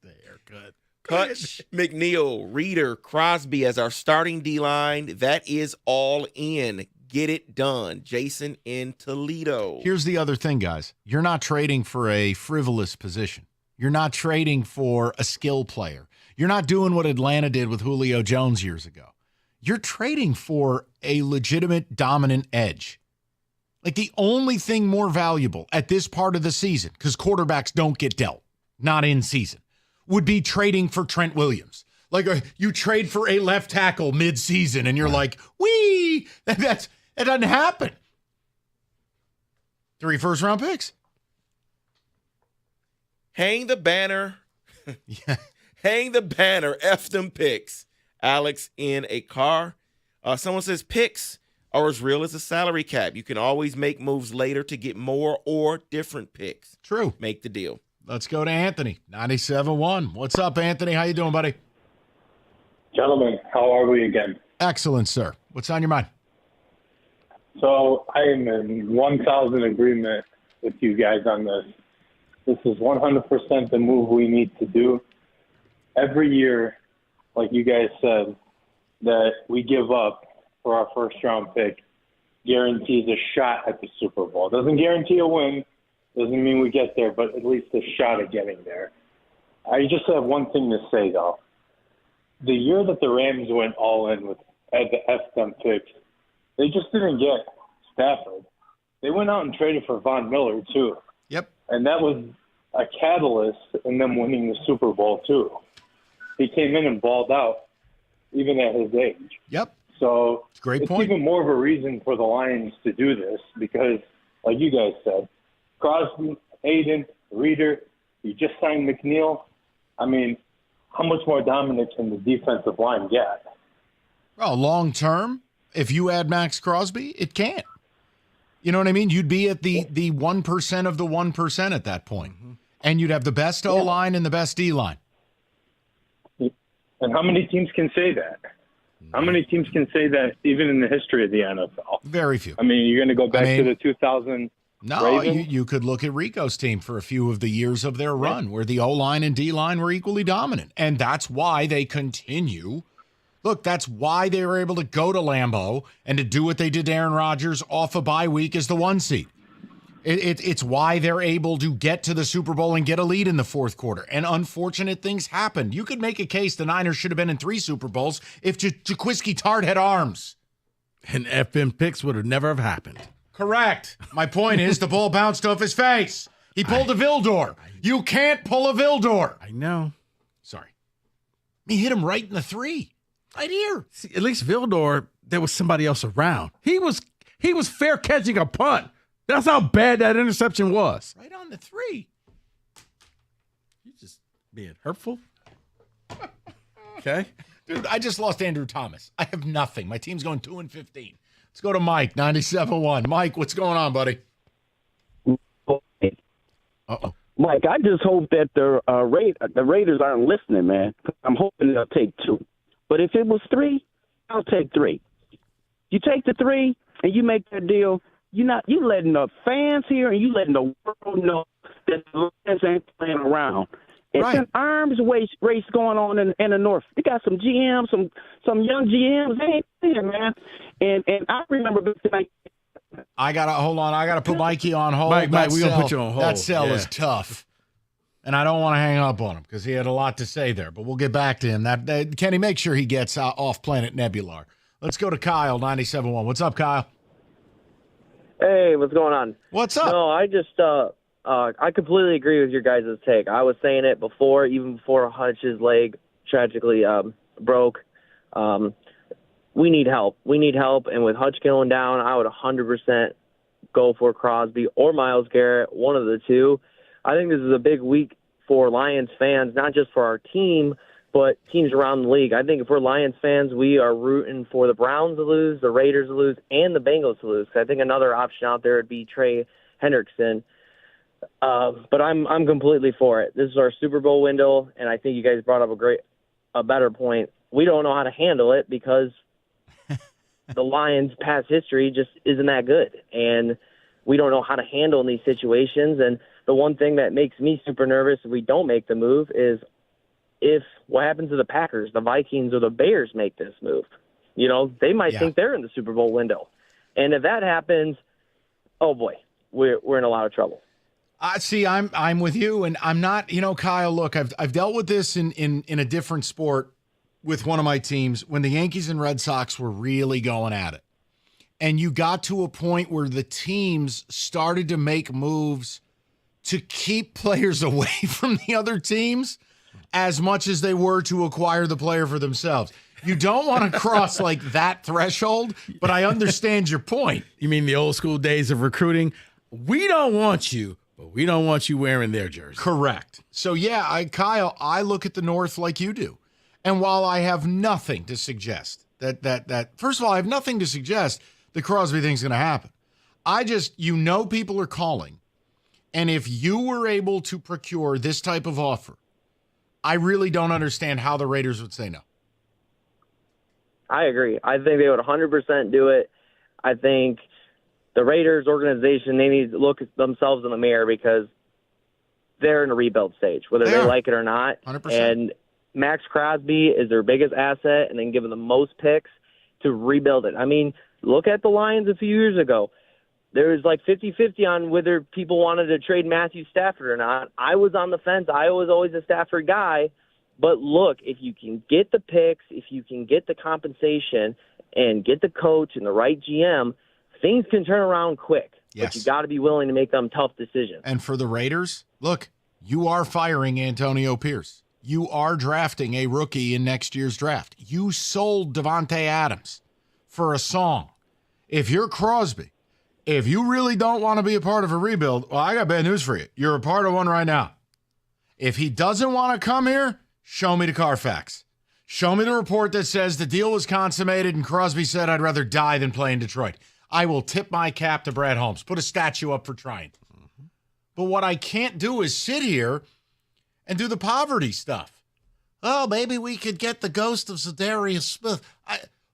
The haircut. Hutch, McNeil, Reeder, Crosby as our starting D-line. That is all in. Get it done. Jason in Toledo. Here's the other thing, guys. You're not trading for a frivolous position. You're not trading for a skill player. You're not doing what Atlanta did with Julio Jones years ago. You're trading for a legitimate dominant edge. Like the only thing more valuable at this part of the season, because quarterbacks don't get dealt, not in season, would be trading for Trent Williams. Like you trade for a left tackle mid-season and you're like, wee, that doesn't happen. 3 first-round picks. Hang the banner. Yeah. Hang the banner. F them picks. Alex in a car. Someone says picks are as real as a salary cap. You can always make moves later to get more or different picks. True. Make the deal. Let's go to Anthony, 97.1. What's up, Anthony? How you doing, buddy? Gentlemen, how are we again? Excellent, sir. What's on your mind? So I am in 1,000 agreement with you guys on this. This is 100% the move we need to do. Every year, like you guys said, that we give up for our first-round pick guarantees a shot at the Super Bowl. Doesn't guarantee a win. Doesn't mean we get there, but at least a shot at getting there. I just have one thing to say, though. The year that the Rams went all in with the F-them picks, they just didn't get Stafford. They went out and traded for Von Miller, too. Yep. And that was a catalyst in them winning the Super Bowl, too. he came in and balled out, even at his age. Yep. So great it's point. even more of a reason for the Lions to do this because, like you guys said, Crosby, Hayden, Reeder, you just signed McNeil. I mean, how much more dominant can the defensive line get? Well, long term, if you add Max Crosby, it can't. You know what I mean? You'd be at the 1% of the 1% at that point. And you'd have the best O-line and the best D-line. And how many teams can say that? How many teams can say that even in the history of the NFL? Very few. I mean, you're going to go back to the 2000 No, Ravens? you could look at Rico's team for a few of the years of their run where the O-line and D-line were equally dominant. And that's why they continue. Look, that's why they were able to go to Lambeau and to do what they did to Aaron Rodgers off a bye week as the 1 seed. It's why they're able to get to the Super Bowl and get a lead in the fourth quarter. And unfortunate things happened. You could make a case the Niners should have been in 3 Super Bowls if Jaquiski Tartt had arms. And FM picks would have never have happened. Correct. My point is the ball bounced off his face. He pulled a Vildor. You can't pull a Vildor. I know. Sorry. He hit him right in the 3. Right here. See, at least Vildor, there was somebody else around. He was fair catching a punt. That's how bad that interception was. Right on the 3. You just being hurtful. Okay. Dude, I just lost Andrew Thomas. I have nothing. My team's going 2-15. Let's go to Mike, 97.1. Mike, what's going on, buddy? Uh-oh. Mike, I just hope that the Raiders aren't listening, man. I'm hoping they'll take 2. But if it was 3, I'll take 3. You take the 3 and you make that deal. You letting the fans here and you letting the world know that the Lions ain't playing around. It's an arms race going on in the North. They got some GMs, some young GMs. They ain't playing, man. And I remember back tonight. I gotta put Mikey on hold. Mike, we gonna put you on hold. That cell is tough. And I don't want to hang up on him because he had a lot to say there. But we'll get back to him. Kenny, make sure he gets off Planet Nebular. Let's go to Kyle, 97.1. What's up, Kyle? Hey, what's going on? What's up? No, I just I completely agree with your guys' take. I was saying it before, even before Hutch's leg tragically broke. We need help. We need help, and with Hutch going down, I would 100% go for Crosby or Myles Garrett, one of the two. I think this is a big week for Lions fans, not just for our team, but teams around the league. I think if we're Lions fans, we are rooting for the Browns to lose, the Raiders to lose, and the Bengals to lose. I think another option out there would be Trey Hendrickson. But I'm completely for it. This is our Super Bowl window, and I think you guys brought up a better point. We don't know how to handle it because the Lions' past history just isn't that good, and we don't know how to handle in these situations. And the one thing that makes me super nervous if we don't make the move is if what happens to the Packers, the Vikings, or the Bears make this move. You know, they might think they're in the Super Bowl window. And if that happens, oh boy, we're in a lot of trouble. See, I'm with you, and I'm not, Kyle, look, I've dealt with this in a different sport with one of my teams when the Yankees and Red Sox were really going at it. And you got to a point where the teams started to make moves to keep players away from the other teams as much as they were to acquire the player for themselves. You don't want to cross like that threshold, but I understand your point. You mean the old school days of recruiting? We don't want you, but we don't want you wearing their jersey. Correct. So, Kyle, I look at the North like you do. And while I have nothing to suggest that first of all, I have nothing to suggest the Crosby thing's going to happen. I just, people are calling. And if you were able to procure this type of offer, I really don't understand how the Raiders would say no. I agree. I think they would 100% do it. I think the Raiders organization, they need to look at themselves in the mirror because they're in a rebuild stage, whether they like it or not. 100%. And Max Crosby is their biggest asset, and then give them the most picks to rebuild it. I mean, look at the Lions a few years ago. There was like 50-50 on whether people wanted to trade Matthew Stafford or not. I was on the fence. I was always a Stafford guy. But look, if you can get the picks, if you can get the compensation and get the coach and the right GM, things can turn around quick. Yes. But you got to be willing to make them tough decisions. And for the Raiders, look, you are firing Antonio Pierce. you are drafting a rookie in next year's draft. You sold Devontae Adams for a song. If you're Crosby, if you really don't want to be a part of a rebuild, well, I got bad news for you. You're a part of one right now. If he doesn't want to come here, show me the Carfax. Show me the report that says the deal was consummated and Crosby said, I'd rather die than play in Detroit. I will tip my cap to Brad Holmes. Put a statue up for trying. But what I can't do is sit here and do the poverty stuff. Oh, maybe we could get the ghost of Zadarius Smith.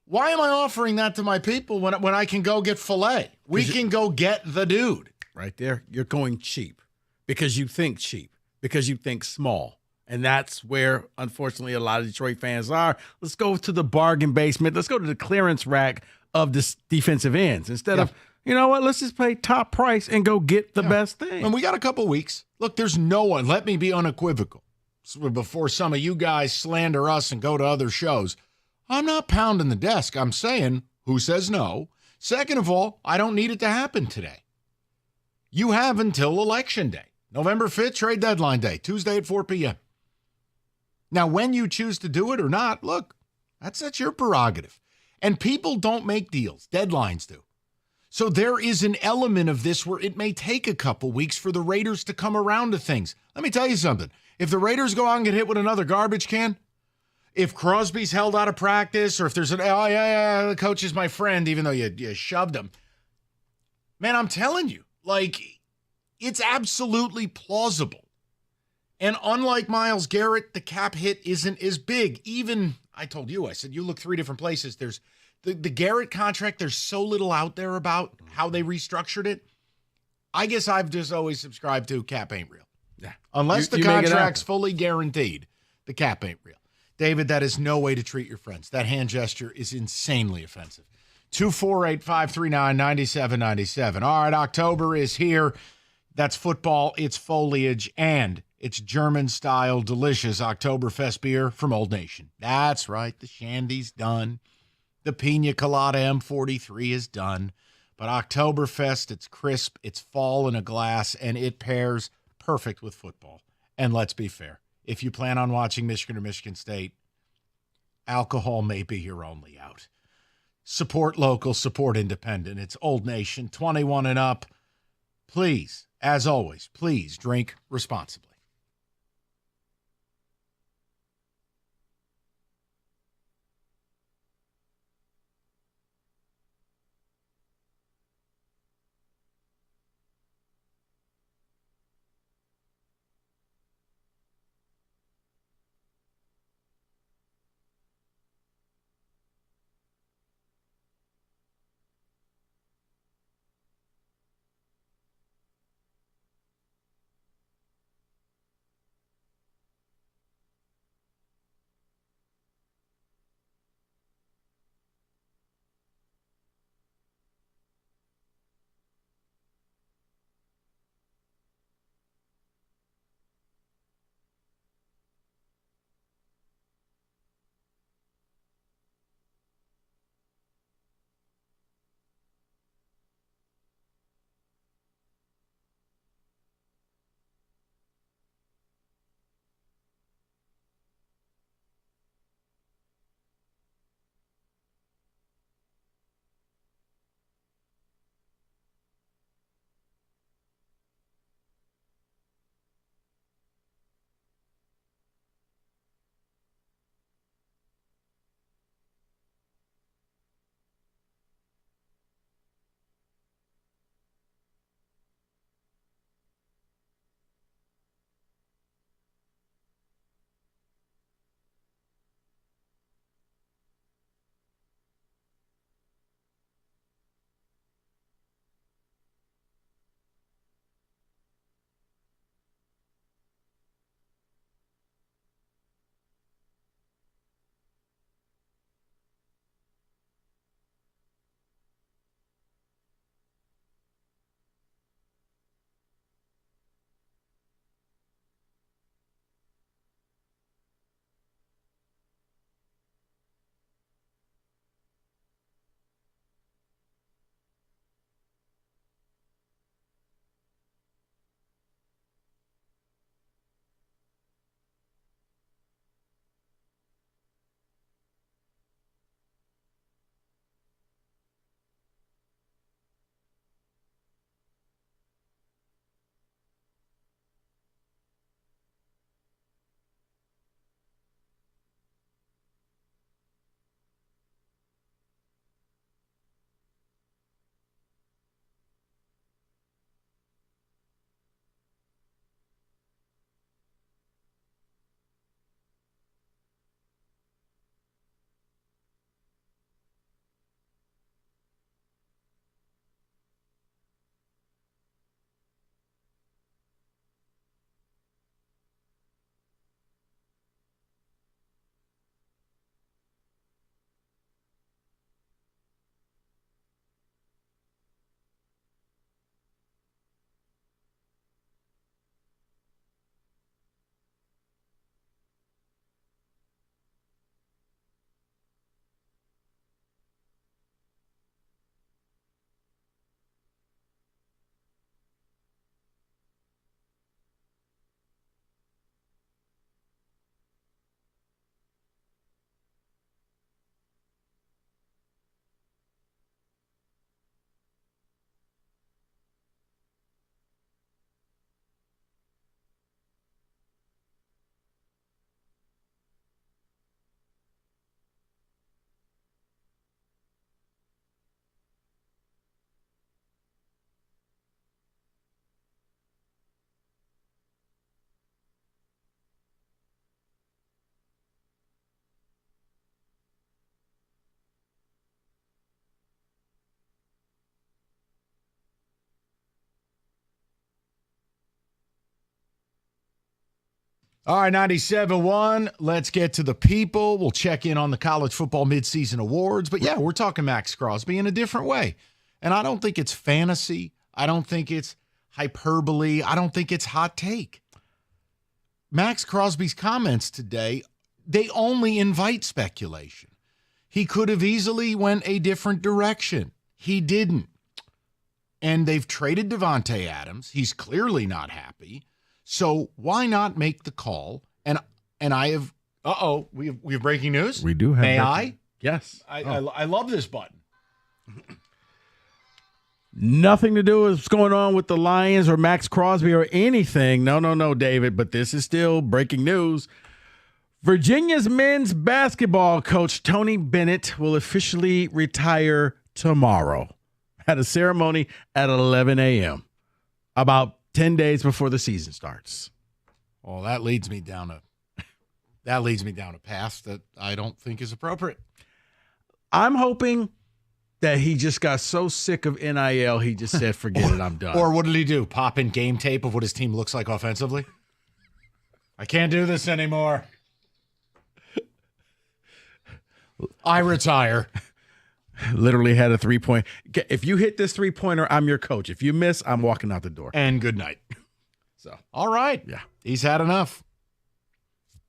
Why am I offering that to my people when I can go get filet? We can go get the dude. Right there, you're going cheap because you think cheap, because you think small. And that's where, unfortunately, a lot of Detroit fans are. Let's go to the bargain basement. Let's go to the clearance rack of the defensive ends instead of, you know what, let's just pay top price and go get the best thing. And we got a couple weeks. Look, there's no one. Let me be unequivocal before some of you guys slander us and go to other shows. I'm not pounding the desk. I'm saying, who says no? Second of all, I don't need it to happen today. You have until Election Day. November 5th, trade deadline day, Tuesday at 4 p.m. Now, when you choose to do it or not, look, that's your prerogative. And people don't make deals. Deadlines do. So there is an element of this where it may take a couple weeks for the Raiders to come around to things. Let me tell you something. If the Raiders go out and get hit with another garbage can, if Crosby's held out of practice, or if there's the coach is my friend, even though you shoved him. Man, I'm telling you, it's absolutely plausible. And unlike Myles Garrett, the cap hit isn't as big. Even, I told you, I said, you look 3 different places. There's the Garrett contract, there's so little out there about how they restructured it. I guess I've just always subscribed to cap ain't real. Yeah. Unless the contract's fully guaranteed, the cap ain't real. David, that is no way to treat your friends. That hand gesture is insanely offensive. 248-539-9797. All right, October is here. That's football, it's foliage, and it's German-style, delicious Oktoberfest beer from Old Nation. That's right, the shandy's done. The Pina Colada M43 is done. But Oktoberfest, it's crisp, it's fall in a glass, and it pairs perfect with football. And let's be fair. If you plan on watching Michigan or Michigan State, alcohol may be your only out. Support local, support independent. It's Old Nation, 21 and up. Please, as always, please drink responsibly. All right, 97.1. Let's get to the people. We'll check in on the college football midseason awards. But, yeah, we're talking Max Crosby in a different way. And I don't think it's fantasy. I don't think it's hyperbole. I don't think it's hot take. Max Crosby's comments today, they only invite speculation. He could have easily went a different direction. He didn't. And they've traded Devontae Adams. He's clearly not happy. So why not make the call? And I have, we have breaking news. We do have. May I? Yes. I love this button. Nothing to do with what's going on with the Lions or Max Crosby or anything. No, David. But this is still breaking news. Virginia's men's basketball coach, Tony Bennett, will officially retire tomorrow at a ceremony at 11 a.m., about 10 days before the season starts. Well, that leads me down a path that I don't think is appropriate. I'm hoping that he just got so sick of NIL, he just said, forget it, I'm done. Or what did he do? Pop in game tape of what his team looks like offensively? I can't do this anymore. I retire. Literally had a 3-point. If you hit this 3-pointer, I'm your coach. If you miss, I'm walking out the door. And good night. So, all right. Yeah. He's had enough.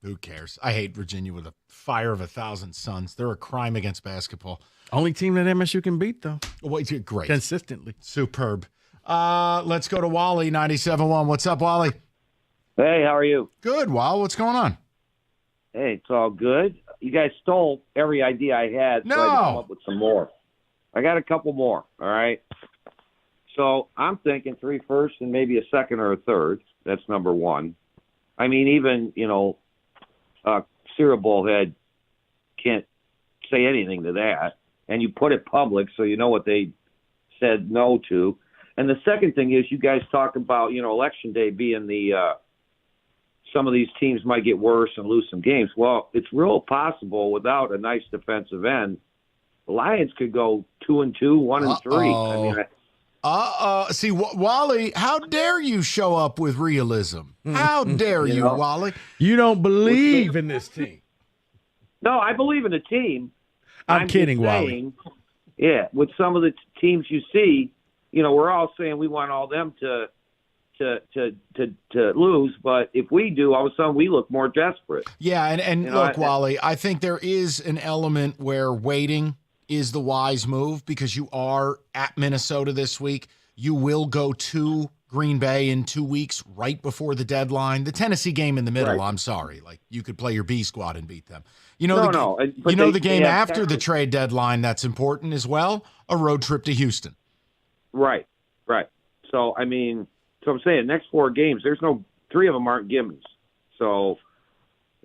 Who cares? I hate Virginia with a fire of 1,000 suns. They're a crime against basketball. Only team that MSU can beat, though. Wait, great. Consistently. Superb. Let's go to Wally, 97.1. What's up, Wally? Hey, how are you? Good, Wally. What's going on? Hey, it's all good. You guys stole every idea I had, so I had to come up with some more. I got a couple more, all right? So I'm thinking 3 firsts and maybe a second or a third. That's number one. I mean, even, Cereal Bowl head can't say anything to that. And you put it public so you know what they said no to. And the second thing is you guys talk about, Election Day being the some of these teams might get worse and lose some games. Well, it's real possible without a nice defensive end. The Lions could go 2-2, 1-3. I mean, See, Wally, how dare you show up with realism? How dare you, Wally? You don't believe in this team. No, I believe in the team. I'm kidding, just Wally. saying, yeah, with some of the teams you see, we're all saying we want all them to lose, but if we do, all of a sudden we look more desperate. Yeah, and look, Wally, I think there is an element where waiting is the wise move because you are at Minnesota this week. You will go to Green Bay in 2 weeks right before the deadline. The Tennessee game in the middle, right. I'm sorry. Like, you could play your B squad and beat them. The game after the trade deadline that's important as well, a road trip to Houston. Right. So, I mean, I'm saying next 4 games, there's 3 of them aren't gimmies. So,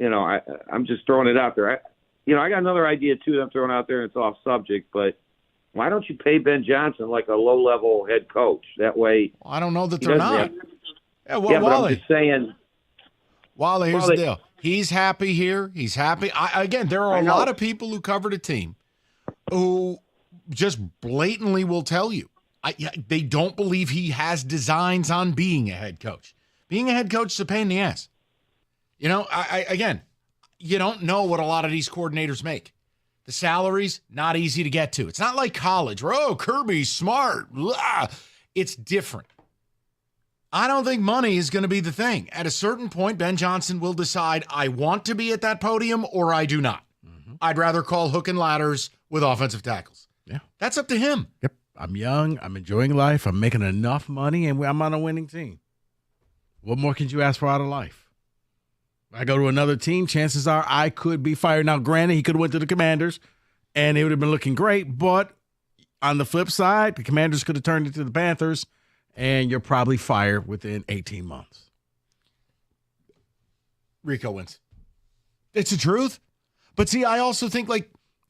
I'm just throwing it out there. I got another idea, too, that I'm throwing out there, and it's off subject, but why don't you pay Ben Johnson like a low-level head coach? That way. Well, I don't know that they're not. But Wally. I'm just saying. Wally, here's the deal. He's happy here. He's happy. There are a lot of people who covered a team who just blatantly will tell you they don't believe he has designs on being a head coach. Being a head coach is a pain in the ass. You don't know what a lot of these coordinators make. The salaries, not easy to get to. It's not like college where, Kirby's smart. Blah. It's different. I don't think money is going to be the thing. At a certain point, Ben Johnson will decide, I want to be at that podium or I do not. Mm-hmm. I'd rather call hook and ladders with offensive tackles. Yeah. That's up to him. Yep. I'm young. I'm enjoying life. I'm making enough money, and I'm on a winning team. What more can you ask for out of life? I go to another team, chances are I could be fired. Now, granted, he could have went to the Commanders, and it would have been looking great. But on the flip side, the Commanders could have turned it to the Panthers, and you're probably fired within 18 months. Rico wins. It's the truth. But see, I also think,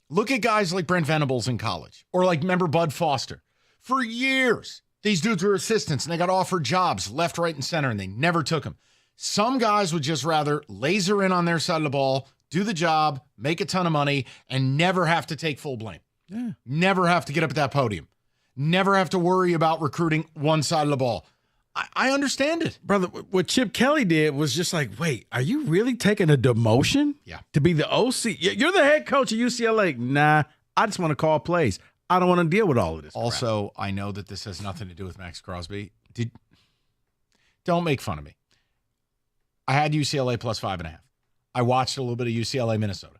look at guys like Brent Venables in college, or remember Bud Foster. For years, these dudes were assistants, and they got offered jobs left, right, and center, and they never took them. Some guys would just rather laser in on their side of the ball, do the job, make a ton of money, and never have to take full blame. Yeah. Never have to get up at that podium. Never have to worry about recruiting one side of the ball. I understand it. Brother, what Chip Kelly did was just like, wait, are you really taking a demotion to be the OC? You're the head coach of UCLA. Nah, I just want to call plays. I don't want to deal with all of this. Also, I know that this has nothing to do with Max Crosby. Don't make fun of me. I had UCLA plus 5.5. I watched a little bit of UCLA, Minnesota.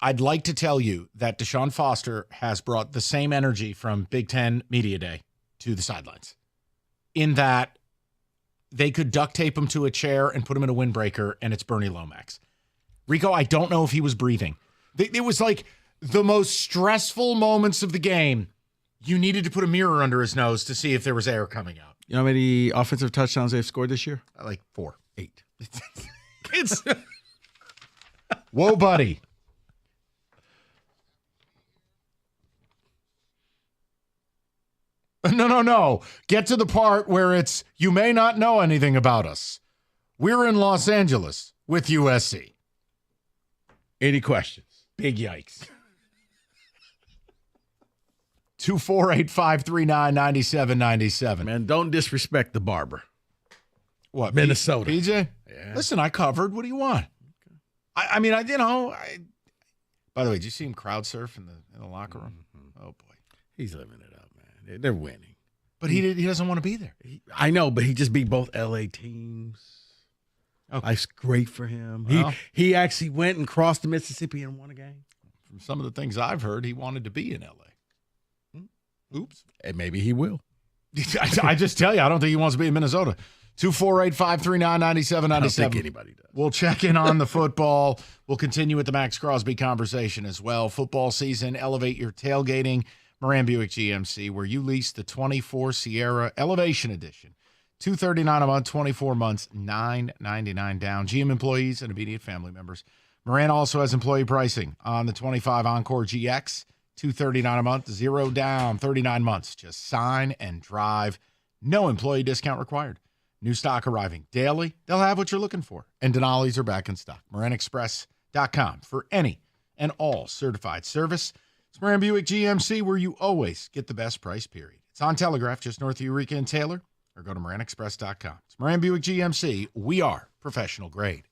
I'd like to tell you that Deshaun Foster has brought the same energy from Big Ten Media Day to the sidelines, in that they could duct tape him to a chair and put him in a windbreaker, and it's Bernie Lomax. Rico, I don't know if he was breathing. It was like the most stressful moments of the game. You needed to put a mirror under his nose to see if there was air coming out. You know how many offensive touchdowns they've scored this year? Like 4. 8. It's whoa, buddy. No. Get to the part where it's, you may not know anything about us. We're in Los Angeles with USC. Any questions? Big yikes. 248-539-9797. Man, don't disrespect the barber. What, Minnesota? PJ? Yeah. Listen, I covered. What do you want? I mean, by the way, did you see him crowd surf in the locker room? Mm-hmm. Oh, boy. He's living it up, man. They're winning. But he doesn't want to be there. I know, but he just beat both L.A. teams. Okay. Life's great for him. Well, he actually went and crossed the Mississippi and won a game. From some of the things I've heard, he wanted to be in L.A. Oops. And maybe he will. I just tell you, I don't think he wants to be in Minnesota. 248-539-9797. I don't think anybody does. We'll check in on the football. We'll continue with the Max Crosby conversation as well. Football season, elevate your tailgating. Moran Buick GMC, where you lease the 24 Sierra Elevation Edition. $239 a month, 24 months, $999 down. GM employees and immediate family members. Moran also has employee pricing on the 25 Encore GX. $239 a month, 0 down, 39 months. Just sign and drive. No employee discount required. New stock arriving daily. They'll have what you're looking for. And Denali's are back in stock. MoranExpress.com for any and all certified service. It's Moran Buick GMC, where you always get the best price, period. It's on Telegraph, just north of Eureka and Taylor, or go to MoranExpress.com. It's Moran Buick GMC. We are professional grade.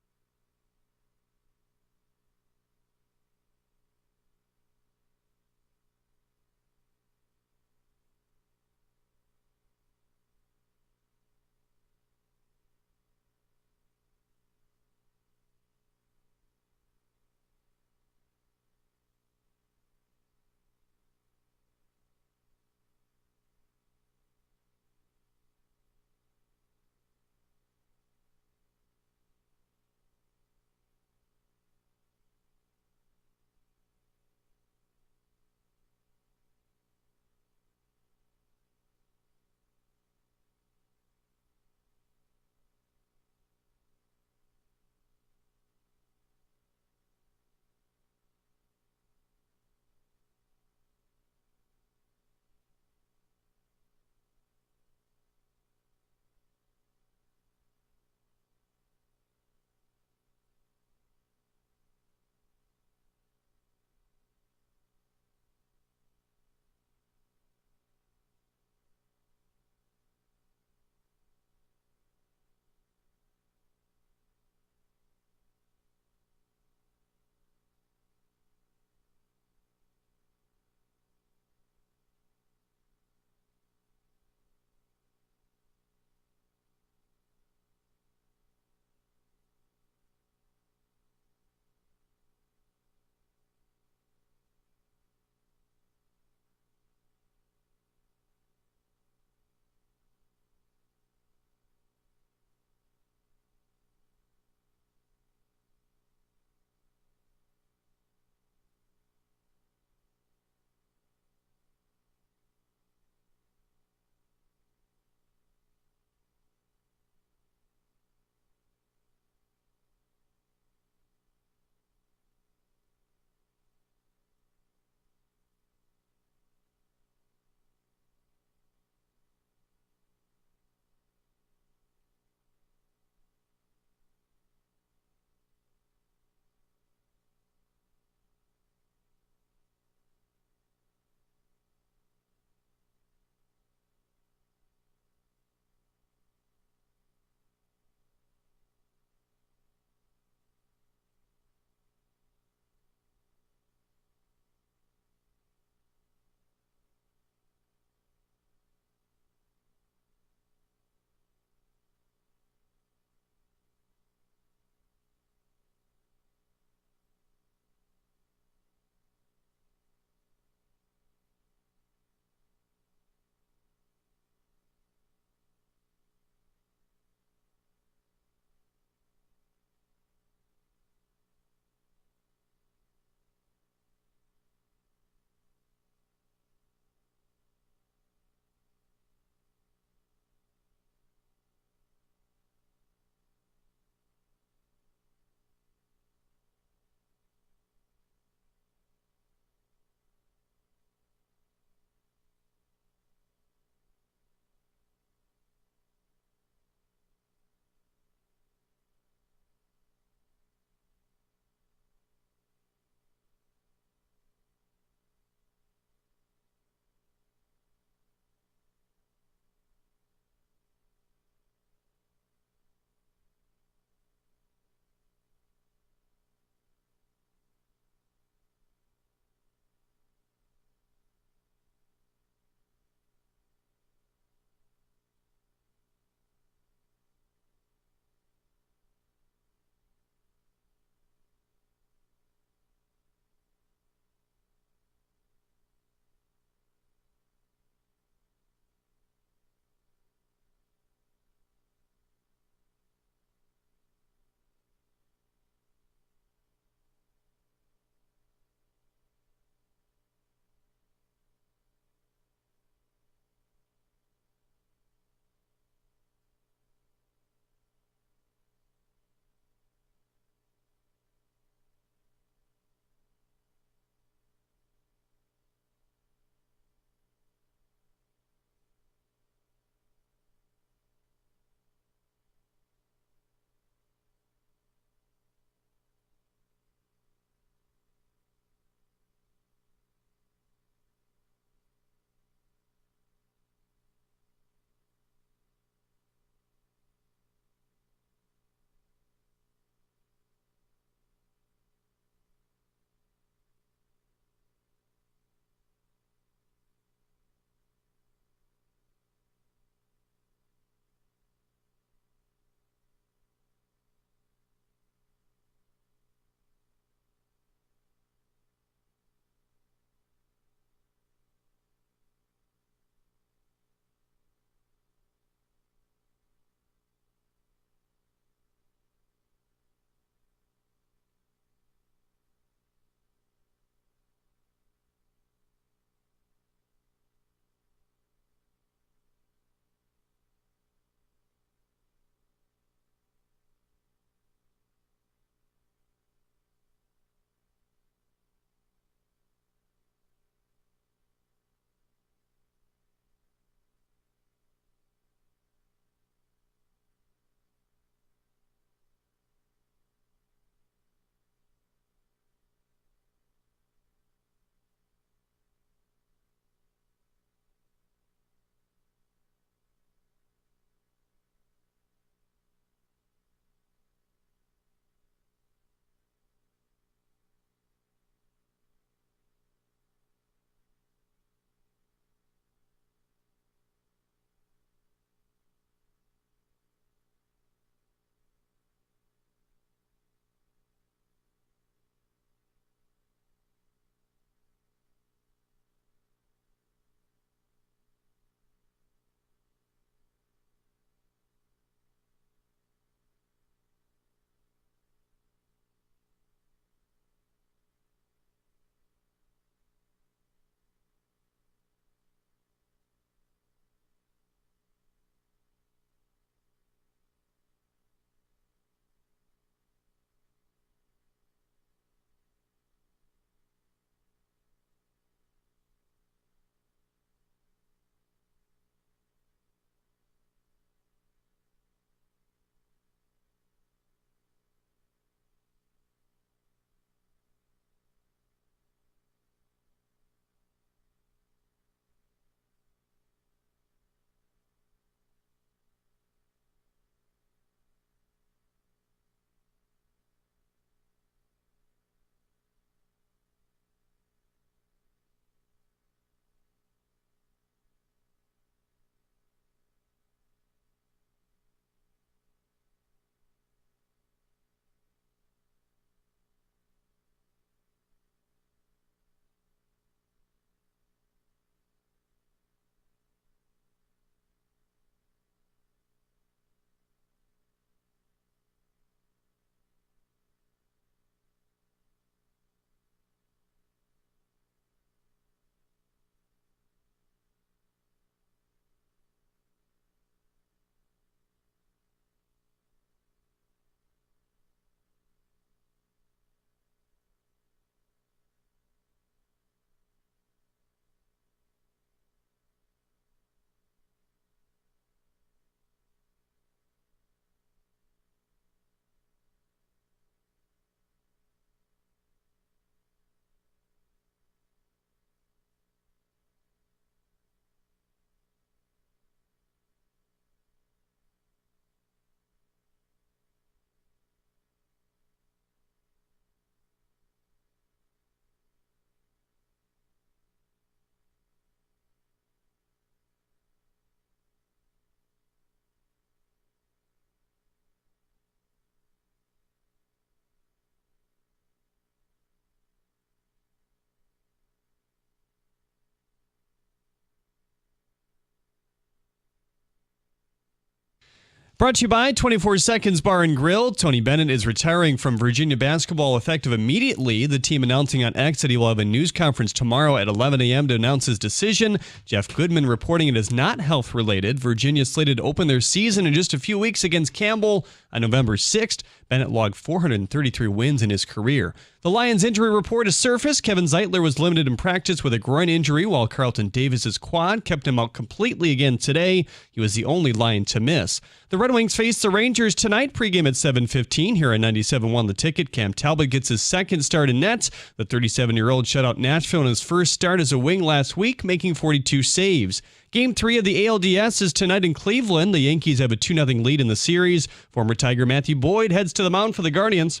Brought to you by 24 Seconds Bar and Grill. Tony Bennett is retiring from Virginia basketball effective immediately. The team announcing on X that he will have a news conference tomorrow at 11 a.m. to announce his decision. Jeff Goodman reporting it is not health-related. Virginia slated to open their season in just a few weeks against Campbell on November 6th. Bennett logged 433 wins in his career. The Lions injury report has surfaced. Kevin Zeitler was limited in practice with a groin injury, while Carlton Davis's quad kept him out completely again today. He was the only Lion to miss. The Red Wings face the Rangers tonight, pregame at 7:15 here on 97.1 The Ticket. Cam Talbot gets his second start in net. The 37-year-old shut out Nashville in his first start as a wing last week, making 42 saves. Game 3 of the ALDS is tonight in Cleveland. The Yankees have a 2-0 lead in the series. Former Tiger Matthew Boyd heads to the mound for the Guardians.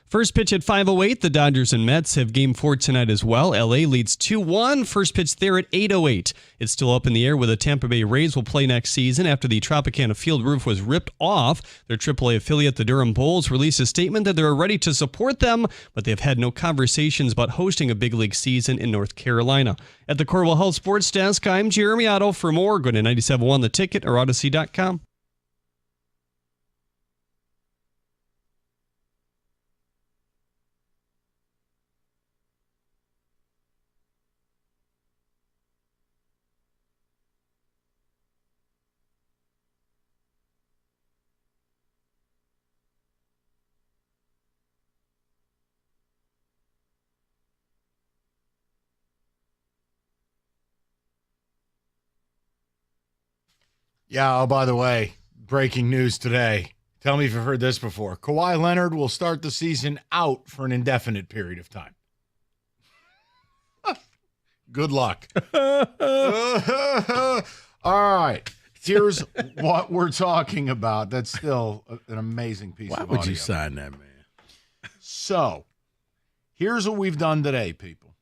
First pitch at 5:08. The Dodgers and Mets have Game 4 tonight as well. LA leads 2-1. First pitch there at 8:08. It's still up in the air whether the Tampa Bay Rays will play next season after the Tropicana field roof was ripped off. Their AAA affiliate, the Durham Bulls, released a statement that they're ready to support them, but they've had no conversations about hosting a big league season in North Carolina. At the Corwell Health Sports Desk, I'm Jeremy Otto. For more, go to 97.1 The Ticket or Odyssey.com. Yeah, oh, by the way, breaking news today. Tell me if you've heard this before. Kawhi Leonard will start the season out for an indefinite period of time. Good luck. All right. Here's what we're talking about. That's still an amazing piece of audio. Why would you sign that, man? So, here's what we've done today, people.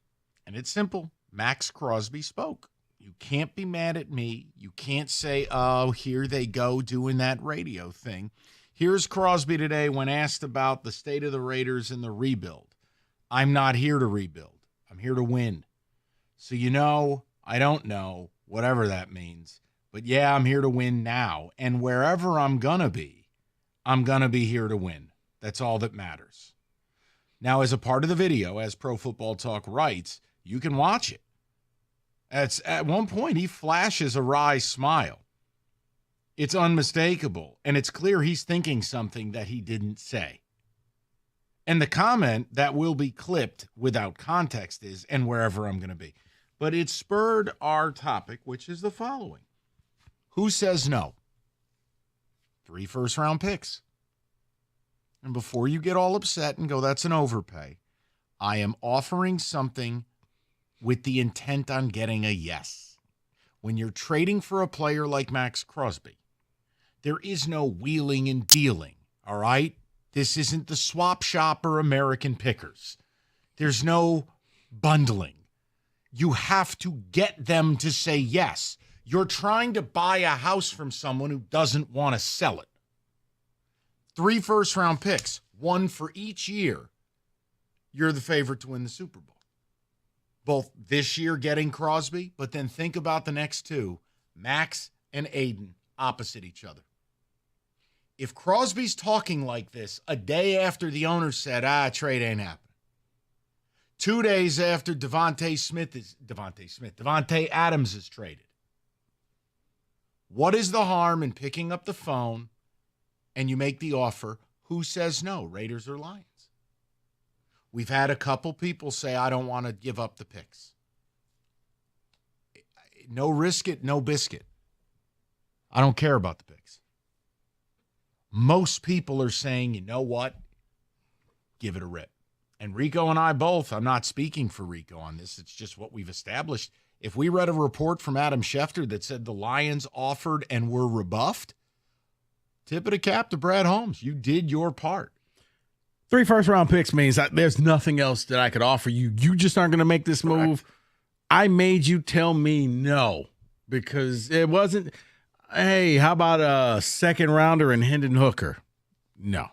And it's simple. Max Crosby spoke. You can't be mad at me. You can't say, oh, here they go doing that radio thing. Here's Crosby today when asked about the state of the Raiders and the rebuild. I'm not here to rebuild. I'm here to win. So, I don't know, whatever that means. But, yeah, I'm here to win now. And wherever I'm going to be here to win. That's all that matters. Now, as a part of the video, as Pro Football Talk writes, you can watch it. At one point, he flashes a wry smile. It's unmistakable, and it's clear he's thinking something that he didn't say. And the comment that will be clipped without context is, and wherever I'm going to be. But it spurred our topic, which is the following. Who says no? 3 first-round picks. And before you get all upset and go, that's an overpay, I am offering something with the intent on getting a yes. When you're trading for a player like Max Crosby, there is no wheeling and dealing, all right? This isn't the swap shop or American Pickers. There's no bundling. You have to get them to say yes. You're trying to buy a house from someone who doesn't want to sell it. 3 first-round picks, 1 for each year. You're the favorite to win the Super Bowl. Both this year getting Crosby, but then think about the next 2, Max and Aiden, opposite each other. If Crosby's talking like this a day after the owner said, trade ain't happening. 2 days after Devontae Adams is traded. What is the harm in picking up the phone and you make the offer? Who says no, Raiders or Lions? We've had a couple people say, I don't want to give up the picks. No risk it, no biscuit. I don't care about the picks. Most people are saying, you know what? Give it a rip. And Rico and I both, I'm not speaking for Rico on this. It's just what we've established. If we read a report from Adam Schefter that said the Lions offered and were rebuffed, tip of the cap to Brad Holmes. You did your part. 3 first-round picks means that there's nothing else that I could offer you. You just aren't going to make this move. I made you tell me no because it wasn't, hey, how about a second rounder and Hendon Hooker? No.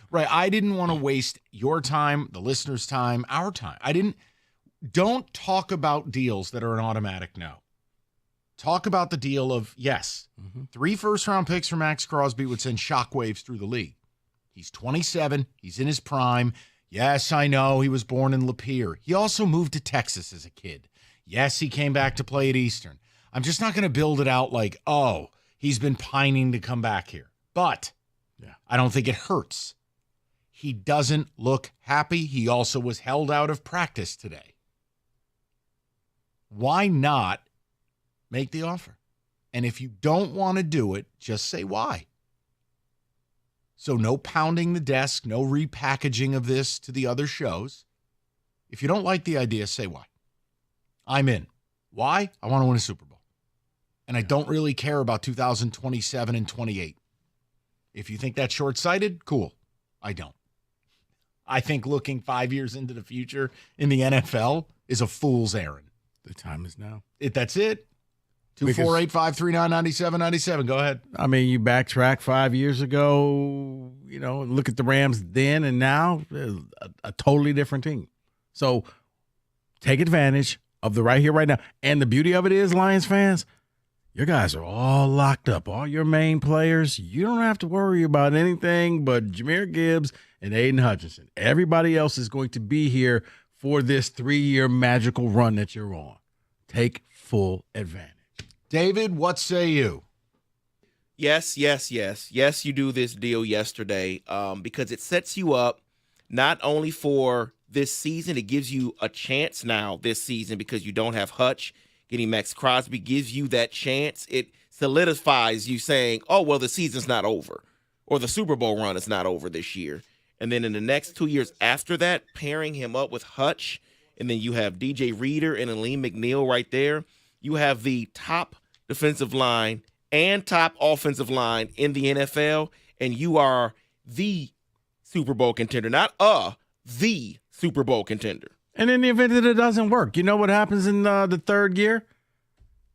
Right. I didn't want to waste your time, the listeners' time, our time. Don't talk about deals that are an automatic no. Talk about the deal of, yes, 3 first-round picks for Max Crosby would send shockwaves through the league. He's 27. He's in his prime. Yes, I know he was born in Lapeer. He also moved to Texas as a kid. Yes, he came back to play at Eastern. I'm just not going to build it out like, oh, he's been pining to come back here. But I don't think it hurts. He doesn't look happy. He also was held out of practice today. Why not make the offer? And if you don't want to do it, just say why. So no pounding the desk, no repackaging of this to the other shows. If you don't like the idea, say why. I'm in. Why? I want to win a Super Bowl. And I don't really care about 2027 and 28. If you think that's short-sighted, cool. I don't. I think looking 5 years into the future in the NFL is a fool's errand. The time is now. That's it. 248-539-9797. Go ahead. I mean, you backtrack 5 years ago, look at the Rams then and now, a totally different team. So take advantage of the right here, right now. And the beauty of it is, Lions fans, your guys are all locked up. All your main players, you don't have to worry about anything but Jahmyr Gibbs and Aiden Hutchinson. Everybody else is going to be here for this 3-year magical run that you're on. Take full advantage. David, what say you? Yes, you do this deal yesterday because it sets you up not only for this season, it gives you a chance now this season because you don't have Hutch. Getting Max Crosby gives you that chance. It solidifies you saying, oh, well, the season's not over or the Super Bowl run is not over this year. And then in the next 2 years after that, pairing him up with Hutch, and then you have DJ Reader and Aleem McNeil right there. You have the top defensive line and top offensive line in the NFL, and you are the Super Bowl contender, not the Super Bowl contender. And in the event that it doesn't work, you know what happens in the third year?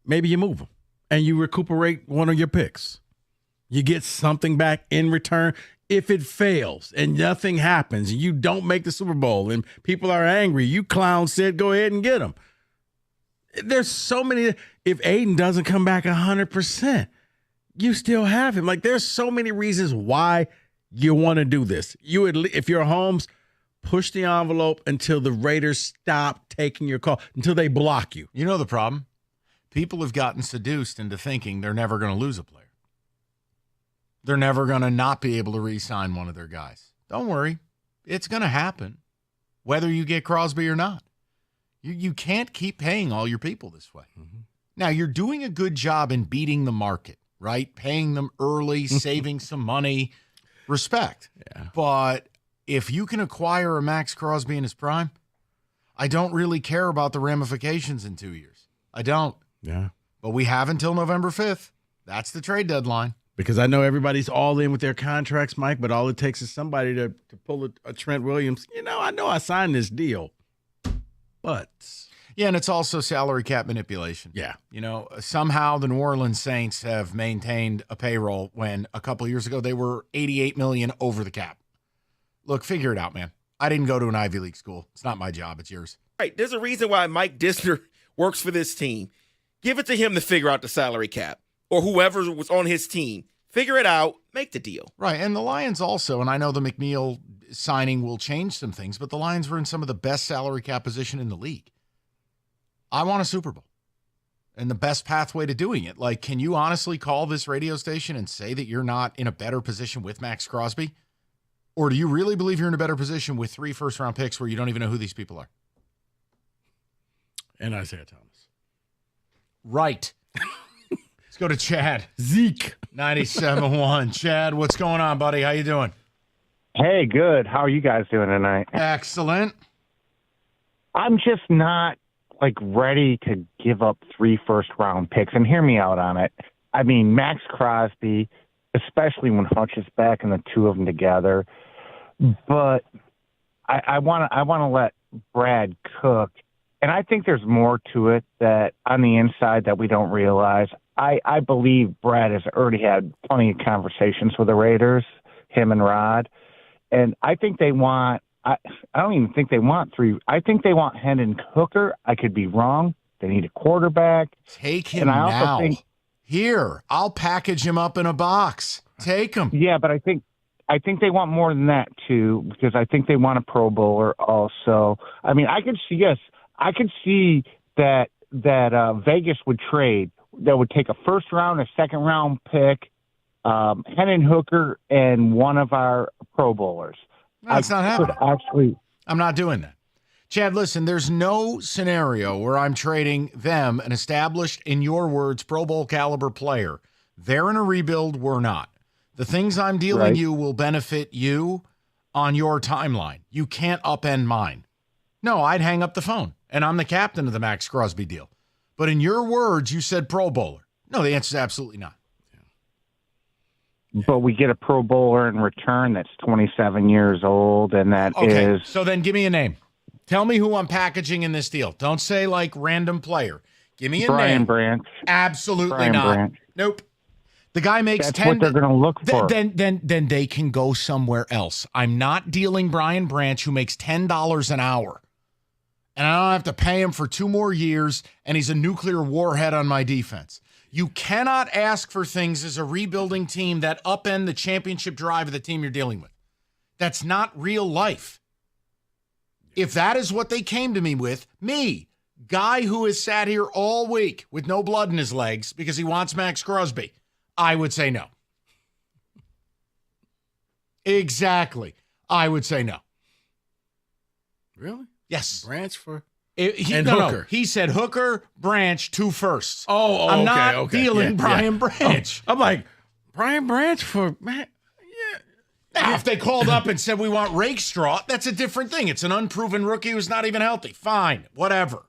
Maybe you move them and you recuperate one of your picks. You get something back in return. If it fails and nothing happens and you don't make the Super Bowl and people are angry, you clowns said go ahead and get them. There's so many. If Aiden doesn't come back 100%, you still have him. Like, there's so many reasons why you want to do this. If you're Holmes, push the envelope until the Raiders stop taking your call, until they block you. You know the problem? People have gotten seduced into thinking they're never going to lose a player. They're never going to not be able to re-sign one of their guys. Don't worry. It's going to happen, whether you get Crosby or not. You can't keep paying all your people this way. Mm-hmm. Now, you're doing a good job in beating the market, right? Paying them early, saving some money, respect. Yeah. But if you can acquire a Max Crosby in his prime, I don't really care about the ramifications in 2 years. I don't. Yeah. But we have until November 5th. That's the trade deadline. Because I know everybody's all in with their contracts, Mike, but all it takes is somebody to pull a Trent Williams. I know I signed this deal. But yeah, and it's also salary cap manipulation. Yeah. Somehow the New Orleans Saints have maintained a payroll when a couple of years ago they were $88 million over the cap. Look, figure it out, man. I didn't go to an Ivy League school. It's not my job. It's yours. Right. There's a reason why Mike Dissner works for this team. Give it to him to figure out the salary cap or whoever was on his team. Figure it out. Make the deal. Right. And the Lions also, and I know the McNeil signing will change some things, but the Lions were in some of the best salary cap position in the league. I want a Super Bowl. And the best pathway to doing it, like, can you honestly call this radio station and say that you're not in a better position with Max Crosby? Or do you really believe you're in a better position with 3 first-round picks where you don't even know who these people are? And Isaiah Thomas. Right. Let's go to Chad. Zeke. 97.1. Chad, what's going on, buddy? How you doing? Hey, good. How are you guys doing tonight? Excellent. I'm just not, ready to give up 3 first-round picks. And hear me out on it. I mean, Max Crosby, especially when Hutch is back and the two of them together. But I want to let Brad cook and I think there's more to it that on the inside that we don't realize. I believe Brad has already had plenty of conversations with the Raiders, him and Rod, and I think they want. I don't even think they want three. I think they want Hendon Hooker. I could be wrong. They need a quarterback. Take him and I also now. think, Here, I'll package him up in a box. Take him. yeah, but I think they want more than that too, because I think they want a Pro Bowler also. I mean, I could see that Vegas would trade that would take a first round, a second round pick, Hendon Hooker, and one of our Pro Bowlers. No, it's not happening. I'm not doing that. Chad, listen, there's no scenario where I'm trading them, an established, in your words, Pro Bowl caliber player. They're in a rebuild, we're not. The things I'm dealing you will benefit you on your timeline. You can't upend mine. No, I'd hang up the phone, and I'm the captain of the Max Crosby deal. But in your words, you said Pro Bowler. No, the answer is absolutely not. But we get a Pro Bowler in return that's 27 years old, and that is. So then give me a name. Tell me who I'm packaging in this deal. Don't say like random player. Give me a Brian name. Branch. Absolutely Brian not. Branch. Nope. The guy makes That's 10. what they're going to look for. Then they can go somewhere else. I'm not dealing Brian Branch, who makes $10 an hour. And I don't have to pay him for 2 more years, and he's a nuclear warhead on my defense. You cannot ask for things as a rebuilding team that upend the championship drive of the team you're dealing with. That's not real life. If that is what they came to me with, guy who has sat here all week with no blood in his legs because he wants Max Crosby, I would say no. Exactly. I would say no. Really? Yes. Branch for Hooker. No. He said Hooker, Branch, 2 firsts. Oh, I'm okay, not okay. dealing Brian Branch. I'm like, Brian Branch for man. Now, if they called up and said we want Rakestraw, that's a different thing. It's an unproven rookie who's not even healthy. Fine, whatever.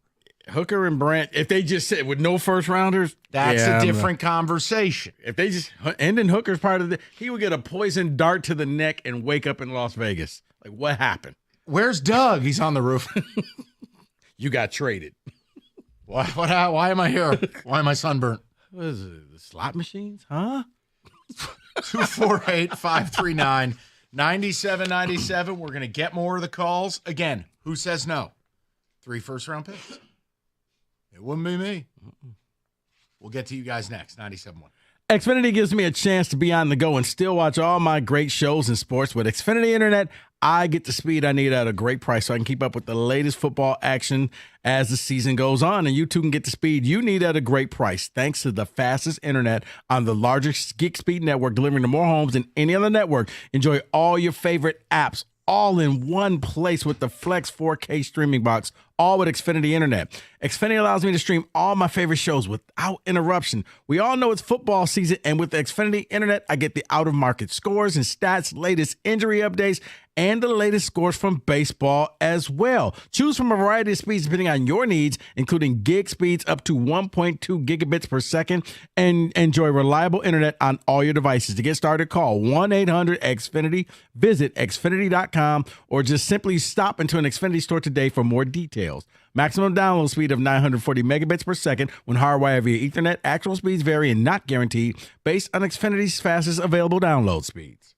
Hooker and Branch, if they just said with no first rounders, that's a different conversation. If they just ending Hooker's part of he would get a poison dart to the neck and wake up in Las Vegas. Like, what happened? Where's Doug? He's on the roof. You got traded. Why am I here? Why am I sunburnt? What is it? The slot machines? Huh? 248-539-9797. We're going to get more of the calls. Again, who says no? 3 first-round picks. It wouldn't be me. We'll get to you guys next. 97.1. Xfinity gives me a chance to be on the go and still watch all my great shows and sports. With Xfinity Internet, I get the speed I need at a great price so I can keep up with the latest football action as the season goes on. And you too can get the speed you need at a great price thanks to the fastest internet on the largest gig speed network, delivering to more homes than any other network. Enjoy all your favorite apps all in one place with the Flex 4K streaming box, all with Xfinity Internet. Xfinity allows me to stream all my favorite shows without interruption. We all know it's football season, and with Xfinity Internet, I get the out-of-market scores and stats, latest injury updates, and the latest scores from baseball as well. Choose from a variety of speeds depending on your needs, including gig speeds up to 1.2 gigabits per second, and enjoy reliable internet on all your devices. To get started, call 1-800-XFINITY, visit Xfinity.com, or just simply stop into an Xfinity store today for more details. Maximum download speed of 940 megabits per second when hardwired via Ethernet. Actual speeds vary and not guaranteed based on Xfinity's fastest available download speeds.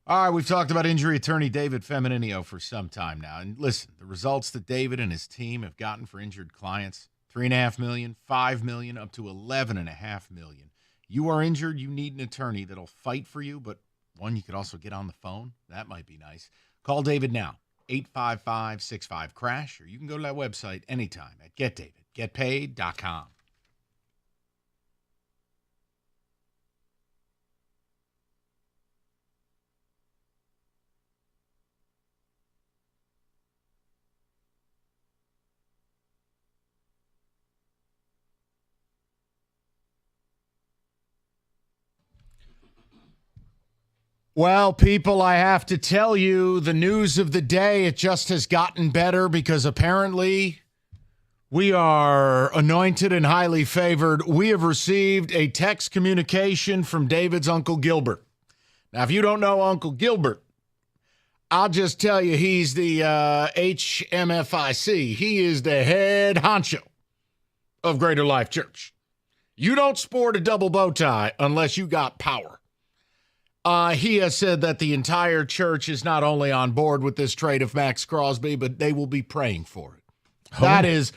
All right, we've talked about injury attorney David Femininio for some time now. And listen, the results that David and his team have gotten for injured clients, $3.5 million, $5 million, up to $11.5 million. You are injured, you need an attorney that'll fight for you, but one you could also get on the phone. That might be nice. Call David now, 855-65-CRASH, or you can go to that website anytime at getpaid.com. Well, people, I have to tell you, the news of the day, it just has gotten better because apparently we are anointed and highly favored. We have received a text communication from David's Uncle Gilbert. Now, if you don't know Uncle Gilbert, I'll just tell you he's the HMFIC. He is the head honcho of Greater Life Church. You don't sport a double bow tie unless you got power. He has said that the entire church is not only on board with this trade of Max Crosby, but they will be praying for it. That is,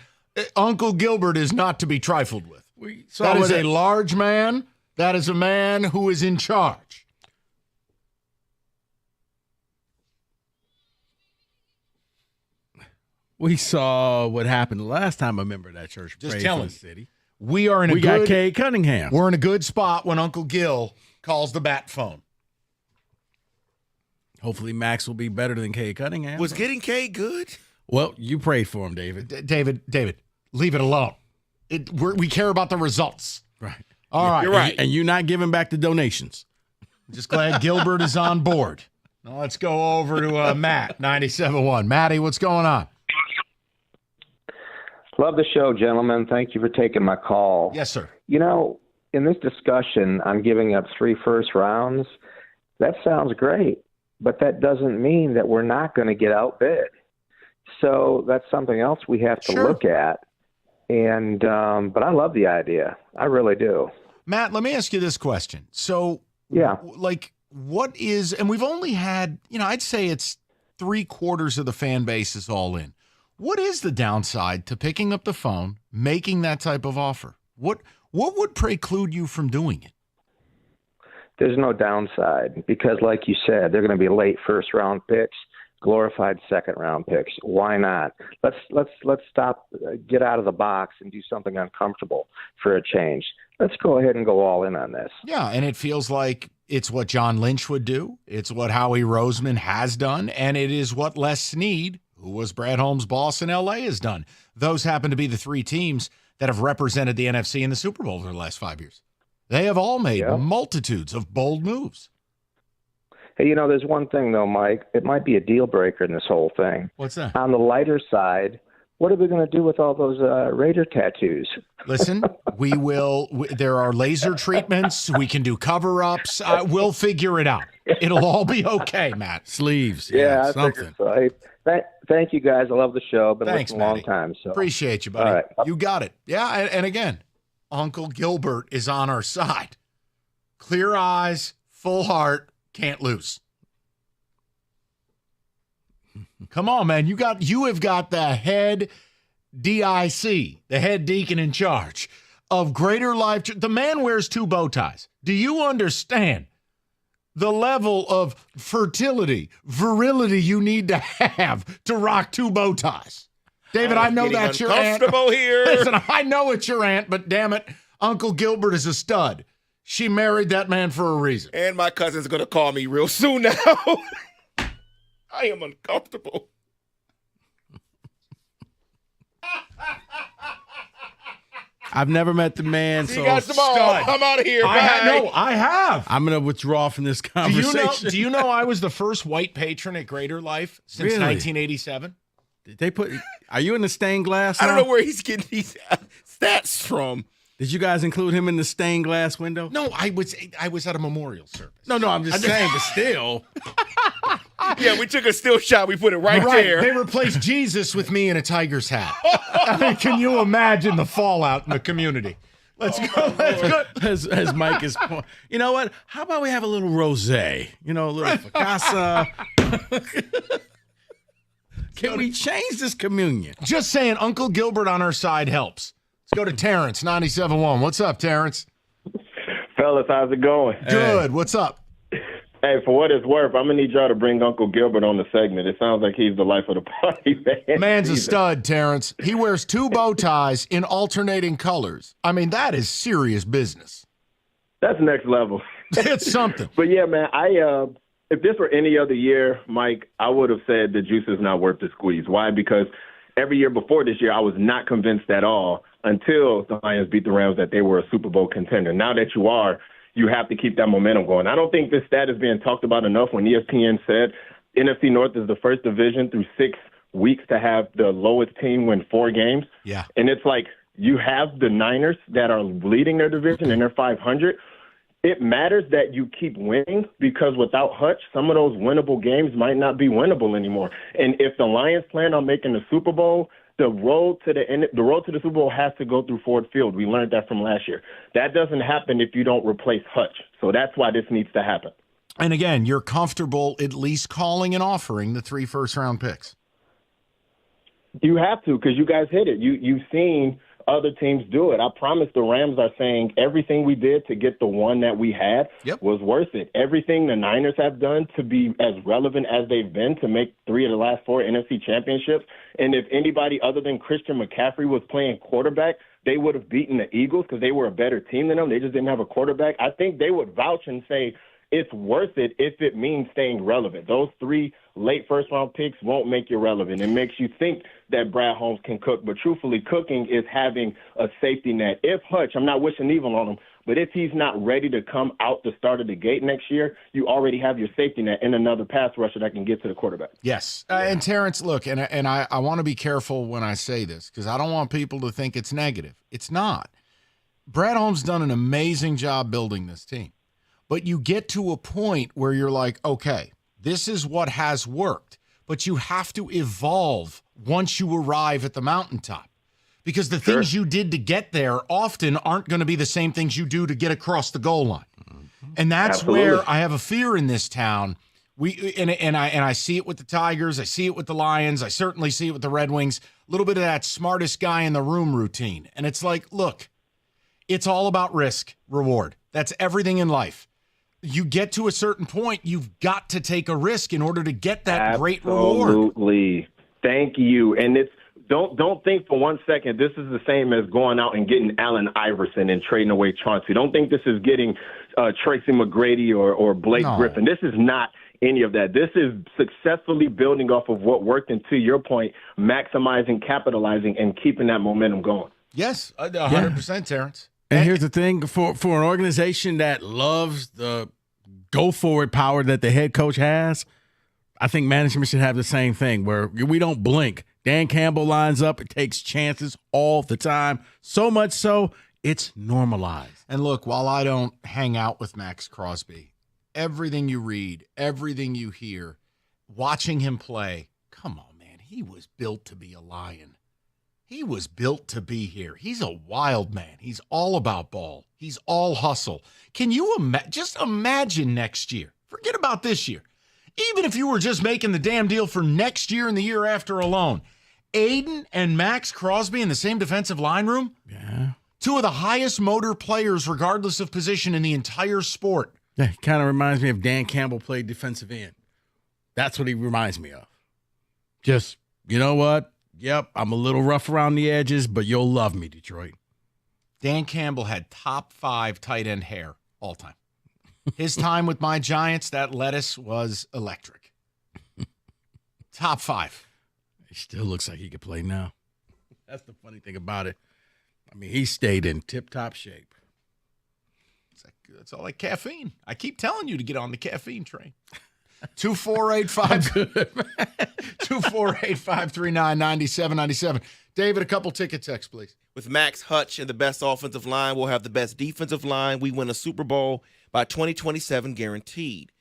Uncle Gilbert is not to be trifled with. That is a large man. That is a man who is in charge. We saw what happened the last time a member of that church Just prayed telling for the city. We got Cade Cunningham. We're in a good spot when Uncle Gil calls the bat phone. Hopefully Max will be better than Cade Cunningham. Was getting Cade good? Well, you prayed for him, David. David, leave it alone. We care about the results. Right. All right. You're right. And you're not giving back the donations. I'm just glad Gilbert is on board. Now let's go over to Matt, 97.1. Matty, what's going on? Love the show, gentlemen. Thank you for taking my call. Yes, sir. You know, in this discussion on giving up 3 first rounds, that sounds great, but that doesn't mean that we're not going to get outbid. So that's something else we have to look at. And but I love the idea. I really do. Matt, let me ask you this question. So, what is, and we've only had, I'd say it's 3/4 of the fan base is all in. What is the downside to picking up the phone, making that type of offer? What would preclude you from doing it? There's no downside because, like you said, they're going to be late first round picks, glorified second round picks. Why not? Let's stop, get out of the box, and do something uncomfortable for a change. Let's go ahead and go all in on this. Yeah, and it feels like it's what John Lynch would do. It's what Howie Roseman has done, and it is what Les Snead, who was Brad Holmes' boss in L.A., has done. Those happen to be the 3 teams that have represented the NFC in the Super Bowl for the last 5 years. They have all made multitudes of bold moves. Hey, there's one thing, though, Mike. It might be a deal breaker in this whole thing. What's that? On the lighter side, what are we going to do with all those Raider tattoos? Listen, there are laser treatments. We can do cover-ups. We'll figure it out. It'll all be okay, Matt. Sleeves. I something. So. Hey, thank you, guys. I love the show. Been listening a long Matty. time. So Appreciate you, buddy. All right. You got it. Yeah, and again, Uncle Gilbert is on our side. Clear eyes, full heart, can't lose. Come on, man. You have got the head DIC, the head deacon in charge of Greater Life. The man wears 2 bow ties. Do you understand the level of virility you need to have to rock 2 bow ties? David, I know that's your aunt. Here. Listen, I know it's your aunt, but damn it, Uncle Gilbert is a stud. She married that man for a reason. And my cousin's going to call me real soon now. I am uncomfortable. I've never met the man. See you guys tomorrow. I'm out of here. Bye. I have. I'm going to withdraw from this conversation. Do you know I was the first white patron at Greater Life since 1987? Did they put? Are you in the stained glass? I don't know where he's getting these stats from. Did you guys include him in the stained glass window? No, I was at a memorial service. No, I'm just saying, but still. Yeah, we took a still shot. We put it right there. They replaced Jesus with me in a Tiger's hat. I mean, can you imagine the fallout in the community? Let's go. As Mike is point. You know what? How about we have a little rosé? A little Ficasa. Can we change this communion? Just saying, Uncle Gilbert on our side helps. Let's go to Terrence, 97.1. What's up, Terrence? Fellas, how's it going? Good. What's up? Hey, for what it's worth, I'm going to need y'all to bring Uncle Gilbert on the segment. It sounds like he's the life of the party, man. Man's a stud, Terrence. He wears 2 bow ties in alternating colors. I mean, that is serious business. That's next level. It's something. But, yeah, man, if this were any other year, Mike, I would have said the juice is not worth the squeeze. Why? Because every year before this year, I was not convinced at all until the Lions beat the Rams that they were a Super Bowl contender. Now that you are, you have to keep that momentum going. I don't think this stat is being talked about enough when ESPN said NFC North is the first division through 6 weeks to have the lowest team win 4 games. Yeah. And it's like you have the Niners that are leading their division and they're 500. It matters that you keep winning because without Hutch, some of those winnable games might not be winnable anymore. And if the Lions plan on making the Super Bowl, the road to the Super Bowl has to go through Ford Field. We learned that from last year. That doesn't happen if you don't replace Hutch. So that's why this needs to happen. And again, you're comfortable at least calling and offering the 3 first-round picks. You have to because you guys hit it. You've seen other teams do it. I promise the Rams are saying everything we did to get the one that we had was worth it. Everything the Niners have done to be as relevant as they've been to make 3 of the last 4 NFC championships. And if anybody other than Christian McCaffrey was playing quarterback, they would have beaten the Eagles because they were a better team than them. They just didn't have a quarterback. I think they would vouch and say it's worth it if it means staying relevant. Those 3 late first-round picks won't make you relevant. It makes you think that Brad Holmes can cook, but truthfully, cooking is having a safety net. If Hutch, I'm not wishing evil on him, but if he's not ready to come out the start of the gate next year, you already have your safety net and another pass rusher that can get to the quarterback. Yes. And Terrence, look, and I want to be careful when I say this because I don't want people to think it's negative. It's not. Brad Holmes done an amazing job building this team. But you get to a point where you're like, okay, this is what has worked. But you have to evolve once you arrive at the mountaintop. Because the things you did to get there often aren't going to be the same things you do to get across the goal line. And that's where I have a fear in this town. I see it with the Tigers. I see it with the Lions. I certainly see it with the Red Wings. A little bit of that smartest guy in the room routine. And it's like, look, it's all about risk, reward. That's everything in life. You get to a certain point, you've got to take a risk in order to get that great reward. Absolutely. Thank you. And it's don't think for one second this is the same as going out and getting Allen Iverson and trading away Chauncey. Don't think this is getting Tracy McGrady or Blake Griffin. This is not any of that. This is successfully building off of what worked, and to your point, maximizing, capitalizing, and keeping that momentum going. Yes, 100%, Terrence. And here's the thing, for an organization that loves the go-forward power that the head coach has, I think management should have the same thing where we don't blink. Dan Campbell lines up. It takes chances all the time, so much so it's normalized. And look, while I don't hang out with Max Crosby, everything you read, everything you hear, watching him play, come on, man, he was built to be a Lion. He was built to be here. He's a wild man. He's all about ball. He's all hustle. Can you just imagine next year? Forget about this year. Even if you were just making the damn deal for next year and the year after alone, Aiden and Max Crosby in the same defensive line room? Yeah. 2 of the highest motor players, regardless of position, in the entire sport. Yeah, it kind of reminds me of Dan Campbell played defensive end. That's what he reminds me of. Just, you know what? Yep, I'm a little rough around the edges, but you'll love me, Detroit. Dan Campbell had top 5 tight end hair all time. His time with my Giants, that lettuce was electric. Top 5. He still looks like he could play now. That's the funny thing about it. I mean, he stayed in tip-top shape. It's all like caffeine. I keep telling you to get on the caffeine train. 248-539-9797. David, a couple ticket texts, please. With Max Hutch and the best offensive line, we'll have the best defensive line. We win a Super Bowl by 2027 guaranteed.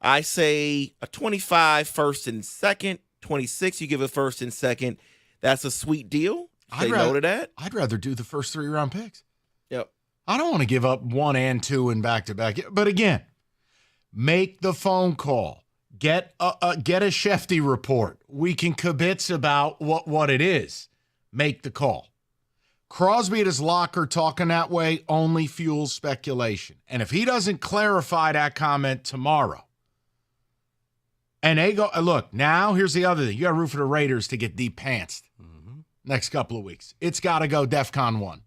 I say a 25 first and second, 26 you give a first and second. That's a sweet deal. Say no to that. I'd rather do the first 3 round picks. Yep. I don't want to give up 1 and 2 in back-to-back. But again, make the phone call. Get a Shefty report. We can kibitz about what it is. Make the call. Crosby at his locker talking that way only fuels speculation. And if he doesn't clarify that comment tomorrow, and they go, look, now here's the other thing. You got to root for the Raiders to get deep pantsed next couple of weeks. It's got to go DEFCON 1.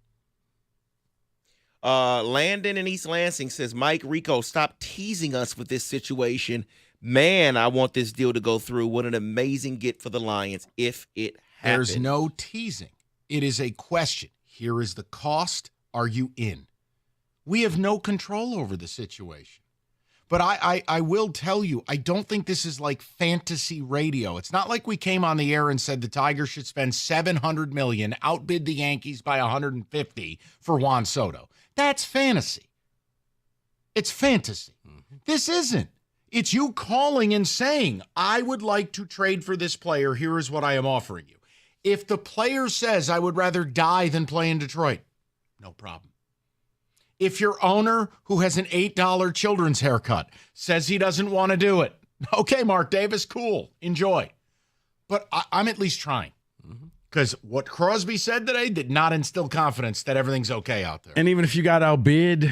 Landon in East Lansing says, Mike, Rico, stop teasing us with this situation. Man, I want this deal to go through. What an amazing get for the Lions if it happens. There's no teasing. It is a question. Here is the cost. Are you in? We have no control over the situation. But I will tell you, I don't think this is like fantasy radio. It's not like we came on the air and said the Tigers should spend $700 million, outbid the Yankees by $150 for Juan Soto. That's fantasy. It's fantasy. This isn't. It's you calling and saying, I would like to trade for this player. Here is what I am offering you. If the player says, I would rather die than play in Detroit, no problem. If your owner, who has an $8 children's haircut, says he doesn't want to do it, okay, Mark Davis, cool, enjoy. But I'm at least trying. Because what Crosby said today did not instill confidence that everything's okay out there. And even if you got outbid,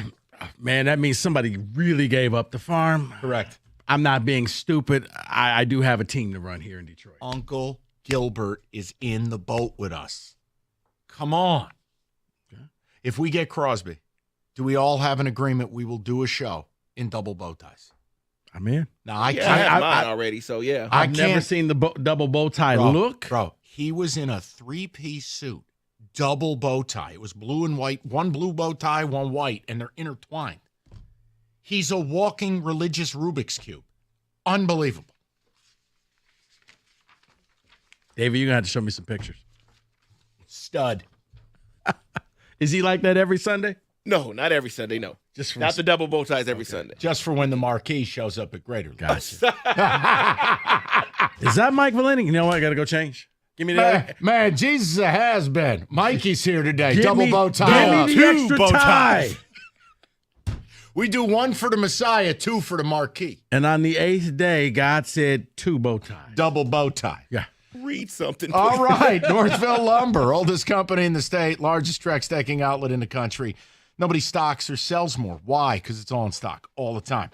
man, that means somebody really gave up the farm. Correct. I'm not being stupid. I do have a team to run here in Detroit. Uncle Gilbert is in the boat with us. Come on. Okay. If we get Crosby, do we all have an agreement we will do a show in double bow ties? I'm in. Now, I have mine already, so yeah. I've never seen the double bow tie look. Bro, he was in a 3-piece suit, double bow tie. It was blue and white, one blue bow tie, one white, and they're intertwined. He's a walking religious Rubik's Cube. Unbelievable. David, you're going to have to show me some pictures. Stud. Is he like that every Sunday? No, not every Sunday, no. Not the double bow ties every Sunday. Just for when the marquee shows up at Greater. Gotcha. Is that Mike Valenti? You know what? I got to go change. Give me that. Man, Jesus has been. Mikey's here today. Double bow tie. Give me the extra bow tie. We do 1 for the Messiah, 2 for the marquee. And on the 8th day, God said 2 bow ties. Double bow tie. Yeah. Read something. All right. Northville Lumber, oldest company in the state, largest Trex decking outlet in the country. Nobody stocks or sells more. Why? Because it's all in stock all the time.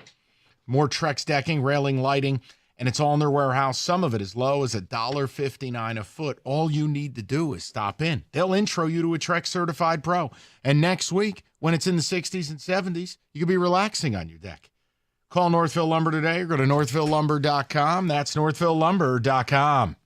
More Trex decking, railing, lighting, and it's all in their warehouse. Some of it as low as $1.59 a foot. All you need to do is stop in. They'll intro you to a Trex certified pro. And next week, when it's in the 60s and 70s, you could be relaxing on your deck. Call Northville Lumber today or go to northvillelumber.com. That's northvillelumber.com.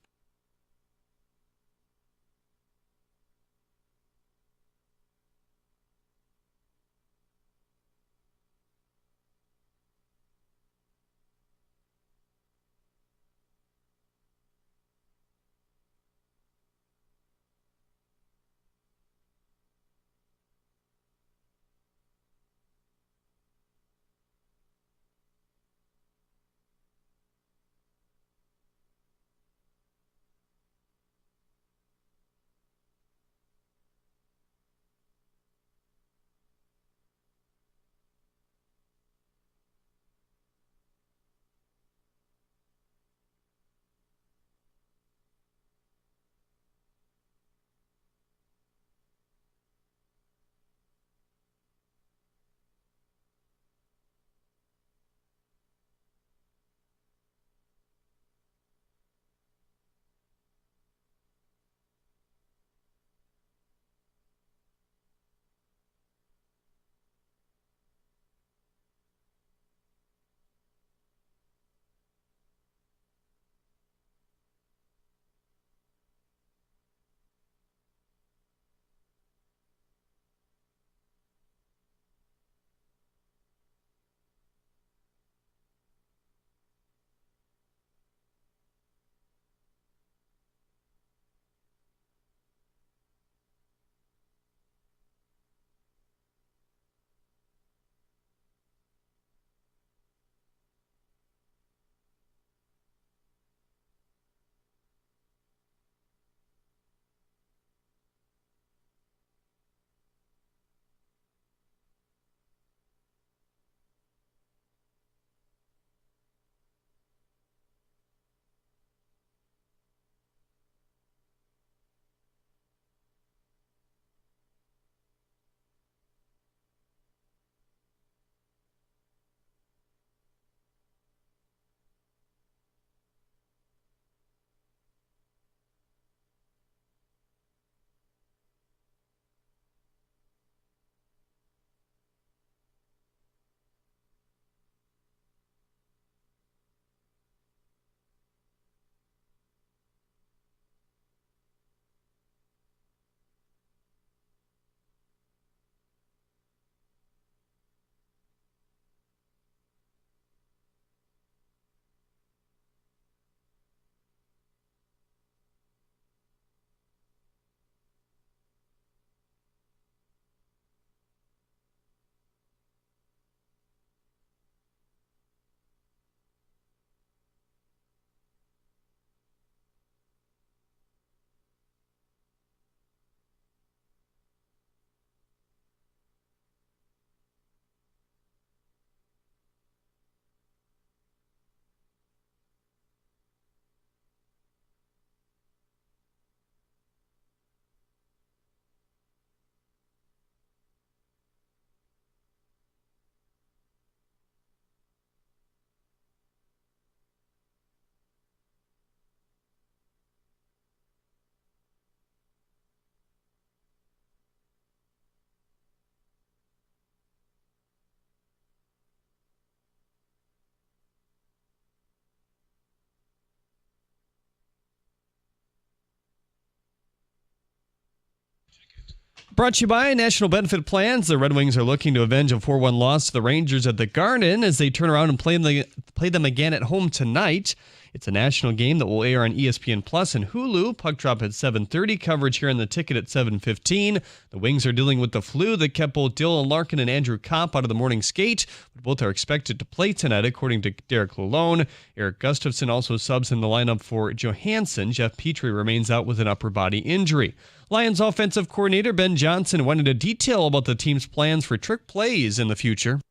Brought to you by National Benefit Plans. The Red Wings are looking to avenge a 4-1 loss to the Rangers at the Garden as they turn around and play them again at home tonight. It's a national game that will air on ESPN Plus and Hulu. Puck drop at 7:30. Coverage here on the ticket at 7:15. The Wings are dealing with the flu that kept both Dylan Larkin and Andrew Kopp out of the morning skate, but both are expected to play tonight, according to Derek Lalone. Eric Gustafsson also subs in the lineup for Johansson. Jeff Petrie remains out with an upper body injury. Lions offensive coordinator Ben Johnson went into detail about the team's plans for trick plays in the future.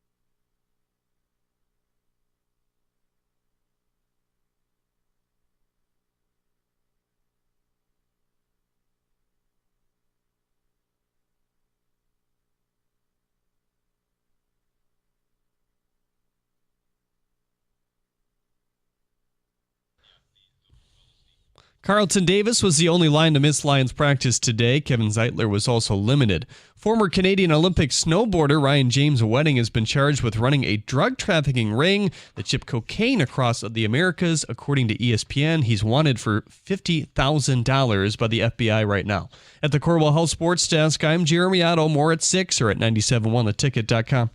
Carlton Davis was the only line to miss Lions practice today. Kevin Zeitler was also limited. Former Canadian Olympic snowboarder Ryan James Wedding has been charged with running a drug trafficking ring that shipped cocaine across the Americas. According to ESPN, he's wanted for $50,000 by the FBI right now. At the Corwell Health Sports Desk, I'm Jeremy Otto. More at 6 or at 971theticket.com.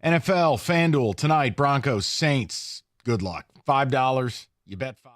NFL, FanDuel, tonight, Broncos, Saints. Good luck. $5. You bet 5.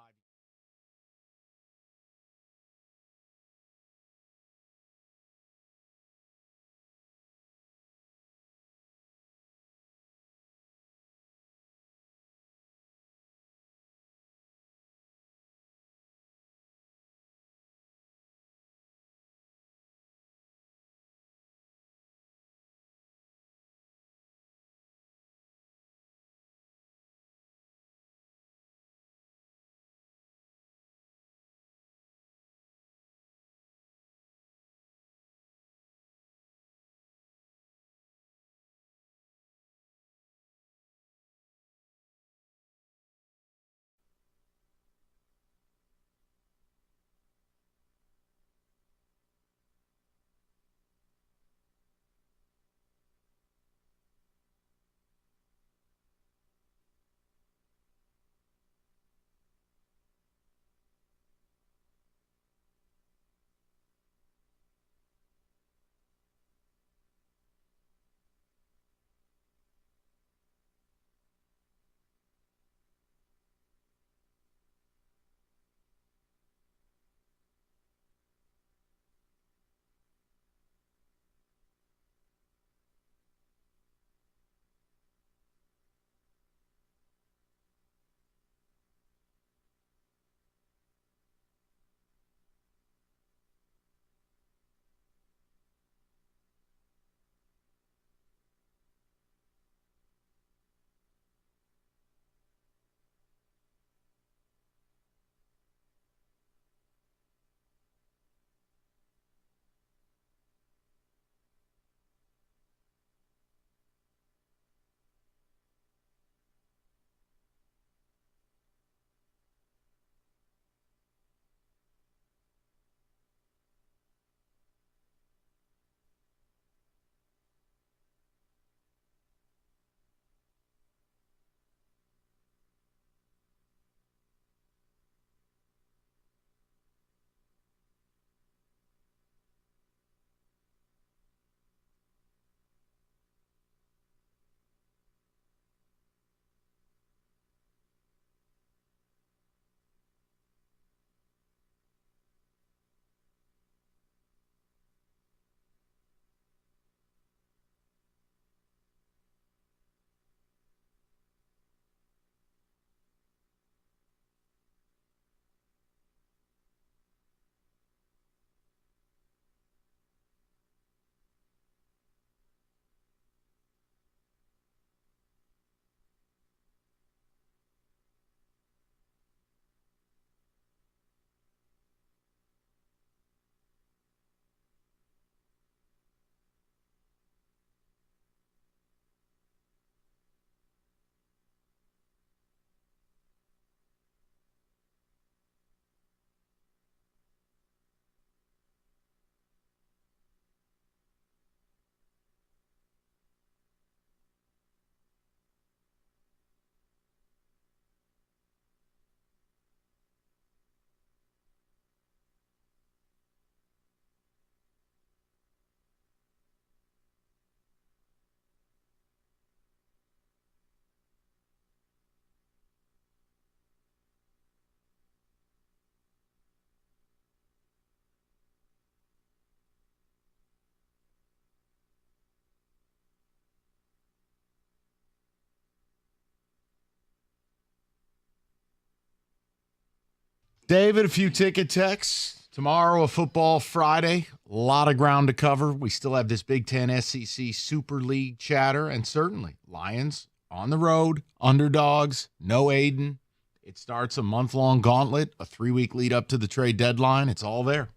David, a few ticket texts. Tomorrow, a football Friday. A lot of ground to cover. We still have this Big Ten SEC Super League chatter, and certainly Lions on the road, underdogs, no Aiden. It starts a month-long gauntlet, a 3-week lead up to the trade deadline. It's all there.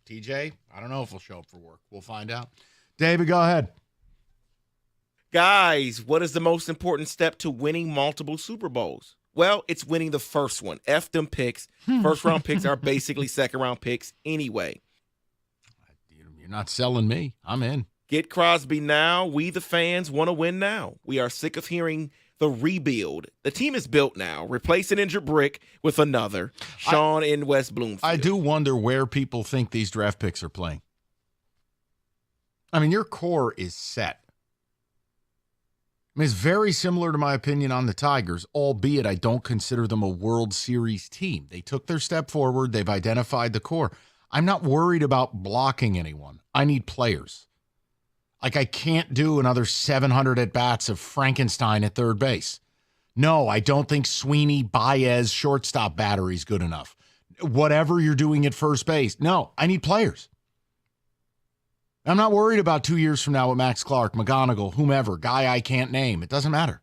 TJ, I don't know if he'll show up for work. We'll find out. David, go ahead. Guys, what is the most important step to winning multiple Super Bowls? Well, it's winning the first one. F them picks. First-round picks are basically second-round picks anyway. You're not selling me. I'm in. Get Crosby now. We, the fans, want to win now. We are sick of hearing the rebuild. The team is built now. Replace an injured brick with another. Sean in West Bloomfield. I do wonder where people think these draft picks are playing. I mean, your core is set. I mean, it's very similar to my opinion on the Tigers, albeit I don't consider them a World Series team. They took their step forward. They've identified the core. I'm not worried about blocking anyone. I need players. Like, I can't do another 700 at-bats of Frankenstein at third base. No, I don't think Sweeney, Baez, shortstop battery is good enough. Whatever you're doing at first base. No, I need players. I'm not worried about 2 years from now with Max Clark, McGonigal, whomever, guy I can't name. It doesn't matter.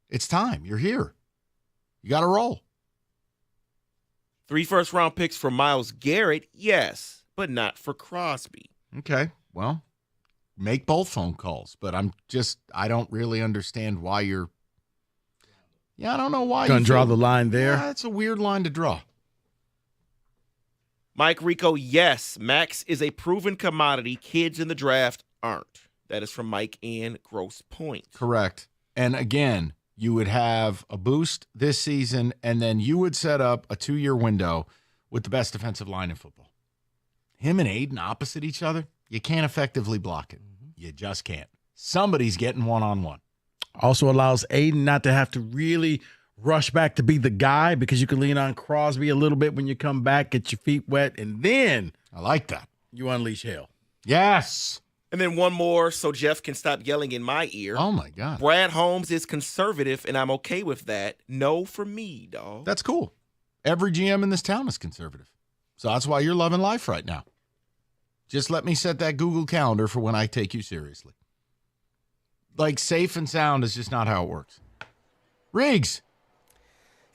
It's time. You're here. You got to roll. 3 first-round picks for Myles Garrett, yes, but not for Crosby. Okay, well, make both phone calls, but I don't really understand why you're, I don't know why. Gonna draw the line there? Yeah, it's a weird line to draw. Mike Rico, yes, Max is a proven commodity. Kids in the draft aren't. That is from Mike and Grosse Point. Correct. And again, you would have a boost this season, and then you would set up a 2-year window with the best defensive line in football. Him and Aiden opposite each other, you can't effectively block it. You just can't. Somebody's getting one-on-one. Also allows Aiden not to have to really rush back to be the guy, because you can lean on Crosby a little bit when you come back, get your feet wet, and then I like that. You unleash hell. Yes. And then one more so Jeff can stop yelling in my ear. Oh, my God. Brad Holmes is conservative, and I'm okay with that. No for me, dog. That's cool. Every GM in this town is conservative. So that's why you're loving life right now. Just let me set that Google Calendar for when I take you seriously. Like, safe and sound is just not how it works. Riggs.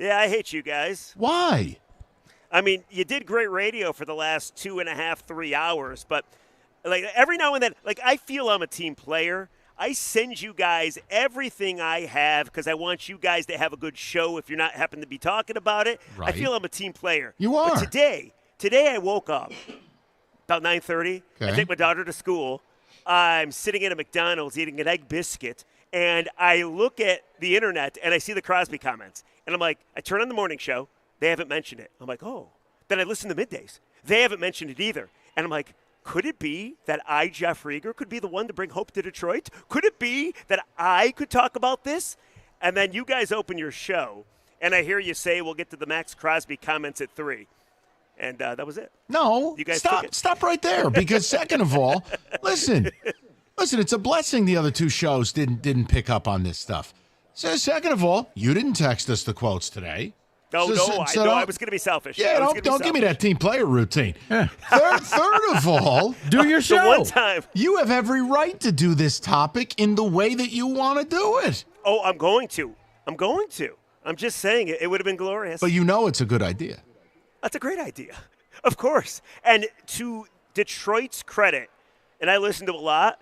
Yeah, I hate you guys. Why? I mean, you did great radio for the last 2.5, 3 hours, but like every now and then, like I feel I'm a team player. I send you guys everything I have because I want you guys to have a good show if you're not happen to be talking about it. Right. I feel I'm a team player. You are. But today I woke up about 9:30. Okay. I take my daughter to school. I'm sitting at a McDonald's eating an egg biscuit, and I look at the internet and I see the Crosby comments. And I'm like, I turn on the morning show. They haven't mentioned it. I'm like, oh. Then I listen to middays. They haven't mentioned it either. And I'm like, could it be that Jeff Rieger, could be the one to bring hope to Detroit? Could it be that I could talk about this? And then you guys open your show, and I hear you say we'll get to the Max Crosby comments at 3. And that was it. No, you guys stop right there. Because second of all, listen, it's a blessing the other two shows didn't pick up on this stuff. So second of all, you didn't text us the quotes today. I was going to be selfish. Yeah, don't give me that team player routine. Yeah. Third of all, do your show. The one time. You have every right to do this topic in the way that you want to do it. Oh, I'm going to. I'm just saying it would have been glorious. But you know it's a good idea. That's a great idea. Of course. And to Detroit's credit, and I listened to a lot,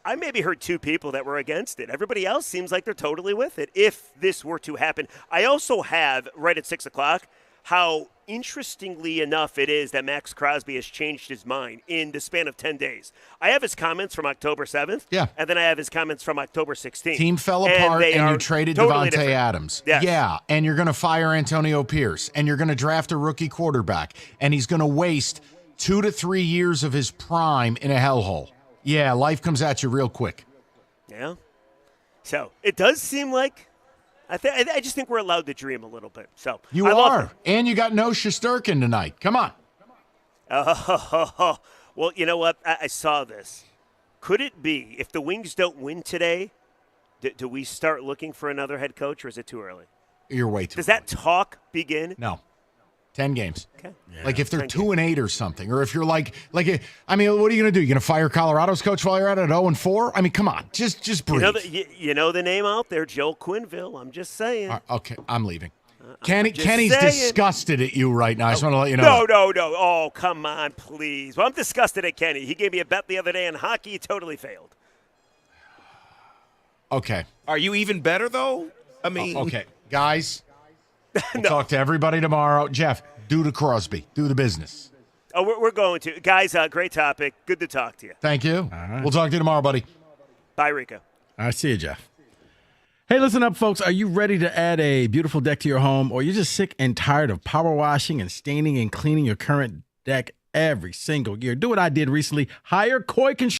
I maybe heard 2 people that were against it. Everybody else seems like they're totally with it if this were to happen. I also have, right at 6 o'clock, how interestingly enough it is that Max Crosby has changed his mind in the span of 10 days. I have his comments from October 7th, and then I have his comments from October 16th. Team fell apart, and you traded totally Devontae Adams. Yes. Yeah, and you're going to fire Antonio Pierce, and you're going to draft a rookie quarterback, and he's going to waste 2 to 3 years of his prime in a hellhole. Yeah, life comes at you real quick. Yeah. So it does seem like I just think we're allowed to dream a little bit. So you are, and you got no Shesterkin tonight. Come on. Oh, well, you know what? I saw this. Could it be if the Wings don't win today? Do we start looking for another head coach, or is it too early? You're way too. Does that talk begin? No. 10 games. Okay. Yeah. Like if they're 2-8 or something, or if you're like, I mean, what are you going to do? You're going to fire Colorado's coach while you're at it 0-4? I mean, come on, just breathe. You know the name out there, Joel Quenneville. I'm just saying. Okay, I'm leaving. Kenny's disgusted at you right now. I just want to let you No. know. Oh, come on, please. Well, I'm disgusted at Kenny. He gave me a bet the other day on hockey. He totally failed. Okay. Are you even better, though? I mean. Okay, guys. We'll talk to everybody tomorrow. Jeff, do the Crosby. Do the business. Oh, we're going to. Guys, great topic. Good to talk to you. Thank you. Right. We'll talk to you tomorrow, buddy. Bye, Rico. I see you, Jeff. Hey, listen up, folks. Are you ready to add a beautiful deck to your home, or you're just sick and tired of power washing and staining and cleaning your current deck every single year? Do what I did recently. Hire Koi Construction.